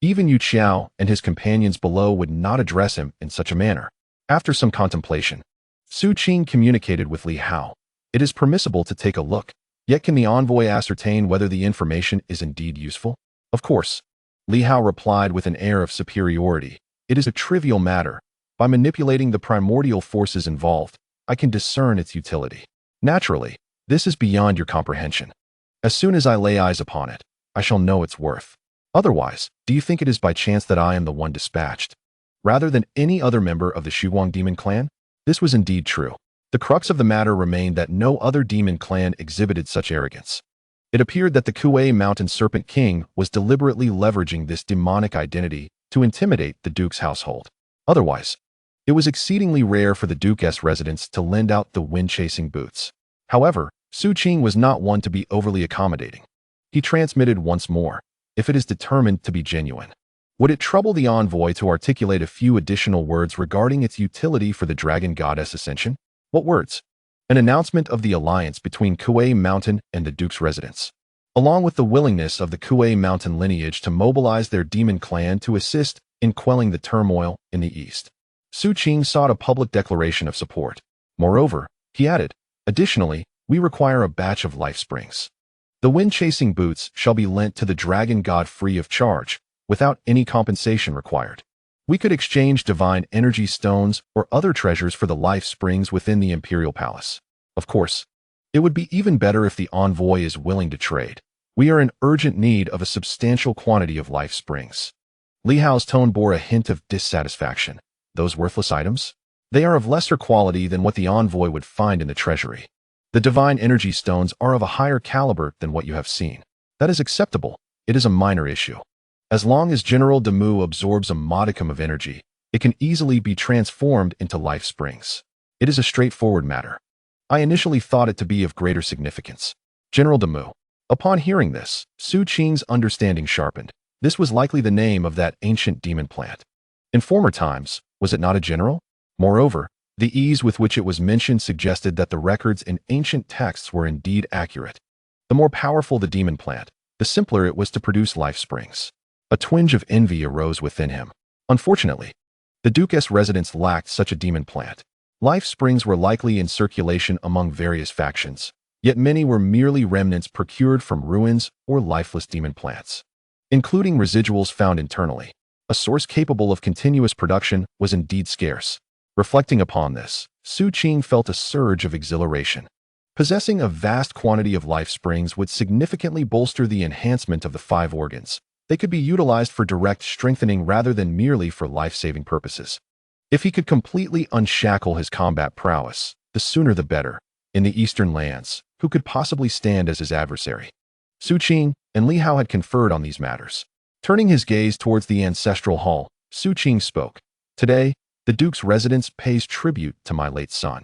Even Yu Qiao and his companions below would not address him in such a manner. After some contemplation, Su Qing communicated with Li Hao. It is permissible to take a look, yet can the envoy ascertain whether the information is indeed useful? Of course. Li Hao replied with an air of superiority. It is a trivial matter. By manipulating the primordial forces involved, I can discern its utility. Naturally, this is beyond your comprehension. As soon as I lay eyes upon it, I shall know its worth. Otherwise, do you think it is by chance that I am the one dispatched, rather than any other member of the Shuguang demon clan? This was indeed true. The crux of the matter remained that no other demon clan exhibited such arrogance. It appeared that the Kuei Mountain Serpent King was deliberately leveraging this demonic identity to intimidate the Duke's household. Otherwise, it was exceedingly rare for the Duke's residents to lend out the wind-chasing boots. However, Su Qing was not one to be overly accommodating. He transmitted once more, if it is determined to be genuine. Would it trouble the envoy to articulate a few additional words regarding its utility for the Dragon Goddess Ascension? What words? An announcement of the alliance between Kuei Mountain and the Duke's residents, along with the willingness of the Kuei Mountain lineage to mobilize their demon clan to assist in quelling the turmoil in the East. Su Qing sought a public declaration of support. Moreover, he added, additionally, we require a batch of life springs. The wind-chasing boots shall be lent to the dragon god free of charge, without any compensation required. We could exchange divine energy stones or other treasures for the life springs within the imperial palace. Of course, it would be even better if the envoy is willing to trade. We are in urgent need of a substantial quantity of life springs. Li Hao's tone bore a hint of dissatisfaction. Those worthless items? They are of lesser quality than what the envoy would find in the treasury. The divine energy stones are of a higher caliber than what you have seen. That is acceptable. It is a minor issue. As long as General Demu absorbs a modicum of energy, it can easily be transformed into life springs. It is a straightforward matter. I initially thought it to be of greater significance. General Demu. Upon hearing this, Su Qing's understanding sharpened. This was likely the name of that ancient demon plant. In former times, was it not a general? Moreover, the ease with which it was mentioned suggested that the records in ancient texts were indeed accurate. The more powerful the demon plant, the simpler it was to produce life springs. A twinge of envy arose within him. Unfortunately, the Duke's residents lacked such a demon plant. Life springs were likely in circulation among various factions, yet many were merely remnants procured from ruins or lifeless demon plants, including residuals found internally. A source capable of continuous production was indeed scarce. Reflecting upon this, Su Qing felt a surge of exhilaration. Possessing a vast quantity of life springs would significantly bolster the enhancement of the 5 organs. They could be utilized for direct strengthening rather than merely for life-saving purposes. If he could completely unshackle his combat prowess, the sooner the better. In the eastern lands, who could possibly stand as his adversary? Su Qing and Li Hao had conferred on these matters. Turning his gaze towards the ancestral hall, Su Qing spoke. Today, the Duke's residence pays tribute to my late son.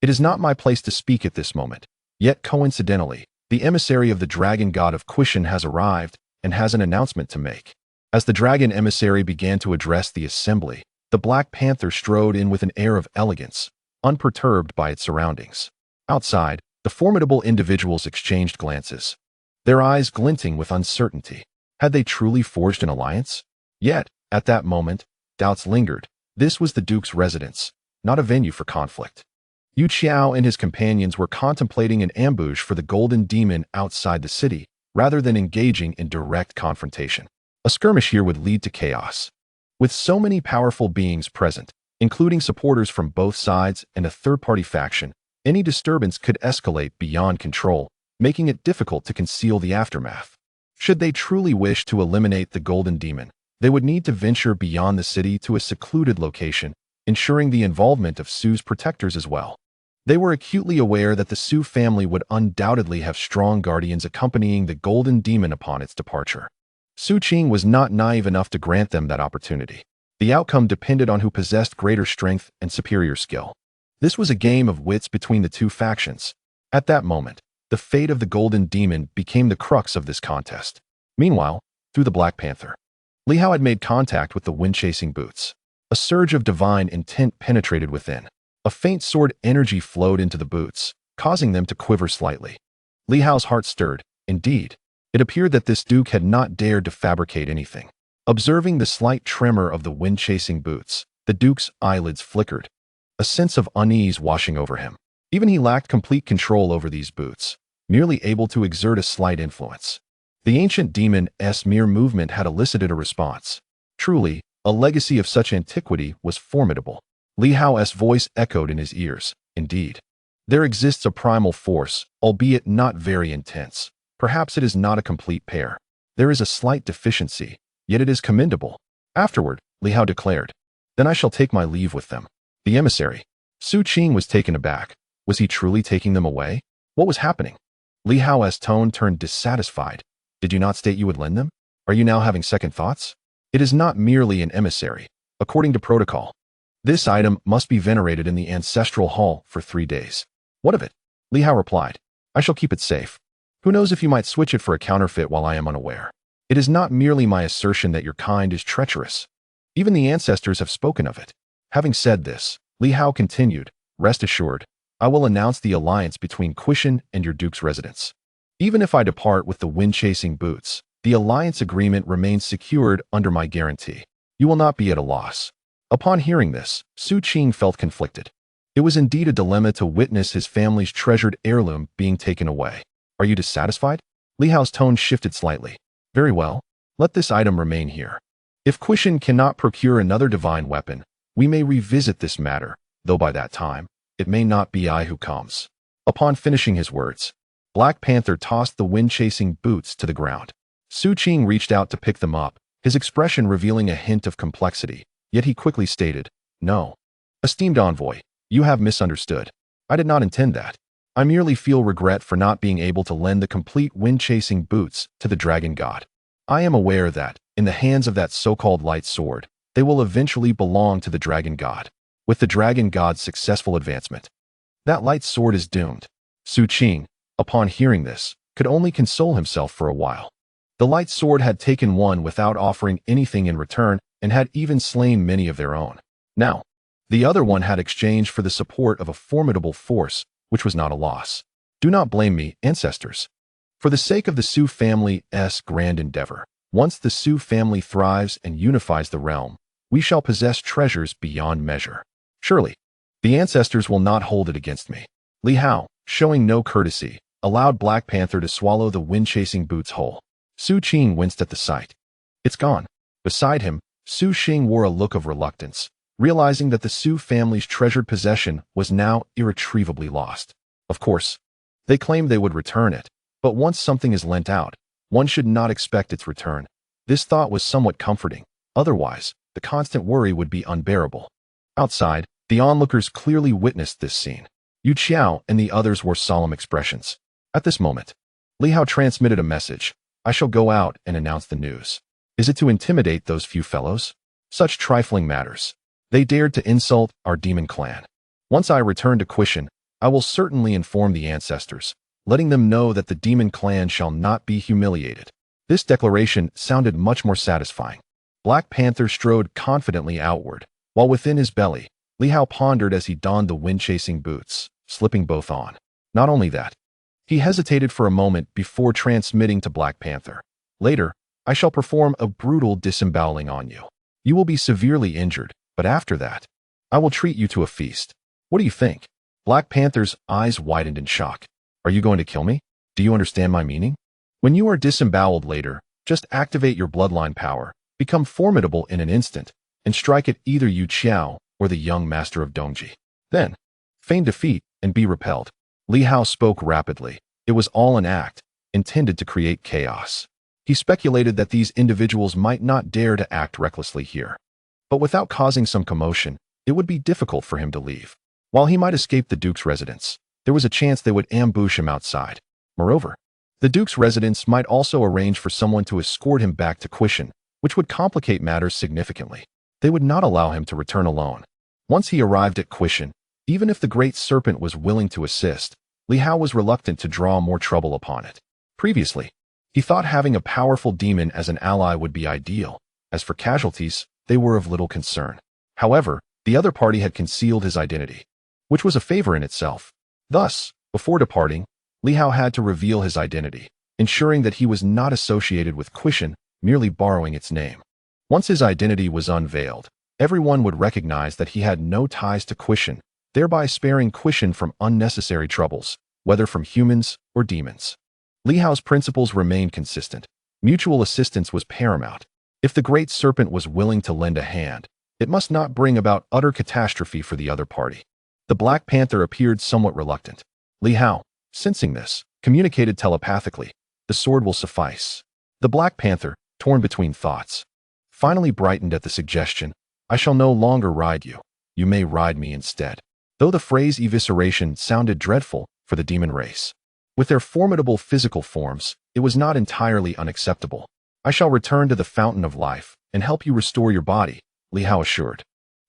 It is not my place to speak at this moment, yet coincidentally, the emissary of the dragon god of Quishin has arrived and has an announcement to make. As the dragon emissary began to address the assembly, the Black Panther strode in with an air of elegance, unperturbed by its surroundings. Outside, the formidable individuals exchanged glances, their eyes glinting with uncertainty. Had they truly forged an alliance? Yet, at that moment, doubts lingered. This was the Duke's residence, not a venue for conflict. Yu Qiao and his companions were contemplating an ambush for the Golden Demon outside the city, rather than engaging in direct confrontation. A skirmish here would lead to chaos. With so many powerful beings present, including supporters from both sides and a third-party faction, any disturbance could escalate beyond control, making it difficult to conceal the aftermath. Should they truly wish to eliminate the Golden Demon, they would need to venture beyond the city to a secluded location, ensuring the involvement of Su's protectors as well. They were acutely aware that the Su family would undoubtedly have strong guardians accompanying the Golden Demon upon its departure. Su Qing was not naive enough to grant them that opportunity. The outcome depended on who possessed greater strength and superior skill. This was a game of wits between the two factions. At that moment, the fate of the Golden Demon became the crux of this contest. Meanwhile, through the Black Panther, Li Hao had made contact with the wind-chasing boots. A surge of divine intent penetrated within. A faint sword energy flowed into the boots, causing them to quiver slightly. Li Hao's heart stirred. Indeed, it appeared that this duke had not dared to fabricate anything. Observing the slight tremor of the wind-chasing boots, the duke's eyelids flickered, a sense of unease washing over him. Even he lacked complete control over these boots, merely able to exert a slight influence. The ancient demon's mere movement had elicited a response. Truly, a legacy of such antiquity was formidable. Li Hao's voice echoed in his ears. Indeed, there exists a primal force, albeit not very intense. Perhaps it is not a complete pair. There is a slight deficiency, yet it is commendable. Afterward, Li Hao declared, then I shall take my leave with them. The emissary. Su Qing was taken aback. Was he truly taking them away? What was happening? Li Hao's tone turned dissatisfied. Did you not state you would lend them? Are you now having second thoughts? It is not merely an emissary. According to protocol, this item must be venerated in the ancestral hall for 3 days. What of it? Li Hao replied. I shall keep it safe. Who knows if you might switch it for a counterfeit while I am unaware. It is not merely my assertion that your kind is treacherous. Even the ancestors have spoken of it. Having said this, Li Hao continued, rest assured, I will announce the alliance between Quishin and your duke's residence. Even if I depart with the wind-chasing boots, the alliance agreement remains secured under my guarantee. You will not be at a loss. Upon hearing this, Su Qing felt conflicted. It was indeed a dilemma to witness his family's treasured heirloom being taken away. Are you dissatisfied? Li Hao's tone shifted slightly. Very well. Let this item remain here. If Quishin cannot procure another divine weapon, we may revisit this matter, though by that time, it may not be I who comes. Upon finishing his words, Black Panther tossed the wind-chasing boots to the ground. Su Qing reached out to pick them up, his expression revealing a hint of complexity, yet he quickly stated, no. Esteemed envoy, you have misunderstood. I did not intend that. I merely feel regret for not being able to lend the complete wind-chasing boots to the dragon god. I am aware that, in the hands of that so-called light sword, they will eventually belong to the dragon god. With the dragon god's successful advancement, that light sword is doomed. Su Qing, upon hearing this, could only console himself for a while. The light sword had taken one without offering anything in return and had even slain many of their own. Now, the other one had exchanged for the support of a formidable force, which was not a loss. Do not blame me, ancestors. For the sake of the Su family's grand endeavor, once the Su family thrives and unifies the realm, we shall possess treasures beyond measure. Surely, the ancestors will not hold it against me. Li Hao, showing no courtesy, allowed Black Panther to swallow the wind-chasing boots whole. Su Qing winced at the sight. It's gone. Beside him, Su Qing wore a look of reluctance, realizing that the Su family's treasured possession was now irretrievably lost. Of course, they claimed they would return it, but once something is lent out, one should not expect its return. This thought was somewhat comforting. Otherwise, the constant worry would be unbearable. Outside, the onlookers clearly witnessed this scene. Yu Qiao and the others wore solemn expressions. At this moment, Li Hao transmitted a message. I shall go out and announce the news. Is it to intimidate those few fellows? Such trifling matters. They dared to insult our demon clan. Once I return to Quishan, I will certainly inform the ancestors, letting them know that the demon clan shall not be humiliated. This declaration sounded much more satisfying. Black Panther strode confidently outward, while within his belly, Li Hao pondered as he donned the wind-chasing boots, slipping both on. Not only that, he hesitated for a moment before transmitting to Black Panther. Later, I shall perform a brutal disemboweling on you. You will be severely injured, but after that, I will treat you to a feast. What do you think? Black Panther's eyes widened in shock. Are you going to kill me? Do you understand my meaning? When you are disemboweled later, just activate your bloodline power, become formidable in an instant, and strike at either Yu Qiao or the young master of Dongji. Then, feign defeat and be repelled. Li Hao spoke rapidly. It was all an act, intended to create chaos. He speculated that these individuals might not dare to act recklessly here. But without causing some commotion, it would be difficult for him to leave. While he might escape the Duke's residence, there was a chance they would ambush him outside. Moreover, the Duke's residence might also arrange for someone to escort him back to Quishan, which would complicate matters significantly. They would not allow him to return alone. Once he arrived at Quishan, even if the Great Serpent was willing to assist, Li Hao was reluctant to draw more trouble upon it. Previously, he thought having a powerful demon as an ally would be ideal. As for casualties, they were of little concern. However, the other party had concealed his identity, which was a favor in itself. Thus, before departing, Li Hao had to reveal his identity, ensuring that he was not associated with Quishan, merely borrowing its name. Once his identity was unveiled, everyone would recognize that he had no ties to Quishan, thereby sparing Quishan from unnecessary troubles, whether from humans or demons. Li Hao's principles remained consistent. Mutual assistance was paramount. If the Great Serpent was willing to lend a hand, it must not bring about utter catastrophe for the other party. The Black Panther appeared somewhat reluctant. Li Hao, sensing this, communicated telepathically. The sword will suffice. The Black Panther, torn between thoughts, finally brightened at the suggestion. I shall no longer ride you. You may ride me instead. Though the phrase evisceration sounded dreadful for the demon race, with their formidable physical forms, it was not entirely unacceptable. I shall return to the fountain of life and help you restore your body, Li Hao assured.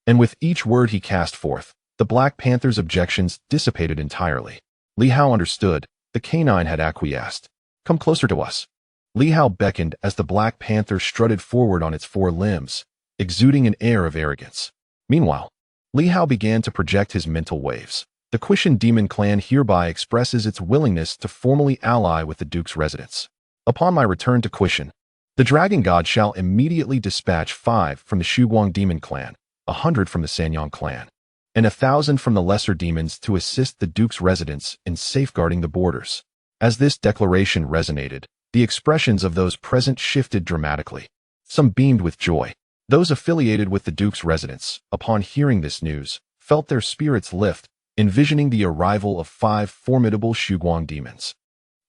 And with each word he cast forth, the Black Panther's objections dissipated entirely. Li Hao understood. The canine had acquiesced. Come closer to us. Li Hao beckoned as the Black Panther strutted forward on its four limbs, exuding an air of arrogance. Meanwhile, Li Hao began to project his mental waves. The Quishan demon clan hereby expresses its willingness to formally ally with the Duke's residence. Upon my return to Quishan, the Dragon God shall immediately dispatch 5 from the Shuguang demon clan, 100 from the Sanyang clan, and 1,000 from the lesser demons to assist the Duke's residence in safeguarding the borders. As this declaration resonated, the expressions of those present shifted dramatically. Some beamed with joy. Those affiliated with the Duke's residence, upon hearing this news, felt their spirits lift, envisioning the arrival of 5 formidable Shuguang demons,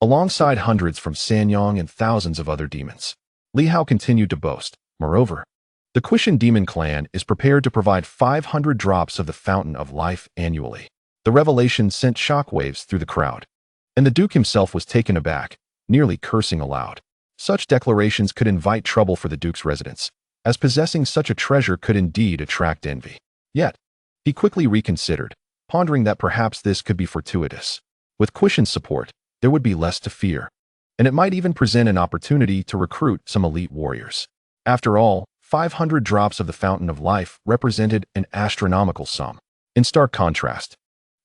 alongside hundreds from Sanyang and thousands of other demons. Li Hao continued to boast. Moreover, the Quishan demon clan is prepared to provide 500 drops of the fountain of life annually. The revelation sent shockwaves through the crowd, and the Duke himself was taken aback, nearly cursing aloud. Such declarations could invite trouble for the Duke's residence, as possessing such a treasure could indeed attract envy. Yet, he quickly reconsidered, pondering that perhaps this could be fortuitous. With Quishan's support, there would be less to fear, and it might even present an opportunity to recruit some elite warriors. After all, 500 drops of the Fountain of Life represented an astronomical sum. In stark contrast,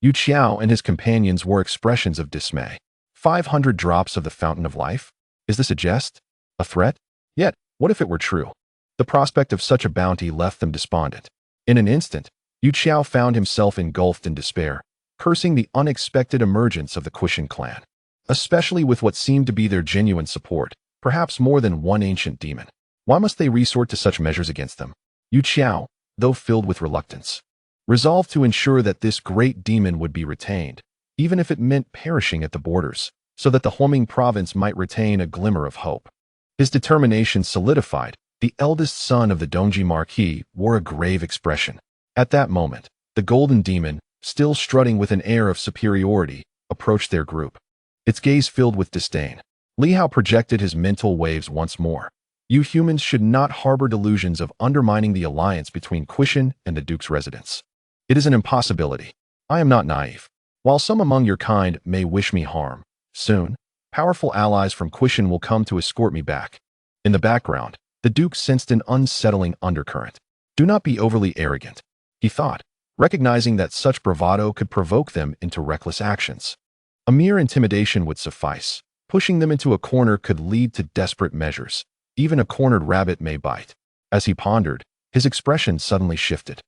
Yu Qiao and his companions were expressions of dismay. 500 drops of the Fountain of Life? Is this a jest? A threat? Yet, what if it were true? The prospect of such a bounty left them despondent. In an instant, Yu Qiao found himself engulfed in despair, cursing the unexpected emergence of the Quishan clan, especially with what seemed to be their genuine support, perhaps more than one ancient demon. Why must they resort to such measures against them? Yu Qiao, though filled with reluctance, resolved to ensure that this great demon would be retained, even if it meant perishing at the borders, so that the Huoming province might retain a glimmer of hope. His determination solidified. The eldest son of the Dongji Marquis wore a grave expression. At that moment, the golden demon, still strutting with an air of superiority, approached their group. Its gaze filled with disdain. Li Hao projected his mental waves once more. You humans should not harbor delusions of undermining the alliance between Quishin and the Duke's residence. It is an impossibility. I am not naive. While some among your kind may wish me harm, soon, powerful allies from Quishin will come to escort me back. In the background, the Duke sensed an unsettling undercurrent. Do not be overly arrogant, he thought, recognizing that such bravado could provoke them into reckless actions. A mere intimidation would suffice. Pushing them into a corner could lead to desperate measures. Even a cornered rabbit may bite. As he pondered, his expression suddenly shifted.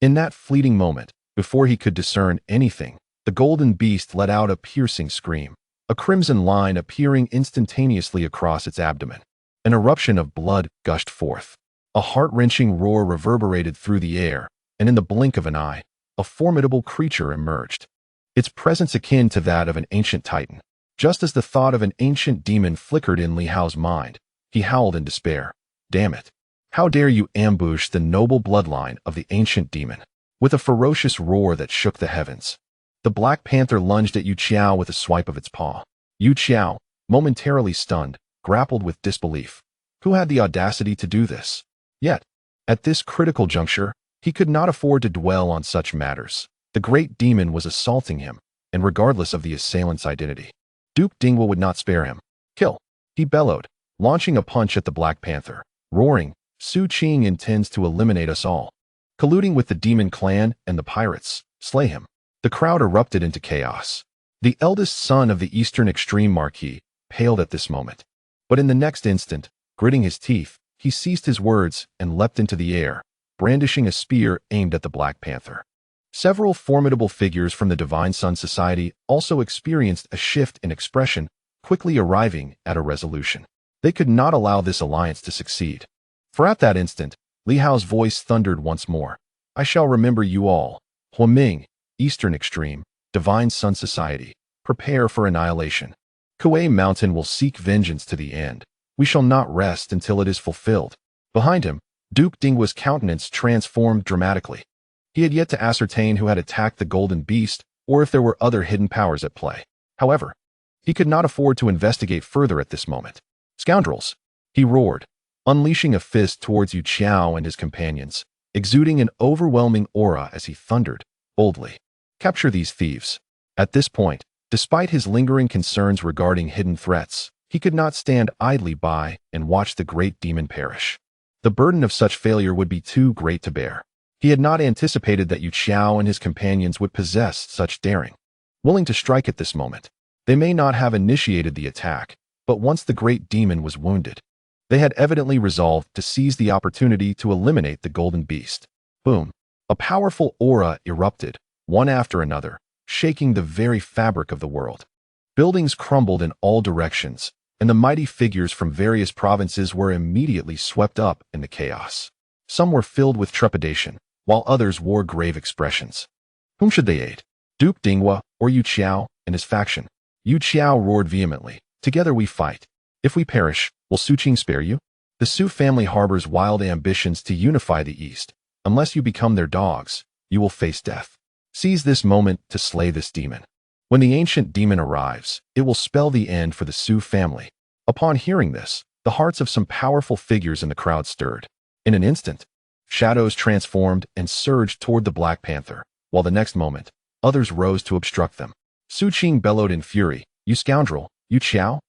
In that fleeting moment, before he could discern anything, the golden beast let out a piercing scream, a crimson line appearing instantaneously across its abdomen. An eruption of blood gushed forth. A heart-wrenching roar reverberated through the air, and in the blink of an eye, a formidable creature emerged. Its presence akin to that of an ancient titan. Just as the thought of an ancient demon flickered in Li Hao's mind, he howled in despair. Damn it! How dare you ambush the noble bloodline of the ancient demon? With a ferocious roar that shook the heavens, the Black Panther lunged at Yu Qiao with a swipe of its paw. Yu Qiao, momentarily stunned, grappled with disbelief. Who had the audacity to do this? Yet, at this critical juncture, he could not afford to dwell on such matters. The great demon was assaulting him, and regardless of the assailant's identity, Duke Dinghua would not spare him. Kill! He bellowed, launching a punch at the Black Panther, roaring, Su Qing intends to eliminate us all. Colluding with the demon clan and the pirates, slay him. The crowd erupted into chaos. The eldest son of the Eastern Extreme Marquis paled at this moment. But in the next instant, gritting his teeth, he ceased his words and leapt into the air, brandishing a spear aimed at the Black Panther. Several formidable figures from the Divine Sun Society also experienced a shift in expression, quickly arriving at a resolution. They could not allow this alliance to succeed. For at that instant, Li Hao's voice thundered once more. I shall remember you all. Huaming, Eastern Extreme, Divine Sun Society, prepare for annihilation. Kuei Mountain will seek vengeance to the end. We shall not rest until it is fulfilled. Behind him, Duke Dinghua's countenance transformed dramatically. He had yet to ascertain who had attacked the golden beast or if there were other hidden powers at play. However, he could not afford to investigate further at this moment. Scoundrels! He roared, unleashing a fist towards Yu Qiao and his companions, exuding an overwhelming aura as he thundered, boldly. Capture these thieves. At this point, despite his lingering concerns regarding hidden threats, he could not stand idly by and watch the great demon perish. The burden of such failure would be too great to bear. He had not anticipated that Yu Qiao and his companions would possess such daring. Willing to strike at this moment, they may not have initiated the attack, but once the great demon was wounded, they had evidently resolved to seize the opportunity to eliminate the golden beast. Boom! A powerful aura erupted, one after another, shaking the very fabric of the world. Buildings crumbled in all directions, and the mighty figures from various provinces were immediately swept up in the chaos. Some were filled with trepidation, while others wore grave expressions. Whom should they aid? Duke Dinghua or Yu Qiao and his faction? Yu Qiao roared vehemently, Together we fight. If we perish, will Su Qing spare you? The Su family harbors wild ambitions to unify the East. Unless you become their dogs, you will face death. Seize this moment to slay this demon. When the ancient demon arrives, it will spell the end for the Su family. Upon hearing this, the hearts of some powerful figures in the crowd stirred. In an instant, shadows transformed and surged toward the Black Panther, while the next moment, others rose to obstruct them. Su Qing bellowed in fury, You scoundrel, Yu Qiao!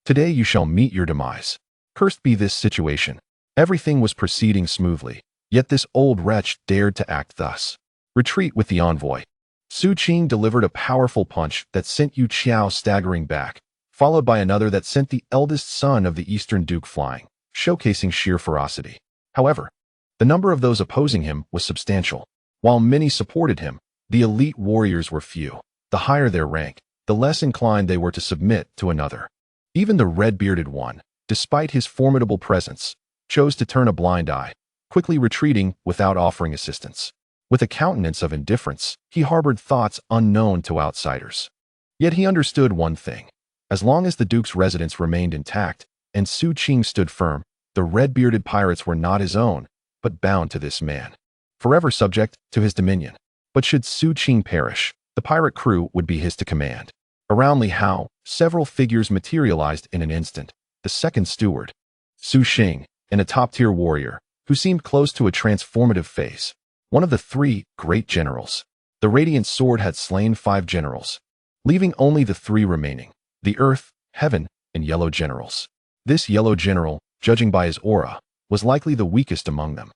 Today you shall meet your demise. Cursed be this situation. Everything was proceeding smoothly, yet this old wretch dared to act thus. Retreat with the envoy. Su Qing delivered a powerful punch that sent Yu Qiao staggering back, followed by another that sent the eldest son of the Eastern Duke flying, showcasing sheer ferocity. However, the number of those opposing him was substantial. While many supported him, the elite warriors were few. The higher their rank, the less inclined they were to submit to another. Even the red-bearded one, despite his formidable presence, chose to turn a blind eye, quickly retreating without offering assistance. With a countenance of indifference, he harbored thoughts unknown to outsiders. Yet he understood one thing. As long as the Duke's residence remained intact and Su Qing stood firm, the red-bearded pirates were not his own, but bound to this man, forever subject to his dominion. But should Su Qing perish, the pirate crew would be his to command. Around Li Hao, several figures materialized in an instant. The second steward, Su Xing, and a top-tier warrior, who seemed close to a transformative phase. One of the 3 great generals. The radiant sword had slain 5 generals, leaving only the 3 remaining, the earth, heaven, and yellow generals. This yellow general, judging by his aura, was likely the weakest among them.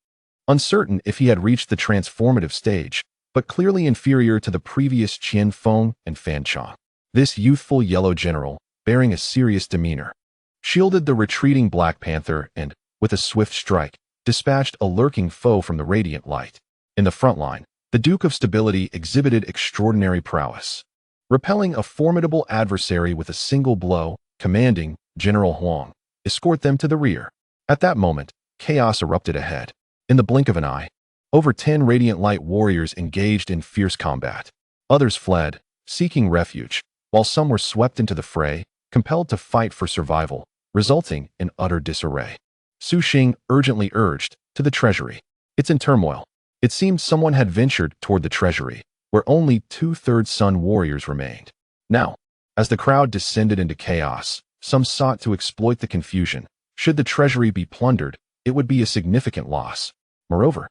Uncertain if he had reached the transformative stage, but clearly inferior to the previous Qian Feng and Fan Chong. This youthful yellow general, bearing a serious demeanor, shielded the retreating Black Panther and, with a swift strike, dispatched a lurking foe from the radiant light. In the front line, the Duke of Stability exhibited extraordinary prowess, repelling a formidable adversary with a single blow, commanding General Huang escort them to the rear. At that moment, chaos erupted ahead. In the blink of an eye, over 10 radiant light warriors engaged in fierce combat. Others fled, seeking refuge, while some were swept into the fray, compelled to fight for survival, resulting in utter disarray. Su Xing urgently urged, "To the treasury. It's in turmoil." It seemed someone had ventured toward the treasury, where only 2/3 Sun warriors remained. Now, as the crowd descended into chaos, some sought to exploit the confusion. Should the treasury be plundered, it would be a significant loss. Moreover,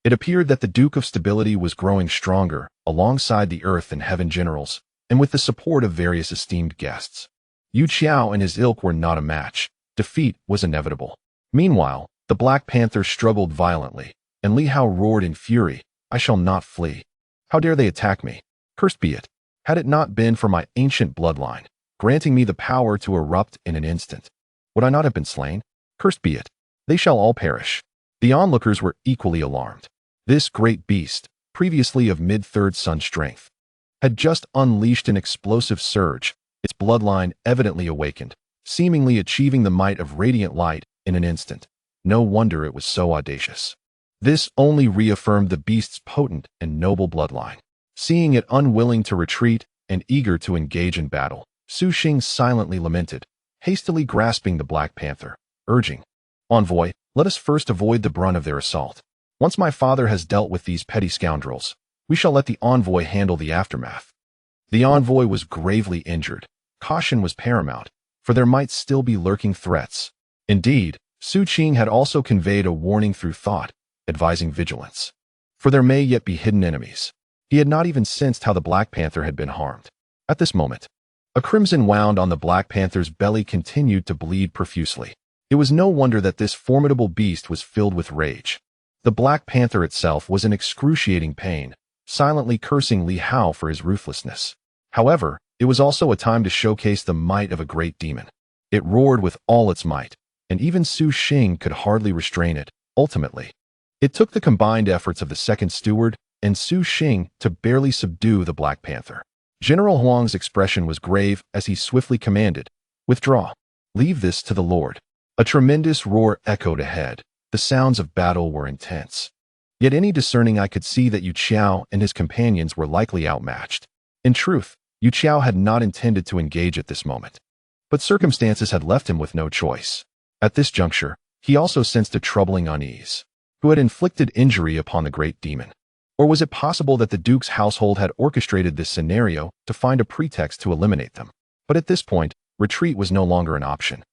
it appeared that the Duke of Stability was growing stronger, alongside the Earth and Heaven generals, and with the support of various esteemed guests. Yu Qiao and his ilk were not a match. Defeat was inevitable. Meanwhile, the Black Panther struggled violently, and Li Hao roared in fury, "I shall not flee. How dare they attack me? Cursed be it. Had it not been for my ancient bloodline, granting me the power to erupt in an instant, would I not have been slain? Cursed be it. They shall all perish." The onlookers were equally alarmed. This great beast, previously of mid-third Sun strength, had just unleashed an explosive surge, its bloodline evidently awakened, seemingly achieving the might of radiant light in an instant. No wonder it was so audacious. This only reaffirmed the beast's potent and noble bloodline. Seeing it unwilling to retreat and eager to engage in battle, Su Xing silently lamented, hastily grasping the Black Panther, urging, "Envoy, let us first avoid the brunt of their assault. Once my father has dealt with these petty scoundrels, we shall let the envoy handle the aftermath." The envoy was gravely injured. Caution was paramount, for there might still be lurking threats. Indeed, Su Qing had also conveyed a warning through thought, advising vigilance. For there may yet be hidden enemies. He had not even sensed how the Black Panther had been harmed. At this moment, a crimson wound on the Black Panther's belly continued to bleed profusely. It was no wonder that this formidable beast was filled with rage. The Black Panther itself was in excruciating pain, silently cursing Li Hao for his ruthlessness. However, it was also a time to showcase the might of a great demon. It roared with all its might, and even Su Xing could hardly restrain it. Ultimately, it took the combined efforts of the second steward and Su Xing to barely subdue the Black Panther. General Huang's expression was grave as he swiftly commanded, "Withdraw. Leave this to the Lord." A tremendous roar echoed ahead. The sounds of battle were intense. Yet any discerning eye could see that Yu Qiao and his companions were likely outmatched. In truth, Yu Qiao had not intended to engage at this moment, but circumstances had left him with no choice. At this juncture, he also sensed a troubling unease. Who had inflicted injury upon the great demon? Or was it possible that the Duke's household had orchestrated this scenario to find a pretext to eliminate them? But at this point, retreat was no longer an option.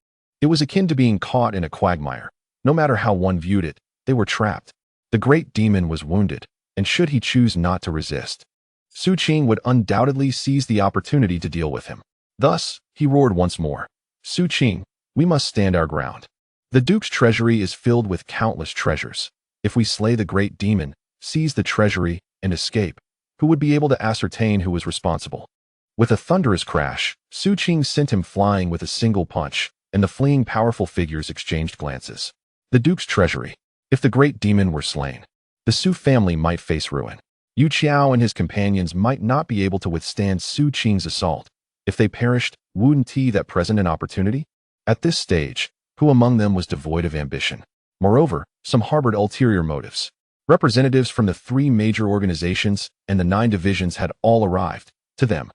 It was akin to being caught in a quagmire. No matter how one viewed it, they were trapped. The great demon was wounded, and should he choose not to resist, Su Qing would undoubtedly seize the opportunity to deal with him. Thus, he roared once more, "Su Qing, we must stand our ground. The Duke's treasury is filled with countless treasures. If we slay the great demon, seize the treasury, and escape, who would be able to ascertain who was responsible?" With a thunderous crash, Su Qing sent him flying with a single punch, and the fleeing powerful figures exchanged glances. The Duke's treasury. If the great demon were slain, the Su family might face ruin. Yu Qiao and his companions might not be able to withstand Su Qing's assault. If they perished, wouldn't he that present an opportunity? At this stage, who among them was devoid of ambition? Moreover, some harbored ulterior motives. Representatives from the 3 major organizations and the 9 divisions had all arrived. To them,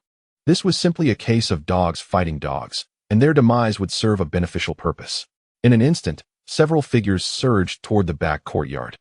this was simply a case of dogs fighting dogs, and their demise would serve a beneficial purpose. In an instant, several figures surged toward the back courtyard,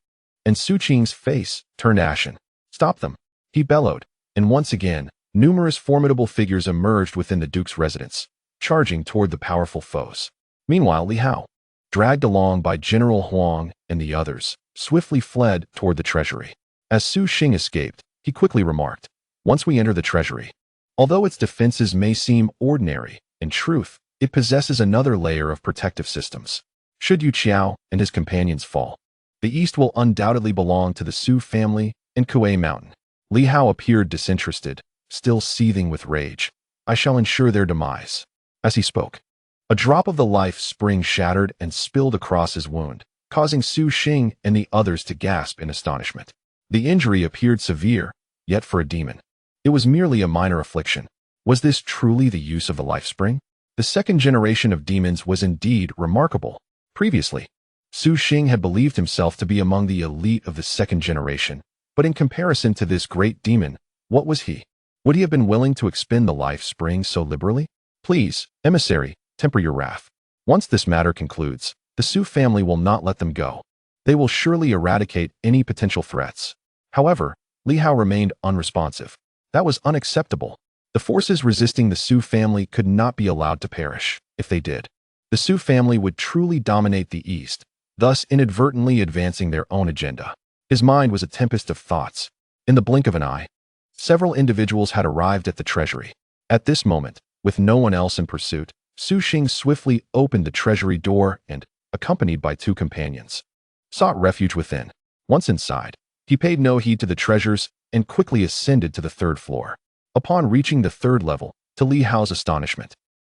and Su Qing's face turned ashen. "Stop them," he bellowed, and once again, numerous formidable figures emerged within the Duke's residence, charging toward the powerful foes. Meanwhile, Li Hao, dragged along by General Huang and the others, swiftly fled toward the treasury. As Su Xing escaped, he quickly remarked, "Once we enter the treasury, although its defenses may seem ordinary, in truth, it possesses another layer of protective systems. Should Yu Qiao and his companions fall, the east will undoubtedly belong to the Su family and Kuei Mountain." Li Hao appeared disinterested, still seething with rage. "I shall ensure their demise." As he spoke, a drop of the life spring shattered and spilled across his wound, causing Su Xing and the others to gasp in astonishment. The injury appeared severe, yet for a demon, it was merely a minor affliction. Was this truly the use of the life spring? The second generation of demons was indeed remarkable. Previously, Su Xing had believed himself to be among the elite of the second generation, but in comparison to this great demon, what was he? Would he have been willing to expend the life spring so liberally? Please, emissary, temper your wrath. Once this matter concludes, the Su family will not let them go. They will surely eradicate any potential threats. However, Li Hao remained unresponsive. That was unacceptable. The forces resisting the Su family could not be allowed to perish. If they did, the Su family would truly dominate the East, thus inadvertently advancing their own agenda. His mind was a tempest of thoughts. In the blink of an eye, several individuals had arrived at the treasury. At this moment, with no one else in pursuit, Su Xing swiftly opened the treasury door and, accompanied by two companions, sought refuge within. Once inside, he paid no heed to the treasures and quickly ascended to the third floor. Upon reaching the third level, to Li Hao's astonishment,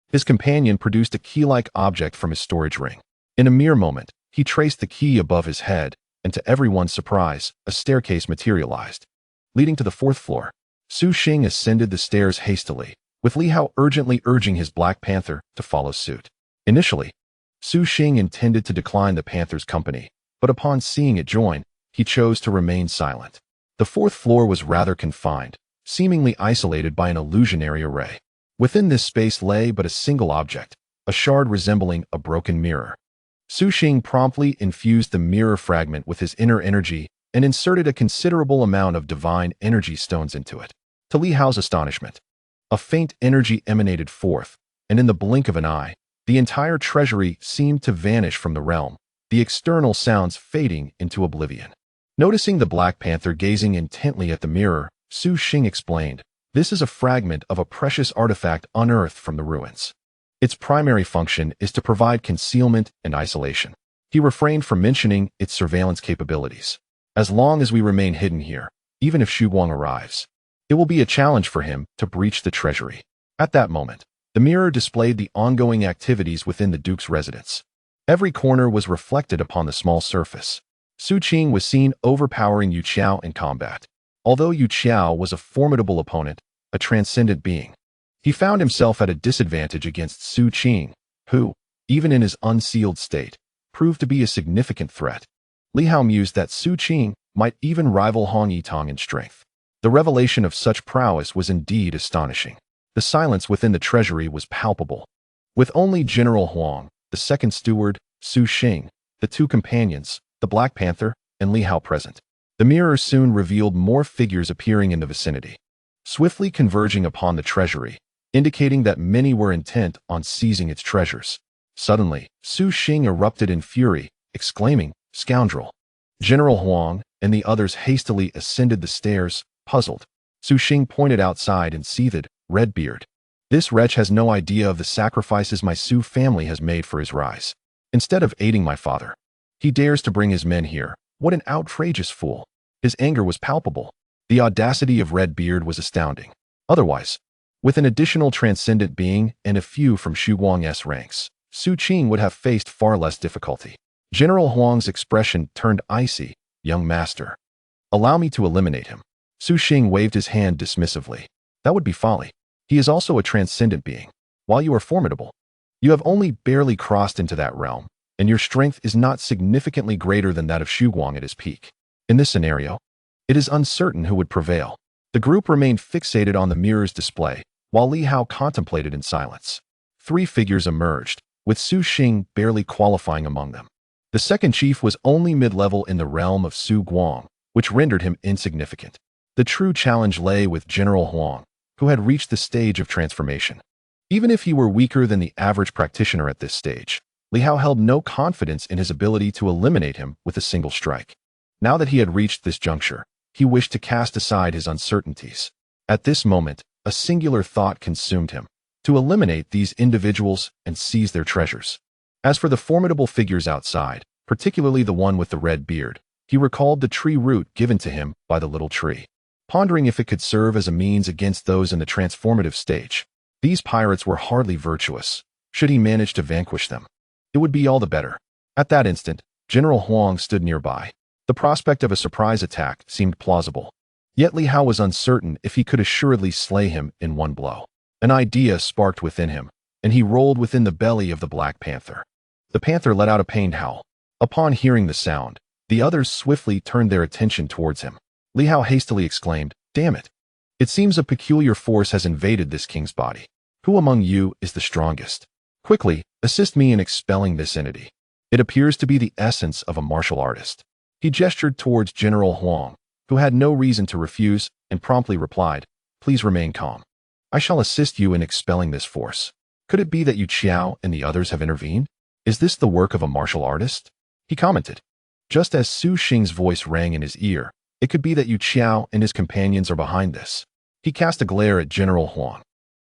his companion produced a key-like object from his storage ring. In a mere moment, he traced the key above his head, and to everyone's surprise, a staircase materialized, leading to the fourth floor. Su Xing ascended the stairs hastily, with Li Hao urgently urging his Black Panther to follow suit. Initially, Su Xing intended to decline the Panther's company, but upon seeing it join, he chose to remain silent. The fourth floor was rather confined, seemingly isolated by an illusionary array. Within this space lay but a single object, a shard resembling a broken mirror. Su Xing promptly infused the mirror fragment with his inner energy and inserted a considerable amount of divine energy stones into it. To Li Hao's astonishment, a faint energy emanated forth, and in the blink of an eye, the entire treasury seemed to vanish from the realm, the external sounds fading into oblivion. Noticing the Black Panther gazing intently at the mirror, Su Xing explained, "This is a fragment of a precious artifact unearthed from the ruins. Its primary function is to provide concealment and isolation." He refrained from mentioning its surveillance capabilities. "As long as we remain hidden here, even if Xu Guang arrives, it will be a challenge for him to breach the treasury." At that moment, the mirror displayed the ongoing activities within the Duke's residence. Every corner was reflected upon the small surface. Su Qing was seen overpowering Yu Qiao in combat. Although Yu Qiao was a formidable opponent, a transcendent being, he found himself at a disadvantage against Su Qing, who, even in his unsealed state, proved to be a significant threat. Li Hao mused that Su Qing might even rival Hong Yitong in strength. The revelation of such prowess was indeed astonishing. The silence within the treasury was palpable. With only General Huang, the second steward, Su Xing, the two companions, the Black Panther, and Li Hao present, the mirror soon revealed more figures appearing in the vicinity, swiftly converging upon the treasury, indicating that many were intent on seizing its treasures. Suddenly, Su Xing erupted in fury, exclaiming, "Scoundrel!" General Huang and the others hastily ascended the stairs, puzzled. Su Xing pointed outside and seethed, "Redbeard. This wretch has no idea of the sacrifices my Su family has made for his rise. Instead of aiding my father, he dares to bring his men here. What an outrageous fool!" His anger was palpable. The audacity of Redbeard was astounding. Otherwise, with an additional transcendent being and a few from Xu Guang's ranks, Su Qing would have faced far less difficulty. General Huang's expression turned icy. "Young master, allow me to eliminate him." Su Xing waved his hand dismissively. "That would be folly. He is also a transcendent being. While you are formidable, you have only barely crossed into that realm, and your strength is not significantly greater than that of Xu Guang at his peak. In this scenario, it is uncertain who would prevail." The group remained fixated on the mirror's display, while Li Hao contemplated in silence. Three figures emerged, with Su Xing barely qualifying among them. The second chief was only mid-level in the realm of Su Guang, which rendered him insignificant. The true challenge lay with General Huang, who had reached the stage of transformation. Even if he were weaker than the average practitioner at this stage, Li Hao held no confidence in his ability to eliminate him with a single strike. Now that he had reached this juncture, he wished to cast aside his uncertainties. At this moment, a singular thought consumed him: to eliminate these individuals and seize their treasures. As for the formidable figures outside, particularly the one with the red beard, he recalled the tree root given to him by the little tree, pondering if it could serve as a means against those in the transformative stage. These pirates were hardly virtuous. Should he manage to vanquish them, it would be all the better. At that instant, General Huang stood nearby. The prospect of a surprise attack seemed plausible. Yet Li Hao was uncertain if he could assuredly slay him in one blow. An idea sparked within him, and he rolled within the belly of the Black Panther. The panther let out a pained howl. Upon hearing the sound, the others swiftly turned their attention towards him. Li Hao hastily exclaimed, "Damn it! It seems a peculiar force has invaded this king's body. Who among you is the strongest? Quickly, assist me in expelling this entity. It appears to be the essence of a martial artist." He gestured towards General Huang, who had no reason to refuse, and promptly replied, "Please remain calm. I shall assist you in expelling this force. Could it be that Yu Qiao and the others have intervened? Is this the work of a martial artist?" He commented. Just as Su Xing's voice rang in his ear, it could be that Yu Qiao and his companions are behind this. He cast a glare at General Huang.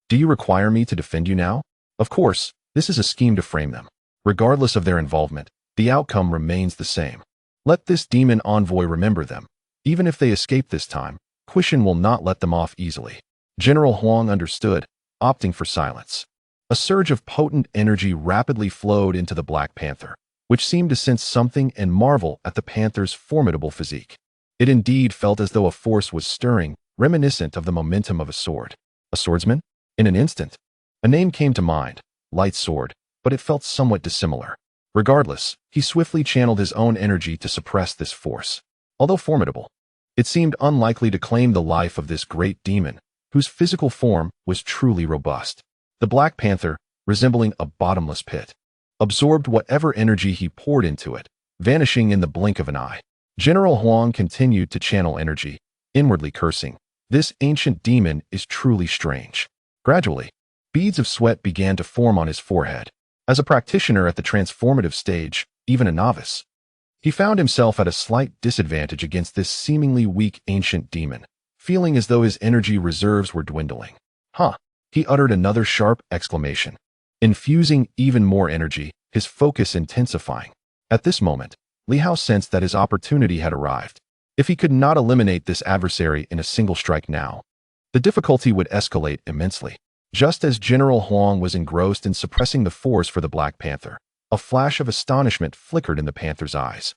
"Do you require me to defend you now? Of course, this is a scheme to frame them. Regardless of their involvement, the outcome remains the same. Let this demon envoy remember them. Even if they escape this time, Quishan will not let them off easily." General Huang understood, opting for silence. A surge of potent energy rapidly flowed into the Black Panther, which seemed to sense something and marvel at the panther's formidable physique. It indeed felt as though a force was stirring, reminiscent of the momentum of a sword. A swordsman? In an instant, a name came to mind: Light Sword, but it felt somewhat dissimilar. Regardless, he swiftly channeled his own energy to suppress this force. Although formidable, it seemed unlikely to claim the life of this great demon, whose physical form was truly robust. The Black Panther, resembling a bottomless pit, absorbed whatever energy he poured into it, vanishing in the blink of an eye. General Huang continued to channel energy, inwardly cursing. This ancient demon is truly strange. Gradually, beads of sweat began to form on his forehead. As a practitioner at the transformative stage, even a novice, he found himself at a slight disadvantage against this seemingly weak ancient demon, feeling as though his energy reserves were dwindling. "Huh!" He uttered another sharp exclamation, infusing even more energy, his focus intensifying. At this moment, Li Hao sensed that his opportunity had arrived. If he could not eliminate this adversary in a single strike now, the difficulty would escalate immensely. Just as General Huang was engrossed in suppressing the force for the Black Panther, a flash of astonishment flickered in the panther's eyes.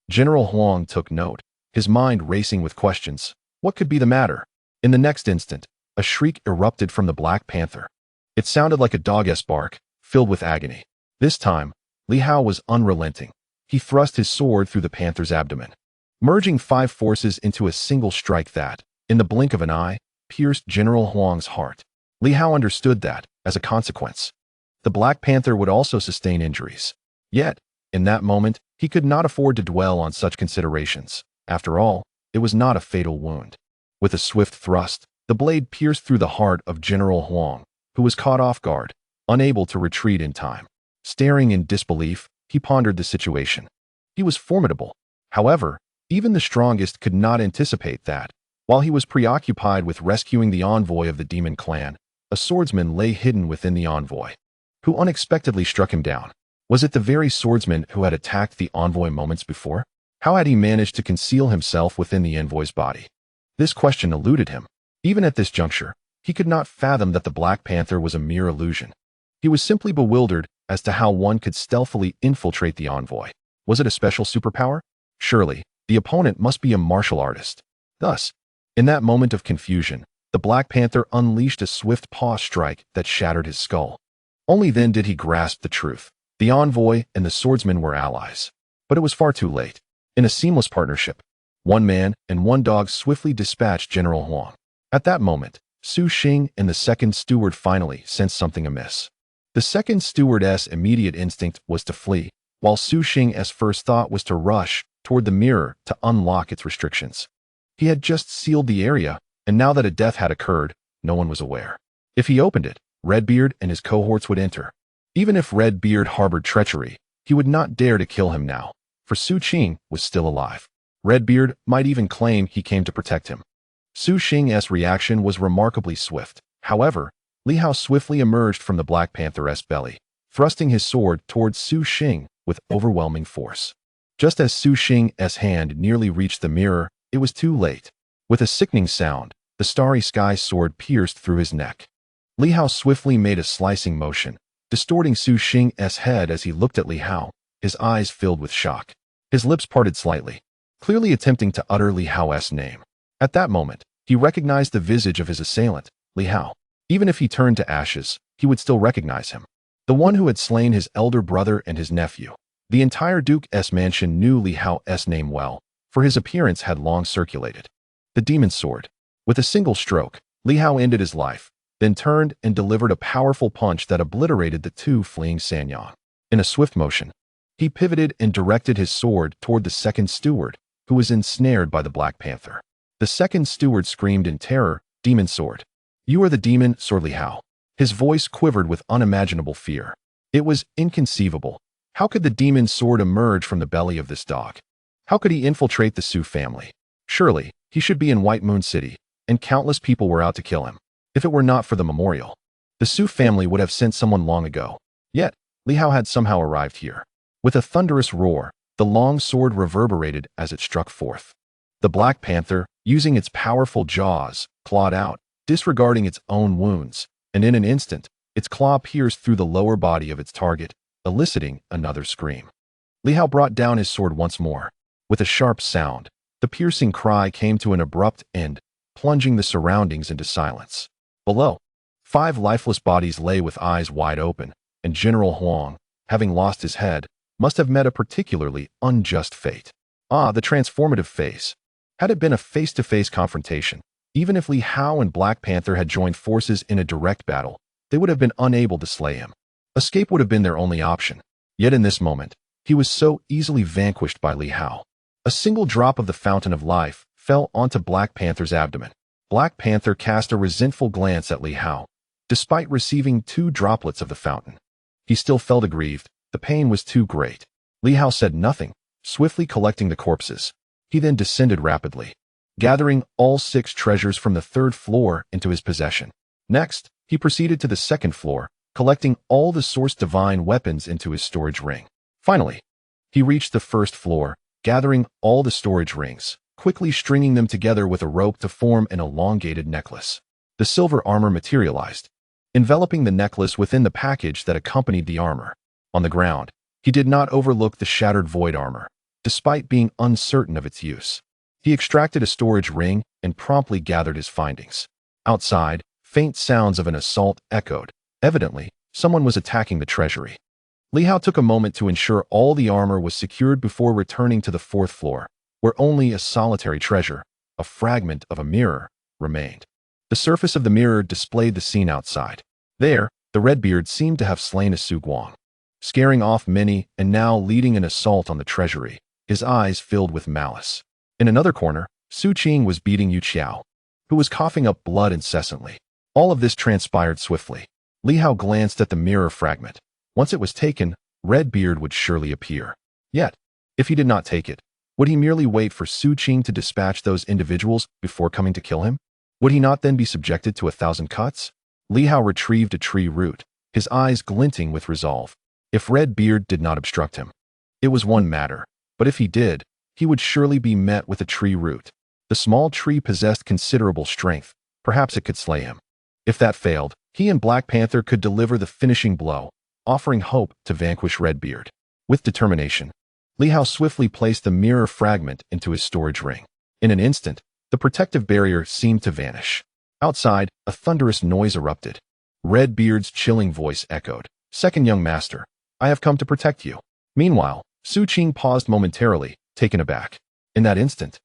General Huang took note, his mind racing with questions. What could be the matter? In the next instant, a shriek erupted from the Black Panther. It sounded like a dog's bark, filled with agony. This time, Li Hao was unrelenting. He thrust his sword through the panther's abdomen, merging 5 forces into a single strike that, in the blink of an eye, pierced General Huang's heart. Li Hao understood that, as a consequence, the Black Panther would also sustain injuries. Yet, in that moment, he could not afford to dwell on such considerations. After all, it was not a fatal wound. With a swift thrust, the blade pierced through the heart of General Huang, who was caught off guard, unable to retreat in time. Staring in disbelief, he pondered the situation. He was formidable. However, even the strongest could not anticipate that, while he was preoccupied with rescuing the envoy of the demon clan, a swordsman lay hidden within the envoy, who unexpectedly struck him down. Was it the very swordsman who had attacked the envoy moments before? How had he managed to conceal himself within the envoy's body? This question eluded him. Even at this juncture, he could not fathom that the Black Panther was a mere illusion. He was simply bewildered as to how one could stealthily infiltrate the envoy. Was it a special superpower? Surely, the opponent must be a martial artist. Thus, in that moment of confusion, the Black Panther unleashed a swift paw strike that shattered his skull. Only then did he grasp the truth. The envoy and the swordsman were allies. But it was far too late. In a seamless partnership, one man and one dog swiftly dispatched General Huang. At that moment, Su Xing and the second steward finally sensed something amiss. The second stewardess' immediate instinct was to flee, while Su Xing's first thought was to rush toward the mirror to unlock its restrictions. He had just sealed the area, and now that a death had occurred, no one was aware. If he opened it, Redbeard and his cohorts would enter. Even if Redbeard harbored treachery, he would not dare to kill him now, for Su Qing was still alive. Redbeard might even claim he came to protect him. Su Qing's reaction was remarkably swift. However, Li Hao swiftly emerged from the Black Panther's belly, thrusting his sword towards Su Qing with overwhelming force. Just as Su Qing's hand nearly reached the mirror, it was too late. With a sickening sound, the starry sky sword pierced through his neck. Li Hao swiftly made a slicing motion, distorting Su Qing's head as he looked at Li Hao, his eyes filled with shock. His lips parted slightly, clearly attempting to utter Li Hao's name. At that moment, he recognized the visage of his assailant, Li Hao. Even if he turned to ashes, he would still recognize him. The one who had slain his elder brother and his nephew. The entire Duke's mansion knew Li Hao's name well, for his appearance had long circulated. The demon sword. With a single stroke, Li Hao ended his life, then turned and delivered a powerful punch that obliterated the two fleeing Sanyang. In a swift motion, he pivoted and directed his sword toward the second steward, who was ensnared by the Black Panther. The second steward screamed in terror, "Demon sword! You are the demon sword, Li Hao." His voice quivered with unimaginable fear. It was inconceivable. How could the demon sword emerge from the belly of this dog? How could he infiltrate the Su family? Surely, he should be in White Moon City, and countless people were out to kill him. If it were not for the memorial, the Su family would have sent someone long ago. Yet, Li Hao had somehow arrived here. With a thunderous roar, the long sword reverberated as it struck forth. The Black Panther, using its powerful jaws, clawed out, disregarding its own wounds, and in an instant, its claw pierced through the lower body of its target, eliciting another scream. Li Hao brought down his sword once more. With a sharp sound, the piercing cry came to an abrupt end, plunging the surroundings into silence. Below, 5 lifeless bodies lay with eyes wide open, and General Huang, having lost his head, must have met a particularly unjust fate. Ah, the transformative phase. Had it been a face-to-face confrontation, even if Li Hao and Black Panther had joined forces in a direct battle, they would have been unable to slay him. Escape would have been their only option. Yet in this moment, he was so easily vanquished by Li Hao. A single drop of the fountain of life fell onto Black Panther's abdomen. Black Panther cast a resentful glance at Li Hao. Despite receiving 2 droplets of the fountain, he still felt aggrieved. The pain was too great. Li Hao said nothing, swiftly collecting the corpses. He then descended rapidly, gathering all 6 treasures from the 3rd floor into his possession. Next, he proceeded to the 2nd floor, collecting all the Source Divine weapons into his storage ring. Finally, he reached the 1st floor, gathering all the storage rings, quickly stringing them together with a rope to form an elongated necklace. The silver armor materialized, enveloping the necklace within the package that accompanied the armor. On the ground, he did not overlook the shattered void armor, despite being uncertain of its use. He extracted a storage ring and promptly gathered his findings. Outside, faint sounds of an assault echoed. Evidently, someone was attacking the treasury. Li Hao took a moment to ensure all the armor was secured before returning to the 4th floor, where only a solitary treasure, a fragment of a mirror, remained. The surface of the mirror displayed the scene outside. There, the Redbeard seemed to have slain a Su Guang, scaring off many and now leading an assault on the treasury, his eyes filled with malice. In another corner, Su Qing was beating Yu Qiao, who was coughing up blood incessantly. All of this transpired swiftly. Li Hao glanced at the mirror fragment. Once it was taken, Redbeard would surely appear. Yet, if he did not take it, would he merely wait for Su Qing to dispatch those individuals before coming to kill him? Would he not then be subjected to 1,000 cuts? Li Hao retrieved a tree root, his eyes glinting with resolve. If Redbeard did not obstruct him, it was one matter, but if he did, he would surely be met with a tree root. The small tree possessed considerable strength. Perhaps it could slay him. If that failed, he and Black Panther could deliver the finishing blow, offering hope to vanquish Redbeard. With determination, Li Hao swiftly placed the mirror fragment into his storage ring. In an instant, the protective barrier seemed to vanish. Outside, a thunderous noise erupted. Redbeard's chilling voice echoed, "Second young master, I have come to protect you." Meanwhile, Su Qing paused momentarily, taken aback. In that instant,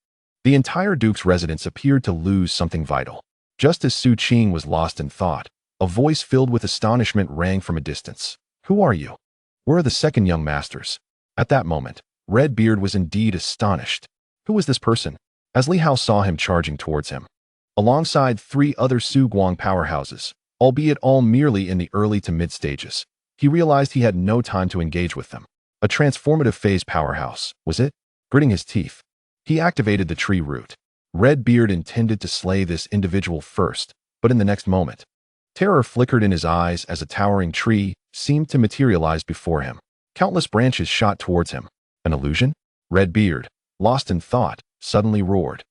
the entire Duke's residence appeared to lose something vital. Just as Su Qing was lost in thought, a voice filled with astonishment rang from a distance. "Who are you? Where are the second young masters?" At that moment, Redbeard was indeed astonished. Who was this person? As Li Hao saw him charging towards him, alongside 3 other Su Guang powerhouses, albeit all merely in the early to mid stages, he realized he had no time to engage with them. A transformative phase powerhouse, was it? Gritting his teeth, he activated the tree root. Redbeard intended to slay this individual first, but in the next moment, terror flickered in his eyes as a towering tree seemed to materialize before him. Countless branches shot towards him. An illusion? Redbeard, lost in thought, suddenly roared,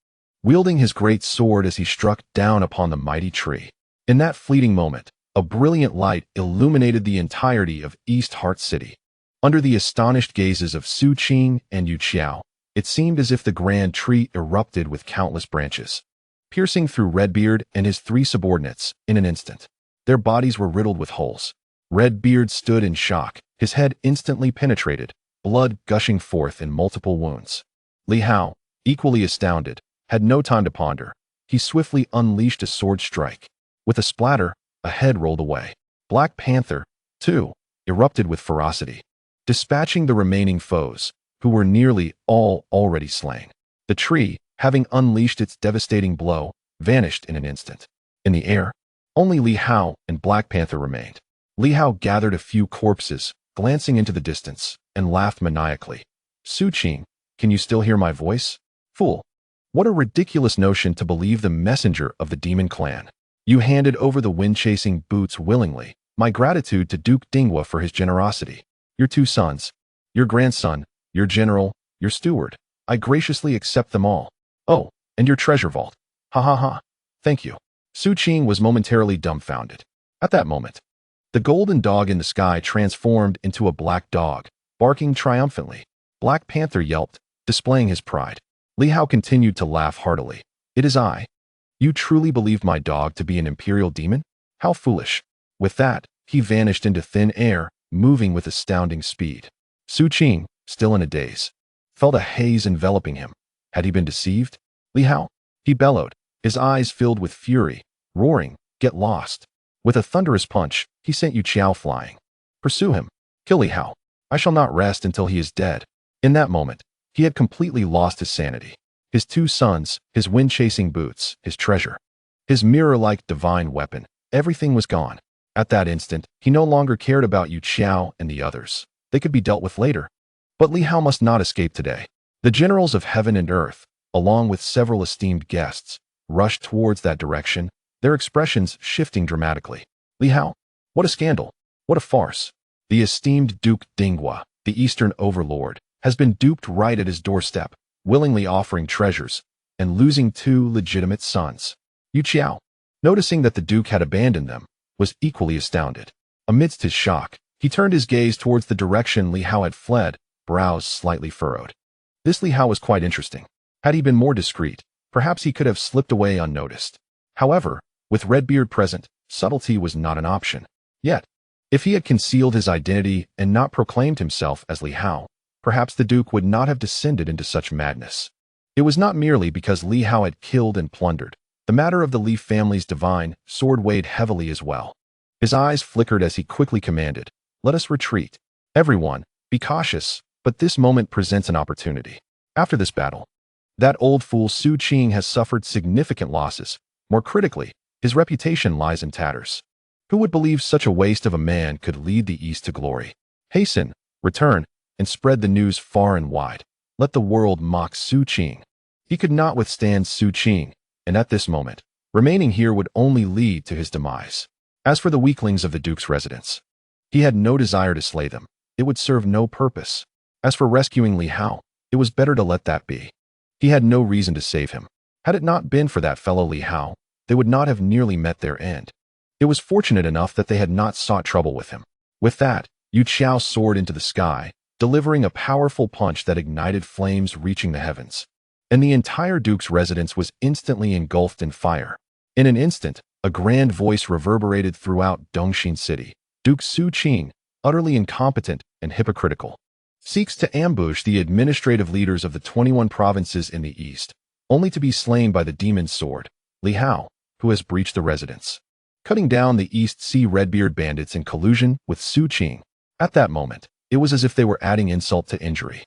wielding his great sword as he struck down upon the mighty tree. In that fleeting moment, a brilliant light illuminated the entirety of East Heart City. Under the astonished gazes of Su Qing and Yu Qiao, it seemed as if the grand tree erupted with countless branches, piercing through Redbeard and his three subordinates in an instant. Their bodies were riddled with holes. Redbeard stood in shock, his head instantly penetrated, blood gushing forth in multiple wounds. Li Hao, equally astounded, had no time to ponder. He swiftly unleashed a sword strike. With a splatter, a head rolled away. Black Panther, too, erupted with ferocity, dispatching the remaining foes, who were nearly all already slain. The tree, having unleashed its devastating blow, vanished in an instant. In the air, only Li Hao and Black Panther remained. Li Hao gathered a few corpses, glancing into the distance, and laughed maniacally. Su Qing, can you still hear my voice? Fool! What a ridiculous notion to believe the messenger of the demon clan. You handed over the wind-chasing boots willingly. My gratitude to Duke Dinghua for his generosity. Your two sons, your grandson, your general, your steward. I graciously accept them all. Oh, and your treasure vault. Ha ha ha. Thank you. Su Qing was momentarily dumbfounded. At that moment, the golden dog in the sky transformed into a black dog, barking triumphantly. Black Panther yelped, displaying his pride. Li Hao continued to laugh heartily. It is I. You truly believed my dog to be an imperial demon? How foolish. With that, he vanished into thin air, moving with astounding speed. Su Qing, still in a daze, felt a haze enveloping him. Had he been deceived? Li Hao, he bellowed, his eyes filled with fury, roaring, get lost. With a thunderous punch, he sent Yu Qiao flying. Pursue him. Kill Li Hao. I shall not rest until he is dead. In that moment, he had completely lost his sanity. His two sons, his wind-chasing boots, his treasure, his mirror-like divine weapon, everything was gone. At that instant, he no longer cared about Yu Qiao and the others. They could be dealt with later. But Li Hao must not escape today. The generals of heaven and earth, along with several esteemed guests, rushed towards that direction, their expressions shifting dramatically. Li Hao, what a scandal! What a farce! The esteemed Duke Dinghua, the Eastern Overlord, has been duped right at his doorstep, willingly offering treasures, and losing two legitimate sons. Yu Qiao, noticing that the Duke had abandoned them, was equally astounded. Amidst his shock, he turned his gaze towards the direction Li Hao had fled, brows slightly furrowed. This Li Hao was quite interesting. Had he been more discreet, perhaps he could have slipped away unnoticed. However, with Redbeard present, subtlety was not an option. Yet, if he had concealed his identity and not proclaimed himself as Li Hao, perhaps the Duke would not have descended into such madness. It was not merely because Li Hao had killed and plundered. The matter of the Li family's divine sword weighed heavily as well. His eyes flickered as he quickly commanded, let us retreat. Everyone, be cautious, but this moment presents an opportunity. After this battle, that old fool Su Qing has suffered significant losses. More critically, his reputation lies in tatters. Who would believe such a waste of a man could lead the East to glory? Hasten, return, and spread the news far and wide. Let the world mock Su Qing. He could not withstand Su Qing, and at this moment, remaining here would only lead to his demise. As for the weaklings of the Duke's residence, he had no desire to slay them. It would serve no purpose. As for rescuing Li Hao, it was better to let that be. He had no reason to save him. Had it not been for that fellow Li Hao, they would not have nearly met their end. It was fortunate enough that they had not sought trouble with him. With that, Yu Qiao soared into the sky, delivering a powerful punch that ignited flames reaching the heavens. And the entire Duke's residence was instantly engulfed in fire. In an instant, a grand voice reverberated throughout Dongxin City. Duke Su Qing, utterly incompetent and hypocritical, seeks to ambush the administrative leaders of the 21 provinces in the east, only to be slain by the demon sword, Li Hao, who has breached the residence, cutting down the East Sea Redbeard bandits in collusion with Su Qing. At that moment, it was as if they were adding insult to injury.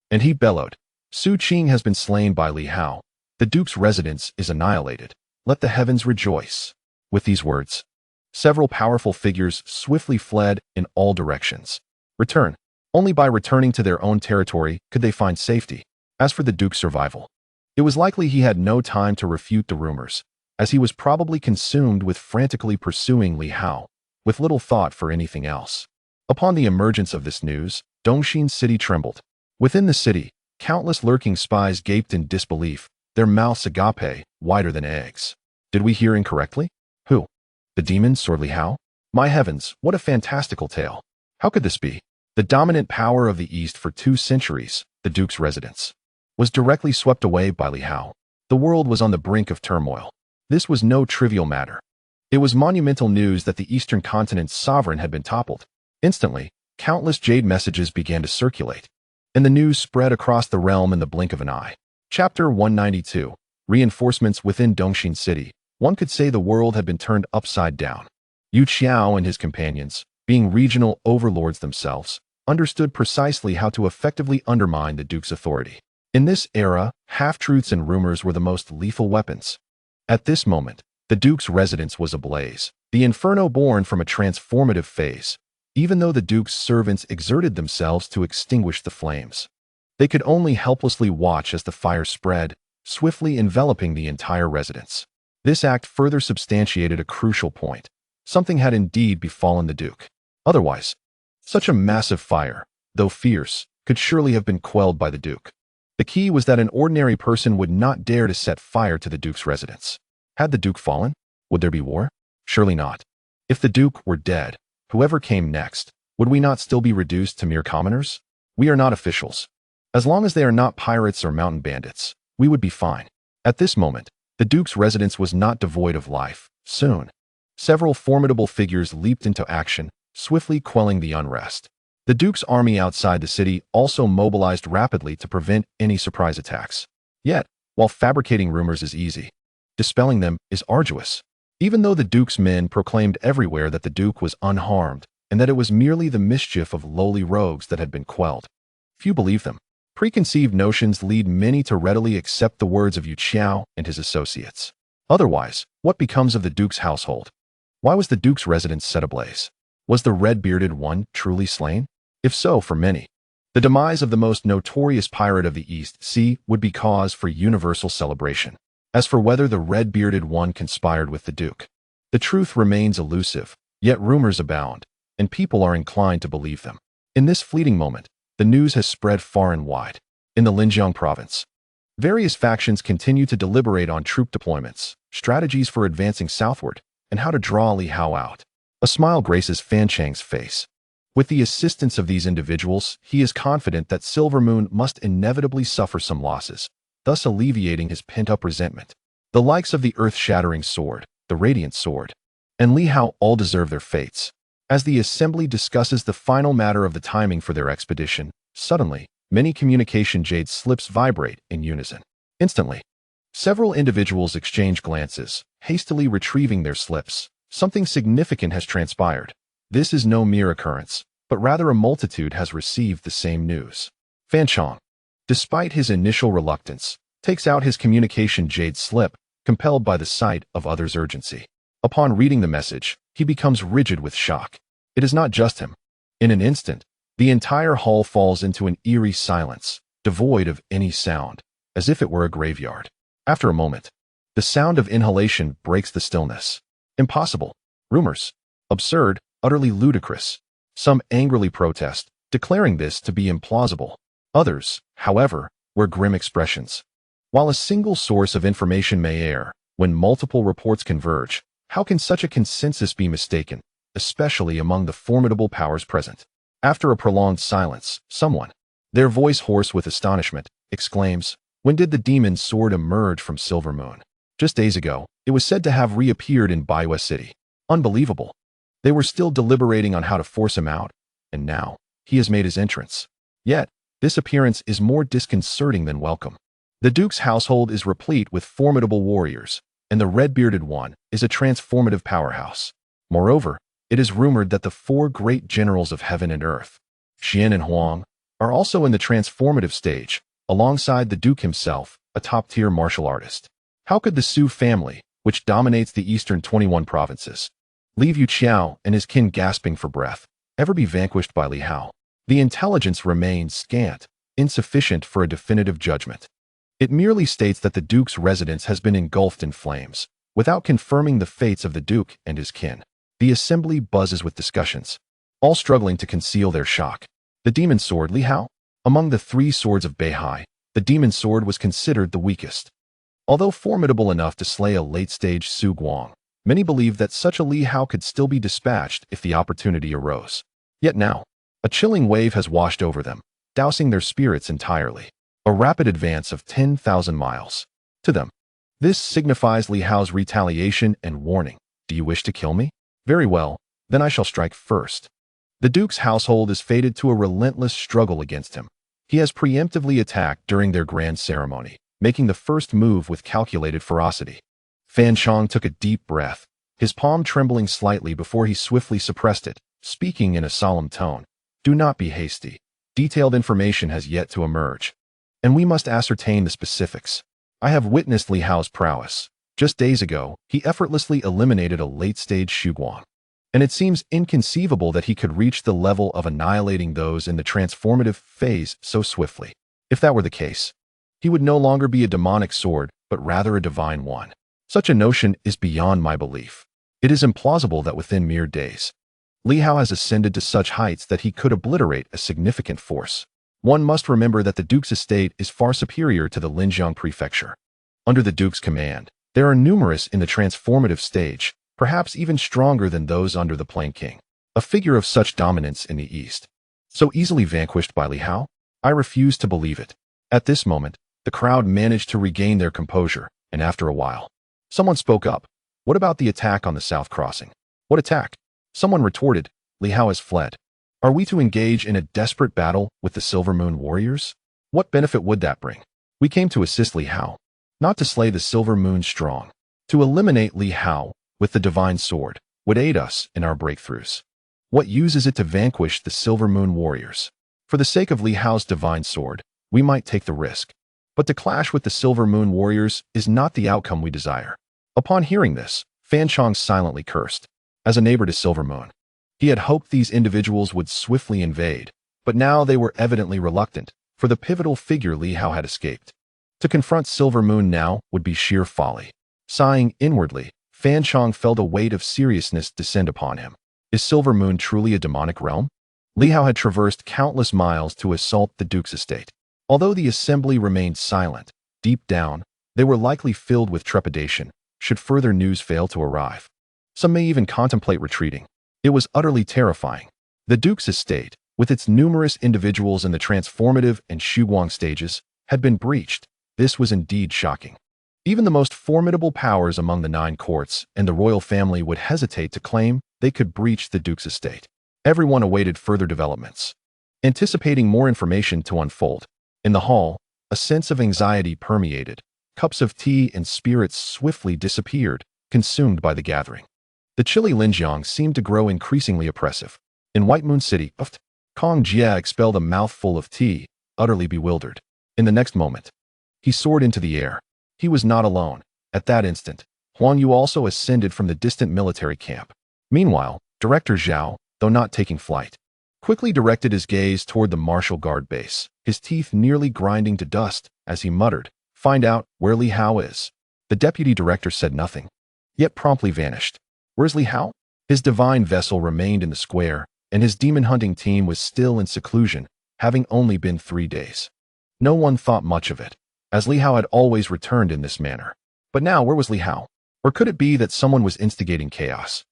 And he bellowed, Su Qing has been slain by Li Hao. The Duke's residence is annihilated. Let the heavens rejoice. With these words, Several powerful figures swiftly fled in all directions. Return. Only by returning to their own territory could they find safety. As for the Duke's survival, it was likely he had no time to refute the rumors, as he was probably consumed with frantically pursuing Li Hao, with little thought for anything else. Upon the emergence of this news, Dongxin City trembled. Within the city, countless lurking spies gaped in disbelief, their mouths agape, wider than eggs. Did we hear incorrectly? Who? The demon Sword Li Hao? My heavens, what a fantastical tale. How could this be? The dominant power of the East for 2 centuries, the Duke's residence, was directly swept away by Li Hao. The world was on the brink of turmoil. This was no trivial matter. It was monumental news that the Eastern continent's sovereign had been toppled. Instantly, countless jade messages began to circulate, and the news spread across the realm in the blink of an eye. Chapter 192. Reinforcements within Dongxin City. One could say the world had been turned upside down. Yu Qiao and his companions, being regional overlords themselves, understood precisely how to effectively undermine the Duke's authority. In this era, half-truths and rumors were the most lethal weapons. At this moment, the Duke's residence was ablaze, the inferno born from a transformative phase. Even though the Duke's servants exerted themselves to extinguish the flames, they could only helplessly watch as the fire spread, swiftly enveloping the entire residence. This act further substantiated a crucial point. Something had indeed befallen the Duke. Otherwise, such a massive fire, though fierce, could surely have been quelled by the Duke. The key was that an ordinary person would not dare to set fire to the Duke's residence. Had the Duke fallen? Would there be war? Surely not. If the Duke were dead, whoever came next, would we not still be reduced to mere commoners? We are not officials. As long as they are not pirates or mountain bandits, we would be fine. At this moment, the Duke's residence was not devoid of life. Soon, several formidable figures leaped into action, swiftly quelling the unrest. The Duke's army outside the city also mobilized rapidly to prevent any surprise attacks. Yet, while fabricating rumors is easy, dispelling them is arduous. Even though the Duke's men proclaimed everywhere that the Duke was unharmed and that it was merely the mischief of lowly rogues that had been quelled, few believed them. Preconceived notions lead many to readily accept the words of Yu Qiao and his associates. Otherwise, what becomes of the Duke's household? Why was the Duke's residence set ablaze? Was the red-bearded one truly slain? If so, for many, the demise of the most notorious pirate of the East Sea would be cause for universal celebration. As for whether the red-bearded one conspired with the Duke, the truth remains elusive, yet rumors abound, and people are inclined to believe them. In this fleeting moment, the news has spread far and wide. In the Linjiang province, various factions continue to deliberate on troop deployments, strategies for advancing southward, and how to draw Li Hao out. A smile graces Fan Chang's face. With the assistance of these individuals, he is confident that Silver Moon must inevitably suffer some losses, thus alleviating his pent-up resentment. The likes of the earth-shattering sword, the radiant sword, and Li Hao all deserve their fates. As the assembly discusses the final matter of the timing for their expedition, suddenly, many communication jade slips vibrate in unison. Instantly, several individuals exchange glances, hastily retrieving their slips. Something significant has transpired. This is no mere occurrence, but rather a multitude has received the same news. Fan Chang, despite his initial reluctance, takes out his communication jade slip, compelled by the sight of others' urgency. Upon reading the message, he becomes rigid with shock. It is not just him. In an instant, the entire hall falls into an eerie silence, devoid of any sound, as if it were a graveyard. After a moment, the sound of inhalation breaks the stillness. Impossible. Rumors. Absurd. Utterly ludicrous. Some angrily protest, declaring this to be implausible. Others, however, wear grim expressions. While a single source of information may err, when multiple reports converge, how can such a consensus be mistaken, especially among the formidable powers present? After a prolonged silence, someone, their voice hoarse with astonishment, exclaims, "When did the demon's sword emerge from Silver Moon? Just days ago, it was said to have reappeared in Baiwa City. Unbelievable. They were still deliberating on how to force him out, and now, he has made his entrance. Yet, this appearance is more disconcerting than welcome. The Duke's household is replete with formidable warriors, and the red-bearded one is a transformative powerhouse. Moreover, it is rumored that the 4 great generals of heaven and earth, Xian and Huang, are also in the transformative stage, alongside the Duke himself, a top-tier martial artist. How could the Su family, which dominates the eastern 21 provinces, Leave Yu Qiao and his kin gasping for breath. Ever be vanquished by Li Hao? The intelligence remains scant, insufficient for a definitive judgment. It merely states that the Duke's residence has been engulfed in flames, without confirming the fates of the Duke and his kin. The assembly buzzes with discussions, all struggling to conceal their shock. The demon sword Li Hao? Among the 3 swords of Beihai, the demon sword was considered the weakest. Although formidable enough to slay a late-stage Su Guang, many believed that such a Li Hao could still be dispatched if the opportunity arose. Yet now, a chilling wave has washed over them, dousing their spirits entirely. A rapid advance of 10,000 miles. To them, this signifies Li Hao's retaliation and warning. Do you wish to kill me? Very well, then I shall strike first. The Duke's household is fated to a relentless struggle against him. He has preemptively attacked during their grand ceremony, making the first move with calculated ferocity. Fan Chong took a deep breath, his palm trembling slightly before he swiftly suppressed it, speaking in a solemn tone. Do not be hasty. Detailed information has yet to emerge, and we must ascertain the specifics. I have witnessed Li Hao's prowess. Just days ago, he effortlessly eliminated a late-stage Su Guang, and it seems inconceivable that he could reach the level of annihilating those in the transformative phase so swiftly. If that were the case, he would no longer be a demonic sword, but rather a divine one. Such a notion is beyond my belief. It is implausible that within mere days, Li Hao has ascended to such heights that he could obliterate a significant force. One must remember that the Duke's estate is far superior to the Linjiang Prefecture. Under the Duke's command, there are numerous in the transformative stage, perhaps even stronger than those under the Plain King. A figure of such dominance in the East, so easily vanquished by Li Hao? I refuse to believe it. At this moment, the crowd managed to regain their composure, and after a while, someone spoke up. What about the attack on the South Crossing? What attack? Someone retorted. Li Hao has fled. Are we to engage in a desperate battle with the Silver Moon warriors? What benefit would that bring? We came to assist Li Hao, not to slay the Silver Moon strong. To eliminate Li Hao with the divine sword would aid us in our breakthroughs. What use is it to vanquish the Silver Moon warriors? For the sake of Li Hao's divine sword, we might take the risk. But to clash with the Silver Moon warriors is not the outcome we desire. Upon hearing this, Fan Chong silently cursed. As a neighbor to Silver Moon, he had hoped these individuals would swiftly invade, but now they were evidently reluctant, for the pivotal figure Li Hao had escaped. To confront Silver Moon now would be sheer folly. Sighing inwardly, Fan Chong felt a weight of seriousness descend upon him. Is Silver Moon truly a demonic realm? Li Hao had traversed countless miles to assault the Duke's estate. Although the assembly remained silent, deep down, they were likely filled with trepidation, should further news fail to arrive. Some may even contemplate retreating. It was utterly terrifying. The Duke's estate, with its numerous individuals in the transformative and Su Guang stages, had been breached. This was indeed shocking. Even the most formidable powers among the 9 courts and the royal family would hesitate to claim they could breach the Duke's estate. Everyone awaited further developments, anticipating more information to unfold. In the hall, a sense of anxiety permeated. Cups of tea and spirits swiftly disappeared, consumed by the gathering. The chilly Linjiang seemed to grow increasingly oppressive. In White Moon City, Kong Jia expelled a mouthful of tea, utterly bewildered. In the next moment, he soared into the air. He was not alone. At that instant, Huang Yu also ascended from the distant military camp. Meanwhile, Director Zhao, though not taking flight, quickly directed his gaze toward the Martial Guard base, his teeth nearly grinding to dust as he muttered, "Find out where Li Hao is." The deputy director said nothing, yet promptly vanished. Where's Li Hao? His divine vessel remained in the square, and his demon-hunting team was still in seclusion, having only been 3 days. No one thought much of it, as Li Hao had always returned in this manner. But now, where was Li Hao? Or could it be that someone was instigating chaos,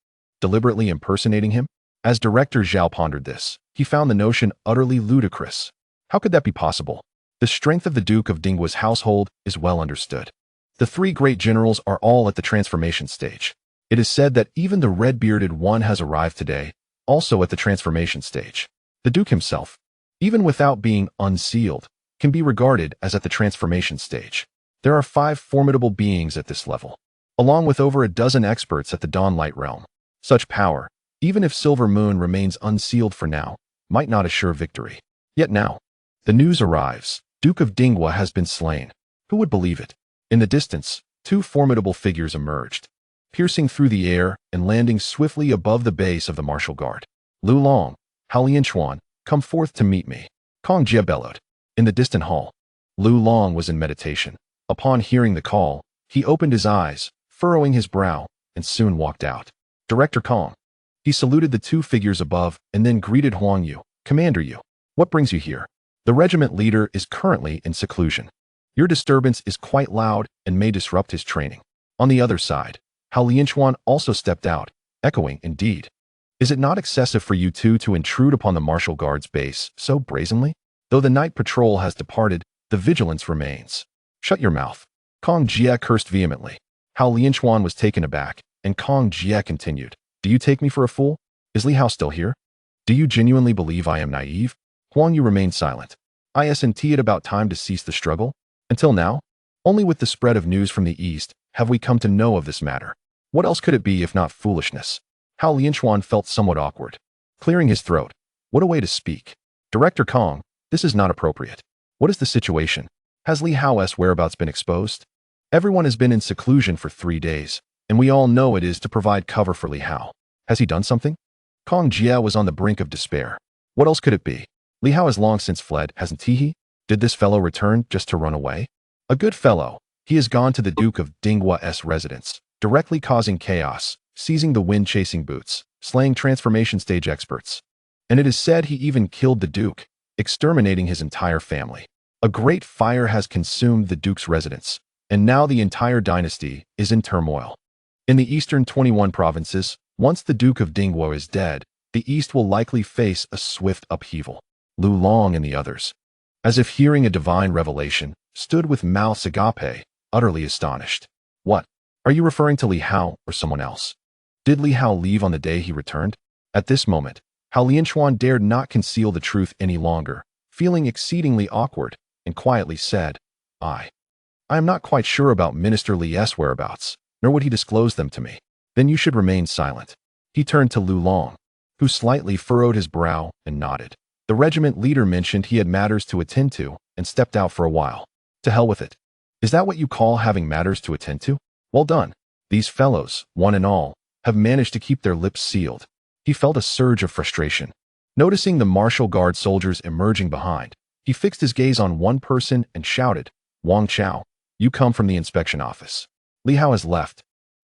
deliberately impersonating him? As Director Zhao pondered this, he found the notion utterly ludicrous. How could that be possible? The strength of the Duke of Dinggua's household is well understood. The 3 great generals are all at the transformation stage. It is said that even the red-bearded one has arrived today, also at the transformation stage. The Duke himself, even without being unsealed, can be regarded as at the transformation stage. There are 5 formidable beings at this level, along with over a dozen experts at the Dawnlight realm. Such power, even if Silver Moon remains unsealed for now, might not assure victory. Yet now, the news arrives. Duke of Dinggua has been slain. Who would believe it? In the distance, 2 formidable figures emerged. piercing through the air and landing swiftly above the base of the martial guard. "Lu Long, Hao Lianchuan, come forth to meet me," Kong Jie bellowed. In the distant hall, Lu Long was in meditation. Upon hearing the call, he opened his eyes, furrowing his brow, and soon walked out. "Director Kong." He saluted the two figures above and then greeted Huang Yu. "Commander Yu, what brings you here?" "The regiment leader is currently in seclusion. Your disturbance is quite loud and may disrupt his training." On the other side, Hao Lianchuan also stepped out, echoing, "Indeed. Is it not excessive for you two to intrude upon the martial guard's base so brazenly? Though the night patrol has departed, the vigilance remains." "Shut your mouth." Kong Jie cursed vehemently. Hao Lianchuan was taken aback, and Kong Jie continued, "Do you take me for a fool? Is Li Hao still here? Do you genuinely believe I am naive?" Huang Yu remained silent. "Isn't it about time to cease the struggle? Until now, only with the spread of news from the east have we come to know of this matter. What else could it be if not foolishness?" Hao Lianchuan felt somewhat awkward. Clearing his throat, "What a way to speak. Director Kong, this is not appropriate. What is the situation? Has Li Hao's whereabouts been exposed? Everyone has been in seclusion for 3 days, and we all know it is to provide cover for Li Hao. Has he done something?" Kong Jie was on the brink of despair. What else could it be? Li Hao has long since fled, hasn't he? Did this fellow return just to run away? A good fellow. He has gone to the Duke of Dinghua's residence, directly causing chaos, seizing the wind-chasing boots, slaying transformation stage experts. And it is said he even killed the Duke, exterminating his entire family. A great fire has consumed the Duke's residence, and now the entire dynasty is in turmoil. In the eastern 21 provinces, once the Duke of Dinghua is dead, the East will likely face a swift upheaval. Lu Long and the others, as if hearing a divine revelation, stood with mouths agape, utterly astonished. "What? Are you referring to Li Hao or someone else? Did Li Hao leave on the day he returned?" At this moment, Hao Lianchuan dared not conceal the truth any longer, feeling exceedingly awkward, and quietly said, I am not quite sure about Minister Li's whereabouts, nor would he disclose them to me." "Then you should remain silent." He turned to Lu Long, who slightly furrowed his brow and nodded. The regiment leader mentioned he had matters to attend to and stepped out for a while. "To hell with it. Is that what you call having matters to attend to? Well done. These fellows, one and all, have managed to keep their lips sealed." He felt a surge of frustration. Noticing the martial guard soldiers emerging behind, he fixed his gaze on one person and shouted, "Wang Chao, you come from the inspection office. Li Hao has left,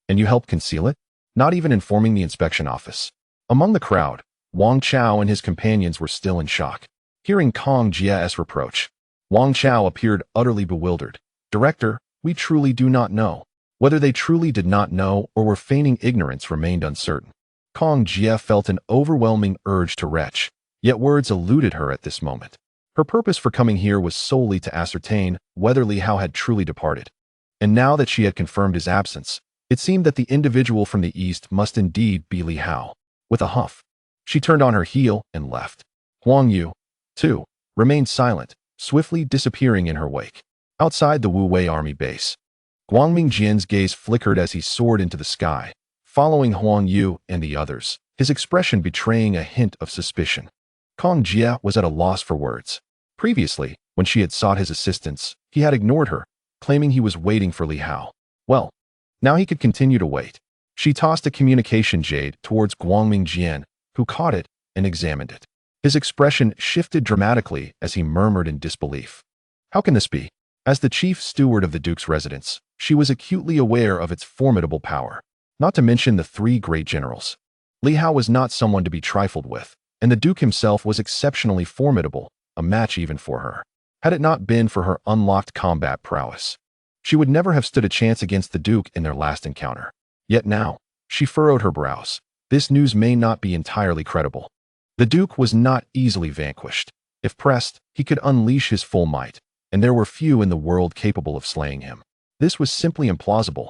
and you helped conceal it, not even informing the inspection office." Among the crowd, Wang Chao and his companions were still in shock. Hearing Kong Jie's reproach, Wang Chao appeared utterly bewildered. "Director, we truly do not know." Whether they truly did not know or were feigning ignorance remained uncertain. Kong Jie felt an overwhelming urge to retch, yet words eluded her at this moment. Her purpose for coming here was solely to ascertain whether Li Hao had truly departed. And now that she had confirmed his absence, it seemed that the individual from the east must indeed be Li Hao. With a huff, she turned on her heel and left. Huang Yu, too, remained silent, swiftly disappearing in her wake. Outside the Wu Wei army base, Guangming Jian's gaze flickered as he soared into the sky, following Huang Yu and the others, his expression betraying a hint of suspicion. Kong Jie was at a loss for words. Previously, when she had sought his assistance, he had ignored her, claiming he was waiting for Li Hao. Well, now he could continue to wait. She tossed a communication jade towards Guangming Jian, who caught it and examined it. His expression shifted dramatically as he murmured in disbelief. How can this be? As the chief steward of the Duke's residence, she was acutely aware of its formidable power, not to mention the 3 great generals. Li Hao was not someone to be trifled with, and the Duke himself was exceptionally formidable, a match even for her. Had it not been for her unlocked combat prowess, she would never have stood a chance against the Duke in their last encounter. Yet now, she furrowed her brows. This news may not be entirely credible. The Duke was not easily vanquished. If pressed, he could unleash his full might, and there were few in the world capable of slaying him. This was simply implausible.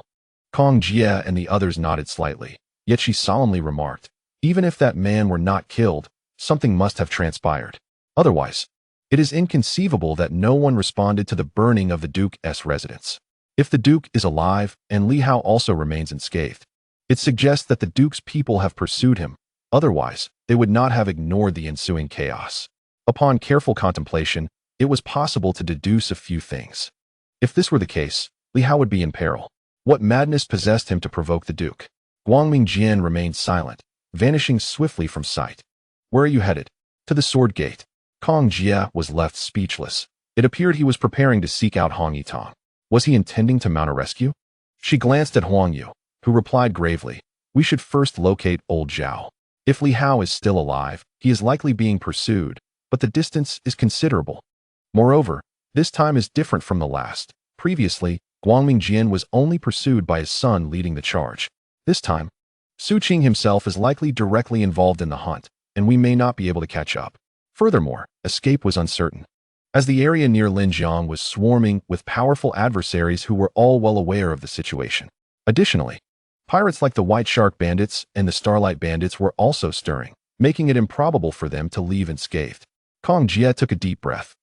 Kong Jie and the others nodded slightly, yet she solemnly remarked, even if that man were not killed, something must have transpired. Otherwise, it is inconceivable that no one responded to the burning of the Duke's residence. If the Duke is alive and Li Hao also remains unscathed, it suggests that the Duke's people have pursued him. Otherwise, they would not have ignored the ensuing chaos. Upon careful contemplation, it was possible to deduce a few things. If this were the case, Li Hao would be in peril. What madness possessed him to provoke the Duke? Guangming Jian remained silent, vanishing swiftly from sight. Where are you headed? To the sword gate. Kong Jia was left speechless. It appeared he was preparing to seek out Hong Yitong. Was he intending to mount a rescue? She glanced at Huang Yu, who replied gravely, we should first locate old Zhao. If Li Hao is still alive, he is likely being pursued, but the distance is considerable. Moreover, this time is different from the last. Previously, Guangming Jian was only pursued by his son leading the charge. This time, Su Qing himself is likely directly involved in the hunt, and we may not be able to catch up. Furthermore, escape was uncertain, as the area near Linjiang was swarming with powerful adversaries who were all well aware of the situation. Additionally, pirates like the White Shark Bandits and the Starlight Bandits were also stirring, making it improbable for them to leave unscathed. Kong Jia took a deep breath.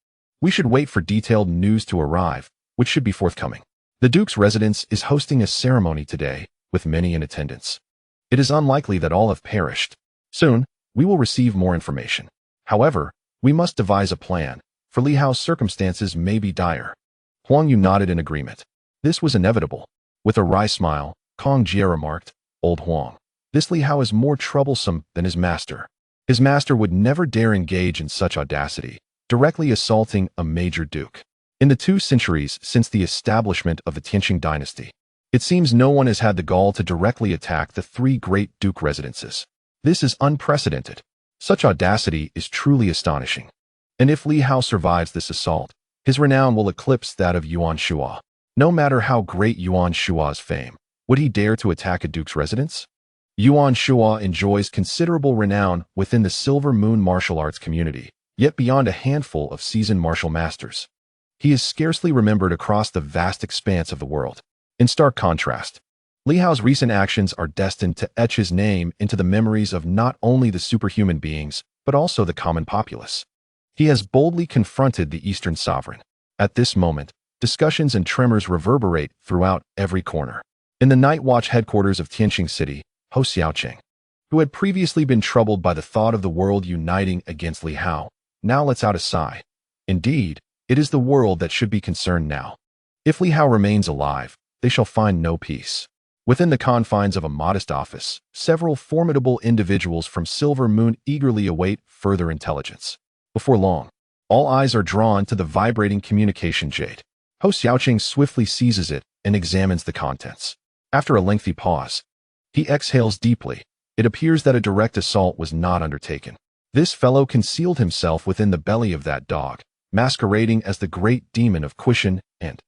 We should wait for detailed news to arrive, which should be forthcoming. The Duke's residence is hosting a ceremony today, with many in attendance. It is unlikely that all have perished. Soon, we will receive more information. However, we must devise a plan, for Li Hao's circumstances may be dire. Huang Yu nodded in agreement. This was inevitable. With a wry smile, Kong Jia remarked, Old Huang, this Li Hao is more troublesome than his master. His master would never dare engage in such audacity, directly assaulting a major duke. In the 2 centuries since the establishment of the Tianqing dynasty, it seems no one has had the gall to directly attack the 3 great duke residences. This is unprecedented. Such audacity is truly astonishing. And if Li Hao survives this assault, his renown will eclipse that of Yuan Shua. No matter how great Yuan Shua's fame, would he dare to attack a duke's residence? Yuan Shua enjoys considerable renown within the Silver Moon martial arts community, yet beyond a handful of seasoned martial masters. He is scarcely remembered across the vast expanse of the world. In stark contrast, Li Hao's recent actions are destined to etch his name into the memories of not only the superhuman beings, but also the common populace. He has boldly confronted the Eastern sovereign. At this moment, discussions and tremors reverberate throughout every corner. In the Night Watch headquarters of Tianqing City, Ho Xiaoqing, who had previously been troubled by the thought of the world uniting against Li Hao, now lets out a sigh. Indeed, it is the world that should be concerned now. If Li Hao remains alive, they shall find no peace. Within the confines of a modest office, several formidable individuals from Silver Moon eagerly await further intelligence. Before long, all eyes are drawn to the vibrating communication jade. Ho Xiaoqing swiftly seizes it and examines the contents. After a lengthy pause, he exhales deeply. It appears that a direct assault was not undertaken. This fellow concealed himself within the belly of that dog, masquerading as the great demon of Quishan and,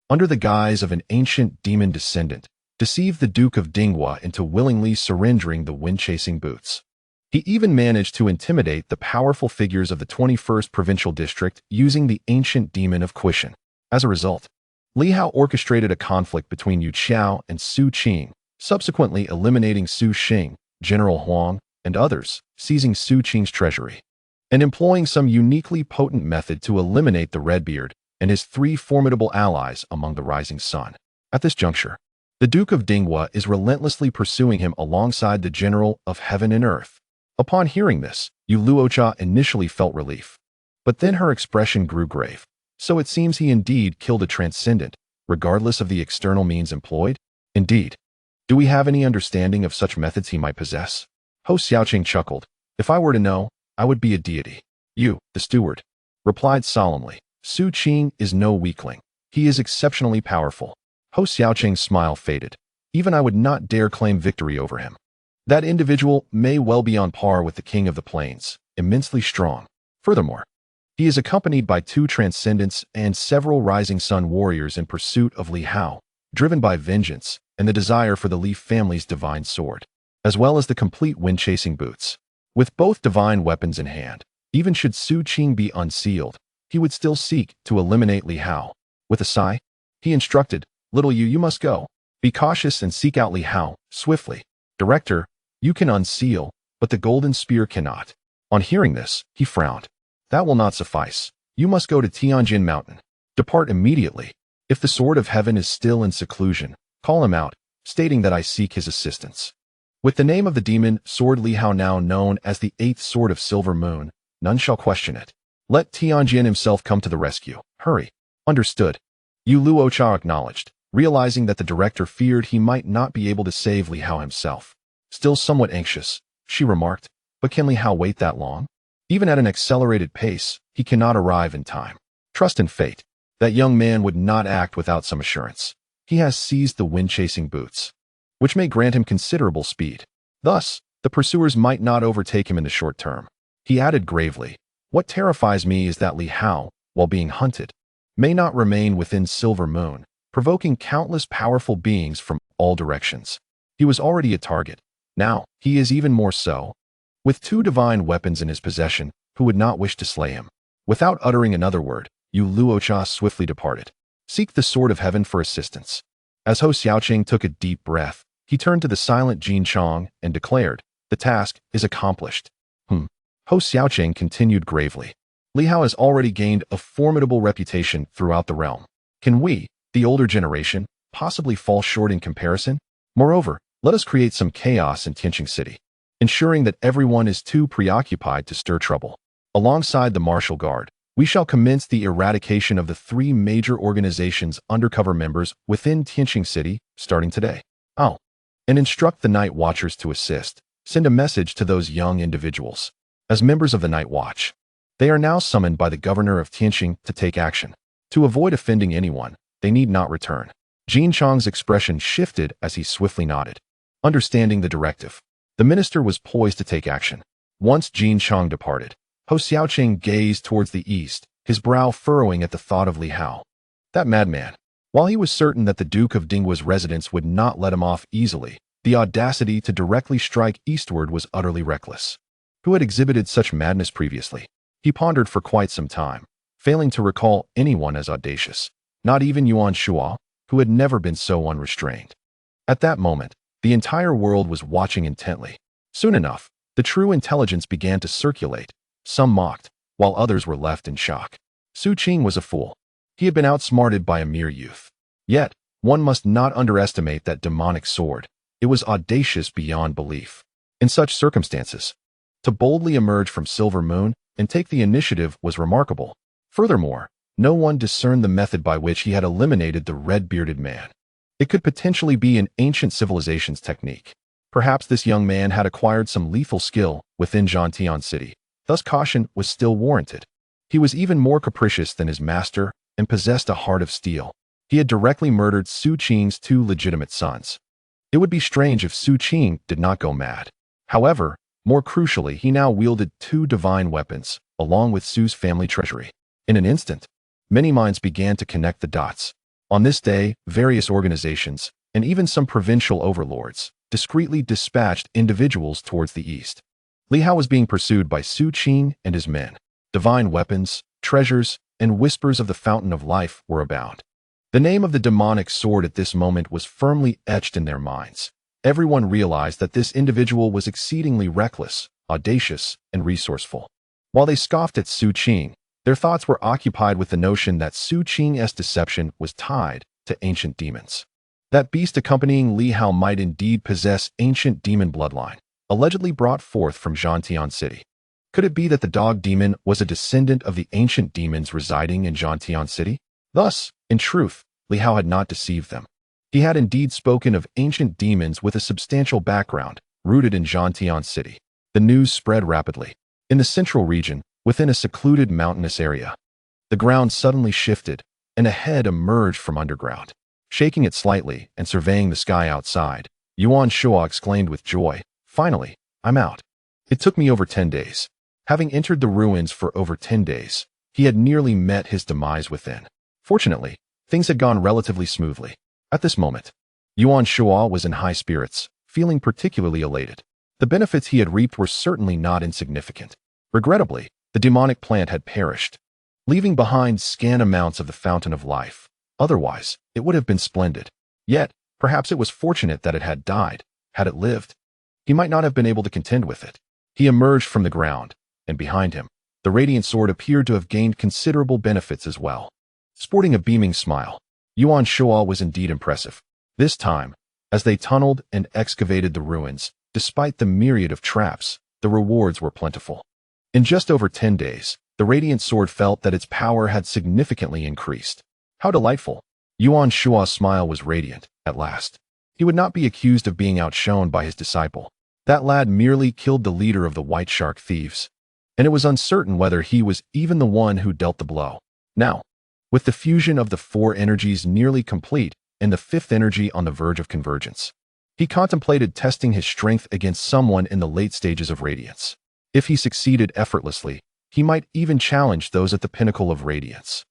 under the guise of an ancient demon descendant, deceived the Duke of Dinghua into willingly surrendering the wind-chasing boots. He even managed to intimidate the powerful figures of the 21st Provincial District using the ancient demon of Quishan. As a result, Li Hao orchestrated a conflict between Yu Qiao and Su Qing, subsequently eliminating Su Xing, General Huang, and others, seizing Su Qing's treasury, and employing some uniquely potent method to eliminate the Redbeard and his 3 formidable allies among the rising sun. At this juncture, the Duke of Dinghua is relentlessly pursuing him alongside the General of Heaven and Earth. Upon hearing this, Yu Luocha initially felt relief, but then her expression grew grave. So it seems he indeed killed a transcendent, regardless of the external means employed? Indeed. Do we have any understanding of such methods he might possess? Ho Xiaoqing chuckled. If I were to know, I would be a deity. You, the steward, replied solemnly. Su Qing is no weakling. He is exceptionally powerful. Ho Xiaoqing's smile faded. Even I would not dare claim victory over him. That individual may well be on par with the King of the Plains, immensely strong. Furthermore, he is accompanied by 2 transcendents and several rising sun warriors in pursuit of Li Hao, driven by vengeance and the desire for the Li family's divine sword, as well as the complete wind-chasing boots. With both divine weapons in hand, even should Su Qing be unsealed, he would still seek to eliminate Li Hao. With a sigh, he instructed, Little Yu, you must go. Be cautious and seek out Li Hao, swiftly. Director, you can unseal, but the golden spear cannot. On hearing this, he frowned. That will not suffice. You must go to Tianjin Mountain. Depart immediately. If the Sword of Heaven is still in seclusion, call him out, stating that I seek his assistance. With the name of the demon Sword Li Hao now known as the 8th Sword of Silver Moon, none shall question it. Let Tianjin himself come to the rescue. Hurry. Understood. Yu Luocha acknowledged, realizing that the director feared he might not be able to save Li Hao himself. Still somewhat anxious, she remarked, but can Li Hao wait that long? Even at an accelerated pace, he cannot arrive in time. Trust in fate. That young man would not act without some assurance. He has seized the wind-chasing boots, which may grant him considerable speed. Thus, the pursuers might not overtake him in the short term. He added gravely, "What terrifies me is that Li Hao, while being hunted, may not remain within Silver Moon, provoking countless powerful beings from all directions. He was already a target. Now, he is even more so. With 2 divine weapons in his possession, who would not wish to slay him?" Without uttering another word, Yu Luocha swiftly departed. Seek the Sword of Heaven for assistance. As Ho Xiaoqing took a deep breath, he turned to the silent Jin Chong and declared, "The task is accomplished." Ho Xiaoqing continued gravely. Li Hao has already gained a formidable reputation throughout the realm. Can we, the older generation, possibly fall short in comparison? Moreover, let us create some chaos in Tianqing City, ensuring that everyone is too preoccupied to stir trouble. Alongside the martial guard, we shall commence the eradication of the 3 major organizations' undercover members within Tianqing City, starting today. And instruct the night watchers to assist. Send a message to those young individuals. As members of the Night Watch, they are now summoned by the governor of Tianqing to take action. To avoid offending anyone, they need not return. Jin Chong's expression shifted as he swiftly nodded. Understanding the directive, the minister was poised to take action. Once Jin Chong departed, Ho Xiaoqing gazed towards the east, his brow furrowing at the thought of Li Hao. That madman. While he was certain that the Duke of Dinghua's residence would not let him off easily, the audacity to directly strike eastward was utterly reckless. Who had exhibited such madness previously? He pondered for quite some time, failing to recall anyone as audacious, not even Yuan Shuo, who had never been so unrestrained. At that moment, the entire world was watching intently. Soon enough, the true intelligence began to circulate. Some mocked, while others were left in shock. Su Qing was a fool. He had been outsmarted by a mere youth. Yet, one must not underestimate that demonic sword. It was audacious beyond belief. In such circumstances, to boldly emerge from Silver Moon and take the initiative was remarkable. Furthermore, no one discerned the method by which he had eliminated the red-bearded man. It could potentially be an ancient civilization's technique. Perhaps this young man had acquired some lethal skill within Zhantian City. Thus caution was still warranted. He was even more capricious than his master and possessed a heart of steel. He had directly murdered Su Qing's 2 legitimate sons. It would be strange if Su Qing did not go mad. However, more crucially, he now wielded 2 divine weapons, along with Su's family treasury. In an instant, many minds began to connect the dots. On this day, various organizations, and even some provincial overlords, discreetly dispatched individuals towards the east. Li Hao was being pursued by Su Qing and his men. Divine weapons, treasures, and whispers of the fountain of life were abound. The name of the demonic sword at this moment was firmly etched in their minds. Everyone realized that this individual was exceedingly reckless, audacious, and resourceful. While they scoffed at Su Qing, their thoughts were occupied with the notion that Su Qing's deception was tied to ancient demons. That beast accompanying Li Hao might indeed possess ancient demon bloodline, allegedly brought forth from Zhantian City. Could it be that the dog demon was a descendant of the ancient demons residing in Zhantian City? Thus, in truth, Li Hao had not deceived them. He had indeed spoken of ancient demons with a substantial background, rooted in Zhantian City. The news spread rapidly. In the central region, within a secluded mountainous area, the ground suddenly shifted, and a head emerged from underground. Shaking it slightly and surveying the sky outside, Yuan Shuo exclaimed with joy, "Finally, I'm out." It took me over 10 days. Having entered the ruins for over 10 days, he had nearly met his demise within. Fortunately, things had gone relatively smoothly. At this moment, Yuan Shuo was in high spirits, feeling particularly elated. The benefits he had reaped were certainly not insignificant. Regrettably, the demonic plant had perished, leaving behind scant amounts of the fountain of life. Otherwise, it would have been splendid. Yet, perhaps it was fortunate that it had died. Had it lived, he might not have been able to contend with it. He emerged from the ground, and behind him, the radiant sword appeared to have gained considerable benefits as well. Sporting a beaming smile, Yuan Shuo was indeed impressive. This time, as they tunneled and excavated the ruins, despite the myriad of traps, the rewards were plentiful. In just over 10 days, the radiant sword felt that its power had significantly increased. How delightful! Yuan Shua's smile was radiant, at last. He would not be accused of being outshone by his disciple. That lad merely killed the leader of the White Shark thieves, and it was uncertain whether he was even the one who dealt the blow. Now, with the fusion of the 4 energies nearly complete and the 5th energy on the verge of convergence, he contemplated testing his strength against someone in the late stages of radiance. If he succeeded effortlessly, he might even challenge those at the pinnacle of radiance.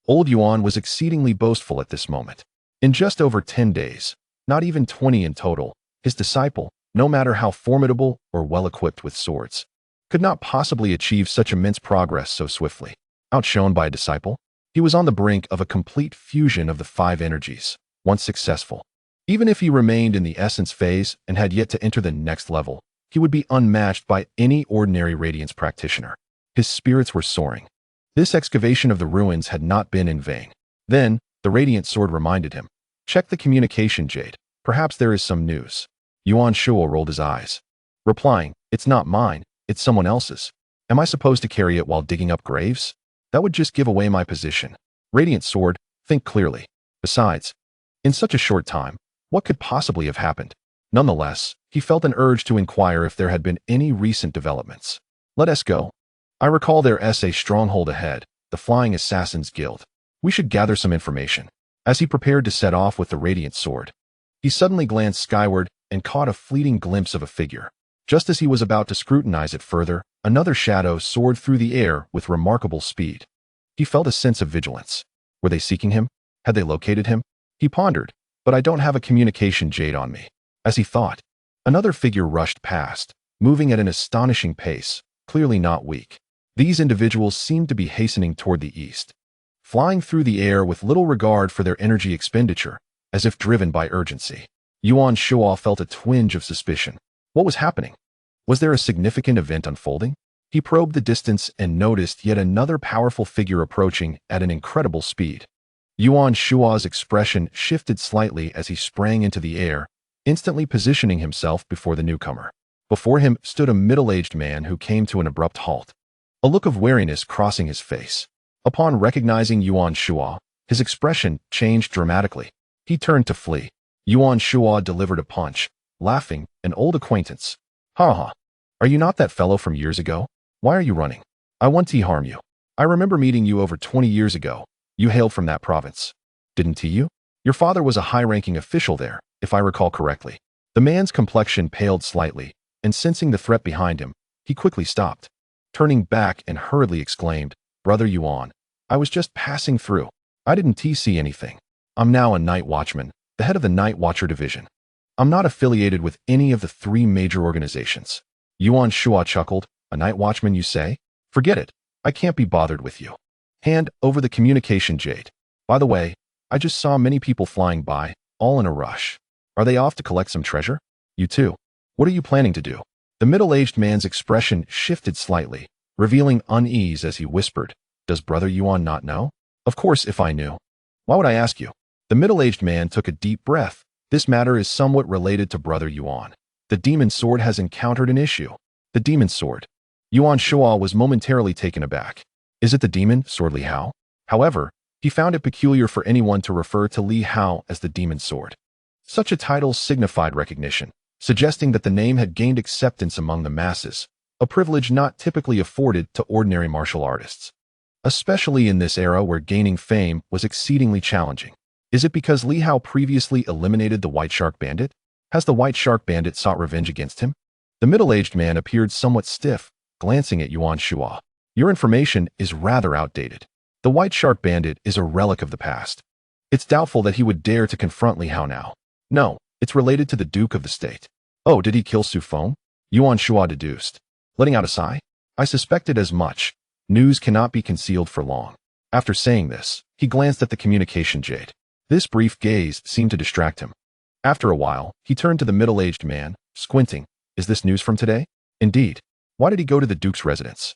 Old Yuan was exceedingly boastful at this moment. In just over 10 days, not even 20 in total, his disciple, no matter how formidable or well-equipped with swords, could not possibly achieve such immense progress so swiftly. Outshone by a disciple, he was on the brink of a complete fusion of the 5 energies, once successful. Even if he remained in the essence phase and had yet to enter the next level, he would be unmatched by any ordinary radiance practitioner. His spirits were soaring. This excavation of the ruins had not been in vain. Then, the radiant sword reminded him, "Check the communication jade. Perhaps there is some news." Yuan Shua rolled his eyes, replying, "It's not mine, it's someone else's. Am I supposed to carry it while digging up graves? That would just give away my position. Radiant sword, think clearly. Besides, in such a short time, what could possibly have happened?" Nonetheless, he felt an urge to inquire if there had been any recent developments. "Let us go. I recall there's a stronghold ahead, the Flying Assassins Guild. We should gather some information." As he prepared to set off with the radiant sword, he suddenly glanced skyward and caught a fleeting glimpse of a figure. Just as he was about to scrutinize it further, another shadow soared through the air with remarkable speed. He felt a sense of vigilance. Were they seeking him? Had they located him? He pondered, "But I don't have a communication jade on me." As he thought, another figure rushed past, moving at an astonishing pace, clearly not weak. These individuals seemed to be hastening toward the east, flying through the air with little regard for their energy expenditure, as if driven by urgency. Yuan Shua felt a twinge of suspicion. What was happening? Was there a significant event unfolding? He probed the distance and noticed yet another powerful figure approaching at an incredible speed. Yuan Shua's expression shifted slightly as he sprang into the air, instantly positioning himself before the newcomer. Before him stood a middle-aged man who came to an abrupt halt, a look of wariness crossing his face. Upon recognizing Yuan Shua, his expression changed dramatically. He turned to flee. Yuan Shua delivered a punch, laughing, "An old acquaintance. Ha ha. Are you not that fellow from years ago? Why are you running? I want to harm you. I remember meeting you over 20 years ago. You hailed from that province. Didn't you? Your father was a high-ranking official there, if I recall correctly." The man's complexion paled slightly, and sensing the threat behind him, he quickly stopped. Turning back and hurriedly exclaimed, "Brother Yuan, I was just passing through. I didn't see anything. I'm now a night watchman, the head of the Night Watcher Division. I'm not affiliated with any of the 3 major organizations." Yuan Shua chuckled. "A night watchman, you say? Forget it. I can't be bothered with you. Hand over the communication jade. By the way, I just saw many people flying by, all in a rush. Are they off to collect some treasure? You too. What are you planning to do?" The middle-aged man's expression shifted slightly, revealing unease as he whispered, "Does Brother Yuan not know?" "Of course, if I knew. Why would I ask you?" The middle-aged man took a deep breath. "This matter is somewhat related to Brother Yuan. The demon sword has encountered an issue." "The demon sword?" Yuan Shua was momentarily taken aback. "Is it the demon sword Li Hao?" However, he found it peculiar for anyone to refer to Li Hao as the demon sword. Such a title signified recognition, suggesting that the name had gained acceptance among the masses, a privilege not typically afforded to ordinary martial artists, especially in this era where gaining fame was exceedingly challenging. Is it because Li Hao previously eliminated the White Shark Bandit? Has the White Shark Bandit sought revenge against him? The middle-aged man appeared somewhat stiff, glancing at Yuan Shua. "Your information is rather outdated. The White Shark Bandit is a relic of the past. It's doubtful that he would dare to confront Li Hao now. No, it's related to the Duke of the State." "Oh, did he kill Su Feng?" Yuan Shua deduced, letting out a sigh. "I suspected as much. News cannot be concealed for long." After saying this, he glanced at the communication jade. This brief gaze seemed to distract him. After a while, he turned to the middle-aged man, squinting. "Is this news from today?" "Indeed. Why did he go to the Duke's residence?"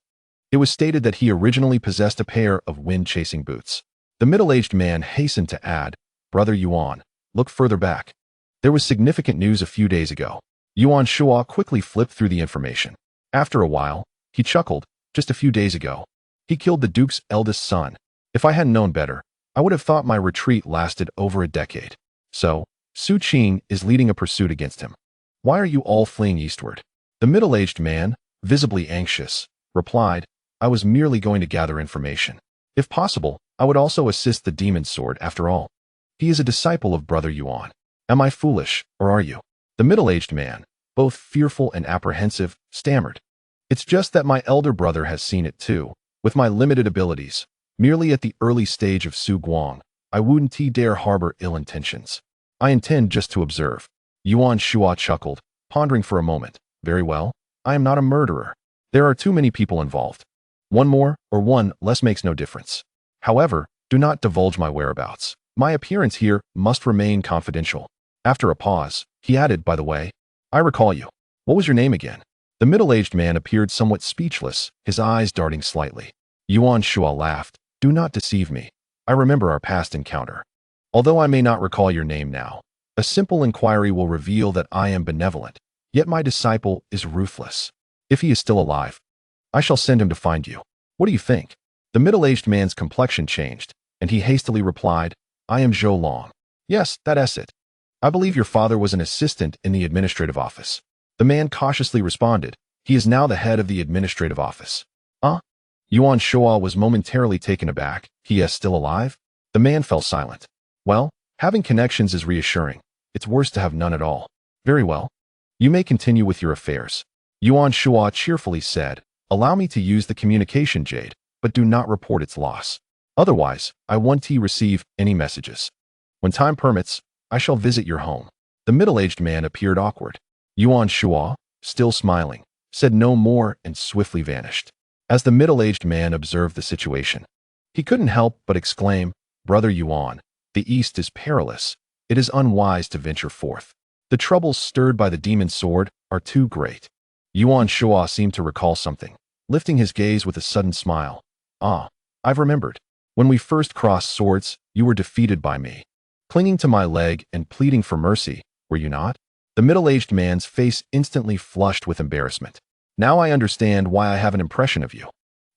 It was stated that he originally possessed a pair of wind-chasing boots. The middle-aged man hastened to add, "Brother Yuan, look further back. There was significant news a few days ago." Yuan Shua quickly flipped through the information. After a while, he chuckled. "Just a few days ago, he killed the Duke's eldest son. If I hadn't known better, I would have thought my retreat lasted over a decade. So, Su Qing is leading a pursuit against him. Why are you all fleeing eastward? The middle-aged man, visibly anxious, replied, I was merely going to gather information. If possible, I would also assist the demon sword after all. He is a disciple of Brother Yuan. Am I foolish, or are you? The middle-aged man, both fearful and apprehensive, stammered. It's just that my elder brother has seen it too. With my limited abilities, merely at the early stage of Su Guang, I wouldn't dare harbor ill intentions. I intend just to observe. Yuan Shuo chuckled, pondering for a moment. Very well, I am not a murderer. There are too many people involved. One more or one less makes no difference. However, do not divulge my whereabouts. My appearance here must remain confidential. After a pause, he added, by the way, I recall you. What was your name again? The middle-aged man appeared somewhat speechless, his eyes darting slightly. Yuan Shuo laughed. Do not deceive me. I remember our past encounter. Although I may not recall your name now, a simple inquiry will reveal that I am benevolent, yet my disciple is ruthless. If he is still alive, I shall send him to find you. What do you think? The middle-aged man's complexion changed, and he hastily replied, I am Zhou Long. Yes, that's it. I believe your father was an assistant in the administrative office. The man cautiously responded, he is now the head of the administrative office. Yuan Shuo was momentarily taken aback. He is still alive? The man fell silent. Well, having connections is reassuring. It's worse to have none at all. Very well. You may continue with your affairs. Yuan Shuo cheerfully said, allow me to use the communication jade, but do not report its loss. Otherwise, I won't receive any messages. When time permits, I shall visit your home. The middle-aged man appeared awkward. Yuan Shuo, still smiling, said no more and swiftly vanished. As the middle-aged man observed the situation, he couldn't help but exclaim, Brother Yuan, the east is perilous. It is unwise to venture forth. The troubles stirred by the demon sword are too great. Yuan Shuo seemed to recall something, lifting his gaze with a sudden smile. I've remembered. When we first crossed swords, you were defeated by me. Clinging to my leg and pleading for mercy, were you not? The middle-aged man's face instantly flushed with embarrassment. Now I understand why I have an impression of you.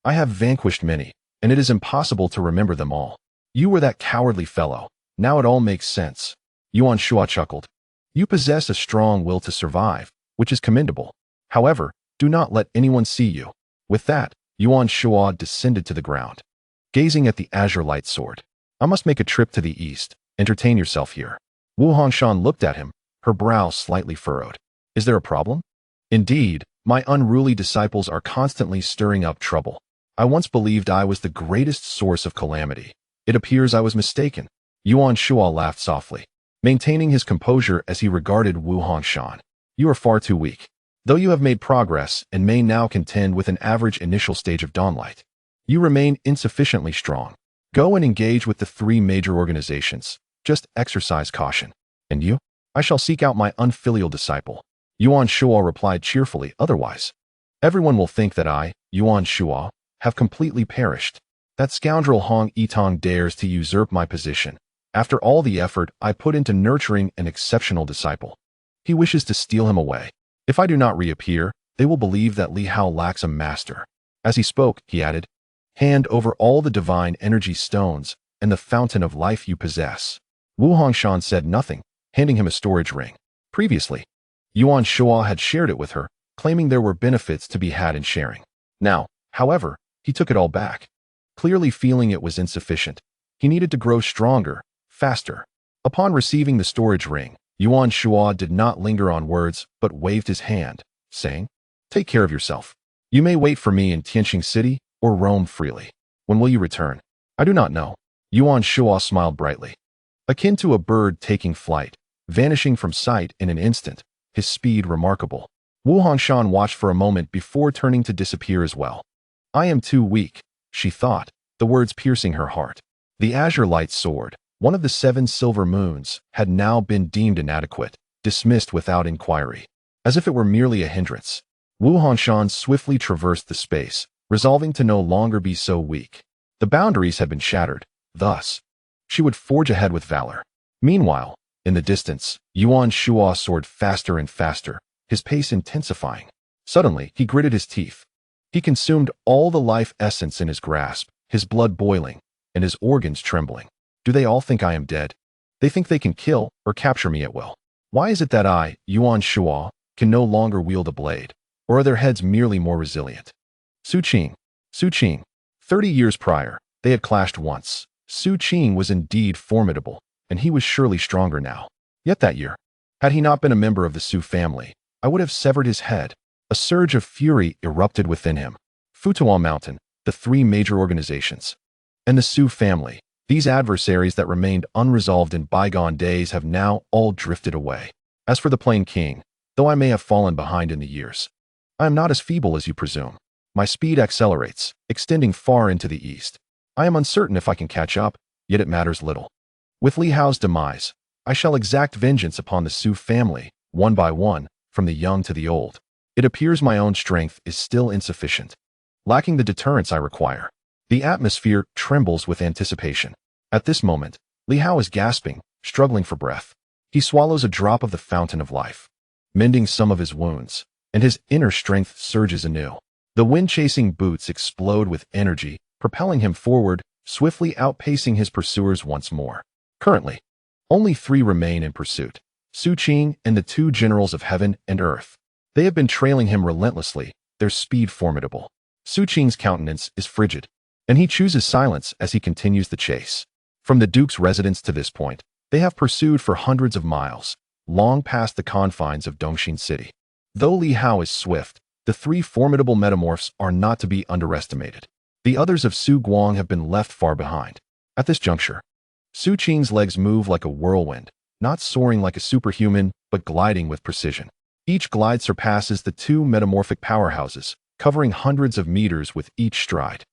I have vanquished many, and it is impossible to remember them all. You were that cowardly fellow. Now it all makes sense. Yuan Shuo chuckled. You possess a strong will to survive, which is commendable. However, do not let anyone see you. With that, Yuan Shuo descended to the ground. Gazing at the azure light sword. I must make a trip to the east. Entertain yourself here. Wu Hongshan looked at him, her brow slightly furrowed. Is there a problem? Indeed, my unruly disciples are constantly stirring up trouble. I once believed I was the greatest source of calamity. It appears I was mistaken. Yuan Shuo laughed softly, maintaining his composure as he regarded Wu Hongshan. You are far too weak. Though you have made progress and may now contend with an average initial stage of dawnlight, you remain insufficiently strong. Go and engage with the 3 major organizations. Just exercise caution. And you? I shall seek out my unfilial disciple. Yuan Shuo replied cheerfully, otherwise, everyone will think that I, Yuan Shuo, have completely perished. That scoundrel Hong Yitong dares to usurp my position. After all the effort I put into nurturing an exceptional disciple, he wishes to steal him away. If I do not reappear, they will believe that Li Hao lacks a master. As he spoke, he added, hand over all the divine energy stones and the fountain of life you possess. Wu Hongshan said nothing, handing him a storage ring. Previously, Yuan Shuo had shared it with her, claiming there were benefits to be had in sharing. Now, however, he took it all back. Clearly feeling it was insufficient, he needed to grow stronger, faster. Upon receiving the storage ring, Yuan Shuo did not linger on words, but waved his hand, saying, take care of yourself. You may wait for me in Tianqing City or roam freely. When will you return? I do not know. Yuan Shuo smiled brightly. Akin to a bird taking flight, vanishing from sight in an instant, his speed remarkable. Wu Hongshan watched for a moment before turning to disappear as well. I am too weak, she thought, the words piercing her heart. The azure light sword, one of the 7 silver moons, had now been deemed inadequate, dismissed without inquiry, as if it were merely a hindrance. Wu Hongshan swiftly traversed the space, resolving to no longer be so weak. The boundaries had been shattered, thus, she would forge ahead with valor. Meanwhile, in the distance, Yuan Shuo soared faster and faster, his pace intensifying. Suddenly, he gritted his teeth. He consumed all the life essence in his grasp, his blood boiling, and his organs trembling. Do they all think I am dead? They think they can kill or capture me at will. Why is it that I, Yuan Shuo, can no longer wield a blade? Or are their heads merely more resilient? Su Qing. 30 years prior, they had clashed once. Su Qing was indeed formidable, and he was surely stronger now. Yet that year, had he not been a member of the Su family, I would have severed his head. A surge of fury erupted within him. Futuan Mountain, the three major organizations, and the Su family, these adversaries that remained unresolved in bygone days, have now all drifted away. As for the plain king, though I may have fallen behind in the years, I am not as feeble as you presume. My speed accelerates, extending far into the east. I am uncertain if I can catch up, yet it matters little. With Li Hao's demise, I shall exact vengeance upon the Su family, one by one, from the young to the old. It appears my own strength is still insufficient, lacking the deterrence I require. The atmosphere trembles with anticipation. At this moment, Li Hao is gasping, struggling for breath. He swallows a drop of the fountain of life, mending some of his wounds, and his inner strength surges anew. The wind-chasing boots explode with energy, propelling him forward, swiftly outpacing his pursuers once more. Currently, only 3 remain in pursuit: Su Qing and the 2 generals of heaven and earth. They have been trailing him relentlessly, their speed formidable. Su Qing's countenance is frigid, and he chooses silence as he continues the chase. From the Duke's residence to this point, they have pursued for hundreds of miles, long past the confines of Dongxin City. Though Li Hao is swift, the 3 formidable metamorphs are not to be underestimated. The others of Su Guang have been left far behind. At this juncture, Su Qing's legs move like a whirlwind, not soaring like a superhuman, but gliding with precision. Each glide surpasses the 2 metamorphic powerhouses, covering hundreds of meters with each stride.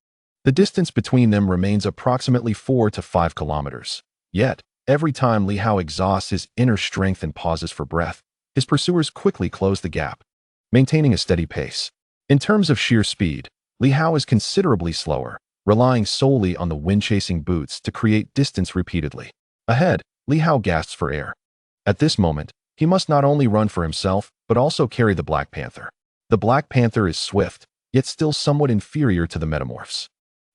The distance between them remains approximately 4 to 5 kilometers. Yet, every time Li Hao exhausts his inner strength and pauses for breath, his pursuers quickly close the gap, maintaining a steady pace. In terms of sheer speed, Li Hao is considerably slower, relying solely on the wind-chasing boots to create distance repeatedly. Ahead, Li Hao gasps for air. At this moment, he must not only run for himself, but also carry the Black Panther. The Black Panther is swift, yet still somewhat inferior to the metamorphs.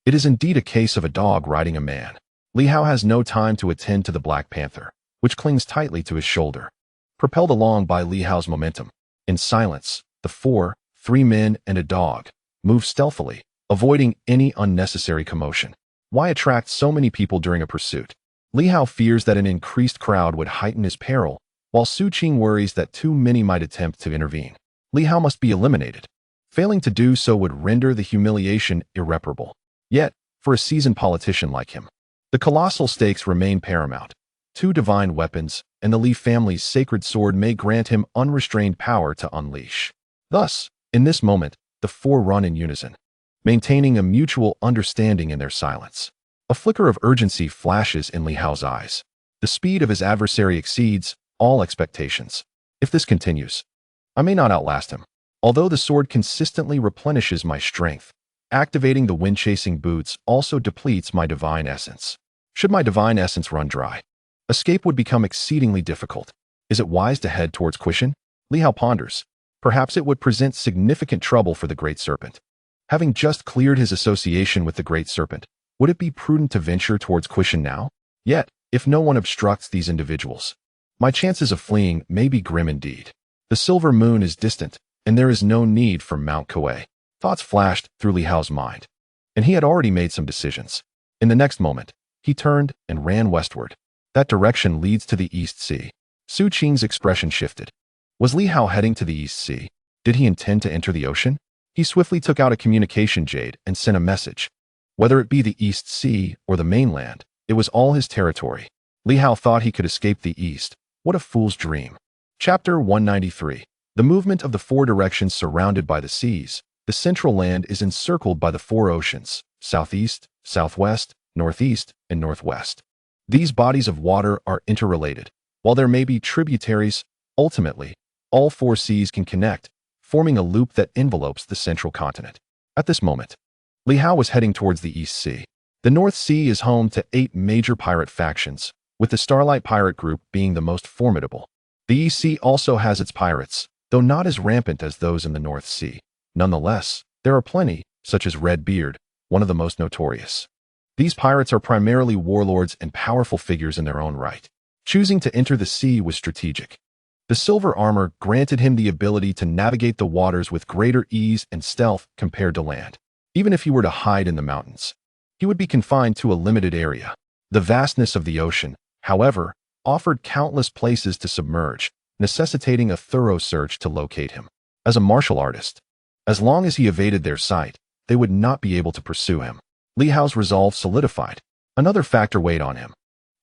It is indeed a case of a dog riding a man. Li Hao has no time to attend to the Black Panther, which clings tightly to his shoulder. Propelled along by Li Hao's momentum, in silence, the 3 men and a dog, move stealthily, avoiding any unnecessary commotion. Why attract so many people during a pursuit? Li Hao fears that an increased crowd would heighten his peril, while Su Qing worries that too many might attempt to intervene. Li Hao must be eliminated. Failing to do so would render the humiliation irreparable. Yet, for a seasoned politician like him, the colossal stakes remain paramount. 2 divine weapons and the Li family's sacred sword may grant him unrestrained power to unleash. Thus, in this moment, the 4 run in unison, maintaining a mutual understanding in their silence. A flicker of urgency flashes in Li Hao's eyes. The speed of his adversary exceeds all expectations. If this continues, I may not outlast him. Although the sword consistently replenishes my strength, activating the wind-chasing boots also depletes my divine essence. Should my divine essence run dry, escape would become exceedingly difficult. Is it wise to head towards Qishan? Li Hao ponders. Perhaps it would present significant trouble for the Great Serpent. Having just cleared his association with the Great Serpent, would it be prudent to venture towards Qishan now? Yet, if no one obstructs these individuals, my chances of fleeing may be grim indeed. The silver moon is distant, and there is no need for Mount Kuei. Thoughts flashed through Li Hao's mind, and he had already made some decisions. In the next moment, he turned and ran westward. That direction leads to the East Sea. Su Qing's expression shifted. Was Li Hao heading to the East Sea? Did he intend to enter the ocean? He swiftly took out a communication jade and sent a message. Whether it be the East Sea or the mainland, it was all his territory. Li Hao thought he could escape the East. What a fool's dream. Chapter 193. The movement of the 4 directions surrounded by the seas. The central land is encircled by the 4 oceans: southeast, southwest, northeast, and northwest. These bodies of water are interrelated. While there may be tributaries, ultimately, all 4 seas can connect, forming a loop that envelopes the central continent. At this moment, Li Hao was heading towards the East Sea. The North Sea is home to 8 major pirate factions, with the Starlight Pirate Group being the most formidable. The East Sea also has its pirates, though not as rampant as those in the North Sea. Nonetheless, there are plenty, such as Red Beard, one of the most notorious. These pirates are primarily warlords and powerful figures in their own right. Choosing to enter the sea was strategic. The silver armor granted him the ability to navigate the waters with greater ease and stealth compared to land. Even if he were to hide in the mountains, he would be confined to a limited area. The vastness of the ocean, however, offered countless places to submerge, necessitating a thorough search to locate him. As a martial artist, as long as he evaded their sight, they would not be able to pursue him. Li Hao's resolve solidified. Another factor weighed on him.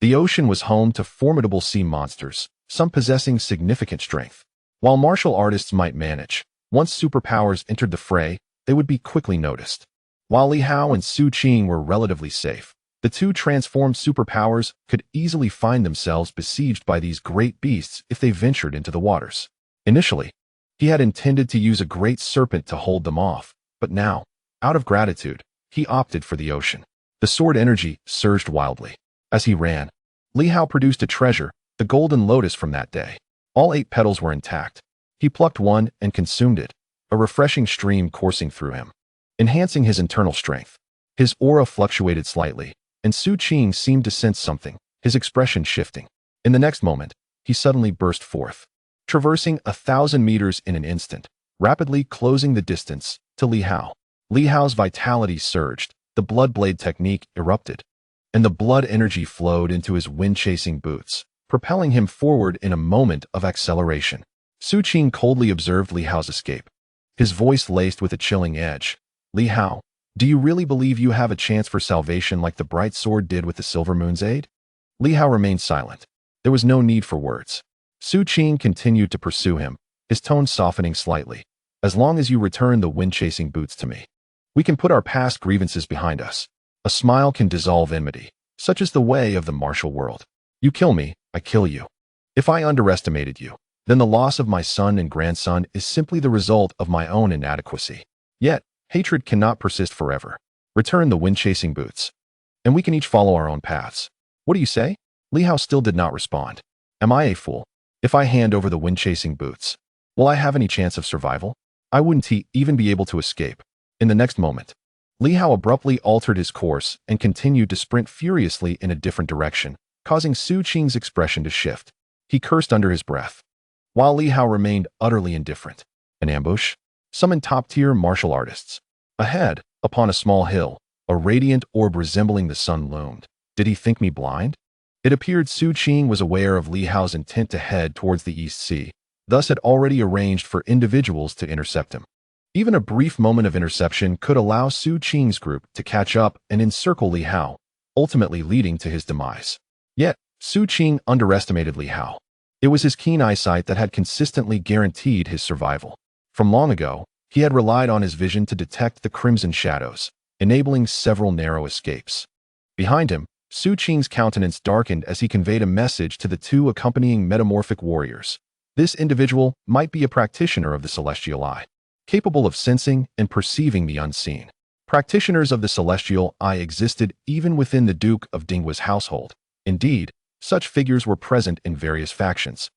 The ocean was home to formidable sea monsters, some possessing significant strength. While martial artists might manage, once superpowers entered the fray, they would be quickly noticed. While Li Hao and Su Qing were relatively safe, the two transformed superpowers could easily find themselves besieged by these great beasts if they ventured into the waters. Initially, he had intended to use a great serpent to hold them off, but now, out of gratitude, he opted for the ocean. The sword energy surged wildly. As he ran, Li Hao produced a treasure, the golden lotus from that day. All 8 petals were intact. He plucked one and consumed it, a refreshing stream coursing through him, enhancing his internal strength. His aura fluctuated slightly, and Su Qing seemed to sense something, his expression shifting. In the next moment, he suddenly burst forth, traversing 1,000 meters in an instant, rapidly closing the distance to Li Hao. Li Hao's vitality surged, the blood blade technique erupted, and the blood energy flowed into his wind-chasing boots, propelling him forward in a moment of acceleration. Su Qing coldly observed Li Hao's escape, his voice laced with a chilling edge. Li Hao, do you really believe you have a chance for salvation like the bright sword did with the Silver Moon's aid? Li Hao remained silent. There was no need for words. Su Qing continued to pursue him, his tone softening slightly. As long as you return the wind-chasing boots to me, we can put our past grievances behind us. A smile can dissolve enmity, such is the way of the martial world. You kill me, I kill you. If I underestimated you, then the loss of my son and grandson is simply the result of my own inadequacy. Yet, hatred cannot persist forever. Return the wind-chasing boots, and we can each follow our own paths. What do you say? Li Hao still did not respond. Am I a fool? If I hand over the wind-chasing boots, will I have any chance of survival? I wouldn't even be able to escape. In the next moment, Li Hao abruptly altered his course and continued to sprint furiously in a different direction, causing Su Qing's expression to shift. He cursed under his breath, while Li Hao remained utterly indifferent. An ambush? Summoned top-tier martial artists. Ahead, upon a small hill, a radiant orb resembling the sun loomed. Did he think me blind? It appeared Su Qing was aware of Li Hao's intent to head towards the East Sea, thus had already arranged for individuals to intercept him. Even a brief moment of interception could allow Su Qing's group to catch up and encircle Li Hao, ultimately leading to his demise. Yet, Su Qing underestimated Li Hao. It was his keen eyesight that had consistently guaranteed his survival. From long ago, he had relied on his vision to detect the crimson shadows, enabling several narrow escapes. Behind him, Su Qing's countenance darkened as he conveyed a message to the 2 accompanying metamorphic warriors. This individual might be a practitioner of the celestial eye, capable of sensing and perceiving the unseen. Practitioners of the celestial eye existed even within the Duke of Dinghua's household. Indeed, such figures were present in various factions,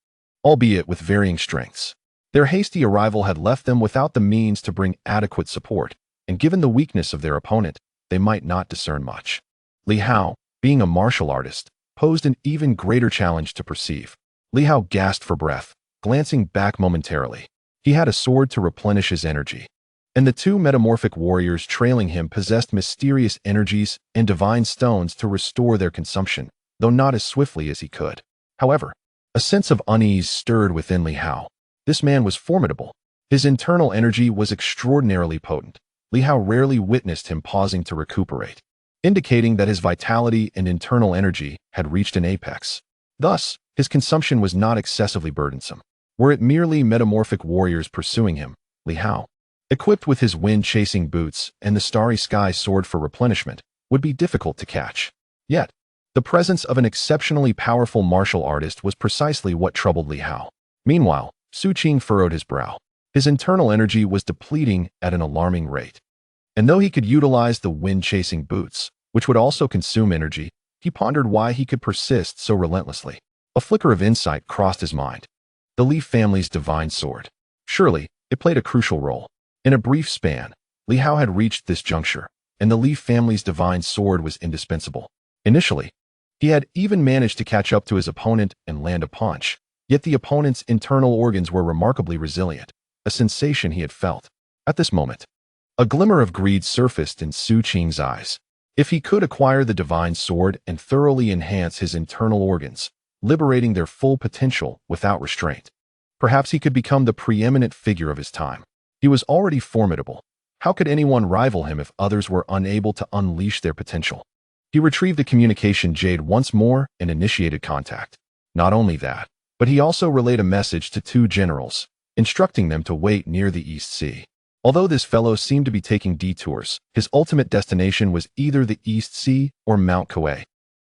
albeit with varying strengths. Their hasty arrival had left them without the means to bring adequate support, and given the weakness of their opponent, they might not discern much. Li Hao, being a martial artist, posed an even greater challenge to perceive. Li Hao gasped for breath, glancing back momentarily. He had a sword to replenish his energy, and the 2 metamorphic warriors trailing him possessed mysterious energies and divine stones to restore their consumption, though not as swiftly as he could. However, a sense of unease stirred within Li Hao. This man was formidable. His internal energy was extraordinarily potent. Li Hao rarely witnessed him pausing to recuperate, indicating that his vitality and internal energy had reached an apex. Thus, his consumption was not excessively burdensome. Were it merely metamorphic warriors pursuing him, Li Hao, equipped with his wind-chasing boots and the starry sky sword for replenishment, would be difficult to catch. Yet, the presence of an exceptionally powerful martial artist was precisely what troubled Li Hao. Meanwhile, Su Qing furrowed his brow. His internal energy was depleting at an alarming rate. And though he could utilize the wind-chasing boots, which would also consume energy, he pondered why he could persist so relentlessly. A flicker of insight crossed his mind. The Li family's divine sword. Surely, it played a crucial role. In a brief span, Li Hao had reached this juncture, and the Li family's divine sword was indispensable. Initially, he had even managed to catch up to his opponent and land a punch, yet the opponent's internal organs were remarkably resilient, a sensation he had felt. At this moment, a glimmer of greed surfaced in Su Qing's eyes. If he could acquire the divine sword and thoroughly enhance his internal organs, liberating their full potential without restraint, perhaps he could become the preeminent figure of his time. He was already formidable. How could anyone rival him if others were unable to unleash their potential? He retrieved the communication jade once more and initiated contact. Not only that, but he also relayed a message to two generals, instructing them to wait near the East Sea. Although this fellow seemed to be taking detours, his ultimate destination was either the East Sea or Mount Kuei.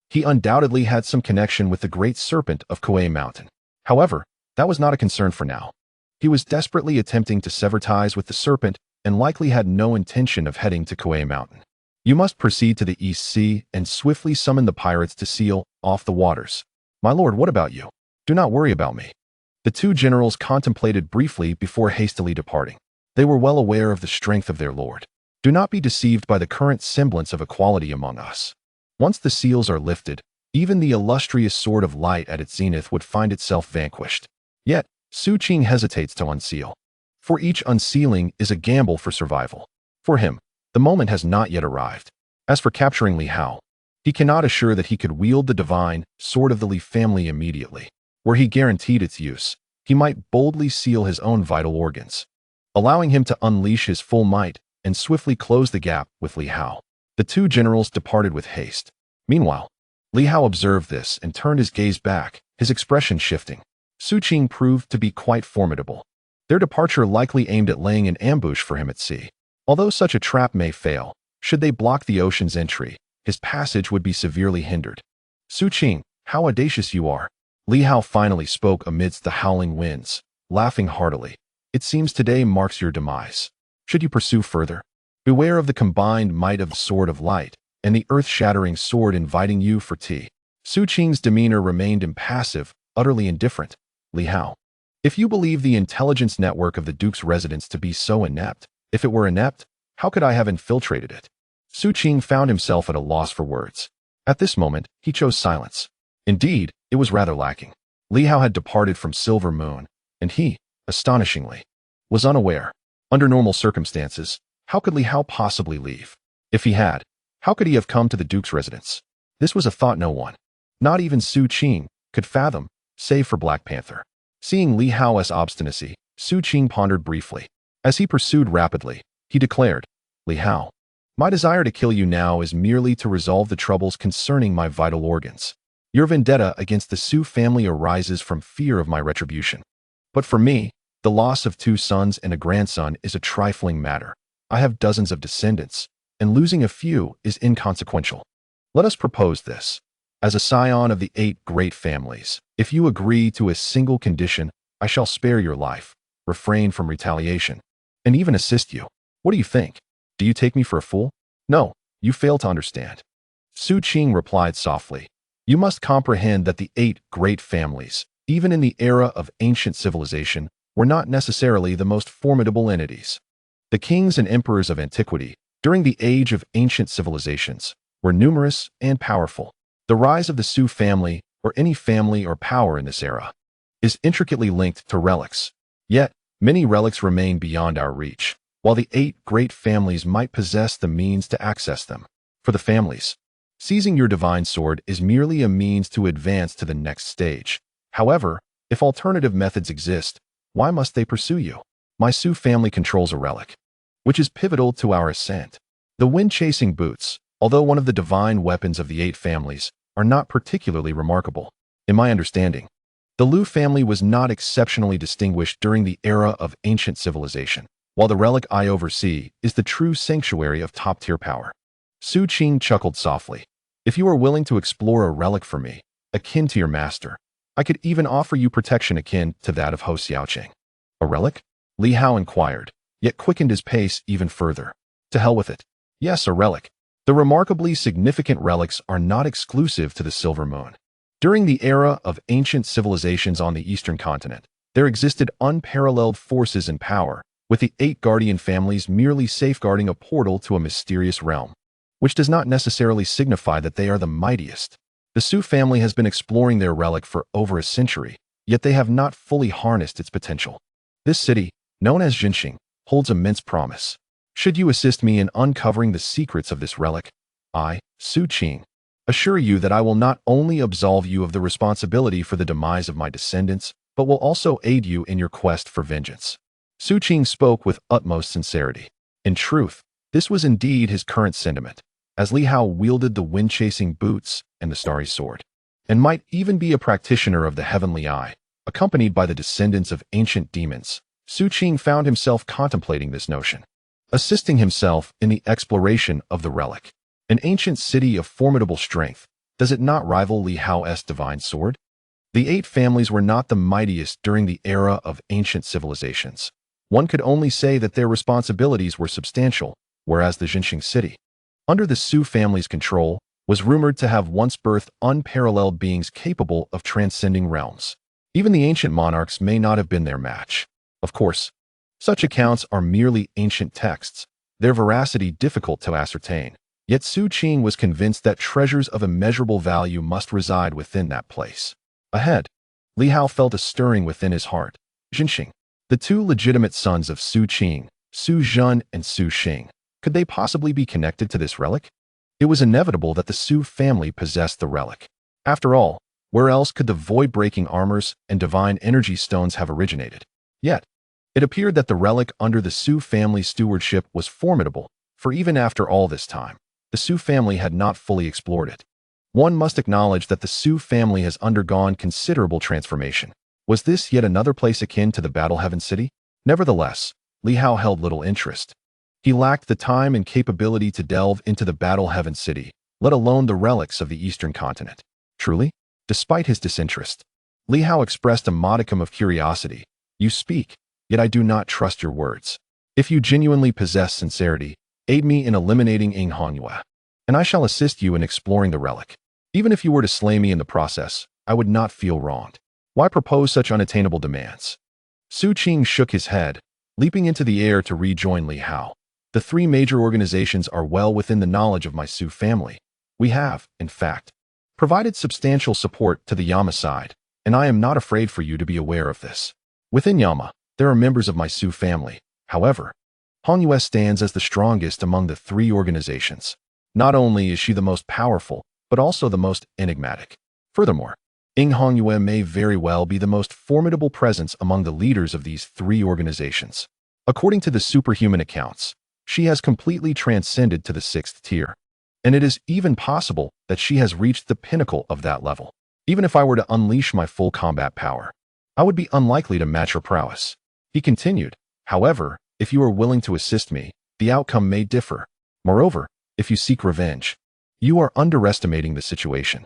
He undoubtedly had some connection with the Great Serpent of Kuei Mountain. However, that was not a concern for now. He was desperately attempting to sever ties with the serpent and likely had no intention of heading to Kuei Mountain. You must proceed to the East Sea and swiftly summon the pirates to seal off the waters. My lord, what about you? Do not worry about me. The two generals contemplated briefly before hastily departing. They were well aware of the strength of their lord. Do not be deceived by the current semblance of equality among us. Once the seals are lifted, even the illustrious sword of light at its zenith would find itself vanquished. Yet, Su Qing hesitates to unseal. For each unsealing is a gamble for survival. For him, the moment has not yet arrived. As for capturing Li Hao, he cannot assure that he could wield the divine sword of the Li family immediately. Were he guaranteed its use, he might boldly seal his own vital organs, allowing him to unleash his full might and swiftly close the gap with Li Hao. The two generals departed with haste. Meanwhile, Li Hao observed this and turned his gaze back, his expression shifting. Su Qing proved to be quite formidable. Their departure likely aimed at laying an ambush for him at sea. Although such a trap may fail, should they block the ocean's entry, his passage would be severely hindered. Su Qing, how audacious you are. Li Hao finally spoke amidst the howling winds, laughing heartily. It seems today marks your demise. Should you pursue further? Beware of the combined might of the sword of light and the earth-shattering sword inviting you for tea. Su Qing's demeanor remained impassive, utterly indifferent. Li Hao, if you believe the intelligence network of the Duke's residence to be so inept, if it were inept, how could I have infiltrated it? Su Qing found himself at a loss for words. At this moment, he chose silence. Indeed, it was rather lacking. Li Hao had departed from Silver Moon, and he, astonishingly, was unaware. Under normal circumstances, how could Li Hao possibly leave? If he had, how could he have come to the Duke's residence? This was a thought no one, not even Su Qing, could fathom, save for Black Panther. Seeing Li Hao's obstinacy, Su Qing pondered briefly. As he pursued rapidly, he declared, Li Hao, my desire to kill you now is merely to resolve the troubles concerning my vital organs. Your vendetta against the Su family arises from fear of my retribution. But for me, the loss of 2 sons and a grandson is a trifling matter. I have dozens of descendants, and losing a few is inconsequential. Let us propose this. As a scion of the 8 great families, if you agree to a single condition, I shall spare your life, refrain from retaliation, and even assist you. What do you think? Do you take me for a fool? No, you fail to understand. Su Qing replied softly. You must comprehend that the 8 great families, even in the era of ancient civilization, were not necessarily the most formidable entities. The kings and emperors of antiquity, during the age of ancient civilizations, were numerous and powerful. The rise of the Su family, or any family or power in this era, is intricately linked to relics. Yet, many relics remain beyond our reach, while the 8 great families might possess the means to access them. For the families, seizing your divine sword is merely a means to advance to the next stage. However, if alternative methods exist, why must they pursue you? My Su family controls a relic, which is pivotal to our ascent. The wind-chasing boots, although one of the divine weapons of the 8 families, are not particularly remarkable. In my understanding, the Lu family was not exceptionally distinguished during the era of ancient civilization, while the relic I oversee is the true sanctuary of top-tier power. Su Qing chuckled softly. If you are willing to explore a relic for me, akin to your master, I could even offer you protection akin to that of Ho Xiaoqing. A relic? Li Hao inquired, yet quickened his pace even further. To hell with it. Yes, a relic. The remarkably significant relics are not exclusive to the Silver Moon. During the era of ancient civilizations on the eastern continent, there existed unparalleled forces and power, with the 8 guardian families merely safeguarding a portal to a mysterious realm. which does not necessarily signify that they are the mightiest. The Su family has been exploring their relic for over a century, yet they have not fully harnessed its potential. This city, known as Jinxing, holds immense promise. Should you assist me in uncovering the secrets of this relic, I, Su Qing, assure you that I will not only absolve you of the responsibility for the demise of my descendants, but will also aid you in your quest for vengeance. Su Qing spoke with utmost sincerity. In truth, this was indeed his current sentiment, as Li Hao wielded the wind-chasing boots and the starry sword, and might even be a practitioner of the heavenly eye, accompanied by the descendants of ancient demons. Su Qing found himself contemplating this notion, assisting himself in the exploration of the relic. An ancient city of formidable strength, does it not rival Li Hao's divine sword? The 8 families were not the mightiest during the era of ancient civilizations. One could only say that their responsibilities were substantial, whereas the Jinxing city, under the Su family's control, was rumored to have once birthed unparalleled beings capable of transcending realms. Even the ancient monarchs may not have been their match. Of course, such accounts are merely ancient texts, their veracity difficult to ascertain. Yet Su Qing was convinced that treasures of immeasurable value must reside within that place. Ahead, Li Hao felt a stirring within his heart. Jinxing, the 2 legitimate sons of Su Qing, Su Zhen and Su Xing, could they possibly be connected to this relic? It was inevitable that the Su family possessed the relic. After all, where else could the void-breaking armors and divine energy stones have originated? Yet, it appeared that the relic under the Su family's stewardship was formidable, for even after all this time, the Su family had not fully explored it. One must acknowledge that the Su family has undergone considerable transformation. Was this yet another place akin to the Battle Heaven City? Nevertheless, Li Hao held little interest. He lacked the time and capability to delve into the Battle Heaven City, let alone the relics of the Eastern continent. Truly, despite his disinterest, Li Hao expressed a modicum of curiosity. You speak, yet I do not trust your words. If you genuinely possess sincerity, aid me in eliminating Inghongyue, and I shall assist you in exploring the relic. Even if you were to slay me in the process, I would not feel wronged. Why propose such unattainable demands? Su Qing shook his head, leaping into the air to rejoin Li Hao. The 3 major organizations are well within the knowledge of my Su family. We have, in fact, provided substantial support to the Yama side, and I am not afraid for you to be aware of this. Within Yama, there are members of my Su family. However, Hongyue stands as the strongest among the 3 organizations. Not only is she the most powerful, but also the most enigmatic. Furthermore, Inghongyue may very well be the most formidable presence among the leaders of these 3 organizations. According to the superhuman accounts, she has completely transcended to the 6th tier, and it is even possible that she has reached the pinnacle of that level. Even if I were to unleash my full combat power, I would be unlikely to match her prowess. He continued, however, if you are willing to assist me, the outcome may differ. Moreover, if you seek revenge, you are underestimating the situation.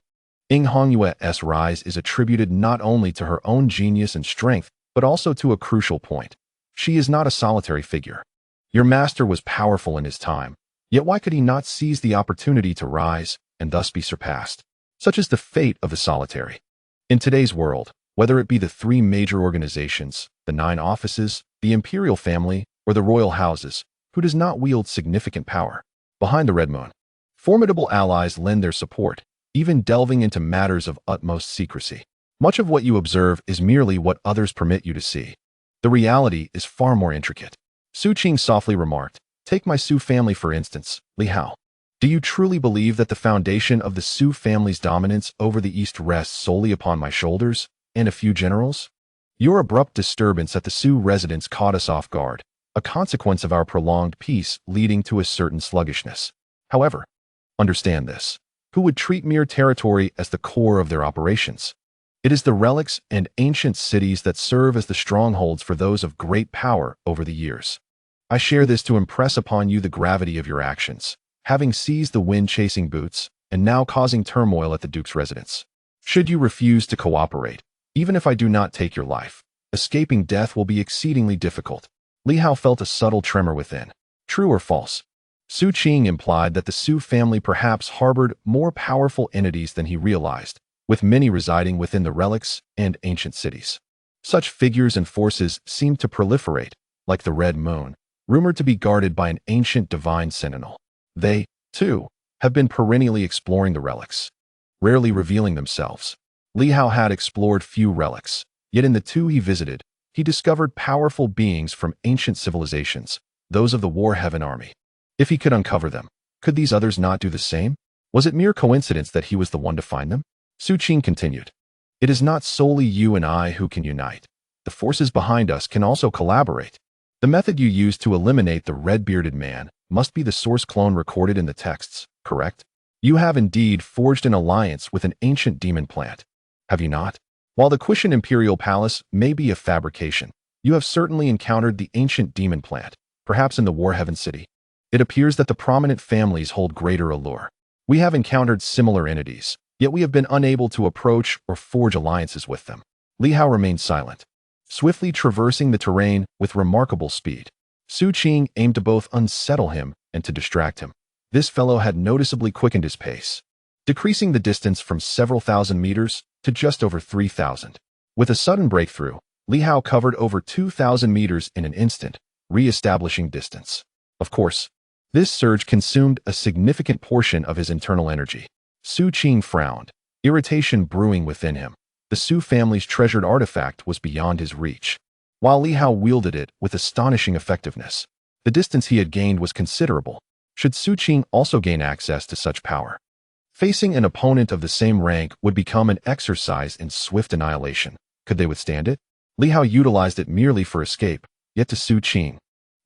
Inghongyue's rise is attributed not only to her own genius and strength, but also to a crucial point. She is not a solitary figure. Your master was powerful in his time, yet why could he not seize the opportunity to rise and thus be surpassed? Such is the fate of the solitary. In today's world, whether it be the 3 major organizations, the 9 offices, the imperial family, or the royal houses, who does not wield significant power? Behind the Red Moon, formidable allies lend their support, even delving into matters of utmost secrecy. Much of what you observe is merely what others permit you to see. The reality is far more intricate. Su Qing softly remarked, take my Su family for instance, Li Hao. Do you truly believe that the foundation of the Su family's dominance over the East rests solely upon my shoulders and a few generals? Your abrupt disturbance at the Su residence caught us off guard, a consequence of our prolonged peace leading to a certain sluggishness. However, understand this. Who would treat mere territory as the core of their operations? It is the relics and ancient cities that serve as the strongholds for those of great power over the years. I share this to impress upon you the gravity of your actions, having seized the wind-chasing boots and now causing turmoil at the Duke's residence. Should you refuse to cooperate, even if I do not take your life, escaping death will be exceedingly difficult. Li Hao felt a subtle tremor within. True or false? Su Qing implied that the Su family perhaps harbored more powerful entities than he realized, with many residing within the relics and ancient cities. Such figures and forces seemed to proliferate, like the Red Moon, rumored to be guarded by an ancient divine sentinel. They, too, have been perennially exploring the relics, rarely revealing themselves. Li Hao had explored few relics, yet in the two he visited, he discovered powerful beings from ancient civilizations, those of the War Heaven army. If he could uncover them, could these others not do the same? Was it mere coincidence that he was the one to find them? Su Qing continued. It is not solely you and I who can unite. The forces behind us can also collaborate. The method you used to eliminate the red-bearded man must be the source clone recorded in the texts, correct? You have indeed forged an alliance with an ancient demon plant, have you not? While the Quishan Imperial Palace may be a fabrication, you have certainly encountered the ancient demon plant, perhaps in the War Heaven city. It appears that the prominent families hold greater allure. We have encountered similar entities, yet we have been unable to approach or forge alliances with them. Li Hao remained silent, swiftly traversing the terrain with remarkable speed. Su Qing aimed to both unsettle him and to distract him. This fellow had noticeably quickened his pace, decreasing the distance from several thousand meters to just over 3,000. With a sudden breakthrough, Li Hao covered over 2,000 meters in an instant, re-establishing distance. Of course, this surge consumed a significant portion of his internal energy. Su Qing frowned, irritation brewing within him. The Su family's treasured artifact was beyond his reach, while Li Hao wielded it with astonishing effectiveness. The distance he had gained was considerable. Should Su Qing also gain access to such power, facing an opponent of the same rank would become an exercise in swift annihilation. Could they withstand it? Li Hao utilized it merely for escape, yet to Su Qing,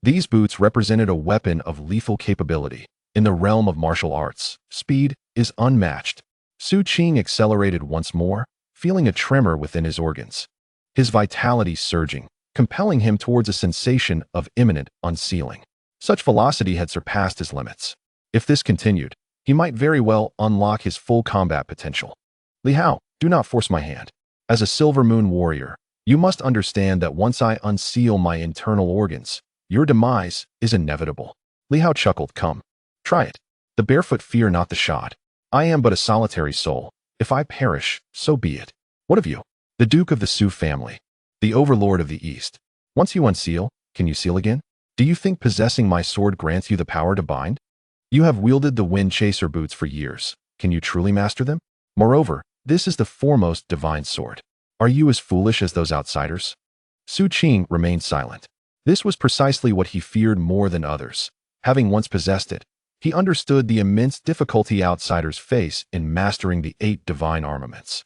these boots represented a weapon of lethal capability. In the realm of martial arts, speed is unmatched. Su Qing accelerated once more, feeling a tremor within his organs, his vitality surging, compelling him towards a sensation of imminent unsealing. Such velocity had surpassed his limits. If this continued, he might very well unlock his full combat potential. Li Hao, do not force my hand. As a Silver Moon warrior, you must understand that once I unseal my internal organs, your demise is inevitable. Li Hao chuckled. Come, try it. The barefoot fear not the shod. I am but a solitary soul. If I perish, so be it. What of you? The Duke of the Su family, the overlord of the East. Once you unseal, can you seal again? Do you think possessing my sword grants you the power to bind? You have wielded the Wind Chaser boots for years. Can you truly master them? Moreover, this is the foremost divine sword. Are you as foolish as those outsiders? Su Qing remained silent. This was precisely what he feared more than others. Having once possessed it, he understood the immense difficulty outsiders face in mastering the 8 divine armaments.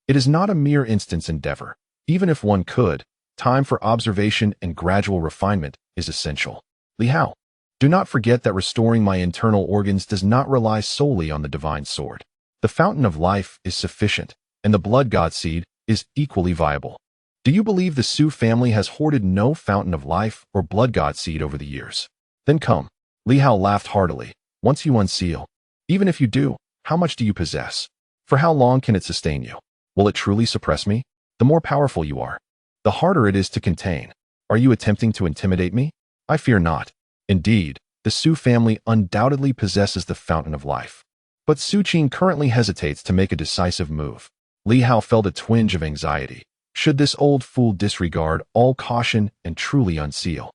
It is not a mere instance endeavor. Even if one could, time for observation and gradual refinement is essential. Li Hao, do not forget that restoring my internal organs does not rely solely on the divine sword. The fountain of life is sufficient, and the blood god seed is equally viable. Do you believe the Su family has hoarded no fountain of life or blood god seed over the years? Then come. Li Hao laughed heartily. Once you unseal, even if you do, how much do you possess? For how long can it sustain you? Will it truly suppress me? The more powerful you are, the harder it is to contain. Are you attempting to intimidate me? I fear not. Indeed, the Su family undoubtedly possesses the fountain of life. But Su Qing currently hesitates to make a decisive move. Li Hao felt a twinge of anxiety. Should this old fool disregard all caution and truly unseal,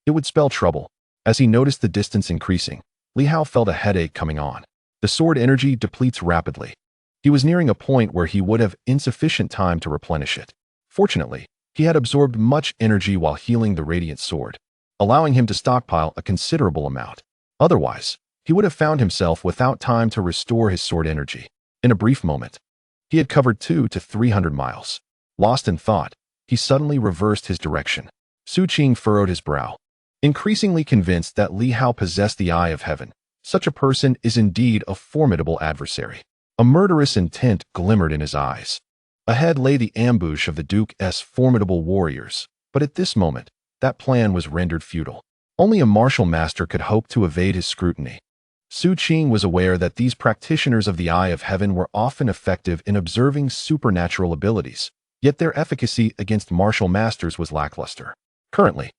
it would spell trouble. As he noticed the distance increasing, Li Hao felt a headache coming on. The sword energy depletes rapidly. He was nearing a point where he would have insufficient time to replenish it. Fortunately, he had absorbed much energy while healing the radiant sword, allowing him to stockpile a considerable amount. Otherwise, he would have found himself without time to restore his sword energy. In a brief moment, he had covered 200 to 300 miles. Lost in thought, he suddenly reversed his direction. Su Qing furrowed his brow, increasingly convinced that Li Hao possessed the eye of heaven. Such a person is indeed a formidable adversary. A murderous intent glimmered in his eyes. Ahead lay the ambush of the Duke's formidable warriors, but at this moment, that plan was rendered futile. Only a martial master could hope to evade his scrutiny. Su Qing was aware that these practitioners of the eye of heaven were often effective in observing supernatural abilities, yet their efficacy against martial masters was lackluster. Currently,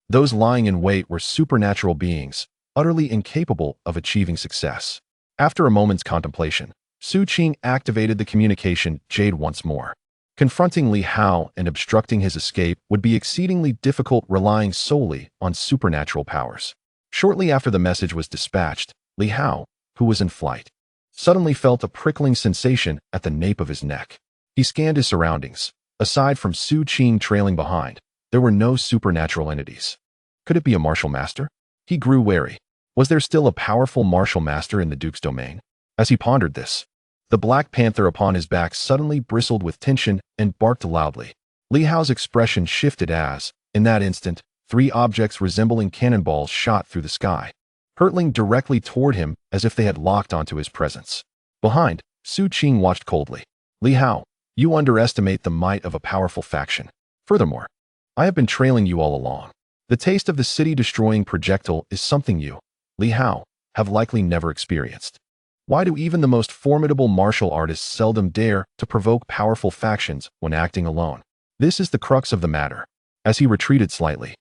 those lying in wait were supernatural beings, utterly incapable of achieving success. After a moment's contemplation, Su Qing activated the communication jade once more. Confronting Li Hao and obstructing his escape would be exceedingly difficult relying solely on supernatural powers. Shortly after the message was dispatched, Li Hao, who was in flight, suddenly felt a prickling sensation at the nape of his neck. He scanned his surroundings. Aside from Su Qing trailing behind, there were no supernatural entities. Could it be a martial master? He grew wary. Was there still a powerful martial master in the Duke's domain? As he pondered this, the Black Panther upon his back suddenly bristled with tension and barked loudly. Li Hao's expression shifted as, in that instant, 3 objects resembling cannonballs shot through the sky, hurtling directly toward him as if they had locked onto his presence. Behind, Su Qing watched coldly. Li Hao, you underestimate the might of a powerful faction. Furthermore, I have been trailing you all along. The taste of the city-destroying projectile is something you, Li Hao, have likely never experienced. Why do even the most formidable martial artists seldom dare to provoke powerful factions when acting alone? This is the crux of the matter. As he retreated slightly,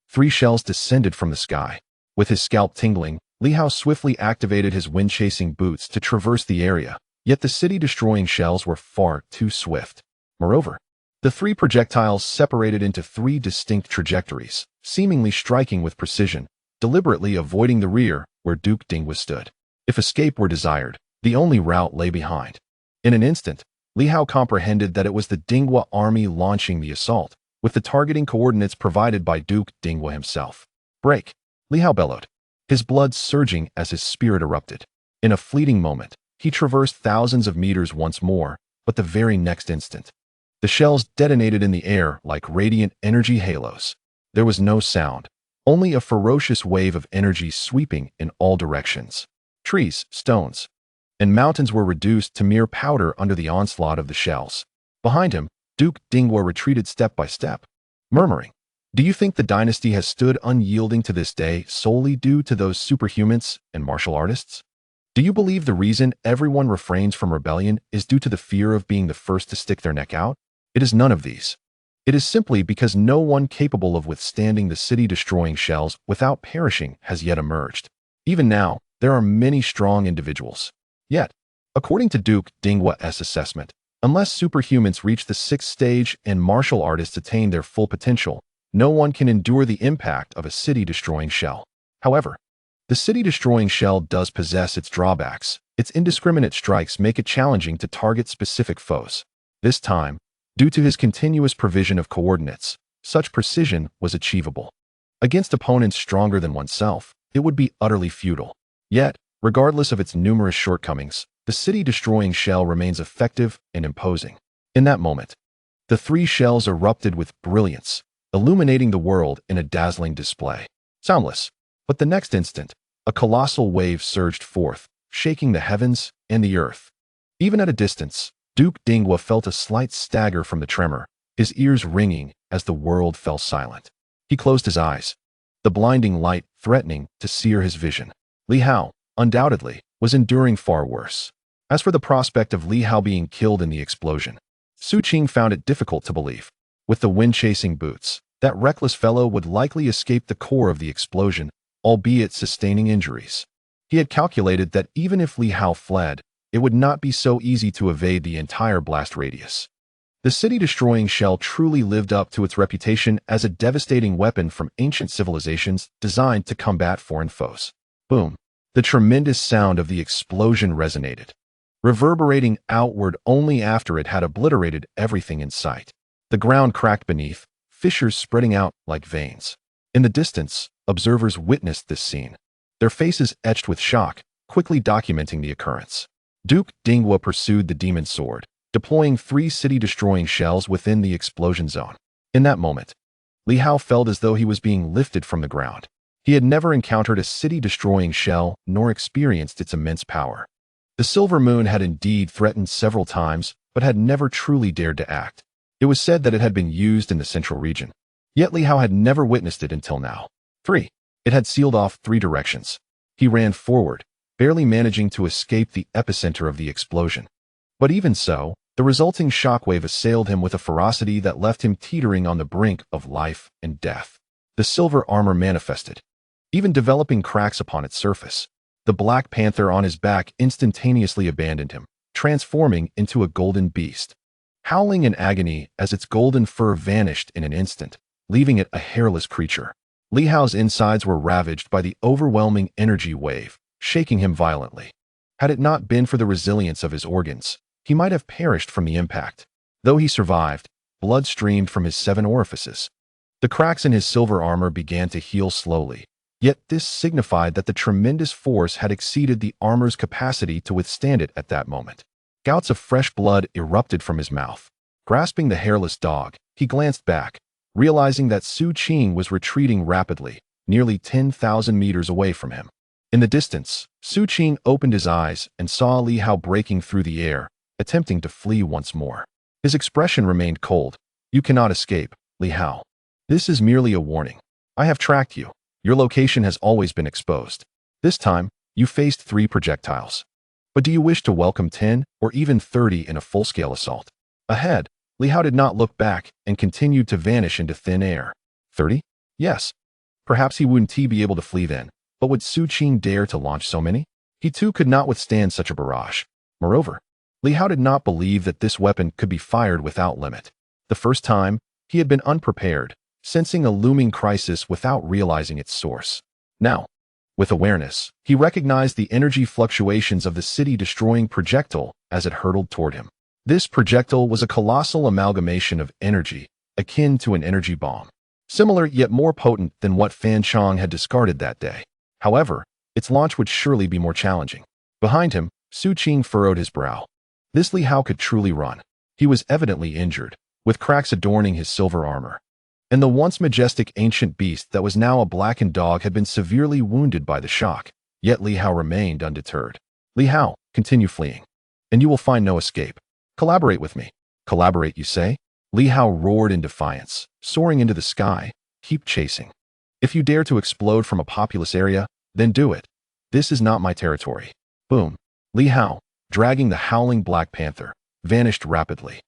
3 shells descended from the sky. With his scalp tingling, Li Hao swiftly activated his wind-chasing boots to traverse the area, yet the city-destroying shells were far too swift. Moreover, the 3 projectiles separated into 3 distinct trajectories, seemingly striking with precision, deliberately avoiding the rear where Duke Dingwa stood. If escape were desired, the only route lay behind. In an instant, Li Hao comprehended that it was the Dingwa army launching the assault, with the targeting coordinates provided by Duke Dingwa himself. Break! Li Hao bellowed, his blood surging as his spirit erupted. In a fleeting moment, he traversed thousands of meters once more, but the very next instant, the shells detonated in the air like radiant energy halos. There was no sound, only a ferocious wave of energy sweeping in all directions. Trees, stones, and mountains were reduced to mere powder under the onslaught of the shells. Behind him, Duke Dingwa retreated step by step, murmuring, "Do you think the dynasty has stood unyielding to this day solely due to those superhumans and martial artists? Do you believe the reason everyone refrains from rebellion is due to the fear of being the first to stick their neck out? It is none of these. It is simply because no one capable of withstanding the city-destroying shells without perishing has yet emerged. Even now, there are many strong individuals. Yet, according to Duke Dingwa's assessment, unless superhumans reach the 6th stage and martial artists attain their full potential, no one can endure the impact of a city-destroying shell. However, the city-destroying shell does possess its drawbacks. Its indiscriminate strikes make it challenging to target specific foes. This time, due to his continuous provision of coordinates, such precision was achievable. Against opponents stronger than oneself, it would be utterly futile. Yet, regardless of its numerous shortcomings, the city-destroying shell remains effective and imposing. In that moment, the 3 shells erupted with brilliance, illuminating the world in a dazzling display. Soundless, but the next instant, a colossal wave surged forth, shaking the heavens and the earth. Even at a distance, Duke Dingwa felt a slight stagger from the tremor, his ears ringing as the world fell silent. He closed his eyes, the blinding light threatening to sear his vision. Li Hao, undoubtedly, was enduring far worse. As for the prospect of Li Hao being killed in the explosion, Su Qing found it difficult to believe. With the wind-chasing boots, that reckless fellow would likely escape the core of the explosion, albeit sustaining injuries. He had calculated that even if Li Hao fled, it would not be so easy to evade the entire blast radius. The city-destroying shell truly lived up to its reputation as a devastating weapon from ancient civilizations designed to combat foreign foes. Boom! The tremendous sound of the explosion resonated, reverberating outward only after it had obliterated everything in sight. The ground cracked beneath, fissures spreading out like veins. In the distance, observers witnessed this scene, their faces etched with shock, quickly documenting the occurrence. Duke Dingwa pursued the demon sword, deploying 3 city-destroying shells within the explosion zone. In that moment, Li Hao felt as though he was being lifted from the ground. He had never encountered a city-destroying shell nor experienced its immense power. The Silver Moon had indeed threatened several times, but had never truly dared to act. It was said that it had been used in the central region. Yet Li Hao had never witnessed it until now. 3. It had sealed off 3 directions. He ran forward, barely managing to escape the epicenter of the explosion. But even so, the resulting shockwave assailed him with a ferocity that left him teetering on the brink of life and death. The silver armor manifested, even developing cracks upon its surface. The Black Panther on his back instantaneously abandoned him, transforming into a golden beast, howling in agony as its golden fur vanished in an instant, leaving it a hairless creature. Li Hao's insides were ravaged by the overwhelming energy wave, shaking him violently. Had it not been for the resilience of his organs, he might have perished from the impact. Though he survived, blood streamed from his 7 orifices. The cracks in his silver armor began to heal slowly, yet this signified that the tremendous force had exceeded the armor's capacity to withstand it at that moment. Gouts of fresh blood erupted from his mouth. Grasping the hairless dog, he glanced back, realizing that Su Qing was retreating rapidly, nearly 10,000 meters away from him. In the distance, Su Qing opened his eyes and saw Li Hao breaking through the air, attempting to flee once more. His expression remained cold. "You cannot escape, Li Hao. This is merely a warning. I have tracked you. Your location has always been exposed. This time, you faced 3 projectiles. But do you wish to welcome 10 or even 30 in a full-scale assault?" Ahead, Li Hao did not look back and continued to vanish into thin air. 30? Yes. Perhaps he wouldn't be able to flee then, but would Su Qing dare to launch so many? He too could not withstand such a barrage. Moreover, Li Hao did not believe that this weapon could be fired without limit. The first time, he had been unprepared, sensing a looming crisis without realizing its source. Now, with awareness, he recognized the energy fluctuations of the city-destroying projectile as it hurtled toward him. This projectile was a colossal amalgamation of energy, akin to an energy bomb, similar yet more potent than what Fan Chong had discarded that day. However, its launch would surely be more challenging. Behind him, Su Qing furrowed his brow. This Li Hao could truly run. He was evidently injured, with cracks adorning his silver armor. And the once majestic ancient beast that was now a blackened dog had been severely wounded by the shock, yet Li Hao remained undeterred. "Li Hao, continue fleeing, and you will find no escape. Collaborate with me." "Collaborate, you say?" Li Hao roared in defiance, soaring into the sky. "Keep chasing. If you dare to explode from a populous area, then do it. This is not my territory." Boom. Li Hao, dragging the howling Black Panther, vanished rapidly.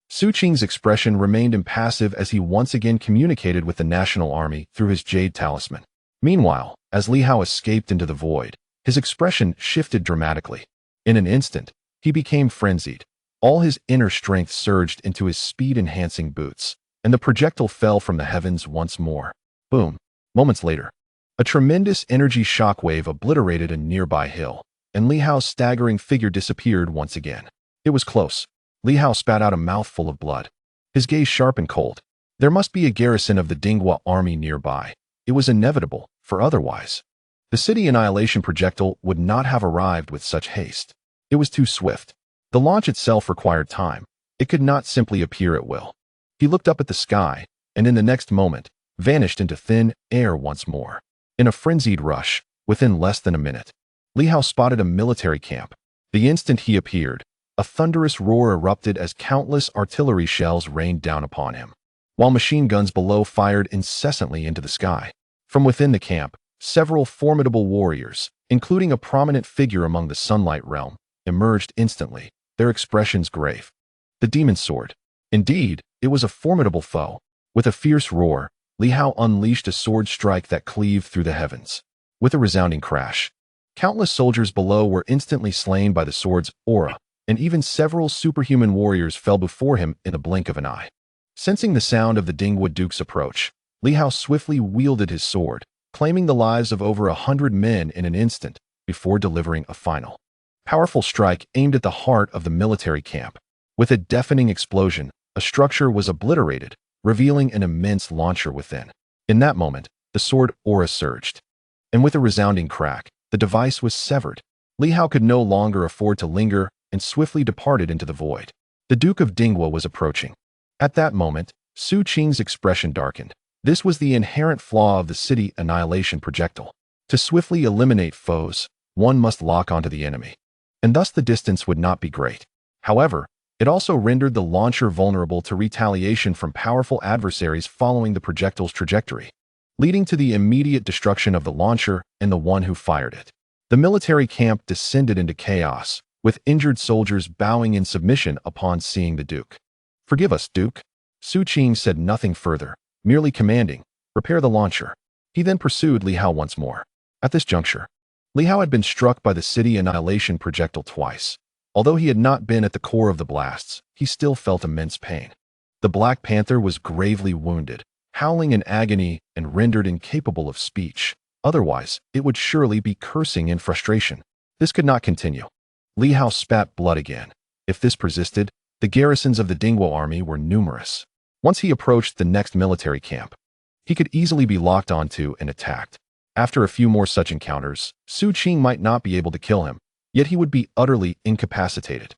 Su Qing's expression remained impassive as he once again communicated with the National Army through his jade talisman. Meanwhile, as Li Hao escaped into the void, his expression shifted dramatically. In an instant, he became frenzied. All his inner strength surged into his speed-enhancing boots, and the projectile fell from the heavens once more. Boom. Moments later, a tremendous energy shockwave obliterated a nearby hill, and Li Hao's staggering figure disappeared once again. It was close. Li Hao spat out a mouthful of blood. His gaze sharp and cold. There must be a garrison of the Dinghua army nearby. It was inevitable, for otherwise the city annihilation projectile would not have arrived with such haste. It was too swift. The launch itself required time. It could not simply appear at will. He looked up at the sky, and in the next moment, vanished into thin air once more. In a frenzied rush, within less than a minute, Li Hao spotted a military camp. The instant he appeared, a thunderous roar erupted as countless artillery shells rained down upon him, while machine guns below fired incessantly into the sky. From within the camp, several formidable warriors, including a prominent figure among the Sunlight Realm, emerged instantly, their expressions grave. The demon sword. Indeed, it was a formidable foe. With a fierce roar, Li Hao unleashed a sword strike that cleaved through the heavens. With a resounding crash, countless soldiers below were instantly slain by the sword's aura, and even several superhuman warriors fell before him in the blink of an eye. Sensing the sound of the Dinghua Duke's approach, Li Hao swiftly wielded his sword, claiming the lives of over 100 men in an instant before delivering a final, powerful strike aimed at the heart of the military camp. With a deafening explosion, a structure was obliterated, revealing an immense launcher within. In that moment, the sword aura surged, and with a resounding crack, the device was severed. Li Hao could no longer afford to linger and swiftly departed into the void. The Duke of Dinghua was approaching. At that moment, Su Qing's expression darkened. This was the inherent flaw of the city annihilation projectile. To swiftly eliminate foes, one must lock onto the enemy, and thus the distance would not be great. However, it also rendered the launcher vulnerable to retaliation from powerful adversaries following the projectile's trajectory, leading to the immediate destruction of the launcher and the one who fired it. The military camp descended into chaos, with injured soldiers bowing in submission upon seeing the Duke. "Forgive us, Duke." Su Qing said nothing further, merely commanding, "Prepare the launcher." He then pursued Li Hao once more. At this juncture, Li Hao had been struck by the city annihilation projectile twice. Although he had not been at the core of the blasts, he still felt immense pain. The Black Panther was gravely wounded, howling in agony and rendered incapable of speech. Otherwise, it would surely be cursing in frustration. This could not continue. Li Hao spat blood again. If this persisted, the garrisons of the Dingguo army were numerous. Once he approached the next military camp, he could easily be locked onto and attacked. After a few more such encounters, Su Qing might not be able to kill him, yet he would be utterly incapacitated.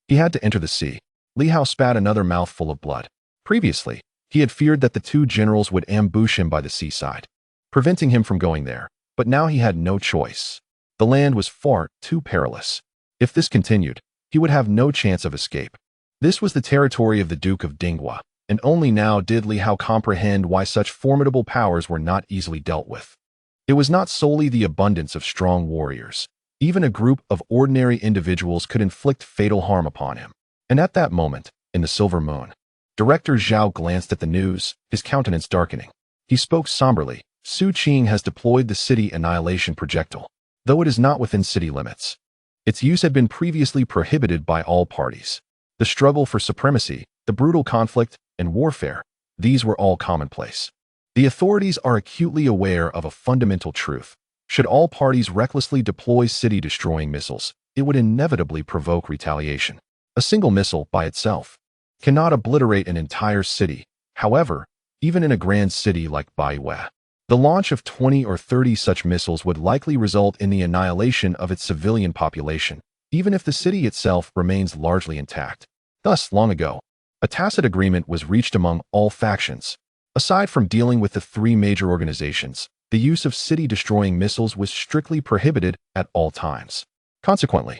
He had to enter the sea. Li Hao spat another mouthful of blood. Previously, he had feared that the two generals would ambush him by the seaside, preventing him from going there, but now he had no choice. The land was far too perilous. If this continued, he would have no chance of escape. This was the territory of the Duke of Dingguo, and only now did Li Hao comprehend why such formidable powers were not easily dealt with. It was not solely the abundance of strong warriors. Even a group of ordinary individuals could inflict fatal harm upon him. And at that moment, in the Silver Moon, Director Zhao glanced at the news, his countenance darkening. He spoke somberly. Su Qing has deployed the city annihilation projectile, though it is not within city limits. Its use had been previously prohibited by all parties. The struggle for supremacy, the brutal conflict, and warfare, these were all commonplace. The authorities are acutely aware of a fundamental truth. Should all parties recklessly deploy city-destroying missiles, it would inevitably provoke retaliation. A single missile, by itself, cannot obliterate an entire city. However, even in a grand city like Baiwei, the launch of 20 or 30 such missiles would likely result in the annihilation of its civilian population, even if the city itself remains largely intact. Thus, long ago, a tacit agreement was reached among all factions. Aside from dealing with the three major organizations, the use of city-destroying missiles was strictly prohibited at all times. Consequently,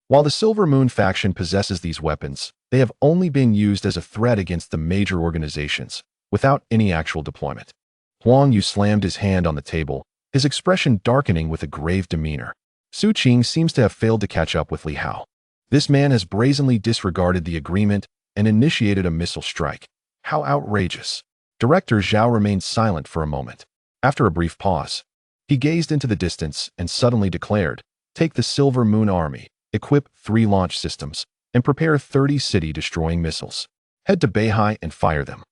while the Silver Moon faction possesses these weapons, they have only been used as a threat against the major organizations, without any actual deployment. Huang Yu slammed his hand on the table, his expression darkening with a grave demeanor. Su Qing seems to have failed to catch up with Li Hao. This man has brazenly disregarded the agreement and initiated a missile strike. How outrageous! Director Zhao remained silent for a moment. After a brief pause, he gazed into the distance and suddenly declared, "Take the Silver Moon Army, equip 3 launch systems, and prepare 30 city-destroying missiles. Head to Beihai and fire them.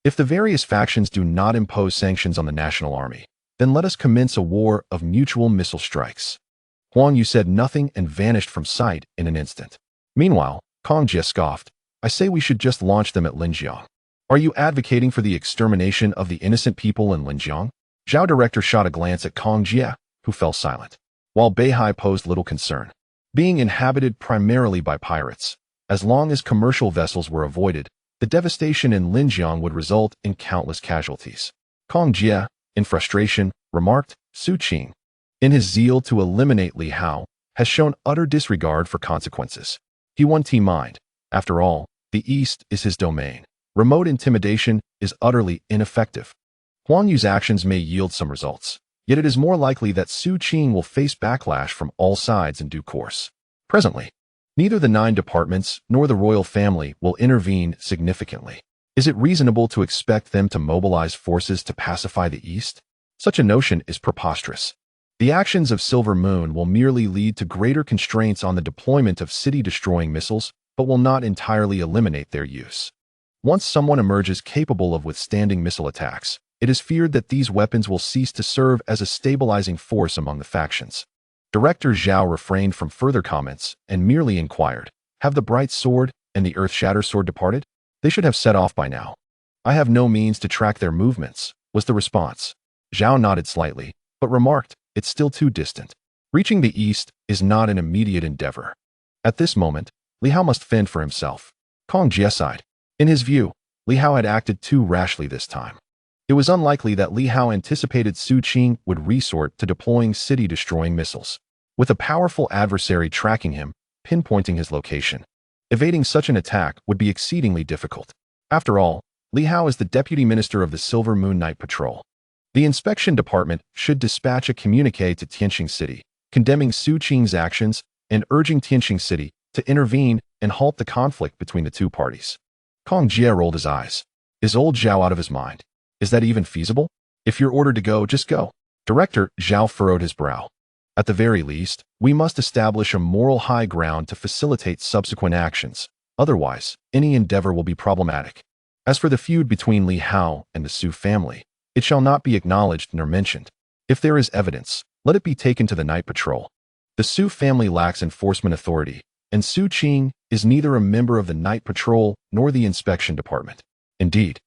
If the various factions do not impose sanctions on the National Army, then let us commence a war of mutual missile strikes." Huang Yu said nothing and vanished from sight in an instant. Meanwhile, Kong Jie scoffed, "I say we should just launch them at Linjiang. Are you advocating for the extermination of the innocent people in Linjiang?" Zhao Director shot a glance at Kong Jie, who fell silent, while Beihai posed little concern. Being inhabited primarily by pirates, as long as commercial vessels were avoided, the devastation in Linjiang would result in countless casualties. Kong Jie, in frustration, remarked, "Su Qing, in his zeal to eliminate Li Hao, has shown utter disregard for consequences. He won T-mind. After all, the East is his domain. Remote intimidation is utterly ineffective." Huang Yu's actions may yield some results, yet it is more likely that Su Qing will face backlash from all sides in due course. Presently, neither the 9 departments nor the royal family will intervene significantly. Is it reasonable to expect them to mobilize forces to pacify the East? Such a notion is preposterous. The actions of Silver Moon will merely lead to greater constraints on the deployment of city-destroying missiles, but will not entirely eliminate their use. Once someone emerges capable of withstanding missile attacks, it is feared that these weapons will cease to serve as a stabilizing force among the factions. Director Zhao refrained from further comments and merely inquired, "Have the Bright Sword and the Earth Shatter Sword departed? They should have set off by now." "I have no means to track their movements," was the response. Zhao nodded slightly, but remarked, "It's still too distant. Reaching the East is not an immediate endeavor." At this moment, Li Hao must fend for himself. Kong Jie sighed. In his view, Li Hao had acted too rashly this time. It was unlikely that Li Hao anticipated Su Qing would resort to deploying city-destroying missiles. With a powerful adversary tracking him, pinpointing his location, evading such an attack would be exceedingly difficult. After all, Li Hao is the Deputy Minister of the Silver Moon Night Patrol. The Inspection Department should dispatch a communique to Tianqing City, condemning Su Qing's actions and urging Tianqing City to intervene and halt the conflict between the two parties. Kong Jie rolled his eyes. Is old Zhao out of his mind? Is that even feasible? If you're ordered to go, just go. Director Zhao furrowed his brow. At the very least, we must establish a moral high ground to facilitate subsequent actions. Otherwise, any endeavor will be problematic. As for the feud between Li Hao and the Su family, it shall not be acknowledged nor mentioned. If there is evidence, let it be taken to the night patrol. The Su family lacks enforcement authority, and Su Qing is neither a member of the Night Patrol nor the Inspection Department. Indeed,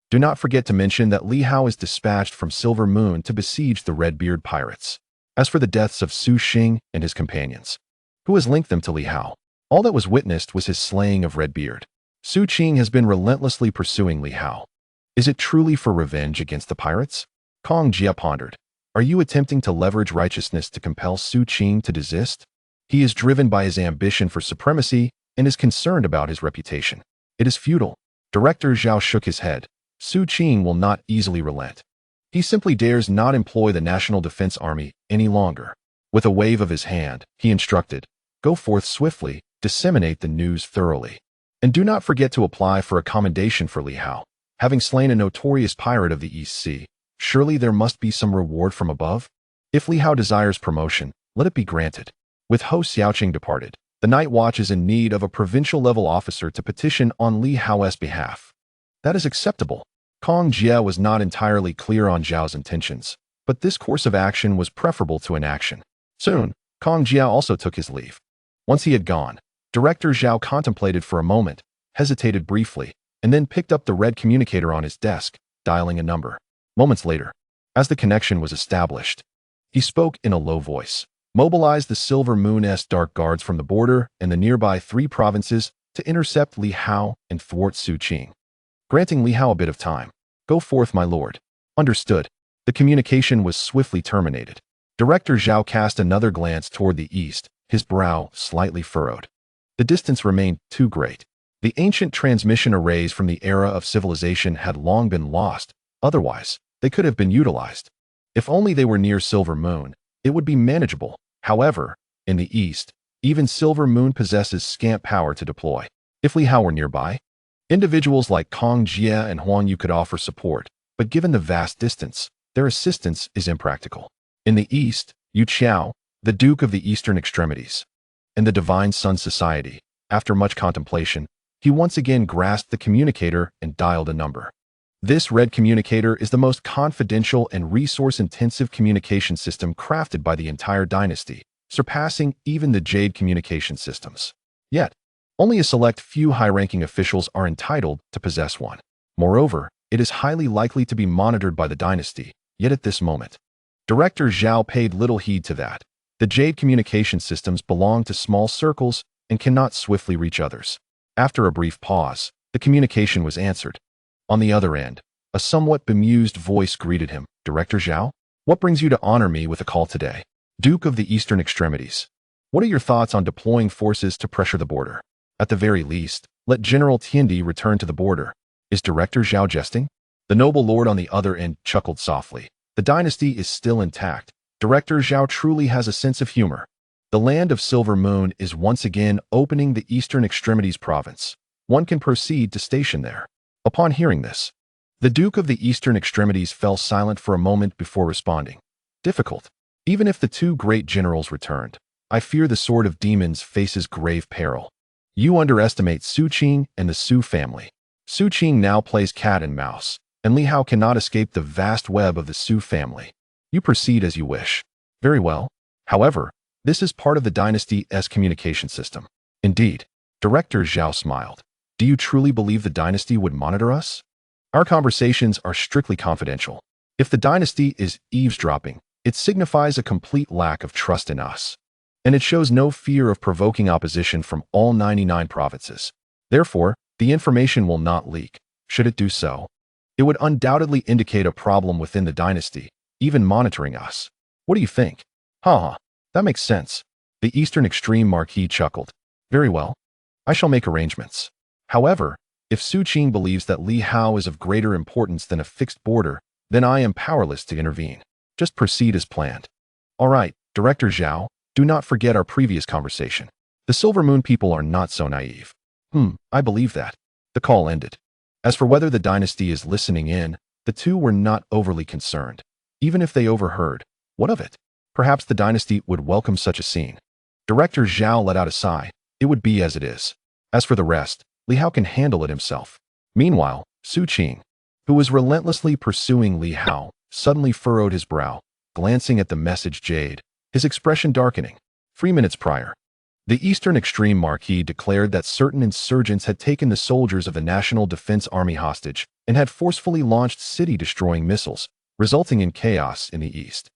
do not forget to mention that Li Hao is dispatched from Silver Moon to besiege the Redbeard pirates. As for the deaths of Su Xing and his companions, who has linked them to Li Hao? All that was witnessed was his slaying of Redbeard. Su Qing has been relentlessly pursuing Li Hao. Is it truly for revenge against the pirates? Kong Jia pondered. Are you attempting to leverage righteousness to compel Su Qing to desist? He is driven by his ambition for supremacy and is concerned about his reputation. It is futile. Director Zhao shook his head. Su Qing will not easily relent. He simply dares not employ the National Defense Army any longer. With a wave of his hand, he instructed, "Go forth swiftly, disseminate the news thoroughly. And do not forget to apply for a commendation for Li Hao. Having slain a notorious pirate of the East Sea, surely there must be some reward from above? If Li Hao desires promotion, let it be granted." With Ho Xiaoqing departed, the Night Watch is in need of a provincial-level officer to petition on Li Hao's behalf. That is acceptable. Kong Jia was not entirely clear on Zhao's intentions, but this course of action was preferable to inaction. Soon, Kong Jia also took his leave. Once he had gone, Director Zhao contemplated for a moment, hesitated briefly, and then picked up the red communicator on his desk, dialing a number. Moments later, as the connection was established, he spoke in a low voice. Mobilize the Silver Moon's dark guards from the border and the nearby 3 provinces to intercept Li Hao and thwart Su Qing. Granting Li Hao a bit of time. Go forth, my lord. Understood. The communication was swiftly terminated. Director Zhao cast another glance toward the east, his brow slightly furrowed. The distance remained too great. The ancient transmission arrays from the era of civilization had long been lost, otherwise, they could have been utilized. If only they were near Silver Moon, it would be manageable. However, in the east, even Silver Moon possesses scant power to deploy. If Li Hao were nearby, individuals like Kong Jia and Huang Yu could offer support, but given the vast distance, their assistance is impractical. In the east, Yu Qiao, the Duke of the Eastern Extremities, and the Divine Sun Society, after much contemplation, he once again grasped the communicator and dialed a number. This red communicator is the most confidential and resource-intensive communication system crafted by the entire dynasty, surpassing even the Jade communication systems. Yet, only a select few high-ranking officials are entitled to possess one. Moreover, it is highly likely to be monitored by the dynasty, yet at this moment, Director Zhao paid little heed to that. The Jade communication systems belong to small circles and cannot swiftly reach others. After a brief pause, the communication was answered. On the other end, a somewhat bemused voice greeted him. Director Zhao? What brings you to honor me with a call today? Duke of the Eastern Extremities. What are your thoughts on deploying forces to pressure the border? At the very least, let General Tiandi return to the border. Is Director Zhao jesting? The noble lord on the other end chuckled softly. The dynasty is still intact. Director Zhao truly has a sense of humor. The land of Silver Moon is once again opening the Eastern Extremities province. One can proceed to station there. Upon hearing this, the Duke of the Eastern Extremities fell silent for a moment before responding. Difficult. Even if the 2 great generals returned, I fear the Sword of Demons faces grave peril. You underestimate Su Qing and the Su family. Su Qing now plays cat and mouse, and Li Hao cannot escape the vast web of the Su family. You proceed as you wish. Very well. However, this is part of the dynasty's communication system. Indeed, Director Zhao smiled. Do you truly believe the dynasty would monitor us? Our conversations are strictly confidential. If the dynasty is eavesdropping, it signifies a complete lack of trust in us. And it shows no fear of provoking opposition from all 99 provinces. Therefore, the information will not leak. Should it do so, it would undoubtedly indicate a problem within the dynasty, even monitoring us. What do you think? That makes sense. The Eastern Extreme Marquis chuckled. Very well. I shall make arrangements. However, if Su Qing believes that Li Hao is of greater importance than a fixed border, then I am powerless to intervene. Just proceed as planned. All right, Director Zhao, do not forget our previous conversation. The Silver Moon people are not so naive. I believe that. The call ended. As for whether the dynasty is listening in, the 2 were not overly concerned. Even if they overheard, what of it? Perhaps the dynasty would welcome such a scene. Director Zhao let out a sigh. It would be as it is. As for the rest, Li Hao can handle it himself. Meanwhile, Su Qing, who was relentlessly pursuing Li Hao, suddenly furrowed his brow, glancing at the message Jade, his expression darkening. 3 minutes prior, the Eastern Extreme Marquis declared that certain insurgents had taken the soldiers of the National Defense Army hostage and had forcefully launched city-destroying missiles, resulting in chaos in the east.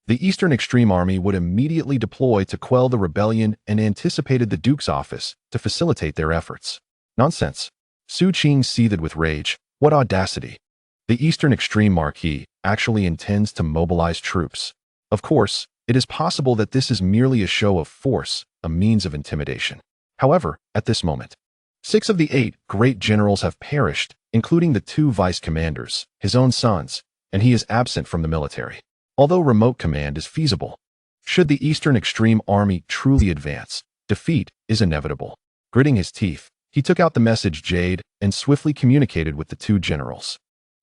The Eastern Extreme Army would immediately deploy to quell the rebellion and anticipated the Duke's office to facilitate their efforts. Nonsense. Su Qing seethed with rage. What audacity! The Eastern Extreme Marquis actually intends to mobilize troops. Of course, it is possible that this is merely a show of force, a means of intimidation. However, at this moment, 6 of the 8 great generals have perished, including the 2 vice commanders, his own sons, and he is absent from the military. Although remote command is feasible, should the Eastern Extreme Army truly advance, defeat is inevitable. Gritting his teeth, he took out the message Jade and swiftly communicated with the 2 generals.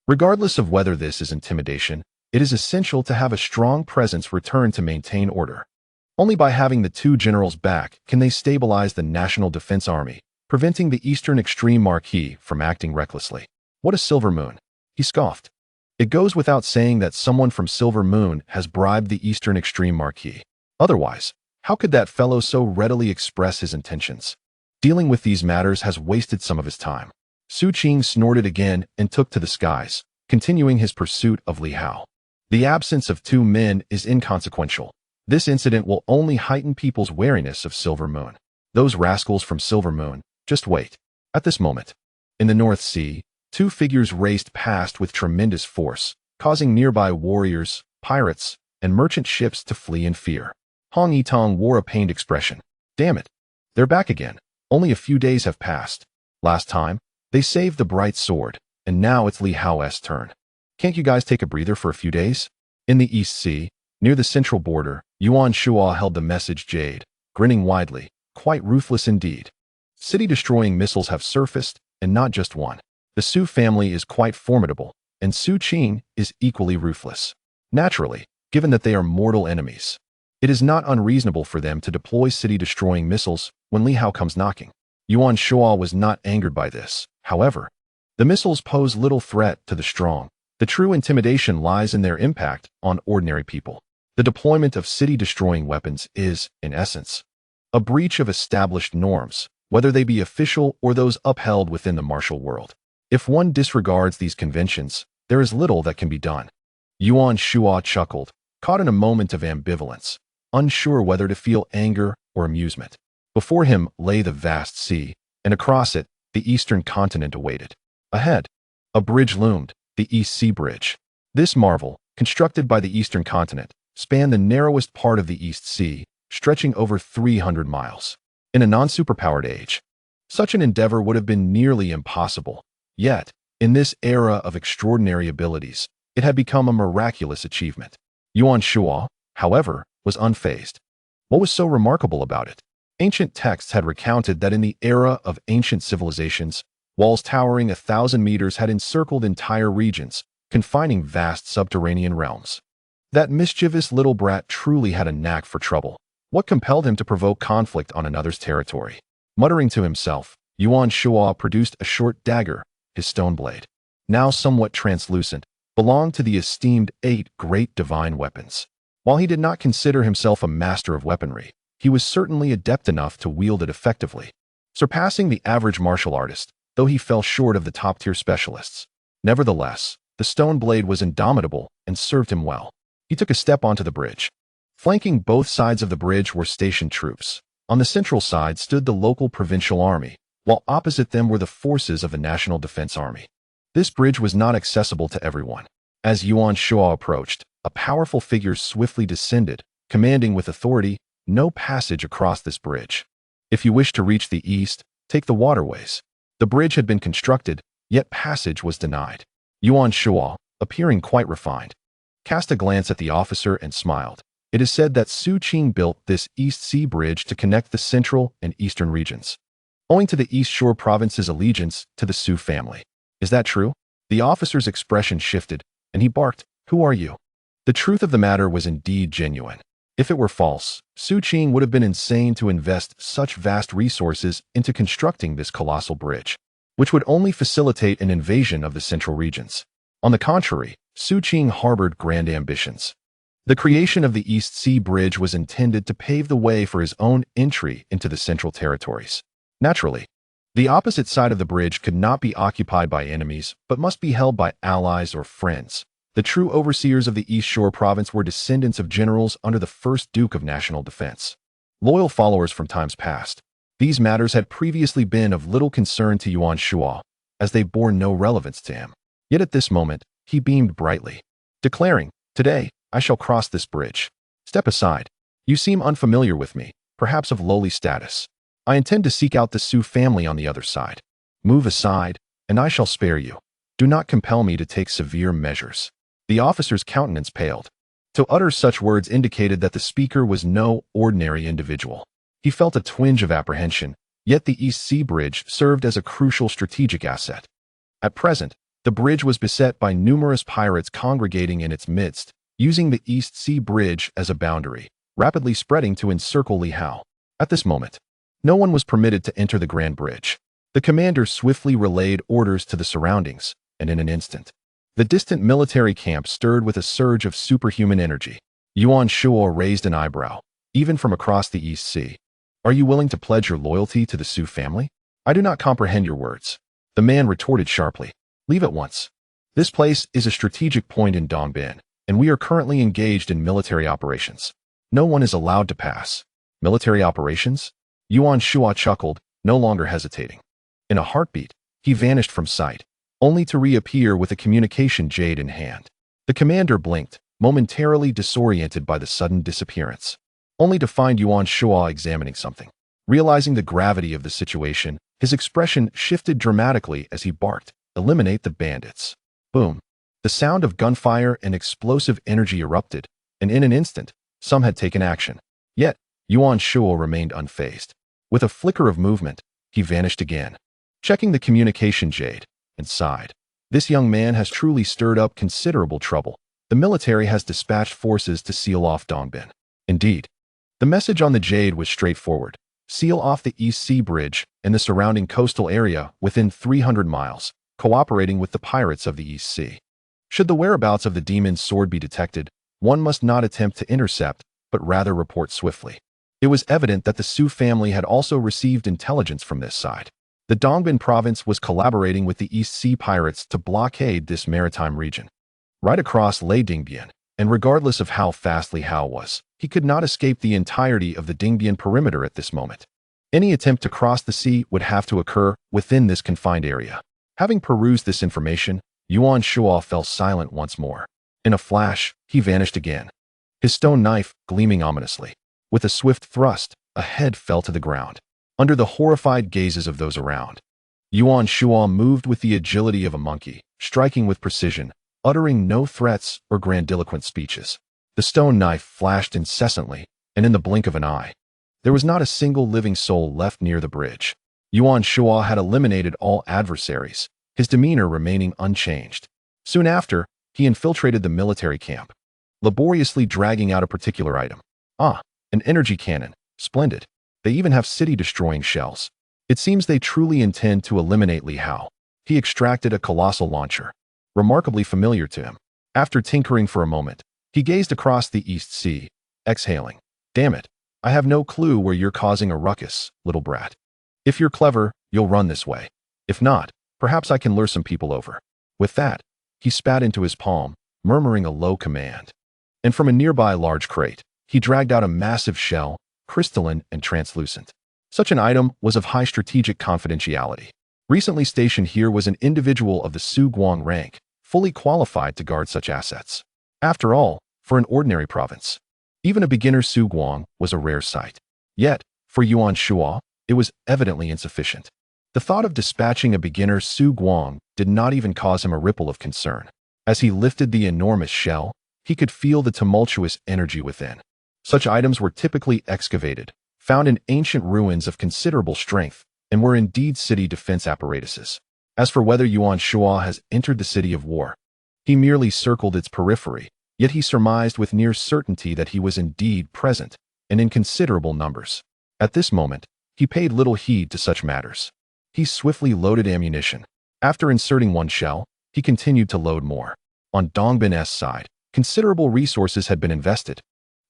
Regardless of whether this is intimidation, it is essential to have a strong presence return to maintain order. Only by having the 2 generals back can they stabilize the National Defense Army, preventing the Eastern Extreme Marquis from acting recklessly. What a Silver Moon! He scoffed. It goes without saying that someone from Silver Moon has bribed the Eastern Extreme Marquis. Otherwise, how could that fellow so readily express his intentions? Dealing with these matters has wasted some of his time. Su Qing snorted again and took to the skies, continuing his pursuit of Li Hao. The absence of 2 men is inconsequential. This incident will only heighten people's wariness of Silver Moon. Those rascals from Silver Moon, just wait. At this moment, in the North Sea, 2 figures raced past with tremendous force, causing nearby warriors, pirates, and merchant ships to flee in fear. Hong Yitong wore a pained expression. Damn it. They're back again. Only a few days have passed. Last time, they saved the bright sword, and now it's Li Hao's turn. Can't you guys take a breather for a few days? In the East Sea, near the central border, Yuan Shuo held the message Jade, grinning widely, quite ruthless indeed. City-destroying missiles have surfaced, and not just one. The Su family is quite formidable, and Su Qing is equally ruthless. Naturally, given that they are mortal enemies, it is not unreasonable for them to deploy city-destroying missiles when Li Hao comes knocking. Yuan Shuo was not angered by this. However, the missiles pose little threat to the strong. The true intimidation lies in their impact on ordinary people. The deployment of city-destroying weapons is, in essence, a breach of established norms, whether they be official or those upheld within the martial world. If one disregards these conventions, there is little that can be done. Yuan Shuo chuckled, caught in a moment of ambivalence, unsure whether to feel anger or amusement. Before him lay the vast sea, and across it, the eastern continent awaited. Ahead, a bridge loomed, the East Sea Bridge. This marvel, constructed by the eastern continent, spanned the narrowest part of the East Sea, stretching over 300 miles. In a non-superpowered age, such an endeavor would have been nearly impossible. Yet, in this era of extraordinary abilities, it had become a miraculous achievement. Yuan Shuo, however, was unfazed. What was so remarkable about it? Ancient texts had recounted that in the era of ancient civilizations, walls towering 1,000 meters had encircled entire regions, confining vast subterranean realms. That mischievous little brat truly had a knack for trouble. What compelled him to provoke conflict on another's territory? Muttering to himself, Yuan Shuo produced a short dagger, his stone blade. Now somewhat translucent, belonged to the esteemed 8 great divine weapons. While he did not consider himself a master of weaponry, he was certainly adept enough to wield it effectively, surpassing the average martial artist, though he fell short of the top-tier specialists. Nevertheless, the stone blade was indomitable and served him well. He took a step onto the bridge. Flanking both sides of the bridge were stationed troops. On the central side stood the local provincial army, while opposite them were the forces of the National Defense Army. This bridge was not accessible to everyone. As Yuan Shuo approached, a powerful figure swiftly descended, commanding with authority, no passage across this bridge. If you wish to reach the east, take the waterways. The bridge had been constructed, yet passage was denied. Yuan Shuo, appearing quite refined, cast a glance at the officer and smiled. It is said that Su Qing built this East Sea Bridge to connect the central and eastern regions, owing to the East Shore Province's allegiance to the Su family. Is that true? The officer's expression shifted, and he barked, "Who are you?" The truth of the matter was indeed genuine. If it were false, Su Qing would have been insane to invest such vast resources into constructing this colossal bridge, which would only facilitate an invasion of the central regions. On the contrary, Su Qing harbored grand ambitions. The creation of the East Sea Bridge was intended to pave the way for his own entry into the Central Territories. Naturally, the opposite side of the bridge could not be occupied by enemies, but must be held by allies or friends. The true overseers of the East Shore Province were descendants of generals under the first Duke of National Defense. Loyal followers from times past, these matters had previously been of little concern to Yuan Shuo, as they bore no relevance to him. Yet at this moment, he beamed brightly, declaring, "Today, I shall cross this bridge. Step aside. You seem unfamiliar with me, perhaps of lowly status. I intend to seek out the Su family on the other side. Move aside, and I shall spare you. Do not compel me to take severe measures." The officer's countenance paled. To utter such words indicated that the speaker was no ordinary individual. He felt a twinge of apprehension, yet the East Sea Bridge served as a crucial strategic asset. At present, the bridge was beset by numerous pirates congregating in its midst, using the East Sea Bridge as a boundary, rapidly spreading to encircle Li Hao. At this moment, no one was permitted to enter the Grand Bridge. The commander swiftly relayed orders to the surroundings, and in an instant, the distant military camp stirred with a surge of superhuman energy. Yuan Shuo raised an eyebrow, even from across the East Sea. "Are you willing to pledge your loyalty to the Su family?" "I do not comprehend your words." The man retorted sharply. "Leave at once. This place is a strategic point in Dongbin, and we are currently engaged in military operations. No one is allowed to pass." "Military operations?" Yuan Shuo chuckled, no longer hesitating. In a heartbeat, he vanished from sight, only to reappear with a communication jade in hand. The commander blinked, momentarily disoriented by the sudden disappearance, only to find Yuan Shuo examining something. Realizing the gravity of the situation, his expression shifted dramatically as he barked, "Eliminate the bandits." Boom. The sound of gunfire and explosive energy erupted, and in an instant, some had taken action. Yet, Yuan Shuo remained unfazed. With a flicker of movement, he vanished again. Checking the communication jade, and sighed. This young man has truly stirred up considerable trouble. The military has dispatched forces to seal off Dongbin. Indeed, the message on the jade was straightforward. Seal off the East Sea Bridge and the surrounding coastal area within 300 miles, cooperating with the pirates of the East Sea. Should the whereabouts of the demon's sword be detected, one must not attempt to intercept, but rather report swiftly. It was evident that the Su family had also received intelligence from this side. The Dongbin province was collaborating with the East Sea pirates to blockade this maritime region. Right across lay Dingbian, and regardless of how fast Li Hao was, he could not escape the entirety of the Dingbian perimeter at this moment. Any attempt to cross the sea would have to occur within this confined area. Having perused this information, Yuan Shuo fell silent once more. In a flash, he vanished again, his stone knife gleaming ominously. With a swift thrust, a head fell to the ground, under the horrified gazes of those around. Yuan Shuo moved with the agility of a monkey, striking with precision, uttering no threats or grandiloquent speeches. The stone knife flashed incessantly, and in the blink of an eye, there was not a single living soul left near the bridge. Yuan Shuo had eliminated all adversaries, his demeanor remaining unchanged. Soon after, he infiltrated the military camp, laboriously dragging out a particular item. "Ah, an energy cannon. Splendid. They even have city-destroying shells. It seems they truly intend to eliminate Li Hao." He extracted a colossal launcher, remarkably familiar to him. After tinkering for a moment, he gazed across the East Sea, exhaling. "Damn it, I have no clue where you're causing a ruckus, little brat. If you're clever, you'll run this way. If not, perhaps I can lure some people over." With that, he spat into his palm, murmuring a low command. And from a nearby large crate, he dragged out a massive shell, crystalline and translucent. Such an item was of high strategic confidentiality. Recently stationed here was an individual of the Su Guang rank, fully qualified to guard such assets. After all, for an ordinary province, even a beginner Su Guang was a rare sight. Yet, for Yuan Shuo, it was evidently insufficient. The thought of dispatching a beginner Su Guang did not even cause him a ripple of concern. As he lifted the enormous shell, he could feel the tumultuous energy within. Such items were typically excavated, found in ancient ruins of considerable strength, and were indeed city defense apparatuses. As for whether Yuan Shuo has entered the city of war, he merely circled its periphery, yet he surmised with near certainty that he was indeed present, and in considerable numbers. At this moment, he paid little heed to such matters. He swiftly loaded ammunition. After inserting one shell, he continued to load more. On Dongbin's side, Considerable resources had been invested.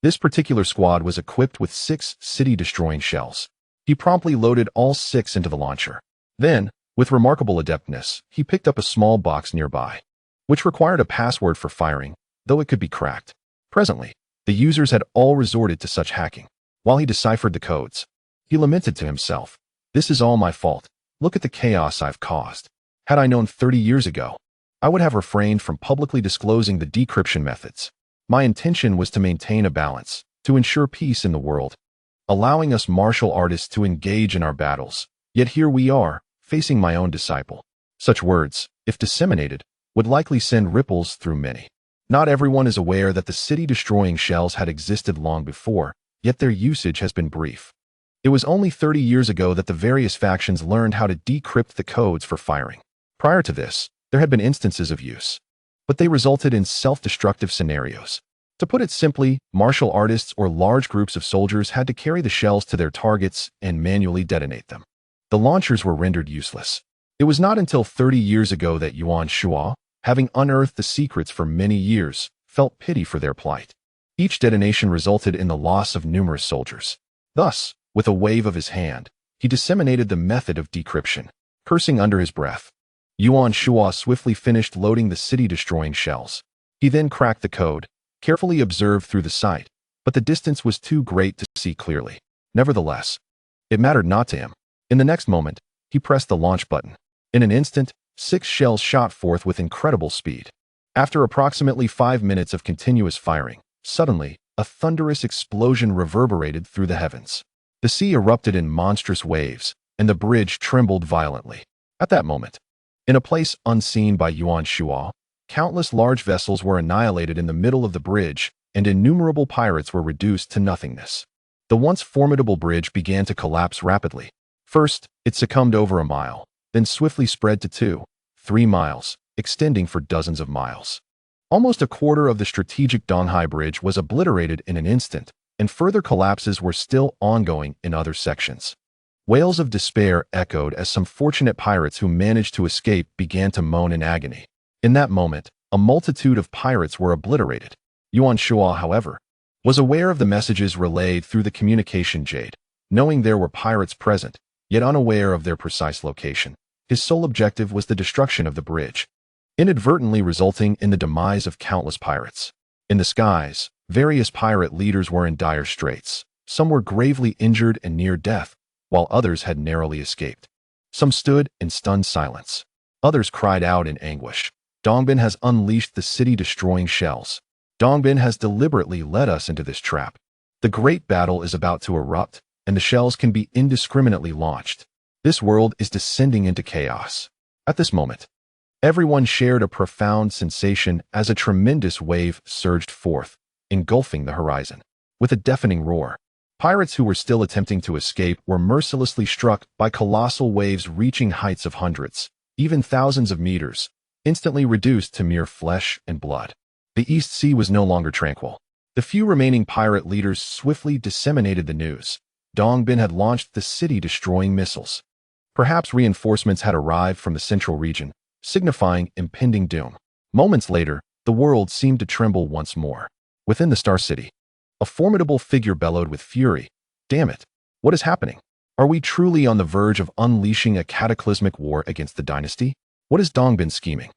This particular squad was equipped with 6 city-destroying shells. He promptly loaded all 6 into the launcher. Then, with remarkable adeptness, he picked up a small box nearby, which required a password for firing, though it could be cracked. Presently, the users had all resorted to such hacking. While he deciphered the codes, he lamented to himself, "This is all my fault. Look at the chaos I've caused. Had I known 30 years ago, I would have refrained from publicly disclosing the decryption methods. My intention was to maintain a balance, to ensure peace in the world, allowing us martial artists to engage in our battles. Yet here we are, facing my own disciple." Such words, if disseminated, would likely send ripples through many. Not everyone is aware that the city-destroying shells had existed long before, yet their usage has been brief. It was only 30 years ago that the various factions learned how to decrypt the codes for firing. Prior to this, there had been instances of use, but they resulted in self-destructive scenarios. To put it simply, martial artists or large groups of soldiers had to carry the shells to their targets and manually detonate them. The launchers were rendered useless. It was not until 30 years ago that Yuan Shua, having unearthed the secrets for many years, felt pity for their plight. Each detonation resulted in the loss of numerous soldiers. Thus, with a wave of his hand, he disseminated the method of decryption, cursing under his breath. Yuan Shua swiftly finished loading the city-destroying shells. He then cracked the code, carefully observed through the sight, but the distance was too great to see clearly. Nevertheless, it mattered not to him. In the next moment, he pressed the launch button. In an instant, 6 shells shot forth with incredible speed. After approximately 5 minutes of continuous firing, suddenly, a thunderous explosion reverberated through the heavens. The sea erupted in monstrous waves, and the bridge trembled violently. At that moment, in a place unseen by Yuan Shua, countless large vessels were annihilated in the middle of the bridge, and innumerable pirates were reduced to nothingness. The once formidable bridge began to collapse rapidly. First, it succumbed over a mile, then swiftly spread to 2, 3 miles, extending for dozens of miles. Almost a quarter of the strategic Donghai Bridge was obliterated in an instant, and further collapses were still ongoing in other sections. Wails of despair echoed as some fortunate pirates who managed to escape began to moan in agony. In that moment, a multitude of pirates were obliterated. Yuan Shua, however, was aware of the messages relayed through the communication jade. Knowing there were pirates present, yet unaware of their precise location, his sole objective was the destruction of the bridge, inadvertently resulting in the demise of countless pirates. In the skies, various pirate leaders were in dire straits. Some were gravely injured and near death, while others had narrowly escaped. Some stood in stunned silence. Others cried out in anguish. Dongbin has unleashed the city-destroying shells. Dongbin has deliberately led us into this trap. The great battle is about to erupt, and the shells can be indiscriminately launched. This world is descending into chaos. At this moment, everyone shared a profound sensation as a tremendous wave surged forth, engulfing the horizon. With a deafening roar, pirates who were still attempting to escape were mercilessly struck by colossal waves reaching heights of hundreds, even thousands of meters, instantly reduced to mere flesh and blood. The East Sea was no longer tranquil. The few remaining pirate leaders swiftly disseminated the news. Dongbin had launched the city-destroying missiles. Perhaps reinforcements had arrived from the central region, signifying impending doom. Moments later, the world seemed to tremble once more. Within the Star City, a formidable figure bellowed with fury. "Damn it! What is happening? Are we truly on the verge of unleashing a cataclysmic war against the dynasty? What is Dongbin scheming?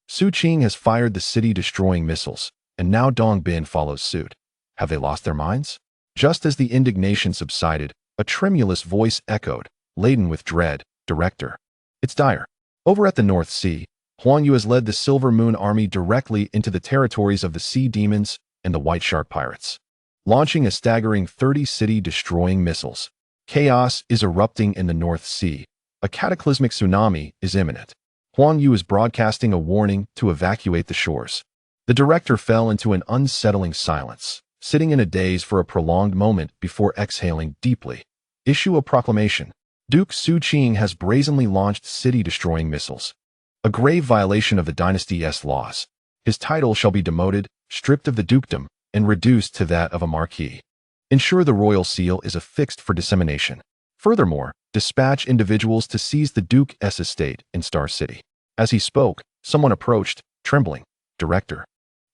Su Qing has fired the city-destroying missiles, and now Dongbin follows suit. Have they lost their minds?" Just as the indignation subsided, a tremulous voice echoed, laden with dread. "Director, it's dire. Over at the North Sea, Huang Yu has led the Silver Moon Army directly into the territories of the Sea Demons and the White Shark Pirates, launching a staggering 30 city-destroying missiles. Chaos is erupting in the North Sea. A cataclysmic tsunami is imminent. Huang Yu is broadcasting a warning to evacuate the shores." The director fell into an unsettling silence, sitting in a daze for a prolonged moment before exhaling deeply. "Issue a proclamation. Duke Su Qing has brazenly launched city-destroying missiles. A grave violation of the dynasty's laws. His title shall be demoted, stripped of the dukedom, and reduced to that of a marquis. Ensure the royal seal is affixed for dissemination. Furthermore, dispatch individuals to seize the Duke's estate in Star City." As he spoke, someone approached, trembling. "Director,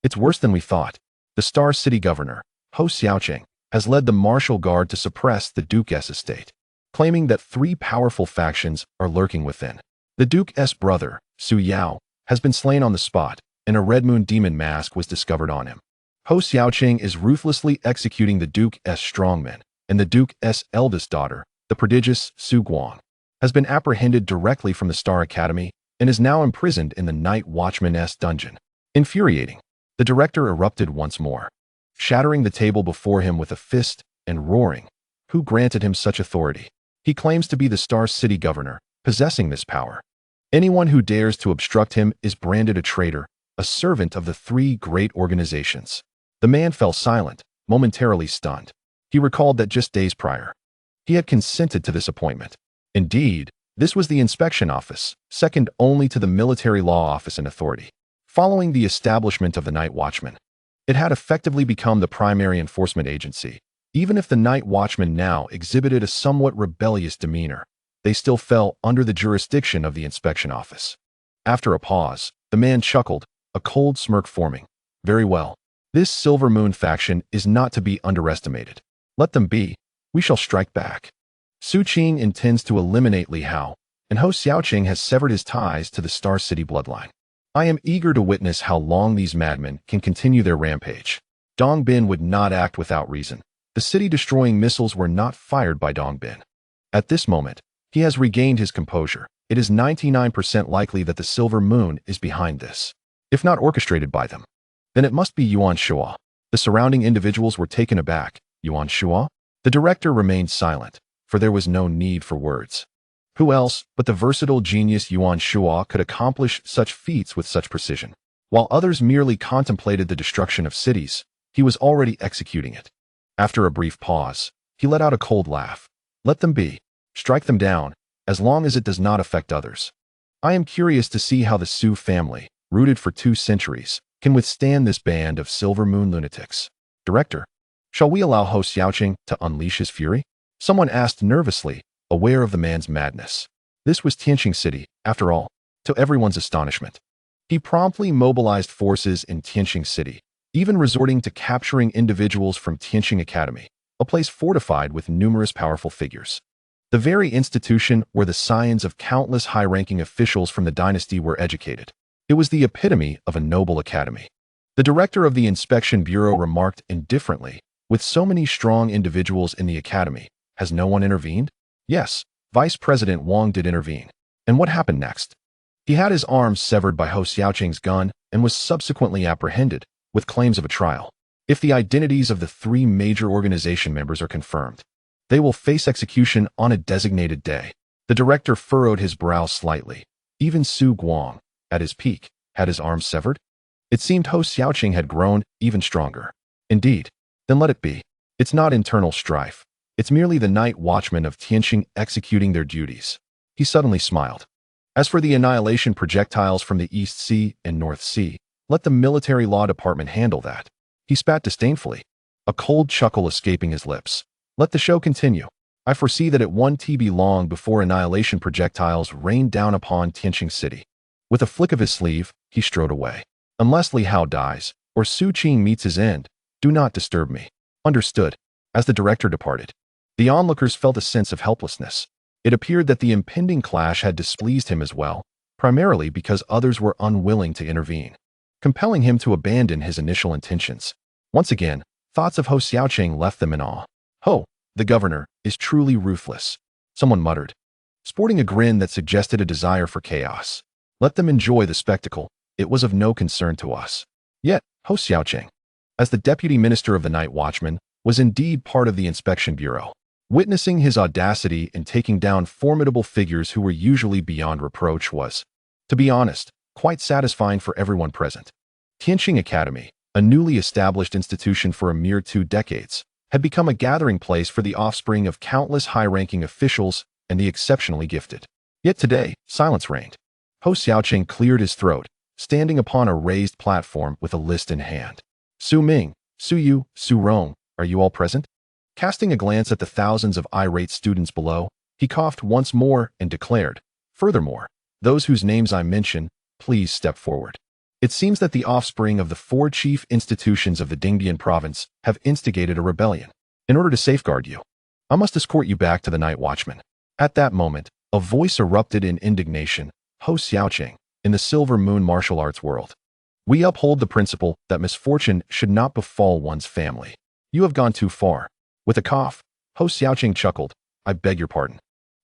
It's worse than we thought. The Star City governor, Ho Xiaoqing, has led the martial guard to suppress the Duke's estate, claiming that 3 powerful factions are lurking within. The Duke's brother, Su Yao, has been slain on the spot, and a Red Moon demon mask was discovered on him. Ho Xiaoqing is ruthlessly executing the Duke's strongmen, and the Duke's eldest daughter, the prodigious Su Guang, has been apprehended directly from the Star Academy and is now imprisoned in the Night Watchman's dungeon. Infuriating, the director erupted once more, shattering the table before him with a fist and roaring, "Who granted him such authority? He claims to be the Star City governor, possessing this power. Anyone who dares to obstruct him is branded a traitor, a servant of the 3 great organizations." The man fell silent, momentarily stunned. He recalled that just days prior, he had consented to this appointment. Indeed, this was the inspection office, second only to the military law office in authority. Following the establishment of the Night Watchman, it had effectively become the primary enforcement agency. Even if the Night Watchmen now exhibited a somewhat rebellious demeanor, they still fell under the jurisdiction of the inspection office. After a pause, the man chuckled, a cold smirk forming. "Very well. This Silver Moon faction is not to be underestimated. Let them be. We shall strike back." Su Qing intends to eliminate Li Hao, and Ho Xiaoqing has severed his ties to the Star City bloodline. I am eager to witness how long these madmen can continue their rampage. Dong Bin would not act without reason. The city-destroying missiles were not fired by Dong Bin. At this moment, he has regained his composure. It is 99% likely that the Silver Moon is behind this. If not orchestrated by them, then it must be Yuan Shua. The surrounding individuals were taken aback. Yuan Shua? The director remained silent, for there was no need for words. Who else but the versatile genius Yuan Shua could accomplish such feats with such precision? While others merely contemplated the destruction of cities, he was already executing it. After a brief pause, he let out a cold laugh. "Let them be. Strike them down, as long as it does not affect others. I am curious to see how the Su family, rooted for 2 centuries, can withstand this band of Silver Moon lunatics." "Director, shall we allow Ho Xiaoqing to unleash his fury?" someone asked nervously, aware of the man's madness. This was Tianqing City, after all, to everyone's astonishment. He promptly mobilized forces in Tianqing City, even resorting to capturing individuals from Tianqing Academy, a place fortified with numerous powerful figures. The very institution where the scions of countless high-ranking officials from the dynasty were educated. It was the epitome of a noble academy. The director of the Inspection Bureau remarked indifferently, "With so many strong individuals in the academy, has no one intervened?" Yes, Vice President Wang did intervene. And what happened next? He had his arms severed by Ho Xiaoqing's gun and was subsequently apprehended, with claims of a trial. If the identities of the 3 major organization members are confirmed, they will face execution on a designated day. The director furrowed his brow slightly. Even Su Guang, at his peak, had his arms severed? It seemed Ho Xiaoqing had grown even stronger. Indeed, then let it be. It's not internal strife. It's merely the Night Watchmen of Tianqing executing their duties. He suddenly smiled. As for the annihilation projectiles from the East Sea and North Sea, let the military law department handle that. He spat disdainfully, a cold chuckle escaping his lips. Let the show continue. I foresee that it won't be long before annihilation projectiles rain down upon Tianqing City. With a flick of his sleeve, he strode away. Unless Li Hao dies, or Su Qing meets his end, do not disturb me. Understood. As the director departed, the onlookers felt a sense of helplessness. It appeared that the impending clash had displeased him as well, primarily because others were unwilling to intervene, compelling him to abandon his initial intentions. Once again, thoughts of Ho Xiaoqing left them in awe. "Ho, the governor, is truly ruthless," someone muttered, sporting a grin that suggested a desire for chaos. "Let them enjoy the spectacle. It was of no concern to us." Yet, Ho Xiaoqing, as the deputy minister of the Night Watchman, was indeed part of the Inspection Bureau. Witnessing his audacity in taking down formidable figures who were usually beyond reproach was, to be honest, quite satisfying for everyone present. Tianqing Academy, a newly established institution for a mere 2 decades, had become a gathering place for the offspring of countless high-ranking officials and the exceptionally gifted. Yet today, silence reigned. Ho Xiaoqing cleared his throat, standing upon a raised platform with a list in hand. "Su Ming, Su Yu, Su Rong, are you all present?" Casting a glance at the thousands of irate students below, he coughed once more and declared, "Furthermore, those whose names I mention, please step forward." It seems that the offspring of the four chief institutions of the Dingdian province have instigated a rebellion. In order to safeguard you, I must escort you back to the Night Watchman. At that moment, a voice erupted in indignation. Ho Xiaoqing, in the Silver Moon martial arts world, we uphold the principle that misfortune should not befall one's family. You have gone too far. With a cough, Ho Xiaoqing chuckled. I beg your pardon,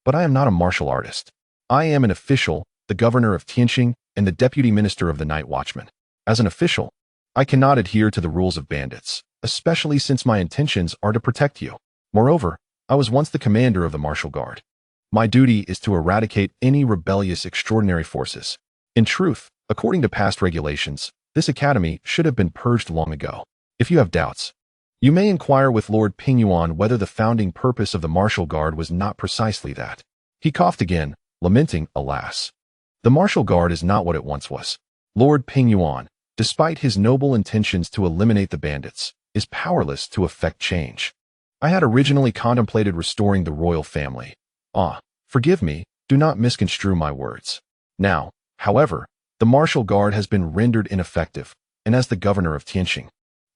but I am not a martial artist. I am an official, the governor of Tianqing and the deputy minister of the Night Watchman. As an official, I cannot adhere to the rules of bandits, especially since my intentions are to protect you. Moreover, I was once the commander of the martial guard. My duty is to eradicate any rebellious extraordinary forces. In truth, according to past regulations, this academy should have been purged long ago. If you have doubts, you may inquire with Lord Pingyuan whether the founding purpose of the martial guard was not precisely that. He coughed again, lamenting, alas. The martial guard is not what it once was. Lord Pingyuan, despite his noble intentions to eliminate the bandits, is powerless to effect change. I had originally contemplated restoring the royal family. Forgive me, do not misconstrue my words. Now, however, the martial guard has been rendered ineffective, and as the governor of Tianqing,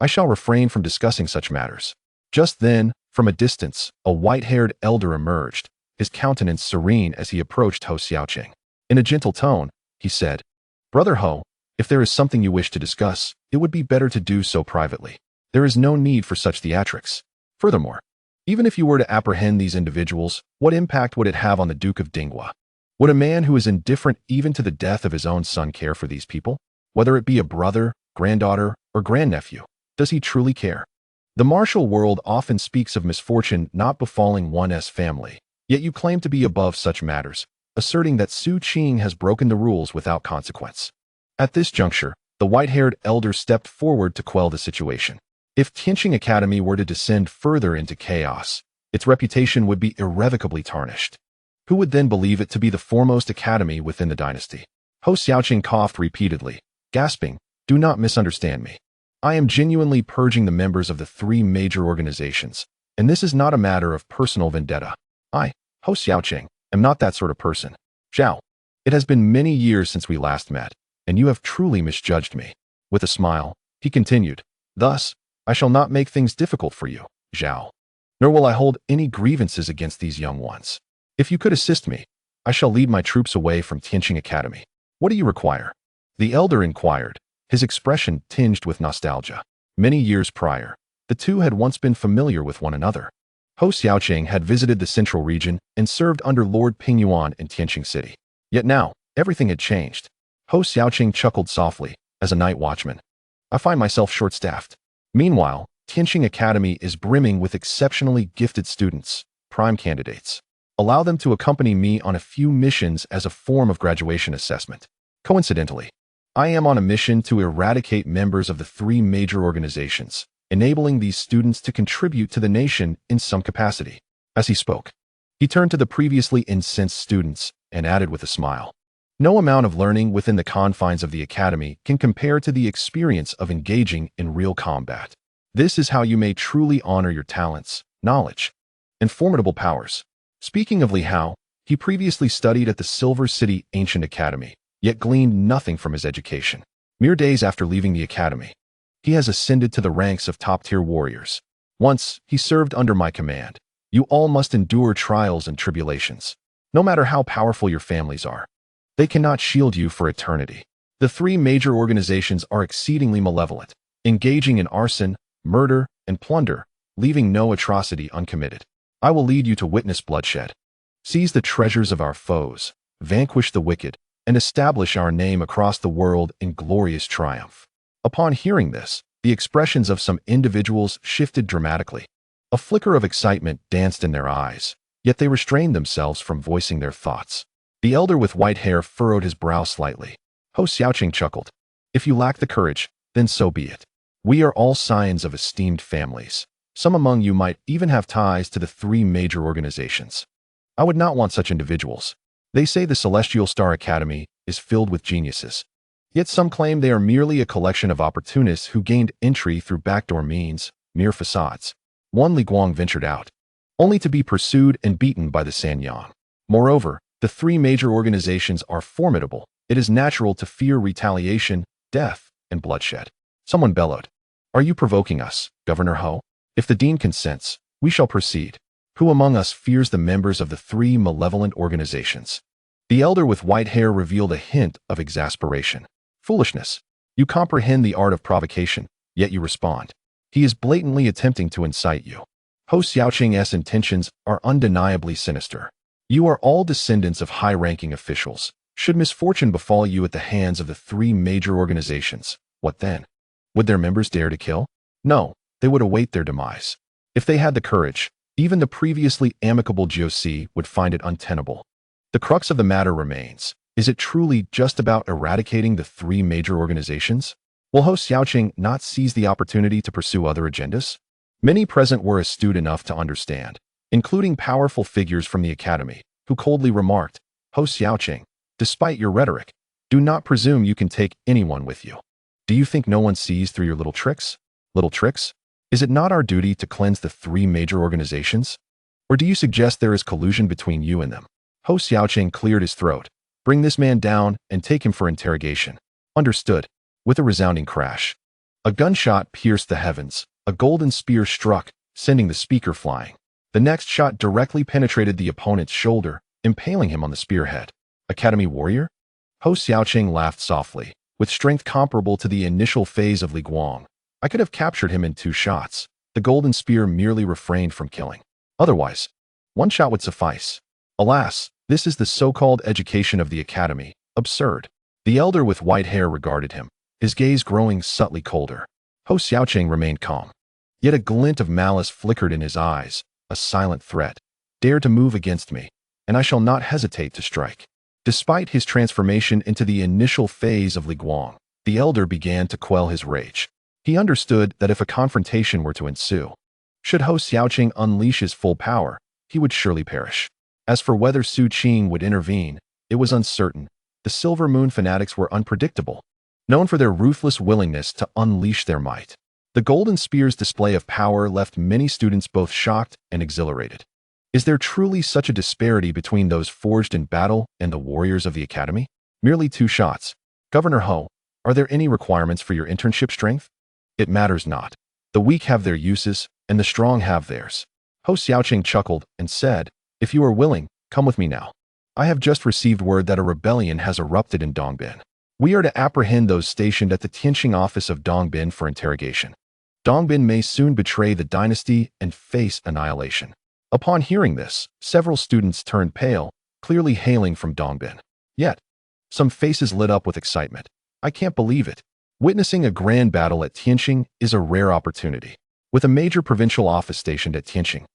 I shall refrain from discussing such matters. Just then, from a distance, a white-haired elder emerged, his countenance serene as he approached Ho Xiaoqing. In a gentle tone, he said, Brother Ho, if there is something you wish to discuss, it would be better to do so privately. There is no need for such theatrics. Furthermore, even if you were to apprehend these individuals, what impact would it have on the Duke of Dinghua? Would a man who is indifferent even to the death of his own son care for these people? Whether it be a brother, granddaughter, or grandnephew, does he truly care? The martial world often speaks of misfortune not befalling one's family, yet you claim to be above such matters, asserting that Su Qing has broken the rules without consequence. At this juncture, the white-haired elder stepped forward to quell the situation. If Tianqing Academy were to descend further into chaos, its reputation would be irrevocably tarnished. Who would then believe it to be the foremost academy within the dynasty? Ho Xiaoqing coughed repeatedly, gasping, do not misunderstand me. I am genuinely purging the members of the three major organizations, and this is not a matter of personal vendetta. I, Ho Xiaoqing, am not that sort of person. Zhao, it has been many years since we last met, and you have truly misjudged me. With a smile, he continued, thus, I shall not make things difficult for you, Zhao, nor will I hold any grievances against these young ones. If you could assist me, I shall lead my troops away from Tianqing Academy. What do you require? The elder inquired, his expression tinged with nostalgia. Many years prior, the two had once been familiar with one another. Ho Xiaoqing had visited the central region and served under Lord Pingyuan in Tianqing City. Yet now, everything had changed. Ho Xiaoqing chuckled softly, as a night watchman. I find myself short-staffed. Meanwhile, Tianqing Academy is brimming with exceptionally gifted students, prime candidates. Allow them to accompany me on a few missions as a form of graduation assessment. Coincidentally, I am on a mission to eradicate members of the three major organizations, enabling these students to contribute to the nation in some capacity. As he spoke, he turned to the previously incensed students and added with a smile, no amount of learning within the confines of the academy can compare to the experience of engaging in real combat. This is how you may truly honor your talents, knowledge, and formidable powers. Speaking of Li Hao, he previously studied at the Silver City Ancient Academy, yet gleaned nothing from his education. Mere days after leaving the academy, he has ascended to the ranks of top-tier warriors. Once, he served under my command. You all must endure trials and tribulations. No matter how powerful your families are, they cannot shield you for eternity. The three major organizations are exceedingly malevolent, engaging in arson, murder, and plunder, leaving no atrocity uncommitted. I will lead you to witness bloodshed, seize the treasures of our foes, vanquish the wicked, and establish our name across the world in glorious triumph. Upon hearing this, the expressions of some individuals shifted dramatically. A flicker of excitement danced in their eyes, yet they restrained themselves from voicing their thoughts. The elder with white hair furrowed his brow slightly. Ho Xiaoqing chuckled. If you lack the courage, then so be it. We are all scions of esteemed families. Some among you might even have ties to the three major organizations. I would not want such individuals. They say the Celestial Star Academy is filled with geniuses. Yet some claim they are merely a collection of opportunists who gained entry through backdoor means, mere facades. One Li Guang ventured out, only to be pursued and beaten by the Sanyang. Moreover, the three major organizations are formidable. It is natural to fear retaliation, death and bloodshed. Someone bellowed, "Are you provoking us, Governor Ho? If the dean consents, we shall proceed. Who among us fears the members of the three malevolent organizations?" The elder with white hair revealed a hint of exasperation. "Foolishness. You comprehend the art of provocation, yet you respond. He is blatantly attempting to incite you. Ho Xiaoqing's intentions are undeniably sinister. You are all descendants of high-ranking officials. Should misfortune befall you at the hands of the three major organizations, what then? Would their members dare to kill? No, they would await their demise. If they had the courage, even the previously amicable GOC would find it untenable. The crux of the matter remains. Is it truly just about eradicating the three major organizations? Will Ho Xiaoqing not seize the opportunity to pursue other agendas? Many present were astute enough to understand, including powerful figures from the academy, who coldly remarked, "Ho Xiaoqing, despite your rhetoric, do not presume you can take anyone with you. Do you think no one sees through your little tricks? Little tricks? Is it not our duty to cleanse the three major organizations? Or do you suggest there is collusion between you and them?" Ho Xiaoqing cleared his throat. "Bring this man down and take him for interrogation." "Understood." With a resounding crash, a gunshot pierced the heavens. A golden spear struck, sending the speaker flying. The next shot directly penetrated the opponent's shoulder, impaling him on the spearhead. "Academy warrior?" Ho Xiaoqing laughed softly. "With strength comparable to the initial phase of Li Guang, I could have captured him in 2 shots. The golden spear merely refrained from killing. Otherwise, 1 shot would suffice. Alas, this is the so-called education of the academy. Absurd." The elder with white hair regarded him, his gaze growing subtly colder. Ho Xiaoqing remained calm. Yet a glint of malice flickered in his eyes, a silent threat. "Dare to move against me, and I shall not hesitate to strike." Despite his transformation into the initial phase of Li Guang, the elder began to quell his rage. He understood that if a confrontation were to ensue, should Ho Xiaoqing unleash his full power, he would surely perish. As for whether Su Qing would intervene, it was uncertain. The Silver Moon fanatics were unpredictable, known for their ruthless willingness to unleash their might. The Golden Spear's display of power left many students both shocked and exhilarated. Is there truly such a disparity between those forged in battle and the warriors of the academy? Merely 2 shots. Governor Ho, are there any requirements for your internship strength? It matters not. The weak have their uses, and the strong have theirs. Ho Xiaoqing chuckled and said, "If you are willing, come with me now. I have just received word that a rebellion has erupted in Dongbin. We are to apprehend those stationed at the Tianqing office of Dongbin for interrogation. Dongbin may soon betray the dynasty and face annihilation." Upon hearing this, several students turned pale, clearly hailing from Dongbin. Yet, some faces lit up with excitement. "I can't believe it. Witnessing a grand battle at Tianqing is a rare opportunity. With a major provincial office stationed at Tianqing,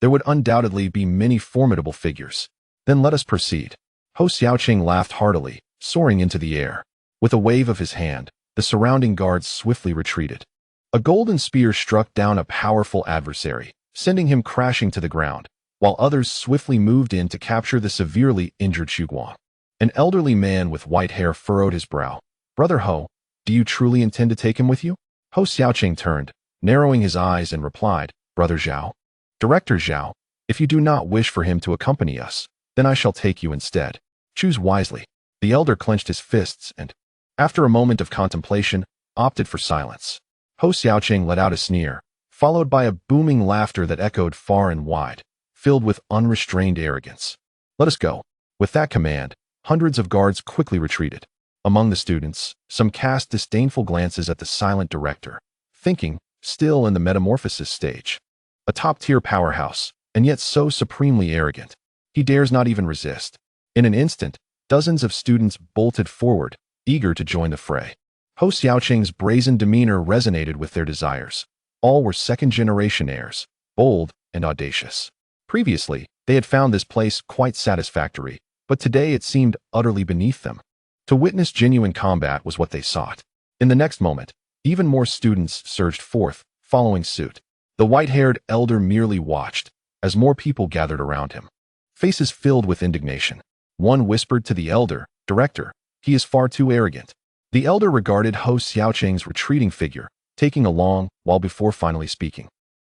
there would undoubtedly be many formidable figures. Then let us proceed." Ho Xiaoqing laughed heartily, soaring into the air. With a wave of his hand, the surrounding guards swiftly retreated. A golden spear struck down a powerful adversary, sending him crashing to the ground, while others swiftly moved in to capture the severely injured Xuguang. An elderly man with white hair furrowed his brow. "Brother Ho, do you truly intend to take him with you?" Ho Xiaoqing turned, narrowing his eyes, and replied, "Brother Zhao. Director Zhao, if you do not wish for him to accompany us, then I shall take you instead. Choose wisely." The elder clenched his fists and, after a moment of contemplation, opted for silence. Ho Xiaoqing let out a sneer, followed by a booming laughter that echoed far and wide, filled with unrestrained arrogance. "Let us go." With that command, hundreds of guards quickly retreated. Among the students, some cast disdainful glances at the silent director, thinking, still in the metamorphosis stage. A top-tier powerhouse, and yet so supremely arrogant. He dares not even resist. In an instant, dozens of students bolted forward, eager to join the fray. Ho Xiaoqing's brazen demeanor resonated with their desires. All were second-generation heirs, bold and audacious. Previously, they had found this place quite satisfactory, but today it seemed utterly beneath them. To witness genuine combat was what they sought. In the next moment, even more students surged forth, following suit. The white-haired elder merely watched, as more people gathered around him. Faces filled with indignation. One whispered to the elder, "Director, he is far too arrogant." The elder regarded Ho Xiaoqing's retreating figure, taking a long while before finally speaking.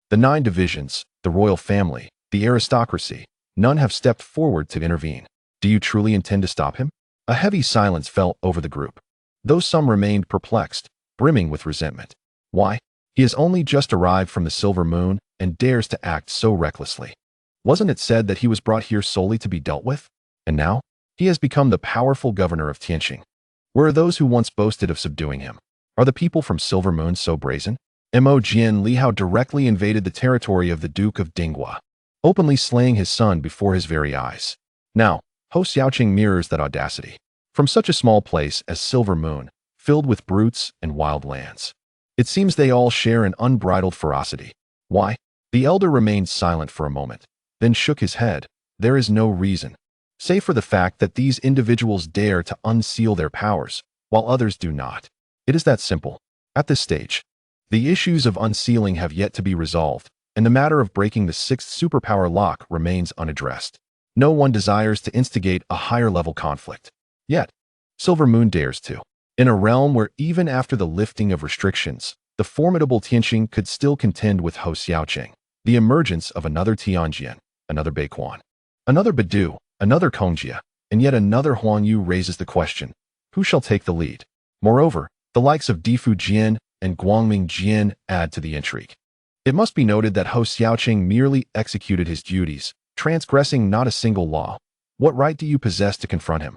"The 9 divisions, the royal family, the aristocracy, none have stepped forward to intervene. Do you truly intend to stop him?" A heavy silence fell over the group. though some remained perplexed, brimming with resentment. Why? He has only just arrived from the Silver Moon and dares to act so recklessly. Wasn't it said that he was brought here solely to be dealt with? And now? He has become the powerful governor of Tianqing. Where are those who once boasted of subduing him? Are the people from Silver Moon so brazen? Mo Jian Lihao directly invaded the territory of the Duke of Dinghua, openly slaying his son before his very eyes. Now, Ho Xiaoqing mirrors that audacity. From such a small place as Silver Moon, filled with brutes and wild lands, it seems they all share an unbridled ferocity. Why? The elder remained silent for a moment, then shook his head. There is no reason, save for the fact that these individuals dare to unseal their powers, while others do not. It is that simple. At this stage, the issues of unsealing have yet to be resolved, and the matter of breaking the sixth superpower lock remains unaddressed. No one desires to instigate a higher-level conflict. Yet, Silver Moon dares to. In a realm where even after the lifting of restrictions, the formidable Tianqing could still contend with Ho Xiaoqing, the emergence of another Tianjian, another Beiquan, another Baidu, another Kongjia, and yet another Huangyu raises the question, who shall take the lead? Moreover, the likes of Difu Jian and Guangming Jian add to the intrigue. It must be noted that Ho Xiaoqing merely executed his duties, transgressing not a single law. What right do you possess to confront him?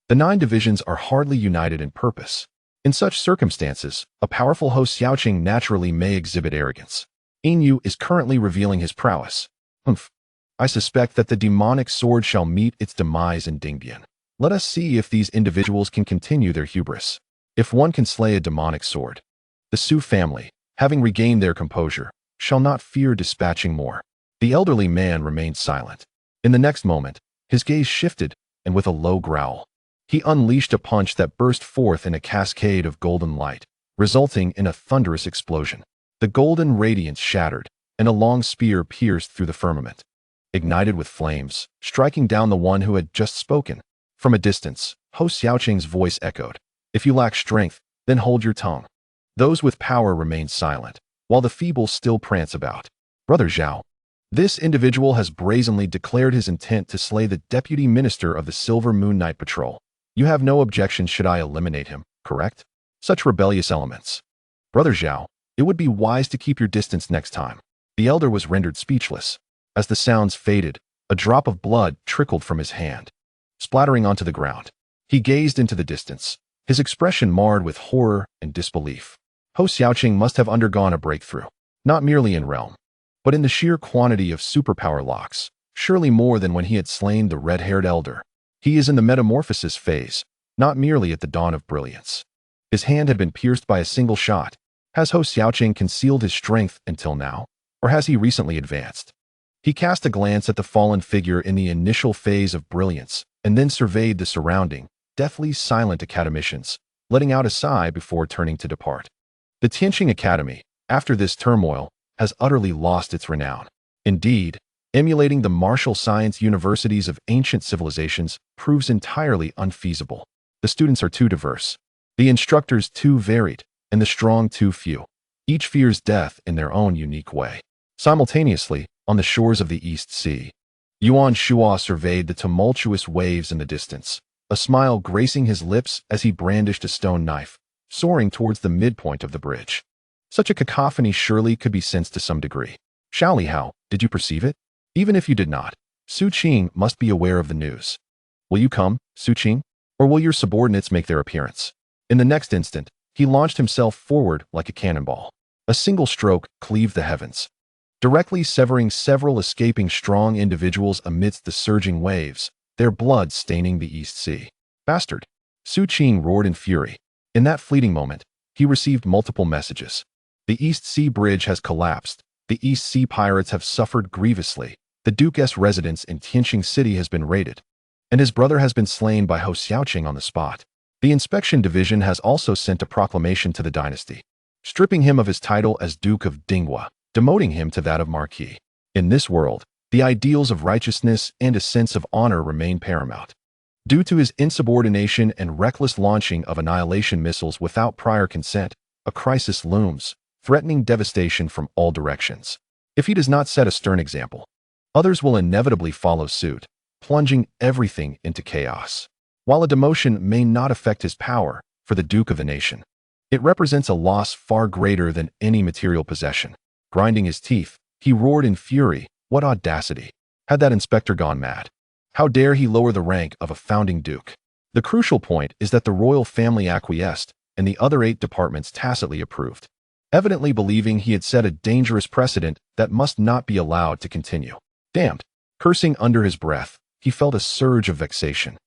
The 9 divisions are hardly united in purpose. In such circumstances, a powerful Ho Xiaoqing naturally may exhibit arrogance. Yin is currently revealing his prowess. I suspect that the demonic sword shall meet its demise in Dingbian. Let us see if these individuals can continue their hubris. If one can slay a demonic sword, the Su family, having regained their composure, shall not fear dispatching more. The elderly man remained silent. In the next moment, his gaze shifted, and with a low growl, he unleashed a punch that burst forth in a cascade of golden light, resulting in a thunderous explosion. The golden radiance shattered, and a long spear pierced through the firmament, ignited with flames, striking down the one who had just spoken. From a distance, Ho Xiaoqing's voice echoed, "If you lack strength, then hold your tongue." Those with power remained silent, while the feeble still prance about. Brother Zhao. This individual has brazenly declared his intent to slay the deputy minister of the Silver Moon Night Patrol. You have no objection should I eliminate him, correct? Such rebellious elements. Brother Zhao, it would be wise to keep your distance next time. The elder was rendered speechless. As the sounds faded, a drop of blood trickled from his hand, splattering onto the ground. He gazed into the distance, his expression marred with horror and disbelief. Ho Xiaoqing must have undergone a breakthrough, not merely in realm, but in the sheer quantity of superpower locks, surely more than when he had slain the red-haired elder. He is in the metamorphosis phase, not merely at the dawn of brilliance. His hand had been pierced by a single shot. Has Ho Xiaoqing concealed his strength until now, or has he recently advanced? He cast a glance at the fallen figure in the initial phase of brilliance, and then surveyed the surrounding, deathly silent academicians, letting out a sigh before turning to depart. The Tianqing Academy, after this turmoil, has utterly lost its renown. Indeed, emulating the martial science universities of ancient civilizations proves entirely unfeasible. The students are too diverse, the instructors too varied, and the strong too few. Each fears death in their own unique way. Simultaneously, on the shores of the East Sea, Yuan Shua surveyed the tumultuous waves in the distance, a smile gracing his lips as he brandished a stone knife, soaring towards the midpoint of the bridge. Such a cacophony surely could be sensed to some degree. Xiao Lihao, did you perceive it? Even if you did not, Su Qing must be aware of the news. Will you come, Su Qing? Or will your subordinates make their appearance? In the next instant, he launched himself forward like a cannonball. A single stroke cleaved the heavens, directly severing several escaping strong individuals amidst the surging waves, their blood staining the East Sea. Bastard! Su Qing roared in fury. In that fleeting moment, he received multiple messages. The East Sea Bridge has collapsed. The East Sea pirates have suffered grievously. The Duke's residence in Tianqing City has been raided, and his brother has been slain by Ho Xiaoqing on the spot. The Inspection Division has also sent a proclamation to the dynasty, stripping him of his title as Duke of Dinghua, demoting him to that of Marquis. In this world, the ideals of righteousness and a sense of honor remain paramount. Due to his insubordination and reckless launching of annihilation missiles without prior consent, a crisis looms, threatening devastation from all directions. If he does not set a stern example, others will inevitably follow suit, plunging everything into chaos. While a demotion may not affect his power, for the Duke of the Nation. It represents a loss far greater than any material possession. Grinding his teeth, he roared in fury. What audacity! Had that inspector gone mad? How dare he lower the rank of a founding duke? The crucial point is that the royal family acquiesced, and the other 8 departments tacitly approved, evidently believing he had set a dangerous precedent that must not be allowed to continue. Damned! Cursing under his breath, he felt a surge of vexation.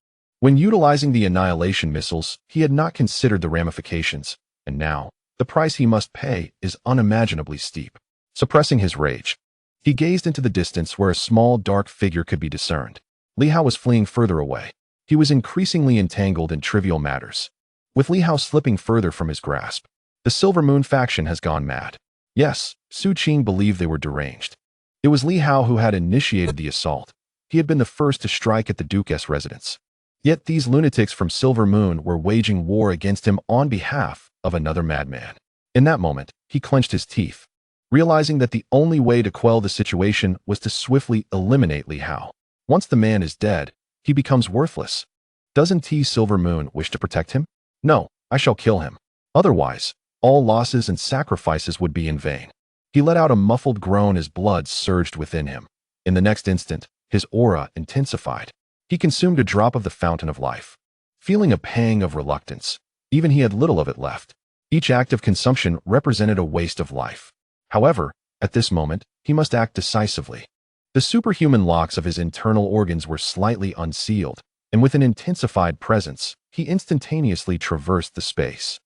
When utilizing the annihilation missiles, he had not considered the ramifications, and now, the price he must pay is unimaginably steep. Suppressing his rage, he gazed into the distance where a small dark figure could be discerned. Li Hao was fleeing further away. He was increasingly entangled in trivial matters. With Li Hao slipping further from his grasp, the Silver Moon faction has gone mad. Yes, Su Qing believed they were deranged. It was Li Hao who had initiated the assault. He had been the first to strike at the Duke's residence. Yet these lunatics from Silver Moon were waging war against him on behalf of another madman. In that moment, he clenched his teeth, realizing that the only way to quell the situation was to swiftly eliminate Li Hao. Once the man is dead, he becomes worthless. Doesn't Silver Moon wish to protect him? No, I shall kill him. Otherwise, all losses and sacrifices would be in vain. He let out a muffled groan as blood surged within him. In the next instant, his aura intensified. He consumed a drop of the fountain of life. Feeling a pang of reluctance, even he had little of it left. Each act of consumption represented a waste of life. However, at this moment, he must act decisively. The superhuman locks of his internal organs were slightly unsealed, and with an intensified presence, he instantaneously traversed the space.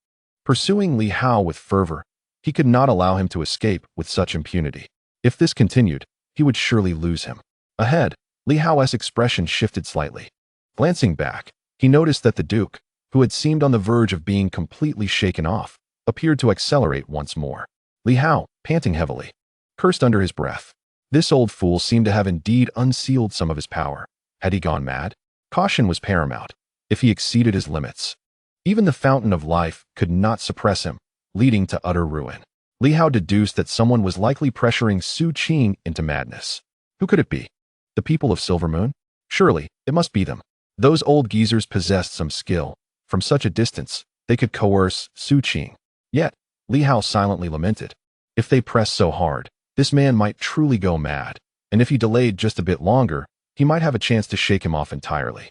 Pursuing Li Hao with fervor, he could not allow him to escape with such impunity. If this continued, he would surely lose him. Ahead, Li Hao's expression shifted slightly. Glancing back, he noticed that the Duke, who had seemed on the verge of being completely shaken off, appeared to accelerate once more. Li Hao, panting heavily, cursed under his breath. This old fool seemed to have indeed unsealed some of his power. Had he gone mad? Caution was paramount. If he exceeded his limits, even the fountain of life could not suppress him, leading to utter ruin. Li Hao deduced that someone was likely pressuring Su Qing into madness. Who could it be? The people of Silver Moon? Surely, it must be them. Those old geezers possessed some skill. From such a distance, they could coerce Su Qing. Yet, Li Hao silently lamented. If they pressed so hard, this man might truly go mad, and if he delayed just a bit longer, he might have a chance to shake him off entirely.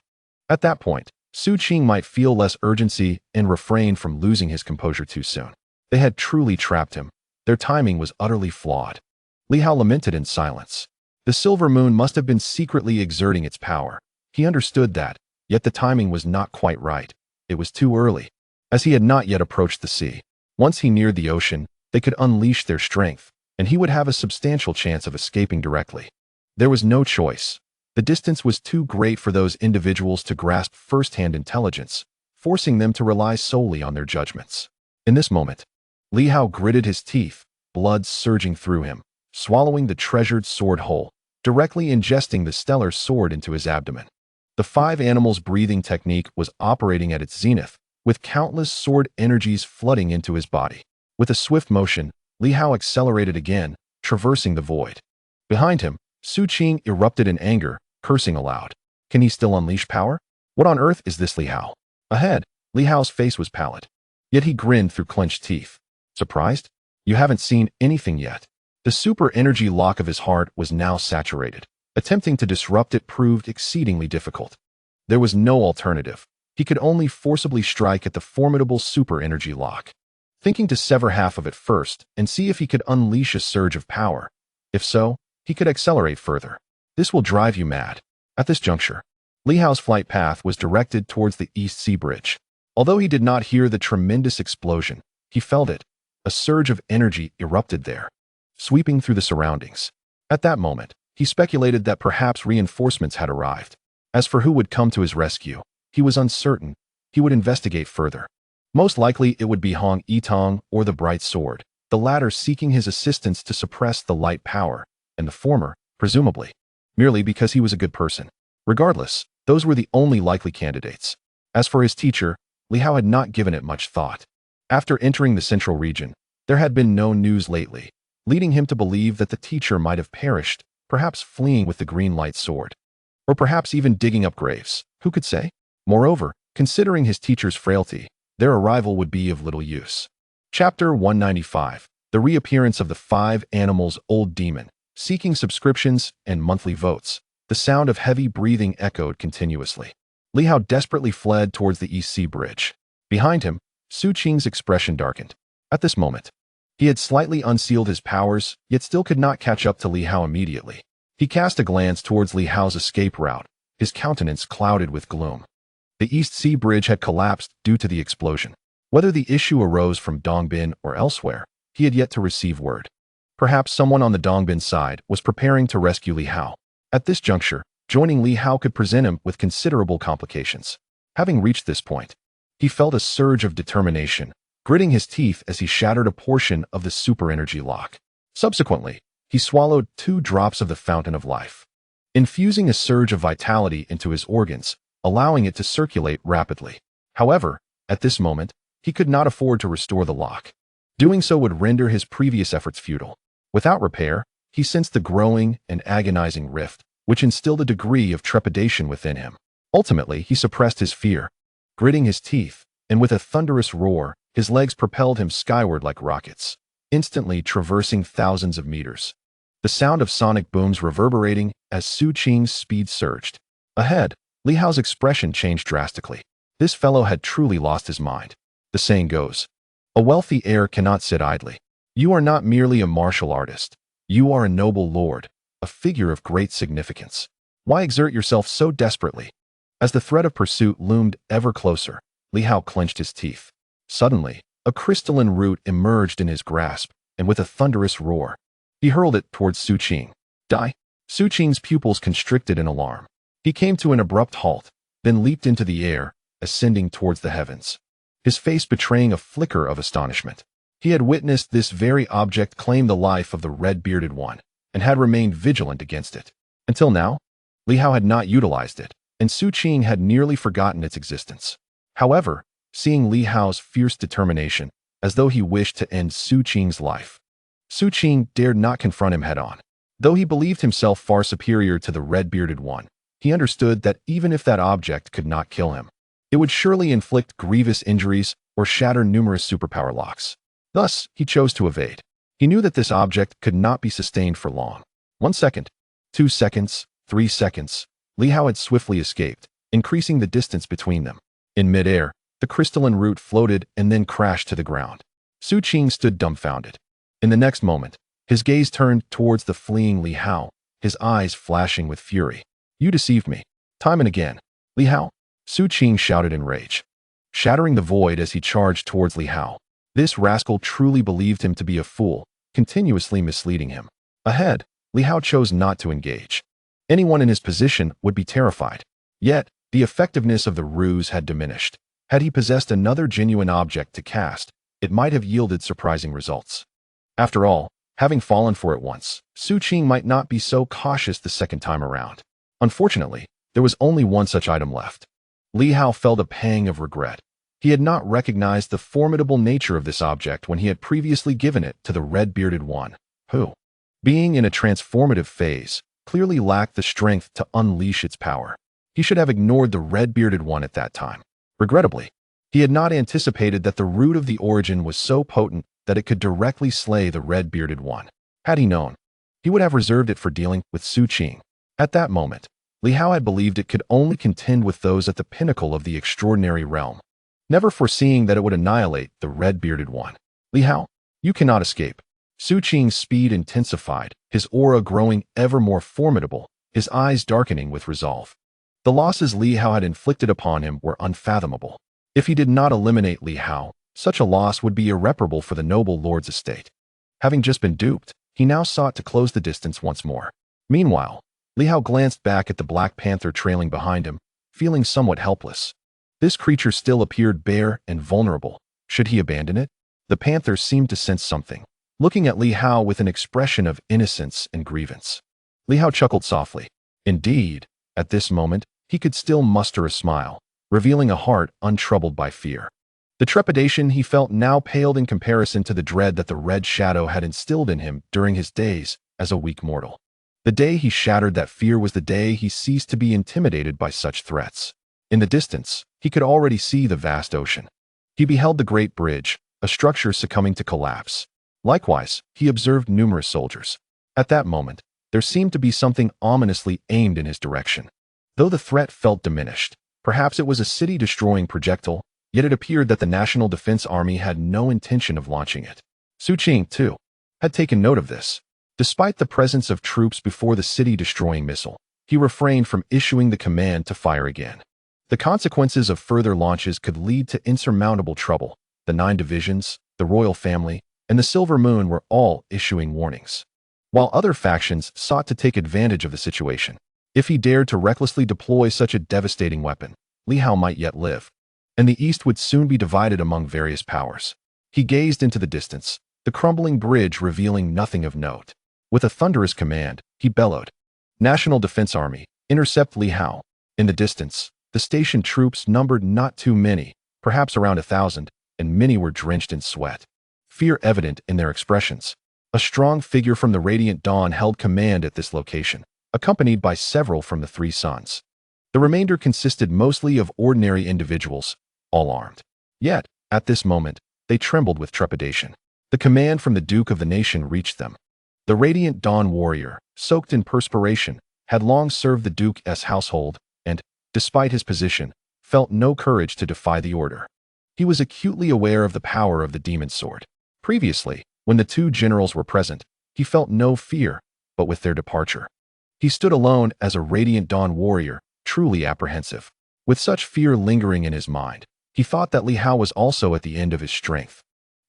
At that point, Su Qing might feel less urgency and refrain from losing his composure too soon. They had truly trapped him. Their timing was utterly flawed. Li Hao lamented in silence. The Silver Moon must have been secretly exerting its power. He understood that, yet the timing was not quite right. It was too early, as he had not yet approached the sea. Once he neared the ocean, they could unleash their strength, and he would have a substantial chance of escaping directly. There was no choice. The distance was too great for those individuals to grasp first-hand intelligence, forcing them to rely solely on their judgments. In this moment, Li Hao gritted his teeth, blood surging through him, swallowing the treasured sword whole, directly ingesting the stellar sword into his abdomen. The 5 animals breathing technique was operating at its zenith, with countless sword energies flooding into his body. With a swift motion, Li Hao accelerated again, traversing the void. Behind him, Su Qing erupted in anger, cursing aloud. Can he still unleash power? What on earth is this Li Hao? Ahead, Li Hao's face was pallid. Yet he grinned through clenched teeth. Surprised? You haven't seen anything yet. The super energy lock of his heart was now saturated. Attempting to disrupt it proved exceedingly difficult. There was no alternative. He could only forcibly strike at the formidable super energy lock, thinking to sever half of it first and see if he could unleash a surge of power. If so, he could accelerate further. This will drive you mad. At this juncture, Li Hao's flight path was directed towards the East Sea Bridge. Although he did not hear the tremendous explosion, he felt it. A surge of energy erupted there, sweeping through the surroundings. At that moment, he speculated that perhaps reinforcements had arrived. As for who would come to his rescue, he was uncertain. He would investigate further. Most likely it would be Hong Yitong or the Bright Sword, the latter seeking his assistance to suppress the light power, and the former, presumably, merely because he was a good person. Regardless, those were the only likely candidates. As for his teacher, Li Hao had not given it much thought. After entering the central region, there had been no news lately, leading him to believe that the teacher might have perished, perhaps fleeing with the green light sword. Or perhaps even digging up graves, who could say? Moreover, considering his teacher's frailty, their arrival would be of little use. Chapter 195. The reappearance of the 5 animals' old demon, seeking subscriptions and monthly votes. The sound of heavy breathing echoed continuously. Li Hao desperately fled towards the East Sea Bridge. Behind him, Su Qing's expression darkened. At this moment, he had slightly unsealed his powers, yet still could not catch up to Li Hao immediately. He cast a glance towards Li Hao's escape route, his countenance clouded with gloom. The East Sea Bridge had collapsed due to the explosion. Whether the issue arose from Dongbin or elsewhere, he had yet to receive word. Perhaps someone on the Dongbin side was preparing to rescue Li Hao. At this juncture, joining Li Hao could present him with considerable complications. Having reached this point, he felt a surge of determination, gritting his teeth as he shattered a portion of the super energy lock. Subsequently, he swallowed 2 drops of the fountain of life, infusing a surge of vitality into his organs, allowing it to circulate rapidly. However, at this moment, he could not afford to restore the lock. Doing so would render his previous efforts futile. Without repair, he sensed the growing and agonizing rift, which instilled a degree of trepidation within him. Ultimately, he suppressed his fear. Gritting his teeth, and with a thunderous roar, his legs propelled him skyward like rockets, instantly traversing thousands of meters. The sound of sonic booms reverberating as Su Qing's speed surged. Ahead, Li Hao's expression changed drastically. This fellow had truly lost his mind. The saying goes, "A wealthy heir cannot sit idly." You are not merely a martial artist. You are a noble lord, a figure of great significance. Why exert yourself so desperately? As the threat of pursuit loomed ever closer, Li Hao clenched his teeth. Suddenly, a crystalline root emerged in his grasp, and with a thunderous roar, he hurled it towards Su Qing. Die! Su Qing's pupils constricted in alarm. He came to an abrupt halt, then leaped into the air, ascending towards the heavens, his face betraying a flicker of astonishment. He had witnessed this very object claim the life of the red-bearded one, and had remained vigilant against it. Until now, Li Hao had not utilized it, and Su Qing had nearly forgotten its existence. However, seeing Li Hao's fierce determination, as though he wished to end Su Qing's life, Su Qing dared not confront him head-on. Though he believed himself far superior to the red-bearded one, he understood that even if that object could not kill him, it would surely inflict grievous injuries or shatter numerous superpower locks. Thus, he chose to evade. He knew that this object could not be sustained for long. 1 second, 2 seconds, 3 seconds. Li Hao had swiftly escaped, increasing the distance between them. In midair, the crystalline root floated and then crashed to the ground. Su Qing stood dumbfounded. In the next moment, his gaze turned towards the fleeing Li Hao, his eyes flashing with fury. You deceived me. Time and again. Li Hao, Su Qing shouted in rage, shattering the void as he charged towards Li Hao. This rascal truly believed him to be a fool, continuously misleading him. Ahead, Li Hao chose not to engage. Anyone in his position would be terrified. Yet, the effectiveness of the ruse had diminished. Had he possessed another genuine object to cast, it might have yielded surprising results. After all, having fallen for it once, Su Qing might not be so cautious the second time around. Unfortunately, there was only one such item left. Li Hao felt a pang of regret. He had not recognized the formidable nature of this object when he had previously given it to the red-bearded one, who, being in a transformative phase, clearly lacked the strength to unleash its power. He should have ignored the red-bearded one at that time. Regrettably, he had not anticipated that the root of the origin was so potent that it could directly slay the red-bearded one. Had he known, he would have reserved it for dealing with Su Qing. At that moment, Li Hao had believed it could only contend with those at the pinnacle of the extraordinary realm, never foreseeing that it would annihilate the red-bearded one. Li Hao, you cannot escape. Su Qing's speed intensified, his aura growing ever more formidable, his eyes darkening with resolve. The losses Li Hao had inflicted upon him were unfathomable. If he did not eliminate Li Hao, such a loss would be irreparable for the noble lord's estate. Having just been duped, he now sought to close the distance once more. Meanwhile, Li Hao glanced back at the Black Panther trailing behind him, feeling somewhat helpless. This creature still appeared bare and vulnerable. Should he abandon it? The panther seemed to sense something, looking at Li Hao with an expression of innocence and grievance. Li Hao chuckled softly. Indeed, at this moment, he could still muster a smile, revealing a heart untroubled by fear. The trepidation he felt now paled in comparison to the dread that the Red Shadow had instilled in him during his days as a weak mortal. The day he shattered that fear was the day he ceased to be intimidated by such threats. In the distance, he could already see the vast ocean. He beheld the Great Bridge, a structure succumbing to collapse. Likewise, he observed numerous soldiers. At that moment, there seemed to be something ominously aimed in his direction. Though the threat felt diminished, perhaps it was a city-destroying projectile, yet it appeared that the National Defense Army had no intention of launching it. Su Qing, too, had taken note of this. Despite the presence of troops before the city-destroying missile, he refrained from issuing the command to fire again. The consequences of further launches could lead to insurmountable trouble. The 9 divisions, the royal family, and the Silver Moon were all issuing warnings, while other factions sought to take advantage of the situation. If he dared to recklessly deploy such a devastating weapon, Li Hao might yet live, and the East would soon be divided among various powers. He gazed into the distance, the crumbling bridge revealing nothing of note. With a thunderous command, he bellowed, "National Defense Army, intercept Li Hao." In the distance, the stationed troops numbered not too many, perhaps around 1,000, and many were drenched in sweat, fear evident in their expressions. A strong figure from the Radiant Dawn held command at this location, accompanied by several from the Three Suns. The remainder consisted mostly of ordinary individuals, all armed. Yet, at this moment, they trembled with trepidation. The command from the Duke of the Nation reached them. The Radiant Dawn warrior, soaked in perspiration, had long served the Duke's household and, despite his position, felt no courage to defy the order. He was acutely aware of the power of the demon sword. Previously, when the 2 generals were present, he felt no fear, but with their departure, he stood alone as a Radiant Dawn warrior, truly apprehensive. With such fear lingering in his mind, he thought that Li Hao was also at the end of his strength.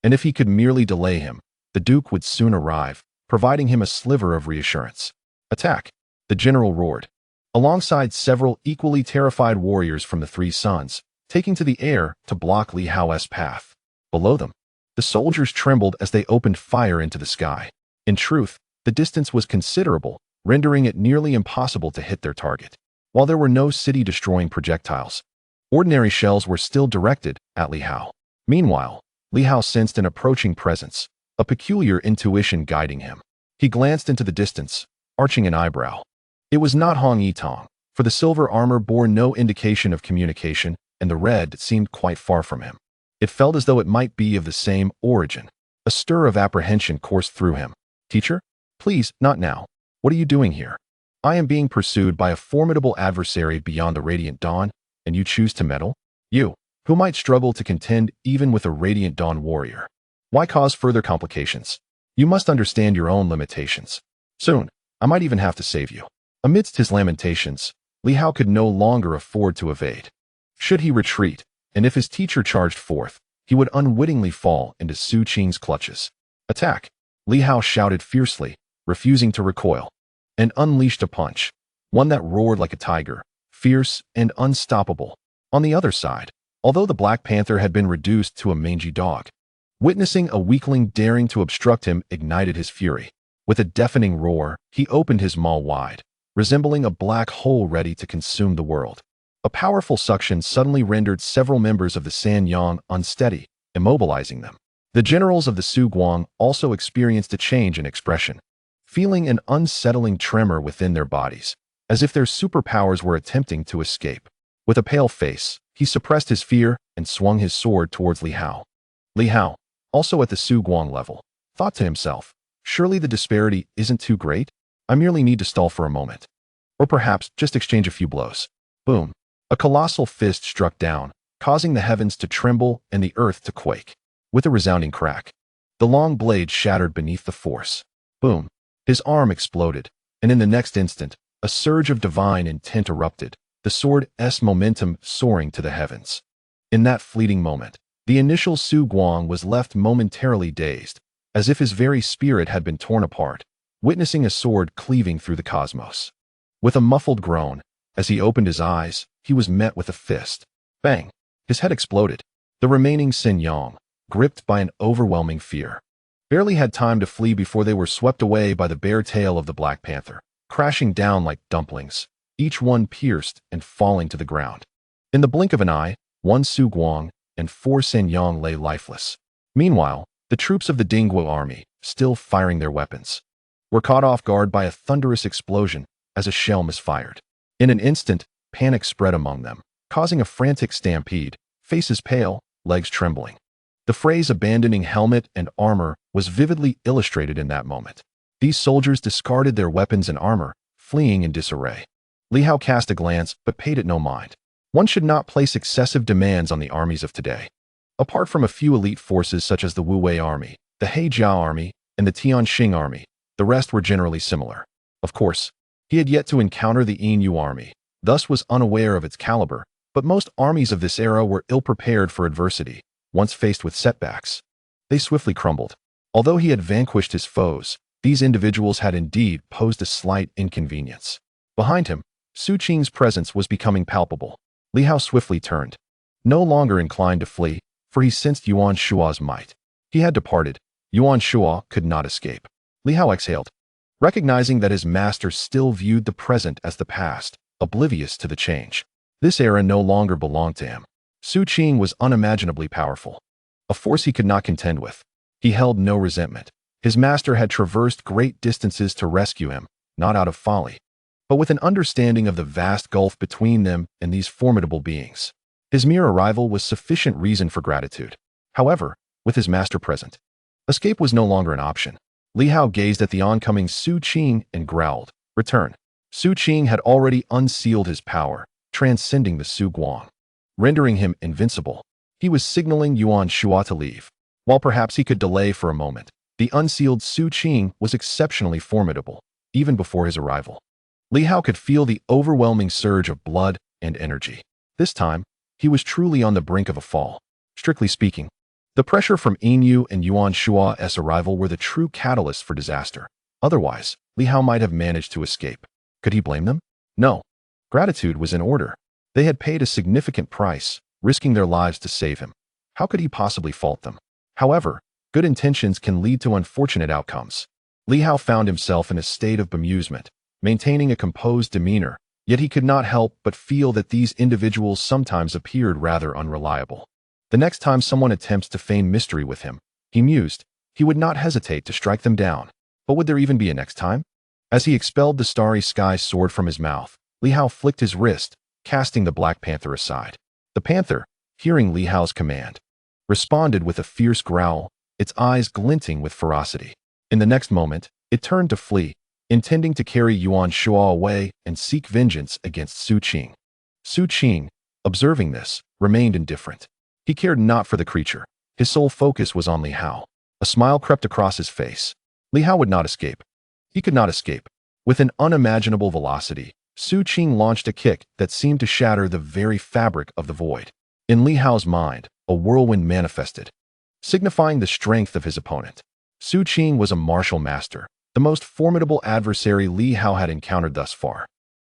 And if he could merely delay him, the Duke would soon arrive, providing him a sliver of reassurance. "Attack!" the general roared, alongside several equally terrified warriors from the Three Suns, taking to the air to block Li Hao's path. Below them, the soldiers trembled as they opened fire into the sky. In truth, the distance was considerable, rendering it nearly impossible to hit their target. While there were no city-destroying projectiles, ordinary shells were still directed at Li Hao. Meanwhile, Li Hao sensed an approaching presence, a peculiar intuition guiding him. He glanced into the distance, arching an eyebrow. It was not Hong Yitong, for the silver armor bore no indication of communication, and the red seemed quite far from him. It felt as though it might be of the same origin. A stir of apprehension coursed through him. "Teacher? Please, not now. What are you doing here? I am being pursued by a formidable adversary beyond the Radiant Dawn, and you choose to meddle? You, who might struggle to contend even with a Radiant Dawn warrior. Why cause further complications? You must understand your own limitations. Soon, I might even have to save you." Amidst his lamentations, Li Hao could no longer afford to evade. Should he retreat, and if his teacher charged forth, he would unwittingly fall into Su Qing's clutches. "Attack!" Li Hao shouted fiercely, refusing to recoil, and unleashed a punch, one that roared like a tiger, fierce and unstoppable. On the other side, although the Black Panther had been reduced to a mangy dog, witnessing a weakling daring to obstruct him ignited his fury. With a deafening roar, he opened his maw wide, resembling a black hole ready to consume the world. A powerful suction suddenly rendered several members of the San Yang unsteady, immobilizing them. The generals of the Su Guang also experienced a change in expression, feeling an unsettling tremor within their bodies, as if their superpowers were attempting to escape. With a pale face, he suppressed his fear and swung his sword towards Li Hao. Li Hao, also at the Su Guang level, thought to himself, "Surely the disparity isn't too great? I merely need to stall for a moment. Or perhaps just exchange a few blows." Boom. A colossal fist struck down, causing the heavens to tremble and the earth to quake. With a resounding crack, the long blade shattered beneath the force. Boom. His arm exploded, and in the next instant, a surge of divine intent erupted, the sword's momentum soaring to the heavens. In that fleeting moment, the initial Su Guang was left momentarily dazed, as if his very spirit had been torn apart, witnessing a sword cleaving through the cosmos. With a muffled groan, as he opened his eyes, he was met with a fist. Bang! His head exploded. The remaining Sin Yang, gripped by an overwhelming fear, barely had time to flee before they were swept away by the bare tail of the Black Panther, crashing down like dumplings, each one pierced and falling to the ground. In the blink of an eye, 1 Su Guang and 4 Sin Yang lay lifeless. Meanwhile, the troops of the Dingguo army, still firing their weapons, were caught off guard by a thunderous explosion as a shell misfired. In an instant, panic spread among them, causing a frantic stampede. Faces pale, legs trembling. The phrase abandoning helmet and armor was vividly illustrated in that moment. These soldiers discarded their weapons and armor, fleeing in disarray. Li Hao cast a glance but paid it no mind. One should not place excessive demands on the armies of today. Apart from a few elite forces such as the Wu Wei army, the Hejiao army, and the Tianxing army, the rest were generally similar. Of course, he had yet to encounter the Yin army, thus was unaware of its caliber, but most armies of this era were ill-prepared for adversity. Once faced with setbacks, they swiftly crumbled. Although he had vanquished his foes, these individuals had indeed posed a slight inconvenience. Behind him, Su Qing's presence was becoming palpable. Li Hao swiftly turned. No longer inclined to flee, for he sensed Yuan Shua's might. He had departed. Yuan Shua could not escape. Li Hao exhaled, recognizing that his master still viewed the present as the past, oblivious to the change. This era no longer belonged to him. Su Qing was unimaginably powerful, a force he could not contend with. He held no resentment. His master had traversed great distances to rescue him, not out of folly, but with an understanding of the vast gulf between them and these formidable beings. His mere arrival was sufficient reason for gratitude. However, with his master present, escape was no longer an option. Li Hao gazed at the oncoming Su Qing and growled, "Return." Su Qing had already unsealed his power, transcending the Su Guang, rendering him invincible. He was signaling Yuan Shua to leave. While perhaps he could delay for a moment, the unsealed Su Qing was exceptionally formidable, even before his arrival. Li Hao could feel the overwhelming surge of blood and energy. This time, he was truly on the brink of a fall. Strictly speaking, the pressure from Yin and Yuan Shua's arrival were the true catalysts for disaster. Otherwise, Li Hao might have managed to escape. Could he blame them? No. Gratitude was in order. They had paid a significant price, risking their lives to save him. How could he possibly fault them? However, good intentions can lead to unfortunate outcomes. Li Hao found himself in a state of bemusement, maintaining a composed demeanor, yet he could not help but feel that these individuals sometimes appeared rather unreliable. The next time someone attempts to feign mystery with him, he mused, he would not hesitate to strike them down. But would there even be a next time? As he expelled the starry sky sword from his mouth, Li Hao flicked his wrist, casting the Black Panther aside. The panther, hearing Li Hao's command, responded with a fierce growl, its eyes glinting with ferocity. In the next moment, it turned to flee, intending to carry Yuan Shua away and seek vengeance against Su Qing. Su Qing, observing this, remained indifferent. He cared not for the creature. His sole focus was on Li Hao. A smile crept across his face. Li Hao would not escape. He could not escape. With an unimaginable velocity, Su Qing launched a kick that seemed to shatter the very fabric of the void. In Li Hao's mind, a whirlwind manifested, signifying the strength of his opponent. Su Qing was a martial master, the most formidable adversary Li Hao had encountered thus far.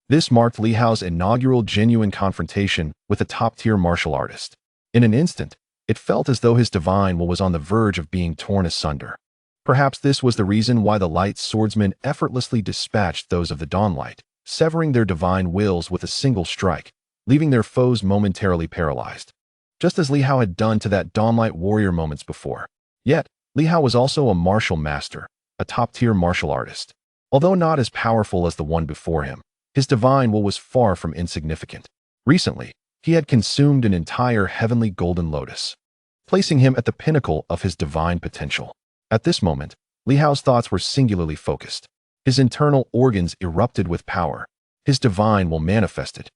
This marked Li Hao's inaugural genuine confrontation with a top-tier martial artist. In an instant, it felt as though his divine will was on the verge of being torn asunder. Perhaps this was the reason why the light swordsmen effortlessly dispatched those of the Dawnlight, severing their divine wills with a single strike, leaving their foes momentarily paralyzed, just as Li Hao had done to that Dawnlight warrior moments before. Yet, Li Hao was also a martial master, a top-tier martial artist. Although not as powerful as the one before him, his divine will was far from insignificant. Recently, he had consumed an entire heavenly golden lotus, placing him at the pinnacle of his divine potential. At this moment, Li Hao's thoughts were singularly focused. His internal organs erupted with power. His divine will manifested,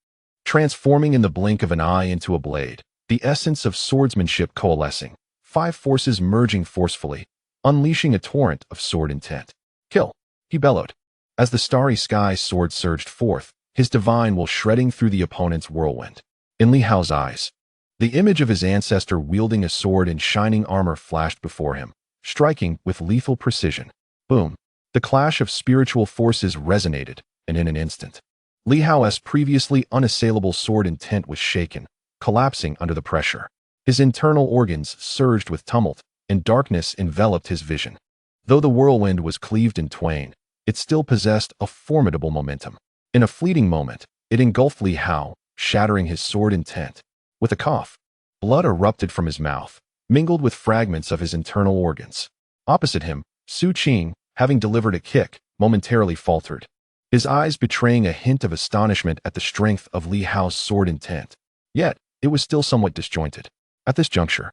transforming in the blink of an eye into a blade, the essence of swordsmanship coalescing, 5 forces merging forcefully, unleashing a torrent of sword intent. "Kill!" he bellowed. As the starry sky sword surged forth, his divine will shredding through the opponent's whirlwind. In Li Hao's eyes, the image of his ancestor wielding a sword in shining armor flashed before him, striking with lethal precision. Boom! The clash of spiritual forces resonated, and in an instant, Li Hao's previously unassailable sword intent was shaken, collapsing under the pressure. His internal organs surged with tumult, and darkness enveloped his vision. Though the whirlwind was cleaved in twain, it still possessed a formidable momentum. In a fleeting moment, it engulfed Li Hao, shattering his sword intent. With a cough, blood erupted from his mouth, mingled with fragments of his internal organs. Opposite him, Su Qing, having delivered a kick, momentarily faltered, his eyes betraying a hint of astonishment at the strength of Li Hao's sword intent. Yet, it was still somewhat disjointed. At this juncture,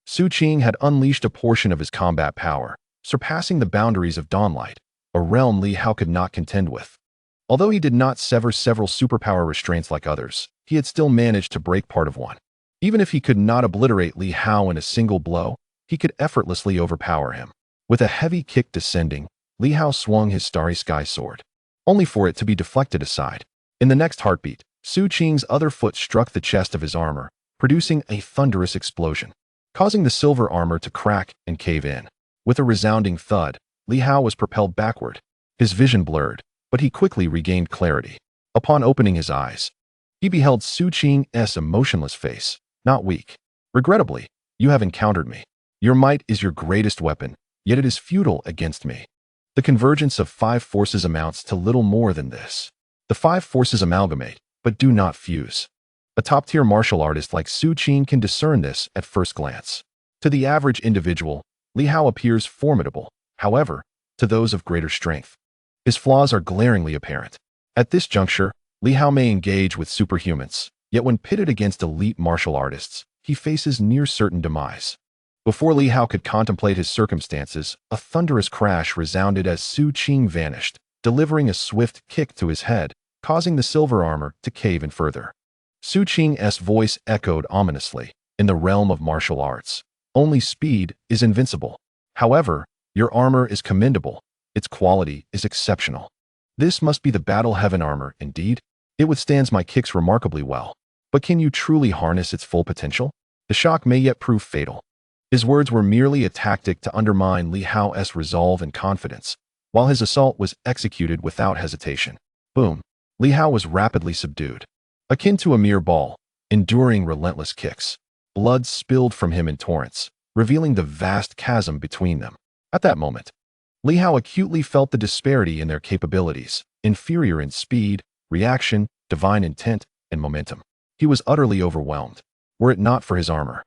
Su Qing had unleashed a portion of his combat power, surpassing the boundaries of Dawnlight, a realm Li Hao could not contend with. Although he did not sever several superpower restraints like others, he had still managed to break part of one. Even if he could not obliterate Li Hao in a single blow, he could effortlessly overpower him. With a heavy kick descending, Li Hao swung his starry sky sword, only for it to be deflected aside. In the next heartbeat, Su Qing's other foot struck the chest of his armor, producing a thunderous explosion, causing the silver armor to crack and cave in. With a resounding thud, Li Hao was propelled backward. His vision blurred, but he quickly regained clarity. Upon opening his eyes, he beheld Su Qing's emotionless face, not weak. Regrettably, you have encountered me. Your might is your greatest weapon, yet it is futile against me. The convergence of 5 forces amounts to little more than this. The 5 forces amalgamate, but do not fuse. A top-tier martial artist like Su Qing can discern this at first glance. To the average individual, Li Hao appears formidable. However, to those of greater strength, his flaws are glaringly apparent. At this juncture, Li Hao may engage with superhumans, yet when pitted against elite martial artists, he faces near certain demise. Before Li Hao could contemplate his circumstances, a thunderous crash resounded as Su Qing vanished, delivering a swift kick to his head, causing the silver armor to cave in further. Su Qing's voice echoed ominously. In the realm of martial arts, only speed is invincible. However, your armor is commendable. Its quality is exceptional. This must be the battle heaven armor, indeed. It withstands my kicks remarkably well. But can you truly harness its full potential? The shock may yet prove fatal. His words were merely a tactic to undermine Li Hao's resolve and confidence, while his assault was executed without hesitation. Boom! Li Hao was rapidly subdued. Akin to a mere ball, enduring relentless kicks. Blood spilled from him in torrents, revealing the vast chasm between them. At that moment, Li Hao acutely felt the disparity in their capabilities, inferior in speed, reaction, divine intent, and momentum. He was utterly overwhelmed. Were it not for his armor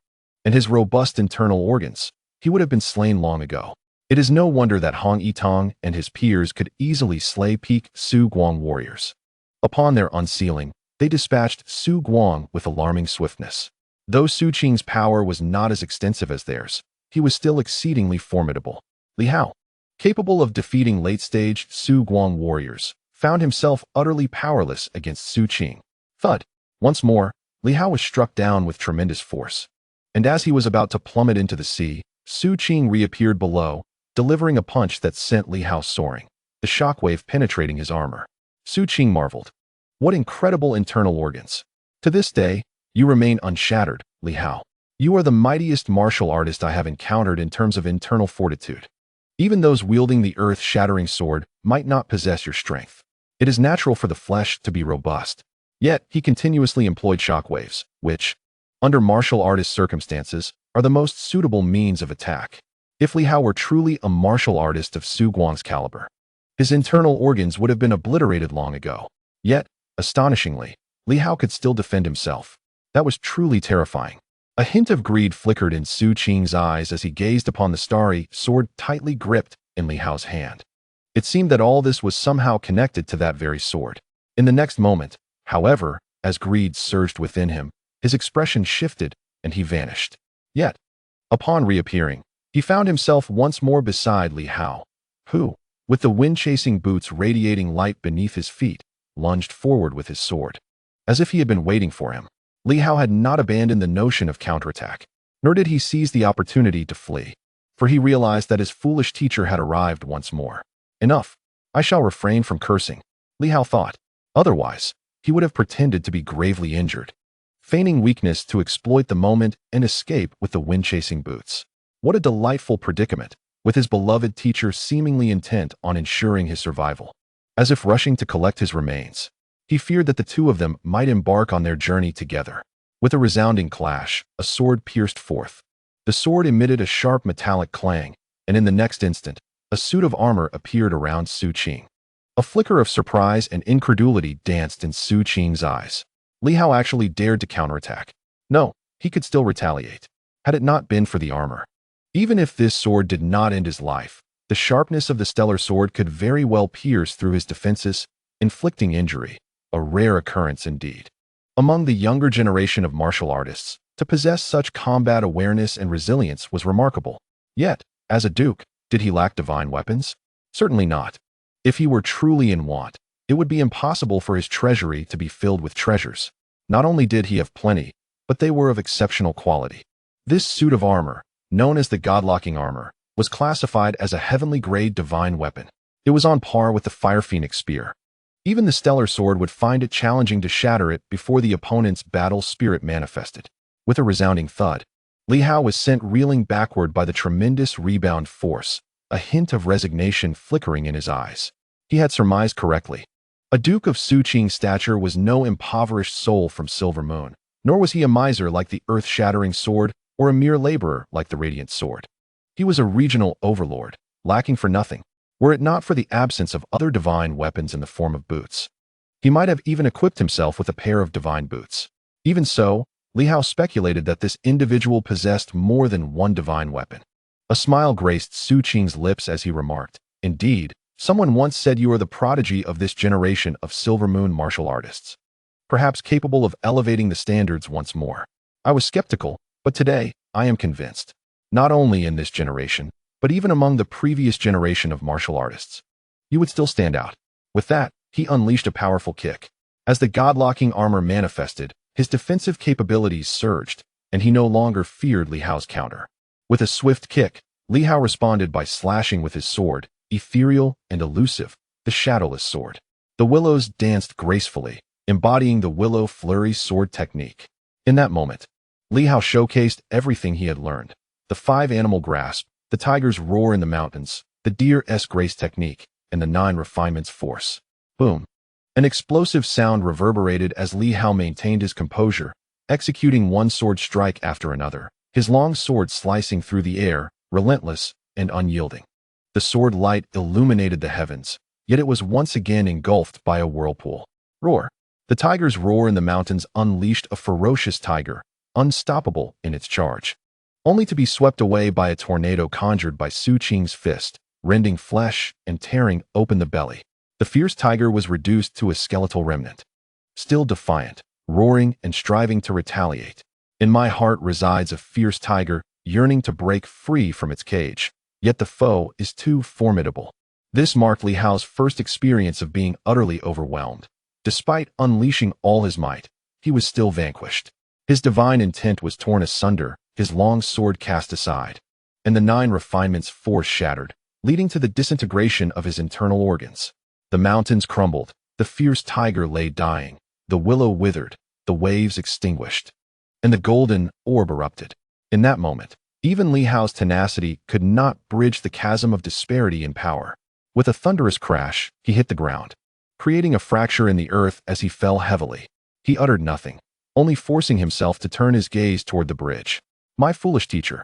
and his robust internal organs, he would have been slain long ago. It is no wonder that Hong Yitong and his peers could easily slay peak Su Guang warriors. Upon their unsealing, they dispatched Su Guang with alarming swiftness. Though Su Qing's power was not as extensive as theirs, he was still exceedingly formidable. Li Hao, capable of defeating late-stage Su Guang warriors, found himself utterly powerless against Su Qing. Thud! Once more, Li Hao was struck down with tremendous force. And as he was about to plummet into the sea, Su Qing reappeared below, delivering a punch that sent Li Hao soaring, the shockwave penetrating his armor. Su Qing marveled. What incredible internal organs! To this day, you remain unshattered, Li Hao. You are the mightiest martial artist I have encountered in terms of internal fortitude. Even those wielding the earth-shattering sword might not possess your strength. It is natural for the flesh to be robust. Yet, he continuously employed shockwaves, which, under martial artist circumstances, are the most suitable means of attack. If Li Hao were truly a martial artist of Su Guang's caliber, his internal organs would have been obliterated long ago. Yet, astonishingly, Li Hao could still defend himself. That was truly terrifying. A hint of greed flickered in Su Qing's eyes as he gazed upon the starry sword tightly gripped in Li Hao's hand. It seemed that all this was somehow connected to that very sword. In the next moment, however, as greed surged within him, his expression shifted and he vanished. Yet, upon reappearing, he found himself once more beside Li Hao, who, with the wind-chasing boots radiating light beneath his feet, lunged forward with his sword. As if he had been waiting for him, Li Hao had not abandoned the notion of counterattack, nor did he seize the opportunity to flee, for he realized that his foolish teacher had arrived once more. Enough, I shall refrain from cursing, Li Hao thought. Otherwise, he would have pretended to be gravely injured, feigning weakness to exploit the moment and escape with the wind-chasing boots. What a delightful predicament, with his beloved teacher seemingly intent on ensuring his survival. As if rushing to collect his remains, he feared that the two of them might embark on their journey together. With a resounding clash, a sword pierced forth. The sword emitted a sharp metallic clang, and in the next instant, a suit of armor appeared around Su Qing. A flicker of surprise and incredulity danced in Su Qing's eyes. Li Hao actually dared to counterattack. No, he could still retaliate, had it not been for the armor. Even if this sword did not end his life, the sharpness of the stellar sword could very well pierce through his defenses, inflicting injury, a rare occurrence indeed. Among the younger generation of martial artists, To possess such combat awareness and resilience was remarkable. Yet, as a duke, did he lack divine weapons? Certainly not. If he were truly in want, it would be impossible for his treasury to be filled with treasures. Not only did he have plenty, but they were of exceptional quality. This suit of armor, known as the God-locking armor, was classified as a heavenly-grade divine weapon. It was on par with the Fire Phoenix spear. Even the stellar sword would find it challenging to shatter it before the opponent's battle spirit manifested. With a resounding thud, Li Hao was sent reeling backward by the tremendous rebound force, a hint of resignation flickering in his eyes. He had surmised correctly. A duke of Su Qing's stature was no impoverished soul from Silver Moon, nor was he a miser like the earth-shattering sword or a mere laborer like the radiant sword. He was a regional overlord, lacking for nothing, were it not for the absence of other divine weapons in the form of boots. He might have even equipped himself with a pair of divine boots. Even so, Li Hao speculated that this individual possessed more than one divine weapon. A smile graced Su Qing's lips as he remarked, "Indeed, someone once said you are the prodigy of this generation of Silver Moon martial artists, perhaps capable of elevating the standards once more. I was skeptical, but today I am convinced. Not only in this generation, but even among the previous generation of martial artists, you would still stand out." With that, he unleashed a powerful kick. As the God-locking armor manifested, his defensive capabilities surged, and he no longer feared Li Hao's counter. With a swift kick, Li Hao responded by slashing with his sword, ethereal and elusive, the shadowless sword. The willows danced gracefully, embodying the willow flurry sword technique. In that moment, Li Hao showcased everything he had learned: the 5-animal grasp, the tiger's roar in the mountains, the deer's grace technique, and the 9 refinements force. Boom! An explosive sound reverberated as Li Hao maintained his composure, executing one sword strike after another, his long sword slicing through the air, relentless and unyielding. The sword light illuminated the heavens, yet it was once again engulfed by a whirlpool. Roar! The tiger's roar in the mountains unleashed a ferocious tiger, unstoppable in its charge, only to be swept away by a tornado conjured by Su Qing's fist, rending flesh and tearing open the belly. The fierce tiger was reduced to a skeletal remnant, still defiant, roaring and striving to retaliate. In my heart resides a fierce tiger, yearning to break free from its cage, yet the foe is too formidable. This marked Li Hao's first experience of being utterly overwhelmed. Despite unleashing all his might, he was still vanquished. His divine intent was torn asunder, his long sword cast aside, and the 9 refinements force shattered, leading to the disintegration of his internal organs. The mountains crumbled, the fierce tiger lay dying, the willow withered, the waves extinguished, and the golden orb erupted. In that moment, even Li Hao's tenacity could not bridge the chasm of disparity in power. With a thunderous crash, he hit the ground, creating a fracture in the earth as he fell heavily. He uttered nothing, only forcing himself to turn his gaze toward the bridge. "My foolish teacher,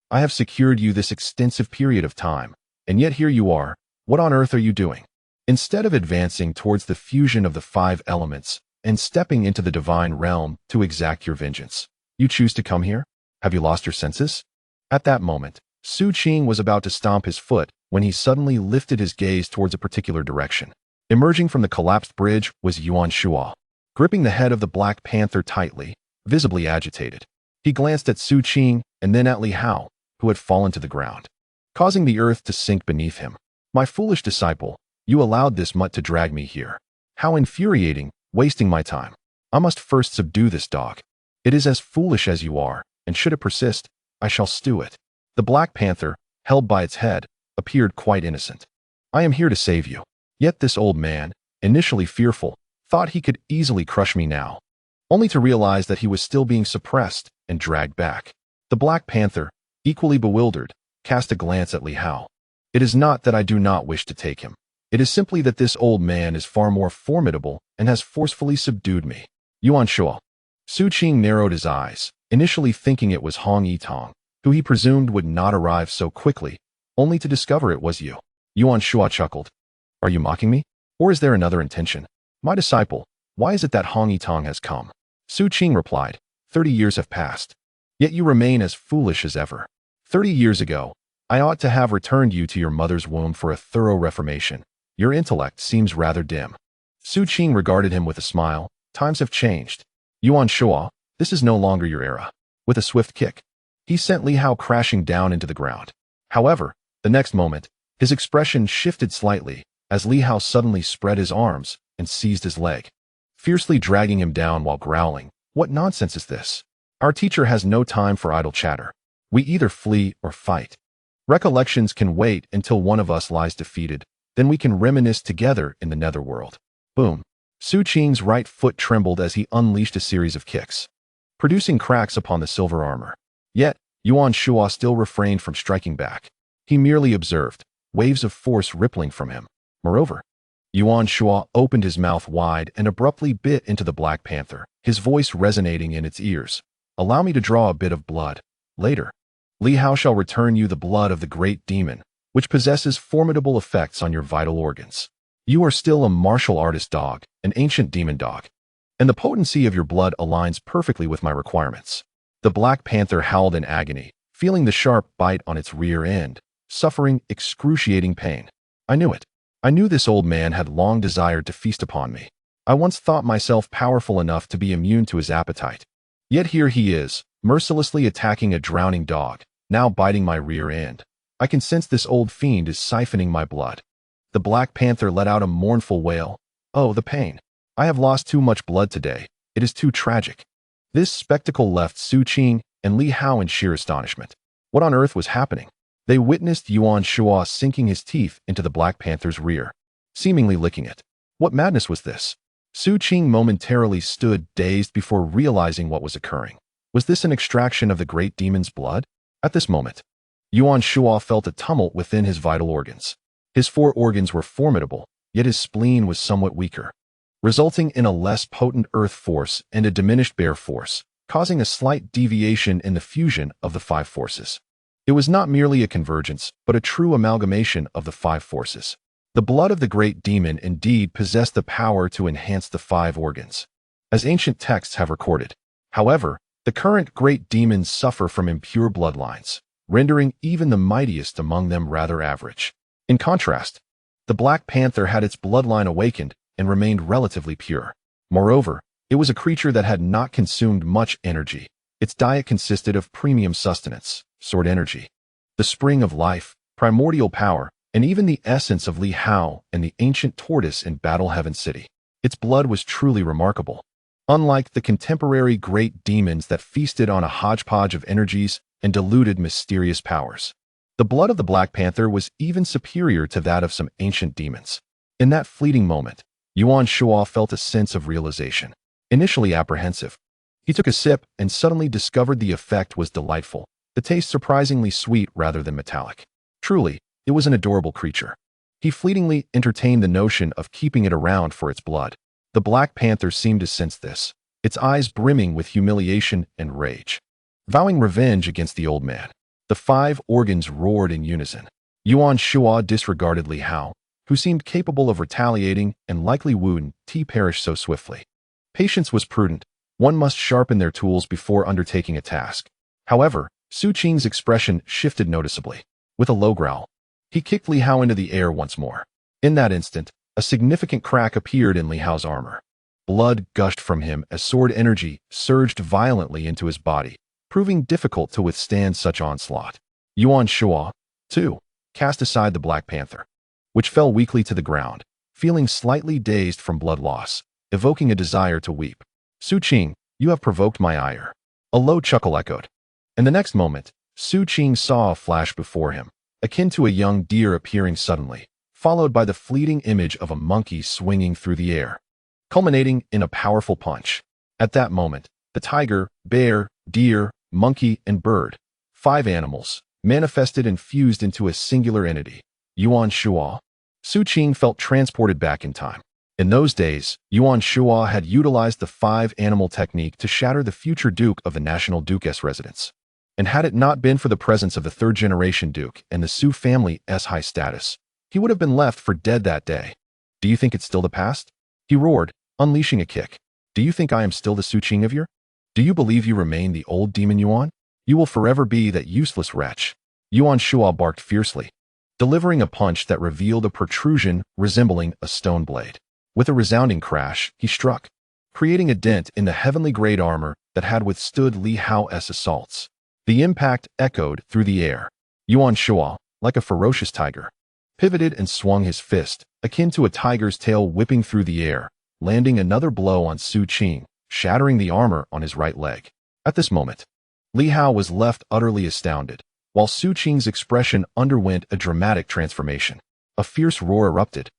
I have secured you this extensive period of time, and yet here you are. What on earth are you doing? Instead of advancing towards the fusion of the 5 elements and stepping into the divine realm to exact your vengeance, you choose to come here? Have you lost your senses?" At that moment, Su Qing was about to stomp his foot when he suddenly lifted his gaze towards a particular direction. Emerging from the collapsed bridge was Yuan Shuo, gripping the head of the Black Panther tightly, visibly agitated. He glanced at Su Qing and then at Li Hao, who had fallen to the ground, causing the earth to sink beneath him. "My foolish disciple, you allowed this mutt to drag me here. How infuriating, wasting my time. I must first subdue this dog. It is as foolish as you are, and should it persist, I shall stew it." The Black Panther, held by its head, appeared quite innocent. "I am here to save you." Yet this old man, initially fearful, thought he could easily crush me now, only to realize that he was still being suppressed and dragged back. The Black Panther, equally bewildered, cast a glance at Li Hao. "It is not that I do not wish to take him. It is simply that this old man is far more formidable and has forcefully subdued me." "Yuan Shuo." Su Qing narrowed his eyes, initially thinking it was Hong Yitong, who he presumed would not arrive so quickly, only to discover it was you. Yuan Shuo chuckled. "Are you mocking me? Or is there another intention? My disciple, why is it that Hong Yitong has come?" Su Qing replied, 30 years have passed. Yet you remain as foolish as ever. 30 years ago, I ought to have returned you to your mother's womb for a thorough reformation. Your intellect seems rather dim." Su Qing regarded him with a smile. "Times have changed. Yuan Shuo, this is no longer your era. With a swift kick, he sent Li Hao crashing down into the ground. However, the next moment, his expression shifted slightly as Li Hao suddenly spread his arms and seized his leg, fiercely dragging him down while growling, "What nonsense is this? Our teacher has no time for idle chatter. We either flee or fight. Recollections can wait until one of us lies defeated, then we can reminisce together in the netherworld." Boom. Su Qing's right foot trembled as he unleashed a series of kicks, producing cracks upon the silver armor. Yet, Yuan Shuo still refrained from striking back. He merely observed, waves of force rippling from him. Moreover, Yuan Shuo opened his mouth wide and abruptly bit into the Black Panther, his voice resonating in its ears. "Allow me to draw a bit of blood. Later, Li Hao shall return you the blood of the great demon, which possesses formidable effects on your vital organs. You are still a martial artist dog, an ancient demon dog, and the potency of your blood aligns perfectly with my requirements." The Black Panther howled in agony, feeling the sharp bite on its rear end, suffering excruciating pain. "I knew it. I knew this old man had long desired to feast upon me. I once thought myself powerful enough to be immune to his appetite. Yet here he is, mercilessly attacking a drowning dog, now biting my rear end. I can sense this old fiend is siphoning my blood." The Black Panther let out a mournful wail. "Oh, the pain. I have lost too much blood today. It is too tragic." This spectacle left Su Qing and Li Hao in sheer astonishment. What on earth was happening? They witnessed Yuan Shuo sinking his teeth into the Black Panther's rear, seemingly licking it. What madness was this? Su Qing momentarily stood dazed before realizing what was occurring. Was this an extraction of the great demon's blood? At this moment, Yuan Shuo felt a tumult within his vital organs. His 4 organs were formidable, yet his spleen was somewhat weaker, resulting in a less potent earth force and a diminished bear force, causing a slight deviation in the fusion of the 5 forces. It was not merely a convergence, but a true amalgamation of the 5 forces. The blood of the great demon indeed possessed the power to enhance the 5 organs, as ancient texts have recorded. However, the current great demons suffer from impure bloodlines, rendering even the mightiest among them rather average. In contrast, the Black Panther had its bloodline awakened and remained relatively pure. Moreover, it was a creature that had not consumed much energy. Its diet consisted of premium sustenance, sword energy, the spring of life, primordial power, and even the essence of Li Hao and the ancient tortoise in Battle Heaven City. Its blood was truly remarkable. Unlike the contemporary great demons that feasted on a hodgepodge of energies and diluted mysterious powers, the blood of the Black Panther was even superior to that of some ancient demons. In that fleeting moment, Yuan Shuo felt a sense of realization. Initially apprehensive, he took a sip and suddenly discovered the effect was delightful, the taste surprisingly sweet rather than metallic. Truly, it was an adorable creature. He fleetingly entertained the notion of keeping it around for its blood. The Black Panther seemed to sense this, its eyes brimming with humiliation and rage, vowing revenge against the old man. The 5 organs roared in unison. Yuan Shuo disregarded Li Hao, who seemed capable of retaliating and likely wouldn't perish so swiftly. Patience was prudent. One must sharpen their tools before undertaking a task. However, Su Qing's expression shifted noticeably. With a low growl, he kicked Li Hao into the air once more. In that instant, a significant crack appeared in Li Hao's armor. Blood gushed from him as sword energy surged violently into his body, proving difficult to withstand such onslaught. Yuan Shuo, too, cast aside the Black Panther, which fell weakly to the ground, feeling slightly dazed from blood loss, evoking a desire to weep. "Su Qing, you have provoked my ire." A low chuckle echoed. In the next moment, Su Qing saw a flash before him, akin to a young deer appearing suddenly, followed by the fleeting image of a monkey swinging through the air, culminating in a powerful punch. At that moment, the tiger, bear, deer, monkey, and bird, 5 animals, manifested and fused into a singular entity, Yuan Shuo. Su Qing felt transported back in time. In those days, Yuan Shuo had utilized the 5-animal technique to shatter the future Duke of the National Duke's residence. And had it not been for the presence of the 3rd-generation Duke and the Su family's high status, he would have been left for dead that day. "Do you think it's still the past?" he roared, unleashing a kick. "Do you think I am still the Su Qing of you? Do you believe you remain the old demon Yuan? You will forever be that useless wretch." Yuan Shuo barked fiercely, delivering a punch that revealed a protrusion resembling a stone blade. With a resounding crash, he struck, creating a dent in the heavenly grade armor that had withstood Li Hao's assaults. The impact echoed through the air. Yuan Shuo, like a ferocious tiger, pivoted and swung his fist, akin to a tiger's tail whipping through the air, landing another blow on Su Qing, shattering the armor on his right leg. At this moment, Li Hao was left utterly astounded, while Su Qing's expression underwent a dramatic transformation. A fierce roar erupted,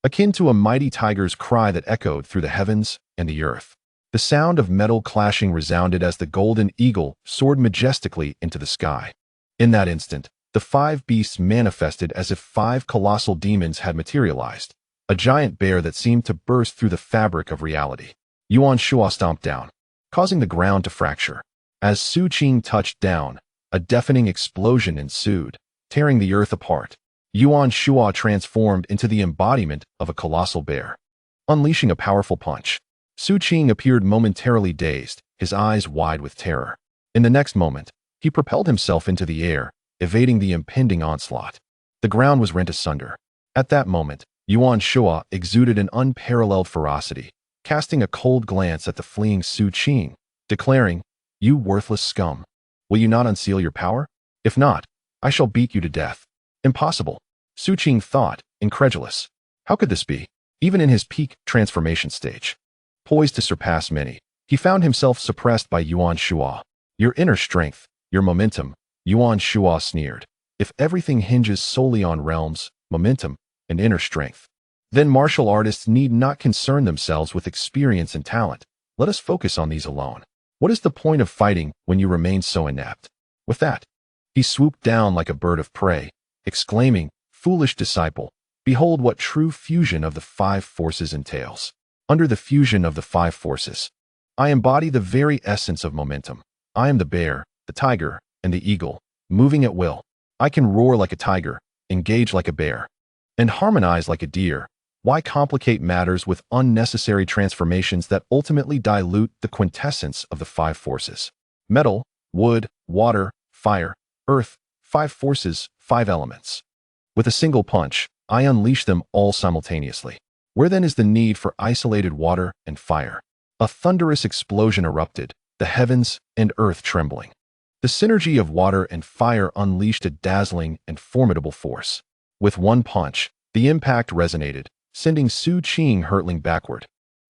akin to a mighty tiger's cry that echoed through the heavens and the earth. The sound of metal clashing resounded as the golden eagle soared majestically into the sky. In that instant, the 5 beasts manifested as if 5 colossal demons had materialized, a giant bear that seemed to burst through the fabric of reality. Yuan Shuo stomped down, causing the ground to fracture. As Su Qing touched down, a deafening explosion ensued, tearing the earth apart. Yuan Shuo transformed into the embodiment of a colossal bear, unleashing a powerful punch. Su Qing appeared momentarily dazed, his eyes wide with terror. In the next moment, he propelled himself into the air, evading the impending onslaught. The ground was rent asunder. At that moment, Yuan Shuo exuded an unparalleled ferocity, casting a cold glance at the fleeing Su Qing, declaring, "You worthless scum. Will you not unseal your power? If not, I shall beat you to death." Impossible, Su Qing thought, incredulous. How could this be? Even in his peak transformation stage, poised to surpass many, he found himself suppressed by Yuan Shuo. "Your inner strength, your momentum," Yuan Shuo sneered. "If everything hinges solely on realms, momentum, and inner strength, then martial artists need not concern themselves with experience and talent. Let us focus on these alone. What is the point of fighting when you remain so inept?" With that, he swooped down like a bird of prey, exclaiming, "Foolish disciple, behold what true fusion of the 5 forces entails. Under the fusion of the 5 forces, I embody the very essence of momentum. I am the bear, the tiger, and the eagle, moving at will. I can roar like a tiger, engage like a bear, and harmonize like a deer. Why complicate matters with unnecessary transformations that ultimately dilute the quintessence of the 5 forces? Metal, wood, water, fire, earth, 5 forces, 5 elements. With a single punch, I unleash them all simultaneously. Where then is the need for isolated water and fire?" A thunderous explosion erupted, the heavens and earth trembling. The synergy of water and fire unleashed a dazzling and formidable force. With one punch, the impact resonated, sending Su Qing hurtling backward,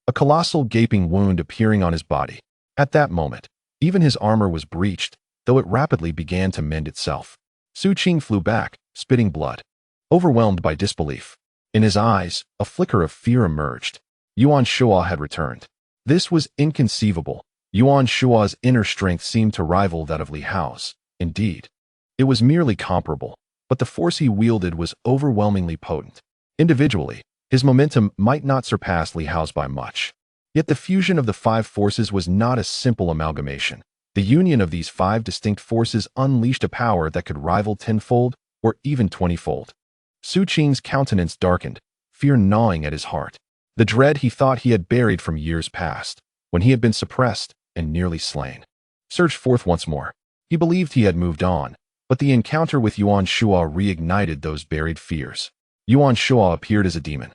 a colossal gaping wound appearing on his body. At that moment, even his armor was breached, though it rapidly began to mend itself. Su Qing flew back, spitting blood, overwhelmed by disbelief. In his eyes, a flicker of fear emerged. Yuan Shuo had returned. This was inconceivable. Yuan Shuo's inner strength seemed to rival that of Li Hao's. Indeed, it was merely comparable, but the force he wielded was overwhelmingly potent. Individually, his momentum might not surpass Li Hao's by much. Yet the fusion of the 5 forces was not a simple amalgamation. The union of these 5 distinct forces unleashed a power that could rival 10-fold or even 20-fold. Su Qing's countenance darkened, fear gnawing at his heart. The dread he thought he had buried from years past, when he had been suppressed and nearly slain, surged forth once more. He believed he had moved on, but the encounter with Yuan Shuo reignited those buried fears. Yuan Shuo appeared as a demon,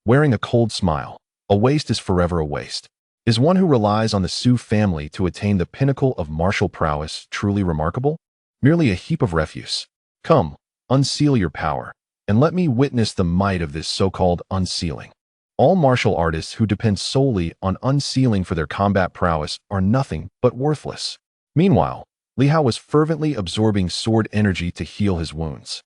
wearing a cold smile. A waste is forever a waste. Is one who relies on the Su family to attain the pinnacle of martial prowess truly remarkable? Merely a heap of refuse. Come, unseal your power, and let me witness the might of this so-called unsealing. All martial artists who depend solely on unsealing for their combat prowess are nothing but worthless. Meanwhile, Li Hao was fervently absorbing sword energy to heal his wounds.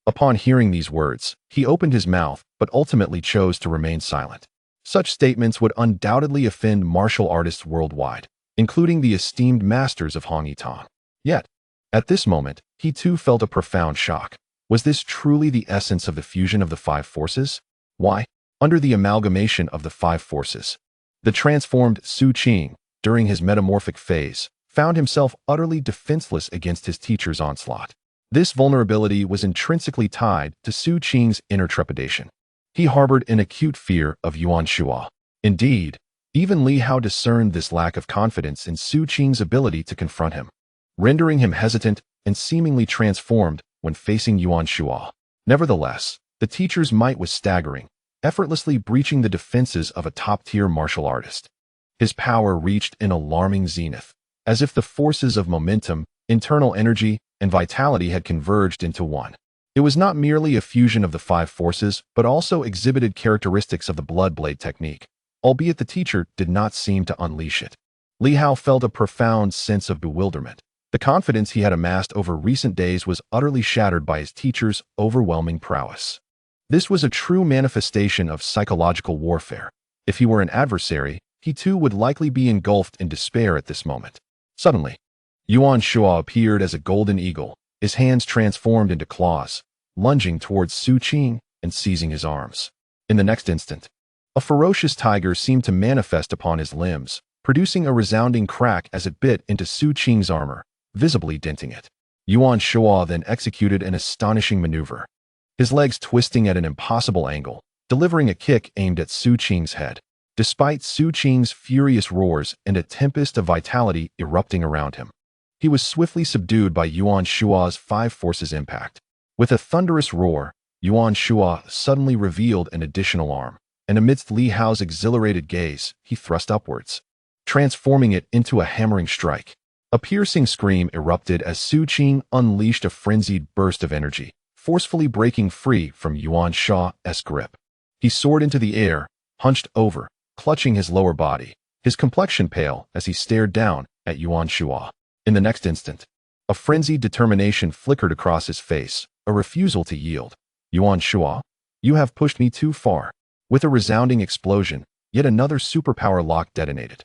Upon hearing these words, he opened his mouth but ultimately chose to remain silent. Such statements would undoubtedly offend martial artists worldwide, including the esteemed masters of Hong Yitan. Yet, at this moment, he too felt a profound shock. Was this truly the essence of the fusion of the 5 forces? Why, under the amalgamation of the 5 forces, the transformed Su Qing, during his metamorphic phase, found himself utterly defenseless against his teacher's onslaught. This vulnerability was intrinsically tied to Su Qing's inner trepidation. He harbored an acute fear of Yuan Shuo. Indeed, even Li Hao discerned this lack of confidence in Su Qing's ability to confront him, rendering him hesitant and seemingly transformed when facing Yuan Shuo. Nevertheless, the teacher's might was staggering, effortlessly breaching the defenses of a top-tier martial artist. His power reached an alarming zenith, as if the forces of momentum, internal energy, and vitality had converged into one. It was not merely a fusion of the five forces, but also exhibited characteristics of the blood blade technique, albeit the teacher did not seem to unleash it. Li Hao felt a profound sense of bewilderment. The confidence he had amassed over recent days was utterly shattered by his teacher's overwhelming prowess. This was a true manifestation of psychological warfare. If he were an adversary, he too would likely be engulfed in despair at this moment. Suddenly, Yuan Shuo appeared as a golden eagle, his hands transformed into claws, lunging towards Su Qing and seizing his arms. In the next instant, a ferocious tiger seemed to manifest upon his limbs, producing a resounding crack as it bit into Su Qing's armor, visibly denting it. Yuan Shuo then executed an astonishing maneuver, his legs twisting at an impossible angle, delivering a kick aimed at Su Qing's head. Despite Su Qing's furious roars and a tempest of vitality erupting around him, he was swiftly subdued by Yuan Shuo's five forces impact. With a thunderous roar, Yuan Shuo suddenly revealed an additional arm, and amidst Li Hao's exhilarated gaze, he thrust upwards, transforming it into a hammering strike. A piercing scream erupted as Su Qing unleashed a frenzied burst of energy, forcefully breaking free from Yuan Shuo's grip. He soared into the air, hunched over, clutching his lower body, his complexion pale as he stared down at Yuan Shuo. In the next instant, a frenzied determination flickered across his face, a refusal to yield. Yuan Shuo, you have pushed me too far. With a resounding explosion, yet another superpower lock detonated.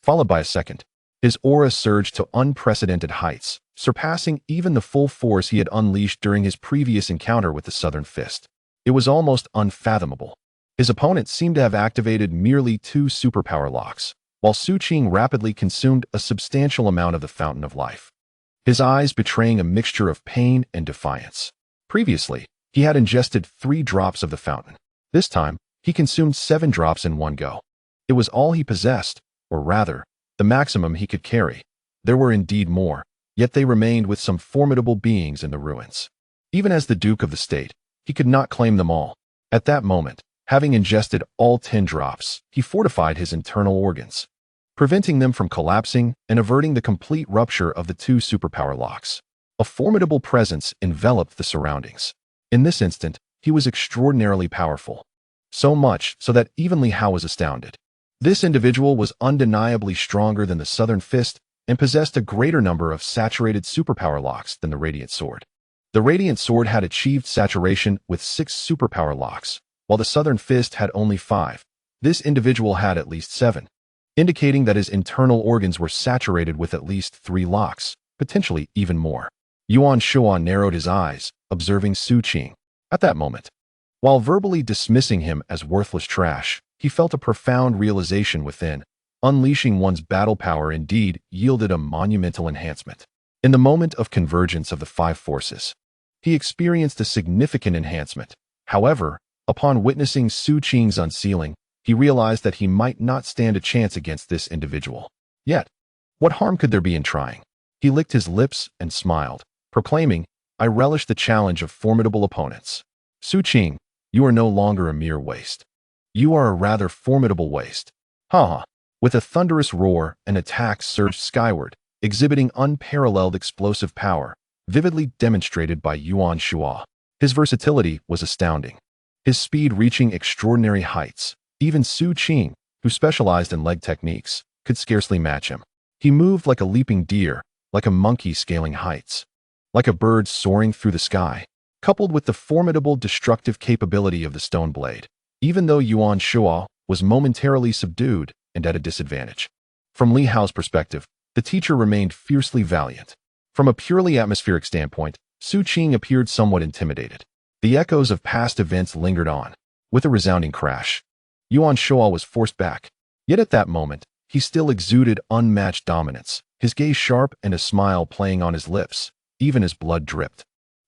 Followed by a second, his aura surged to unprecedented heights, surpassing even the full force he had unleashed during his previous encounter with the Southern Fist. It was almost unfathomable. His opponent seemed to have activated merely two superpower locks, while Su Qing rapidly consumed a substantial amount of the Fountain of Life, his eyes betraying a mixture of pain and defiance. Previously, he had ingested 3 drops of the fountain. This time, he consumed 7 drops in one go. It was all he possessed, or rather, the maximum he could carry. There were indeed more, yet they remained with some formidable beings in the ruins. Even as the Duke of the State, he could not claim them all. At that moment, having ingested all 10 drops, he fortified his internal organs, preventing them from collapsing and averting the complete rupture of the 2 superpower locks. A formidable presence enveloped the surroundings. In this instant, he was extraordinarily powerful. So much so that even Li Hao was astounded. This individual was undeniably stronger than the Southern Fist and possessed a greater number of saturated superpower locks than the Radiant Sword. The Radiant Sword had achieved saturation with 6 superpower locks, while the Southern Fist had only 5. This individual had at least 7, indicating that his internal organs were saturated with at least 3 locks, potentially even more. Yuan Shuo narrowed his eyes, observing Su Qing. At that moment, while verbally dismissing him as worthless trash, he felt a profound realization within. Unleashing one's battle power indeed yielded a monumental enhancement. In the moment of convergence of the 5 forces, he experienced a significant enhancement. However, upon witnessing Su Qing's unsealing, he realized that he might not stand a chance against this individual. Yet, what harm could there be in trying? He licked his lips and smiled, proclaiming, I relish the challenge of formidable opponents. Su Qing, you are no longer a mere waste. You are a rather formidable waste. Ha! With a thunderous roar, an attack surged skyward, exhibiting unparalleled explosive power, vividly demonstrated by Yuan Shuo. His versatility was astounding, his speed reaching extraordinary heights. Even Su Qing, who specialized in leg techniques, could scarcely match him. He moved like a leaping deer, like a monkey scaling heights, like a bird soaring through the sky. Coupled with the formidable destructive capability of the stone blade, even though Yuan Shuo was momentarily subdued and at a disadvantage. From Li Hao's perspective, the teacher remained fiercely valiant. From a purely atmospheric standpoint, Su Qing appeared somewhat intimidated. The echoes of past events lingered on. With a resounding crash, Yuan Shuo was forced back. Yet at that moment, he still exuded unmatched dominance, his gaze sharp and a smile playing on his lips, even as blood dripped.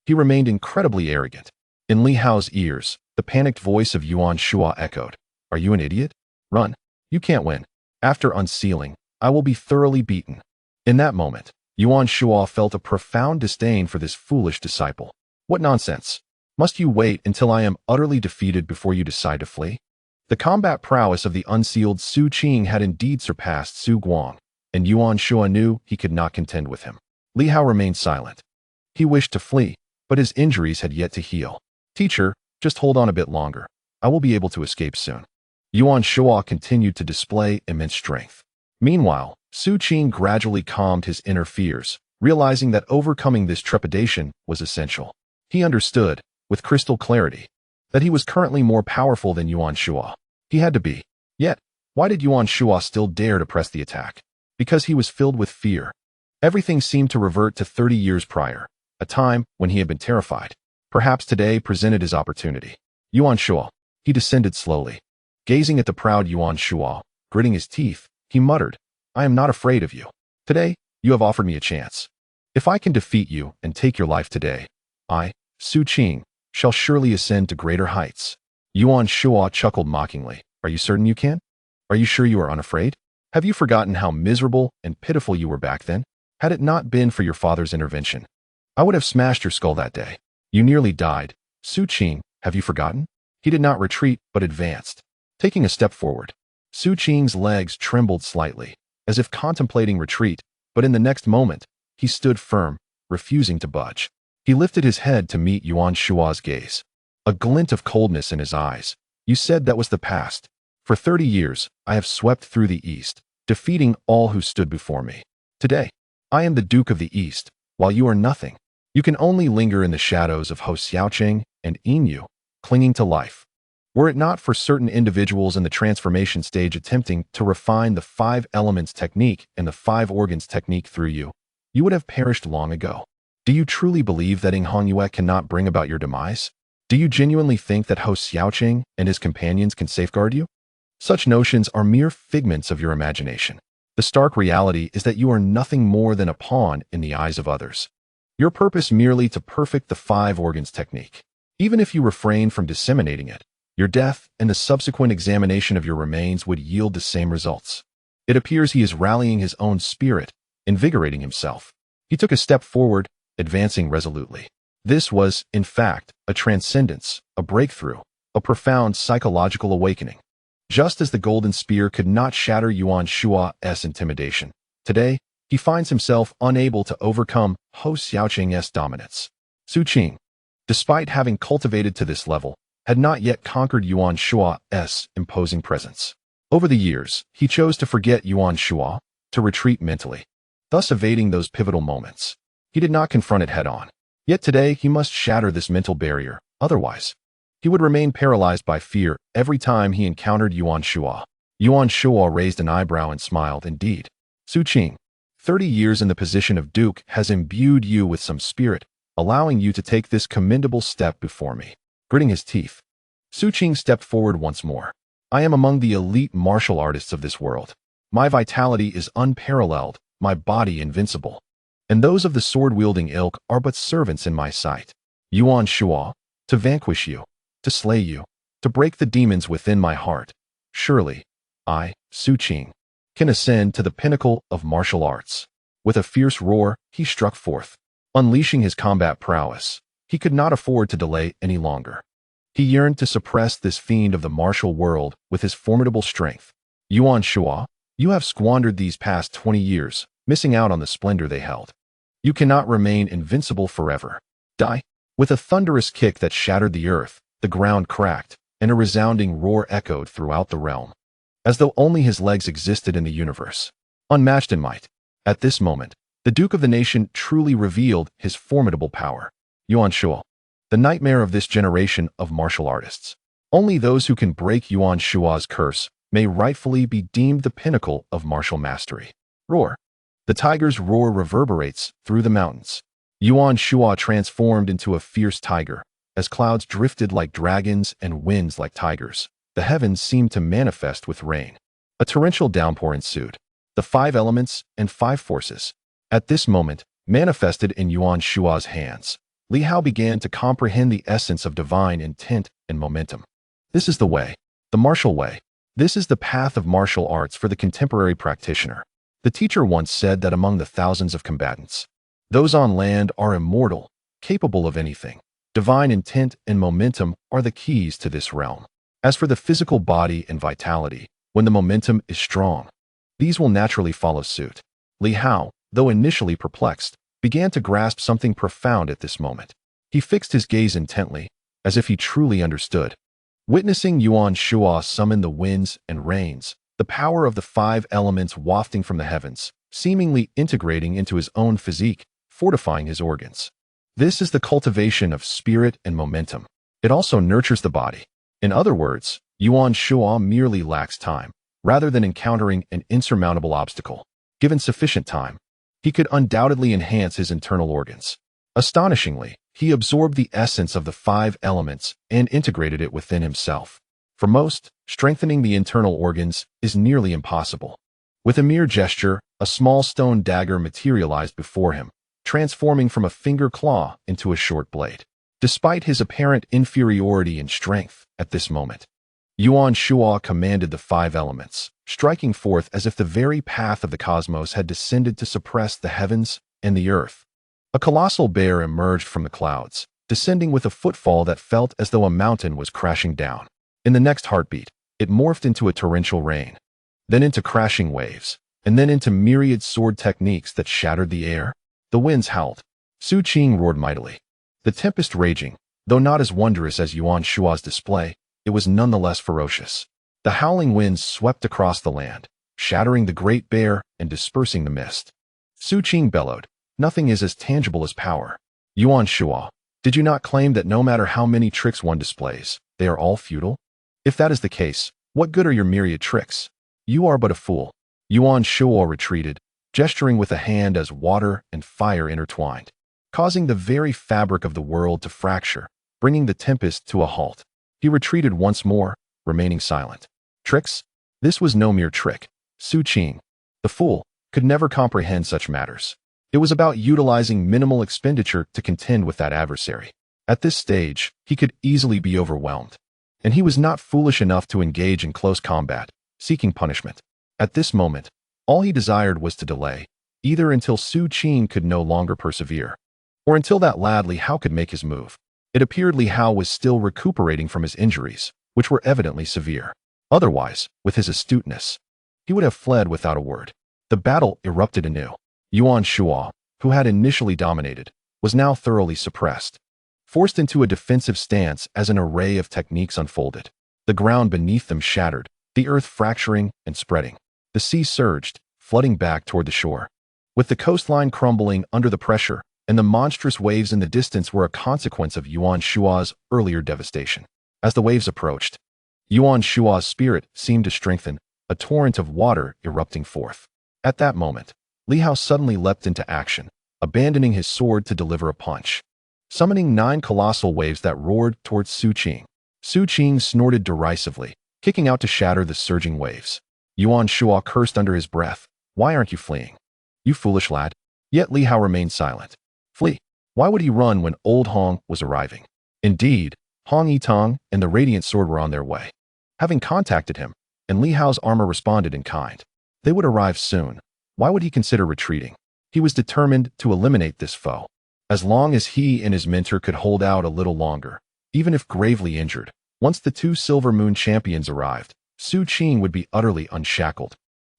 He remained incredibly arrogant. In Li Hao's ears, the panicked voice of Yuan Shuo echoed, Are you an idiot? Run. You can't win. After unsealing, I will be thoroughly beaten. In that moment, Yuan Shuo felt a profound disdain for this foolish disciple. What nonsense! Must you wait until I am utterly defeated before you decide to flee? The combat prowess of the unsealed Su Qing had indeed surpassed Su Guang, and Yuan Shua knew he could not contend with him. Li Hao remained silent. He wished to flee, but his injuries had yet to heal. Teacher, just hold on a bit longer. I will be able to escape soon. Yuan Shua continued to display immense strength. Meanwhile, Su Qing gradually calmed his inner fears, realizing that overcoming this trepidation was essential. He understood, with crystal clarity, that he was currently more powerful than Yuan Shua. He had to be. Yet, why did Yuan Shua still dare to press the attack? Because he was filled with fear. Everything seemed to revert to 30 years prior, a time when he had been terrified. Perhaps today presented his opportunity. Yuan Shua. He descended slowly. Gazing at the proud Yuan Shua, gritting his teeth, he muttered, I am not afraid of you. Today, you have offered me a chance. If I can defeat you and take your life today, I, Su Qing, shall surely ascend to greater heights. Yuan Shua chuckled mockingly. Are you certain you can? Are you sure you are unafraid? Have you forgotten how miserable and pitiful you were back then? Had it not been for your father's intervention, I would have smashed your skull that day. You nearly died. Su Qing, have you forgotten? He did not retreat, but advanced. Taking a step forward, Su Qing's legs trembled slightly, as if contemplating retreat, but in the next moment, he stood firm, refusing to budge. He lifted his head to meet Yuan Shua's gaze. A glint of coldness in his eyes. You said that was the past. For 30 years, I have swept through the East, defeating all who stood before me. Today, I am the Duke of the East, while you are nothing. You can only linger in the shadows of Ho Xiaoqing and Yin, clinging to life. Were it not for certain individuals in the transformation stage attempting to refine the 5 elements technique and the 5 organs technique through you, you would have perished long ago. Do you truly believe that Ing Hongyue cannot bring about your demise? Do you genuinely think that Ho Xiaoqing and his companions can safeguard you? Such notions are mere figments of your imagination. The stark reality is that you are nothing more than a pawn in the eyes of others. Your purpose merely to perfect the 5 organs technique. Even if you refrain from disseminating it, your death and the subsequent examination of your remains would yield the same results. It appears he is rallying his own spirit, invigorating himself. He took a step forward, advancing resolutely. This was, in fact, a transcendence, a breakthrough, a profound psychological awakening. Just as the golden spear could not shatter Yuan Shua's intimidation, today, he finds himself unable to overcome Ho Xiaoqing's dominance. Su Qing, despite having cultivated to this level, had not yet conquered Yuan Shua's imposing presence. Over the years, he chose to forget Yuan Shua, to retreat mentally, thus evading those pivotal moments. He did not confront it head-on. Yet today, he must shatter this mental barrier, otherwise, he would remain paralyzed by fear every time he encountered Yuan Shua. Yuan Shua raised an eyebrow and smiled. Indeed, Su Qing, 30 years in the position of Duke has imbued you with some spirit, allowing you to take this commendable step before me. Gritting his teeth, Su Qing stepped forward once more. I am among the elite martial artists of this world. My vitality is unparalleled, my body invincible. And those of the sword-wielding ilk are but servants in my sight. Yuan Shua, to vanquish you, to slay you, to break the demons within my heart. Surely, I, Su Qing, can ascend to the pinnacle of martial arts. With a fierce roar, he struck forth. Unleashing his combat prowess, he could not afford to delay any longer. He yearned to suppress this fiend of the martial world with his formidable strength. Yuan Shua, you have squandered these past 20 years, missing out on the splendor they held. You cannot remain invincible forever. Die. With a thunderous kick that shattered the earth, the ground cracked, and a resounding roar echoed throughout the realm, as though only his legs existed in the universe. Unmatched in might. At this moment, the Duke of the Nation truly revealed his formidable power. Yuan Shua, the nightmare of this generation of martial artists. Only those who can break Yuan Shua's curse may rightfully be deemed the pinnacle of martial mastery. Roar. The tiger's roar reverberates through the mountains. Yuan Shua transformed into a fierce tiger. As clouds drifted like dragons and winds like tigers, the heavens seemed to manifest with rain. A torrential downpour ensued. The 5 elements and 5 forces, at this moment, manifested in Yuan Shua's hands. Li Hao began to comprehend the essence of divine intent and momentum. This is the way, the martial way. This is the path of martial arts for the contemporary practitioner. The teacher once said that among the thousands of combatants, those on land are immortal, capable of anything. Divine intent and momentum are the keys to this realm. As for the physical body and vitality, when the momentum is strong, these will naturally follow suit. Li Hao, though initially perplexed, began to grasp something profound at this moment. He fixed his gaze intently, as if he truly understood. Witnessing Yuan Shuo summon the winds and rains, the power of the 5 elements wafting from the heavens, seemingly integrating into his own physique, fortifying his organs. This is the cultivation of spirit and momentum. It also nurtures the body. In other words, Yuan Shuo merely lacks time, rather than encountering an insurmountable obstacle. Given sufficient time, he could undoubtedly enhance his internal organs. Astonishingly, he absorbed the essence of the 5 elements and integrated it within himself. For most, strengthening the internal organs is nearly impossible. With a mere gesture, a small stone dagger materialized before him, transforming from a finger claw into a short blade. Despite his apparent inferiority in strength at this moment, Yuan Shuo commanded the 5 elements, striking forth as if the very path of the cosmos had descended to suppress the heavens and the earth. A colossal bear emerged from the clouds, descending with a footfall that felt as though a mountain was crashing down. In the next heartbeat, it morphed into a torrential rain, then into crashing waves, and then into myriad sword techniques that shattered the air. The winds howled. Su Qing roared mightily. The tempest raging, though not as wondrous as Yuan Shuo's display, it was nonetheless ferocious. The howling winds swept across the land, shattering the great bear and dispersing the mist. Su Qing bellowed, "Nothing is as tangible as power. Yuan Shuo, did you not claim that no matter how many tricks one displays, they are all futile? If that is the case, what good are your myriad tricks? You are but a fool." Yuan Shuo retreated, gesturing with a hand as water and fire intertwined, causing the very fabric of the world to fracture, bringing the tempest to a halt. He retreated once more, remaining silent. Tricks? This was no mere trick. Su Qing, the fool, could never comprehend such matters. It was about utilizing minimal expenditure to contend with that adversary. At this stage, he could easily be overwhelmed. And he was not foolish enough to engage in close combat, seeking punishment. At this moment, all he desired was to delay, either until Su Qing could no longer persevere, or until that lad Li Hao could make his move. It appeared Li Hao was still recuperating from his injuries, which were evidently severe. Otherwise, with his astuteness, he would have fled without a word. The battle erupted anew. Yuan Shuo, who had initially dominated, was now thoroughly suppressed, forced into a defensive stance as an array of techniques unfolded. The ground beneath them shattered, the earth fracturing and spreading. The sea surged, flooding back toward the shore. With the coastline crumbling under the pressure, and the monstrous waves in the distance were a consequence of Yuan Shuo's earlier devastation. As the waves approached, Yuan Shuo's spirit seemed to strengthen, a torrent of water erupting forth. At that moment, Li Hao suddenly leapt into action, abandoning his sword to deliver a punch, summoning 9 colossal waves that roared towards Su Qing. Su Qing snorted derisively, kicking out to shatter the surging waves. Yuan Shuo cursed under his breath. "Why aren't you fleeing? You foolish lad." Yet Li Hao remained silent. Flee? Why would he run when old Hong was arriving? Indeed, Hong Yitong and the radiant sword were on their way, having contacted him, and Li Hao's armor responded in kind. They would arrive soon. Why would he consider retreating? He was determined to eliminate this foe. As long as he and his mentor could hold out a little longer, even if gravely injured, once the 2 Silver Moon champions arrived, Su Qing would be utterly unshackled,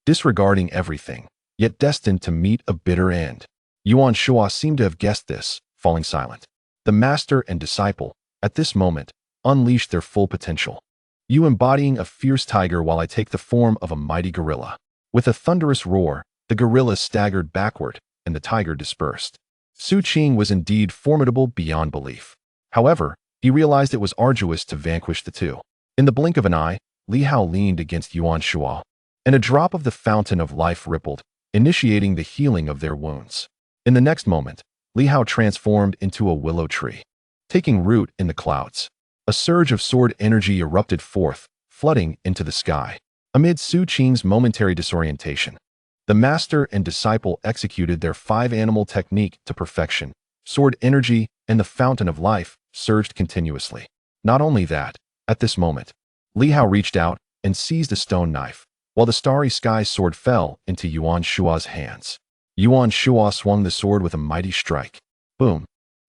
disregarding everything, yet destined to meet a bitter end. Yuan Shuo seemed to have guessed this, falling silent. The master and disciple, at this moment, unleashed their full potential. You embodying a fierce tiger while I take the form of a mighty gorilla. With a thunderous roar, the gorilla staggered backward, and the tiger dispersed. Su Qing was indeed formidable beyond belief. However, he realized it was arduous to vanquish the two. In the blink of an eye, Li Hao leaned against Yuan Shuo, and a drop of the fountain of life rippled, initiating the healing of their wounds. In the next moment, Li Hao transformed into a willow tree, taking root in the clouds. A surge of sword energy erupted forth, flooding into the sky. Amid Su Qing's momentary disorientation, the master and disciple executed their 5-animal technique to perfection. Sword energy and the fountain of life surged continuously. Not only that, at this moment, Li Hao reached out and seized a stone knife, while the starry sky sword fell into Yuan Shuo's hands. Yuan Shuo swung the sword with a mighty strike. Boom!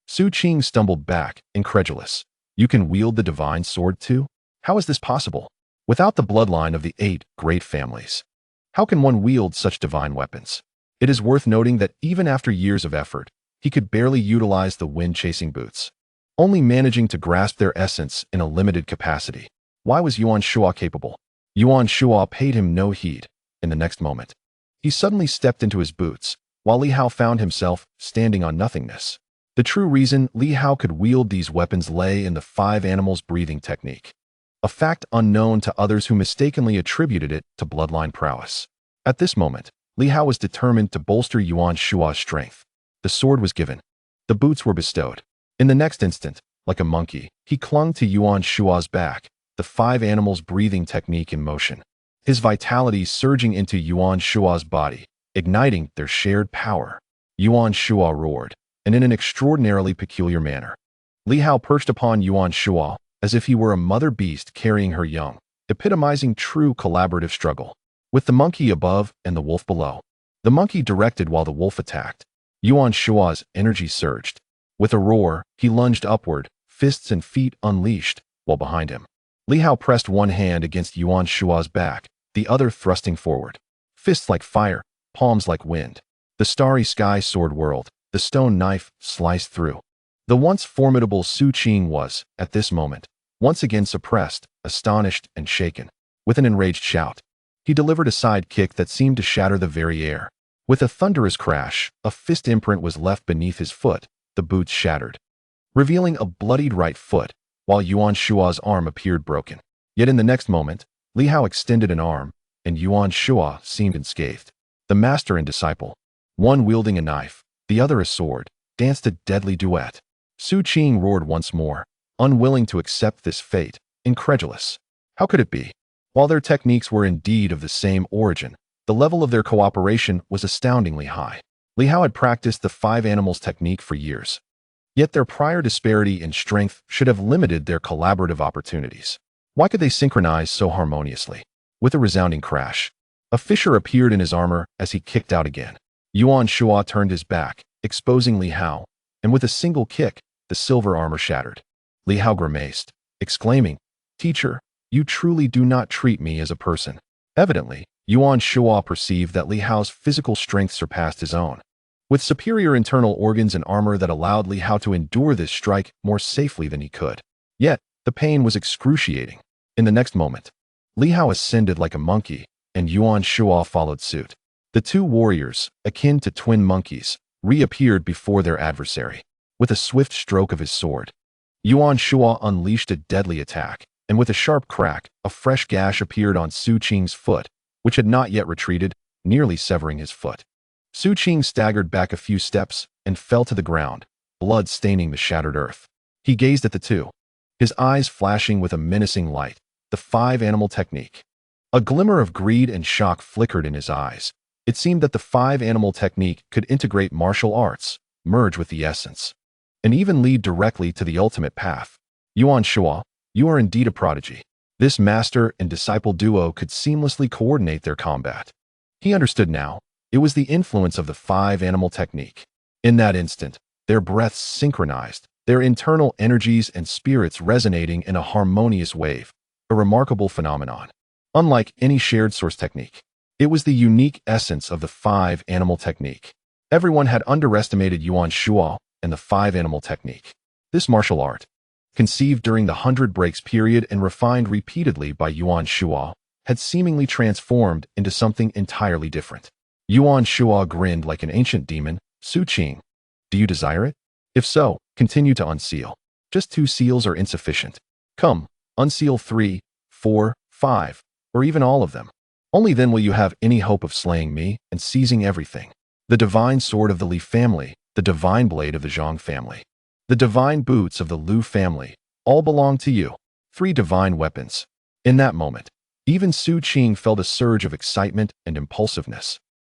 Su Qing stumbled back, incredulous. You can wield the divine sword too? How is this possible? Without the bloodline of the 8 great families, how can one wield such divine weapons? It is worth noting that even after years of effort, he could barely utilize the wind-chasing boots, only managing to grasp their essence in a limited capacity. Why was Yuan Shuo capable? Yuan Shuo paid him no heed. In the next moment, he suddenly stepped into his boots, while Li Hao found himself standing on nothingness. The true reason Li Hao could wield these weapons lay in the 5 animals breathing technique, a fact unknown to others who mistakenly attributed it to bloodline prowess. At this moment, Li Hao was determined to bolster Yuan Shuo's strength. The sword was given. The boots were bestowed. In the next instant, like a monkey, he clung to Yuan Shuo's back, the 5 animals breathing technique in motion, his vitality surging into Yuan Shuo's body, igniting their shared power. Yuan Shuo roared, and in an extraordinarily peculiar manner. Li Hao perched upon Yuan Shuo as if he were a mother beast carrying her young, epitomizing true collaborative struggle. With the monkey above and the wolf below, the monkey directed while the wolf attacked. Yuan Shuo's energy surged. With a roar, he lunged upward, fists and feet unleashed, while behind him, Li Hao pressed one hand against Yuan Shuo's back, the other thrusting forward. Fists like fire, palms like wind. The starry sky sword whirled, the stone knife sliced through. The once formidable Su Qing was, at this moment, once again suppressed, astonished and shaken. With an enraged shout, he delivered a side kick that seemed to shatter the very air. With a thunderous crash, a fist imprint was left beneath his foot, the boots shattered, revealing a bloodied right foot, while Yuan Shuo's arm appeared broken. Yet in the next moment, Li Hao extended an arm, and Yuan Shuo seemed unscathed. The master and disciple, one wielding a knife, the other a sword, danced a deadly duet. Su Qing roared once more, unwilling to accept this fate, incredulous. How could it be? While their techniques were indeed of the same origin, the level of their cooperation was astoundingly high. Li Hao had practiced the 5 animals technique for years. Yet their prior disparity in strength should have limited their collaborative opportunities. Why could they synchronize so harmoniously? With a resounding crash, a fissure appeared in his armor as he kicked out again. Yuan Shuo turned his back, exposing Li Hao, and with a single kick, the silver armor shattered. Li Hao grimaced, exclaiming, "Teacher, you truly do not treat me as a person." Evidently, Yuan Shuo perceived that Li Hao's physical strength surpassed his own. With superior internal organs and armor that allowed Li Hao to endure this strike more safely than he could. Yet, the pain was excruciating. In the next moment, Li Hao ascended like a monkey, and Yuan Shuo followed suit. The 2 warriors, akin to twin monkeys, reappeared before their adversary. With a swift stroke of his sword, Yuan Shuo unleashed a deadly attack, and with a sharp crack, a fresh gash appeared on Su Qing's foot, which had not yet retreated, nearly severing his foot. Su Qing staggered back a few steps and fell to the ground, blood staining the shattered earth. He gazed at the 2, his eyes flashing with a menacing light, the 5 animal technique. A glimmer of greed and shock flickered in his eyes. It seemed that the 5 animal technique could integrate martial arts, merge with the essence, and even lead directly to the ultimate path. Yuan Shuo, you are indeed a prodigy. This master and disciple duo could seamlessly coordinate their combat. He understood now. It was the influence of the 5 animal technique. In that instant, their breaths synchronized, their internal energies and spirits resonating in a harmonious wave, a remarkable phenomenon. Unlike any shared source technique, it was the unique essence of the 5 animal technique. Everyone had underestimated Yuan Shuo and the 5 animal technique. This martial art, conceived during the 100 Breaks period and refined repeatedly by Yuan Shuo, had seemingly transformed into something entirely different. Yuan Shuo grinned like an ancient demon. Su Qing, do you desire it? If so, continue to unseal. Just 2 seals are insufficient. Come, unseal 3, 4, 5, or even all of them. Only then will you have any hope of slaying me and seizing everything. The divine sword of the Li family, the divine blade of the Zhang family, the divine boots of the Lu family, all belong to you. 3 divine weapons. In that moment, even Su Qing felt a surge of excitement and impulsiveness.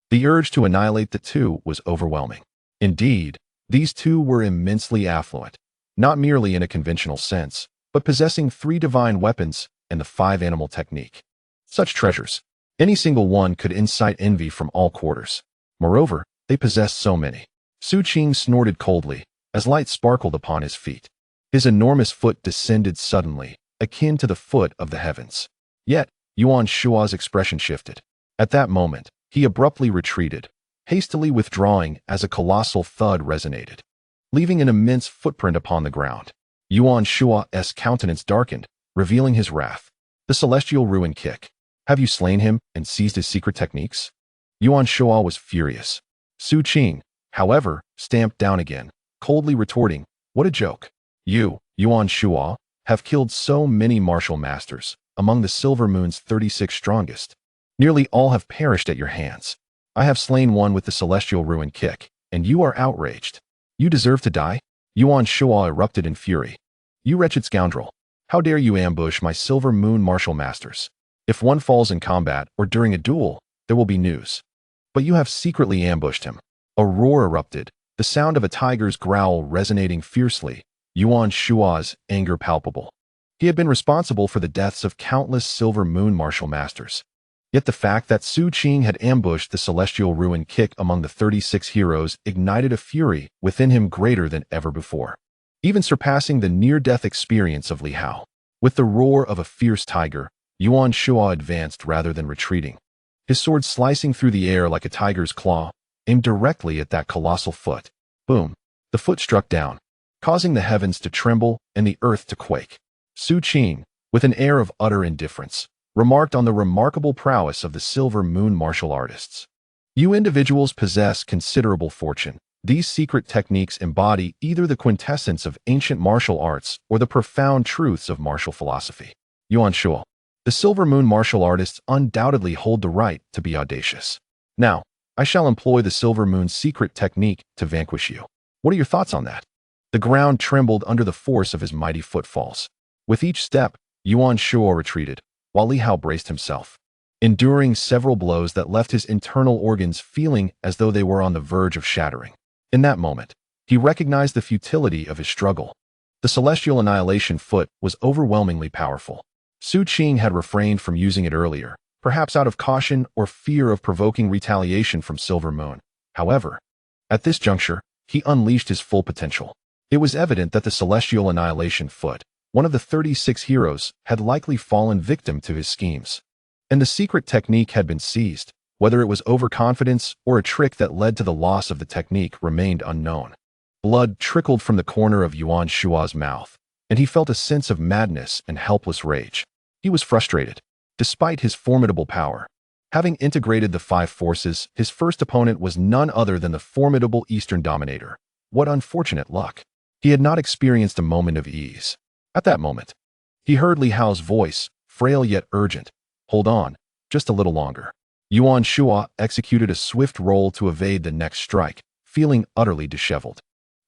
The urge to annihilate the 2 was overwhelming. Indeed, these 2 were immensely affluent, not merely in a conventional sense, but possessing 3 divine weapons and the 5 animal technique. Such treasures, any single one could incite envy from all quarters. Moreover, they possessed so many. Su Qing snorted coldly as light sparkled upon his feet. His enormous foot descended suddenly, akin to the foot of the heavens. Yet, Yuan Shua's expression shifted. At that moment, he abruptly retreated, hastily withdrawing as a colossal thud resonated, leaving an immense footprint upon the ground. Yuan Shua's countenance darkened, revealing his wrath. The celestial ruin kick. Have you slain him and seized his secret techniques? Yuan Shua was furious. Su Qing, however, stamped down again, coldly retorting, "What a joke. You, Yuan Shua, have killed so many martial masters, among the Silver Moon's 36 strongest. Nearly all have perished at your hands. I have slain one with the celestial ruin kick, and you are outraged. You deserve to die?" Yuan Shua erupted in fury. "You wretched scoundrel. How dare you ambush my Silver Moon martial masters? If one falls in combat or during a duel, there will be news. But you have secretly ambushed him." A roar erupted, the sound of a tiger's growl resonating fiercely, Yuan Shua's anger palpable. He had been responsible for the deaths of countless Silver Moon martial masters. Yet the fact that Su Qing had ambushed the celestial ruin kick among the 36 heroes ignited a fury within him greater than ever before, even surpassing the near-death experience of Li Hao. With the roar of a fierce tiger, Yuan Shua advanced rather than retreating, his sword slicing through the air like a tiger's claw, aimed directly at that colossal foot. Boom! The foot struck down, causing the heavens to tremble and the earth to quake. Su Qing, with an air of utter indifference, remarked on the remarkable prowess of the Silver Moon martial artists. "You individuals possess considerable fortune. These secret techniques embody either the quintessence of ancient martial arts or the profound truths of martial philosophy. Yuan Shua, the Silver Moon martial artists undoubtedly hold the right to be audacious. Now, I shall employ the Silver Moon's secret technique to vanquish you. What are your thoughts on that?" The ground trembled under the force of his mighty footfalls. With each step, Yuan Shua retreated, while Li Hao braced himself, enduring several blows that left his internal organs feeling as though they were on the verge of shattering. In that moment, he recognized the futility of his struggle. The celestial annihilation foot was overwhelmingly powerful. Su Qing had refrained from using it earlier, perhaps out of caution or fear of provoking retaliation from Silver Moon. However, at this juncture, he unleashed his full potential. It was evident that the celestial annihilation foot, one of the 36 heroes, had likely fallen victim to his schemes. And the secret technique had been seized. Whether it was overconfidence or a trick that led to the loss of the technique remained unknown. Blood trickled from the corner of Yuan Shua's mouth, and he felt a sense of madness and helpless rage. He was frustrated. Despite his formidable power, having integrated the 5 forces, his first opponent was none other than the formidable Eastern Dominator. What unfortunate luck. He had not experienced a moment of ease. At that moment, he heard Li Hao's voice, frail yet urgent. "Hold on, just a little longer." Yuan Shua executed a swift roll to evade the next strike, feeling utterly disheveled.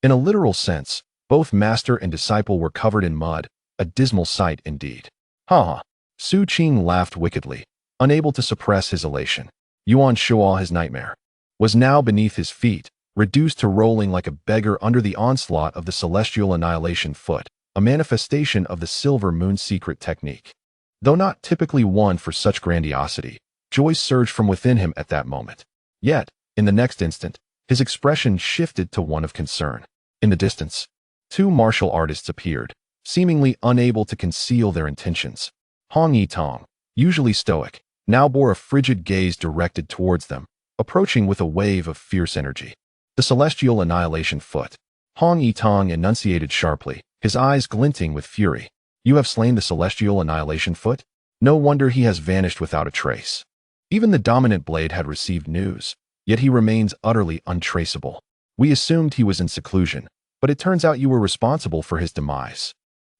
In a literal sense, both master and disciple were covered in mud, a dismal sight indeed. "Ha ha!" Su Qing laughed wickedly, unable to suppress his elation. Yuan Shua, his nightmare, was now beneath his feet, reduced to rolling like a beggar under the onslaught of the celestial annihilation foot, a manifestation of the Silver Moon secret technique. Though not typically one for such grandiosity, joy surged from within him at that moment. Yet, in the next instant, his expression shifted to one of concern. In the distance, 2 martial artists appeared, seemingly unable to conceal their intentions. Hong Yitong, usually stoic, now bore a frigid gaze directed towards them, approaching with a wave of fierce energy. The celestial annihilation foot. Hong Yitong enunciated sharply, his eyes glinting with fury. "You have slain the celestial annihilation foot? No wonder he has vanished without a trace." Even the dominant blade had received news, yet he remains utterly untraceable. "We assumed he was in seclusion, but it turns out you were responsible for his demise."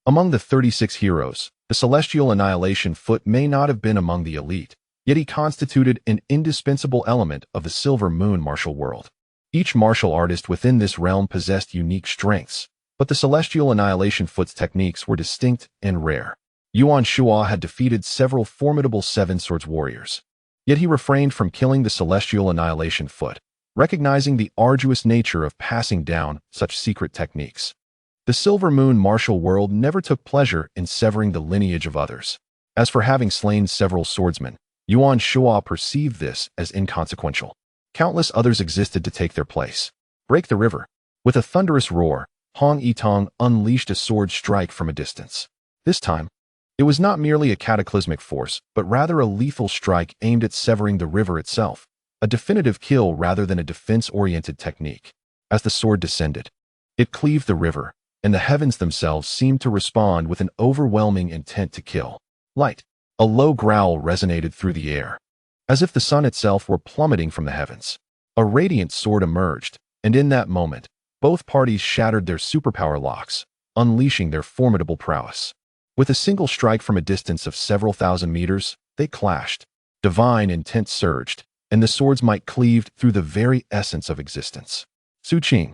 Among the 36 heroes, the celestial annihilation foot may not have been among the elite, yet he constituted an indispensable element of the Silver Moon martial world. Each martial artist within this realm possessed unique strengths, but the celestial annihilation foot's techniques were distinct and rare. Yuan Shua had defeated several formidable Seven Swords warriors, yet he refrained from killing the celestial annihilation foot, recognizing the arduous nature of passing down such secret techniques. The Silver Moon martial world never took pleasure in severing the lineage of others. As for having slain several swordsmen, Yuan Shua perceived this as inconsequential. Countless others existed to take their place. "Break the river." With a thunderous roar, Hong Yitong unleashed a sword strike from a distance. This time, It was not merely a cataclysmic force, but rather a lethal strike aimed at severing the river itself, a definitive kill rather than a defense-oriented technique. As the sword descended, it cleaved the river, and the heavens themselves seemed to respond with an overwhelming intent to kill. Light. A low growl resonated through the air, as if the sun itself were plummeting from the heavens. A radiant sword emerged, and in that moment, both parties shattered their superpower locks, unleashing their formidable prowess. With a single strike from a distance of several thousand meters, they clashed. Divine intent surged, and the swords might cleaved through the very essence of existence. Su Qing,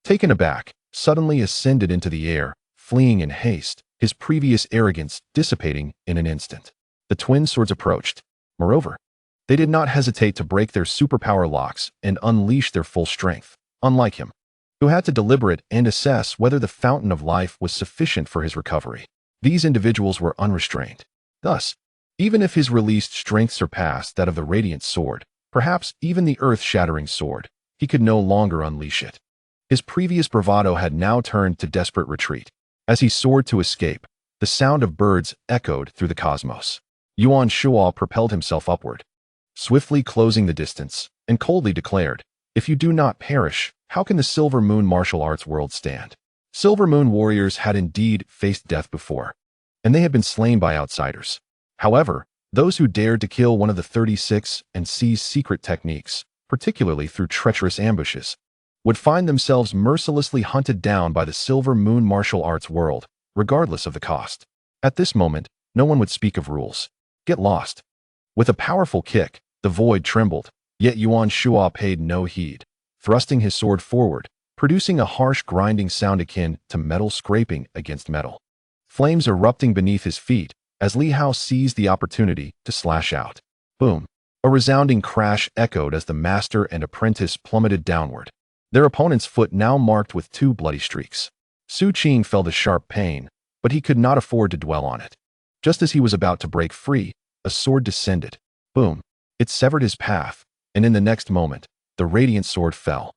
taken aback, suddenly ascended into the air, fleeing in haste, his previous arrogance dissipating in an instant. The twin swords approached. Moreover, they did not hesitate to break their superpower locks and unleash their full strength, unlike him, who had to deliberate and assess whether the fountain of life was sufficient for his recovery. These individuals were unrestrained. Thus, even if his released strength surpassed that of the radiant sword, perhaps even the earth-shattering sword, he could no longer unleash it. His previous bravado had now turned to desperate retreat. As he soared to escape, the sound of birds echoed through the cosmos. Yuan Shuo propelled himself upward, swiftly closing the distance, and coldly declared, "If you do not perish, how can the Silver Moon martial arts world stand?" Silver Moon warriors had indeed faced death before, and they had been slain by outsiders. However, those who dared to kill one of the 36 and seize secret techniques, particularly through treacherous ambushes, would find themselves mercilessly hunted down by the Silver Moon martial arts world, regardless of the cost. At this moment, no one would speak of rules. Get lost. With a powerful kick, the void trembled, yet Yuan Shuo paid no heed, thrusting his sword forward, producing a harsh grinding sound akin to metal scraping against metal. Flames erupting beneath his feet as Li Hao seized the opportunity to slash out. Boom! A resounding crash echoed as the master and apprentice plummeted downward, their opponent's foot now marked with 2 bloody streaks. Su Qing felt a sharp pain, but he could not afford to dwell on it. Just as he was about to break free, a sword descended. Boom! It severed his path, and in the next moment, the radiant sword fell.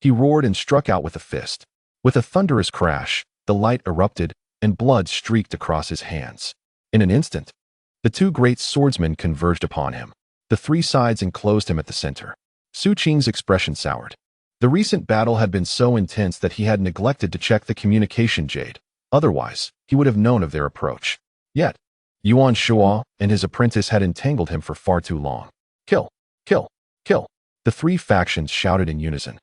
He roared and struck out with a fist. With a thunderous crash, the light erupted, and blood streaked across his hands. In an instant, the 2 great swordsmen converged upon him. The 3 sides enclosed him at the center. Su Qing's expression soured. The recent battle had been so intense that he had neglected to check the communication jade. Otherwise, he would have known of their approach. Yet, Yuan Shuo and his apprentice had entangled him for far too long. Kill! Kill! Kill! The 3 factions shouted in unison,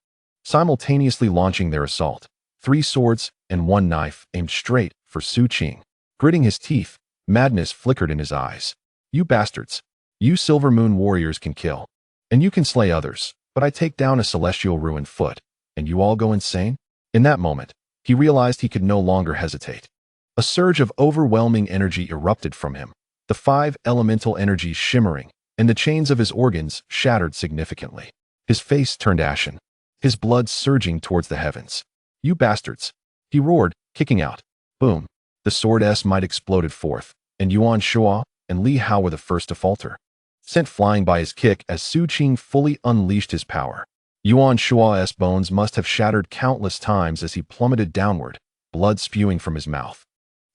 simultaneously launching their assault. 3 swords and 1 knife aimed straight for Su Qing. Gritting his teeth, madness flickered in his eyes. "You bastards! You Silver Moon warriors can kill, and you can slay others, but I take down a celestial ruined foot, and you all go insane?" In that moment, he realized he could no longer hesitate. A surge of overwhelming energy erupted from him, the 5 elemental energies shimmering, and the chains of his organs shattered significantly. His face turned ashen, his blood surging towards the heavens. "You bastards!" he roared, kicking out. Boom! The sword's might exploded forth, and Yuan Shuo and Li Hao were the first to falter, sent flying by his kick as Su Qing fully unleashed his power. Yuan Shuo's bones must have shattered countless times as he plummeted downward, blood spewing from his mouth,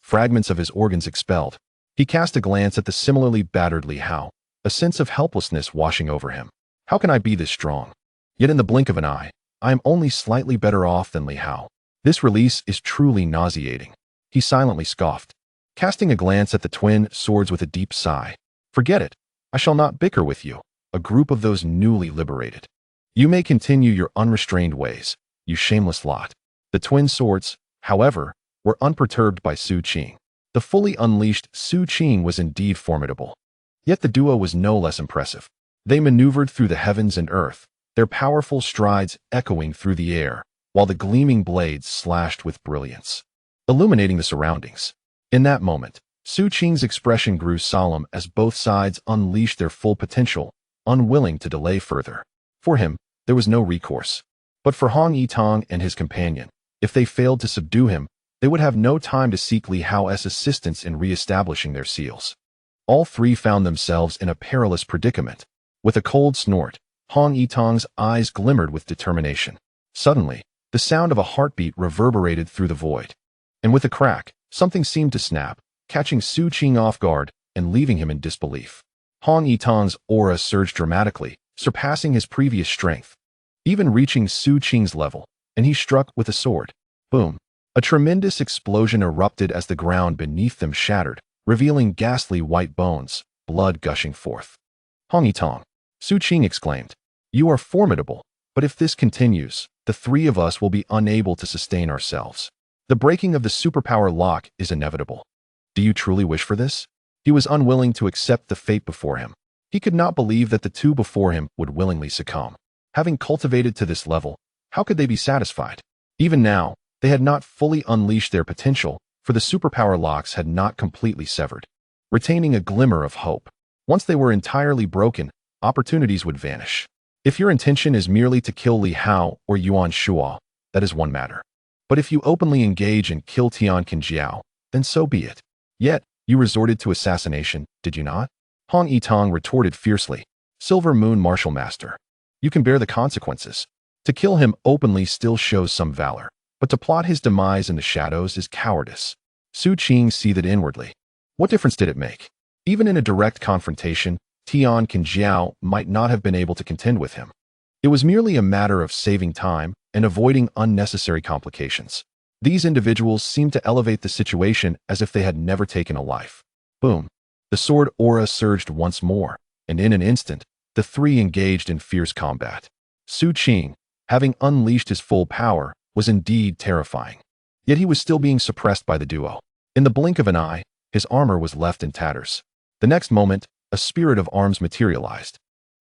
fragments of his organs expelled. He cast a glance at the similarly battered Li Hao, a sense of helplessness washing over him. How can I be this strong? Yet in the blink of an eye, I am only slightly better off than Li Hao. This release is truly nauseating. He silently scoffed, casting a glance at the twin swords with a deep sigh. Forget it. I shall not bicker with you, a group of those newly liberated. You may continue your unrestrained ways, you shameless lot. The twin swords, however, were unperturbed by Su Qing. The fully unleashed Su Qing was indeed formidable. Yet the duo was no less impressive. They maneuvered through the heavens and earth, their powerful strides echoing through the air, while the gleaming blades slashed with brilliance, illuminating the surroundings. In that moment, Su Qing's expression grew solemn as both sides unleashed their full potential, unwilling to delay further. For him, there was no recourse. But for Hong Yitong and his companion, if they failed to subdue him, they would have no time to seek Li Hao's assistance in re-establishing their seals. All 3 found themselves in a perilous predicament. With a cold snort, Hong Yitong's eyes glimmered with determination. Suddenly, the sound of a heartbeat reverberated through the void. And with a crack, something seemed to snap, catching Su Qing off guard and leaving him in disbelief. Hong Yitang's aura surged dramatically, surpassing his previous strength, even reaching Su Qing's level, and he struck with a sword. Boom! A tremendous explosion erupted as the ground beneath them shattered, revealing ghastly white bones, blood gushing forth. Hong Yitang, Su Qing exclaimed, "You are formidable, but if this continues, the three of us will be unable to sustain ourselves. The breaking of the superpower lock is inevitable. Do you truly wish for this?" He was unwilling to accept the fate before him. He could not believe that the two before him would willingly succumb. Having cultivated to this level, how could they be satisfied? Even now, they had not fully unleashed their potential, for the superpower locks had not completely severed, retaining a glimmer of hope. Once they were entirely broken, opportunities would vanish. If your intention is merely to kill Li Hao or Yuan Shuo, that is one matter. But if you openly engage and kill Tian Qinjiao, then so be it. Yet, you resorted to assassination, did you not? Hong Yitang retorted fiercely. Silver Moon Martial Master. You can bear the consequences. To kill him openly still shows some valor, but to plot his demise in the shadows is cowardice. Su Qing seethed inwardly. What difference did it make? Even in a direct confrontation, Tian Qinjiao might not have been able to contend with him. It was merely a matter of saving time and avoiding unnecessary complications. These individuals seemed to elevate the situation as if they had never taken a life. Boom! The sword aura surged once more, and in an instant, the three engaged in fierce combat. Su Qing, having unleashed his full power, was indeed terrifying. Yet he was still being suppressed by the duo. In the blink of an eye, his armor was left in tatters. The next moment, a spirit of arms materialized.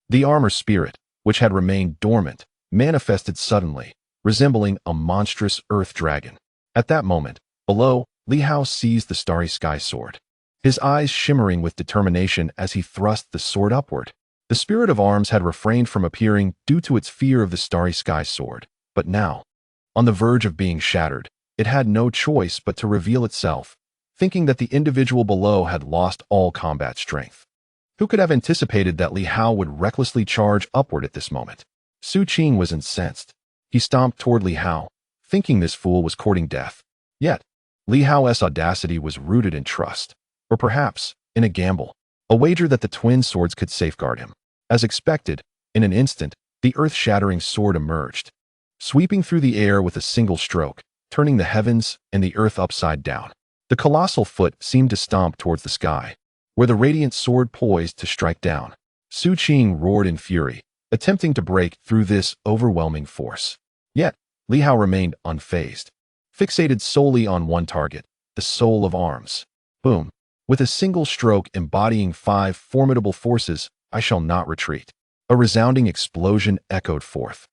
The armor spirit, which had remained dormant, manifested suddenly, resembling a monstrous earth dragon. At that moment, below, Li Hao seized the starry sky sword, his eyes shimmering with determination as he thrust the sword upward. The spirit of arms had refrained from appearing due to its fear of the starry sky sword, but now, on the verge of being shattered, it had no choice but to reveal itself, thinking that the individual below had lost all combat strength. Who could have anticipated that Li Hao would recklessly charge upward at this moment? Su Qing was incensed. He stomped toward Li Hao, thinking this fool was courting death. Yet, Li Hao's audacity was rooted in trust, or perhaps in a gamble, a wager that the twin swords could safeguard him. As expected, in an instant, the earth-shattering sword emerged, sweeping through the air with a single stroke, turning the heavens and the earth upside down. The colossal foot seemed to stomp towards the sky, where the radiant sword poised to strike down. Su Qing roared in fury, attempting to break through this overwhelming force. Yet, Li Hao remained unfazed, fixated solely on one target, the soul of arms. Boom! With a single stroke embodying 5 formidable forces, I shall not retreat. A resounding explosion echoed forth,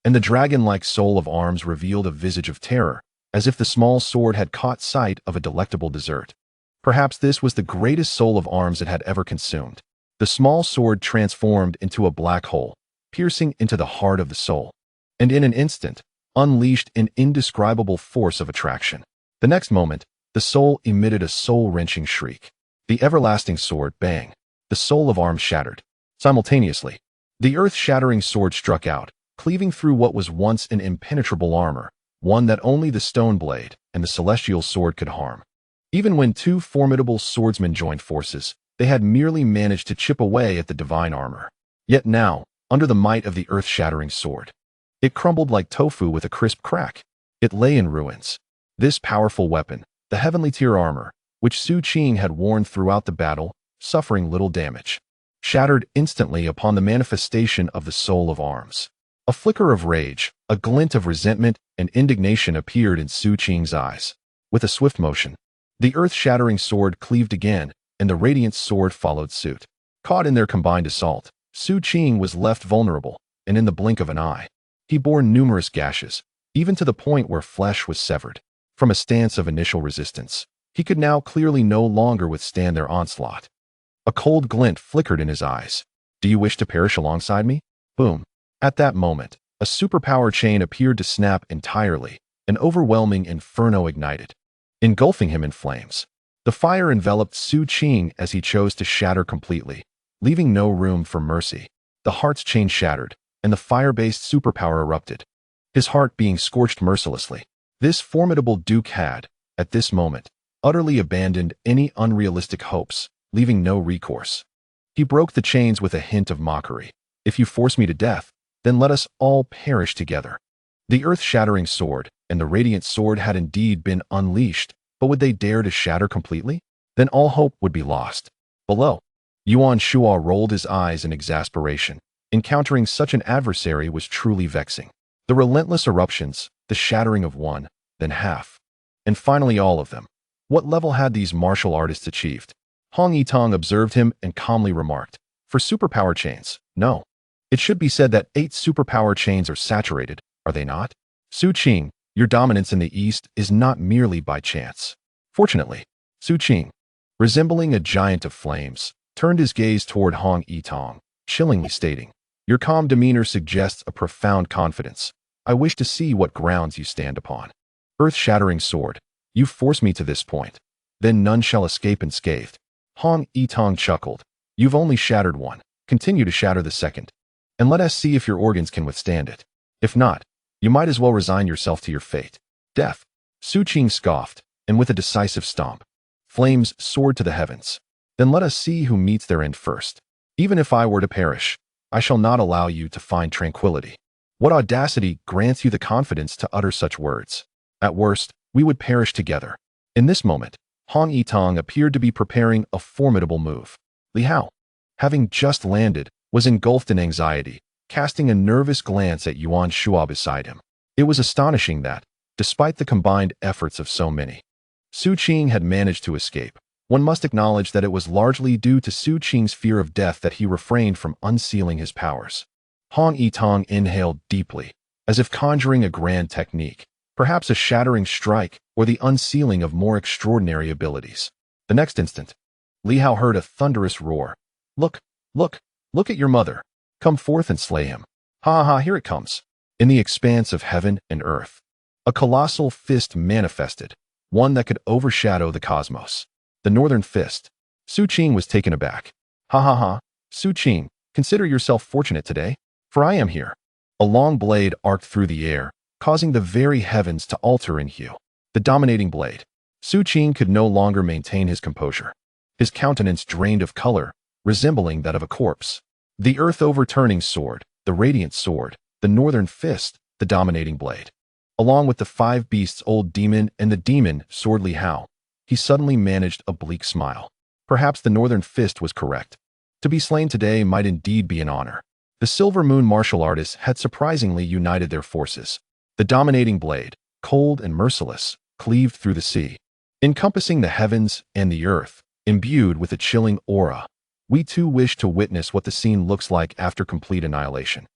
and the dragon-like soul of arms revealed a visage of terror, as if the small sword had caught sight of a delectable dessert. Perhaps this was the greatest soul of arms it had ever consumed. The small sword transformed into a black hole, piercing into the heart of the soul, and in an instant, unleashed an indescribable force of attraction. The next moment, the soul emitted a soul-wrenching shriek. The everlasting sword, bang! The soul of arms shattered. Simultaneously, the earth-shattering sword struck out, cleaving through what was once an impenetrable armor, one that only the stone blade and the celestial sword could harm. Even when two formidable swordsmen joined forces, they had merely managed to chip away at the divine armor. Yet now, under the might of the earth-shattering sword, it crumbled like tofu with a crisp crack. It lay in ruins. This powerful weapon, the heavenly tier armor, which Su Qing had worn throughout the battle, suffering little damage, shattered instantly upon the manifestation of the soul of arms. A flicker of rage, a glint of resentment and indignation appeared in Su Qing's eyes. With a swift motion, the earth-shattering sword cleaved again, and the radiant sword followed suit. Caught in their combined assault, Su Qing was left vulnerable, and in the blink of an eye, he bore numerous gashes, even to the point where flesh was severed. From a stance of initial resistance, he could now clearly no longer withstand their onslaught. A cold glint flickered in his eyes. Do you wish to perish alongside me? Boom. At that moment, a superpower chain appeared to snap entirely, an overwhelming inferno ignited, engulfing him in flames. The fire enveloped Su Qing as he chose to shatter completely, leaving no room for mercy. The heart's chain shattered, and the fire-based superpower erupted, his heart being scorched mercilessly. This formidable duke had, at this moment, utterly abandoned any unrealistic hopes, leaving no recourse. He broke the chains with a hint of mockery. If you force me to death, then let us all perish together. The earth-shattering sword and the radiant sword had indeed been unleashed, but would they dare to shatter completely? Then all hope would be lost. Below, Yuan Shuo rolled his eyes in exasperation. Encountering such an adversary was truly vexing. The relentless eruptions, the shattering of one, then half, and finally all of them. What level had these martial artists achieved? Hong Yitong observed him and calmly remarked, "For superpower chains, no. It should be said that 8 superpower chains are saturated, are they not? Su Qing, your dominance in the East is not merely by chance." Fortunately, Su Qing, resembling a giant of flames, turned his gaze toward Hong Yitong, chillingly stating, "Your calm demeanor suggests a profound confidence. I wish to see what grounds you stand upon. Earth-shattering sword, you force me to this point. Then none shall escape unscathed." Hong Yitong chuckled. "You've only shattered one. Continue to shatter the second, and let us see if your organs can withstand it. If not, you might as well resign yourself to your fate. Death." Su Qing scoffed, and with a decisive stomp, flames soared to the heavens. "Then let us see who meets their end first. Even if I were to perish, I shall not allow you to find tranquility. What audacity grants you the confidence to utter such words? At worst, we would perish together." In this moment, Hong Yitong appeared to be preparing a formidable move. Li Hao, having just landed, was engulfed in anxiety, casting a nervous glance at Yuan Shuo beside him. It was astonishing that, despite the combined efforts of so many, Su Qing had managed to escape. One must acknowledge that it was largely due to Su Qing's fear of death that he refrained from unsealing his powers. Hong Yitong inhaled deeply, as if conjuring a grand technique, perhaps a shattering strike or the unsealing of more extraordinary abilities. The next instant, Li Hao heard a thunderous roar. Look, look at your mother. Come forth and slay him. Ha ha ha, here it comes." In the expanse of heaven and earth, a colossal fist manifested, one that could overshadow the cosmos. The Northern Fist. Su Qing was taken aback. "Ha ha ha, Su Qing, consider yourself fortunate today, for I am here." A long blade arced through the air, causing the very heavens to alter in hue. The dominating blade. Su Qing could no longer maintain his composure. His countenance drained of color, resembling that of a corpse. The earth-overturning sword, the radiant sword, the Northern Fist, the dominating blade. Along with the 5 beasts old demon and the demon sword Li Hao, he suddenly managed a bleak smile. Perhaps the Northern Fist was correct. To be slain today might indeed be an honor. The Silver Moon martial artists had surprisingly united their forces. The dominating blade, cold and merciless, cleaved through the sea, encompassing the heavens and the earth, imbued with a chilling aura. We too wish to witness what the scene looks like after complete annihilation.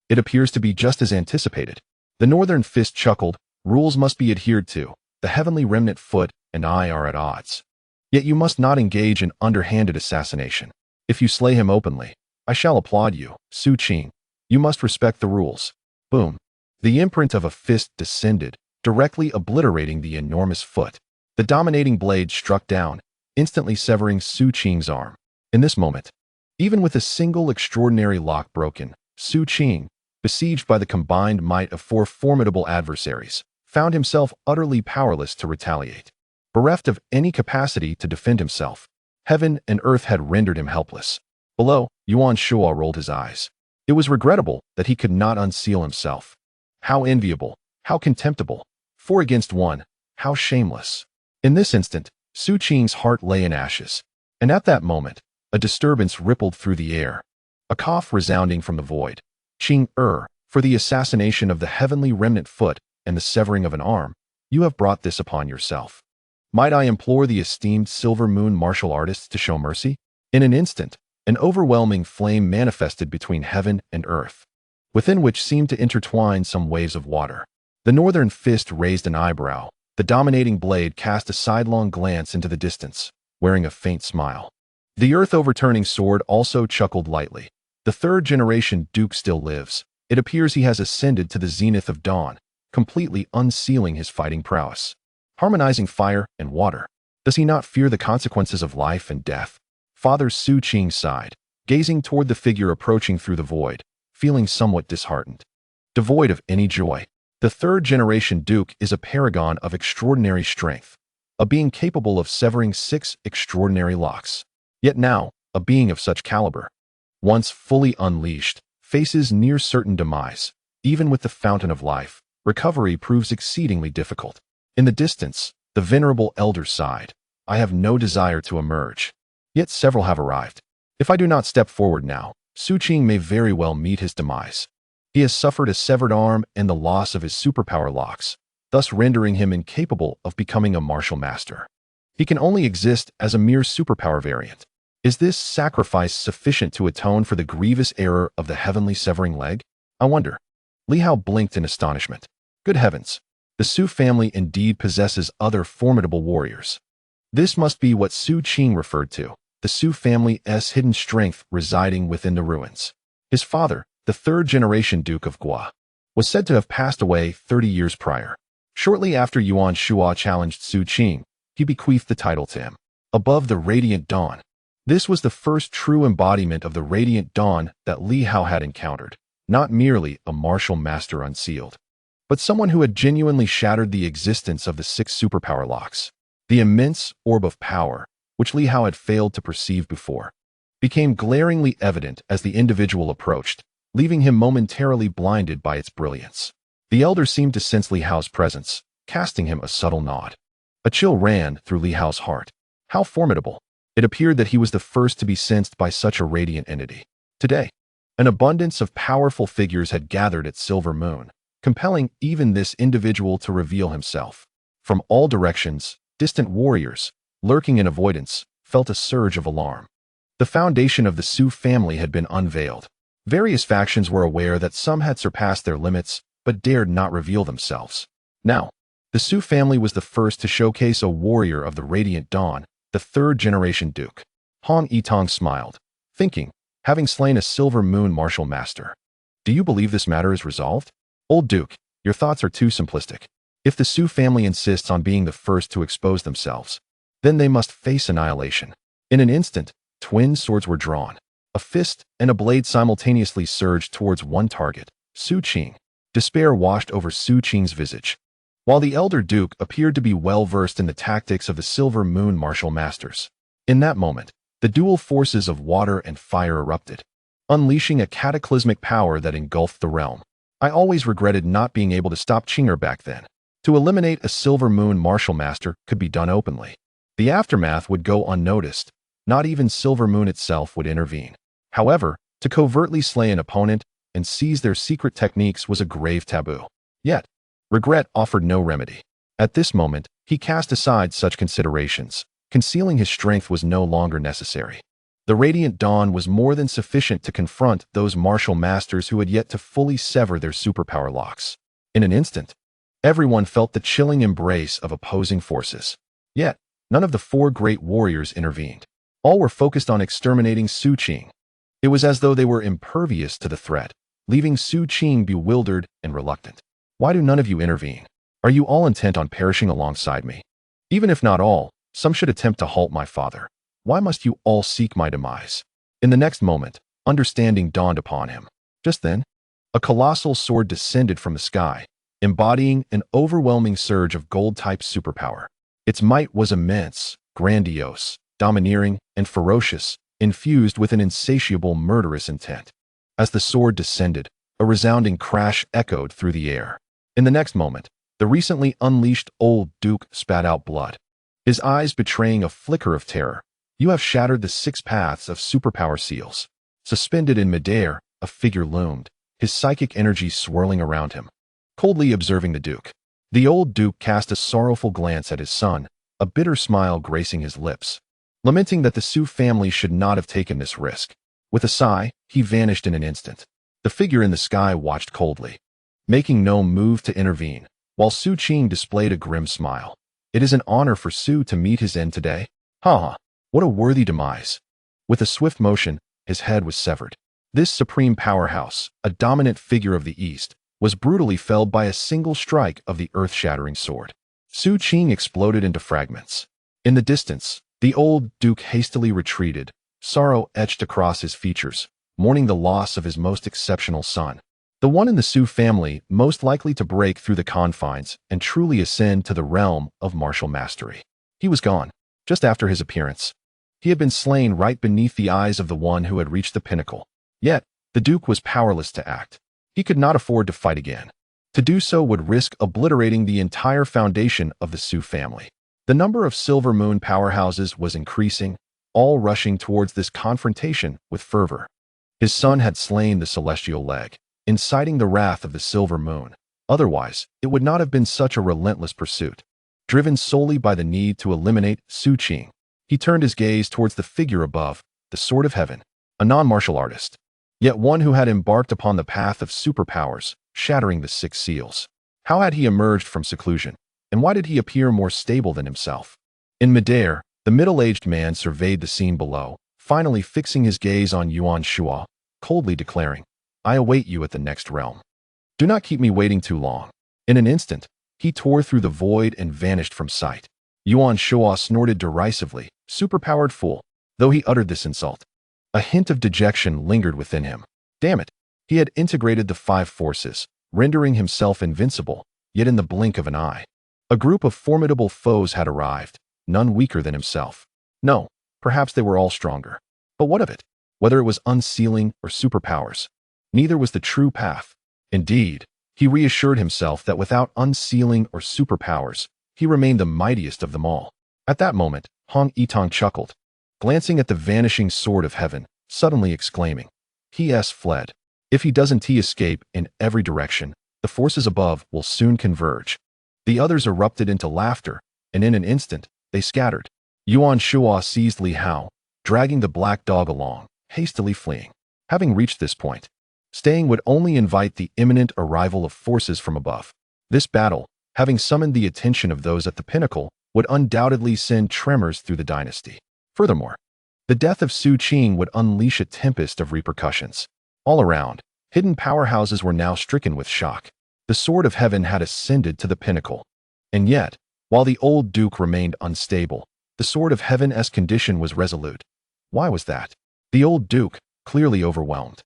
It appears to be just as anticipated. The Northern Fist chuckled. "Rules must be adhered to. The heavenly remnant foot and I are at odds. Yet you must not engage in underhanded assassination. If you slay him openly, I shall applaud you. Su Qing, you must respect the rules." Boom. The imprint of a fist descended, directly obliterating the enormous foot. The dominating blade struck down, instantly severing Su Qing's arm. In this moment, even with a single extraordinary lock broken, Su Qing, besieged by the combined might of 4 formidable adversaries, found himself utterly powerless to retaliate. Bereft of any capacity to defend himself, heaven and earth had rendered him helpless. Below, Yuan Shuo rolled his eyes. It was regrettable that he could not unseal himself. How enviable, how contemptible. 4 against 1, how shameless. In this instant, Su Qing's heart lay in ashes, and at that moment, a disturbance rippled through the air. A cough resounding from the void. "Qing, for the assassination of the heavenly remnant foot and the severing of an arm, you have brought this upon yourself. Might I implore the esteemed Silver Moon martial artists to show mercy?" In an instant, an overwhelming flame manifested between heaven and earth, within which seemed to intertwine some waves of water. The Northern Fist raised an eyebrow. The dominating blade cast a sidelong glance into the distance, wearing a faint smile. The earth-overturning sword also chuckled lightly. The 3rd-generation Duke still lives. It appears he has ascended to the zenith of dawn, completely unsealing his fighting prowess. Harmonizing fire and water. Does he not fear the consequences of life and death? Father Su Qing sighed, gazing toward the figure approaching through the void, feeling somewhat disheartened. Devoid of any joy, the 3rd-generation Duke is a paragon of extraordinary strength. a being capable of severing 6 extraordinary locks. Yet now, a being of such caliber, once fully unleashed, faces near certain demise. Even with the fountain of life, recovery proves exceedingly difficult. In the distance, the venerable elder sighed. I have no desire to emerge. Yet several have arrived. If I do not step forward now, Su Qing may very well meet his demise. He has suffered a severed arm and the loss of his superpower locks, thus rendering him incapable of becoming a martial master. He can only exist as a mere superpower variant. Is this sacrifice sufficient to atone for the grievous error of the heavenly severing leg? I wonder. Li Hao blinked in astonishment. Good heavens! The Su family indeed possesses other formidable warriors. This must be what Su Qing referred to, the Su family's hidden strength residing within the ruins. His father, the third-generation Duke of Gua, was said to have passed away 30 years prior. Shortly after Yuan Shua challenged Su Qing, he bequeathed the title to him. Above the radiant dawn. This was the first true embodiment of the radiant dawn that Li Hao had encountered. Not merely a martial master unsealed, but someone who had genuinely shattered the existence of the 6 superpower locks. The immense orb of power, which Li Hao had failed to perceive before, became glaringly evident as the individual approached, leaving him momentarily blinded by its brilliance. The elder seemed to sense Li Hao's presence, casting him a subtle nod. A chill ran through Li Hao's heart. How formidable! It appeared that he was the first to be sensed by such a radiant entity. Today, an abundance of powerful figures had gathered at Silver Moon, compelling even this individual to reveal himself. From all directions, distant warriors, lurking in avoidance, felt a surge of alarm. The foundation of the Su family had been unveiled. Various factions were aware that some had surpassed their limits, but dared not reveal themselves. Now, the Su family was the first to showcase a warrior of the Radiant Dawn, the third-generation Duke. Hong Yitong smiled, thinking, having slain a Silver Moon martial master. Do you believe this matter is resolved? Old Duke, your thoughts are too simplistic. If the Su family insists on being the first to expose themselves, then they must face annihilation. In an instant, twin swords were drawn. A fist and a blade simultaneously surged towards one target, Su Qing. Despair washed over Su Qing's visage. While the elder Duke appeared to be well-versed in the tactics of the Silver Moon martial masters. In that moment, the dual forces of water and fire erupted, unleashing a cataclysmic power that engulfed the realm. I always regretted not being able to stop Qinger back then. To eliminate a Silver Moon martial master could be done openly. The aftermath would go unnoticed. Not even Silver Moon itself would intervene. However, to covertly slay an opponent and seize their secret techniques was a grave taboo. Yet, regret offered no remedy. At this moment, he cast aside such considerations. Concealing his strength was no longer necessary. The Radiant Dawn was more than sufficient to confront those martial masters who had yet to fully sever their superpower locks. In an instant, everyone felt the chilling embrace of opposing forces. Yet, none of the 4 great warriors intervened. All were focused on exterminating Su Qing. It was as though they were impervious to the threat, leaving Su Qing bewildered and reluctant. Why do none of you intervene? Are you all intent on perishing alongside me? Even if not all, some should attempt to halt my father. Why must you all seek my demise? In the next moment, understanding dawned upon him. Just then, a colossal sword descended from the sky, embodying an overwhelming surge of gold-type superpower. Its might was immense, grandiose, domineering, and ferocious, infused with an insatiable murderous intent. As the sword descended, a resounding crash echoed through the air. In the next moment, the recently unleashed old Duke spat out blood, his eyes betraying a flicker of terror. You have shattered the 6 paths of superpower seals. Suspended in midair, a figure loomed, his psychic energy swirling around him. Coldly observing the Duke, the old Duke cast a sorrowful glance at his son, a bitter smile gracing his lips, lamenting that the Su family should not have taken this risk. With a sigh, he vanished in an instant. The figure in the sky watched coldly, making no move to intervene, while Su Qing displayed a grim smile. It is an honor for Su to meet his end today. Ha! What a worthy demise. With a swift motion, his head was severed. This supreme powerhouse, a dominant figure of the East, was brutally felled by a single strike of the earth-shattering sword. Su Qing exploded into fragments. In the distance, the old Duke hastily retreated, sorrow etched across his features, mourning the loss of his most exceptional son. The one in the Su family most likely to break through the confines and truly ascend to the realm of martial mastery. He was gone, just after his appearance. He had been slain right beneath the eyes of the one who had reached the pinnacle. Yet, the Duke was powerless to act. He could not afford to fight again. To do so would risk obliterating the entire foundation of the Sioux family. The number of Silver Moon powerhouses was increasing, all rushing towards this confrontation with fervor. His son had slain the celestial leg, inciting the wrath of the Silver Moon. Otherwise, it would not have been such a relentless pursuit. Driven solely by the need to eliminate Su Qing, he turned his gaze towards the figure above, the Sword of Heaven, a non-martial artist, yet one who had embarked upon the path of superpowers, shattering the Six Seals. How had he emerged from seclusion, and why did he appear more stable than himself? In midair, the middle-aged man surveyed the scene below, finally fixing his gaze on Yuan Shuo, coldly declaring, "I await you at the next realm. Do not keep me waiting too long." In an instant, he tore through the void and vanished from sight. Yuan Shuo snorted derisively, "Superpowered fool," though he uttered this insult. A hint of dejection lingered within him. Damn it, he had integrated the 5 forces, rendering himself invincible, yet in the blink of an eye. A group of formidable foes had arrived, none weaker than himself. No, perhaps they were all stronger. But what of it? Whether it was unsealing or superpowers, neither was the true path. Indeed, he reassured himself that without unsealing or superpowers, he remained the mightiest of them all. At that moment, Hong Yitong chuckled, glancing at the vanishing Sword of Heaven, suddenly exclaiming, "He fled. If he doesn't escape in every direction, the forces above will soon converge." The others erupted into laughter, and in an instant, they scattered. Yuan Shuo seized Li Hao, dragging the black dog along, hastily fleeing. Having reached this point, staying would only invite the imminent arrival of forces from above. This battle, having summoned the attention of those at the pinnacle, would undoubtedly send tremors through the dynasty. Furthermore, the death of Su Qing would unleash a tempest of repercussions. All around, hidden powerhouses were now stricken with shock. The Sword of Heaven had ascended to the pinnacle. And yet, while the old Duke remained unstable, the Sword of Heaven's condition was resolute. Why was that? The old Duke, clearly overwhelmed,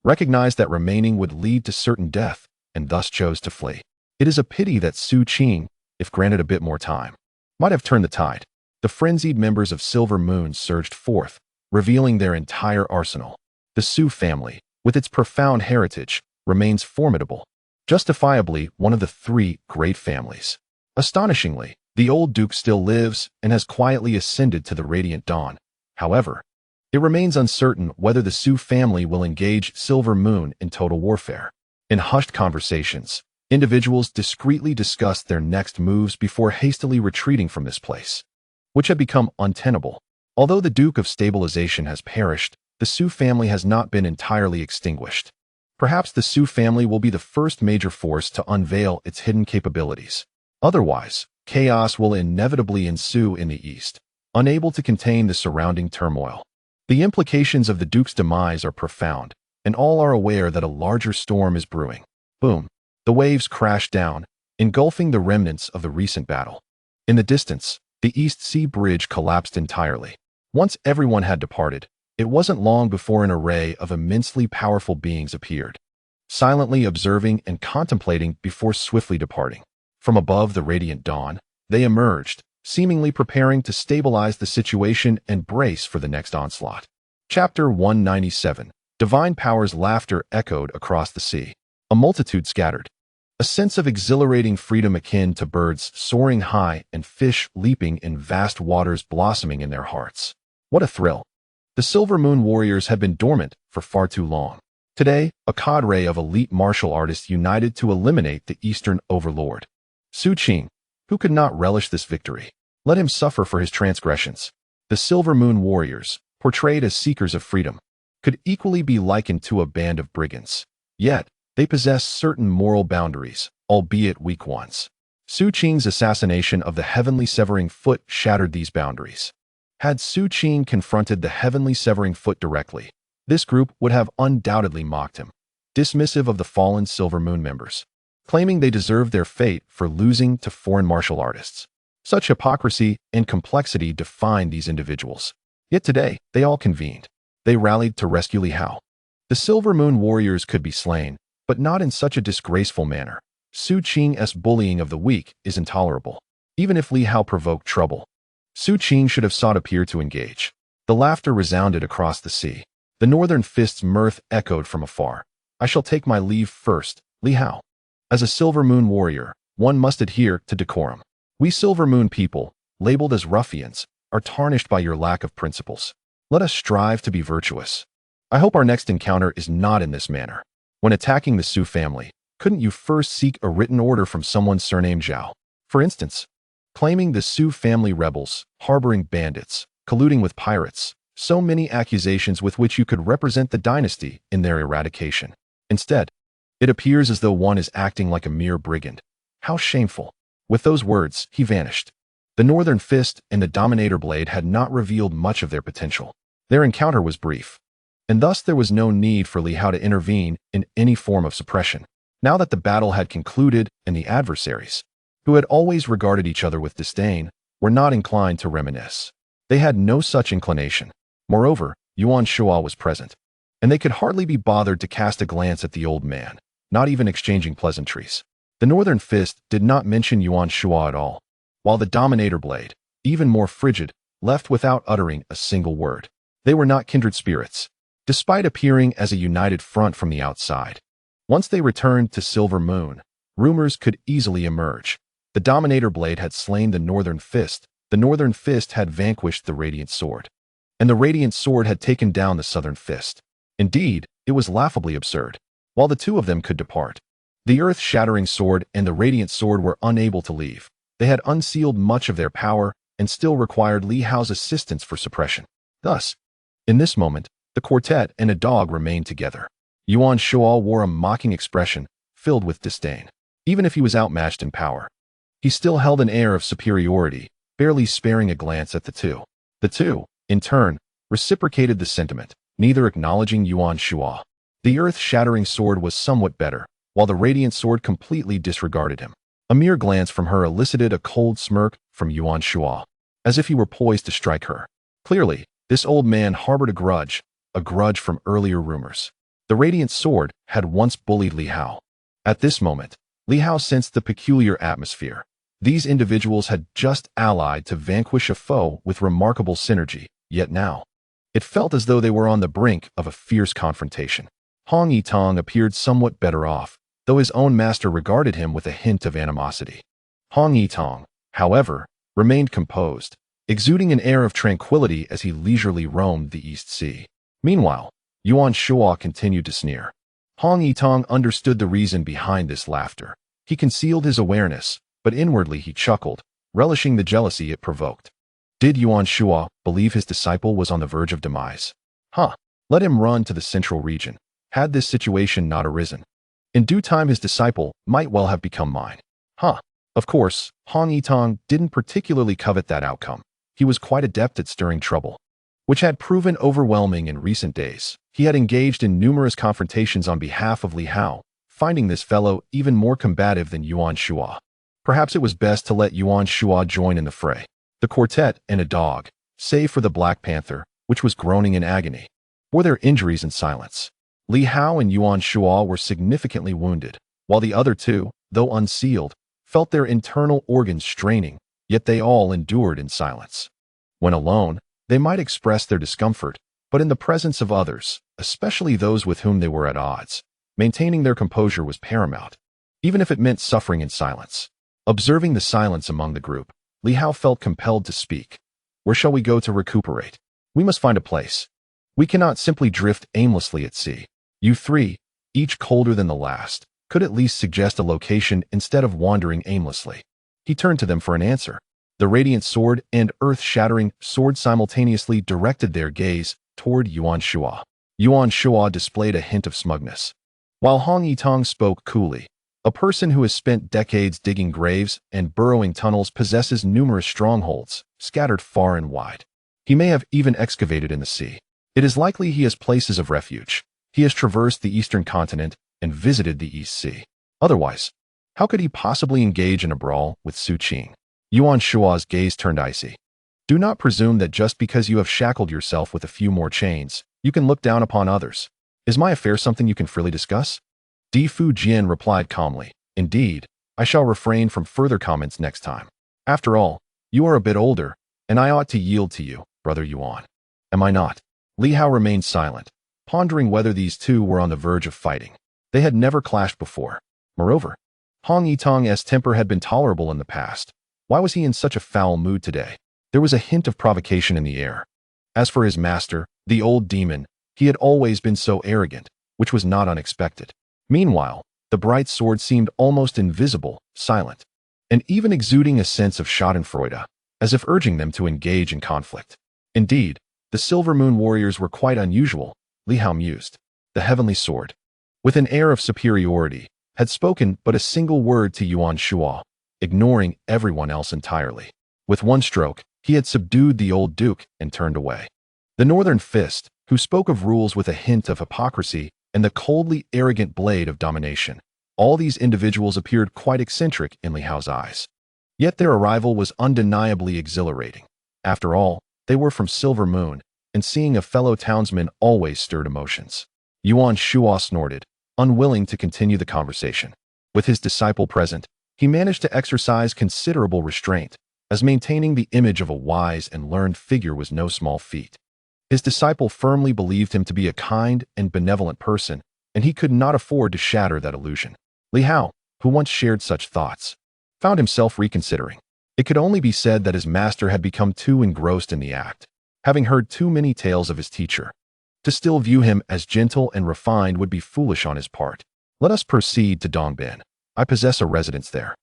recognized that remaining would lead to certain death, and thus chose to flee. It is a pity that Su Qing, if granted a bit more time, might have turned the tide. The frenzied members of Silver Moon surged forth, revealing their entire arsenal. The Sioux family, with its profound heritage, remains formidable, justifiably one of the 3 great families. Astonishingly, the old Duke still lives and has quietly ascended to the radiant dawn. However, it remains uncertain whether the Sioux family will engage Silver Moon in total warfare. In hushed conversations, individuals discreetly discussed their next moves before hastily retreating from this place, which had become untenable. Although the Duke of Stabilization has perished, the Sioux family has not been entirely extinguished. Perhaps the Sioux family will be the first major force to unveil its hidden capabilities. Otherwise, chaos will inevitably ensue in the east, unable to contain the surrounding turmoil. The implications of the Duke's demise are profound, and all are aware that a larger storm is brewing. Boom! The waves crashed down, engulfing the remnants of the recent battle. In the distance, the East Sea Bridge collapsed entirely. Once everyone had departed, it wasn't long before an array of immensely powerful beings appeared, silently observing and contemplating before swiftly departing. From above the radiant dawn, they emerged, seemingly preparing to stabilize the situation and brace for the next onslaught. Chapter 197. Divine Power's laughter echoed across the sea. A multitude scattered. A sense of exhilarating freedom akin to birds soaring high and fish leaping in vast waters blossoming in their hearts. What a thrill! The Silver Moon warriors had been dormant for far too long. Today, a cadre of elite martial artists united to eliminate the Eastern Overlord. Su Qing, who could not relish this victory, let him suffer for his transgressions. The Silver Moon warriors, portrayed as seekers of freedom, could equally be likened to a band of brigands. Yet, they possess certain moral boundaries, albeit weak ones. Su Qing's assassination of the Heavenly Severing Foot shattered these boundaries. Had Su Qing confronted the Heavenly Severing Foot directly, this group would have undoubtedly mocked him, dismissive of the fallen Silver Moon members, claiming they deserved their fate for losing to foreign martial artists. Such hypocrisy and complexity defined these individuals. Yet today, they all convened. They rallied to rescue Li Hao. The Silver Moon warriors could be slain, but not in such a disgraceful manner. Su Qing's bullying of the weak is intolerable. Even if Li Hao provoked trouble, Su Qing should have sought a peer to engage. The laughter resounded across the sea. The northern fist's mirth echoed from afar. I shall take my leave first, Li Hao. As a Silver Moon warrior, one must adhere to decorum. We Silver Moon people, labeled as ruffians, are tarnished by your lack of principles. Let us strive to be virtuous. I hope our next encounter is not in this manner. When attacking the Su family, couldn't you first seek a written order from someone surnamed Zhao? For instance, claiming the Su family rebels, harboring bandits, colluding with pirates, so many accusations with which you could represent the dynasty in their eradication. Instead, it appears as though one is acting like a mere brigand. How shameful. With those words, he vanished. The Northern Fist and the Dominator Blade had not revealed much of their potential. Their encounter was brief, and thus there was no need for Li Hao to intervene in any form of suppression. Now that the battle had concluded and the adversaries, who had always regarded each other with disdain, were not inclined to reminisce. They had no such inclination. Moreover, Yuan Shua was present, and they could hardly be bothered to cast a glance at the old man, not even exchanging pleasantries. The Northern Fist did not mention Yuan Shua at all, while the Dominator Blade, even more frigid, left without uttering a single word. They were not kindred spirits, despite appearing as a united front from the outside. Once they returned to Silver Moon, rumors could easily emerge. The Dominator Blade had slain the Northern Fist, the Northern Fist had vanquished the Radiant Sword, and the Radiant Sword had taken down the Southern Fist. Indeed, it was laughably absurd. While the two of them could depart, the earth-shattering sword and the Radiant Sword were unable to leave. They had unsealed much of their power and still required Li Hao's assistance for suppression. Thus, in this moment, the quartet and a dog remained together. Yuan Shua wore a mocking expression, filled with disdain. Even if he was outmatched in power, he still held an air of superiority, barely sparing a glance at the two. The two, in turn, reciprocated the sentiment, neither acknowledging Yuan Shua. The earth-shattering sword was somewhat better, while the Radiant Sword completely disregarded him. A mere glance from her elicited a cold smirk from Yuan Shua, as if he were poised to strike her. Clearly, this old man harbored a grudge from earlier rumors. The Radiant Sword had once bullied Li Hao. At this moment, Li Hao sensed the peculiar atmosphere. These individuals had just allied to vanquish a foe with remarkable synergy, yet now, it felt as though they were on the brink of a fierce confrontation. Hong Yitong appeared somewhat better off, though his own master regarded him with a hint of animosity. Hong Yitong, however, remained composed, exuding an air of tranquility as he leisurely roamed the East Sea. Meanwhile, Yuan Shua continued to sneer. Hong Yitong understood the reason behind this laughter. He concealed his awareness, but inwardly he chuckled, relishing the jealousy it provoked. Did Yuan Shua believe his disciple was on the verge of demise? Let him run to the central region, had this situation not arisen. In due time his disciple might well have become mine. Of course, Hong Yitong didn't particularly covet that outcome. He was quite adept at stirring trouble, which had proven overwhelming in recent days. He had engaged in numerous confrontations on behalf of Li Hao, finding this fellow even more combative than Yuan Shua. Perhaps it was best to let Yuan Shua join in the fray. The quartet and a dog, save for the Black Panther, which was groaning in agony, bore their injuries in silence. Li Hao and Yuan Shua were significantly wounded, while the other two, though unsealed, felt their internal organs straining, yet they all endured in silence. When alone, they might express their discomfort, but in the presence of others, especially those with whom they were at odds, maintaining their composure was paramount, even if it meant suffering in silence. Observing the silence among the group, Li Hao felt compelled to speak. Where shall we go to recuperate? We must find a place. We cannot simply drift aimlessly at sea. You three, each colder than the last, could at least suggest a location instead of wandering aimlessly. He turned to them for an answer. The Radiant Sword and earth-shattering sword simultaneously directed their gaze toward Yuan Shua. Yuan Shua displayed a hint of smugness, while Hong Yitong spoke coolly. A person who has spent decades digging graves and burrowing tunnels possesses numerous strongholds, scattered far and wide. He may have even excavated in the sea. It is likely he has places of refuge. He has traversed the eastern continent and visited the East Sea. Otherwise, how could he possibly engage in a brawl with Su Qing? Yuan Shua's gaze turned icy. Do not presume that just because you have shackled yourself with a few more chains, you can look down upon others. Is my affair something you can freely discuss? Di Fu Jian replied calmly. Indeed, I shall refrain from further comments next time. After all, you are a bit older, and I ought to yield to you, Brother Yuan. Am I not? Li Hao remained silent, pondering whether these two were on the verge of fighting. They had never clashed before. Moreover, Hong Yitong's temper had been tolerable in the past. Why was he in such a foul mood today? There was a hint of provocation in the air. As for his master, the old demon, he had always been so arrogant, which was not unexpected. Meanwhile, the bright sword seemed almost invisible, silent, and even exuding a sense of schadenfreude, as if urging them to engage in conflict. Indeed, the Silver Moon warriors were quite unusual, Li Hao mused. The heavenly sword, with an air of superiority, had spoken but a single word to Yuan Shuo, ignoring everyone else entirely. With one stroke, he had subdued the old duke and turned away. The Northern Fist, who spoke of rules with a hint of hypocrisy, and the coldly arrogant blade of domination, all these individuals appeared quite eccentric in Li Hao's eyes. Yet their arrival was undeniably exhilarating. After all, they were from Silver Moon, and seeing a fellow townsman always stirred emotions. Yuan Shuo snorted, unwilling to continue the conversation. With his disciple present, he managed to exercise considerable restraint, as maintaining the image of a wise and learned figure was no small feat. His disciple firmly believed him to be a kind and benevolent person, and he could not afford to shatter that illusion. Li Hao, who once shared such thoughts, found himself reconsidering. It could only be said that his master had become too engrossed in the act, having heard too many tales of his teacher. To still view him as gentle and refined would be foolish on his part. Let us proceed to Dongbin. I possess a residence there,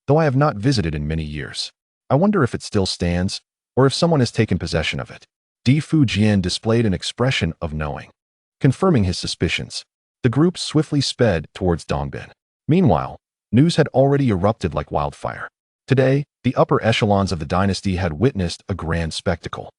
though I have not visited in many years. I wonder if it still stands, or if someone has taken possession of it. Di Fujian displayed an expression of knowing. Confirming his suspicions, the group swiftly sped towards Dongbin. Meanwhile, news had already erupted like wildfire. Today, the upper echelons of the dynasty had witnessed a grand spectacle.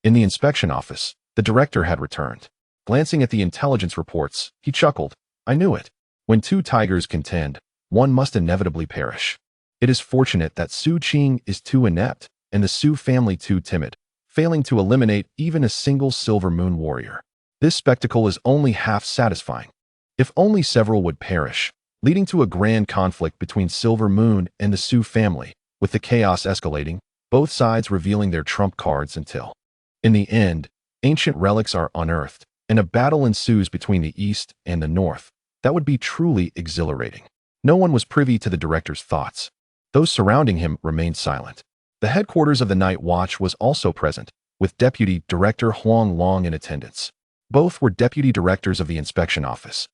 In the inspection office, the director had returned. Glancing at the intelligence reports, he chuckled. I knew it. When two tigers contend, one must inevitably perish. It is fortunate that Su Qing is too inept, and the Su family too timid, failing to eliminate even a single Silver Moon warrior. This spectacle is only half satisfying. If only several would perish, leading to a grand conflict between Silver Moon and the Su family, with the chaos escalating, both sides revealing their trump cards until, in the end, ancient relics are unearthed, and a battle ensues between the East and the North. That would be truly exhilarating. No one was privy to the director's thoughts. Those surrounding him remained silent. The headquarters of the Night Watch was also present, with Deputy Director Huang Long in attendance. Both were deputy directors of the inspection office,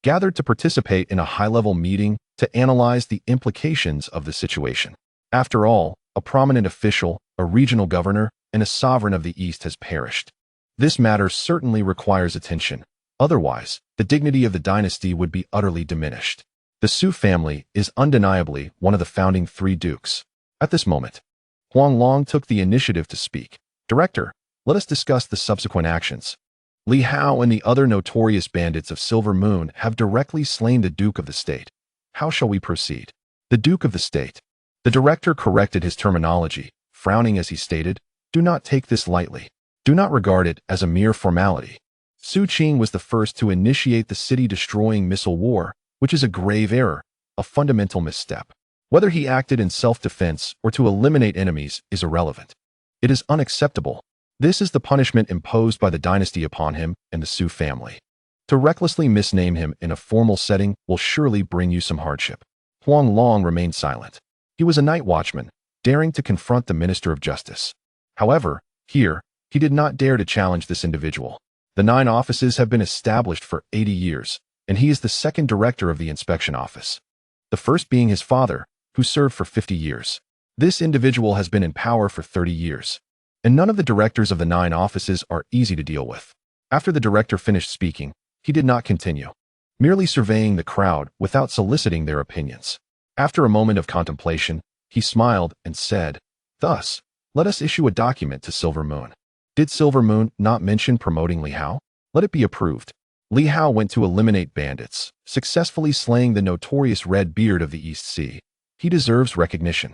gathered to participate in a high-level meeting to analyze the implications of the situation. After all, a prominent official, a regional governor, and a sovereign of the East has perished. This matter certainly requires attention. Otherwise, the dignity of the dynasty would be utterly diminished. The Su family is undeniably one of the founding three dukes. At this moment, Huang Long took the initiative to speak. Director, let us discuss the subsequent actions. Li Hao and the other notorious bandits of Silver Moon have directly slain the Duke of the State. How shall we proceed? The Duke of the State. The director corrected his terminology, frowning as he stated, do not take this lightly. Do not regard it as a mere formality. Su Qing was the first to initiate the city-destroying missile war, which is a grave error, a fundamental misstep. Whether he acted in self-defense or to eliminate enemies is irrelevant. It is unacceptable. This is the punishment imposed by the dynasty upon him and the Su family. To recklessly misname him in a formal setting will surely bring you some hardship. Huang Long remained silent. He was a night watchman, daring to confront the Minister of Justice. However, here, he did not dare to challenge this individual. The 9 offices have been established for 80 years, and he is the second director of the inspection office. The first being his father, who served for 50 years. This individual has been in power for 30 years, and none of the directors of the 9 offices are easy to deal with. After the director finished speaking, he did not continue, merely surveying the crowd without soliciting their opinions. After a moment of contemplation, he smiled and said, "Thus, let us issue a document to Silver Moon." Did Silver Moon not mention promoting Li Hao? Let it be approved. Li Hao went to eliminate bandits, successfully slaying the notorious Red Beard of the East Sea. He deserves recognition.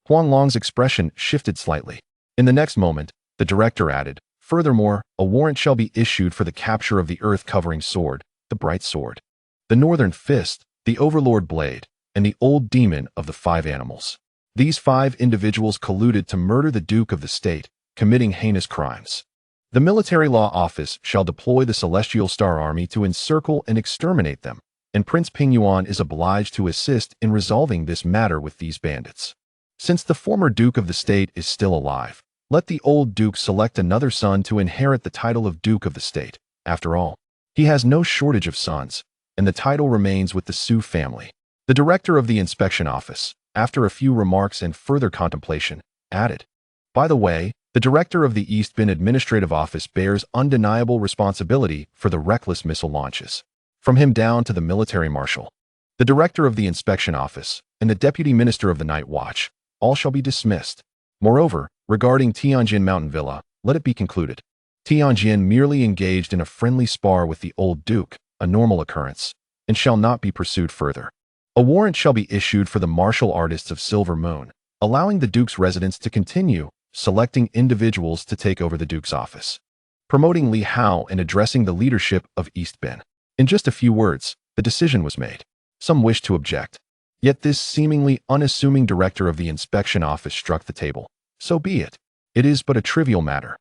Huang Long's expression shifted slightly. In the next moment, the director added, "Furthermore, a warrant shall be issued for the capture of the earth-covering sword, the Bright Sword, the Northern Fist, the Overlord Blade, and the Old Demon of the 5 Animals. These 5 individuals colluded to murder the Duke of the State, committing heinous crimes. The Military Law Office shall deploy the Celestial Star Army to encircle and exterminate them, and Prince Pingyuan is obliged to assist in resolving this matter with these bandits. Since the former Duke of the State is still alive, let the old Duke select another son to inherit the title of Duke of the State. After all, he has no shortage of sons, and the title remains with the Su family. The director of the inspection office, after a few remarks and further contemplation, added, "By the way, the director of the East Bin Administrative Office bears undeniable responsibility for the reckless missile launches. From him down to the military marshal, the director of the inspection office, and the deputy minister of the night watch, all shall be dismissed. Moreover, regarding Tianjin Mountain Villa, let it be concluded. Tianjin merely engaged in a friendly spar with the old duke, a normal occurrence, and shall not be pursued further. A warrant shall be issued for the martial artists of Silver Moon, allowing the duke's residents to continue selecting individuals to take over the duke's office, promoting Li Hao and addressing the leadership of East Bin." In just a few words, the decision was made. Some wished to object. Yet this seemingly unassuming director of the inspection office struck the table. So be it. It is but a trivial matter.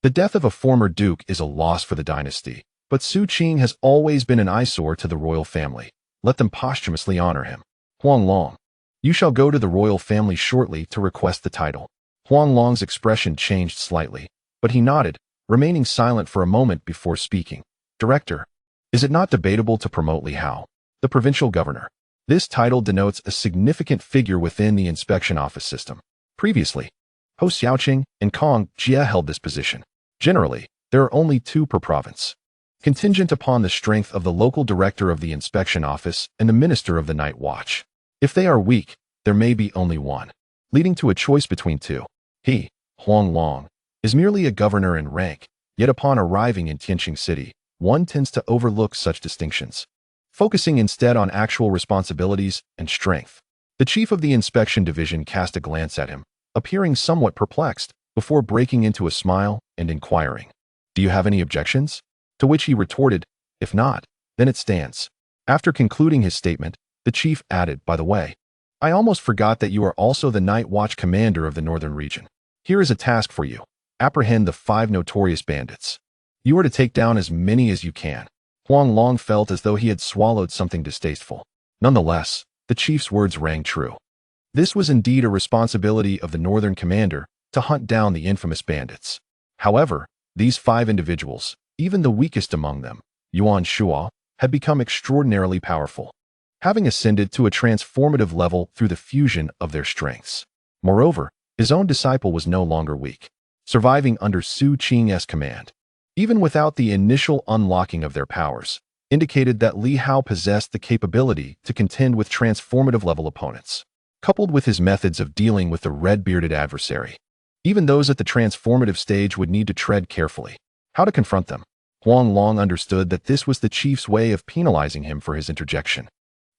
The death of a former duke is a loss for the dynasty, but Su Qing has always been an eyesore to the royal family. Let them posthumously honor him. Huang Long, you shall go to the royal family shortly to request the title. Huang Long's expression changed slightly, but he nodded, remaining silent for a moment before speaking. "Director, is it not debatable to promote Li Hao, the provincial governor? This title denotes a significant figure within the inspection office system. Previously, Ho Xiaoqing and Kong Jie held this position. Generally, there are only 2 per province, contingent upon the strength of the local director of the inspection office and the minister of the night watch. If they are weak, there may be only one, leading to a choice between 2. He, Huang Long, is merely a governor in rank, yet upon arriving in Tianjin City, one tends to overlook such distinctions, focusing instead on actual responsibilities and strength." The chief of the inspection division cast a glance at him, appearing somewhat perplexed, before breaking into a smile and inquiring, "Do you have any objections?" To which he retorted, "If not, then it stands." After concluding his statement, the chief added, "By the way, I almost forgot that you are also the night watch commander of the northern region. Here is a task for you. Apprehend the 5 notorious bandits. You are to take down as many as you can." Huang Long felt as though he had swallowed something distasteful. Nonetheless, the chief's words rang true. This was indeed a responsibility of the northern commander to hunt down the infamous bandits. However, these 5 individuals, even the weakest among them, Yuan Shuo, had become extraordinarily powerful, having ascended to a transformative level through the fusion of their strengths. Moreover, his own disciple was no longer weak, surviving under Su Qing's command. Even without the initial unlocking of their powers, indicated that Li Hao possessed the capability to contend with transformative-level opponents. Coupled with his methods of dealing with the red-bearded adversary, even those at the transformative stage would need to tread carefully. How to confront them? Huang Long understood that this was the chief's way of penalizing him for his interjection.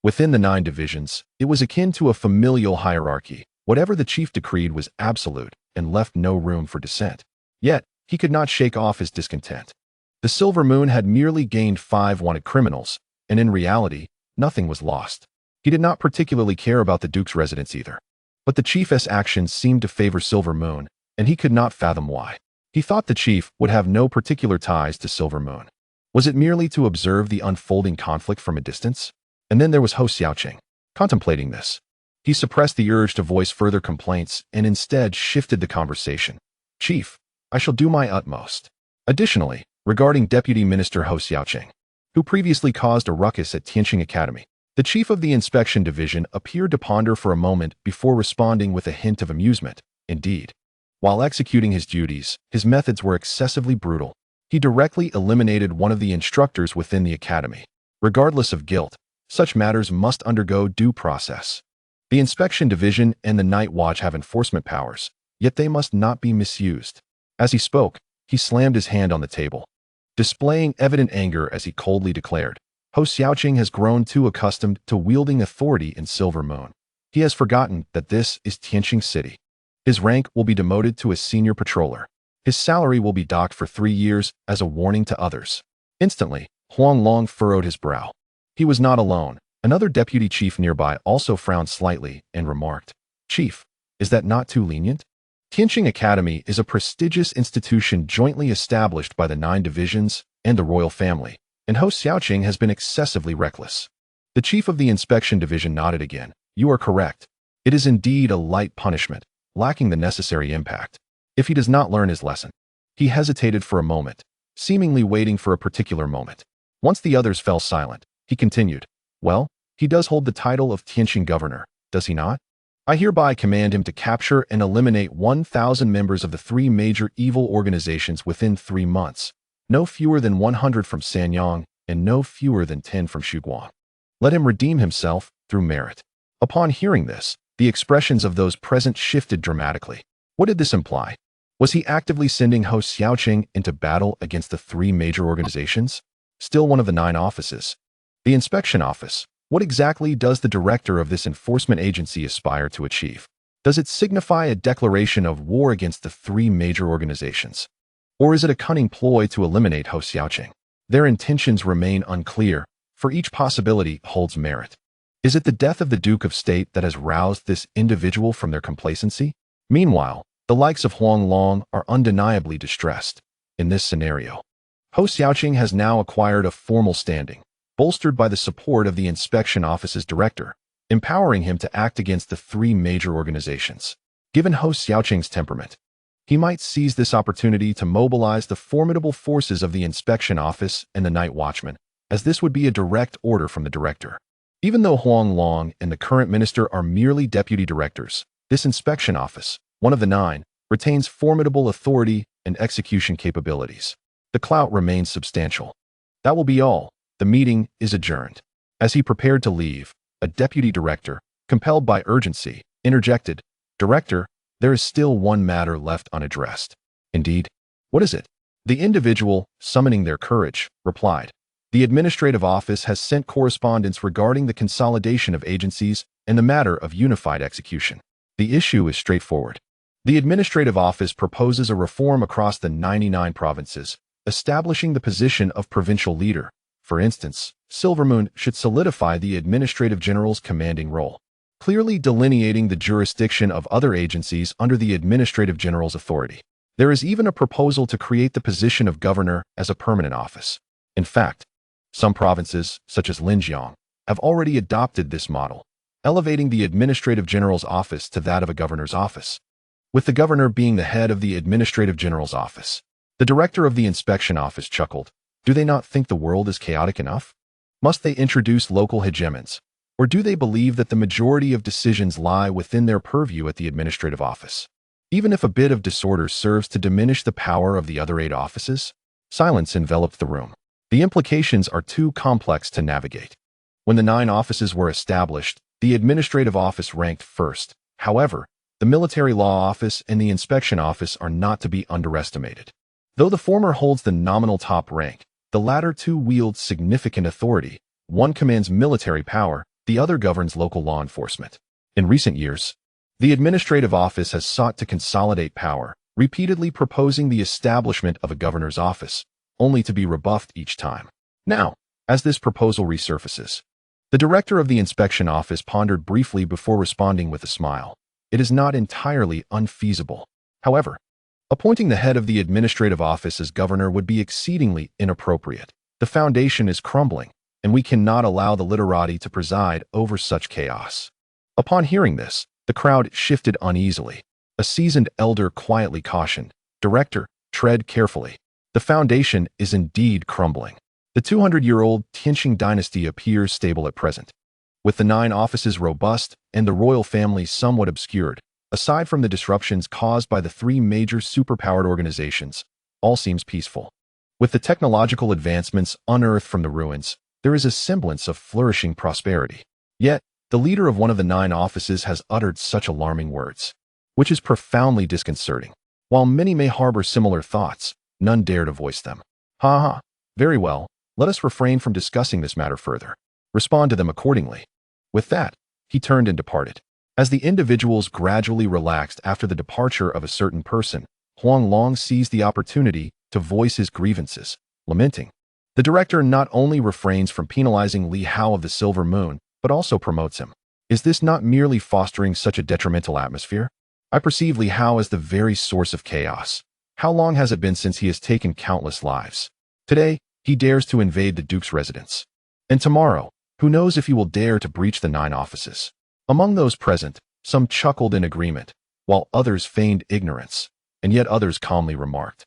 Within the 9 divisions, it was akin to a familial hierarchy. Whatever the chief decreed was absolute and left no room for dissent. Yet, he could not shake off his discontent. The Silver Moon had merely gained 5 wanted criminals, and in reality, nothing was lost. He did not particularly care about the Duke's residence either. But the chief's actions seemed to favor Silver Moon, and he could not fathom why. He thought the chief would have no particular ties to Silver Moon. Was it merely to observe the unfolding conflict from a distance? And then there was Ho Xiaoqing. Contemplating this, he suppressed the urge to voice further complaints and instead shifted the conversation. "Chief, I shall do my utmost." Additionally, regarding Deputy Minister Ho Xiaoqing, who previously caused a ruckus at Tianjin Academy, the chief of the inspection division appeared to ponder for a moment before responding with a hint of amusement. Indeed, while executing his duties, his methods were excessively brutal. He directly eliminated one of the instructors within the academy. Regardless of guilt, such matters must undergo due process. The inspection division and the night watch have enforcement powers, yet they must not be misused. As he spoke, he slammed his hand on the table, displaying evident anger as he coldly declared, "Ho Xiaoqing has grown too accustomed to wielding authority in Silver Moon. He has forgotten that this is Tianjin City. His rank will be demoted to a senior patroller. His salary will be docked for 3 years as a warning to others." Instantly, Huang Long furrowed his brow. He was not alone. Another deputy chief nearby also frowned slightly and remarked, "Chief, is that not too lenient?" Tianqing Academy is a prestigious institution jointly established by the 9 divisions and the royal family, and host Xiaoqing has been excessively reckless. The chief of the inspection division nodded again. You are correct. It is indeed a light punishment, lacking the necessary impact. If he does not learn his lesson. He hesitated for a moment, seemingly waiting for a particular moment. Once the others fell silent, he continued, well, he does hold the title of Tianqing governor, does he not? I hereby command him to capture and eliminate 1,000 members of the 3 major evil organizations within 3 months, no fewer than 100 from Sanyang and no fewer than 10 from Shuguang. Let him redeem himself through merit. Upon hearing this, the expressions of those present shifted dramatically. What did this imply? Was he actively sending host Xiaoqing into battle against the 3 major organizations? Still one of the 9 offices. The inspection office. What exactly does the director of this enforcement agency aspire to achieve? Does it signify a declaration of war against the 3 major organizations? Or is it a cunning ploy to eliminate host Xiaoqing? Their intentions remain unclear, for each possibility holds merit. Is it the death of the Duke of State that has roused this individual from their complacency? Meanwhile, the likes of Huang Long are undeniably distressed. In this scenario, host Xiaoqing has now acquired a formal standing, bolstered by the support of the inspection office's director, empowering him to act against the 3 major organizations. Given host Xiaoqing's temperament, he might seize this opportunity to mobilize the formidable forces of the inspection office and the night watchman, as this would be a direct order from the director. Even though Huang Long and the current minister are merely deputy directors, this inspection office, one of the 9, retains formidable authority and execution capabilities. The clout remains substantial. That will be all. The meeting is adjourned. As he prepared to leave, a deputy director, compelled by urgency, interjected, Director, there is still one matter left unaddressed. Indeed? What is it? The individual, summoning their courage, replied, the administrative office has sent correspondence regarding the consolidation of agencies and the matter of unified execution. The issue is straightforward. The administrative office proposes a reform across the 99 provinces, establishing the position of provincial leader. For instance, Silvermoon should solidify the administrative general's commanding role, clearly delineating the jurisdiction of other agencies under the administrative general's authority. There is even a proposal to create the position of governor as a permanent office. In fact, some provinces, such as Linjiang, have already adopted this model, elevating the administrative general's office to that of a governor's office, with the governor being the head of the administrative general's office. The director of the inspection office chuckled. Do they not think the world is chaotic enough? Must they introduce local hegemons, or do they believe that the majority of decisions lie within their purview at the administrative office? Even if a bit of disorder serves to diminish the power of the other 8 offices? Silence enveloped the room. The implications are too complex to navigate. When the 9 offices were established, the administrative office ranked first. However, the military law office and the inspection office are not to be underestimated. Though the former holds the nominal top rank, the latter 2 wield significant authority. One commands military power, the other governs local law enforcement. In recent years, the administrative office has sought to consolidate power, repeatedly proposing the establishment of a governor's office, only to be rebuffed each time. Now, as this proposal resurfaces, the director of the inspection office pondered briefly before responding with a smile. It is not entirely unfeasible. However, appointing the head of the administrative office as governor would be exceedingly inappropriate. The foundation is crumbling, and we cannot allow the literati to preside over such chaos. Upon hearing this, the crowd shifted uneasily. A seasoned elder quietly cautioned, Director, tread carefully. The foundation is indeed crumbling. The 200-year-old Tianqing dynasty appears stable at present. With the 9 offices robust and the royal family somewhat obscured, aside from the disruptions caused by the 3 major superpowered organizations, all seems peaceful. With the technological advancements unearthed from the ruins, there is a semblance of flourishing prosperity. Yet, the leader of one of the 9 offices has uttered such alarming words, which is profoundly disconcerting. While many may harbor similar thoughts, none dare to voice them. Ha ha. Very well, let us refrain from discussing this matter further. Respond to them accordingly. With that, he turned and departed. As the individuals gradually relaxed after the departure of a certain person, Huang Long seized the opportunity to voice his grievances, lamenting. The director not only refrains from penalizing Li Hao of the Silver Moon, but also promotes him. Is this not merely fostering such a detrimental atmosphere? I perceive Li Hao as the very source of chaos. How long has it been since he has taken countless lives? Today, he dares to invade the Duke's residence. And tomorrow, who knows if he will dare to breach the 9 offices. Among those present, some chuckled in agreement, while others feigned ignorance, and yet others calmly remarked,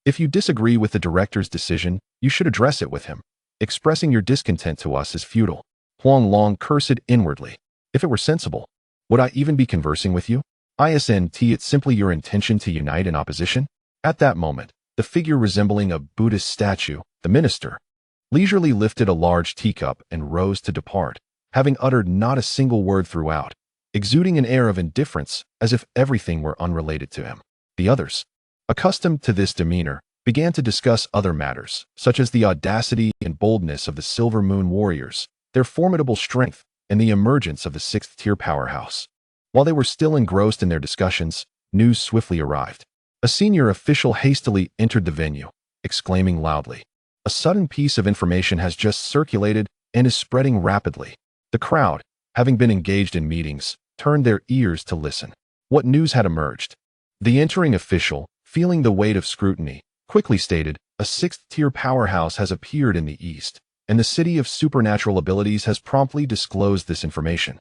"If you disagree with the director's decision, you should address it with him. Expressing your discontent to us is futile." Huang Long cursed inwardly. If it were sensible, would I even be conversing with you? Isn't it simply your intention to unite in opposition? At that moment, the figure resembling a Buddhist statue, the minister, leisurely lifted a large teacup and rose to depart, having uttered not a single word throughout, exuding an air of indifference as if everything were unrelated to him. The others, accustomed to this demeanor, began to discuss other matters, such as the audacity and boldness of the Silver Moon warriors, their formidable strength, and the emergence of the 6th-tier powerhouse. While they were still engrossed in their discussions, news swiftly arrived. A senior official hastily entered the venue, exclaiming loudly, "A sudden piece of information has just circulated and is spreading rapidly." The crowd, having been engaged in meetings, turned their ears to listen. What news had emerged? The entering official, feeling the weight of scrutiny, quickly stated, "A 6th-tier powerhouse has appeared in the east, and the City of Supernatural Abilities has promptly disclosed this information,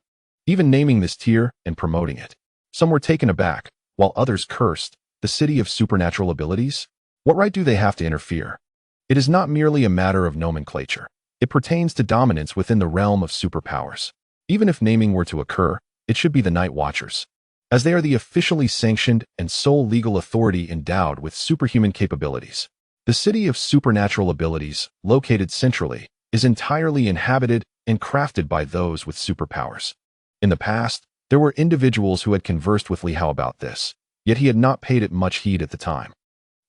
even naming this tier and promoting it." Some were taken aback, while others cursed. The City of Supernatural Abilities? What right do they have to interfere? It is not merely a matter of nomenclature. It pertains to dominance within the realm of superpowers. Even if naming were to occur, it should be the Night Watchers, as they are the officially sanctioned and sole legal authority endowed with superhuman capabilities. The City of Supernatural Abilities, located centrally, is entirely inhabited and crafted by those with superpowers. In the past, there were individuals who had conversed with Li Hao about this, yet he had not paid it much heed at the time.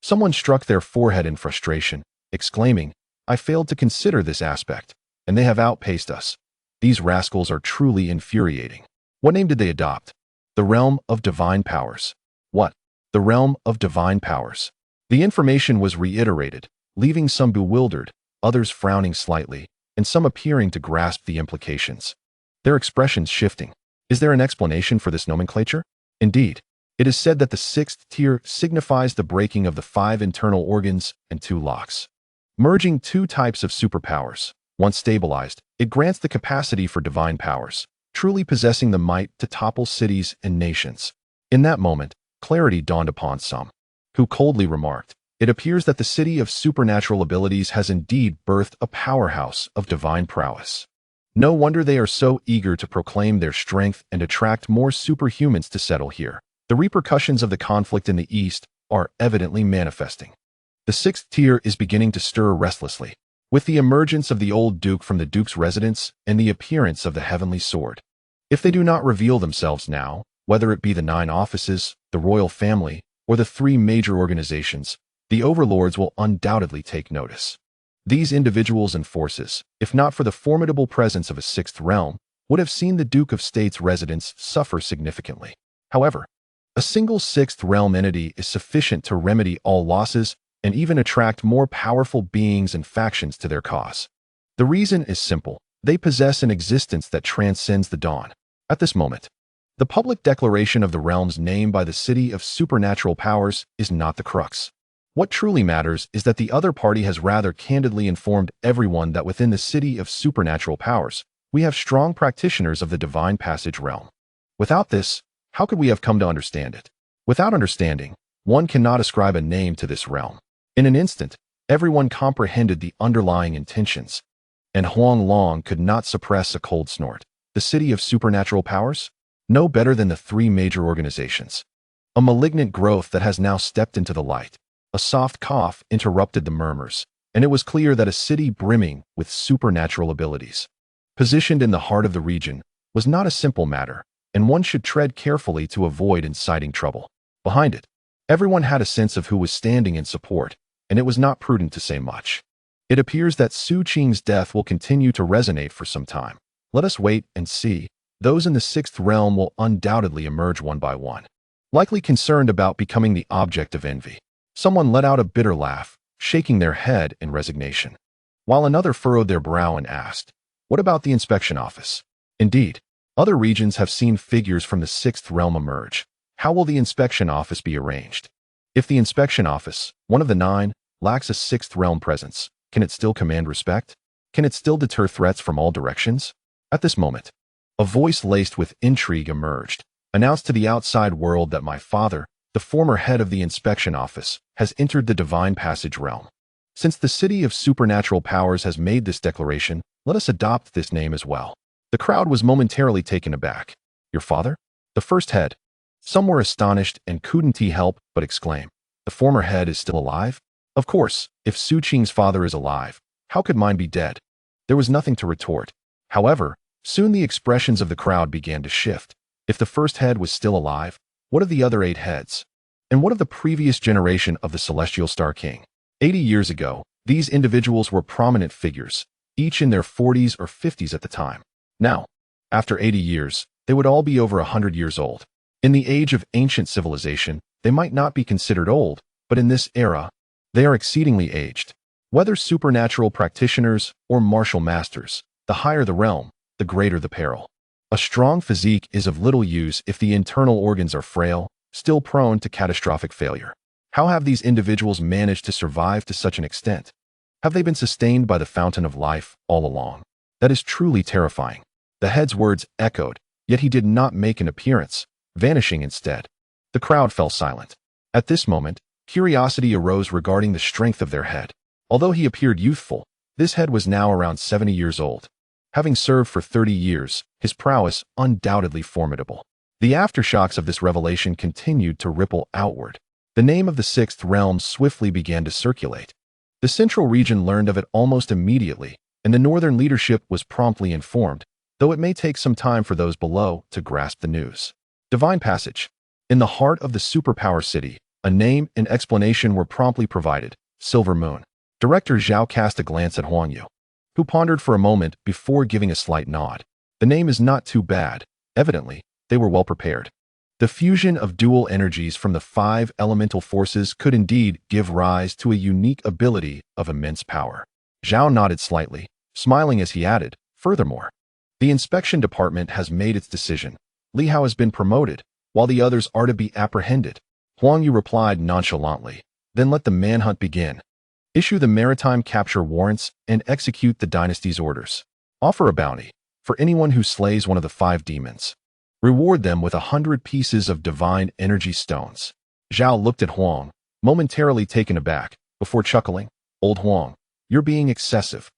Someone struck their forehead in frustration, exclaiming, "I failed to consider this aspect, and they have outpaced us. These rascals are truly infuriating." What name did they adopt? The realm of divine powers. What? The realm of divine powers. The information was reiterated, leaving some bewildered, others frowning slightly, and some appearing to grasp the implications. Their expressions shifting. Is there an explanation for this nomenclature? Indeed, it is said that the 6th tier signifies the breaking of the 5 internal organs and 2 locks. Merging 2 types of superpowers. Once stabilized, it grants the capacity for divine powers, truly possessing the might to topple cities and nations. In that moment, clarity dawned upon some, who coldly remarked, "It appears that the City of Supernatural Abilities has indeed birthed a powerhouse of divine prowess. No wonder they are so eager to proclaim their strength and attract more superhumans to settle here. The repercussions of the conflict in the East are evidently manifesting." The 6th tier is beginning to stir restlessly, with the emergence of the old Duke from the Duke's residence and the appearance of the Heavenly Sword. If they do not reveal themselves now, whether it be the 9 offices, the royal family, or the 3 major organizations, the overlords will undoubtedly take notice. These individuals and forces, if not for the formidable presence of a 6th realm, would have seen the Duke of State's residence suffer significantly. However, a single 6th realm entity is sufficient to remedy all losses and even attract more powerful beings and factions to their cause. The reason is simple. They possess an existence that transcends the dawn. At this moment, the public declaration of the realm's name by the City of Supernatural Powers is not the crux. What truly matters is that the other party has rather candidly informed everyone that within the City of Supernatural Powers, we have strong practitioners of the Divine Passage realm. Without this, how could we have come to understand it? Without understanding, one cannot ascribe a name to this realm. In an instant, everyone comprehended the underlying intentions, and Huang Long could not suppress a cold snort. The City of Supernatural Powers? No better than the 3 major organizations. A malignant growth that has now stepped into the light. A soft cough interrupted the murmurs, and it was clear that a city brimming with supernatural abilities, positioned in the heart of the region, was not a simple matter, and one should tread carefully to avoid inciting trouble. Behind it, everyone had a sense of who was standing in support, and it was not prudent to say much. It appears that Su Qing's death will continue to resonate for some time. Let us wait and see. Those in the 6th realm will undoubtedly emerge one by one, likely concerned about becoming the object of envy. Someone let out a bitter laugh, shaking their head in resignation, while another furrowed their brow and asked, "What about the inspection office?" Indeed, other regions have seen figures from the 6th realm emerge, How will the inspection office be arranged? If the inspection office, one of the 9, lacks a 6th realm presence, can it still command respect? Can it still deter threats from all directions? At this moment, a voice laced with intrigue emerged, announced to the outside world that my father, the former head of the inspection office, has entered the divine passage realm. Since the city of supernatural powers has made this declaration, let us adopt this name as well. The crowd was momentarily taken aback. Your father? The first head. Some were astonished and couldn't help but exclaim, the former head is still alive? Of course, if Su Qing's father is alive, how could mine be dead? There was nothing to retort. However, soon the expressions of the crowd began to shift. If the first head was still alive, what of the other 8 heads? And what of the previous generation of the Celestial Star King? 80 years ago, these individuals were prominent figures, each in their 40s or 50s at the time. Now, after 80 years, they would all be over 100 years old. In the age of ancient civilization, they might not be considered old, but in this era, they are exceedingly aged. Whether supernatural practitioners or martial masters, the higher the realm, the greater the peril. A strong physique is of little use if the internal organs are frail, still prone to catastrophic failure. How have these individuals managed to survive to such an extent? Have they been sustained by the fountain of life all along? That is truly terrifying. The head's words echoed, yet he did not make an appearance, vanishing instead. The crowd fell silent. At this moment, curiosity arose regarding the strength of their head. Although he appeared youthful, this head was now around 70 years old. Having served for 30 years, his prowess undoubtedly formidable. The aftershocks of this revelation continued to ripple outward. The name of the 6th realm swiftly began to circulate. The central region learned of it almost immediately, and the northern leadership was promptly informed, though it may take some time for those below to grasp the news. Divine Passage. In the heart of the superpower city, a name and explanation were promptly provided, Silver Moon. Director Zhao cast a glance at Huang Yu, who pondered for a moment before giving a slight nod. The name is not too bad. Evidently, they were well prepared. The fusion of dual energies from the 5 elemental forces could indeed give rise to a unique ability of immense power. Zhao nodded slightly, smiling as he added, furthermore, the inspection department has made its decision. Li Hao has been promoted, while the others are to be apprehended. Huang Yu replied nonchalantly, then let the manhunt begin. Issue the maritime capture warrants and execute the dynasty's orders. Offer a bounty for anyone who slays one of the 5 demons. Reward them with 100 pieces of divine energy stones. Zhao looked at Huang, momentarily taken aback, before chuckling, Old Huang, you're being excessive.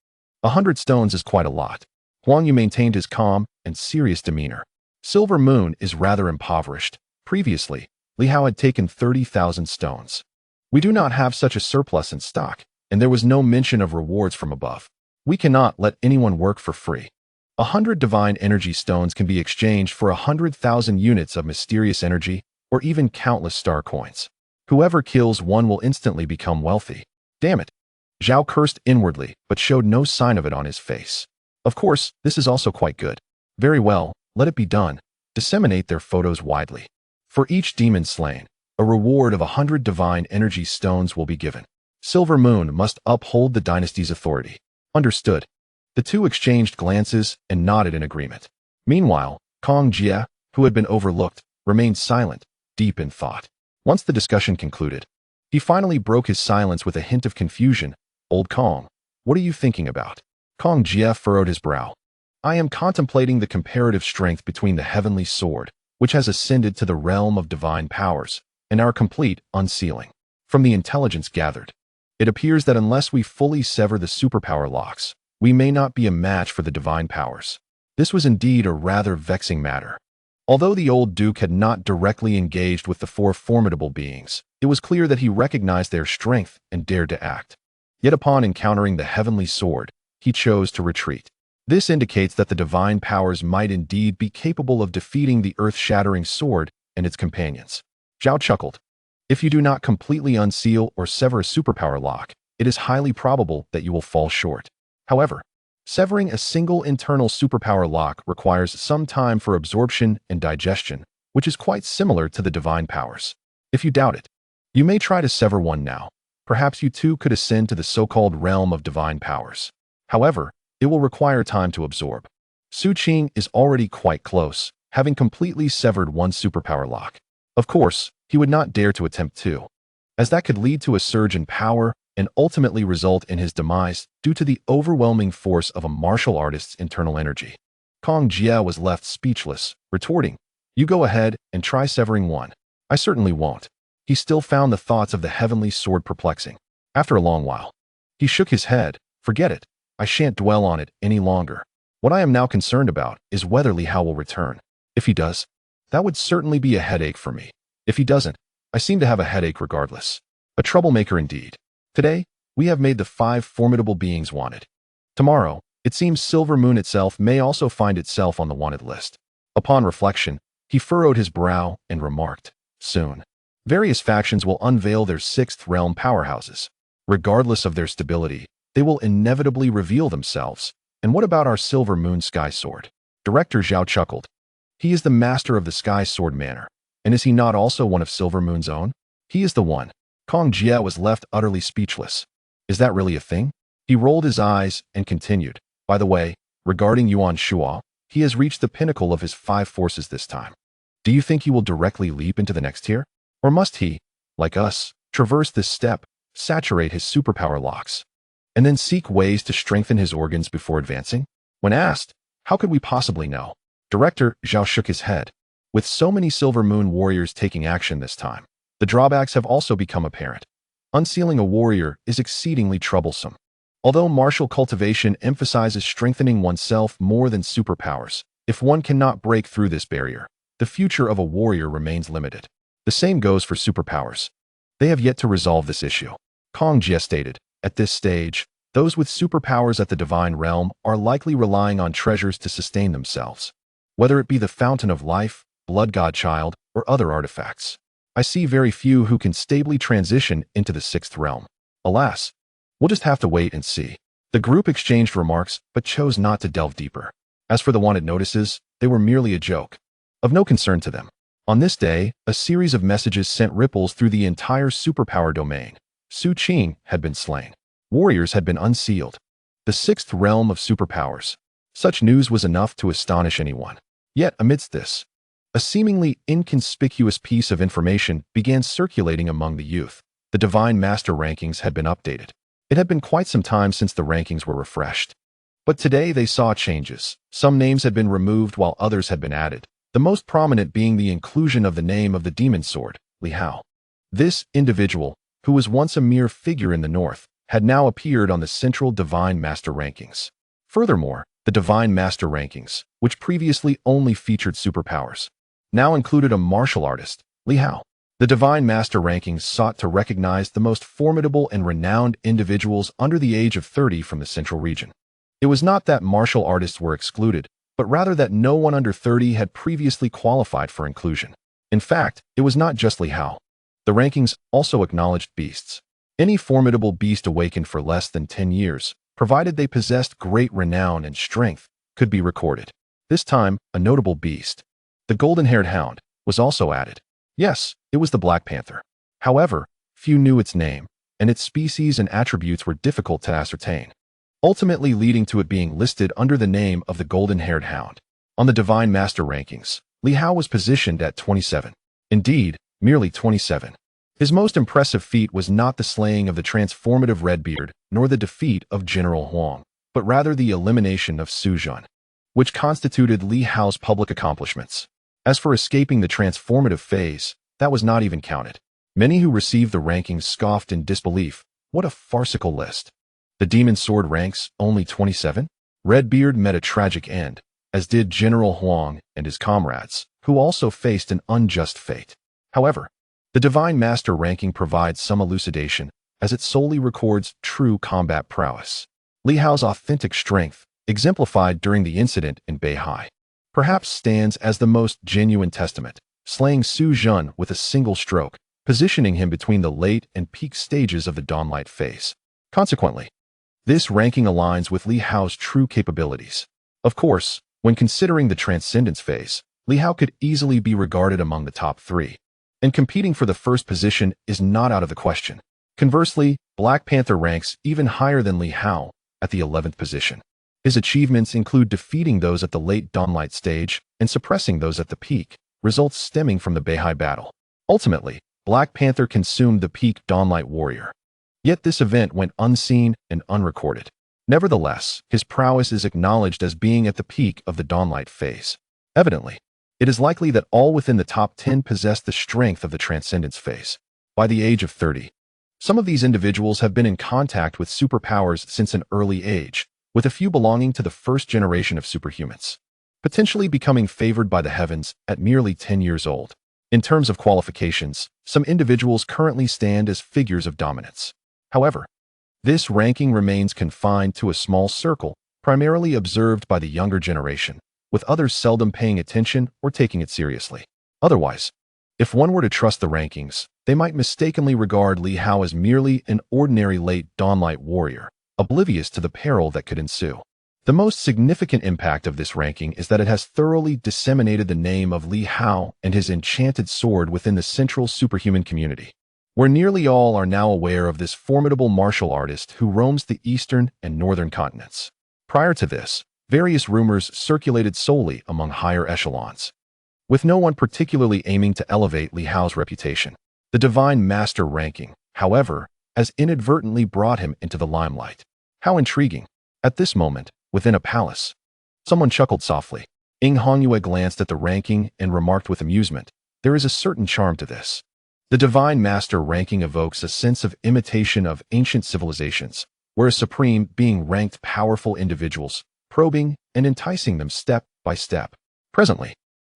100 stones is quite a lot. Huang Yu maintained his calm and serious demeanor. Silver Moon is rather impoverished. Previously, Li Hao had taken 30,000 stones. We do not have such a surplus in stock, and there was no mention of rewards from above. We cannot let anyone work for free. 100 divine energy stones can be exchanged for 100,000 units of mysterious energy, or even countless star coins. Whoever kills one will instantly become wealthy. Damn it. Zhao cursed inwardly, but showed no sign of it on his face. Of course, this is also quite good. Very well, let it be done. Disseminate their photos widely. For each demon slain, a reward of 100 divine energy stones will be given. Silver Moon must uphold the dynasty's authority. Understood. The two exchanged glances and nodded in agreement. Meanwhile, Kong Jie, who had been overlooked, remained silent, deep in thought. Once the discussion concluded, he finally broke his silence with a hint of confusion. Old Kong, what are you thinking about? Kong Jie furrowed his brow. I am contemplating the comparative strength between the heavenly sword, which has ascended to the realm of divine powers, and our complete unsealing. From the intelligence gathered, it appears that unless we fully sever the superpower locks, we may not be a match for the divine powers. This was indeed a rather vexing matter. Although the old Duke had not directly engaged with the 4 formidable beings, it was clear that he recognized their strength and dared to act. Yet upon encountering the heavenly sword, he chose to retreat. This indicates that the divine powers might indeed be capable of defeating the earth-shattering sword and its companions. Zhao chuckled. If you do not completely unseal or sever a superpower lock, it is highly probable that you will fall short. However, severing a single internal superpower lock requires some time for absorption and digestion, which is quite similar to the divine powers. If you doubt it, you may try to sever one now. Perhaps you too could ascend to the so-called realm of divine powers. However, it will require time to absorb. Su Qing is already quite close, having completely severed one superpower lock. Of course, he would not dare to attempt to, as that could lead to a surge in power and ultimately result in his demise due to the overwhelming force of a martial artist's internal energy. Kong Jie was left speechless, retorting, "You go ahead and try severing one." "I certainly won't." He still found the thoughts of the heavenly sword perplexing. After a long while, he shook his head. "Forget it. I shan't dwell on it any longer. What I am now concerned about is whether Li Hao will return. If he does, that would certainly be a headache for me. If he doesn't, I seem to have a headache regardless. A troublemaker indeed. Today, we have made the 5 formidable beings wanted. Tomorrow, it seems Silver Moon itself may also find itself on the wanted list." Upon reflection, he furrowed his brow and remarked, "Soon, various factions will unveil their 6th realm powerhouses. Regardless of their stability, they will inevitably reveal themselves. And what about our Silver Moon Sky Sword?" Director Zhao chuckled. "He is the master of the Sky Sword manner. And is he not also one of Silver Moon's own?" "He is the one." Kong Jie was left utterly speechless. "Is that really a thing?" He rolled his eyes and continued, "By the way, regarding Yuan Shuo, he has reached the pinnacle of his 5 forces this time. Do you think he will directly leap into the next tier? Or must he, like us, traverse this step, saturate his superpower locks, and then seek ways to strengthen his organs before advancing?" When asked, "How could we possibly know?" Director Zhao shook his head. With so many Silver Moon warriors taking action this time, the drawbacks have also become apparent. Unsealing a warrior is exceedingly troublesome. Although martial cultivation emphasizes strengthening oneself more than superpowers, if one cannot break through this barrier, the future of a warrior remains limited. The same goes for superpowers. They have yet to resolve this issue. Kong Jie stated, "At this stage, those with superpowers at the divine realm are likely relying on treasures to sustain themselves, whether it be the Fountain of Life, Blood Godchild, or other artifacts. I see very few who can stably transition into the 6th realm. Alas, we'll just have to wait and see." The group exchanged remarks but chose not to delve deeper. As for the wanted notices, they were merely a joke, of no concern to them. On this day, a series of messages sent ripples through the entire superpower domain. Su Qing had been slain. Warriors had been unsealed. The 6th realm of superpowers. Such news was enough to astonish anyone. Yet amidst this, a seemingly inconspicuous piece of information began circulating among the youth. The Divine Master rankings had been updated. It had been quite some time since the rankings were refreshed. But today they saw changes. Some names had been removed while others had been added, the most prominent being the inclusion of the name of the demon sword, Li Hao. This individual, who was once a mere figure in the north, had now appeared on the central Divine Master rankings. Furthermore, the Divine Master rankings, which previously only featured superpowers, now included a martial artist, Li Hao. The Divine Master rankings sought to recognize the most formidable and renowned individuals under the age of 30 from the central region. It was not that martial artists were excluded, but rather that no one under 30 had previously qualified for inclusion. In fact, it was not just Li Hao. The rankings also acknowledged beasts. Any formidable beast awakened for less than 10 years, provided they possessed great renown and strength, could be recorded. This time, a notable beast, the golden-haired hound, was also added. Yes, it was the Black Panther. However, few knew its name, and its species and attributes were difficult to ascertain, ultimately leading to it being listed under the name of the golden-haired hound. On the Divine Master rankings, Li Hao was positioned at 27. Indeed, merely 27. His most impressive feat was not the slaying of the transformative Redbeard, nor the defeat of General Huang, but rather the elimination of Su Jun, which constituted Li Hao's public accomplishments. As for escaping the transformative phase, that was not even counted. Many who received the rankings scoffed in disbelief. What a farcical list. The Demon Sword ranks only 27? Redbeard met a tragic end, as did General Huang and his comrades, who also faced an unjust fate. However, the Divine Master ranking provides some elucidation, as it solely records true combat prowess. Li Hao's authentic strength, exemplified during the incident in Beihai, perhaps stands as the most genuine testament, slaying Su Jun with a single stroke, positioning him between the late and peak stages of the Dawnlight phase. Consequently, this ranking aligns with Li Hao's true capabilities. Of course, when considering the Transcendence phase, Li Hao could easily be regarded among the top 3, and competing for the first position is not out of the question. Conversely, Black Panther ranks even higher than Li Hao, at the 11th position. His achievements include defeating those at the late Dawnlight stage and suppressing those at the peak, results stemming from the Beihai battle. Ultimately, Black Panther consumed the peak Dawnlight warrior. Yet this event went unseen and unrecorded. Nevertheless, his prowess is acknowledged as being at the peak of the Dawnlight phase. Evidently, it is likely that all within the top 10 possess the strength of the Transcendence phase. By the age of 30, some of these individuals have been in contact with superpowers since an early age, with a few belonging to the first generation of superhumans, potentially becoming favored by the heavens at merely 10 years old. In terms of qualifications, some individuals currently stand as figures of dominance. However, this ranking remains confined to a small circle, primarily observed by the younger generation, with others seldom paying attention or taking it seriously. Otherwise, if one were to trust the rankings, they might mistakenly regard Li Hao as merely an ordinary late Dawnlight warrior, oblivious to the peril that could ensue. The most significant impact of this ranking is that it has thoroughly disseminated the name of Li Hao and his enchanted sword within the central superhuman community, where nearly all are now aware of this formidable martial artist who roams the eastern and northern continents. Prior to this, various rumors circulated solely among higher echelons, with no one particularly aiming to elevate Li Hao's reputation. The Divine Master ranking, however, has inadvertently brought him into the limelight. How intriguing! At this moment, within a palace, someone chuckled softly. Ing Hongyue glanced at the ranking and remarked with amusement, "There is a certain charm to this." The Divine Master ranking evokes a sense of imitation of ancient civilizations, where a supreme being ranked powerful individuals, probing and enticing them step by step. Presently,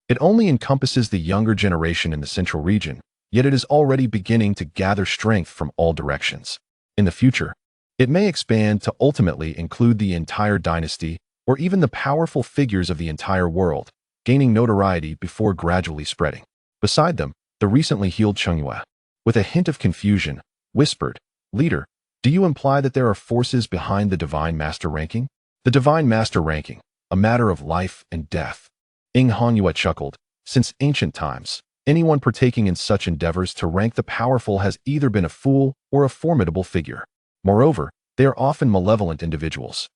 it only encompasses the younger generation in the central region, yet it is already beginning to gather strength from all directions. In the future, it may expand to ultimately include the entire dynasty or even the powerful figures of the entire world, gaining notoriety before gradually spreading. Beside them, the recently healed Chengyue, with a hint of confusion, whispered, "Leader, do you imply that there are forces behind the Divine Master ranking?" The Divine Master ranking, a matter of life and death. Ing Hongyue chuckled. Since ancient times, anyone partaking in such endeavors to rank the powerful has either been a fool or a formidable figure. Moreover, they are often malevolent individuals,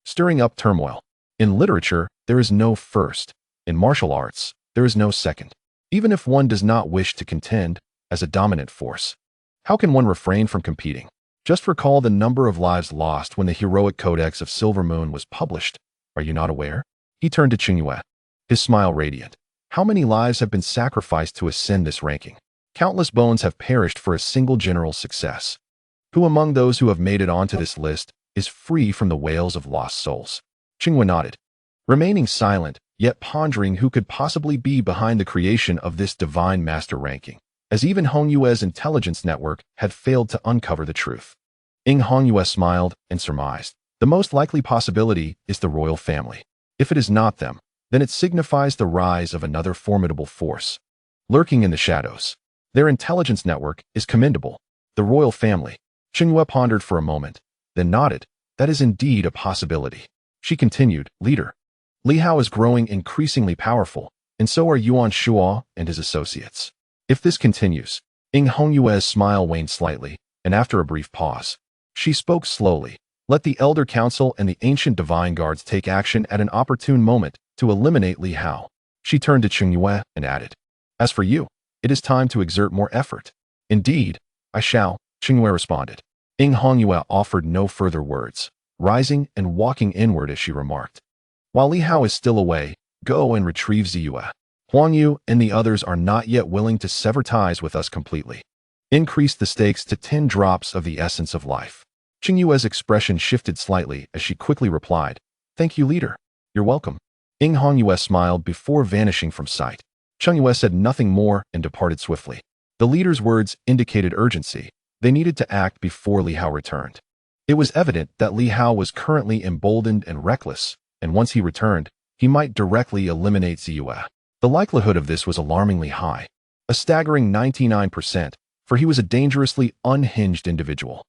stirring up turmoil. In literature, there is no first. In martial arts, there is no second. Even if one does not wish to contend as a dominant force, how can one refrain from competing? Just recall the number of lives lost when the heroic codex of Silver Moon was published. Are you not aware? He turned to Chengyue, his smile radiant. How many lives have been sacrificed to ascend this ranking? Countless bones have perished for a single general's success. Who among those who have made it onto this list is free from the wails of lost souls? Chengyue nodded, remaining silent, yet pondering who could possibly be behind the creation of this Divine Master ranking, as even Hongyue's intelligence network had failed to uncover the truth. Ing Hongyue smiled and surmised, the most likely possibility is the royal family. If it is not them, then it signifies the rise of another formidable force, lurking in the shadows. Their intelligence network is commendable. The royal family. Chengyue pondered for a moment, then nodded. That is indeed a possibility. She continued, "Leader, Li Hao is growing increasingly powerful, and so are Yuan Shuo and his associates. If this continues," Ing Hongyue's smile waned slightly, and after a brief pause, she spoke slowly, "Let the Elder Council and the ancient Divine Guards take action at an opportune moment to eliminate Li Hao." She turned to Chengyue and added, "As for you, it is time to exert more effort." "Indeed, I shall," Chengyue responded. Ing Hongyue offered no further words, rising and walking inward as she remarked, "While Li Hao is still away, go and retrieve Ziyue. Huang Yu and the others are not yet willing to sever ties with us completely. Increase the stakes to 10 drops of the essence of life." Chengyue's expression shifted slightly as she quickly replied, "Thank you, leader. You're welcome." Ing Hongyue smiled before vanishing from sight. Chengyue said nothing more and departed swiftly. The leader's words indicated urgency. They needed to act before Li Hao returned. It was evident that Li Hao was currently emboldened and reckless, and once he returned, he might directly eliminate Ziyue. The likelihood of this was alarmingly high, a staggering 99%, for he was a dangerously unhinged individual.